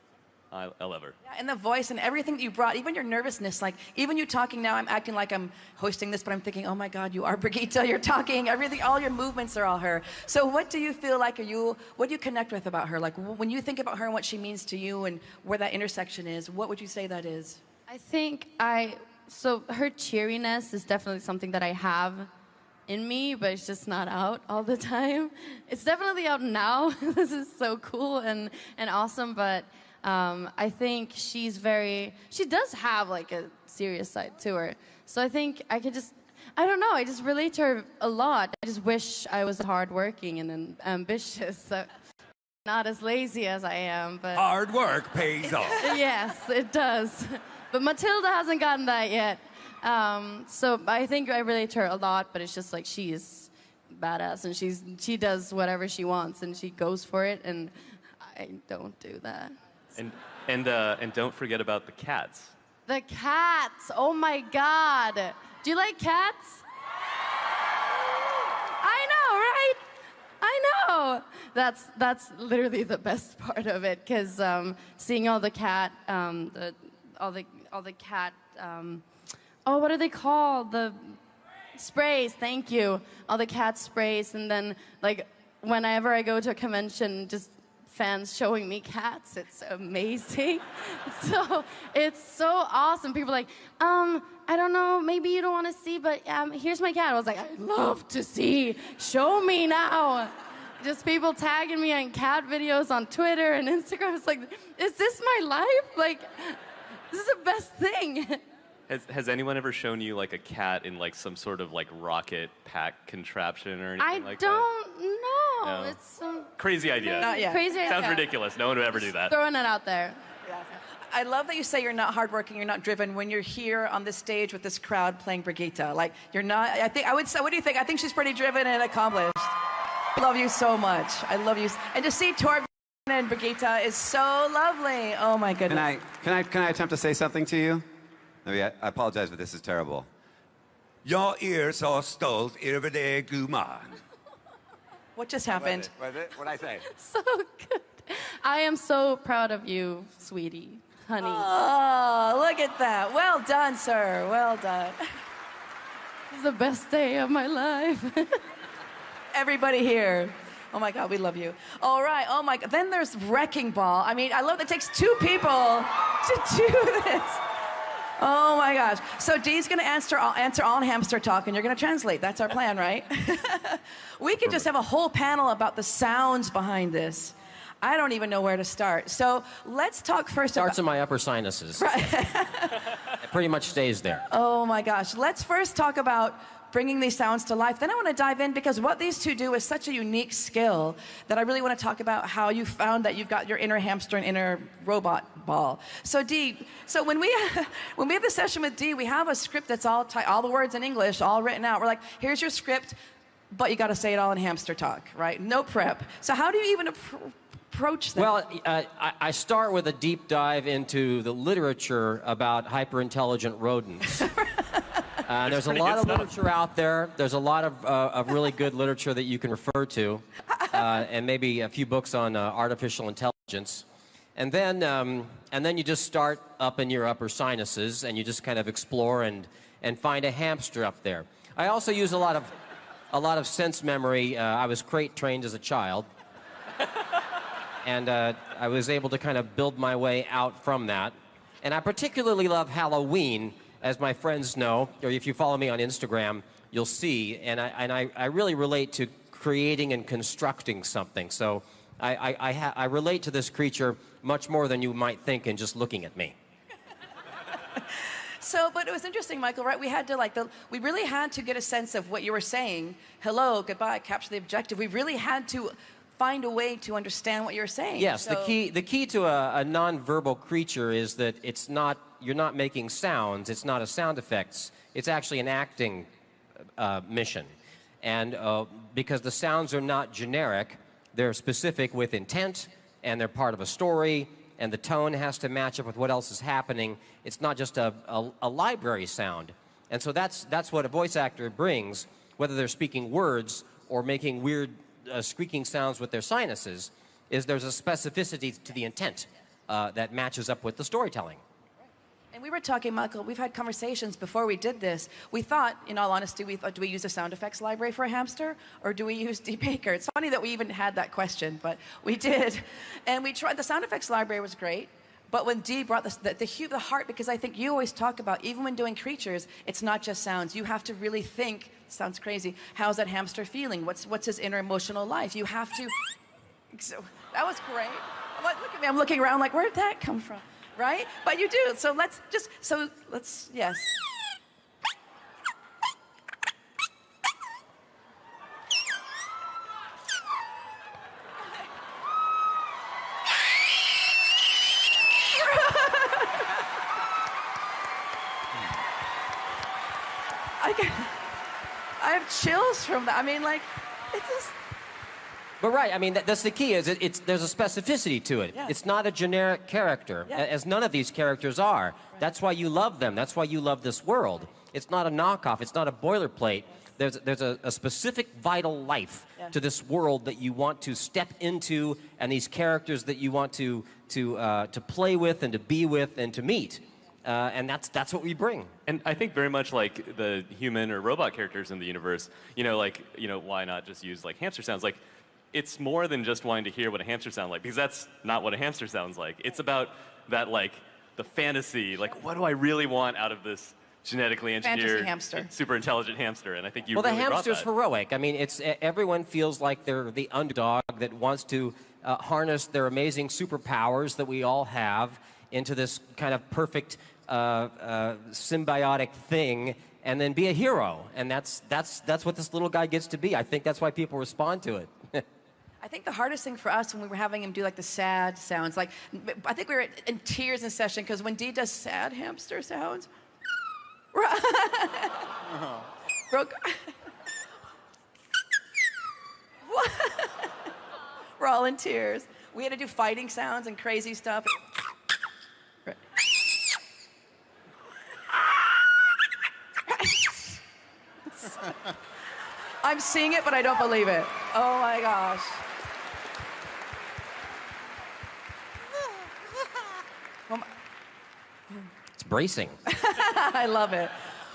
I love her. Yeah, and the voice and everything that you brought, even your nervousness, like even you talking now, I'm acting like I'm hosting this, but I'm thinking, oh my God, you are Brigitte, you're talking, everything, all your movements are all her. So what do you feel like, what do you connect with about her? Like when you think about her and what she means to you and where that intersection is, what would you say that is? I think so her cheeriness is definitely something that I have in me, but it's just not out all the time. It's definitely out now. This is so cool and awesome, but I think she does have like a serious side to her. So I think I could just, I don't know. I just relate to her a lot. I just wish I was hardworking and ambitious. So not as lazy as I am, but Hard work pays off. yes, it does. But Matilda hasn't gotten that yet. So I think I relate to her a lot. But it's just like she's badass and she does whatever she wants and she goes for it, and I don't do that. And don't forget about the cats. The cats. Oh my God. Do you like cats? I know, right? I know. That's literally the best part of it, because seeing all the cat, all the cat, oh, what are they called? The sprays. Thank you. All the cat sprays, and then like whenever I go to a convention, just fans showing me cats. It's amazing. So it's so awesome. People are like, I don't know, maybe you don't want to see, but here's my cat. I was like, I'd love to see. Show me now. Just people tagging me on cat videos on Twitter and Instagram. It's like, is this my life? Like, this is the best thing. Has anyone ever shown you like a cat in like some sort of like rocket pack contraption or anything like that? I don't know. No. It's some Crazy idea. Not yet. crazy idea. Sounds ridiculous. No one would ever do that. Throwing it out there. I love that you say you're not hardworking, you're not driven when you're here on this stage with this crowd playing Brigitte. Like, you're not, I would say, what do you think? I think she's pretty driven and accomplished. I love you so much. I love you. And to see Torbjörn and Brigitte is so lovely. Oh my goodness. Can I attempt to say something to you? I apologize, but this is terrible. Jag är så stolt över dig, gumman. What just happened? What'd I say? So good. I am so proud of you, sweetie, honey. Oh, look at that. Well done, sir. Well done. This is the best day of my life. Everybody here. Oh my God, we love you. All right, oh my God. Then there's Wrecking Ball. I mean, I love that it takes two people to do this. Oh my gosh. So Dee's gonna answer all hamster talk and you're gonna translate. That's our plan, right? We could just have a whole panel about the sounds behind this. I don't even know where to start. So let's talk first Starts in my upper sinuses. Right. It pretty much stays there. Oh my gosh. Let's first talk about bringing these sounds to life. Then I want to dive in because what these two do is such a unique skill that I really want to talk about how you found that you've got your inner hamster and inner robot ball. So Dee, so when we have this session with Dee, we have a script that's all the words in English, all written out. We're like, here's your script, but you got to say it all in hamster talk, right? No prep. So how do you even approach that? Well, I start with a deep dive into the literature about hyper-intelligent rodents. There's a lot of literature out there. There's a lot of really good literature that you can refer to, and maybe a few books on artificial intelligence. And then you just start up in your upper sinuses, and you just kind of explore and find a hamster up there. I also use a lot of sense memory. I was crate trained as a child, and I was able to kind of build my way out from that. And I particularly love Halloween. As my friends know, or if you follow me on Instagram, you'll see, and I really relate to creating and constructing something. So I relate to this creature much more than you might think in just looking at me. So, but it was interesting, Michael, right? We had to we really had to get a sense of what you were saying. Hello, goodbye, capture the objective. We really had to find a way to understand what you're saying. Yes, so, the key to a nonverbal creature is that you're not making sounds. It's not a sound effects. It's actually an acting mission. And because the sounds are not generic, they're specific with intent, and they're part of a story, and the tone has to match up with what else is happening. It's not just a library sound. And so that's what a voice actor brings, whether they're speaking words or making weird squeaking sounds with their sinuses, is there's a specificity to the intent that matches up with the storytelling. And we were talking, Michael, we've had conversations before we did this. We thought, in all honesty, do we use a sound effects library for a hamster, or do we use Dee Baker? It's funny that we even had that question, but we did. And we tried, the sound effects library was great, but when Dee brought the heart, because I think you always talk about, even when doing creatures, it's not just sounds. You have to really think, sounds crazy, how's that hamster feeling? What's his inner emotional life? You have to, so, that was great. Look at me, I'm looking around like, where did that come from? Right? But you do. So let's, yes. I have chills from that. I mean, like, it's just... But right, I mean, that's the key, is there's a specificity to it. Yes. It's not a generic character, as none of these characters are. Right. That's why you love them. That's why you love this world. It's not a knockoff. It's not a boilerplate. There's a specific vital life to this world that you want to step into, and these characters that you want to play with and to be with and to meet. And that's what we bring. And I think very much like the human or robot characters in the universe, why not just use like hamster sounds? Like, it's more than just wanting to hear what a hamster sounds like, because that's not what a hamster sounds like. It's about that, like, the fantasy, like, what do I really want out of this genetically engineered, super intelligent hamster? And I think you really brought that. Well, the hamster's heroic. I mean, everyone feels like they're the underdog that wants to harness their amazing superpowers that we all have into this kind of perfect symbiotic thing, and then be a hero. And that's what this little guy gets to be. I think that's why people respond to it. I think the hardest thing for us when we were having him do like the sad sounds, like I think we were in tears in session because when Dee does sad hamster sounds, we're all in tears. We had to do fighting sounds and crazy stuff. I'm seeing it, but I don't believe it. Oh my gosh. It's bracing. I love it.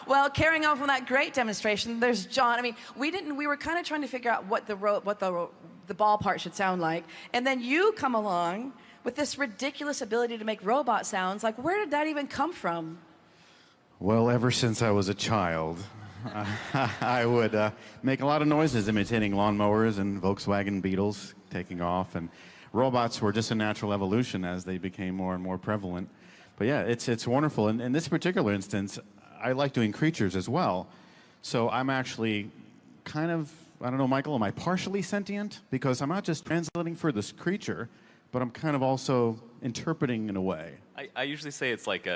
Well, carrying on from that great demonstration, there's John. I mean, we were kind of trying to figure out what the ball part should sound like, and then you come along with this ridiculous ability to make robot sounds. Like, where did that even come from? Well, ever since I was a child, I would make a lot of noises imitating lawnmowers and Volkswagen Beetles taking off, and robots were just a natural evolution as they became more and more prevalent. But yeah, it's wonderful. And in this particular instance, I like doing creatures as well. So I'm actually kind of, I don't know, Michael, am I partially sentient? Because I'm not just translating for this creature, but I'm kind of also interpreting in a way. I usually say it's like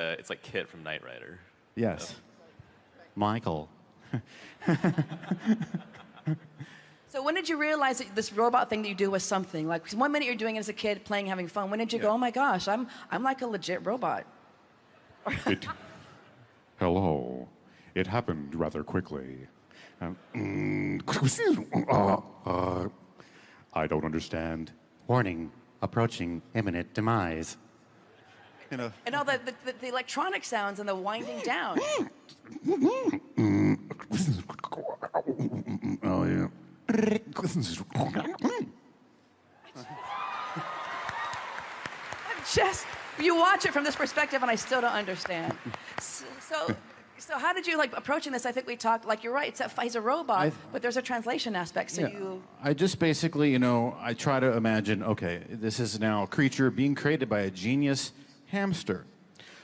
Kit from Knight Rider. Yes. So. Michael. So when did you realize that this robot thing that you do was something? Like, one minute you're doing it as a kid, playing, having fun. When did you go, oh my gosh, I'm like a legit robot? Hello. It happened rather quickly. I don't understand. Warning, approaching imminent demise. And all the electronic sounds and the winding down. Oh, yeah. You watch it from this perspective and I still don't understand. So how did you like approaching this? I think we talked, like, you're right, he's a robot, but there's a translation aspect, so you... I just basically, I try to imagine, okay, this is now a creature being created by a genius hamster.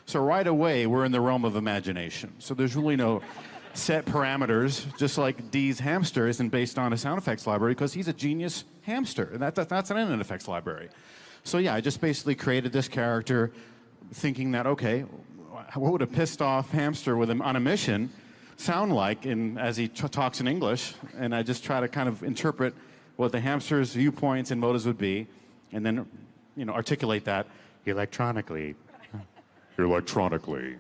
So right away, we're in the realm of imagination. So there's really no set parameters, just like Dee's hamster isn't based on a sound effects library because he's a genius hamster, and that's an effects library. So yeah, I just basically created this character thinking that, okay, what would a pissed off hamster on a mission sound like as he talks in English? And I just try to kind of interpret what the hamster's viewpoints and motives would be, and then, articulate that electronically. Electronically.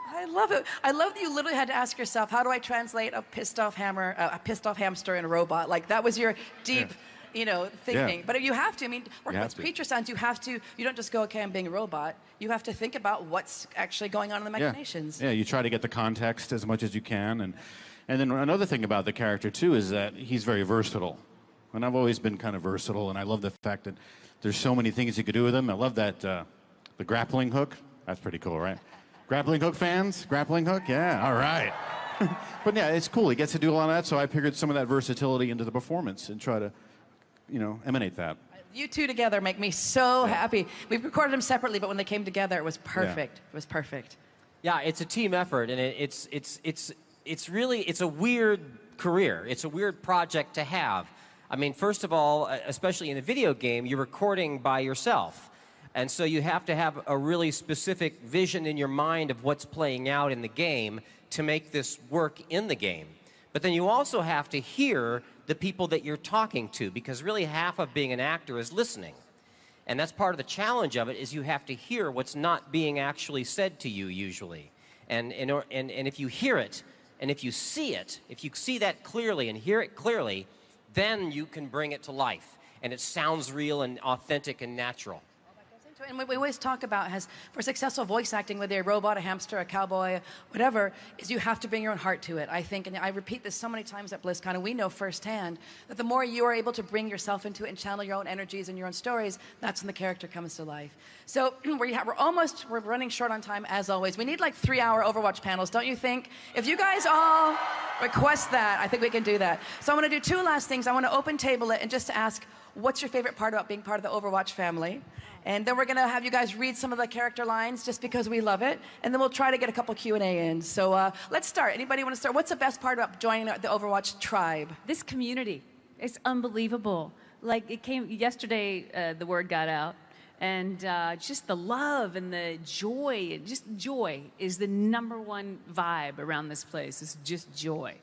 I love it. I love that you literally had to ask yourself, how do I translate a pissed off hamster in a robot? Like, that was your deep, thinking. Yeah. But you have to. I mean, working with creature sounds, you don't just go, okay, I'm being a robot. You have to think about what's actually going on in the machinations. Yeah, you try to get the context as much as you can. And then another thing about the character, too, is that he's very versatile. And I've always been kind of versatile, and I love the fact that there's so many things you could do with him. I love that, the grappling hook. That's pretty cool, right? Grappling hook fans? Grappling hook? Yeah, all right. But yeah, it's cool. He gets to do a lot of that, so I figured some of that versatility into the performance and try to, emanate that. You two together make me so happy. We've recorded them separately, but when they came together, it was perfect. Yeah. It was perfect. Yeah, it's a team effort, and it's really a weird career. It's a weird project to have. I mean, first of all, especially in a video game, you're recording by yourself. And so you have to have a really specific vision in your mind of what's playing out in the game to make this work in the game. But then you also have to hear the people that you're talking to, because really half of being an actor is listening. And that's part of the challenge of it, is you have to hear what's not being actually said to you usually. And if you hear it, and if you see it, if you see that clearly and hear it clearly, then you can bring it to life. And it sounds real and authentic and natural. And we always talk about, for successful voice acting, whether you're a robot, a hamster, a cowboy, whatever, is you have to bring your own heart to it, I think. And I repeat this so many times at Blizzcon, and we know firsthand that the more you are able to bring yourself into it and channel your own energies and your own stories, that's when the character comes to life. So we're running short on time, as always. We need like 3-hour Overwatch panels, don't you think? If you guys all request that, I think we can do that. So I'm going to do 2 last things. I want to open table it and just to ask, what's your favorite part about being part of the Overwatch family? And then we're going to have you guys read some of the character lines just because we love it. And then we'll try to get a couple Q&A in. So let's start. Anybody want to start? What's the best part about joining the Overwatch tribe? This community. It's unbelievable. Like, it came yesterday, the word got out. And just the love and the joy, just joy is the #1 vibe around this place. It's just joy.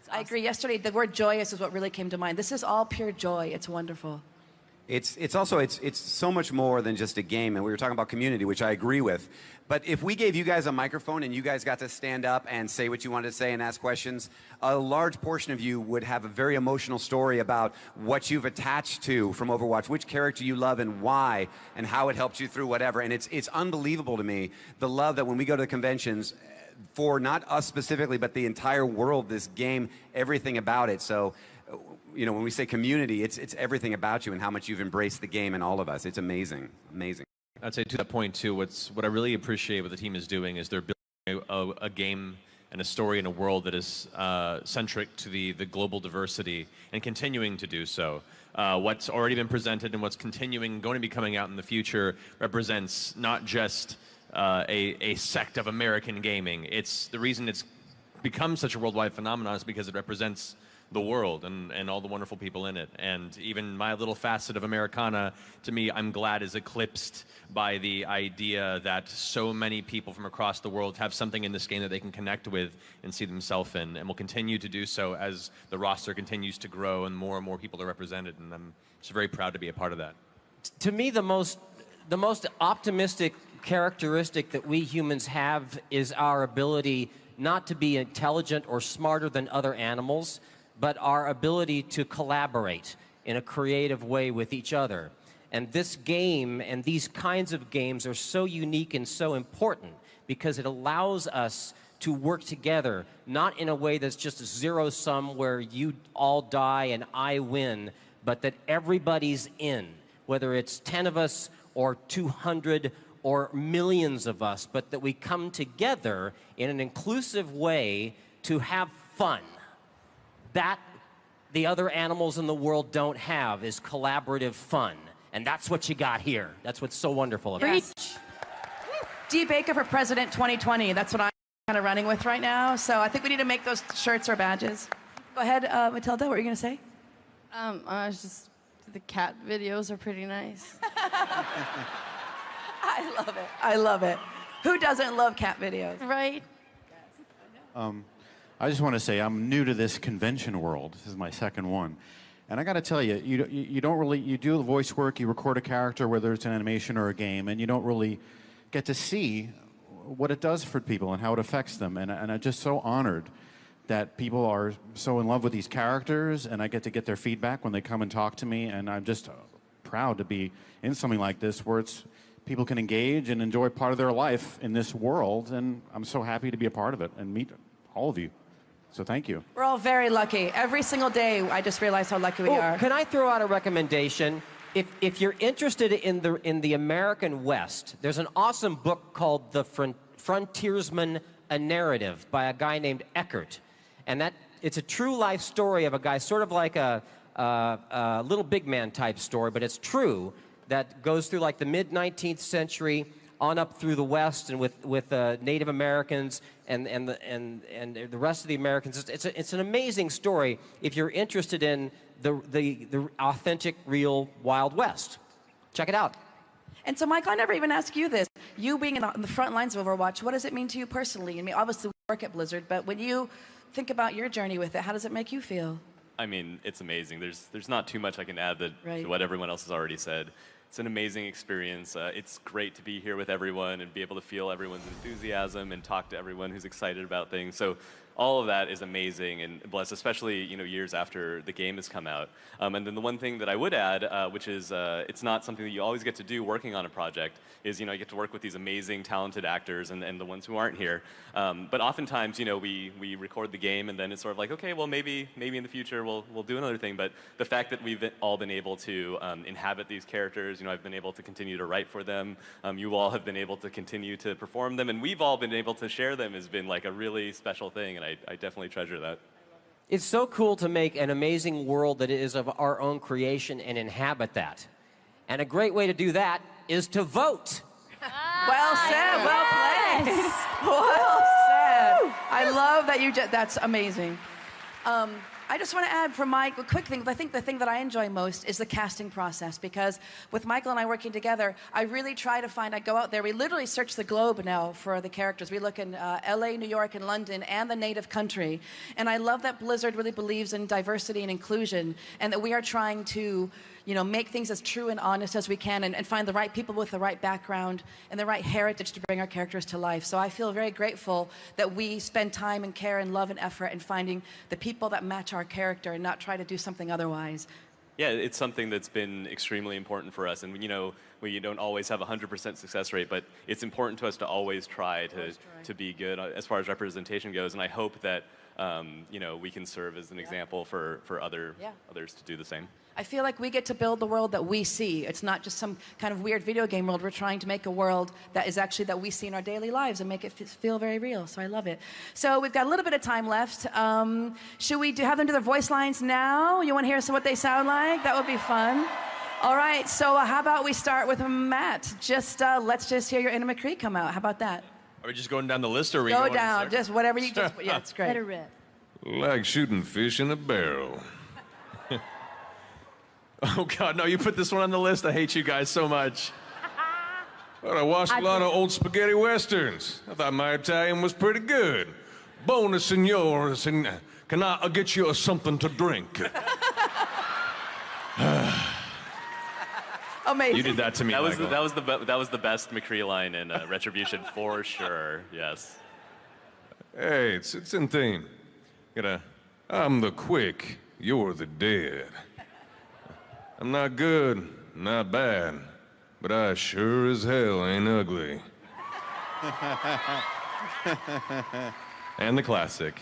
It's awesome. I agree. Yesterday, the word joyous is what really came to mind. This is all pure joy. It's wonderful. It's also so much more than just a game, and we were talking about community, which I agree with. But if we gave you guys a microphone and you guys got to stand up and say what you wanted to say and ask questions, a large portion of you would have a very emotional story about what you've attached to from Overwatch, which character you love and why, and how it helped you through whatever. And it's unbelievable to me, the love that when we go to the conventions, for not us specifically, but the entire world, this game, everything about it. So, you know, when we say community, it's everything about you and how much you've embraced the game and all of us. It's amazing, amazing. I'd say to that point too, what I really appreciate what the team is doing is they're building a game and a story in a world that is centric to the global diversity and continuing to do so. What's already been presented and what's going to be coming out in the future represents not just a sect of American gaming. It's the reason it's become such a worldwide phenomenon is because it represents the world and all the wonderful people in it. And even my little facet of Americana, to me, I'm glad is eclipsed by the idea that so many people from across the world have something in this game that they can connect with and see themselves in, and will continue to do so as the roster continues to grow and more people are represented. And I'm just very proud to be a part of that. To me, the most optimistic characteristic that we humans have is our ability not to be intelligent or smarter than other animals, but our ability to collaborate in a creative way with each other. And this game and these kinds of games are so unique and so important because it allows us to work together, not in a way that's just zero-sum where you all die and I win, but that everybody's in, whether it's 10 of us or 200 or millions of us, but that we come together in an inclusive way to have fun. That the other animals in the world don't have is collaborative fun. And that's what you got here. That's what's so wonderful about it. D. Baker for President 2020. That's what I'm kind of running with right now. So I think we need to make those shirts or badges. Go ahead, Matilda, what were you going to say? I was just, the cat videos are pretty nice. I love it. I love it. Who doesn't love cat videos? Right? I just want to say I'm new to this convention world. This is my second one. And I got to tell you, you don't really, you do the voice work, you record a character, whether it's an animation or a game, and you don't really get to see what it does for people and how it affects them. And I'm just so honored that people are so in love with these characters, and I get to get their feedback when they come and talk to me, and I'm just proud to be in something like this where people can engage and enjoy part of their life in this world, and I'm so happy to be a part of it and meet all of you. So thank you. We're all very lucky. Every single day, I just realize how lucky we are. Can I throw out a recommendation? If you're interested in the American West, there's an awesome book called The Frontiersman: A Narrative by a guy named Eckert. And it's a true life story of a guy, sort of like a Little Big Man type story, but it's true, that goes through like the mid-19th century on up through the West and with Native Americans and the rest of the Americans. It's an amazing story if you're interested in the authentic, real Wild West. Check it out. And so, Michael, I never even asked you this. You being in the front lines of Overwatch, what does it mean to you personally? I mean, obviously, we work at Blizzard, but when you think about your journey with it, how does it make you feel? I mean, it's amazing. There's not too much I can add to what everyone else has already said. It's an amazing experience. It's great to be here with everyone and be able to feel everyone's enthusiasm and talk to everyone who's excited about things. So all of that is amazing and blessed, especially years after the game has come out. And then the one thing that I would add, which is it's not something that you always get to do working on a project, is you get to work with these amazing, talented actors and the ones who aren't here. But oftentimes, we record the game and then it's sort of like, okay, well maybe in the future we'll do another thing. But the fact that we've all been able to inhabit these characters, I've been able to continue to write for them. You all have been able to continue to perform them, and we've all been able to share them has been like a really special thing. And I definitely treasure that. It's so cool to make an amazing world that is of our own creation and inhabit that. And a great way to do that is to vote. Well said, well played. Well said. I love that that's amazing. I just want to add from my quick thing, I think the thing that I enjoy most is the casting process, because with Michael and I working together, I really try to I go out there, we literally search the globe now for the characters. We look in LA, New York, and London, and the native country. And I love that Blizzard really believes in diversity and inclusion, and that we are trying to make things as true and honest as we can and find the right people with the right background and the right heritage to bring our characters to life. So I feel very grateful that we spend time and care and love and effort in finding the people that match our character and not try to do something otherwise. Yeah, it's something that's been extremely important for us. And we don't always have a 100% success rate, but it's important to us to always try to be good as far as representation goes. And I hope that we can serve as an example for others to do the same. I feel like we get to build the world that we see. It's not just some kind of weird video game world. We're trying to make a world that is actually that we see in our daily lives and make it feel very real. So I love it. So we've got a little bit of time left. Should we have them do their voice lines now? You want to hear what they sound like? That would be fun. All right. So how about we start with Matt? Let's just hear your Anna McCree come out. How about that? Are we just going down the list, or are we go going down? Just whatever you just. Yeah, it's great. Let her rip. Like shooting fish in a barrel. Oh, God, no, you put this one on the list. I hate you guys so much. Well, I watched a lot of old spaghetti westerns. I thought my Italian was pretty good. Bona signore, can I get you something to drink? Amazing. You did that to me, That was Michael. that was the best McCree line in Retribution for sure. Yes. Hey, it's in theme. I'm the quick, you're the dead. I'm not good, not bad, but I sure as hell ain't ugly. And the classic.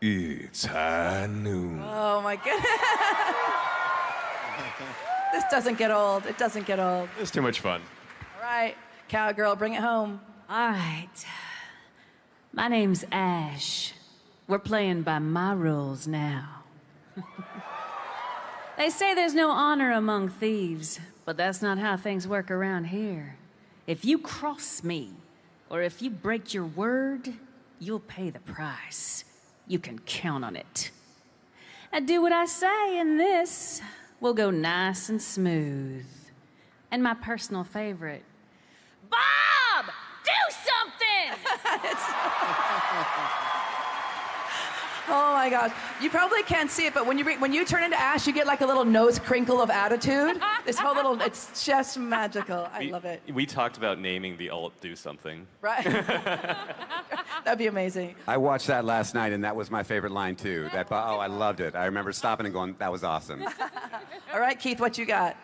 It's high noon. Oh my goodness. This doesn't get old. It doesn't get old. It's too much fun. All right, cowgirl, bring it home. All right. My name's Ash. We're playing by my rules now. They say there's no honor among thieves, but that's not how things work around here. If you cross me, or if you break your word, you'll pay the price. You can count on it. Now do what I say, and this will go nice and smooth. And my personal favorite, Bob, do something! Oh my gosh. You probably can't see it, but when you turn into Ash, you get like a little nose crinkle of attitude. This whole it's just magical. I love it. We talked about naming the alt Do Something. Right. That'd be amazing. I watched that last night, and that was my favorite line, too. I loved it. I remember stopping and going, that was awesome. All right, Keith, what you got?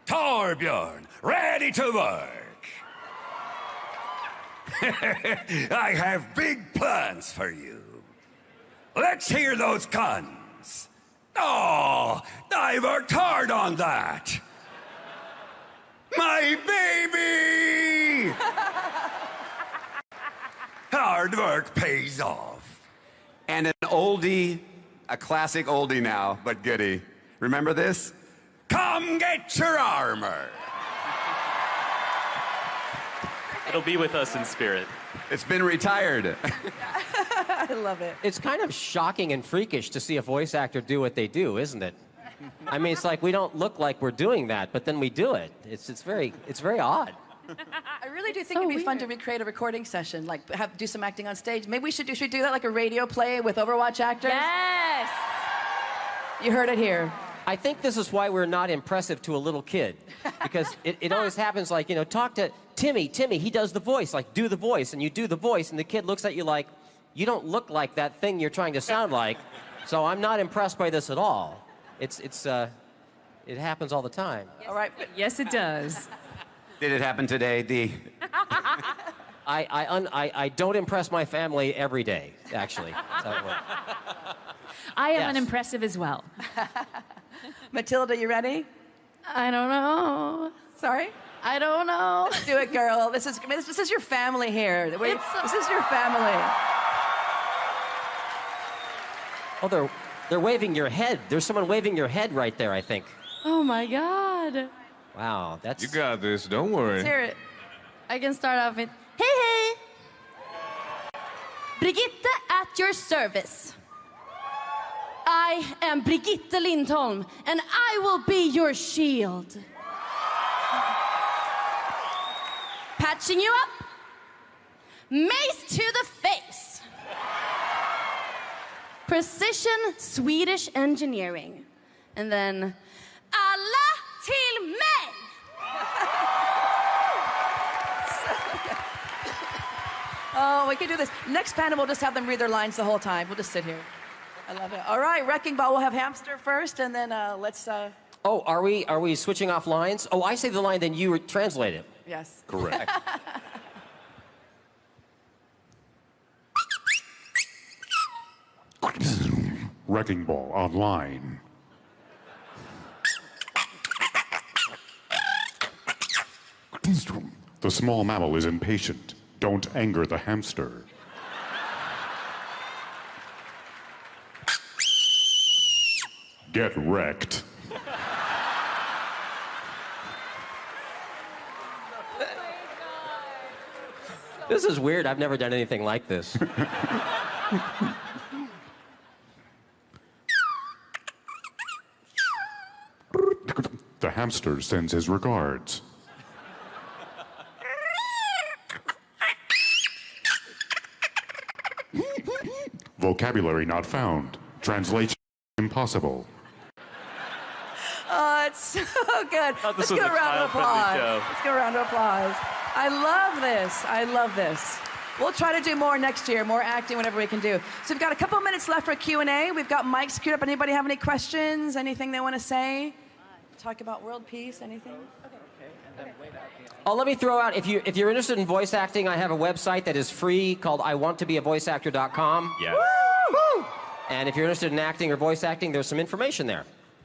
Torbjorn, ready to work. I have big plans for you. Let's hear those guns. Oh, I worked hard on that. My baby! Hard work pays off. And an oldie, a classic oldie now, but goodie. Remember this? Come get your armor. It'll be with us in spirit. It's been retired. I love it. It's kind of shocking and freakish to see a voice actor do what they do, isn't it? I mean, it's like we don't look like we're doing that, but then we do it. It's very odd. I really do think it'd be fun to recreate a recording session, like do some acting on stage. Maybe should we do that like a radio play with Overwatch actors? Yes! You heard it here. I think this is why we're not impressive to a little kid. Because it always happens like, you know, talk to Timmy, he does the voice, like do the voice, and you do the voice, and the kid looks at you like, you don't look like that thing you're trying to sound like, so I'm not impressed by this at all. It happens all the time. All right. Yes, it does. Did it happen today, Dee? I don't impress my family every day, actually. I am Yes. unimpressive as well. Matilda, you ready? I don't know. Sorry? I don't know. Let's do it, girl. This is your family here. This is your family. Oh, they're waving your head. There's someone waving your head right there, I think. Oh my God. Wow, that's... You got this, don't worry. Let's hear it. I can start off with, hey, hey. Brigitte at your service. I am Brigitte Lindholm, and I will be your shield. Patching you up. Mace to the face. Precision Swedish engineering. And then, alla till mig! Oh, we can do this. Next panel, we'll just have them read their lines the whole time. We'll just sit here. I love it. All right, Wrecking Ball, we'll have Hamster first, and then let's... Oh, are we switching off lines? Oh, I say the line, then you translate it. Yes. Correct. Wrecking Ball online. The small mammal is impatient. Don't anger the hamster. Get wrecked. This is weird. I've never done anything like this. The hamster sends his regards. Vocabulary not found. Translation impossible. Oh, it's so good. Thought this Let's get was a a round of child-friendly applause. show. Let's get a round of applause. I love this. I love this. We'll try to do more next year, more acting, whatever we can do. So we've got a couple of minutes left for Q&A. We've got mics queued up. Anybody have any questions? Anything they want to say? Talk about world peace? Anything? Oh, let me throw out, if you're interested in voice acting, I have a website that is free called iwanttobeavoiceactor.com. Yes. Woo! And if you're interested in acting or voice acting, there's some information there.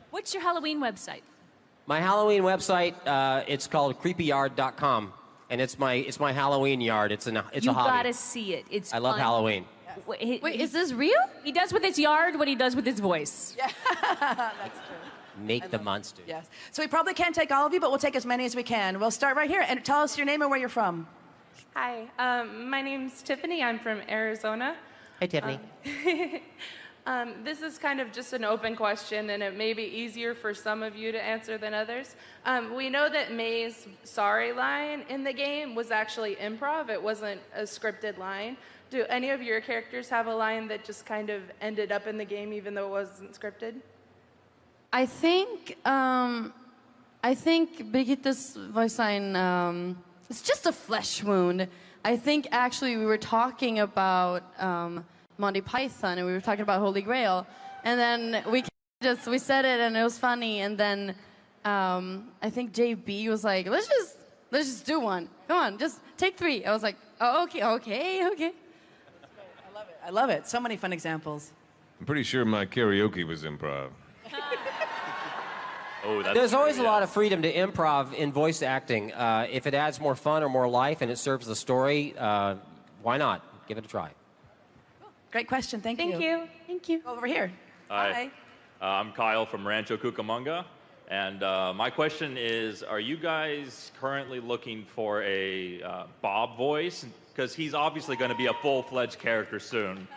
What's your Halloween website? My Halloween website, it's called creepyyard.com, and it's my Halloween yard. It's a hobby. You gotta see it. It's I love fun. Halloween. Wait, is this real? He does with his yard what he does with his voice. Yeah, that's true. Make the monster. Yes. So we probably can't take all of you, but we'll take as many as we can. We'll start right here. And tell us your name and where you're from. Hi, my name's Tiffany. I'm from Arizona. Hey, Tiffany. This is kind of just an open question, and it may be easier for some of you to answer than others. We know that May's sorry line in the game was actually improv. It wasn't a scripted line. Do any of your characters have a line that just kind of ended up in the game even though it wasn't scripted? I think Birgitte's voice line, it's just a flesh wound. I think actually we were talking about Monty Python, and we were talking about Holy Grail, and then we said it, and it was funny, and then I think JB was like, let's just do one. Come on, just take 3. I was like, oh, okay. I love it. So many fun examples. I'm pretty sure my karaoke was improv. Oh, that's There's always true, a lot yes. of freedom to improv in voice acting. If it adds more fun or more life and it serves the story, why not? Give it a try. Great question. Thank you. Thank you. Over here. Hi. I'm Kyle from Rancho Cucamonga. And my question is, are you guys currently looking for a Bob voice? Because he's obviously going to be a full-fledged character soon.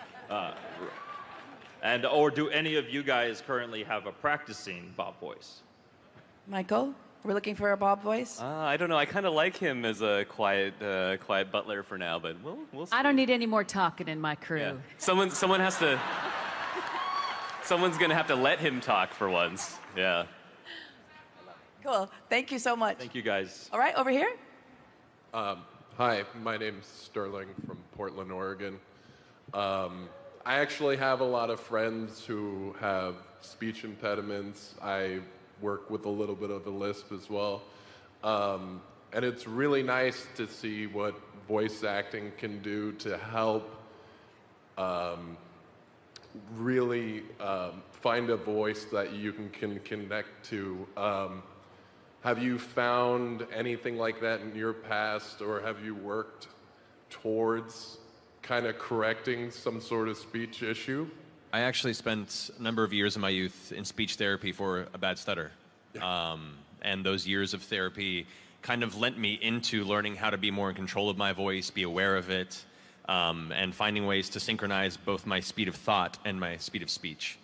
Or do any of you guys currently have a practicing Bob voice? Michael? We're looking for a Bob voice. I don't know. I kind of like him as a quiet butler for now, but we'll see. I don't need any more talking in my crew. Yeah. Someone has to. Someone's gonna have to let him talk for once. Yeah. Cool. Thank you so much. Thank you, guys. All right, over here. Hi, my name's Sterling from Portland, Oregon. I actually have a lot of friends who have speech impediments. I work with a little bit of a lisp as well. And it's really nice to see what voice acting can do to help really find a voice that you can connect to. Have you found anything like that in your past, or have you worked towards kind of correcting some sort of speech issue? I actually spent a number of years in my youth in speech therapy for a bad stutter. And those years of therapy kind of lent me into learning how to be more in control of my voice, be aware of it, and finding ways to synchronize both my speed of thought and my speed of speech.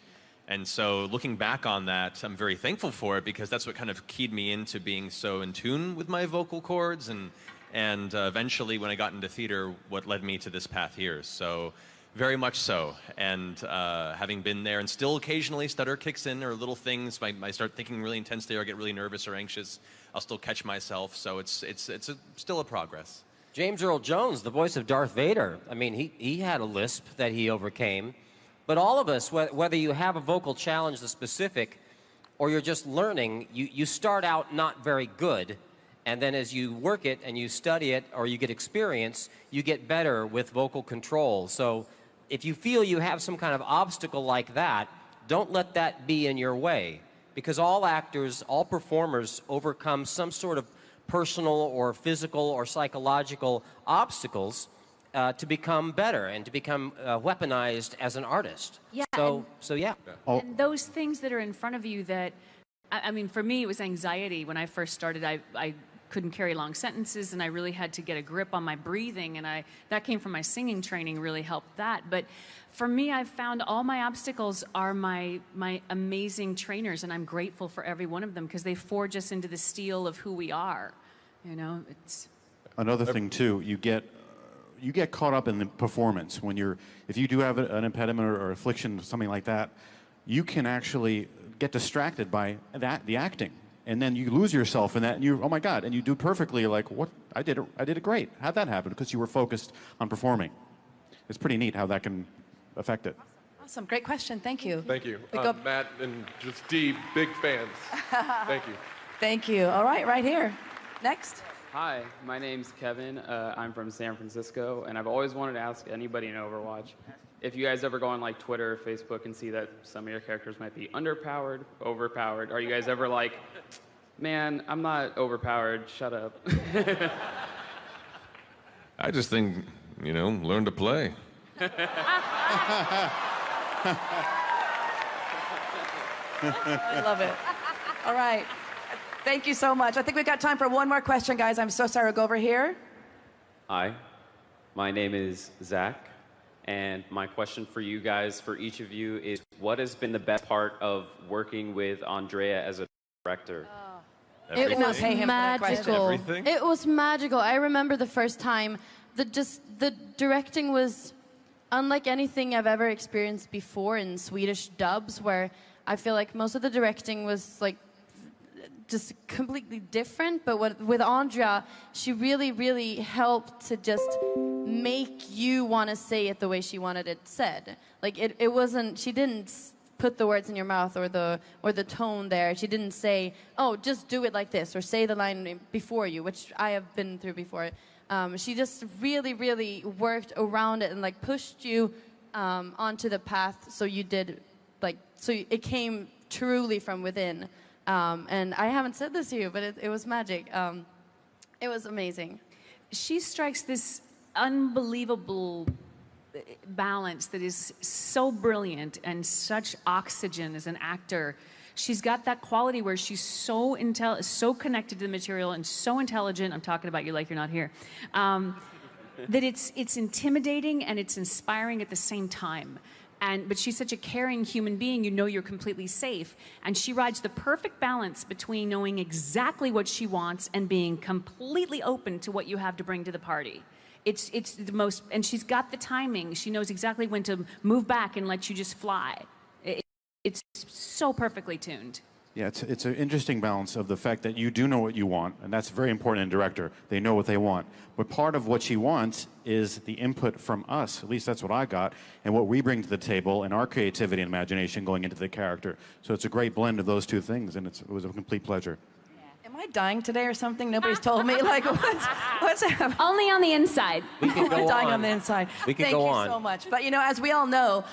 And so looking back on that, I'm very thankful for it, because that's what kind of keyed me into being so in tune with my vocal cords, and eventually when I got into theater, what led me to this path here. So very much so. And having been there, and still occasionally stutter kicks in, or little things, I start thinking really intensely, or I get really nervous or anxious, I'll still catch myself. So it's still a progress. James Earl Jones, the voice of Darth Vader, I mean, he had a lisp that he overcame. But all of us, whether you have a vocal challenge that's specific or you're just learning, you start out not very good. And then as you work it and you study it or you get experience, you get better with vocal control. So if you feel you have some kind of obstacle like that, don't let that be in your way. Because all actors, all performers overcome some sort of personal or physical or psychological obstacles to become better and to become weaponized as an artist. Yeah. So yeah. And those things that are in front of you that, I mean, for me, it was anxiety. When I first started, I couldn't carry long sentences, and I really had to get a grip on my breathing, and that came from my singing training, really helped that. But for me, I've found all my obstacles are my amazing trainers, and I'm grateful for every one of them, because they forge us into the steel of who we are. You know, it's... Another thing, too, you get caught up in the performance. If you do have an impediment or affliction, something like that, you can actually get distracted by the acting. And then you lose yourself in that, and oh my God, and you do perfectly, like, what, I did it great. How'd that happen? Because you were focused on performing. It's pretty neat how that can affect it. Awesome, great question, thank you. Thank you. Matt and just Dee, big fans. Thank you. Thank you. All right here. Next. Hi, my name's Kevin. I'm from San Francisco, and I've always wanted to ask anybody in Overwatch if you guys ever go on like Twitter or Facebook and see that some of your characters might be underpowered, overpowered. Are you guys ever like, man, I'm not overpowered, shut up? I just think, learn to play. I love it. All right. Thank you so much. I think we've got time for one more question, guys. I'm so sorry. We'll go over here. Hi, my name is Zach, and my question for you guys, for each of you, is what has been the best part of working with Andrea as a director? It was magical. Everything? It was magical. I remember the first time, the directing was unlike anything I've ever experienced before in Swedish dubs, where I feel like most of the directing was like just completely different. But with Andrea, she really, really helped to just make you want to say it the way she wanted it said. Like it wasn't. She didn't put the words in your mouth or the tone there. She didn't say, oh, just do it like this, or say the line before you, which I have been through before. She just really, really worked around it and like pushed you onto the path, so you did so it came truly from within. And I haven't said this to you, but it was magic. It was amazing. She strikes this unbelievable balance that is so brilliant and such oxygen as an actor. She's got that quality where she's so connected to the material and so intelligent. I'm talking about you like you're not here. That it's intimidating and it's inspiring at the same time. But she's such a caring human being, you know you're completely safe. And she rides the perfect balance between knowing exactly what she wants and being completely open to what you have to bring to the party. It's the most, and she's got the timing. She knows exactly when to move back and let you just fly. It's so perfectly tuned. Yeah, it's an interesting balance of the fact that you do know what you want, and that's very important in director. They know what they want. But part of what she wants is the input from us. At least that's what I got, and what we bring to the table, and our creativity and imagination going into the character. So it's a great blend of those two things, and it was a complete pleasure. Am I dying today or something? Nobody's told me. Like, what's happening? Only on the inside. We can go I'm dying on. on the inside. We can Thank go you on. so much. But, you know, as we all know,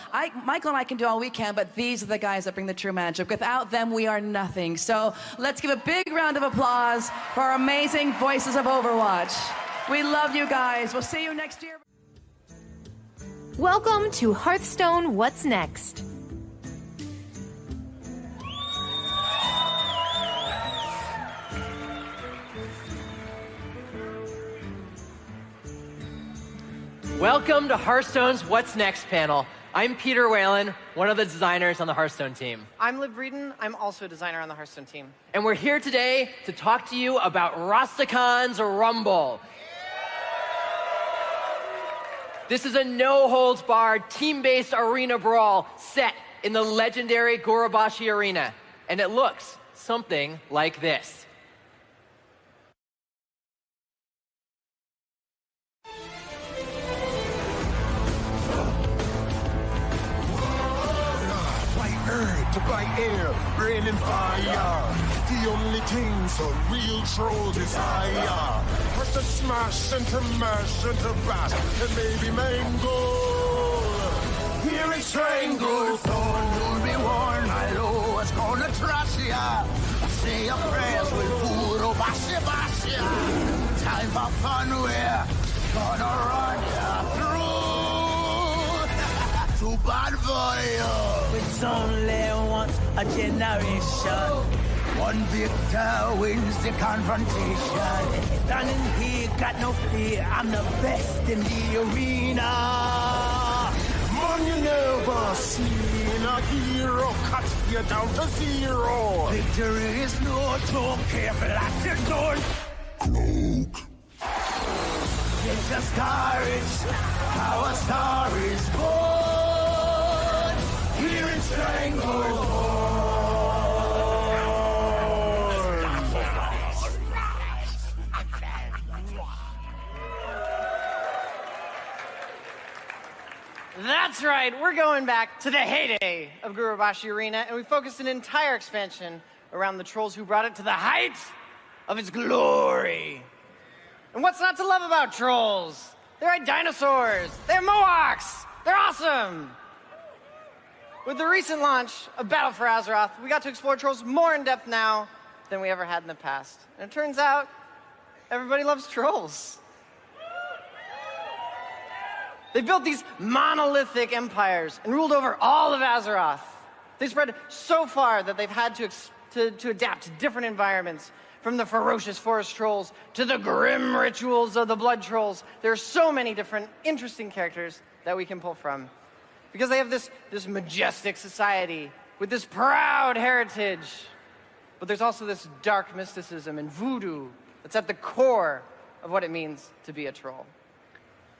Michael and I can do all we can, but these are the guys that bring the true magic. Without them, we are nothing. So let's give a big round of applause for our amazing voices of Overwatch. We love you guys. We'll see you next year. Welcome to Hearthstone What's Next. Welcome to Hearthstone's What's Next panel. I'm Peter Whalen, one of the designers on the Hearthstone team. I'm Liv Breeden. I'm also a designer on the Hearthstone team. And we're here today to talk to you about Rastakhan's Rumble. This is a no-holds-barred, team-based arena brawl set in the legendary Gorobashi Arena. And it looks something like this. To by air, rain and fire. The only things a real troll desire. First to smash and to mash and to bash and maybe mangle. Here is strangle. Thorn, you'll be warned. My lord's gonna trash ya. Say your prayers with voodoo, bash ya. Time for fun, we're gonna run ya through. Too bad for you. It's only once a generation. One victor wins the confrontation. Standing here, got no fear. I'm the best in the arena. Man, you never seen a hero cut you down to zero. Victory is no joke. Careful at your door. Cloak. It's a star, it's how a star is born. Here in Stranglehold. That's right. We're going back to the heyday of Gorobashi Arena, and we focused an entire expansion around the trolls who brought it to the height of its glory. And what's not to love about trolls? They're like dinosaurs. They're Mohawks. They're awesome. With the recent launch of Battle for Azeroth, we got to explore trolls more in depth now than we ever had in the past. And it turns out, everybody loves trolls. They built these monolithic empires and ruled over all of Azeroth. They spread so far that they've had to adapt to different environments, from the ferocious forest trolls to the grim rituals of the blood trolls. There are so many different interesting characters that we can pull from, because they have this majestic society with this proud heritage. But there's also this dark mysticism and voodoo that's at the core of what it means to be a troll.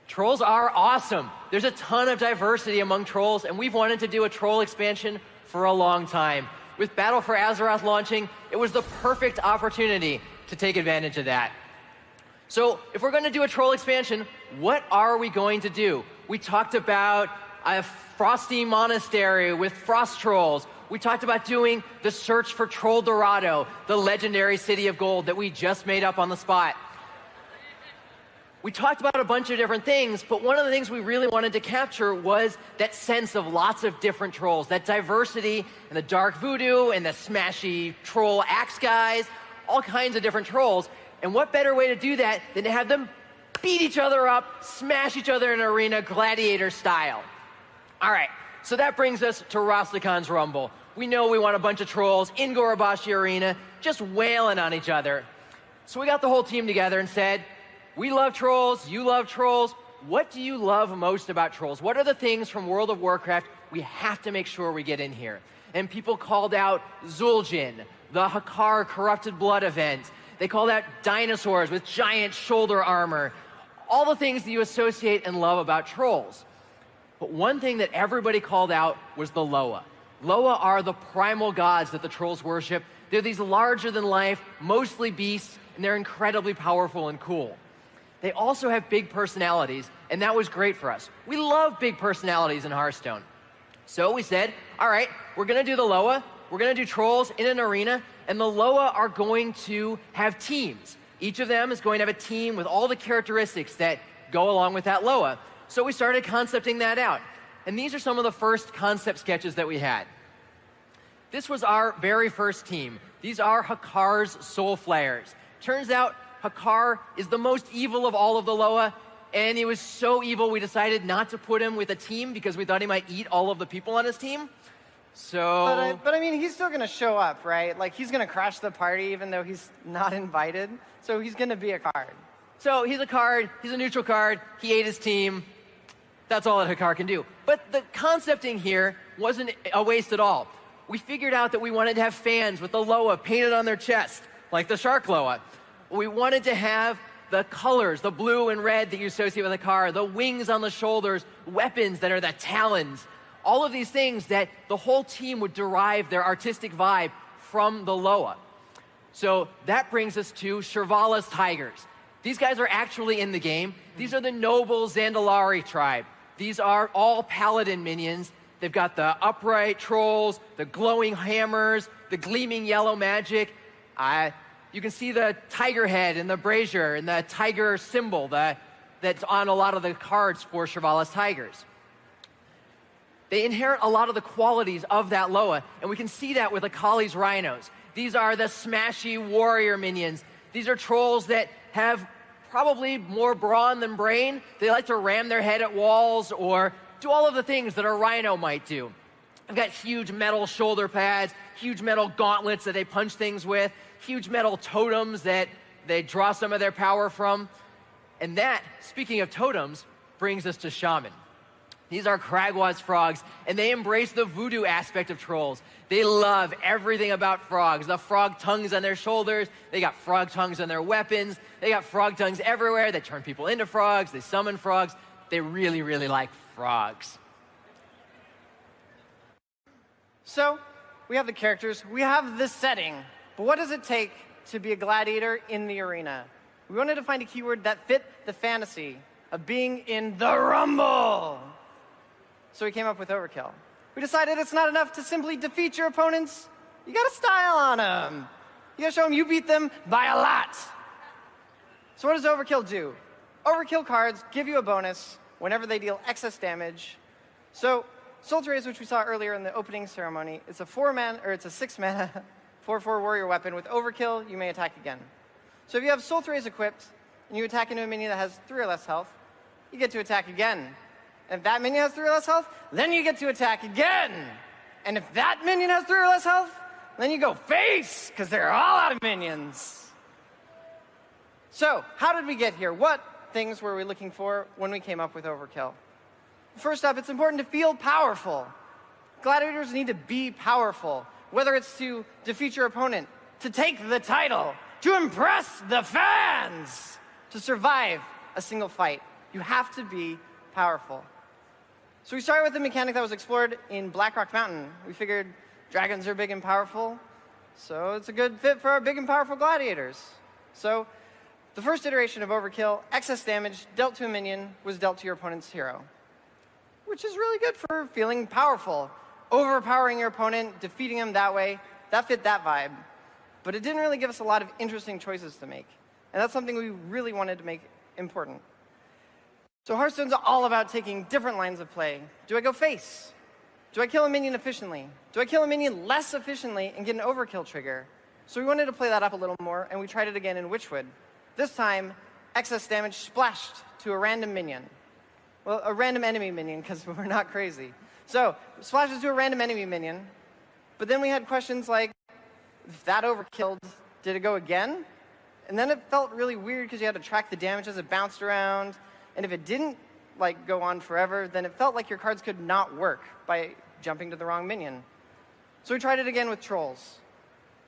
Trolls are awesome. There's a ton of diversity among trolls, and we've wanted to do a troll expansion for a long time. With Battle for Azeroth launching, it was the perfect opportunity to take advantage of that. So if we're going to do a troll expansion, what are we going to do? We talked about a frosty monastery with frost trolls. We talked about doing the search for Troll Dorado, the legendary city of gold that we just made up on the spot. We talked about a bunch of different things, but one of the things we really wanted to capture was that sense of lots of different trolls, that diversity and the dark voodoo and the smashy troll axe guys, all kinds of different trolls. And what better way to do that than to have them beat each other up, smash each other in an arena, gladiator style. All right, so that brings us to Rastakhan's Rumble. We know we want a bunch of trolls in Gorobashi Arena, just wailing on each other. So we got the whole team together and said, we love trolls, you love trolls. What do you love most about trolls? What are the things from World of Warcraft we have to make sure we get in here. And people called out Zul'jin, the Hakkar Corrupted Blood event. They called out dinosaurs with giant shoulder armor. All the things that you associate and love about trolls. But one thing that everybody called out was the Loa. Loa are the primal gods that the trolls worship. They're these larger-than-life, mostly beasts, and they're incredibly powerful and cool. They also have big personalities, and that was great for us. We love big personalities in Hearthstone. So we said, all right, we're going to do the Loa, we're going to do trolls in an arena, and the Loa are going to have teams. Each of them is going to have a team with all the characteristics that go along with that Loa. So we started concepting that out. And these are some of the first concept sketches that we had. This was our very first team. These are Hakkar's Soul Flayers. Turns out Hakkar is the most evil of all of the Loa, and he was so evil we decided not to put him with a team because we thought he might eat all of the people on his team. So... But I mean, he's still going to show up, right? Like, he's going to crash the party even though he's not invited. So he's going to be a card. So he's a card, he's a neutral card, he ate his team. That's all that Hakkar can do. But the concepting here wasn't a waste at all. We figured out that we wanted to have fans with the Loa painted on their chest, like the Shark Loa. We wanted to have the colors, the blue and red that you associate with Hakkar, the wings on the shoulders, weapons that are the talons, all of these things that the whole team would derive their artistic vibe from the Loa. So that brings us to Shirvala's Tigers. These guys are actually in the game. These are the noble Zandalari tribe. These are all paladin minions. They've got the upright trolls, the glowing hammers, the gleaming yellow magic. You can see the tiger head and the brazier and the tiger symbol that's on a lot of the cards for Shirvala's Tigers. They inherit a lot of the qualities of that Loa, and we can see that with Akali's Rhinos. These are the smashy warrior minions. These are trolls that have probably more brawn than brain. They like to ram their head at walls or do all of the things that a rhino might do. They've got huge metal shoulder pads, huge metal gauntlets that they punch things with, huge metal totems that they draw some of their power from. And that, speaking of totems, brings us to Shaman. These are Kragwa's frogs, and they embrace the voodoo aspect of trolls. They love everything about frogs. The frog tongues on their shoulders. They got frog tongues on their weapons. They got frog tongues everywhere. They turn people into frogs. They summon frogs. They really, really like frogs. So, we have the characters. We have the setting. But what does it take to be a gladiator in the arena? We wanted to find a keyword that fit the fantasy of being in the Rumble. So we came up with Overkill. We decided it's not enough to simply defeat your opponents. You got to style on them. You got to show them you beat them by a lot. So what does Overkill do? Overkill cards give you a bonus whenever they deal excess damage. So Sulturaze, which we saw earlier in the opening ceremony, it's a 6-mana, 4/4 warrior weapon. With Overkill, you may attack again. So if you have Sulturaze equipped and you attack into a minion that has 3 or less health, you get to attack again. And if that minion has 3 or less health, then you get to attack again. And if that minion has 3 or less health, then you go face, because they're all out of minions. So, how did we get here? What things were we looking for when we came up with Overkill? First up, it's important to feel powerful. Gladiators need to be powerful, whether it's to defeat your opponent, to take the title, to impress the fans, to survive a single fight. You have to be powerful. So we started with a mechanic that was explored in Blackrock Mountain. We figured dragons are big and powerful, so it's a good fit for our big and powerful gladiators. So the first iteration of Overkill, excess damage dealt to a minion was dealt to your opponent's hero, which is really good for feeling powerful. Overpowering your opponent, defeating him that way, that fit that vibe. But it didn't really give us a lot of interesting choices to make. And that's something we really wanted to make important. So Hearthstone's all about taking different lines of play. Do I go face? Do I kill a minion efficiently? Do I kill a minion less efficiently and get an overkill trigger? So we wanted to play that up a little more, and we tried it again in Witchwood. This time, excess damage splashed to a random minion. Well, a random enemy minion, because we're not crazy. So, splashes to a random enemy minion, but then we had questions like, if that overkilled, did it go again? And then it felt really weird because you had to track the damage as it bounced around, and if it didn't like go on forever, then it felt like your cards could not work by jumping to the wrong minion. So we tried it again with trolls.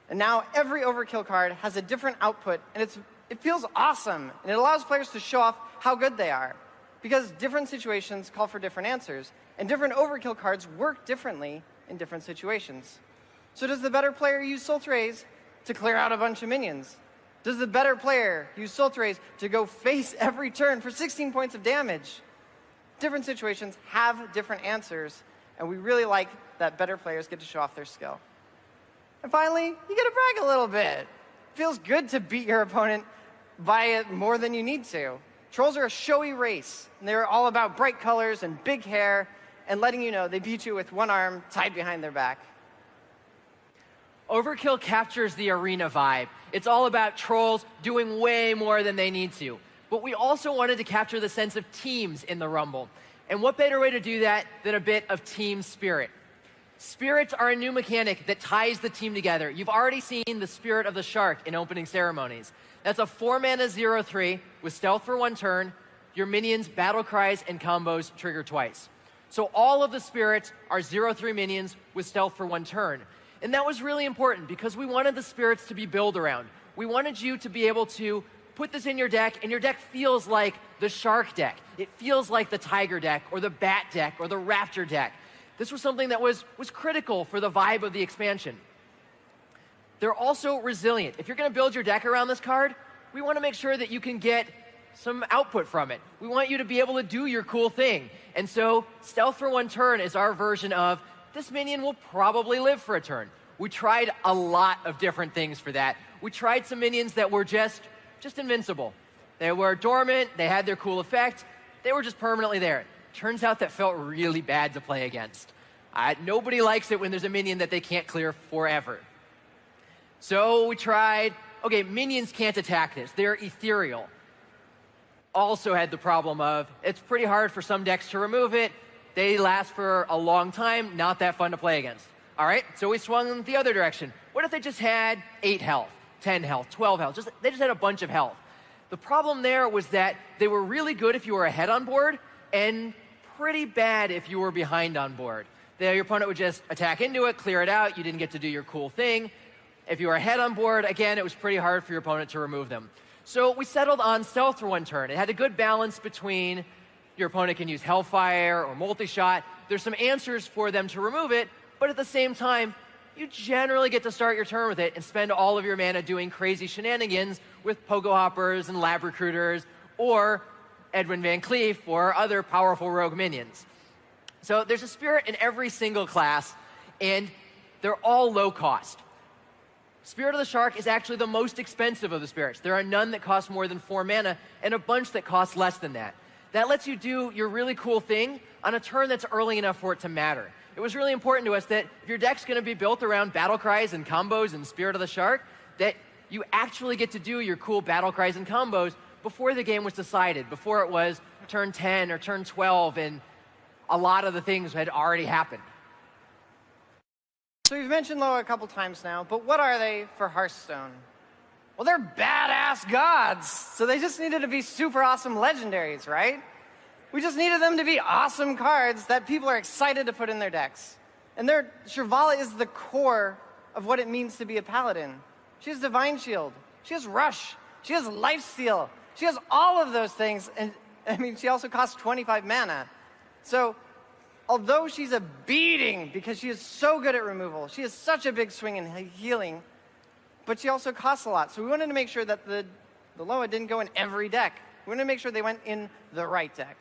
And now every overkill card has a different output, and it feels awesome, and it allows players to show off how good they are. Because different situations call for different answers, and different overkill cards work differently in different situations. So does the better player use Sultrays to clear out a bunch of minions? Does the better player use Sultrays to go face every turn for 16 points of damage? Different situations have different answers, and we really like that better players get to show off their skill. And finally, you get to brag a little bit. It feels good to beat your opponent by it more than you need to. Trolls are a showy race, and they're all about bright colors and big hair, and letting you know they beat you with one arm tied behind their back. Overkill captures the arena vibe. It's all about trolls doing way more than they need to. But we also wanted to capture the sense of teams in the Rumble. And what better way to do that than a bit of team spirit? Spirits are a new mechanic that ties the team together. You've already seen the Spirit of the Shark in opening ceremonies. That's a 4-mana 0/3 with stealth for 1 turn. Your minions' battle cries and combos trigger twice. So all of the spirits are 0/3 minions with stealth for 1 turn. And that was really important because we wanted the spirits to be build around. We wanted you to be able to put this in your deck, and your deck feels like the Shark deck. It feels like the Tiger deck, or the Bat deck, or the Raptor deck. This was something that was critical for the vibe of the expansion. They're also resilient. If you're going to build your deck around this card, we want to make sure that you can get some output from it. We want you to be able to do your cool thing. And so stealth for 1 turn is our version of this minion will probably live for a turn. We tried a lot of different things for that. We tried some minions that were just invincible. They were dormant, they had their cool effect, they were just permanently there. Turns out that felt really bad to play against. Nobody likes it when there's a minion that they can't clear forever. So we tried, okay, minions can't attack this. They're ethereal. Also had the problem of, it's pretty hard for some decks to remove it. They last for a long time, not that fun to play against. All right, so we swung the other direction. What if they just had 8 health, 10 health, 12 health? They just had a bunch of health. The problem there was that they were really good if you were ahead on board, and pretty bad if you were behind on board. Your opponent would just attack into it, clear it out, you didn't get to do your cool thing. If you were ahead on board, again, it was pretty hard for your opponent to remove them. So we settled on stealth for 1 turn. It had a good balance between your opponent can use Hellfire or Multi-Shot. There's some answers for them to remove it, but at the same time, you generally get to start your turn with it and spend all of your mana doing crazy shenanigans with Pogo Hoppers and Lab Recruiters or Edwin Van Cleef or other powerful rogue minions. So there's a spirit in every single class, and they're all low cost. Spirit of the Shark is actually the most expensive of the spirits. There are none that cost more than 4 mana, and a bunch that cost less than that. That lets you do your really cool thing on a turn that's early enough for it to matter. It was really important to us that if your deck's going to be built around battle cries and combos and Spirit of the Shark, that you actually get to do your cool battle cries and combos before the game was decided, before it was turn 10 or turn 12, and a lot of the things had already happened. So we've mentioned Loa a couple times now, but what are they for Hearthstone? Well, they're badass gods, so they just needed to be super awesome legendaries, right? We just needed them to be awesome cards that people are excited to put in their decks. And Shirvala is the core of what it means to be a paladin. She has Divine Shield, she has Rush, she has Lifesteal, she has all of those things, and I mean, she also costs 25 mana. So, although she's a beating because she is so good at removal, she has such a big swing in healing, but she also costs a lot. So we wanted to make sure that the Loa didn't go in every deck. We wanted to make sure they went in the right deck.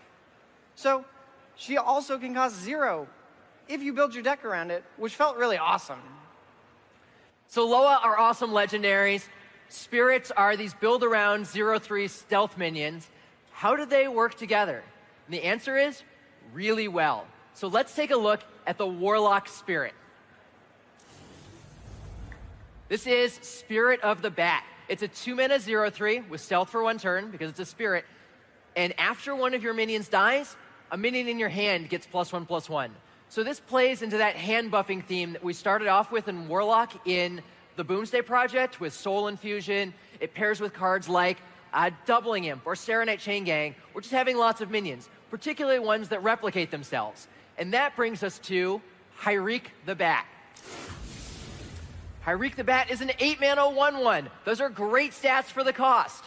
So she also can cost 0 if you build your deck around it, which felt really awesome. So Loa are awesome legendaries. Spirits are these build-around 0/3 stealth minions. How do they work together? And the answer is really well. So let's take a look at the Warlock Spirit. This is Spirit of the Bat. It's a 2-mana 0/3 with stealth for 1 turn because it's a spirit. And after one of your minions dies, a minion in your hand gets +1/+1. So this plays into that hand buffing theme that we started off with in Warlock in the Boomsday Project with Soul Infusion. It pairs with cards like Doubling Imp or Serenite Chain Gang, or just having lots of minions. particularly ones that replicate themselves. And that brings us to Hyreek the Bat. Hyreek the Bat is an 8-mana 1/1. Those are great stats for the cost.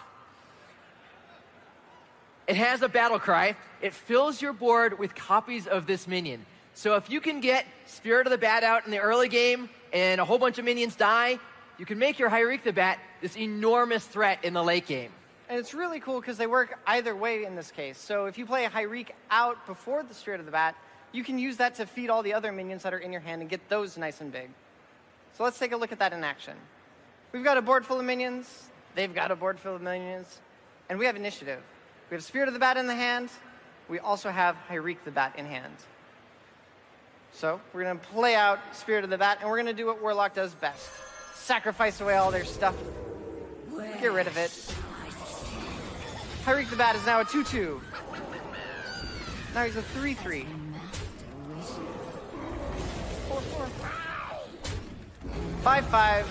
It has a battle cry. It fills your board with copies of this minion. So if you can get Spirit of the Bat out in the early game and a whole bunch of minions die, you can make your Hyreek the Bat this enormous threat in the late game. And it's really cool because they work either way in this case. So if you play a Hyreek out before the Spirit of the Bat, you can use that to feed all the other minions that are in your hand and get those nice and big. So let's take a look at that in action. We've got a board full of minions. They've got a board full of minions. And we have initiative. We have Spirit of the Bat in the hand. We also have Hyreek the Bat in hand. So we're going to play out Spirit of the Bat, and we're going to do what Warlock does best. Sacrifice away all their stuff. Get rid of it. Hyreek the Bat is now a 2/2. Now he's a 3/3. 4/4. 5/5.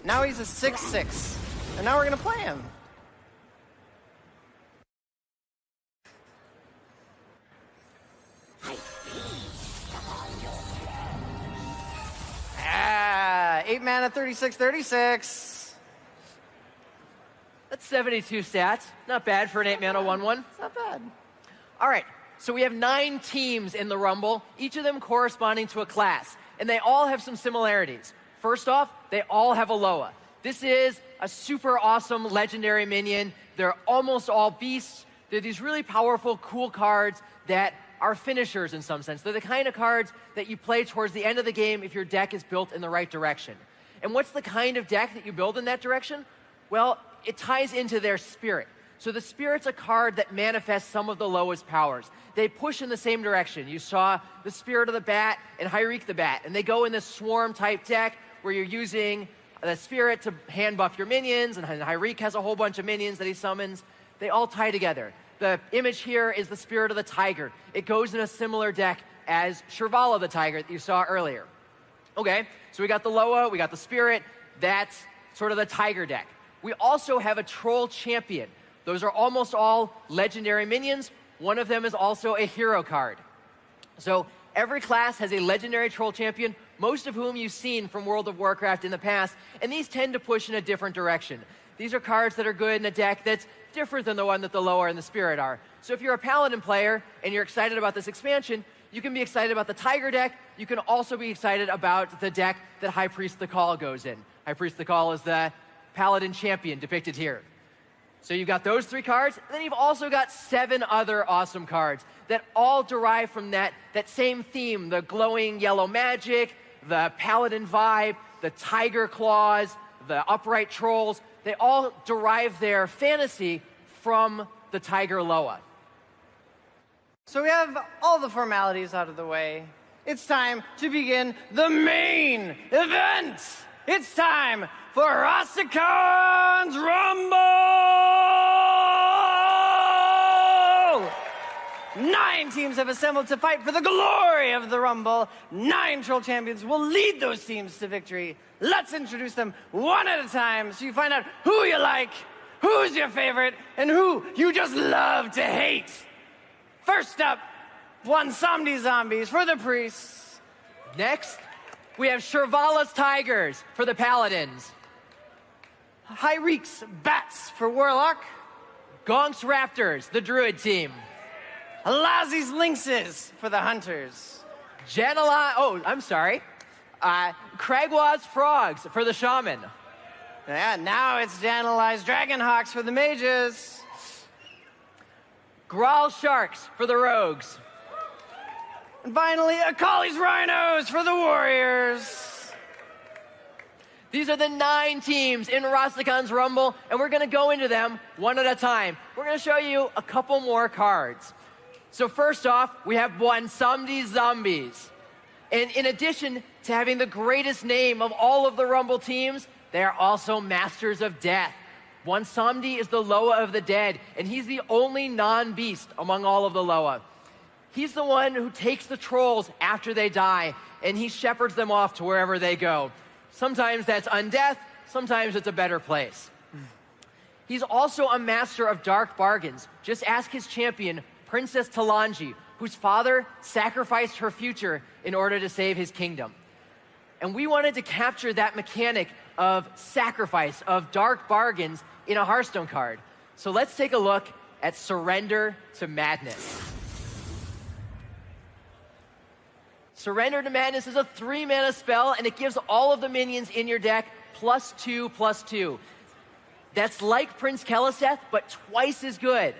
Now he's a 6/6. And now we're going to play him. Ah, 8 mana, 36/36. That's 72 stats. Not bad for an 8-mana 1/1. It's not bad. All right, so we have 9 teams in the Rumble, each of them corresponding to a class, and they all have some similarities. First off, they all have a Loa. This is a super awesome legendary minion. They're almost all beasts. They're these really powerful, cool cards that are finishers in some sense. They're the kind of cards that you play towards the end of the game if your deck is built in the right direction. And what's the kind of deck that you build in that direction? Well, it ties into their spirit. So the spirit's a card that manifests some of the lowest powers. They push in the same direction. You saw the Spirit of the Bat and Hyreek the Bat, and they go in this swarm-type deck where you're using the spirit to hand buff your minions, and Hyreek has a whole bunch of minions that he summons. They all tie together. The image here is the Spirit of the Tiger. It goes in a similar deck as Shirvala the Tiger that you saw earlier. Okay, so we got the Loa, we got the Spirit. That's sort of the Tiger deck. We also have a Troll Champion. Those are almost all legendary minions. One of them is also a hero card. So every class has a legendary Troll Champion, most of whom you've seen from World of Warcraft in the past, and these tend to push in a different direction. These are cards that are good in a deck that's different than the one that the Loa and the Spirit are. So if you're a Paladin player and you're excited about this expansion, you can be excited about the Tiger deck. You can also be excited about the deck that High Priest the Call goes in. High Priest the Call is the Paladin champion depicted here. So you've got those 3 cards, and then you've also got 7 other awesome cards that all derive from that same theme, the glowing yellow magic, the Paladin vibe, the Tiger Claws, the Upright Trolls. They all derive their fantasy from the Tiger Loa. So we have all the formalities out of the way. It's time to begin the main event. It's time for Rossicon's Rumble! 9 teams have assembled to fight for the glory of the Rumble. 9 Troll Champions will lead those teams to victory. Let's introduce them one at a time so you find out who you like, who's your favorite, and who you just love to hate. First up, Bwansomdi Zombies for the priests. Next, we have Shirvala's Tigers for the Paladins. Hyreek's Bats for Warlock. Gonk's Raptors, the Druid team. Lazi's Lynxes for the Hunters. Kragwa's Frogs for the Shaman. Yeah, now it's Janeli's Dragonhawks for the Mages. Grawl Sharks for the Rogues. And finally, Akali's Rhinos for the Warriors. These are the 9 teams in Rossicon's Rumble, and we're going to go into them one at a time. We're going to show you a couple more cards. So first off, we have Bwansomdi Zombies. And in addition to having the greatest name of all of the Rumble teams, they are also Masters of Death. Bwansomdi is the Loa of the Dead, and he's the only non-beast among all of the Loa. He's the one who takes the trolls after they die, and he shepherds them off to wherever they go. Sometimes that's undeath, sometimes it's a better place. He's also a master of dark bargains. Just ask his champion, Princess Talanji, whose father sacrificed her future in order to save his kingdom. And we wanted to capture that mechanic of sacrifice, of dark bargains in a Hearthstone card. So let's take a look at Surrender to Madness. Surrender to Madness is a 3-mana spell, and it gives all of the minions in your deck +2/+2. That's like Prince Keleseth, but twice as good.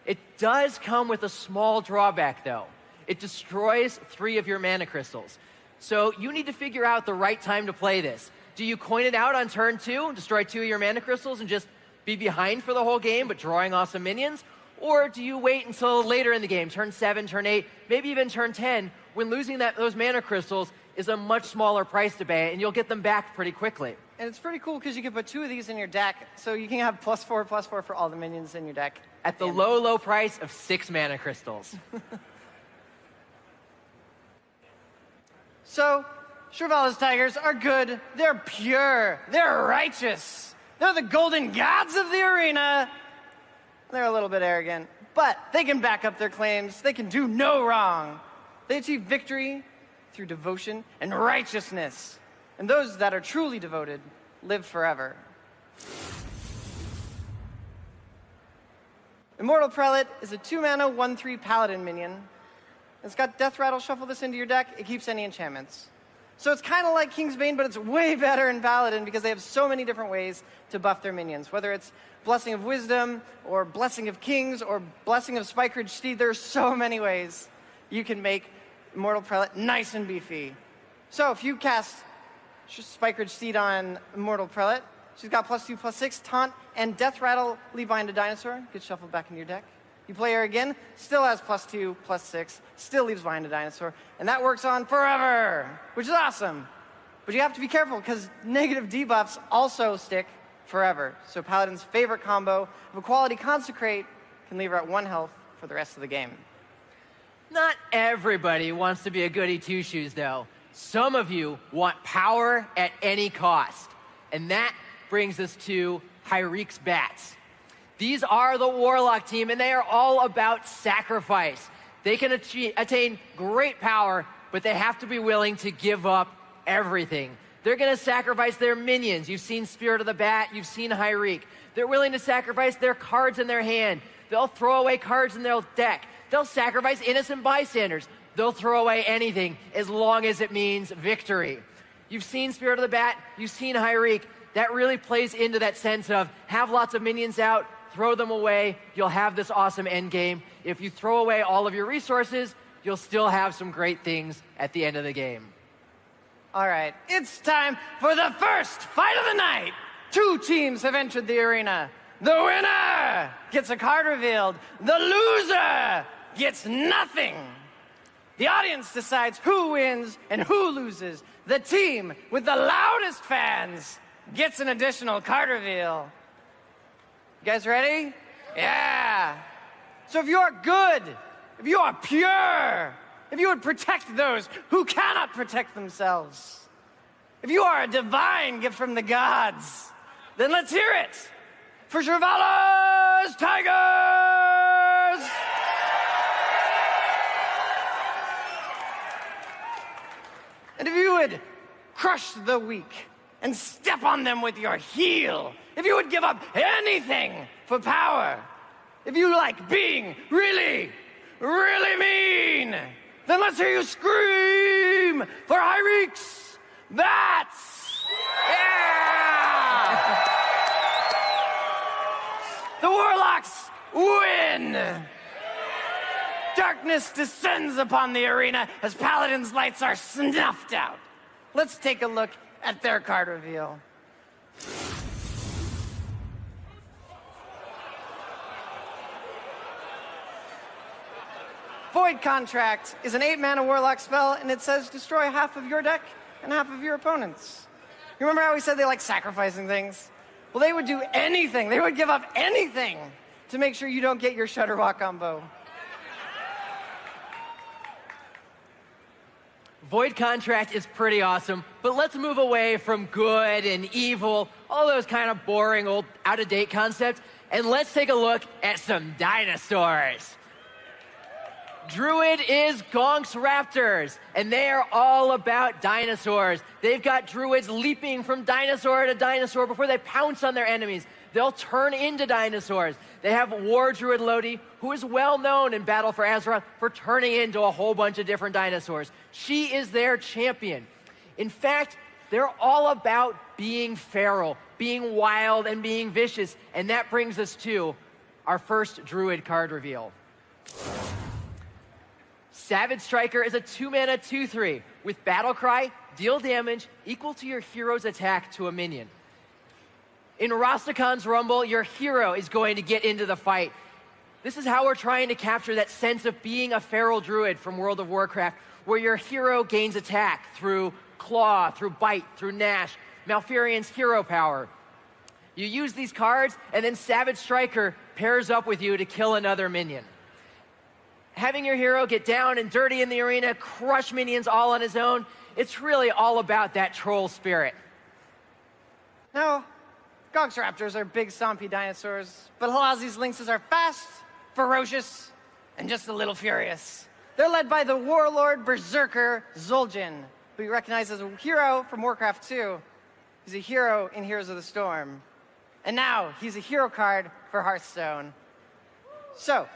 It does come with a small drawback, though. It destroys 3 of your mana crystals. So you need to figure out the right time to play this. Do you coin it out on turn 2, destroy 2 of your mana crystals, and just be behind for the whole game, but drawing off some minions? Or do you wait until later in the game, turn 7, turn 8, maybe even turn 10, when losing those mana crystals is a much smaller price to pay, and you'll get them back pretty quickly. And it's pretty cool because you can put 2 of these in your deck, so you can have +4/+4 for all the minions in your deck. At the low price of 6 mana crystals. So, Shrivel's Tigers are good, they're pure, they're righteous. They're the golden gods of the arena. They're a little bit arrogant, but they can back up their claims. They can do no wrong. They achieve victory through devotion and righteousness. And those that are truly devoted live forever. Immortal Prelate is a 2-mana 1/3 paladin minion. It's got Death Rattle. Shuffle this into your deck. It keeps any enchantments. So it's kind of like Kingsbane, but it's way better in Paladin because they have so many different ways to buff their minions. Whether it's Blessing of Wisdom, or Blessing of Kings, or Blessing of Spikeridge Steed, there's so many ways you can make Immortal Prelate nice and beefy. So if you cast Spikeridge Steed on Immortal Prelate, she's got +2/+6, Taunt, and Death Rattle, leave behind a dinosaur, gets shuffled back into your deck. You play her again, still has +2/+6, still leaves behind a dinosaur, and that works on forever, which is awesome. But you have to be careful because negative debuffs also stick forever. So Paladin's favorite combo of Equality Consecrate can leave her at 1 health for the rest of the game. Not everybody wants to be a goody two-shoes, though. Some of you want power at any cost. And that brings us to Hyreek's Bats. These are the Warlock team, and they are all about sacrifice. They can attain great power, but they have to be willing to give up everything. They're going to sacrifice their minions. You've seen Spirit of the Bat. You've seen Hyreek. They're willing to sacrifice their cards in their hand. They'll throw away cards in their deck. They'll sacrifice innocent bystanders. They'll throw away anything as long as it means victory. You've seen Spirit of the Bat. You've seen Hyreek. That really plays into that sense of have lots of minions out, throw them away, you'll have this awesome end game. If you throw away all of your resources, you'll still have some great things at the end of the game. All right, it's time for the first fight of the night. 2 teams have entered the arena. The winner gets a card revealed. The loser gets nothing. The audience decides who wins and who loses. The team with the loudest fans gets an additional card reveal. You guys ready? Yeah. So if you are good, if you are pure, if you would protect those who cannot protect themselves, if you are a divine gift from the gods, then let's hear it for Shrivel's Tigers! And if you would crush the weak and step on them with your heel, if you would give up anything for power, if you like being really, really mean, then let's hear you scream for Hyreek's Bats! Yeah! The Warlocks win! Darkness descends upon the arena as Paladin's lights are snuffed out. Let's take a look at their card reveal. Void Contract is an 8-mana Warlock spell, and it says destroy half of your deck and half of your opponents. You remember how we said they like sacrificing things? Well, they would do anything. They would give up anything to make sure you don't get your Shudderwalk combo. Void Contract is pretty awesome, but let's move away from good and evil, all those kind of boring, old, out-of-date concepts, and let's take a look at some dinosaurs. Druid is Gonk's Raptors, and they are all about dinosaurs. They've got druids leaping from dinosaur to dinosaur before they pounce on their enemies. They'll turn into dinosaurs. They have War Druid Lodi, who is well known in Battle for Azeroth for turning into a whole bunch of different dinosaurs. She is their champion. In fact, they're all about being feral, being wild, and being vicious. And that brings us to our first Druid card reveal. Savage Striker is a 2-mana 2/3 with Battle Cry, deal damage equal to your hero's attack to a minion. In Rastakan's Rumble, your hero is going to get into the fight. This is how we're trying to capture that sense of being a feral druid from World of Warcraft, where your hero gains attack through Claw, through Bite, through Gnash, Malfurion's hero power. You use these cards, and then Savage Striker pairs up with you to kill another minion. Having your hero get down and dirty in the arena, crush minions all on his own, it's really all about that troll spirit. Now, Gonk's Raptors are big, stompy dinosaurs, but Halazi's Lynxes are fast, ferocious, and just a little furious. They're led by the warlord berserker Zul'jin, who you recognize as a hero from Warcraft 2. He's a hero in Heroes of the Storm. And now, he's a hero card for Hearthstone. So,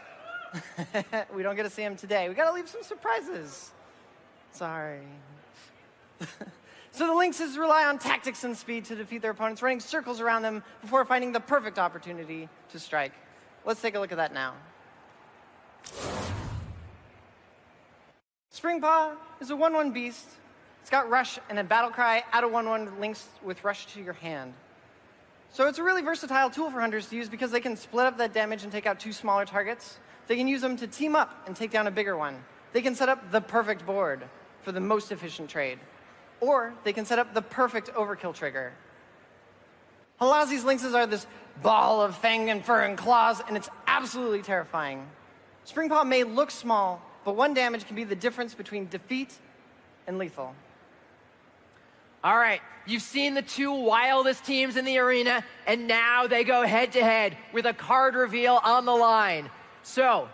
we don't get to see him today. We gotta leave some surprises. Sorry. So the Lynxes rely on tactics and speed to defeat their opponents, running circles around them before finding the perfect opportunity to strike. Let's take a look at that now. Springpaw is a 1/1 beast. It's got Rush and a Battle Cry, add a 1/1 Lynx with Rush to your hand. So it's a really versatile tool for hunters to use because they can split up that damage and take out 2 smaller targets. They can use them to team up and take down a bigger one. They can set up the perfect board for the most efficient trade. Or they can set up the perfect overkill trigger. Halazi's Lynxes are this ball of fang and fur and claws, and it's absolutely terrifying. Springpaw may look small, but 1 damage can be the difference between defeat and lethal. All right, you've seen the 2 wildest teams in the arena, and now they go head-to-head with a card reveal on the line. So,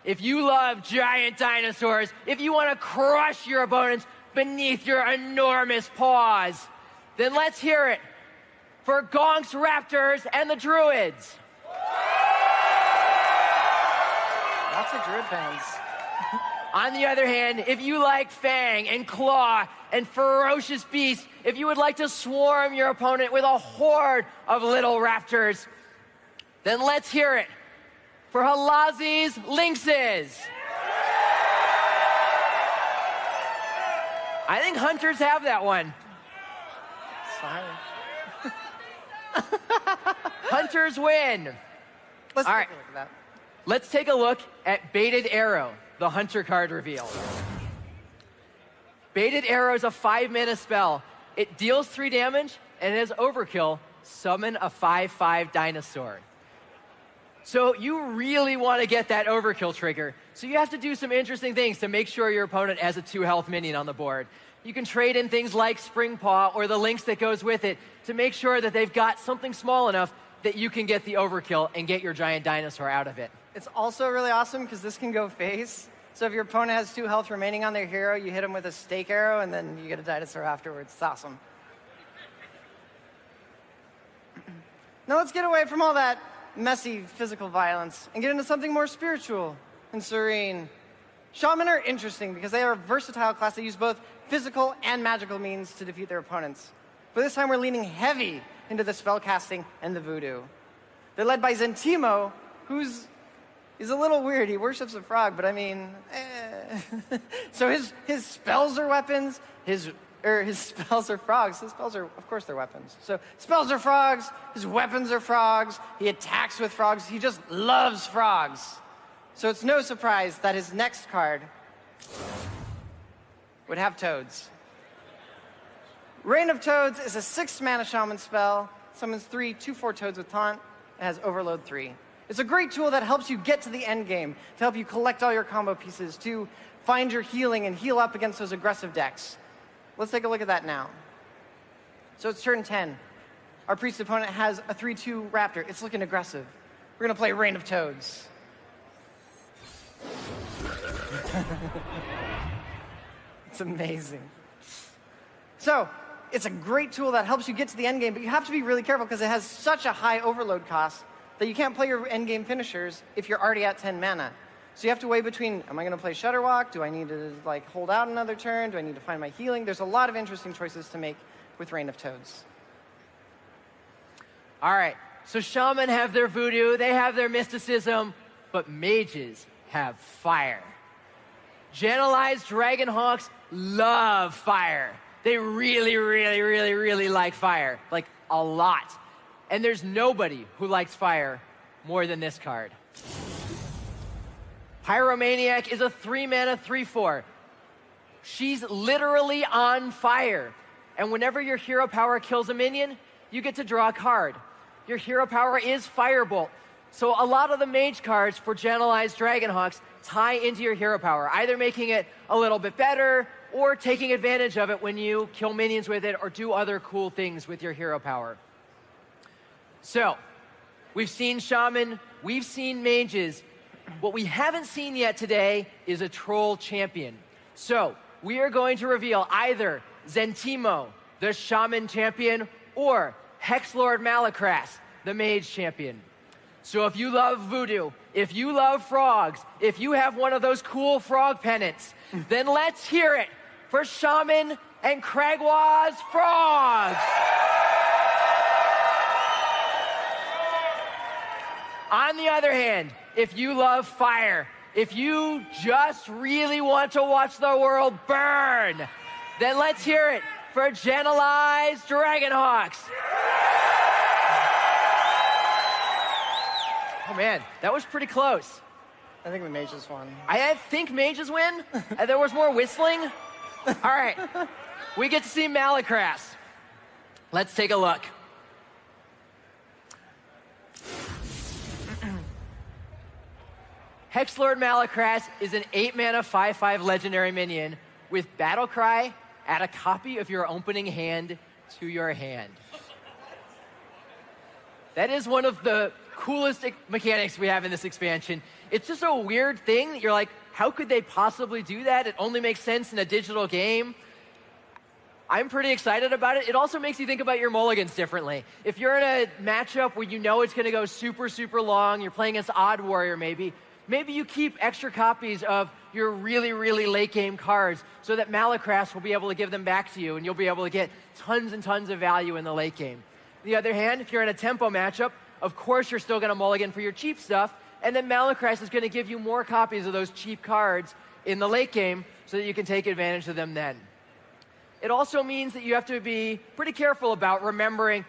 if you love giant dinosaurs, if you want to crush your opponents beneath your enormous paws, then let's hear it for Gonk's Raptors and the Druids. Lots of Druid fans. On the other hand, if you like Fang and Claw and ferocious beasts, if you would like to swarm your opponent with a horde of little raptors, then let's hear it for Halazi's Lynxes. I think hunters have that one. Sorry. Hunters win. Let's All take right. a look at that. Let's take a look at Baited Arrow, the hunter card reveal. Baited Arrow is a 5-mana spell. It deals 3 damage, and it has Overkill, summon a 5/5 dinosaur. So you really want to get that Overkill trigger. So you have to do some interesting things to make sure your opponent has a 2-health minion on the board. You can trade in things like Springpaw or the Lynx that goes with it to make sure that they've got something small enough that you can get the Overkill and get your giant dinosaur out of it. It's also really awesome because this can go face. So if your opponent has 2 health remaining on their hero, you hit them with a stake arrow, and then you get a dinosaur afterwards. It's awesome. Now let's get away from all that messy physical violence and get into something more spiritual and serene. Shaman are interesting because they are a versatile class that use both physical and magical means to defeat their opponents. But this time we're leaning heavy into the spellcasting and the voodoo. They're led by Zentimo, he's a little weird. He worships a frog, but I mean, So his spells are weapons, his spells are frogs. His spells are, of course, they're weapons. So spells are frogs, his weapons are frogs, he attacks with frogs, he just loves frogs. So it's no surprise that his next card would have toads. Reign of Toads is a 6-mana shaman spell, summons 3 2/4 toads with taunt, and has overload 3. It's a great tool that helps you get to the end game, to help you collect all your combo pieces, to find your healing and heal up against those aggressive decks. Let's take a look at that now. So it's turn 10. Our priest opponent has a 3/2 raptor. It's looking aggressive. We're gonna play Reign of Toads. It's amazing. So, it's a great tool that helps you get to the end game, but you have to be really careful because it has such a high overload cost that you can't play your end game finishers if you're already at 10 mana. So you have to weigh between, am I going to play Shudderwalk? Do I need to like hold out another turn? Do I need to find my healing? There's a lot of interesting choices to make with Reign of Toads. All right, so shaman have their voodoo, they have their mysticism, but mages have fire. Generalized Dragonhawks love fire. They really, really, really, really like fire, like a lot. And there's nobody who likes fire more than this card. Pyromaniac is a 3-mana 3/4. She's literally on fire. And whenever your hero power kills a minion, you get to draw a card. Your hero power is Firebolt. So a lot of the mage cards for Generalized Dragonhawks tie into your hero power, either making it a little bit better or taking advantage of it when you kill minions with it or do other cool things with your hero power. So, we've seen Shaman, we've seen mages. What we haven't seen yet today is a troll champion. So, we are going to reveal either Zentimo, the Shaman champion, or Hexlord Malakras, the mage champion. So if you love voodoo, if you love frogs, if you have one of those cool frog pennants, then let's hear it for Shaman and Cragwaz Frogs. On the other hand, if you love fire, if you just really want to watch the world burn, then let's hear it for Generalized Dragonhawks. Oh man, that was pretty close. I think the mages won. I think mages win. There was more whistling. All right, we get to see Malakras. Let's take a look. Hexlord Malakras is an 8-mana 5/5 legendary minion with Battle Cry. Add a copy of your opening hand to your hand. That is one of the coolest mechanics we have in this expansion. It's just a weird thing. You're like, how could they possibly do that? It only makes sense in a digital game. I'm pretty excited about it. It also makes you think about your mulligans differently. If you're in a matchup where you know it's going to go super, super long, you're playing against Odd Warrior maybe you keep extra copies of your really, really late game cards so that Malakras will be able to give them back to you and you'll be able to get tons and tons of value in the late game. On the other hand, if you're in a tempo matchup, of course you're still going to mulligan for your cheap stuff, and then Malakras is going to give you more copies of those cheap cards in the late game so that you can take advantage of them then. It also means that you have to be pretty careful about remembering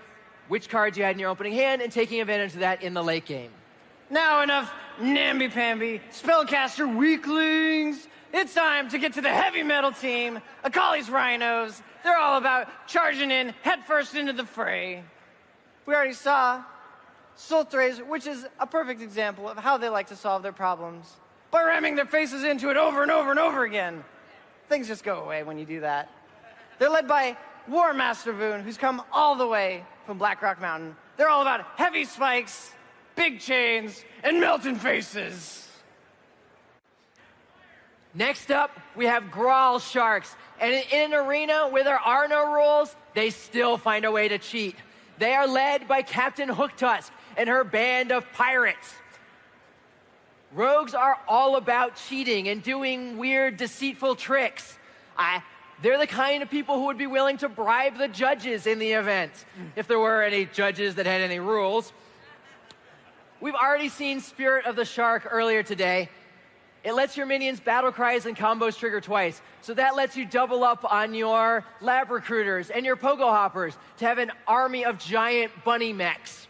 which cards you had in your opening hand and taking advantage of that in the late game. Now enough namby-pamby, spellcaster weaklings. It's time to get to the heavy metal team, Akali's Rhinos. They're all about charging in headfirst into the fray. We already saw Sultres, which is a perfect example of how they like to solve their problems by ramming their faces into it over and over and over again. Things just go away when you do that. They're led by War Master Voon, who's come all the way from Blackrock Mountain. They're all about heavy spikes, big chains, and melting faces. Next up, we have Grawl Sharks. And in an arena where there are no rules, they still find a way to cheat. They are led by Captain Hooktusk and her band of pirates. Rogues are all about cheating and doing weird, deceitful tricks. They're the kind of people who would be willing to bribe the judges in the event, if there were any judges that had any rules. We've already seen Spirit of the Shark earlier today. It lets your minions battle cries and combos trigger twice. So that lets you double up on your lab recruiters and your pogo hoppers to have an army of giant bunny mechs.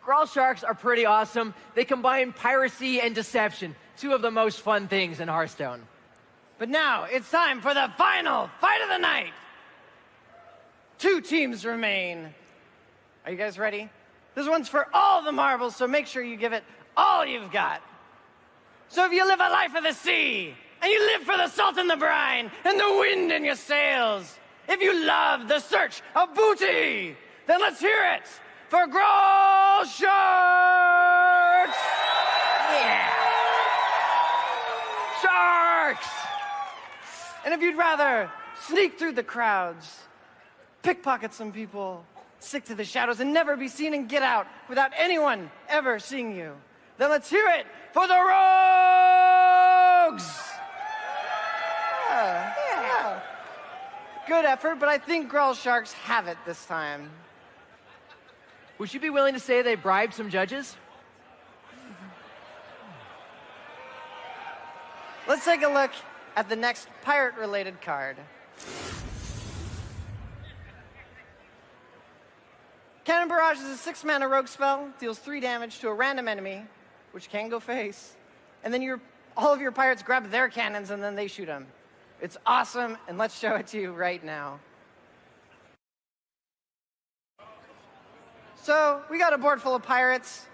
Grawl Sharks are pretty awesome. They combine piracy and deception, two of the most fun things in Hearthstone. But now it's time for the final fight of the night. 2 teams remain. Are you guys ready? This one's for all the marbles, so make sure you give it all you've got. So if you live a life of the sea, and you live for the salt and the brine, and the wind in your sails, if you love the search of booty, then let's hear it for Grawl Sharks! Yeah! Sharks! And if you'd rather sneak through the crowds, pickpocket some people, stick to the shadows, and never be seen and get out without anyone ever seeing you, then let's hear it for the Rogues! Yeah. Good effort, but I think Grell Sharks have it this time. Would you be willing to say they bribed some judges? Let's take a look at the next pirate-related card. Cannon Barrage is a 6-mana rogue spell, deals 3 damage to a random enemy, which can go face, and then all of your pirates grab their cannons and then they shoot them. It's awesome, and let's show it to you right now. So, we got a board full of pirates.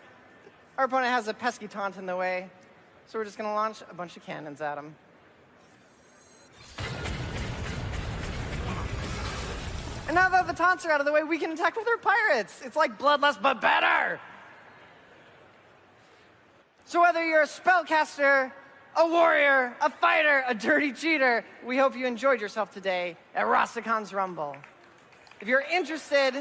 Our opponent has a pesky taunt in the way, so we're just going to launch a bunch of cannons at him. And now that the taunts are out of the way, we can attack with our pirates. It's like Bloodlust, but better. So whether you're a spellcaster, a warrior, a fighter, a dirty cheater, we hope you enjoyed yourself today at Rastacon's Rumble. If you're interested,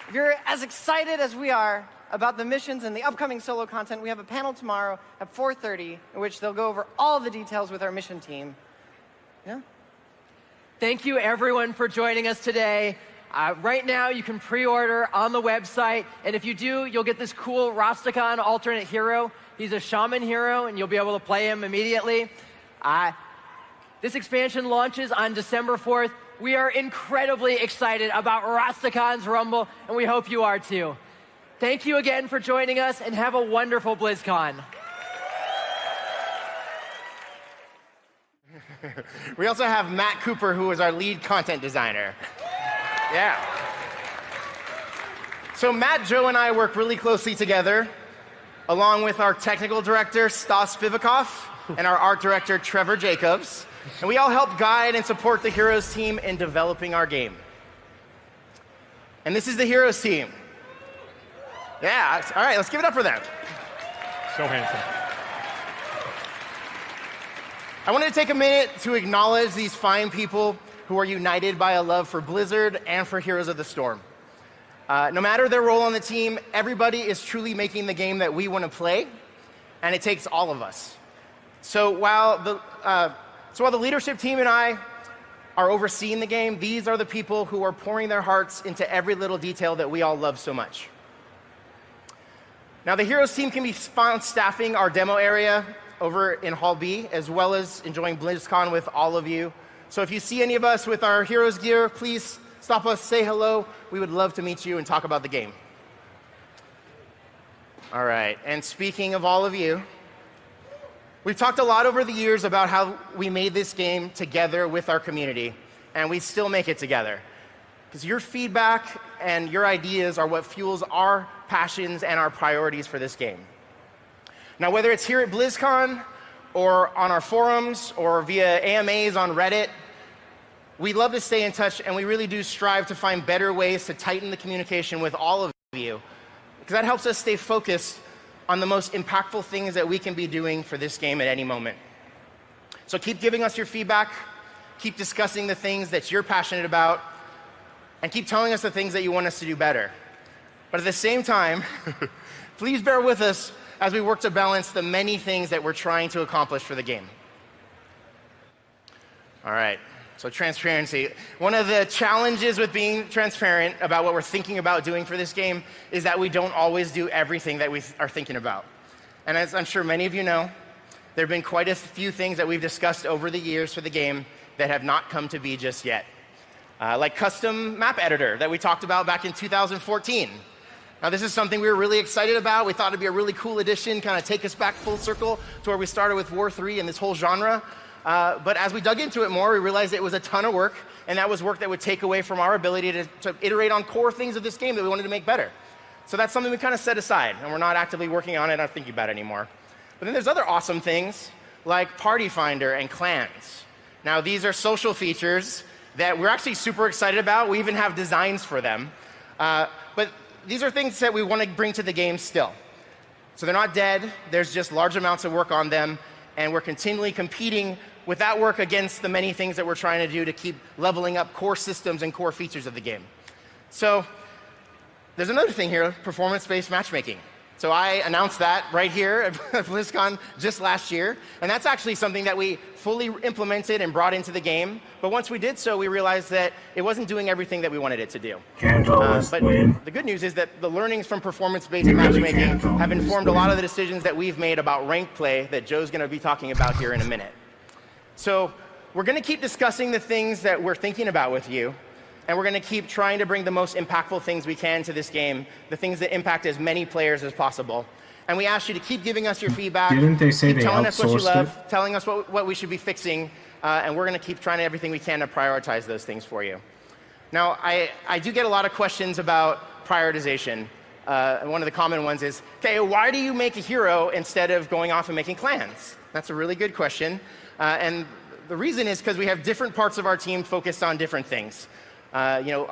if you're as excited as we are about the missions and the upcoming solo content, we have a panel tomorrow at 4:30 in which they'll go over all the details with our mission team. Yeah? Thank you, everyone, for joining us today. Right now, you can pre-order on the website, and if you do, you'll get this cool Rastakhan alternate hero. He's a shaman hero, and you'll be able to play him immediately. This expansion launches on December 4th. We are incredibly excited about Rastakhan's Rumble, and we hope you are too. Thank you again for joining us, and have a wonderful Blizzcon. We also have Matt Cooper, who is our lead content designer. Yeah. So Matt, Joe, and I work really closely together, along with our technical director, Stas Vivikov, and our art director, Trevor Jacobs. And we all help guide and support the Heroes team in developing our game. And this is the Heroes team. Yeah, all right, let's give it up for them. So handsome. I wanted to take a minute to acknowledge these fine people who are united by a love for Blizzard and for Heroes of the Storm. No matter their role on the team, everybody is truly making the game that we want to play, and it takes all of us. So while the leadership team and I are overseeing the game, these are the people who are pouring their hearts into every little detail that we all love so much. Now, the Heroes team can be found staffing our demo area over in Hall B, as well as enjoying BlizzCon with all of you. So if you see any of us with our Heroes gear, please stop us, say hello. We would love to meet you and talk about the game. All right, and speaking of all of you, we've talked a lot over the years about how we made this game together with our community, and we still make it together. Because your feedback and your ideas are what fuels our passions and our priorities for this game. Now, whether it's here at BlizzCon, or on our forums, or via AMAs on Reddit, we love to stay in touch, and we really do strive to find better ways to tighten the communication with all of you, because that helps us stay focused on the most impactful things that we can be doing for this game at any moment. So keep giving us your feedback, keep discussing the things that you're passionate about, and keep telling us the things that you want us to do better. But at the same time, please bear with us as we work to balance the many things that we're trying to accomplish for the game. All right, so transparency. One of the challenges with being transparent about what we're thinking about doing for this game is that we don't always do everything that we are thinking about. And as I'm sure many of you know, there have been quite a few things that we've discussed over the years for the game that have not come to be just yet. Like custom map editor that we talked about back in 2014. Now, this is something we were really excited about. We thought it'd be a really cool addition, kind of take us back full circle to where we started with War 3 and this whole genre. But as we dug into it more, we realized it was a ton of work, and that was work that would take away from our ability to iterate on core things of this game that we wanted to make better. So that's something we kind of set aside, and we're not actively working on it or thinking about it anymore. But then there's other awesome things, like Party Finder and Clans. Now, these are social features that we're actually super excited about. We even have designs for them. But these are things that we want to bring to the game still. So they're not dead. There's just large amounts of work on them, and we're continually competing with that work against the many things that we're trying to do to keep leveling up core systems and core features of the game. So there's another thing here, performance-based matchmaking. So I announced that right here at Blizzcon just last year, and that's actually something that we fully implemented and brought into the game. But once we did so, we realized that it wasn't doing everything that we wanted it to do. But the good news is that the learnings from performance-based matchmaking have informed a lot of the decisions that we've made about ranked play that Joe's going to be talking about here in a minute. So we're going to keep discussing the things that we're thinking about with you, and we're going to keep trying to bring the most impactful things we can to this game, the things that impact as many players as possible. And we ask you to keep giving us your feedback, Didn't they say keep they telling us what you outsourced love, it? telling us what we should be fixing, and we're going to keep trying everything we can to prioritize those things for you. Now, I do get a lot of questions about prioritization. And one of the common ones is, okay, why do you make a hero instead of going off and making clans? That's a really good question. And the reason is because we have different parts of our team focused on different things. The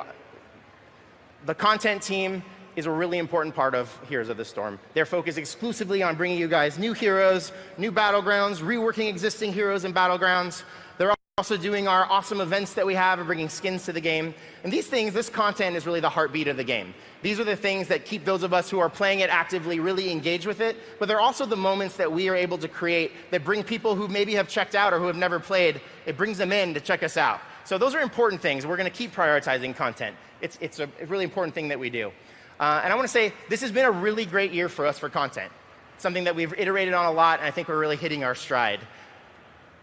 content team is a really important part of Heroes of the Storm. They're focused exclusively on bringing you guys new heroes, new battlegrounds, reworking existing heroes and battlegrounds. They're also doing our awesome events that we have and bringing skins to the game. And these things, this content is really the heartbeat of the game. These are the things that keep those of us who are playing it actively really engaged with it, but they're also the moments that we are able to create that bring people who maybe have checked out or who have never played, it brings them in to check us out. So those are important things. We're going to keep prioritizing content. It's a really important thing that we do. And I want to say this has been a really great year for us for content. It's something that we've iterated on a lot, and I think we're really hitting our stride.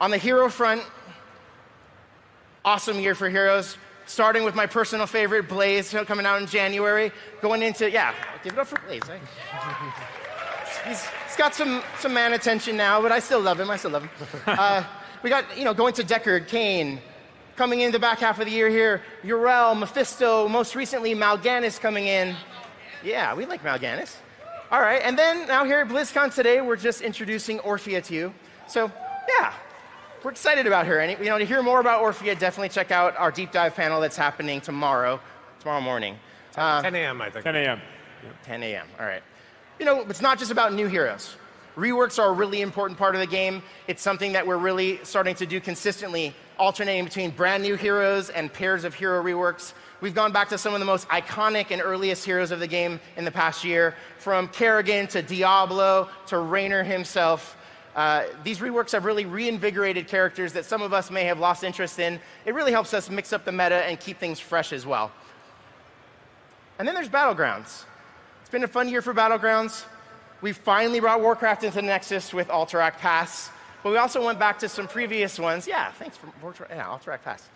On the hero front, awesome year for heroes. Starting with my personal favorite, Blaze, coming out in January. Going into, yeah, give it up for Blaze. He's got some man attention now, but I still love him. We got, going to Deckard, Kane. Coming in the back half of the year here, Yrel, Mephisto, most recently Mal'Ganis coming in. Yeah, we like Mal'Ganis. All right, and then now here at BlizzCon today, we're just introducing Orphea to you. So, yeah, we're excited about her. And to hear more about Orphea, definitely check out our deep dive panel that's happening tomorrow morning. 10 a.m., I think. 10 a.m. 10 a.m., all right. It's not just about new heroes. Reworks are a really important part of the game. It's something that we're really starting to do consistently, alternating between brand new heroes and pairs of hero reworks. We've gone back to some of the most iconic and earliest heroes of the game in the past year, from Kerrigan to Diablo to Raynor himself. These reworks have really reinvigorated characters that some of us may have lost interest in. It really helps us mix up the meta and keep things fresh as well. And then there's Battlegrounds. It's been a fun year for Battlegrounds. We finally brought Warcraft into Nexus with Alterac Pass, but we also went back to some previous ones. Yeah, thanks for Alterac Pass.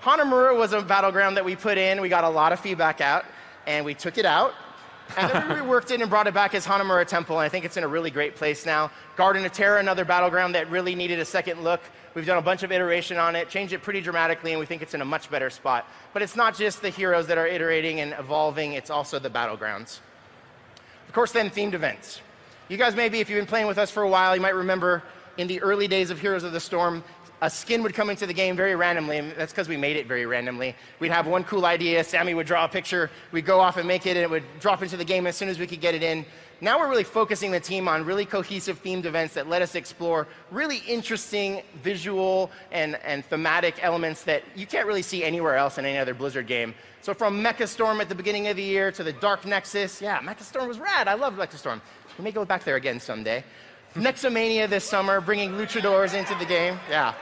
Hanamura was a battleground that we put in. We got a lot of feedback out, and we took it out. And then we reworked it and brought it back as Hanamura Temple, and I think it's in a really great place now. Garden of Terra, another battleground that really needed a second look. We've done a bunch of iteration on it, changed it pretty dramatically, and we think it's in a much better spot. But it's not just the heroes that are iterating and evolving, it's also the battlegrounds. Of course, then themed events. You guys maybe, if you've been playing with us for a while, you might remember in the early days of Heroes of the Storm, a skin would come into the game very randomly, and that's because we made it very randomly. We'd have one cool idea, Sammy would draw a picture, we'd go off and make it, and it would drop into the game as soon as we could get it in. Now we're really focusing the team on really cohesive themed events that let us explore really interesting visual and thematic elements that you can't really see anywhere else in any other Blizzard game. So from Mecha Storm at the beginning of the year to the Dark Nexus, yeah, Mecha Storm was rad. I love Mecha Storm. We may go back there again someday. Nexomania this summer, bringing luchadors into the game, yeah.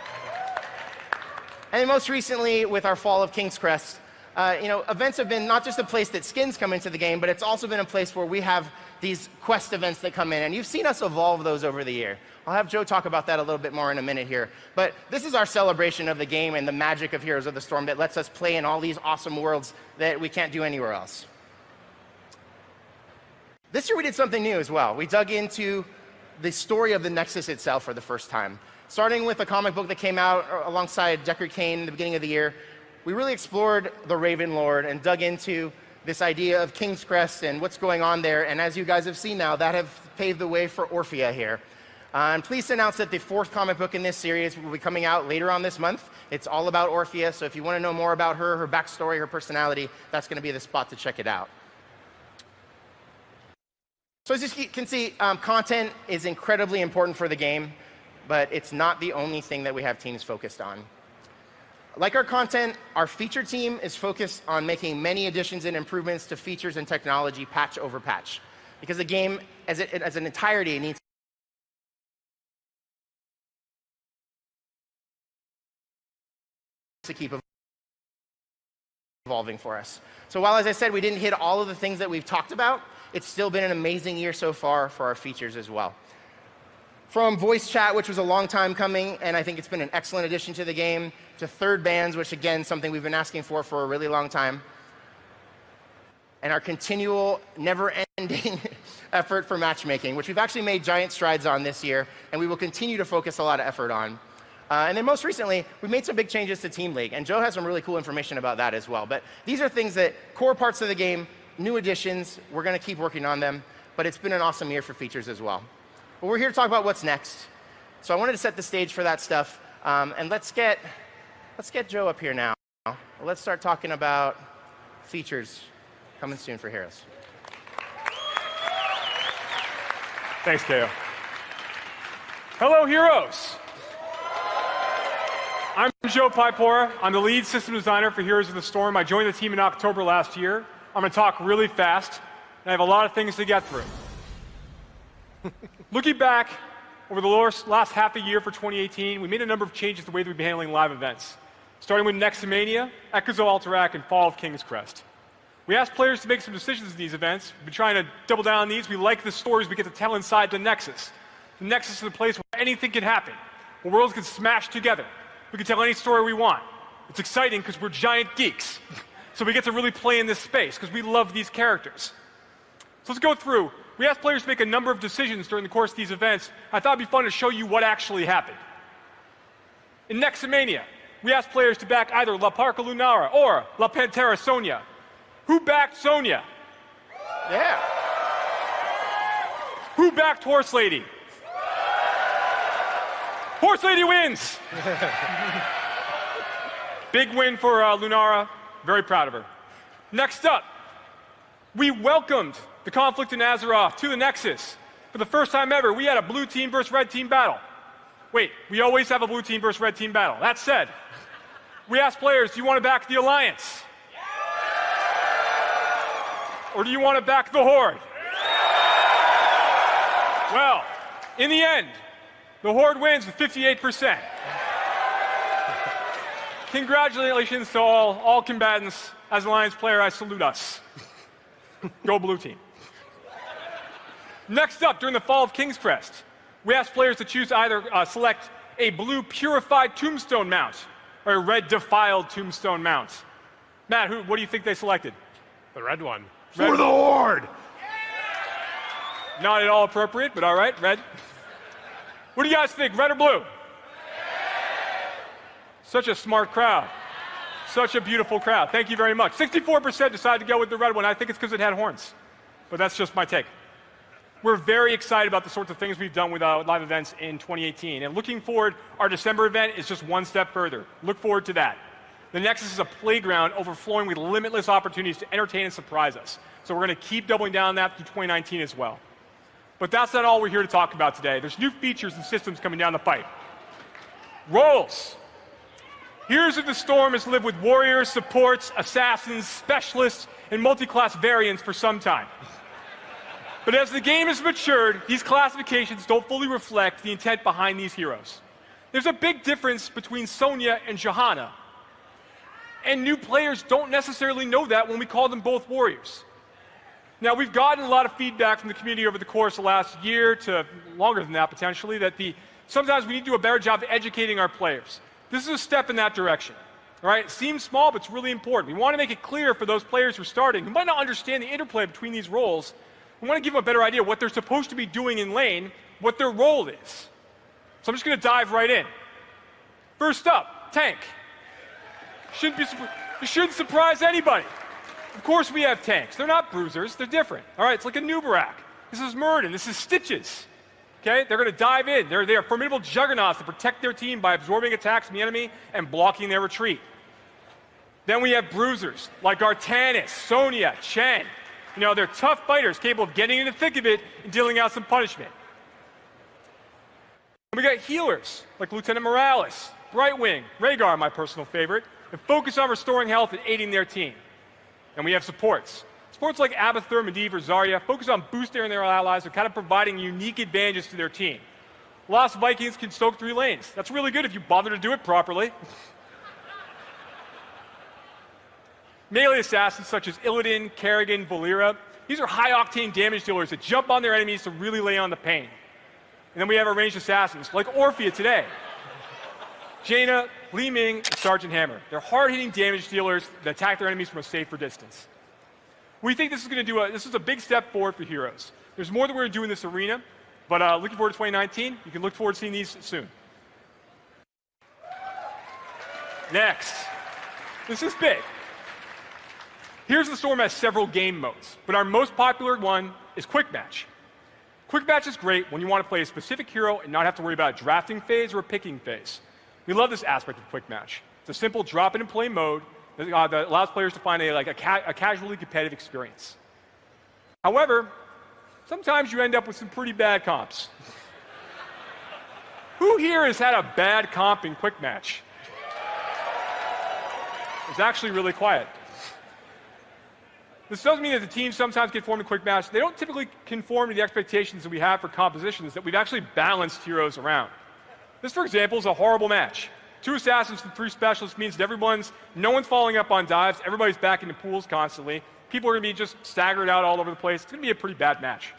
And then most recently, with our Fall of King's Crest, events have been not just a place that skins come into the game, but it's also been a place where we have these quest events that come in, and you've seen us evolve those over the year. I'll have Joe talk about that a little bit more in a minute here. But this is our celebration of the game and the magic of Heroes of the Storm that lets us play in all these awesome worlds that we can't do anywhere else. This year we did something new as well. We dug into the story of the Nexus itself for the first time. Starting with a comic book that came out alongside Deckard Cain in the beginning of the year, we really explored the Raven Lord and dug into this idea of King's Crest and what's going on there. And as you guys have seen now, that have paved the way for Orphea here. I'm pleased to announce that the fourth comic book in this series will be coming out later on this month. It's all about Orphea, so if you want to know more about her, her backstory, her personality, that's going to be the spot to check it out. So as you can see, content is incredibly important for the game, but it's not the only thing that we have teams focused on. Like our content, our feature team is focused on making many additions and improvements to features and technology patch over patch, because the game as an entirety needs to keep evolving for us. So while, as I said, we didn't hit all of the things that we've talked about, it's still been an amazing year so far for our features as well. From voice chat, which was a long time coming, and I think it's been an excellent addition to the game, to third bans, which again, something we've been asking for a really long time, and our continual, never-ending effort for matchmaking, which we've actually made giant strides on this year, and we will continue to focus a lot of effort on. And then most recently, we made some big changes to Team League, and Joe has some really cool information about that as well. But these are things that, core parts of the game, new additions, we're going to keep working on them, but it's been an awesome year for features as well. But we're here to talk about what's next. So I wanted to set the stage for that stuff, and let's get Joe up here now. Let's start talking about features coming soon for Heroes. Thanks, Ko. Hello, Heroes. I'm Joe Pipora. I'm the lead system designer for Heroes of the Storm. I joined the team in October last year. I'm going to talk really fast, and I have a lot of things to get through. Looking back over the last half a year for 2018, we made a number of changes to the way that we've been handling live events, starting with Nexomania, Echoes of Alterac, and Fall of King's Crest. We asked players to make some decisions in these events. We've been trying to double down on these. We like the stories we get to tell inside the Nexus. The Nexus is the place where anything can happen, where worlds can smash together. We can tell any story we want. It's exciting because we're giant geeks. So we get to really play in this space because we love these characters. So let's go through. We asked players to make a number of decisions during the course of these events. I thought it'd be fun to show you what actually happened. In Nexomania, we asked players to back either La Parca Lunara or La Pantera Sonia. Who backed Sonia? Yeah. Who backed Horse Lady? Horse Lady wins! Big win for Lunara. Very proud of her. Next up, we welcomed the conflict in Azeroth to the Nexus. For the first time ever, we had a blue team versus red team battle. Wait, we always have a blue team versus red team battle. That said, we asked players, do you want to back the Alliance? Or do you want to back the Horde? Well, in the end, the Horde wins with 58%. Congratulations to all combatants. As an Alliance player, I salute us. Go blue team. Next up, during the Fall of King's Crest, we asked players to choose either select a blue purified tombstone mount or a red defiled tombstone mount. Matt, what do you think they selected? The red one. For the Horde! Not at all appropriate, but all right, red. What do you guys think, red or blue? Such a smart crowd. Such a beautiful crowd. Thank you very much. 64% decided to go with the red one. I think it's because it had horns. But that's just my take. We're very excited about the sorts of things we've done with live events in 2018. And looking forward, our December event is just one step further. Look forward to that. The Nexus is a playground overflowing with limitless opportunities to entertain and surprise us. So we're going to keep doubling down on that through 2019 as well. But that's not all we're here to talk about today. There's new features and systems coming down the pipe. Roles. Heroes of the Storm has lived with warriors, supports, assassins, specialists, and multi-class variants for some time. But as the game has matured, these classifications don't fully reflect the intent behind these heroes. There's a big difference between Sonya and Johanna. And new players don't necessarily know that when we call them both warriors. Now, we've gotten a lot of feedback from the community over the course of the last year to longer than that, potentially, that sometimes we need to do a better job of educating our players. This is a step in that direction. All right? It seems small, but it's really important. We want to make it clear for those players who are starting, who might not understand the interplay between these roles. We want to give them a better idea of what they're supposed to be doing in lane, what their role is. So I'm just going to dive right in. First up, tank. It shouldn't surprise anybody. Of course we have tanks. They're not bruisers. They're different. All right, it's like a Nubarak. This is Murden. This is Stitches. Okay, they're going to dive in. They are formidable juggernauts to protect their team by absorbing attacks from the enemy and blocking their retreat. Then we have bruisers like Artanis, Sonya, Chen. You know, they're tough fighters, capable of getting in the thick of it and dealing out some punishment. And we got healers, like Lieutenant Morales, Brightwing, Rhaegar, my personal favorite, and focus on restoring health and aiding their team. And we have supports. Supports like Abathur, Medivh, or Zarya focus on boosting their allies and kind of providing unique advantages to their team. Lost Vikings can soak 3 lanes. That's really good if you bother to do it properly. Melee assassins such as Illidan, Kerrigan, Valera, these are high-octane damage dealers that jump on their enemies to really lay on the pain. And then we have our ranged assassins, like Orphea today. Jaina, Li Ming, and Sergeant Hammer. They're hard-hitting damage dealers that attack their enemies from a safer distance. We think this is a big step forward for heroes. There's more that we're going to do in this arena, but looking forward to 2019. You can look forward to seeing these soon. Next. This is big. Here's the Storm has several game modes, but our most popular one is Quick Match. Quick Match is great when you want to play a specific hero and not have to worry about a drafting phase or a picking phase. We love this aspect of Quick Match. It's a simple drop-in-and-play mode that allows players to find a casually competitive experience. However, sometimes you end up with some pretty bad comps. Who here has had a bad comp in Quick Match? It's actually really quiet. This does mean that the teams sometimes get formed in Quick Match. They don't typically conform to the expectations that we have for compositions that we've actually balanced heroes around. This, for example, is a horrible match. 2 assassins and 3 specialists means that no one's following up on dives, everybody's back into pools constantly. People are going to be just staggered out all over the place. It's going to be a pretty bad match.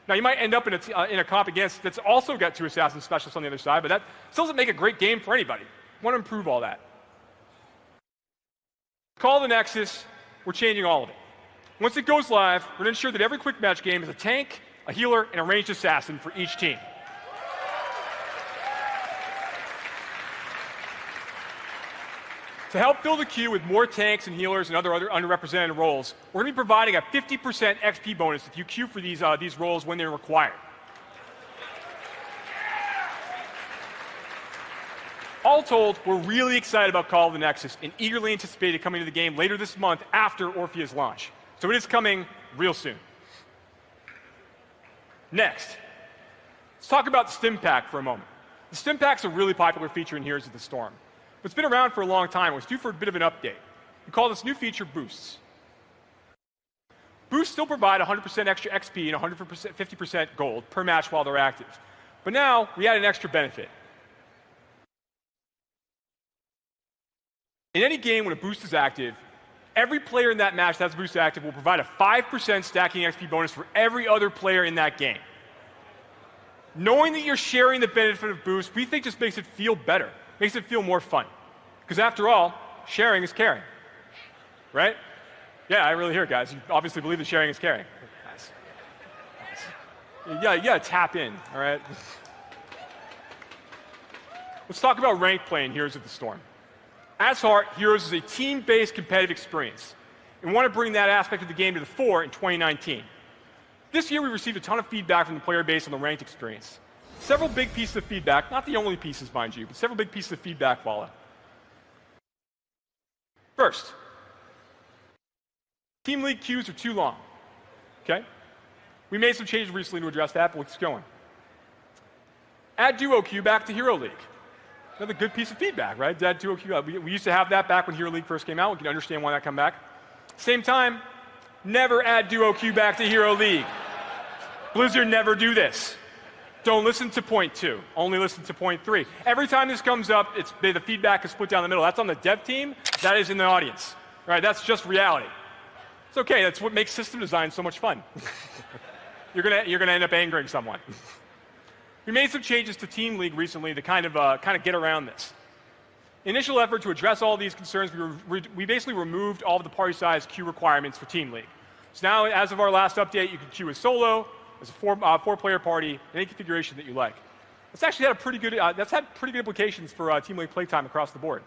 Now, you might end up in a comp against that's also got 2 assassin specialists on the other side, but that still doesn't make a great game for anybody. We want to improve all that. Call of the Nexus, we're changing all of it. Once it goes live, we're going to ensure that every Quick Match game is a tank, a healer, and a ranged assassin for each team. To help fill the queue with more tanks and healers and other underrepresented roles, we're going to be providing a 50% XP bonus if you queue for these roles when they're required. All told, we're really excited about Call of the Nexus and eagerly anticipate it coming to the game later this month after Orphea's launch. So it is coming real soon. Next, let's talk about the Stim Pack for a moment. The Stim Pack's a really popular feature in Heroes of the Storm. But it's been around for a long time. It was due for a bit of an update. We call this new feature Boosts. Boosts still provide 100% extra XP and 50% gold per match while they're active. But now, we add an extra benefit. In any game when a boost is active, every player in that match that's boost active will provide a 5% stacking XP bonus for every other player in that game. Knowing that you're sharing the benefit of boost, we think just makes it feel better, makes it feel more fun. Because after all, sharing is caring. Right? Yeah, I really hear it, guys. You obviously believe that sharing is caring. Yeah, you gotta tap in, all right? Let's talk about ranked play in Heroes of the Storm. At its heart, Heroes is a team-based competitive experience. And we want to bring that aspect of the game to the fore in 2019. This year, we received a ton of feedback from the player base on the ranked experience. Several big pieces of feedback, not the only pieces, mind you, but several big pieces of feedback follow. First, Team League queues are too long. Okay? We made some changes recently to address that, but let's go on. Add Duo Queue back to Hero League. Another good piece of feedback, right? Add Duo Queue. We used to have that back when Hero League first came out. We can understand why that came back. Same time, never add Duo Queue back to Hero League. Blizzard never do this. Don't listen to point 2. Only listen to point 3. Every time this comes up, the feedback is split down the middle. That's on the dev team. That is in the audience. Right? That's just reality. It's okay. That's what makes system design so much fun. You're gonna end up angering someone. We made some changes to Team League recently to kind of get around this. Initial effort to address all these concerns, we basically removed all of the party size queue requirements for Team League. So now, as of our last update, you can queue as solo, as a four-player party, any configuration that you like. That's actually had pretty good implications for Team League playtime across the board.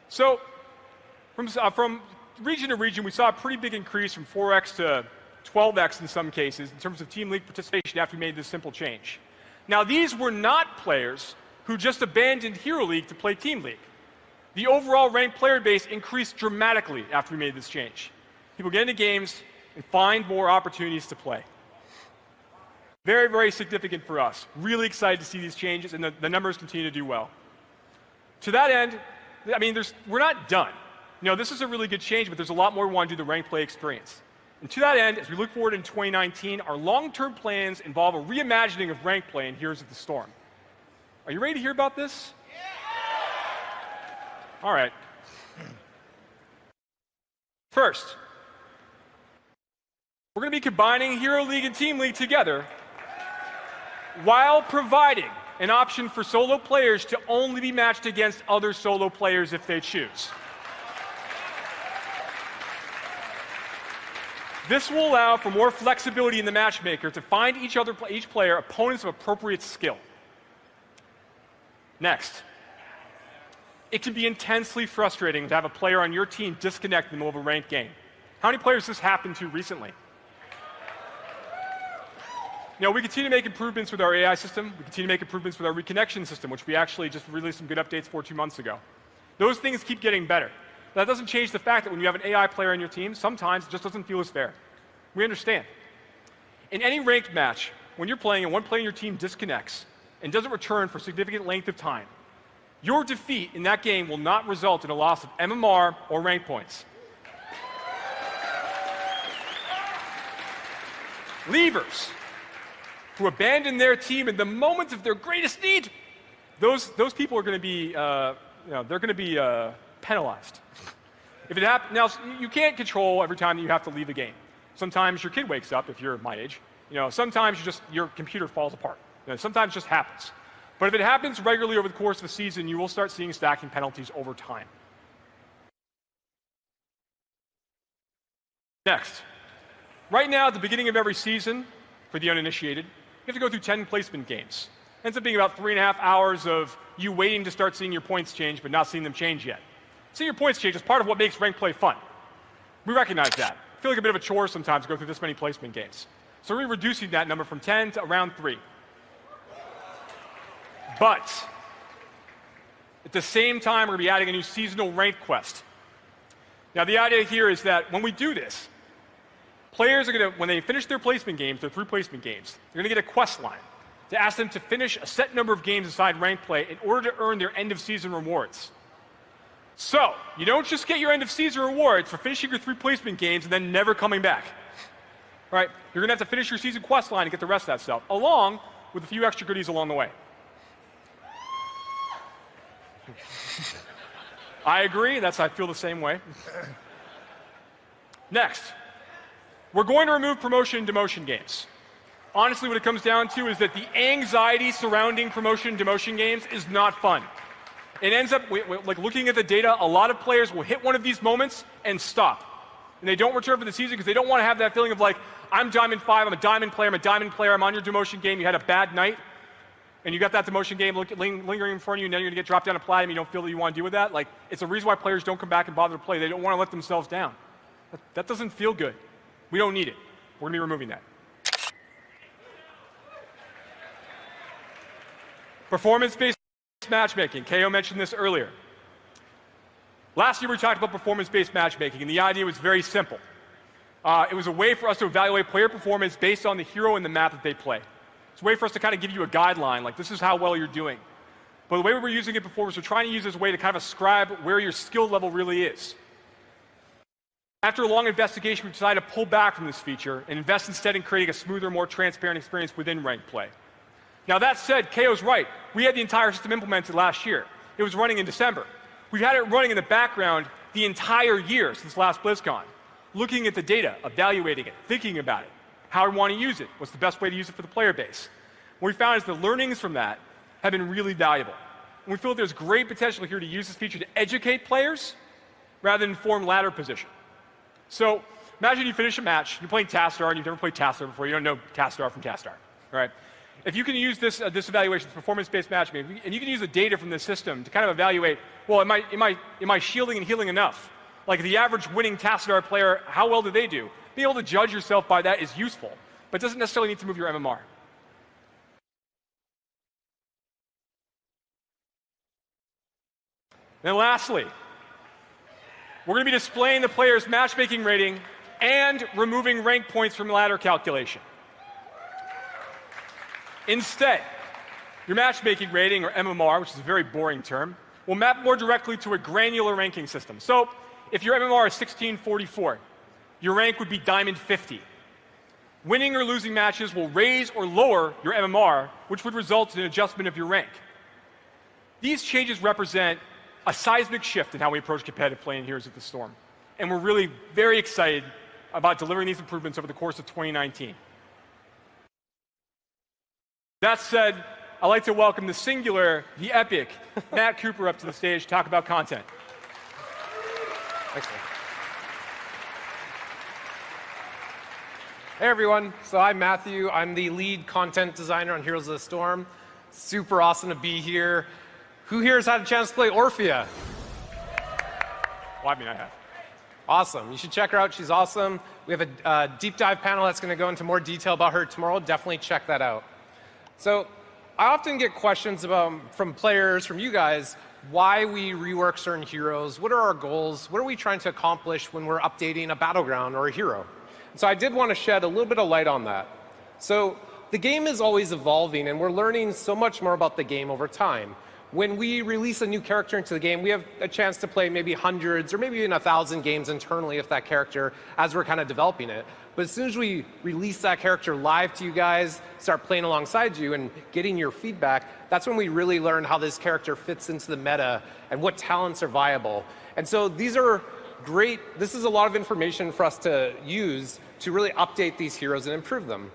So, from region to region, we saw a pretty big increase from 4x to 12x in some cases in terms of Team League participation after we made this simple change. Now, these were not players who just abandoned Hero League to play Team League. The overall ranked player base increased dramatically after we made this change. People get into games and find more opportunities to play. Very, very significant for us. Really excited to see these changes, and the numbers continue to do well. To that end, I mean, we're not done. You know, this is a really good change, but there's a lot more we want to do the ranked play experience. And to that end, as we look forward in 2019, our long-term plans involve a reimagining of ranked play in Heroes of the Storm. Are you ready to hear about this? All right. First, we're going to be combining Hero League and Team League together while providing an option for solo players to only be matched against other solo players if they choose. This will allow for more flexibility in the matchmaker to find each player opponents of appropriate skill. Next, it can be intensely frustrating to have a player on your team disconnect in the middle of a ranked game. How many players has this happened to recently? You know, we continue to make improvements with our AI system. We continue to make improvements with our reconnection system, which we actually just released some good updates for 2 months ago. Those things keep getting better. That doesn't change the fact that when you have an AI player on your team, sometimes it just doesn't feel as fair. We understand. In any ranked match, when you're playing and one player on your team disconnects and doesn't return for a significant length of time, your defeat in that game will not result in a loss of MMR or rank points. Leavers who abandon their team in the moment of their greatest need, those people are going to be, they're going to be penalized. If it happens, now you can't control every time that you have to leave a game. Sometimes your kid wakes up if you're my age. You know, sometimes your computer falls apart. You know, sometimes it just happens. But if it happens regularly over the course of a season, you will start seeing stacking penalties over time. Next, right now at the beginning of every season, for the uninitiated, you have to go through 10 placement games. It ends up being about 3.5 hours of you waiting to start seeing your points change, but not seeing them change yet. Seeing your points change is part of what makes ranked play fun. We recognize that. I feel like a bit of a chore sometimes to go through this many placement games. So we're reducing that number from 10 to around 3. But at the same time, we're going to be adding a new seasonal rank quest. Now, the idea here is that when we do this, players are going to, when they finish their placement games, their 3 placement games, they're going to get a quest line to ask them to finish a set number of games inside rank play in order to earn their end-of-season rewards. So, you don't just get your end-of-season rewards for finishing your 3 placement games and then never coming back. Right? You're going to have to finish your season quest line to get the rest of that stuff, along with a few extra goodies along the way. I agree. I feel the same way. Next, we're going to remove promotion and demotion games. Honestly, what it comes down to is that the anxiety surrounding promotion and demotion games is not fun. It ends up, like looking at the data, a lot of players will hit one of these moments and stop. And they don't return for the season because they don't want to have that feeling of like, I'm Diamond 5, I'm a Diamond player, I'm on your demotion game, you had a bad night, and you got that demotion game lingering in front of you, and now you're going to get dropped down to Platinum, you don't feel that you want to deal with that. Like, it's a reason why players don't come back and bother to play. They don't want to let themselves down. That doesn't feel good. We don't need it. We're going to be removing that. Performance-based matchmaking. KO mentioned this earlier. Last year we talked about performance-based matchmaking, and the idea was very simple. It was a way for us to evaluate player performance based on the hero and the map that they play. It's a way for us to kind of give you a guideline, like this is how well you're doing. But the way we were using it before was we're trying to use it as a way to kind of ascribe where your skill level really is. After a long investigation, we decided to pull back from this feature and invest instead in creating a smoother, more transparent experience within ranked play. Now that said, KO's right. We had the entire system implemented last year. It was running in December. We've had it running in the background the entire year since last BlizzCon, looking at the data, evaluating it, thinking about it, how we want to use it, what's the best way to use it for the player base. What we found is the learnings from that have been really valuable. And we feel that there's great potential here to use this feature to educate players rather than form ladder position. So imagine you finish a match, you're playing Tastar, and you've never played Tastar before, you don't know Tastar from Tastar, right? If you can use this evaluation, performance-based matchmaking, and you can use the data from the system to kind of evaluate, well, am I shielding and healing enough? Like the average winning Tassadar player, how well do they do? Being able to judge yourself by that is useful, but doesn't necessarily need to move your MMR. And lastly, we're going to be displaying the player's matchmaking rating and removing rank points from ladder calculation. Instead, your matchmaking rating, or MMR, which is a very boring term, will map more directly to a granular ranking system. So if your MMR is 1644, your rank would be Diamond 50. Winning or losing matches will raise or lower your MMR, which would result in an adjustment of your rank. These changes represent a seismic shift in how we approach competitive play in Heroes of the Storm. And we're really very excited about delivering these improvements over the course of 2019. That said, I'd like to welcome the singular, the epic, Matt Cooper up to the stage to talk about content. Thanks, man. Hey everyone, so I'm Matthew. I'm the lead content designer on Heroes of the Storm. Super awesome to be here. Who here has had a chance to play Orphea? Well, I mean, I have. Awesome. You should check her out. She's awesome. We have a deep dive panel that's going to go into more detail about her tomorrow. Definitely check that out. So I often get questions from players, from you guys, why we rework certain heroes. What are our goals? What are we trying to accomplish when we're updating a battleground or a hero? So I did want to shed a little bit of light on that. So the game is always evolving, and we're learning so much more about the game over time. When we release a new character into the game, we have a chance to play maybe hundreds or maybe even 1,000 games internally of that character as we're kind of developing it. But as soon as we release that character live to you guys, start playing alongside you and getting your feedback, that's when we really learn how this character fits into the meta and what talents are viable. And so these are great. This is a lot of information for us to use to really update these heroes and improve them.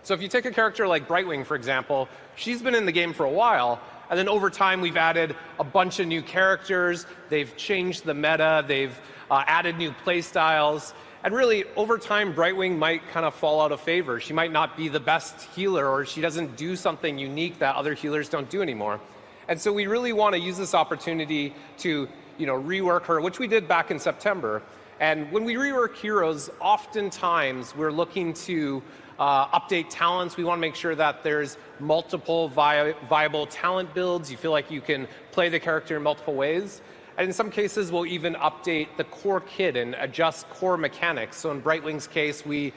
So if you take a character like Brightwing, for example, she's been in the game for a while, and then over time we've added a bunch of new characters, they've changed the meta, they've added new play styles, and really over time Brightwing might kind of fall out of favor. She might not be the best healer, or she doesn't do something unique that other healers don't do anymore. And so we really want to use this opportunity to rework her, which we did back in September. And when we rework heroes, oftentimes we're looking to update talents. We want to make sure that there's multiple viable talent builds. You feel like you can play the character in multiple ways. And in some cases, we'll even update the core kit and adjust core mechanics. So in Brightwing's case, we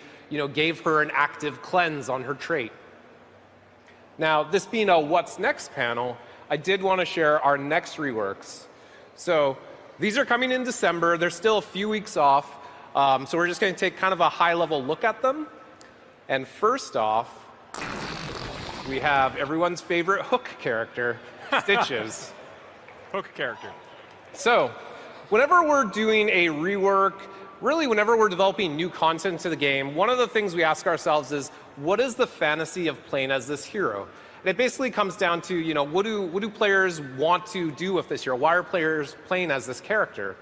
gave her an active cleanse on her trait. Now, this being a What's Next panel, I did want to share our next reworks. So these are coming in December. They're still a few weeks off. So we're just going to take kind of a high-level look at them. And first off, we have everyone's favorite Hook character, Stitches. Hook character. So whenever we're doing a rework, really whenever we're developing new content to the game, one of the things we ask ourselves is, what is the fantasy of playing as this hero? And it basically comes down to, what do players want to do with this hero? Why are players playing as this character?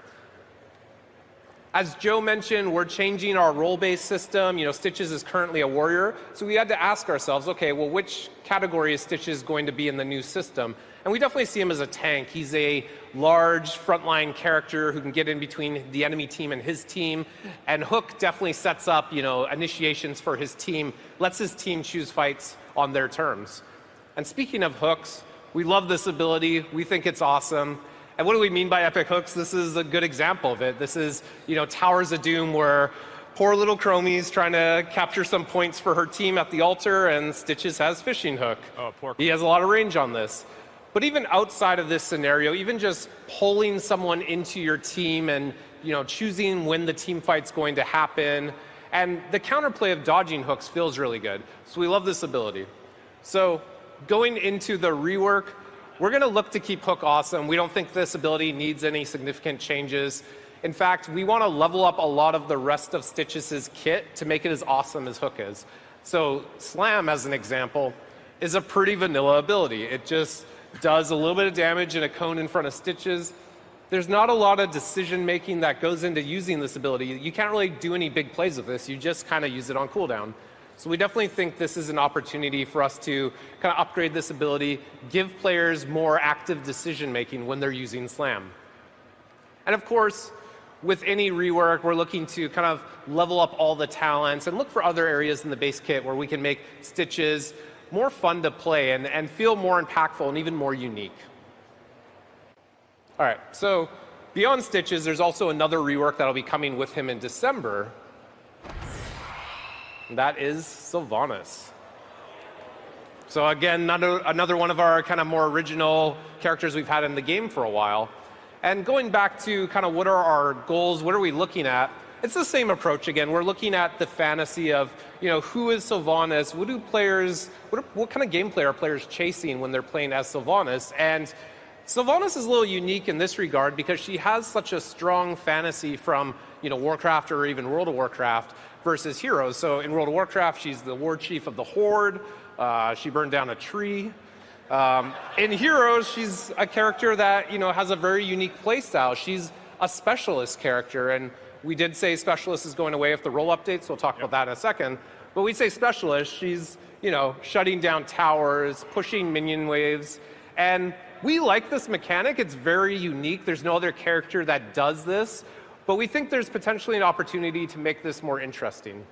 As Joe mentioned, we're changing our role-based system. Stitches is currently a warrior. So we had to ask ourselves, okay, well, which category is Stitches going to be in the new system? And we definitely see him as a tank. He's a large frontline character who can get in between the enemy team and his team. And Hook definitely sets up, initiations for his team, lets his team choose fights on their terms. And speaking of hooks, we love this ability. We think it's awesome. And what do we mean by epic hooks? This is a good example of it. This is, Towers of Doom, where poor little Chromie's trying to capture some points for her team at the altar, and Stitches has Fishing Hook. Oh, poor. He has a lot of range on this. But even outside of this scenario, even just pulling someone into your team and choosing when the team fight's going to happen, and the counterplay of dodging hooks feels really good. So we love this ability. So going into the rework, we're going to look to keep Hook awesome. We don't think this ability needs any significant changes. In fact, we want to level up a lot of the rest of Stitches' kit to make it as awesome as Hook is. So Slam, as an example, is a pretty vanilla ability. It just does a little bit of damage in a cone in front of Stitches. There's not a lot of decision making that goes into using this ability. You can't really do any big plays with this. You just kind of use it on cooldown. So we definitely think this is an opportunity for us to kind of upgrade this ability, give players more active decision making when they're using Slam. And of course, with any rework, we're looking to kind of level up all the talents and look for other areas in the base kit where we can make Stitches more fun to play and feel more impactful and even more unique. All right, so beyond Stitches, there's also another rework that'll be coming with him in December. And that is Sylvanas. So again, another one of our kind of more original characters we've had in the game for a while. And going back to kind of what are our goals, what are we looking at? It's the same approach again. We're looking at the fantasy of, who is Sylvanas? What kind of gameplay are players chasing when they're playing as Sylvanas? And Sylvanas is a little unique in this regard because she has such a strong fantasy from, Warcraft or even World of Warcraft versus Heroes. So in World of Warcraft, she's the war chief of the Horde. She burned down a tree. In Heroes, she's a character that, has a very unique playstyle. She's a specialist character, and we did say specialist is going away with the role updates, so we'll talk about that in a second. But we say specialist, she's, shutting down towers, pushing minion waves, and we like this mechanic. It's very unique. There's no other character that does this, but we think there's potentially an opportunity to make this more interesting.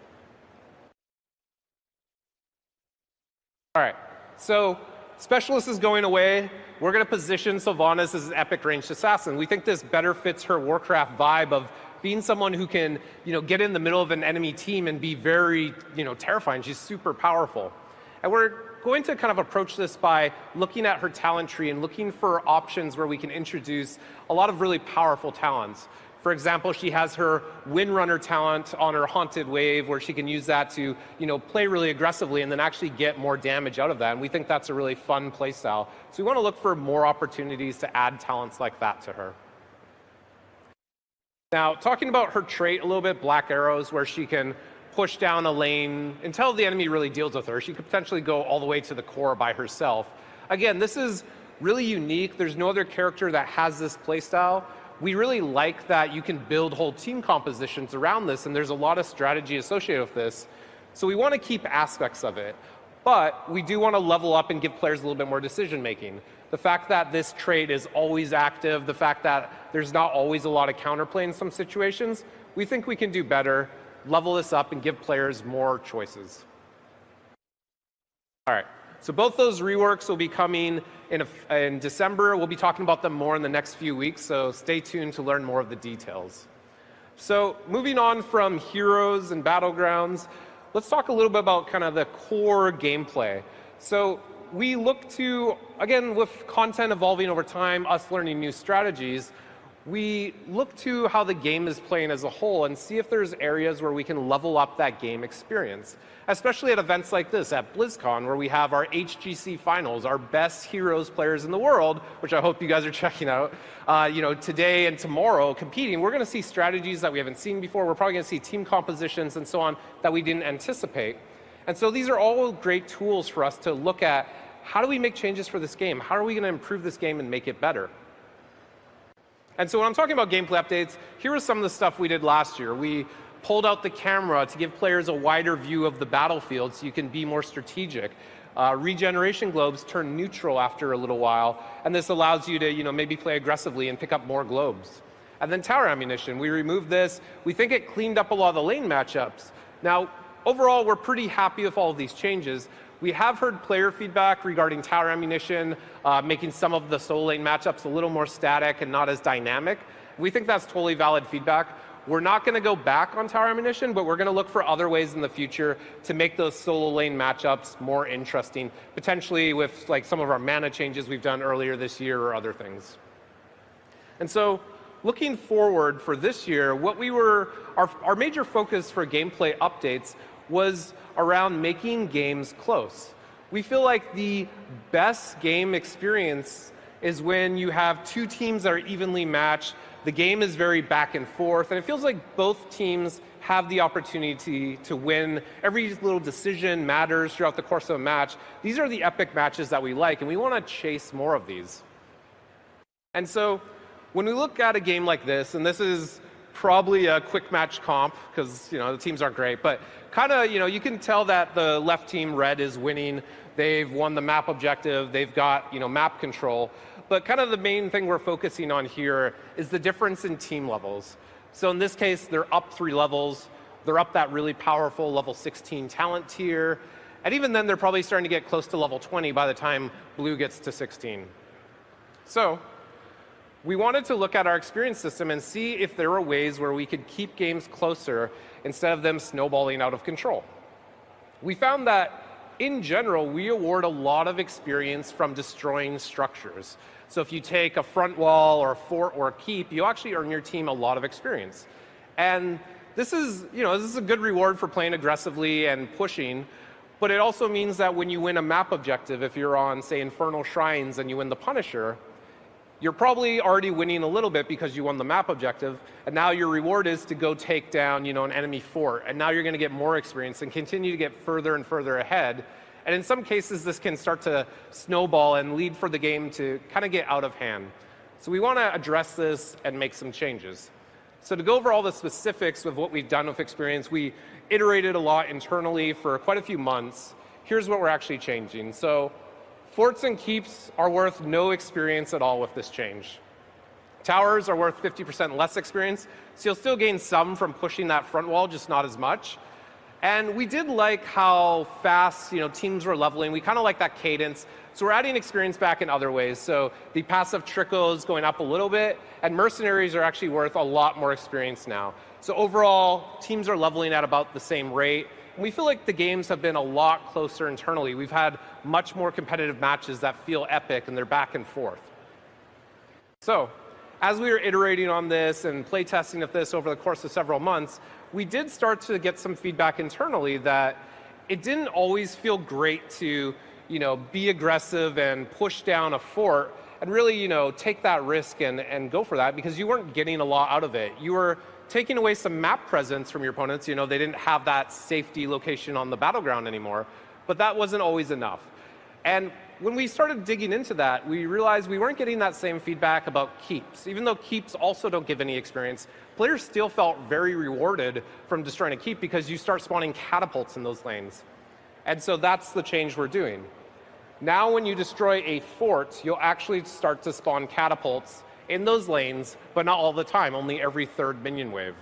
All right, so Specialist is going away. We're going to position Sylvanas as an epic ranged assassin. We think this better fits her Warcraft vibe of being someone who can, get in the middle of an enemy team and be very, terrifying. She's super powerful. And we're going to kind of approach this by looking at her talent tree and looking for options where we can introduce a lot of really powerful talents. For example, she has her Windrunner talent on her Haunted Wave, where she can use that to, play really aggressively and then actually get more damage out of that. And we think that's a really fun play style. So we want to look for more opportunities to add talents like that to her. Now, talking about her trait a little bit, Black Arrows, where she can push down a lane until the enemy really deals with her. She could potentially go all the way to the core by herself. Again, this is really unique. There's no other character that has this playstyle. We really like that you can build whole team compositions around this, and there's a lot of strategy associated with this. So we want to keep aspects of it, but we do want to level up and give players a little bit more decision making. The fact that this trait is always active, the fact that there's not always a lot of counterplay in some situations, we think we can do better, level this up, and give players more choices. All right. So both those reworks will be coming in December. We'll be talking about them more in the next few weeks, so stay tuned to learn more of the details. So moving on from Heroes and Battlegrounds, let's talk a little bit about kind of the core gameplay. So we look to, again, with content evolving over time, us learning new strategies, we look to how the game is playing as a whole and see if there's areas where we can level up that game experience, especially at events like this, at Blizzcon, where we have our HGC finals, our best Heroes players in the world, which I hope you guys are checking out, today and tomorrow competing. We're going to see strategies that we haven't seen before. We're probably going to see team compositions and so on that we didn't anticipate. And so these are all great tools for us to look at how do we make changes for this game? How are we going to improve this game and make it better? And so when I'm talking about gameplay updates, here is some of the stuff we did last year. We pulled out the camera to give players a wider view of the battlefield so you can be more strategic. Regeneration globes turn neutral after a little while, and this allows you to maybe play aggressively and pick up more globes. And then tower ammunition, we removed this. We think it cleaned up a lot of the lane matchups. Now, overall, we're pretty happy with all of these changes. We have heard player feedback regarding tower ammunition, making some of the solo lane matchups a little more static and not as dynamic. We think that's totally valid feedback. We're not going to go back on tower ammunition, but we're going to look for other ways in the future to make those solo lane matchups more interesting, potentially with like some of our mana changes we've done earlier this year or other things. And so looking forward for this year, our major focus for gameplay updates was around making games close. We feel like the best game experience is when you have two teams that are evenly matched, the game is very back and forth, and it feels like both teams have the opportunity to win. Every little decision matters throughout the course of a match. These are the epic matches that we like, and we want to chase more of these. And so when we look at a game like this, and this is probably a quick match comp because the teams aren't great, but kind of you can tell that the left team, red, is winning. They've won the map objective. They've got map control. But kind of the main thing we're focusing on here is the difference in team levels. So in this case, they're up 3 levels. They're up that really powerful level 16 talent tier. And even then, they're probably starting to get close to level 20 by the time blue gets to 16. So we wanted to look at our experience system and see if there were ways where we could keep games closer instead of them snowballing out of control. We found that, in general, we award a lot of experience from destroying structures. So if you take a front wall or a fort or a keep, you actually earn your team a lot of experience. And this is a good reward for playing aggressively and pushing, but it also means that when you win a map objective, if you're on, say, Infernal Shrines and you win the Punisher, you're probably already winning a little bit because you won the map objective, and now your reward is to go take down, an enemy fort, and now you're going to get more experience and continue to get further and further ahead. And in some cases, this can start to snowball and lead for the game to kind of get out of hand. So we want to address this and make some changes. So to go over all the specifics of what we've done with experience, we iterated a lot internally for quite a few months. Here's what we're actually changing. So forts and keeps are worth no experience at all with this change. Towers are worth 50% less experience, so you'll still gain some from pushing that front wall, just not as much. And we did like how fast teams were leveling. We kind of like that cadence. So we're adding experience back in other ways. So the passive trickle is going up a little bit, and mercenaries are actually worth a lot more experience now. So overall, teams are leveling at about the same rate. And we feel like the games have been a lot closer internally. We've had much more competitive matches that feel epic, and they're back and forth. So as we were iterating on this and playtesting of this over the course of several months, we did start to get some feedback internally that it didn't always feel great to be aggressive and push down a fort and really take that risk and go for that, because you weren't getting a lot out of it. You were taking away some map presence from your opponents. They didn't have that safety location on the battleground anymore, but that wasn't always enough. And when we started digging into that, we realized we weren't getting that same feedback about keeps. Even though keeps also don't give any experience, players still felt very rewarded from destroying a keep because you start spawning catapults in those lanes. And so that's the change we're doing. Now when you destroy a fort, you'll actually start to spawn catapults in those lanes, but not all the time, only every third minion wave.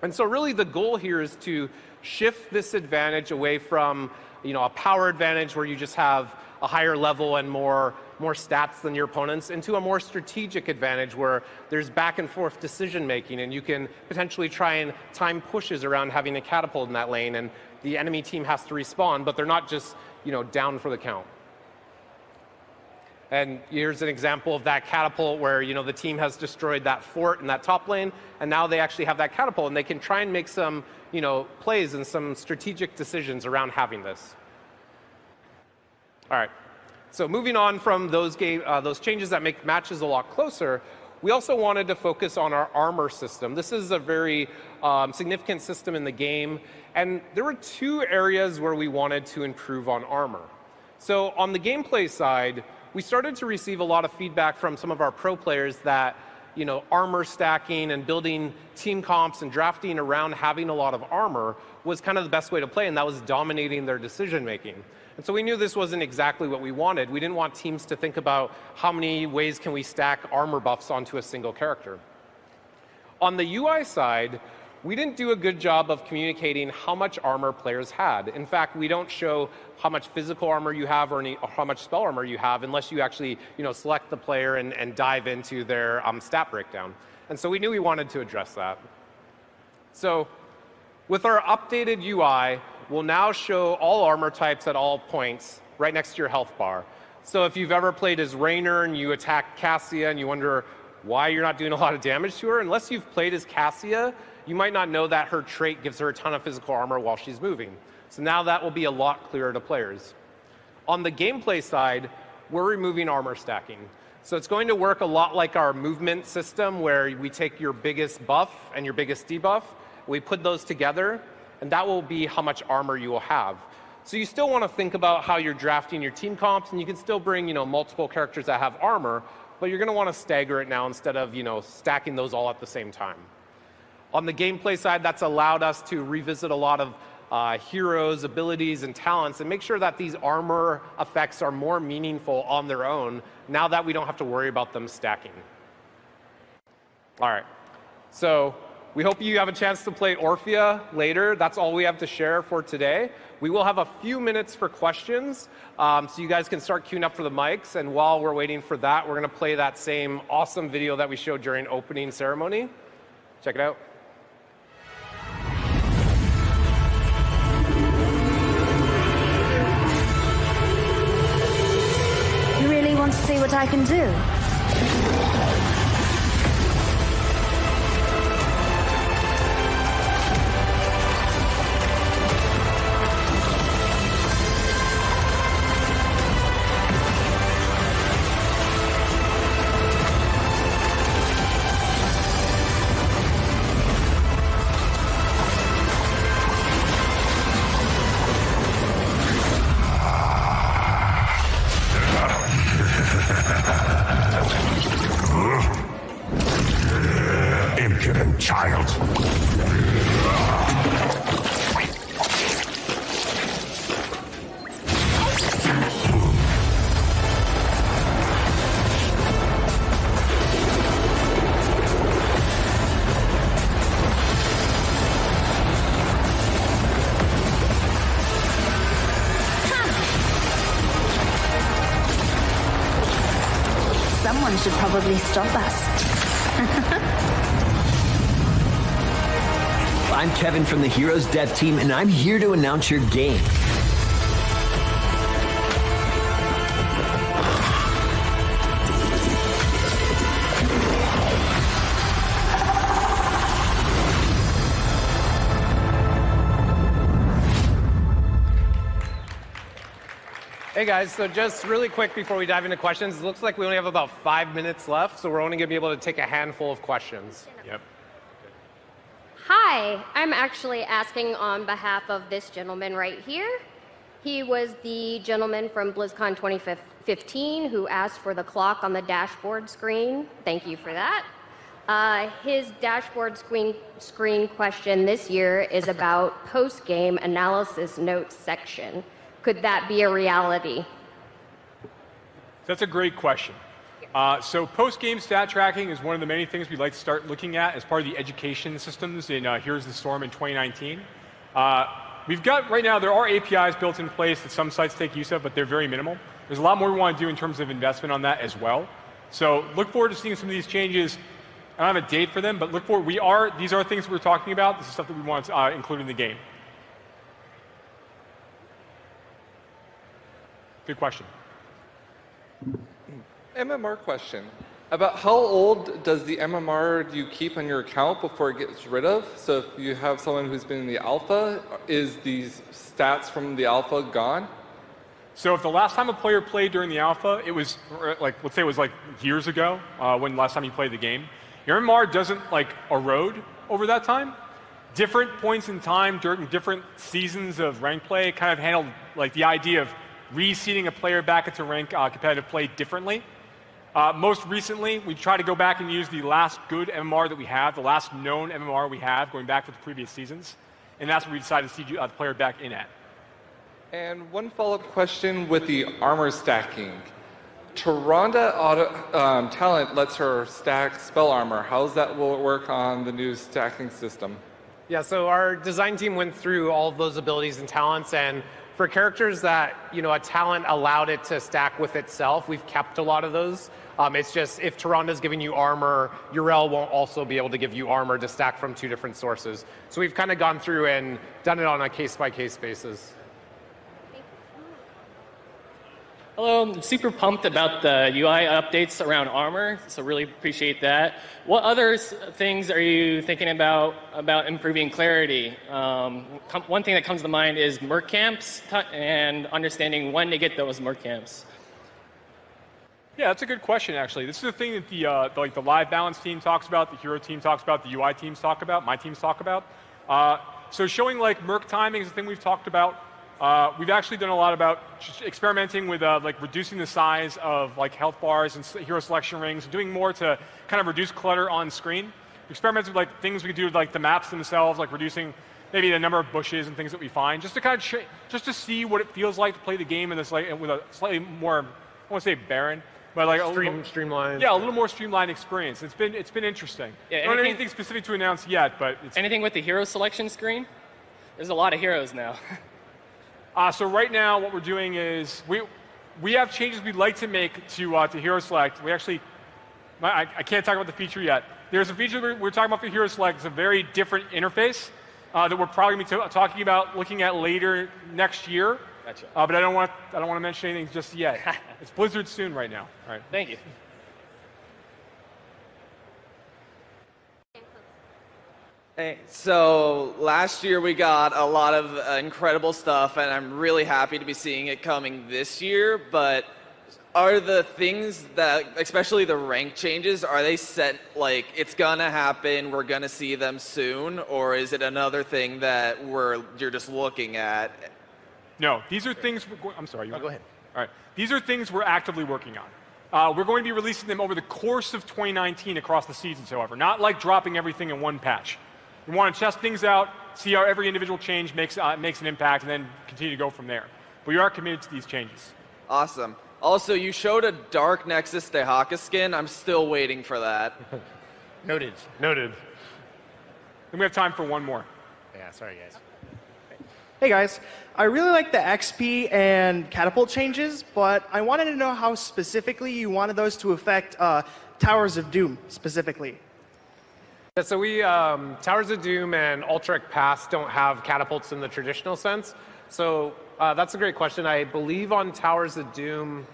And so really the goal here is to shift this advantage away from a power advantage where you just have a higher level and more stats than your opponents, into a more strategic advantage where there's back and forth decision making, and you can potentially try and time pushes around having a catapult in that lane, and the enemy team has to respawn, but they're not just down for the count. And here's an example of that catapult where the team has destroyed that fort in that top lane, and now they actually have that catapult, and they can try and make some plays and some strategic decisions around having this. All right, so moving on from those changes that make matches a lot closer, we also wanted to focus on our armor system. This is a very significant system in the game, and there were two areas where we wanted to improve on armor. So on the gameplay side, we started to receive a lot of feedback from some of our pro players that armor stacking and building team comps and drafting around having a lot of armor was kind of the best way to play, and that was dominating their decision making. And so we knew this wasn't exactly what we wanted. We didn't want teams to think about how many ways can we stack armor buffs onto a single character. On the UI side, we didn't do a good job of communicating how much armor players had. In fact, we don't show how much physical armor you have or how much spell armor you have unless you actually select the player and dive into their stat breakdown. And so we knew we wanted to address that. So with our updated UI, we'll now show all armor types at all points right next to your health bar. So if you've ever played as Raynor and you attack Cassia and you wonder why you're not doing a lot of damage to her, unless you've played as Cassia, you might not know that her trait gives her a ton of physical armor while she's moving. So now that will be a lot clearer to players. On the gameplay side, we're removing armor stacking. So it's going to work a lot like our movement system, where we take your biggest buff and your biggest debuff, we put those together, and that will be how much armor you will have. So you still want to think about how you're drafting your team comps, and you can still bring multiple characters that have armor, but you're going to want to stagger it now instead of stacking those all at the same time. On the gameplay side, that's allowed us to revisit a lot of heroes, abilities, and talents, and make sure that these armor effects are more meaningful on their own now that we don't have to worry about them stacking. All right, so We hope you have a chance to play Orphea later. That's all we have to share for today. We will have a few minutes for questions, so you guys can start queuing up for the mics. And while we're waiting for that, we're going to play that same awesome video that we showed during opening ceremony. Check it out. You really want to see what I can do? Impudent child. Someone should probably stop us. I'm Kevin from the Heroes Dev Team, and I'm here to announce your game. Hey guys, so just really quick before we dive into questions, it looks like we only have about 5 minutes left, so we're only going to be able to take a handful of questions. Yep. Hi, I'm actually asking on behalf of this gentleman right here. He was the gentleman from BlizzCon 2015 who asked for the clock on the dashboard screen. Thank you for that. His dashboard screen question this year is about post-game analysis notes section. Could that be a reality? That's a great question. So post-game stat tracking is one of the many things we'd like to start looking at as part of the education systems in Here's the Storm in 2019. We've got, right now, there are APIs built in place that some sites take use of, but they're very minimal. There's a lot more we want to do in terms of investment on that as well. So look forward to seeing some of these changes. I don't have a date for them, but look forward. These are things we're talking about. This is stuff that we want to include in the game. Good question. MMR question. About how old does the MMR you keep on your account before it gets rid of? So if you have someone who's been in the alpha, is these stats from the alpha gone? So if the last time a player played during the alpha, it was like, let's say it was like years ago, when the last time you played the game, your MMR doesn't like erode over that time. Different points in time during different seasons of rank play kind of handled like the idea of reseeding a player back into rank competitive play differently. Most recently, we try to go back and use the last good MMR that we have, the last known MMR we have, going back to the previous seasons, and that's what we decided to seed the player back in at. And one follow-up question with the armor stacking. Tyrande talent lets her stack spell armor. How does that work on the new stacking system? Yeah, so our design team went through all of those abilities and talents, and for characters that, a talent allowed it to stack with itself, we've kept a lot of those. It's just if Tyrande's giving you armor, Yrel won't also be able to give you armor to stack from two different sources. So we've kind of gone through and done it on a case-by-case basis. Hello, I'm super pumped about the UI updates around armor, so really appreciate that. What other things are you thinking about improving clarity? One thing that comes to mind is merc camps and understanding when to get those merc camps. Yeah, that's a good question, actually. This is the thing that the live balance team talks about, the hero team talks about, the UI teams talk about, my teams talk about. So showing like merc timing is the thing we've talked about. We've actually done a lot about experimenting with like reducing the size of like health bars and hero selection rings, doing more to kind of reduce clutter on screen. We experimented with like things we could do with like the maps themselves, like reducing maybe the number of bushes and things that we find, just to kind of just to see what it feels like to play the game in this like with a slightly more, I won't say barren, But like streamlined. Yeah, a little more streamlined experience. It's been interesting. Yeah, I don't have anything specific to announce yet, but it's anything with the hero selection screen? There's a lot of heroes now. So right now, what we're doing is we have changes we'd like to make to Hero Select. We actually, I can't talk about the feature yet. There's a feature we're talking about for Hero Select. It's a very different interface that we're probably going to be talking about, looking at later next year. Gotcha. But I don't want to mention anything just yet. It's Blizzard soon right now. All right. Thank you. Hey, so last year we got a lot of incredible stuff, and I'm really happy to be seeing it coming this year, but are the things that, especially the rank changes, are they set, like, it's gonna happen, we're gonna see them soon, or is it another thing that you're just looking at? No, these are things, I'm sorry. Go ahead. All right. These are things we're actively working on. We're going to be releasing them over the course of 2019 across the seasons, however, not like dropping everything in one patch. We want to test things out, see how every individual change makes an impact, and then continue to go from there. We are committed to these changes. Awesome. Also, you showed a Dark Nexus Dehaka skin. I'm still waiting for that. Noted. Noted. And we have time for one more. Yeah, sorry, guys. Hey guys, I really like the XP and catapult changes, but I wanted to know how specifically you wanted those to affect Towers of Doom specifically. Yeah, so we, Towers of Doom and Ultrek Pass don't have catapults in the traditional sense. So that's a great question. I believe on Towers of Doom,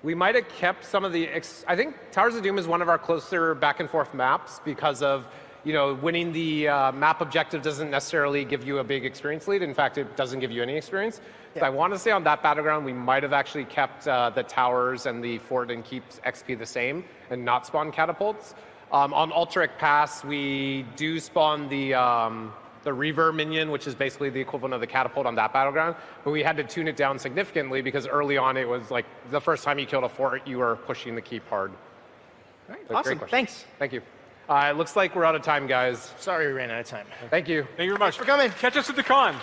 we might have kept some of the, I think Towers of Doom is one of our closer back and forth maps because of, you know, winning the map objective doesn't necessarily give you a big experience lead. In fact, it doesn't give you any experience. Yeah. So I want to say on that battleground, we might have actually kept the towers and the fort and keep XP the same and not spawn catapults. On Ultrek Pass, we do spawn the Reaver minion, which is basically the equivalent of the catapult on that battleground. But we had to tune it down significantly because early on it was like the first time you killed a fort, you were pushing the keep hard. All right, awesome. Thanks. Thank you. It looks like we're out of time, guys. Sorry we ran out of time. Thank you. Thank you very much. Thanks for coming. Catch us at the con.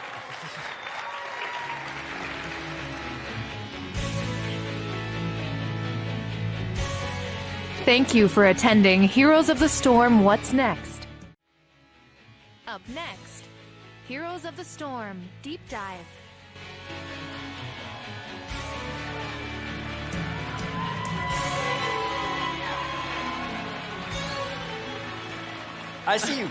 Thank you for attending Heroes of the Storm What's Next? Up next, Heroes of the Storm Deep Dive. I see you.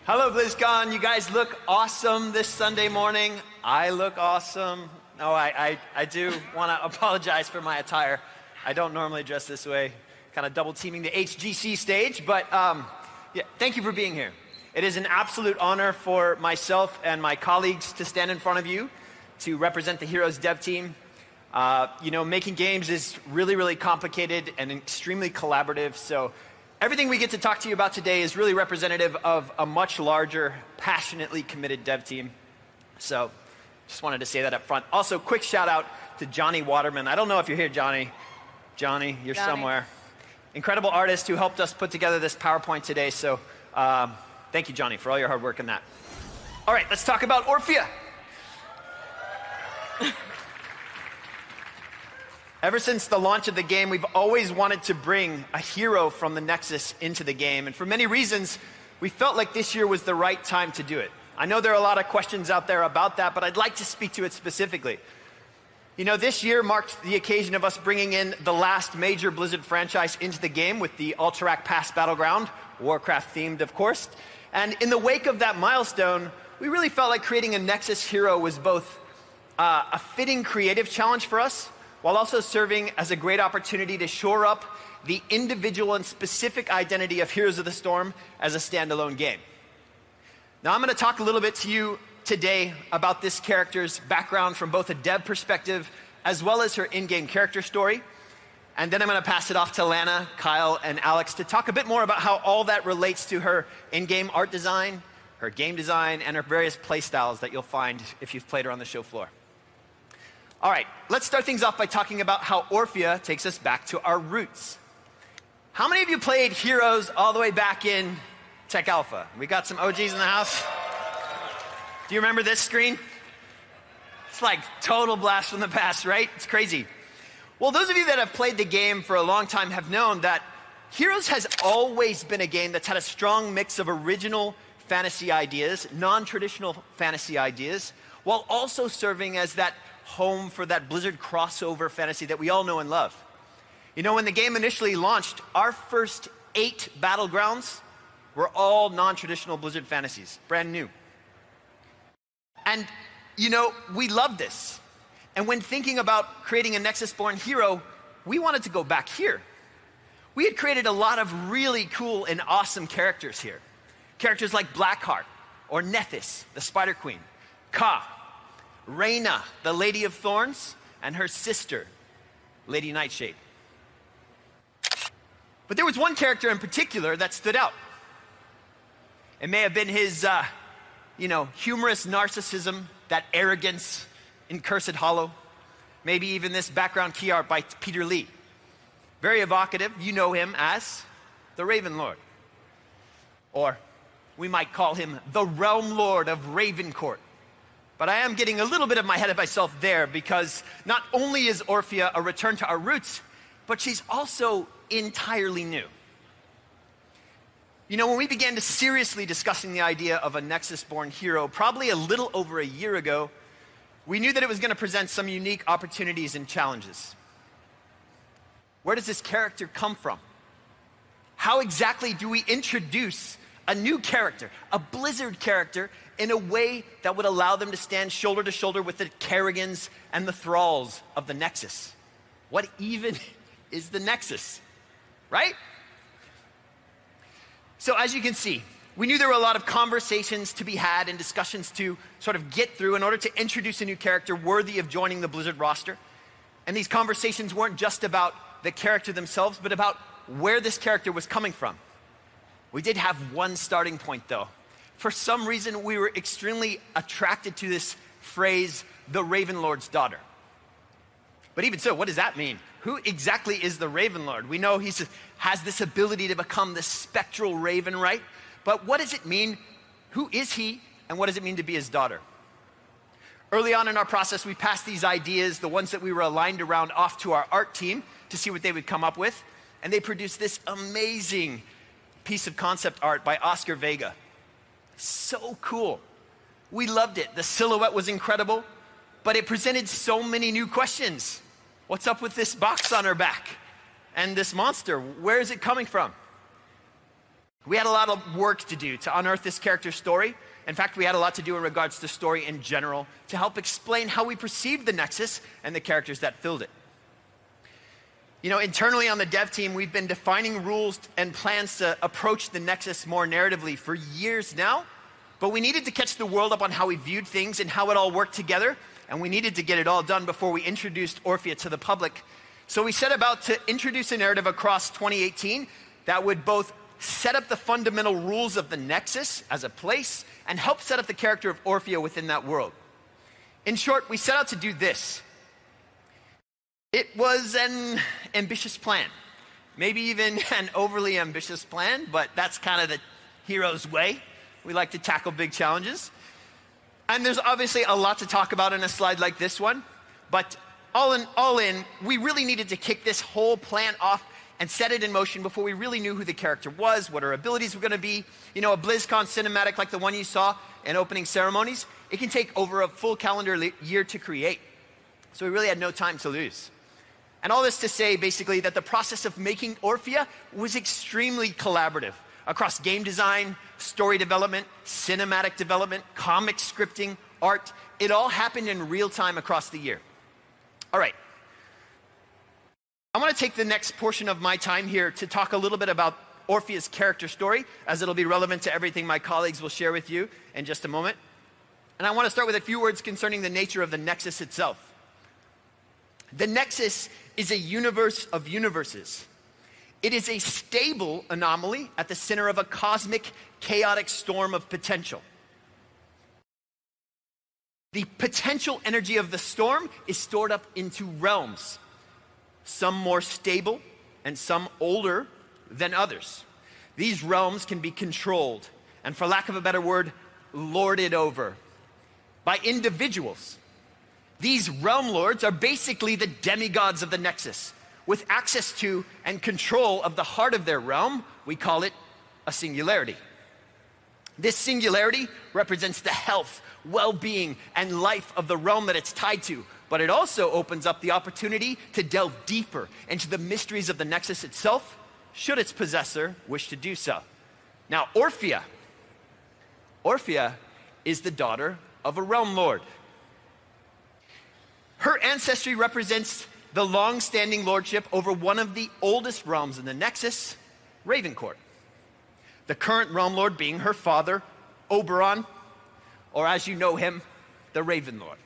Hello, Blizzcon. You guys look awesome this Sunday morning. I look awesome. No, I do want to apologize for my attire. I don't normally dress this way, kind of double teaming the HGC stage, but yeah, thank you for being here. It is an absolute honor for myself and my colleagues to stand in front of you to represent the Heroes dev team. You know, making games is really, really complicated and extremely collaborative, so everything we get to talk to you about today is really representative of a much larger, passionately committed dev team. So just wanted to say that up front. Also, quick shout out to Johnny Waterman. I don't know if you're here, Johnny. Johnny, you're somewhere. Incredible artist who helped us put together this PowerPoint today. So thank you, Johnny, for all your hard work on that. All right, let's talk about Orphea. Ever since the launch of the game, we've always wanted to bring a hero from the Nexus into the game. And for many reasons, we felt like this year was the right time to do it. I know there are a lot of questions out there about that, but I'd like to speak to it specifically. You know, this year marked the occasion of us bringing in the last major Blizzard franchise into the game with the Ultrek Pass Battleground, Warcraft themed, of course. And in the wake of that milestone, we really felt like creating a Nexus hero was both a fitting creative challenge for us, while also serving as a great opportunity to shore up the individual and specific identity of Heroes of the Storm as a standalone game. Now, I'm going to talk a little bit to you today about this character's background from both a dev perspective as well as her in-game character story. And then I'm going to pass it off to Lana, Kyle, and Alex to talk a bit more about how all that relates to her in-game art design, her game design, and her various play styles that you'll find if you've played her on the show floor. All right, let's start things off by talking about how Orphea takes us back to our roots. How many of you played Heroes all the way back in Tech Alpha? We got some OGs in the house. Do you remember this screen? That's like total blast from the past, right? It's crazy. Well, those of you that have played the game for a long time have known that Heroes has always been a game that's had a strong mix of original fantasy ideas, non-traditional fantasy ideas, while also serving as that home for that Blizzard crossover fantasy that we all know and love. You know, when the game initially launched, our first 8 battlegrounds were all non-traditional Blizzard fantasies, brand new. And, you know, we love this. And when thinking about creating a Nexus-born hero, we wanted to go back here. We had created a lot of really cool and awesome characters here. Characters like Blackheart, or Nethys, the Spider Queen, Ka, Reyna, the Lady of Thorns, and her sister, Lady Nightshade. But there was one character in particular that stood out. It may have been his, humorous narcissism, that arrogance in Cursed Hollow, maybe even this background key art by Peter Lee. Very evocative. You know him as the Raven Lord. Or we might call him the Realm Lord of Ravencourt. But I am getting a little bit of my head of myself there, because not only is Orphea a return to our roots, but she's also entirely new. You know, when we began to seriously discussing the idea of a Nexus-born hero, probably a little over a year ago, we knew that it was going to present some unique opportunities and challenges. Where does this character come from? How exactly do we introduce a new character, a Blizzard character, in a way that would allow them to stand shoulder to shoulder with the Kerrigans and the Thralls of the Nexus? What even is the Nexus, right? So as you can see, we knew there were a lot of conversations to be had and discussions to sort of get through in order to introduce a new character worthy of joining the Blizzard roster. And these conversations weren't just about the character themselves, but about where this character was coming from. We did have one starting point, though. For some reason, we were extremely attracted to this phrase, the Raven Lord's daughter. But even so, what does that mean? Who exactly is the Raven Lord? We know he has this ability to become the spectral raven, right? But what does it mean? Who is he? And what does it mean to be his daughter? Early on in our process, we passed these ideas, the ones that we were aligned around, off to our art team to see what they would come up with. And they produced this amazing piece of concept art by Oscar Vega. So cool. We loved it. The silhouette was incredible, but it presented so many new questions. What's up with this box on her back? And this monster, where is it coming from? We had a lot of work to do to unearth this character's story. In fact, we had a lot to do in regards to story in general to help explain how we perceived the Nexus and the characters that filled it. You know, internally on the dev team, we've been defining rules and plans to approach the Nexus more narratively for years now, but we needed to catch the world up on how we viewed things and how it all worked together, and we needed to get it all done before we introduced Orphea to the public. So we set about to introduce a narrative across 2018 that would both set up the fundamental rules of the Nexus as a place and help set up the character of Orphea within that world. In short, we set out to do this. It was an ambitious plan. Maybe even an overly ambitious plan, but that's kind of the hero's way. We like to tackle big challenges. And there's obviously a lot to talk about in a slide like this one, but all in, we really needed to kick this whole plan off and set it in motion before we really knew who the character was, what her abilities were going to be. You know, a BlizzCon cinematic like the one you saw in opening ceremonies, it can take over a full calendar year to create. So we really had no time to lose. And all this to say, basically, that the process of making Orphea was extremely collaborative across game design, story development, cinematic development, comic scripting, art. It all happened in real time across the year. All right. I want to take the next portion of my time here to talk a little bit about Orphea's character story, as it'll be relevant to everything my colleagues will share with you in just a moment. And I want to start with a few words concerning the nature of the Nexus itself. The Nexus is a universe of universes. It is a stable anomaly at the center of a cosmic, chaotic storm of potential. The potential energy of the storm is stored up into realms, some more stable and some older than others. These realms can be controlled, and for lack of a better word, lorded over by individuals. These realm lords are basically the demigods of the Nexus. With access to and control of the heart of their realm, we call it a singularity. This singularity represents the health, well-being, and life of the realm that it's tied to, but it also opens up the opportunity to delve deeper into the mysteries of the Nexus itself, should its possessor wish to do so. Now, Orphea is the daughter of a realm lord. Her ancestry represents the long-standing lordship over one of the oldest realms in the Nexus, Ravencourt. The current realm lord being her father, Oberon, or as you know him, the Raven Lord.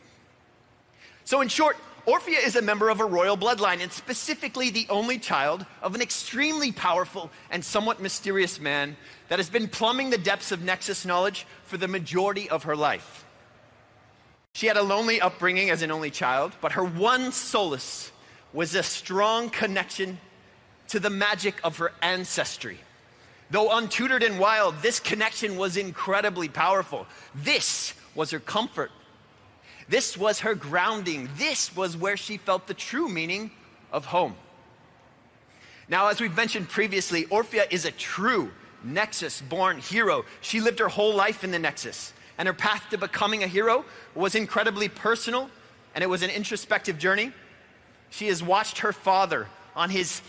So in short, Orphea is a member of a royal bloodline, and specifically the only child of an extremely powerful and somewhat mysterious man that has been plumbing the depths of Nexus knowledge for the majority of her life. She had a lonely upbringing as an only child, but her one solace was a strong connection to the magic of her ancestry. Though untutored and wild, this connection was incredibly powerful. This was her comfort. This was her grounding. This was where she felt the true meaning of home. Now, as we've mentioned previously, Orphea is a true Nexus-born hero. She lived her whole life in the Nexus, and her path to becoming a hero was incredibly personal, and it was an introspective journey. She has watched her father on his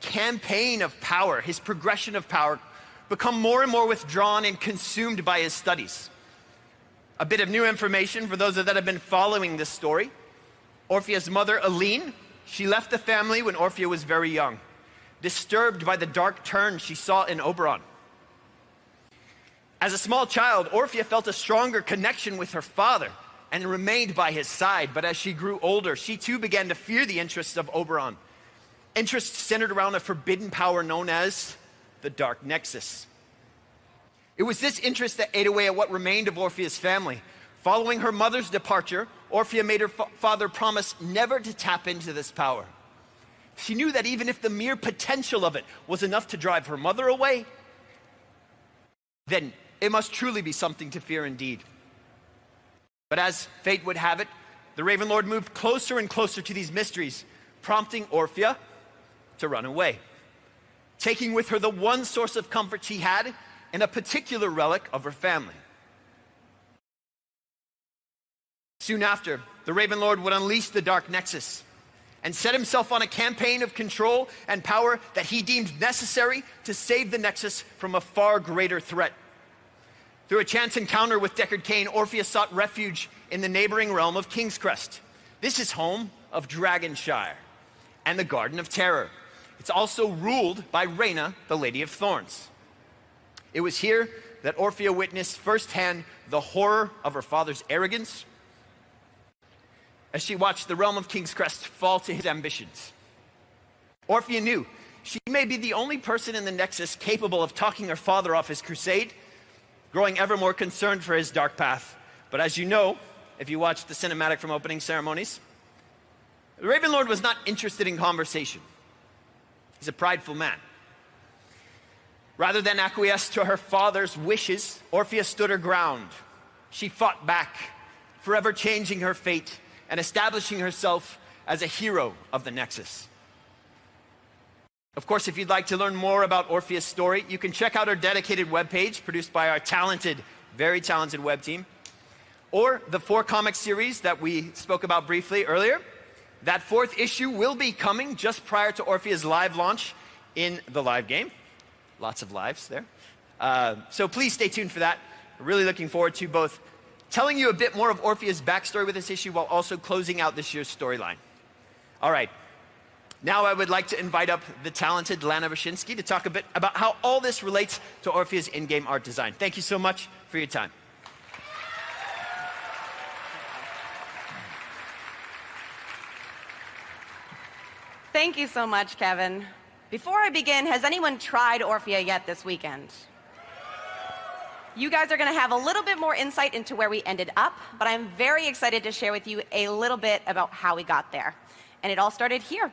campaign of power, his progression of power, become more and more withdrawn and consumed by his studies. A bit of new information for those that have been following this story. Orphea's mother, Aline, she left the family when Orphea was very young, disturbed by the dark turn she saw in Oberon. As a small child, Orphea felt a stronger connection with her father and remained by his side, but as she grew older, she too began to fear the interests of Oberon. Interests centered around a forbidden power known as the Dark Nexus. It was this interest that ate away at what remained of Orphea's family. Following her mother's departure, Orphea made her father promise never to tap into this power. She knew that even if the mere potential of it was enough to drive her mother away, then it must truly be something to fear indeed. But as fate would have it, the Raven Lord moved closer and closer to these mysteries, prompting Orphea to run away, taking with her the one source of comfort she had and a particular relic of her family. Soon after, the Raven Lord would unleash the Dark Nexus and set himself on a campaign of control and power that he deemed necessary to save the Nexus from a far greater threat. Through a chance encounter with Deckard Cain, Orphea sought refuge in the neighboring realm of King's Crest. This is home of Dragonshire and the Garden of Terror. It's also ruled by Reyna, the Lady of Thorns. It was here that Orphea witnessed firsthand the horror of her father's arrogance as she watched the realm of King's Crest fall to his ambitions. Orphea knew she may be the only person in the Nexus capable of talking her father off his crusade, growing ever more concerned for his dark path. But as you know, if you watched the cinematic from opening ceremonies, the Raven Lord was not interested in conversation. He's a prideful man. Rather than acquiesce to her father's wishes, Orphea stood her ground. She fought back, forever changing her fate and establishing herself as a hero of the Nexus. Of course, if you'd like to learn more about Orphea's story, you can check out our dedicated webpage produced by our talented, very talented web team, or the 4-comic series that we spoke about briefly earlier. That 4th issue will be coming just prior to Orphea's live launch in the live game. Lots of lives there. So please stay tuned for that. We're really looking forward to both telling you a bit more of Orphea's backstory with this issue while also closing out this year's storyline. All right. Now I would like to invite up the talented Lana Wyszynski to talk a bit about how all this relates to Orphea's in-game art design. Thank you so much for your time. Thank you so much, Kevin. Before I begin, has anyone tried Orphea yet this weekend? You guys are going to have a little bit more insight into where we ended up, but I'm very excited to share with you a little bit about how we got there. And it all started here.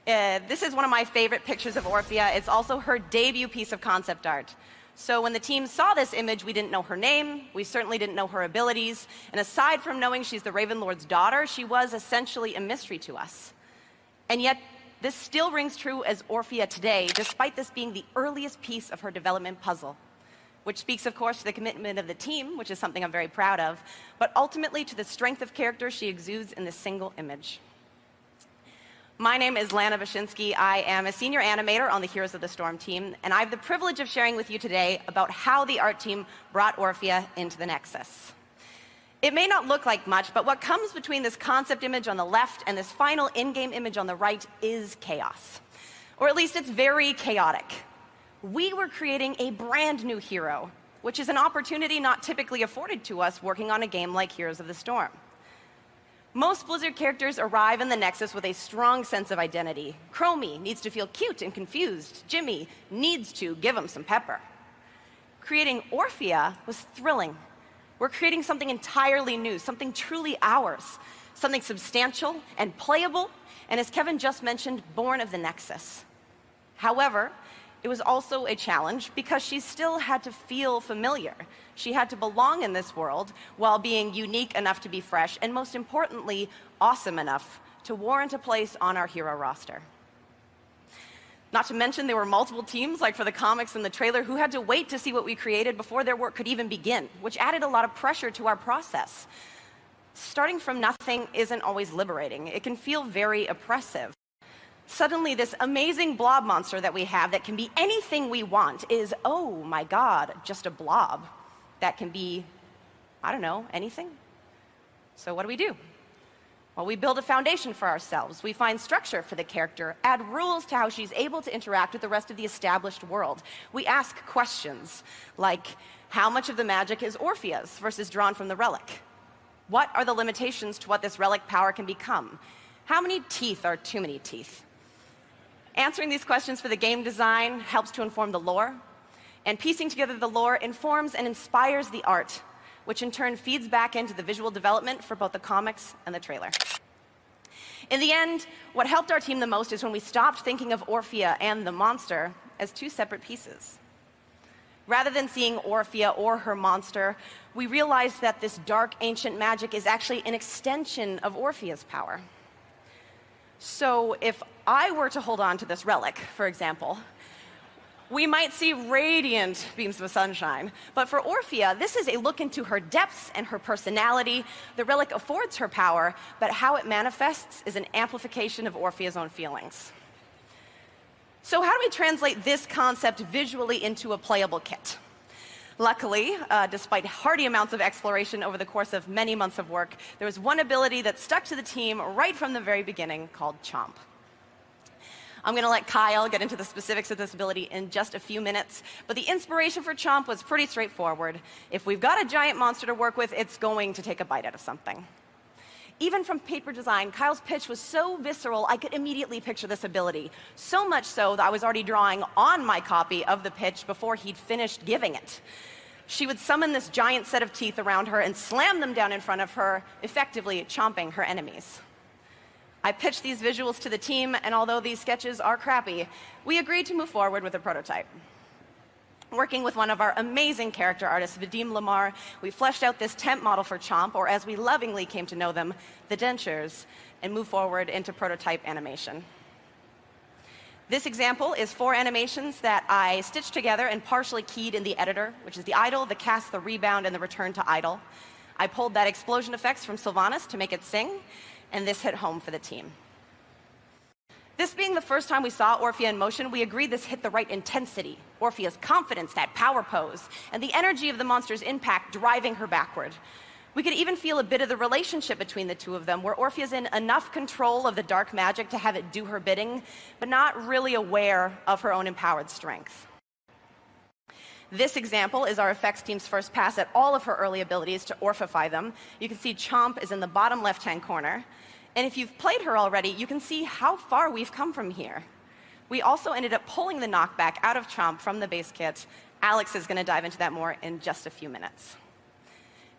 This is one of my favorite pictures of Orphea. It's also her debut piece of concept art. So when the team saw this image, we didn't know her name, we certainly didn't know her abilities, and aside from knowing she's the Raven Lord's daughter, she was essentially a mystery to us. And yet, this still rings true as Orphea today, despite this being the earliest piece of her development puzzle. Which speaks, of course, to the commitment of the team, which is something I'm very proud of, but ultimately to the strength of character she exudes in this single image. My name is Lana Bashinsky. I am a senior animator on the Heroes of the Storm team, and I have the privilege of sharing with you today about how the art team brought Orphea into the Nexus. It may not look like much, but what comes between this concept image on the left and this final in-game image on the right is chaos. Or at least it's very chaotic. We were creating a brand new hero, which is an opportunity not typically afforded to us working on a game like Heroes of the Storm. Most Blizzard characters arrive in the Nexus with a strong sense of identity. Chromie needs to feel cute and confused. Jimmy needs to give him some pepper. Creating Orphea was thrilling. We're creating something entirely new, something truly ours, something substantial and playable, and as Kevin just mentioned, born of the Nexus. However, it was also a challenge because she still had to feel familiar. She had to belong in this world while being unique enough to be fresh, and most importantly, awesome enough to warrant a place on our hero roster. Not to mention there were multiple teams, like for the comics and the trailer, who had to wait to see what we created before their work could even begin, which added a lot of pressure to our process. Starting from nothing isn't always liberating. It can feel very oppressive. Suddenly, this amazing blob monster that we have that can be anything we want is, oh my God, just a blob that can be, I don't know, anything. So what do? Well, we build a foundation for ourselves. We find structure for the character, add rules to how she's able to interact with the rest of the established world. We ask questions like, how much of the magic is Orphea's versus drawn from the relic? What are the limitations to what this relic power can become? How many teeth are too many teeth? Answering these questions for the game design helps to inform the lore, and piecing together the lore informs and inspires the art, which in turn feeds back into the visual development for both the comics and the trailer. In the end, what helped our team the most is when we stopped thinking of Orphea and the monster as two separate pieces. Rather than seeing Orphea or her monster, we realized that this dark ancient magic is actually an extension of Orphea's power. So if I were to hold on to this relic, for example, we might see radiant beams of sunshine. But for Orphea, this is a look into her depths and her personality. The relic affords her power, but how it manifests is an amplification of Orphea's own feelings. So how do we translate this concept visually into a playable kit? Luckily, despite hearty amounts of exploration over the course of many months of work, there was one ability that stuck to the team right from the very beginning called Chomp. I'm going to let Kyle get into the specifics of this ability in just a few minutes, but the inspiration for Chomp was pretty straightforward. If we've got a giant monster to work with, it's going to take a bite out of something. Even from paper design, Kyle's pitch was so visceral, I could immediately picture this ability. So much so that I was already drawing on my copy of the pitch before he'd finished giving it. She would summon this giant set of teeth around her and slam them down in front of her, effectively chomping her enemies. I pitched these visuals to the team, and although these sketches are crappy, we agreed to move forward with a prototype. Working with one of our amazing character artists, Vadim Lamar, we fleshed out this temp model for Chomp, or as we lovingly came to know them, the dentures, and moved forward into prototype animation. This example is 4 animations that I stitched together and partially keyed in the editor, which is the idle, the cast, the rebound, and the return to idle. I pulled that explosion effects from Sylvanas to make it sing, and this hit home for the team. This being the first time we saw Orphea in motion, we agreed this hit the right intensity. Orphea's confidence, that power pose, and the energy of the monster's impact driving her backward. We could even feel a bit of the relationship between the two of them, where Orphea's in enough control of the dark magic to have it do her bidding, but not really aware of her own empowered strength. This example is our effects team's first pass at all of her early abilities to Orphify them. You can see Chomp is in the bottom left-hand corner. And if you've played her already, you can see how far we've come from here. We also ended up pulling the knockback out of Chomp from the base kit. Alex is going to dive into that more in just a few minutes.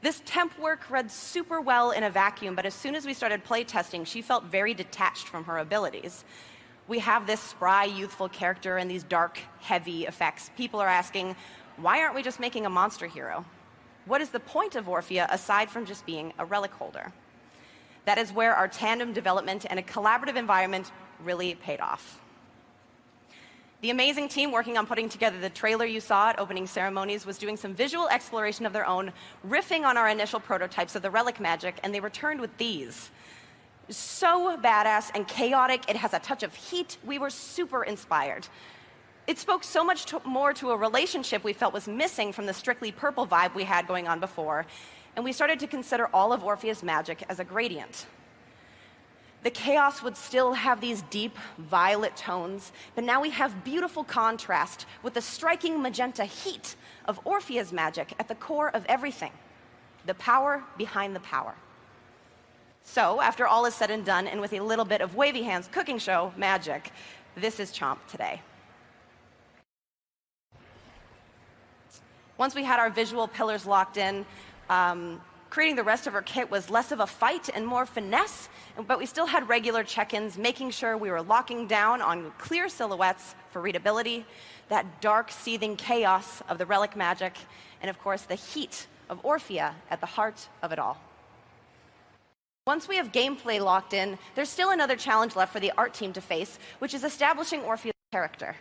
This temp work read super well in a vacuum, but as soon as we started play testing, she felt very detached from her abilities. We have this spry, youthful character and these dark, heavy effects. People are asking, why aren't we just making a monster hero? What is the point of Orphea aside from just being a relic holder? That is where our tandem development and a collaborative environment really paid off. The amazing team working on putting together the trailer you saw at opening ceremonies was doing some visual exploration of their own, riffing on our initial prototypes of the relic magic, and they returned with these. So badass and chaotic, it has a touch of heat. We were super inspired. It spoke so much more to a relationship we felt was missing from the strictly purple vibe we had going on before, and we started to consider all of Orphea's magic as a gradient. The chaos would still have these deep violet tones, but now we have beautiful contrast with the striking magenta heat of Orphea's magic at the core of everything, the power behind the power. So, after all is said and done, and with a little bit of wavy hands cooking show magic, this is Chomp today. Once we had our visual pillars locked in, creating the rest of her kit was less of a fight and more finesse, but we still had regular check-ins, making sure we were locking down on clear silhouettes for readability, that dark, seething chaos of the relic magic, and of course the heat of Orphea at the heart of it all. Once we have gameplay locked in, there's still another challenge left for the art team to face, which is establishing Orphea's character.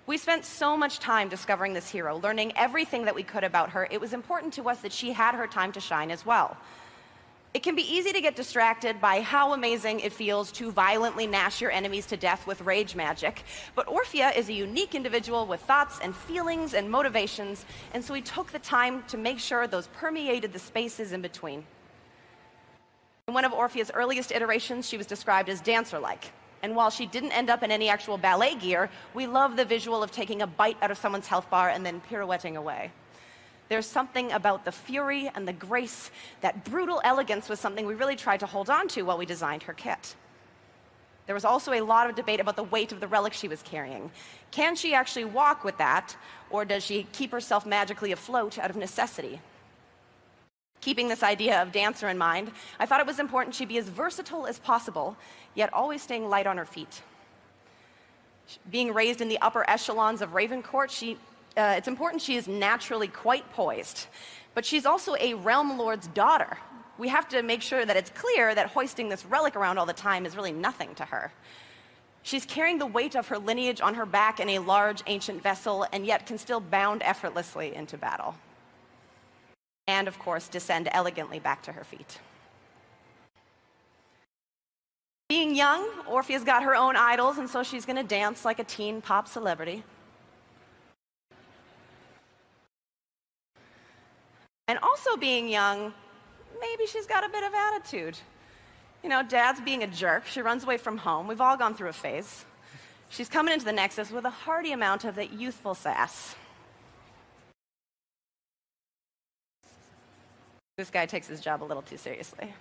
We spent so much time discovering this hero, learning everything that we could about her. It was important to us that she had her time to shine as well. It can be easy to get distracted by how amazing it feels to violently gnash your enemies to death with rage magic, but Orphea is a unique individual with thoughts and feelings and motivations, and so we took the time to make sure those permeated the spaces in between. In one of Orphea's earliest iterations, she was described as dancer-like. And while she didn't end up in any actual ballet gear, we love the visual of taking a bite out of someone's health bar and then pirouetting away. There's something about the fury and the grace, that brutal elegance was something we really tried to hold on to while we designed her kit. There was also a lot of debate about the weight of the relic she was carrying. Can she actually walk with that, or does she keep herself magically afloat out of necessity? Keeping this idea of dancer in mind, I thought it was important she be as versatile as possible, yet always staying light on her feet. Being raised in the upper echelons of Raven Court, it's important she is naturally quite poised, but she's also a realm lord's daughter. We have to make sure that it's clear that hoisting this relic around all the time is really nothing to her. She's carrying the weight of her lineage on her back in a large ancient vessel, and yet can still bound effortlessly into battle. And, of course, descend elegantly back to her feet. Being young, Orphea's got her own idols, and so she's going to dance like a teen pop celebrity. And also being young, maybe she's got a bit of attitude. You know, Dad's being a jerk. She runs away from home. We've all gone through a phase. She's coming into the Nexus with a hearty amount of that youthful sass. This guy takes his job a little too seriously.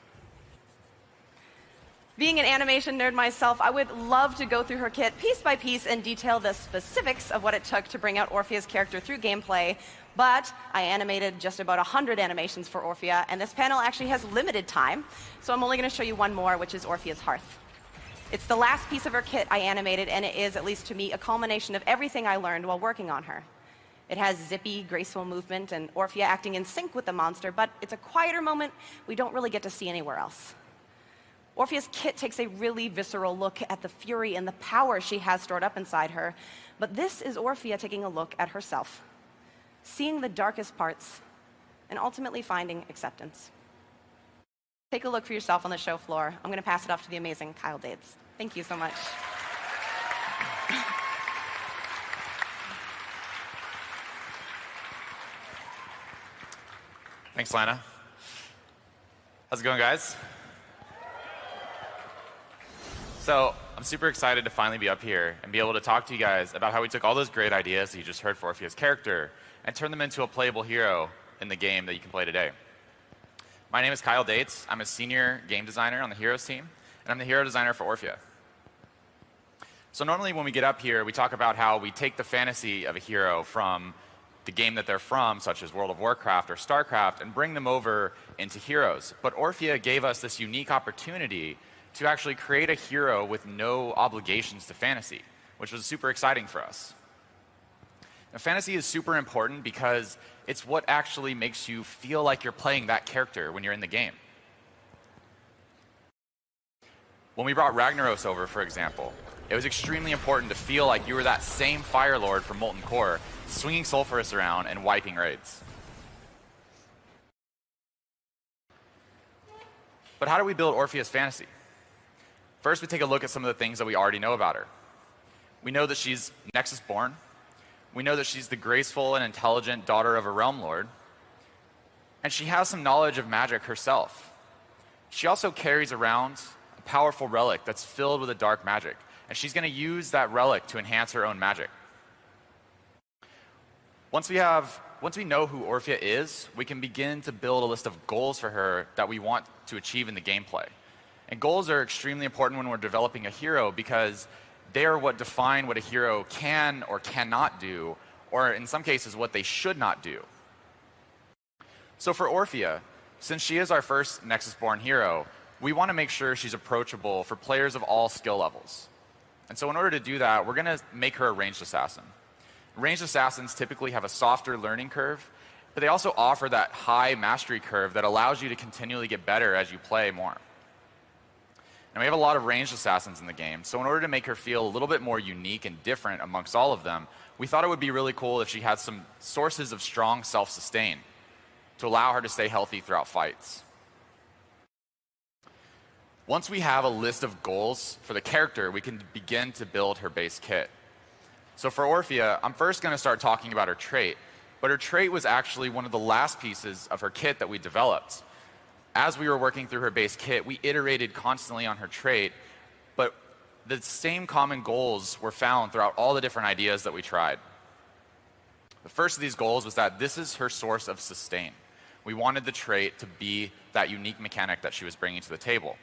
Being an animation nerd myself, I would love to go through her kit piece by piece and detail the specifics of what it took to bring out Orphea's character through gameplay, but I animated just about 100 animations for Orphea, and this panel actually has limited time, so I'm only going to show you one more, which is Orphea's Hearth. It's the last piece of her kit I animated, and it is, at least to me, a culmination of everything I learned while working on her. It has zippy, graceful movement and Orphea acting in sync with the monster, but it's a quieter moment we don't really get to see anywhere else. Orphea's kit takes a really visceral look at the fury and the power she has stored up inside her, but this is Orphea taking a look at herself, seeing the darkest parts, and ultimately finding acceptance. Take a look for yourself on the show floor. I'm going to pass it off to the amazing Kyle Dates. Thank you so much. Thanks, Lana. How's it going, guys? So I'm super excited to finally be up here and be able to talk to you guys about how we took all those great ideas that you just heard for Orphea's character and turned them into a playable hero in the game that you can play today. My name is Kyle Dates. I'm a senior game designer on the Heroes team, and I'm the hero designer for Orphea. So normally when we get up here, we talk about how we take the fantasy of a hero from the game that they're from, such as World of Warcraft or StarCraft, and bring them over into Heroes. But Orphea gave us this unique opportunity to actually create a hero with no obligations to fantasy, which was super exciting for us. Now, fantasy is super important because it's what actually makes you feel like you're playing that character when you're in the game. When we brought Ragnaros over, for example, it was extremely important to feel like you were that same Fire Lord from Molten Core, swinging Sulfurous around and wiping raids. But how do we build Orphea's fantasy? First, we take a look at some of the things that we already know about her. We know that she's Nexus born. We know that she's the graceful and intelligent daughter of a Realm Lord. And she has some knowledge of magic herself. She also carries around a powerful relic that's filled with a dark magic. And she's going to use that relic to enhance her own magic. Once we know who Orphea is, we can begin to build a list of goals for her that we want to achieve in the gameplay. And goals are extremely important when we're developing a hero because they are what define what a hero can or cannot do, or in some cases, what they should not do. So for Orphea, since she is our first Nexus-born hero, we want to make sure she's approachable for players of all skill levels. And so in order to do that, we're going to make her a ranged assassin. Ranged assassins typically have a softer learning curve, but they also offer that high mastery curve that allows you to continually get better as you play more. Now, we have a lot of ranged assassins in the game, so in order to make her feel a little bit more unique and different amongst all of them, we thought it would be really cool if she had some sources of strong self-sustain to allow her to stay healthy throughout fights. Once we have a list of goals for the character, we can begin to build her base kit. So for Orphea, I'm first going to start talking about her trait, but her trait was actually one of the last pieces of her kit that we developed. As we were working through her base kit, we iterated constantly on her trait, but the same common goals were found throughout all the different ideas that we tried. The first of these goals was that this is her source of sustain. We wanted the trait to be that unique mechanic that she was bringing to the table.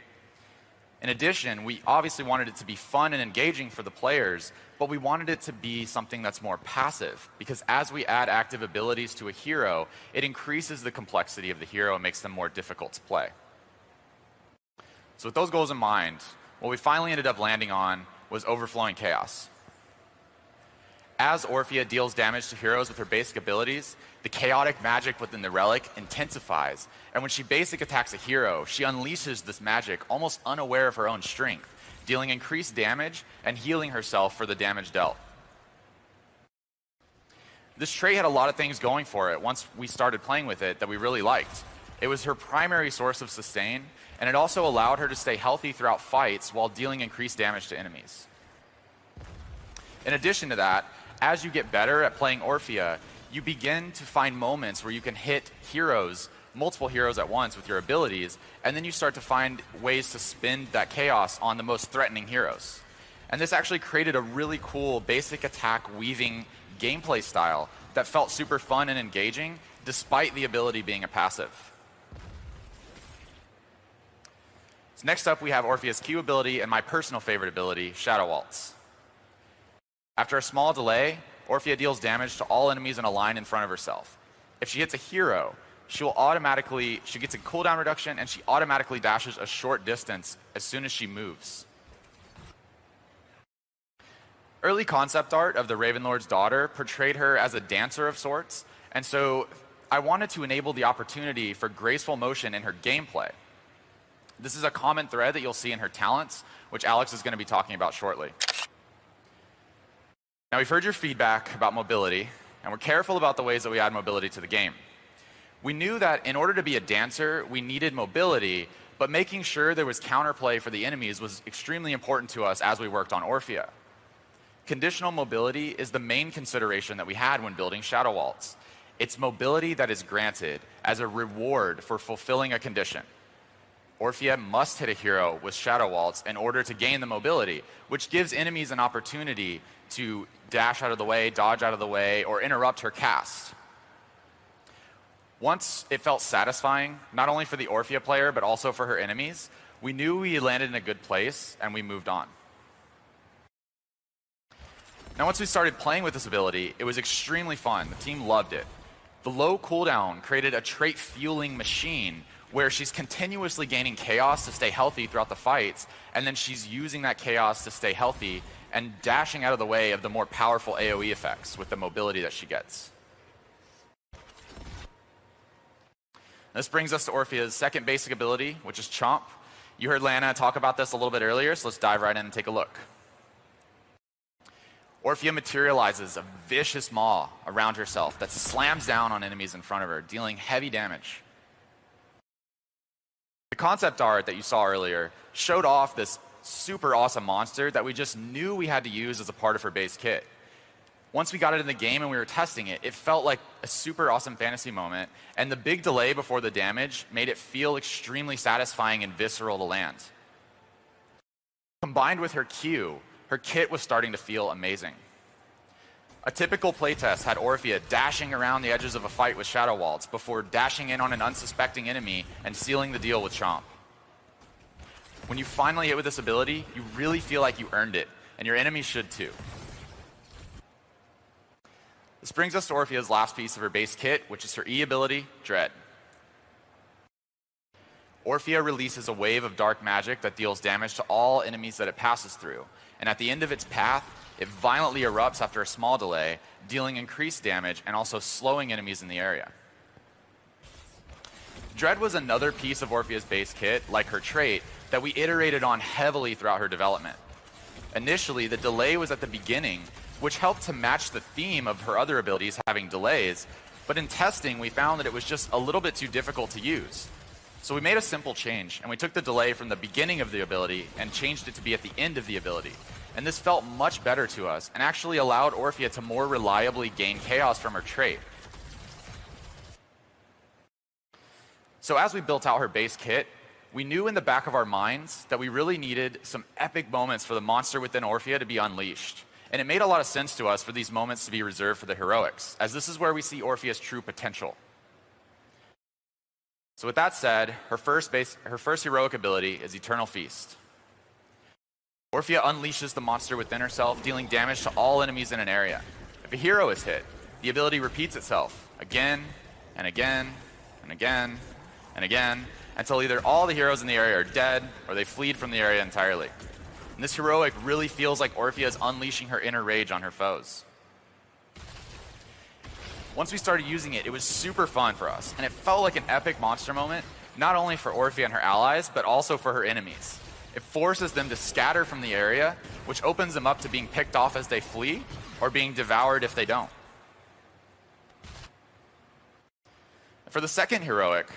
In addition, we obviously wanted it to be fun and engaging for the players, but we wanted it to be something that's more passive, because as we add active abilities to a hero, it increases the complexity of the hero and makes them more difficult to play. So with those goals in mind, what we finally ended up landing on was Overflowing Chaos. As Orphea deals damage to heroes with her basic abilities, the chaotic magic within the relic intensifies, and when she basic attacks a hero, she unleashes this magic almost unaware of her own strength, dealing increased damage and healing herself for the damage dealt. This trait had a lot of things going for it once we started playing with it that we really liked. It was her primary source of sustain, and it also allowed her to stay healthy throughout fights while dealing increased damage to enemies. In addition to that, as you get better at playing Orphea, you begin to find moments where you can hit heroes, multiple heroes at once with your abilities, and then you start to find ways to spin that chaos on the most threatening heroes. And this actually created a really cool basic attack weaving gameplay style that felt super fun and engaging, despite the ability being a passive. So next up, we have Orphea's Q ability and my personal favorite ability, Shadow Waltz. After a small delay, Orphea deals damage to all enemies in a line in front of herself. If she hits a hero, she gets a cooldown reduction, and she automatically dashes a short distance as soon as she moves. Early concept art of the Ravenlord's daughter portrayed her as a dancer of sorts, and so I wanted to enable the opportunity for graceful motion in her gameplay. This is a common thread that you'll see in her talents, which Alex is going to be talking about shortly. Now, we've heard your feedback about mobility, and we're careful about the ways that we add mobility to the game. We knew that in order to be a dancer, we needed mobility, but making sure there was counterplay for the enemies was extremely important to us as we worked on Orphea. Conditional mobility is the main consideration that we had when building Shadow Waltz. It's mobility that is granted as a reward for fulfilling a condition. Orphea must hit a hero with Shadow Waltz in order to gain the mobility, which gives enemies an opportunity to dash out of the way, dodge out of the way, or interrupt her cast. Once it felt satisfying, not only for the Orphea player, but also for her enemies, we knew we landed in a good place, and we moved on. Now, once we started playing with this ability, it was extremely fun. The team loved it. The low cooldown created a trait fueling machine where she's continuously gaining chaos to stay healthy throughout the fights, and then she's using that chaos to stay healthy and dashing out of the way of the more powerful AoE effects with the mobility that she gets. This brings us to Orphea's second basic ability, which is Chomp. You heard Lana talk about this a little bit earlier, so let's dive right in and take a look. Orphea materializes a vicious maw around herself that slams down on enemies in front of her, dealing heavy damage. The concept art that you saw earlier showed off this super awesome monster that we just knew we had to use as a part of her base kit. Once we got it in the game and we were testing it, it felt like a super awesome fantasy moment, and the big delay before the damage made it feel extremely satisfying and visceral to land. Combined with her Q, her kit was starting to feel amazing. A typical playtest had Orphea dashing around the edges of a fight with Shadow Waltz before dashing in on an unsuspecting enemy and sealing the deal with Chomp. When you finally hit with this ability, you really feel like you earned it, and your enemies should too. This brings us to Orphea's last piece of her base kit, which is her E ability, Dread. Orphea releases a wave of dark magic that deals damage to all enemies that it passes through, and at the end of its path, it violently erupts after a small delay, dealing increased damage and also slowing enemies in the area. Dread was another piece of Orphea's base kit, like her trait, that we iterated on heavily throughout her development. Initially, the delay was at the beginning, which helped to match the theme of her other abilities having delays, but in testing we found that it was just a little bit too difficult to use. So we made a simple change, and we took the delay from the beginning of the ability and changed it to be at the end of the ability. And this felt much better to us and actually allowed Orphea to more reliably gain chaos from her trait. So as we built out her base kit, we knew in the back of our minds that we really needed some epic moments for the monster within Orphea to be unleashed. And it made a lot of sense to us for these moments to be reserved for the heroics, as this is where we see Orphea's true potential. So with that said, her first heroic ability is Eternal Feast. Orphea unleashes the monster within herself, dealing damage to all enemies in an area. If a hero is hit, the ability repeats itself again and again and again and again until either all the heroes in the area are dead or they fleed from the area entirely. And this heroic really feels like Orphea is unleashing her inner rage on her foes. Once we started using it, it was super fun for us, and it felt like an epic monster moment, not only for Orphea and her allies, but also for her enemies. It forces them to scatter from the area, which opens them up to being picked off as they flee, or being devoured if they don't. For the second heroic,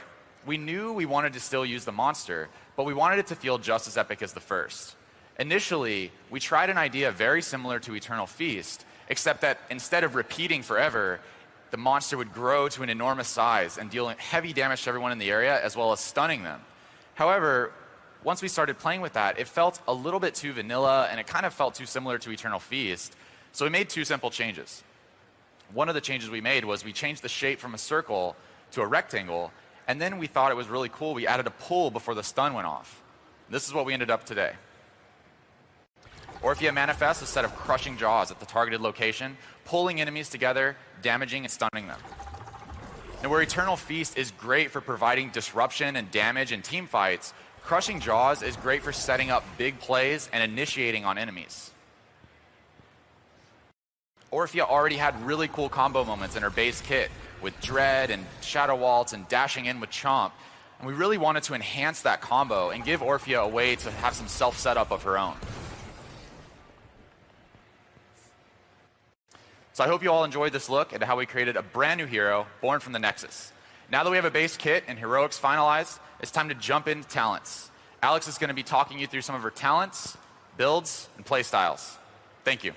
we knew we wanted to still use the monster, but we wanted it to feel just as epic as the first. Initially, we tried an idea very similar to Eternal Feast, except that instead of repeating forever, the monster would grow to an enormous size and deal heavy damage to everyone in the area, as well as stunning them. However, once we started playing with that, it felt a little bit too vanilla, and it kind of felt too similar to Eternal Feast, so we made two simple changes. One of the changes we made was we changed the shape from a circle to a rectangle, and then we thought it was really cool, we added a pull before the stun went off. This is what we ended up today. Orphea manifests a set of crushing jaws at the targeted location, pulling enemies together, damaging and stunning them. Now, where Eternal Feast is great for providing disruption and damage in team fights, Crushing Jaws is great for setting up big plays and initiating on enemies. Orphea already had really cool combo moments in her base kit with Dread and Shadow Waltz and dashing in with Chomp, and we really wanted to enhance that combo and give Orphea a way to have some self-setup of her own. So I hope you all enjoyed this look at how we created a brand new hero born from the Nexus. Now that we have a base kit and heroics finalized, it's time to jump into talents. Alex is going to be talking you through some of her talents, builds, and play styles. Thank you.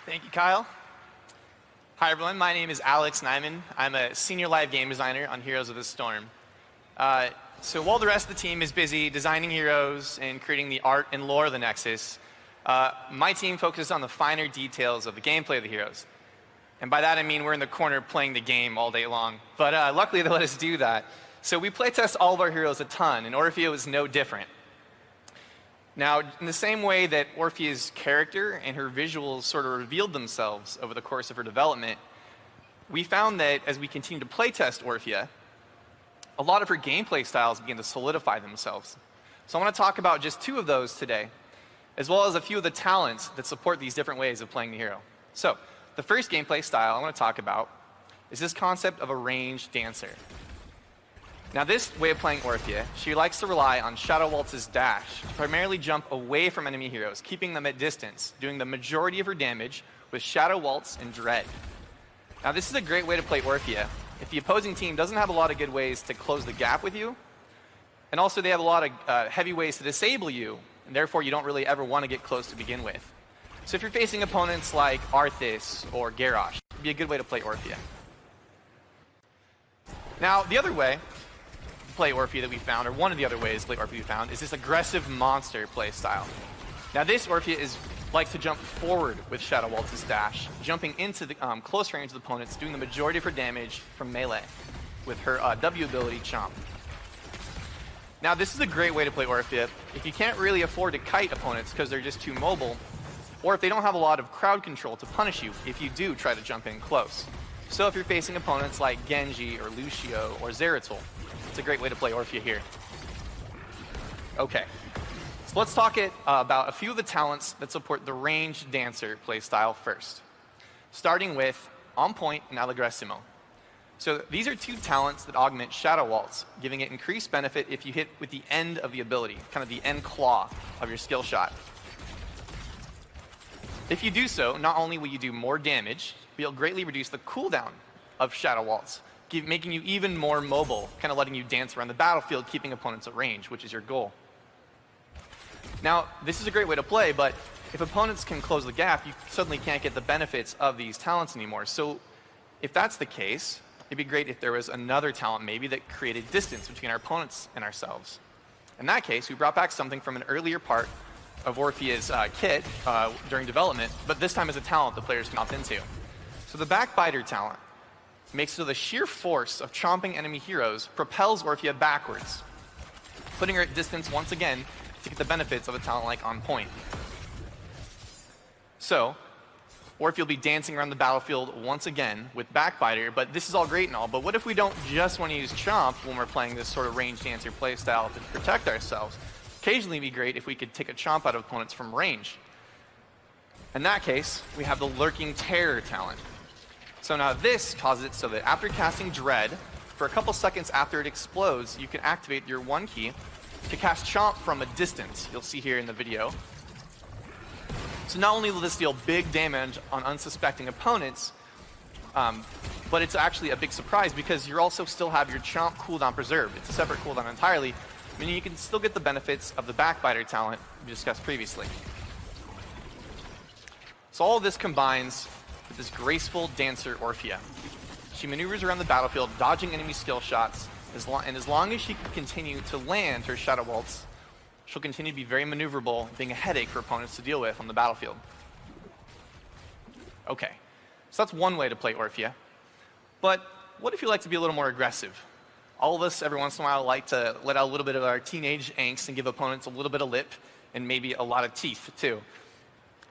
Thank you, Kyle. Hi, everyone. My name is Alex Nyman. I'm a senior live game designer on Heroes of the Storm. So while the rest of the team is busy designing heroes and creating the art and lore of the Nexus, my team focuses on the finer details of the gameplay of the heroes. And by that I mean we're in the corner playing the game all day long. But luckily they let us do that. So we playtest all of our heroes a ton, and Orphea was no different. Now, in the same way that Orphea's character and her visuals sort of revealed themselves over the course of her development, we found that as we continue to playtest Orphea, a lot of her gameplay styles begin to solidify themselves. So I want to talk about just 2 of those today, as well as a few of the talents that support these different ways of playing the hero. So the first gameplay style I want to talk about is this concept of a ranged dancer. Now this way of playing Orphea, she likes to rely on Shadow Waltz's dash to primarily jump away from enemy heroes, keeping them at distance, doing the majority of her damage with Shadow Waltz and Dread. Now this is a great way to play Orphea if the opposing team doesn't have a lot of good ways to close the gap with you, and also they have a lot of heavy ways to disable you, and therefore you don't really ever want to get close to begin with. So if you're facing opponents like Arthas or Garrosh, it'd be a good way to play Orphea. Now the other way to play Orphea that we found, or one of the other ways to play Orphea we found, is this aggressive monster play style. Now this Orphea likes to jump forward with Shadow Waltz's dash, jumping into the close range of the opponents, doing the majority of her damage from melee with her W ability Chomp. Now this is a great way to play Orphea if you can't really afford to kite opponents because they're just too mobile, or if they don't have a lot of crowd control to punish you if you do try to jump in close. So if you're facing opponents like Genji or Lucio or Zeratul, it's a great way to play Orphea here. Okay, so let's talk about a few of the talents that support the ranged dancer playstyle first, starting with On Point and Allegrissimo. So these are 2 talents that augment Shadow Waltz, giving it increased benefit if you hit with the end of the ability, kind of the end claw of your skill shot. If you do so, not only will you do more damage, but you'll greatly reduce the cooldown of Shadow Waltz, making you even more mobile, kind of letting you dance around the battlefield, keeping opponents at range, which is your goal. Now, this is a great way to play, but if opponents can close the gap, you suddenly can't get the benefits of these talents anymore. So if that's the case, it'd be great if there was another talent maybe that created distance between our opponents and ourselves. In that case, we brought back something from an earlier part of Orphea's kit during development, but this time as a talent the players can opt into. So the Backbiter talent makes it so the sheer force of chomping enemy heroes propels Orphea backwards, putting her at distance once again to get the benefits of a talent like On Point. So Orphea will be dancing around the battlefield once again with Backbiter, but this is all great and all, but what if we don't just want to use Chomp when we're playing this sort of ranged dancer playstyle to protect ourselves? Occasionally it'd be great if we could take a Chomp out of opponents from range. In that case, we have the Lurking Terror talent. So now this causes it so that after casting Dread, for a couple seconds after it explodes, you can activate your 1 key to cast Chomp from a distance. You'll see here in the video. So not only will this deal big damage on unsuspecting opponents, but it's actually a big surprise because you also still have your Chomp cooldown preserved. It's a separate cooldown entirely, meaning you can still get the benefits of the Backbiter talent we discussed previously. So all of this combines with this graceful dancer Orphea. She maneuvers around the battlefield, dodging enemy skill shots, and as long as she can continue to land her Shadow Waltz, she'll continue to be very maneuverable, being a headache for opponents to deal with on the battlefield. Okay, so that's one way to play Orphea. But what if you like to be a little more aggressive? All of us, every once in a while, like to let out a little bit of our teenage angst and give opponents a little bit of lip, and maybe a lot of teeth, too.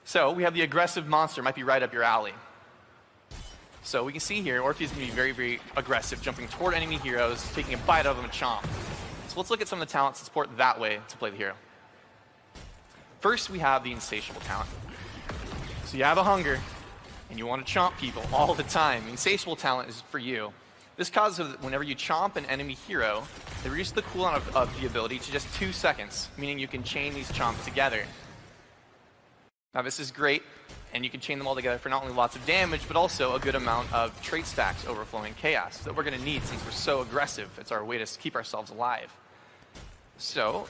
So we have the aggressive monster, might be right up your alley. So we can see here, Orphea's going to be very, very aggressive, jumping toward enemy heroes, taking a bite out of them and Chomp. So let's look at some of the talents that support that way to play the hero. First, we have the Insatiable talent. So you have a hunger, and you want to chomp people all the time. The Insatiable talent is for you. This causes that whenever you chomp an enemy hero, they reduce the cooldown of the ability to just 2 seconds, meaning you can chain these chomps together. Now this is great, and you can chain them all together for not only lots of damage, but also a good amount of trait stacks overflowing chaos that we're going to need since we're so aggressive. It's our way to keep ourselves alive. So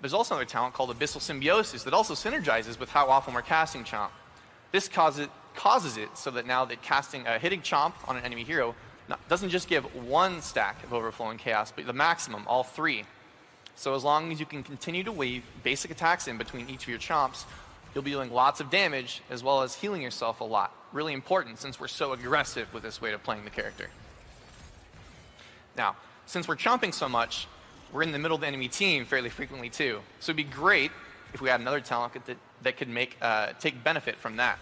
there's also another talent called Abyssal Symbiosis that also synergizes with how often we're casting Chomp. This causes it so that now that hitting Chomp on an enemy hero doesn't just give 1 stack of overflowing chaos, but the maximum, all 3. So as long as you can continue to weave basic attacks in between each of your Chomps, you'll be doing lots of damage as well as healing yourself a lot. Really important since we're so aggressive with this way of playing the character. Now, since we're chomping so much, we're in the middle of the enemy team fairly frequently too. So it'd be great if we had another talent that could take benefit from that.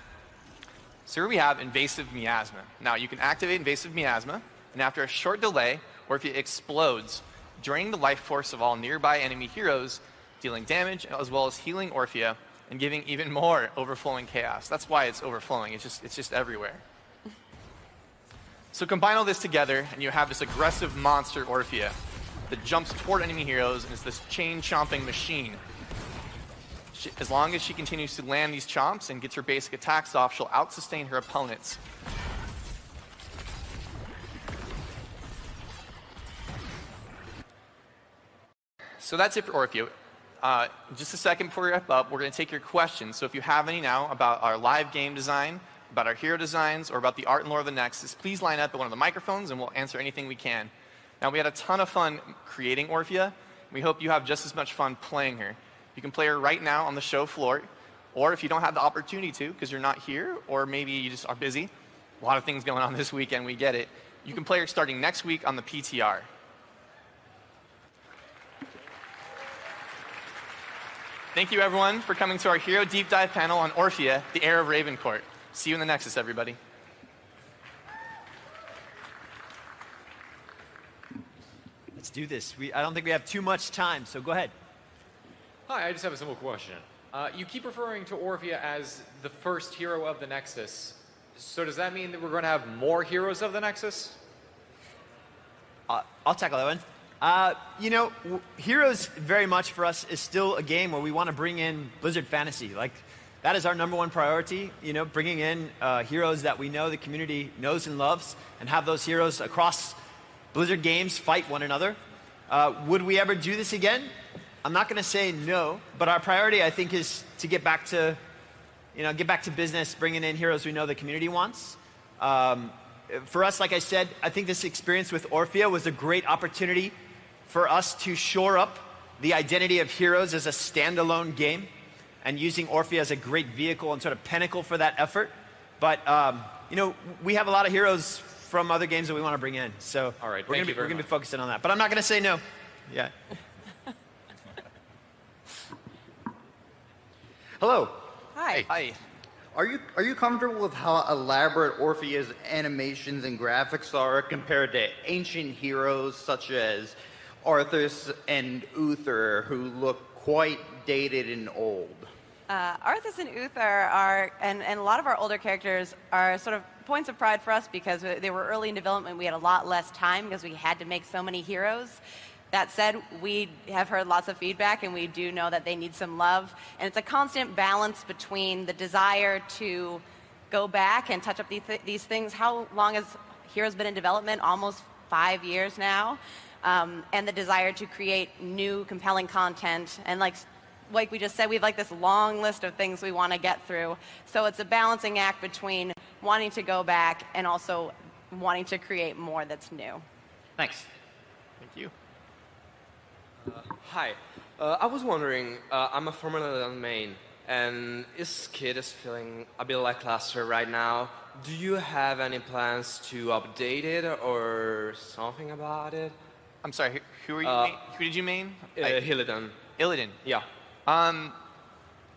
So here we have Invasive Miasma. Now, you can activate Invasive Miasma, and after a short delay, Orphea explodes, draining the life force of all nearby enemy heroes, dealing damage, as well as healing Orphea, and giving even more overflowing chaos. That's why it's overflowing. It's just everywhere. So combine all this together, and you have this aggressive monster Orphea that jumps toward enemy heroes and is this chain-chomping machine. As long as she continues to land these chomps and gets her basic attacks off, she'll out-sustain her opponents. So that's it for Orphea. Just a second before we wrap up, we're going to take your questions. So if you have any now about our live game design, about our hero designs, or about the art and lore of the Nexus, please line up at one of the microphones and we'll answer anything we can. Now, we had a ton of fun creating Orphea. We hope you have just as much fun playing her. You can play her right now on the show floor, or if you don't have the opportunity to because you're not here, or maybe you just are busy, a lot of things going on this weekend, we get it, you can play her starting next week on the PTR. Thank you, everyone, for coming to our Hero Deep Dive panel on Orphea, the Heir of Ravencourt. See you in the Nexus, everybody. Let's do this. I don't think we have too much time, so go ahead. Hi, I just have a simple question. You keep referring to Orphea as the first hero of the Nexus. So does that mean that we're going to have more heroes of the Nexus? I'll tackle that one. You know, Heroes very much for us is still a game where we want to bring in Blizzard fantasy. Like, that is our #1 priority, you know, bringing in heroes that we know the community knows and loves, and have those heroes across Blizzard games fight one another. Would we ever do this again? I'm not going to say no, but our priority, I think, is to get back to, get back to business, bringing in heroes we know the community wants. For us, like I said, I think this experience with Orphea was a great opportunity for us to shore up the identity of Heroes as a standalone game, and using Orphea as a great vehicle and sort of pinnacle for that effort. But we have a lot of heroes from other games that we want to bring in, so all right, we're going to be focusing on that. But I'm not going to say no. Yeah. Hello. Hi. Hi. Are you comfortable with how elaborate Orphea's animations and graphics are compared to ancient heroes such as Arthas and Uther, who look quite dated and old? Arthas and Uther are, and a lot of our older characters are sort of points of pride for us because they were early in development. We had a lot less time because we had to make so many heroes. That said, we have heard lots of feedback, and we do know that they need some love. And it's a constant balance between the desire to go back and touch up these things. How long has Heroes been in development? Almost 5 years now. And the desire to create new, compelling content. And like we just said, we have like this long list of things we want to get through. So it's a balancing act between wanting to go back and also wanting to create more that's new. Thanks. Thank you. Hi. I was wondering, I'm a Formula 1 main, and this kid is feeling a bit lackluster right now. Do you have any plans to update it or something about it? I'm sorry, who did you main? Illidan. Illidan. Yeah.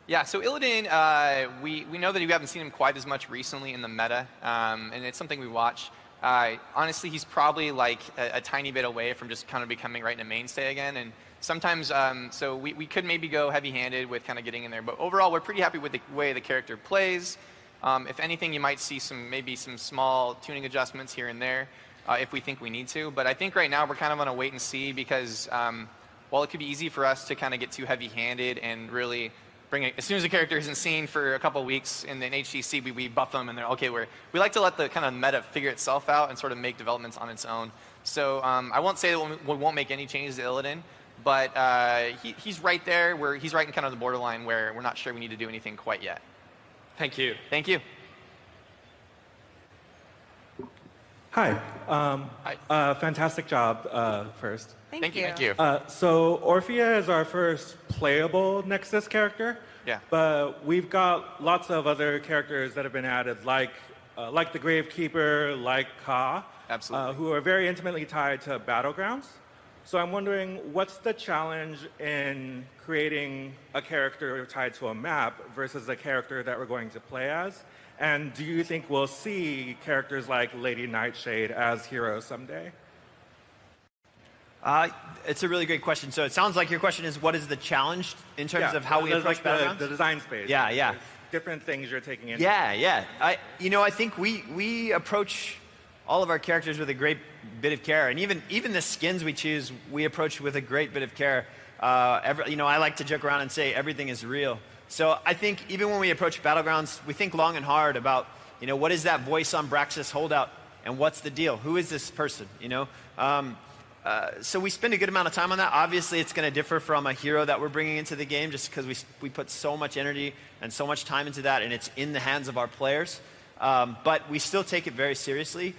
Yeah, so Illidan, we know that we haven't seen him quite as much recently in the meta, and it's something we watch. Honestly, he's probably like a tiny bit away from just kind of becoming right in a mainstay again. And sometimes, so we could maybe go heavy-handed with kind of getting in there. But overall, we're pretty happy with the way the character plays. If anything, you might see maybe some small tuning adjustments here and there if we think we need to. But I think right now we're kind of on a wait and see because while it could be easy for us to kind of get too heavy-handed and really bring it, as soon as the character isn't seen for a couple of weeks in HTC, we buff them and they're okay. We like to let the kind of meta figure itself out and sort of make developments on its own. So I won't say that we won't make any changes to Illidan, but he's right there where he's right in kind of the borderline where we're not sure we need to do anything quite yet. Thank you. Thank you. Hi. Fantastic job first. Thank you. Thank you. So Orphea is our first playable Nexus character. Yeah. But we've got lots of other characters that have been added, like the Gravekeeper, like Ka. Absolutely. Who are very intimately tied to Battlegrounds. So I'm wondering, what's the challenge in creating a character tied to a map versus a character that we're going to play as? And do you think we'll see characters like Lady Nightshade as heroes someday? It's a really great question. So it sounds like your question is, what is the challenge in terms of how we approach Battlegrounds? The design space. Yeah, yeah. There's different things you're taking in. Yeah, yeah. I think we approach all of our characters with a great bit of care, and even the skins we choose, we approach with a great bit of care. I like to joke around and say everything is real. So I think even when we approach Battlegrounds, we think long and hard about, what is that voice on Braxis holdout, and what's the deal? Who is this person? So we spend a good amount of time on that. Obviously, it's going to differ from a hero that we're bringing into the game, just because we put so much energy and so much time into that, and it's in the hands of our players. But we still take it very seriously.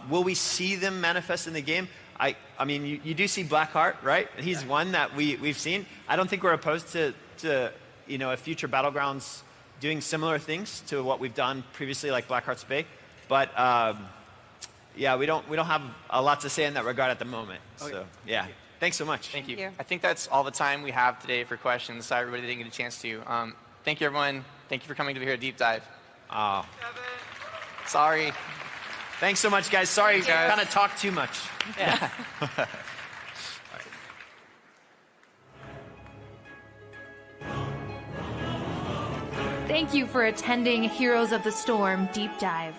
Will we see them manifest in the game? I mean, you do see Blackheart, right? He's one that we've seen. I don't think we're opposed to a future Battlegrounds doing similar things to what we've done previously, like Blackheart's Bay. But yeah, we don't have a lot to say in that regard at the moment. Okay. So yeah, thanks so much. Thank you. I think that's all the time we have today for questions. Sorry everybody didn't get a chance to. Thank you, everyone. Thank you for coming to the Hero Deep Dive. Oh. Sorry. Thanks so much, guys. Sorry, kind of talked too much. Yeah. Thank you for attending Heroes of the Storm Deep Dive.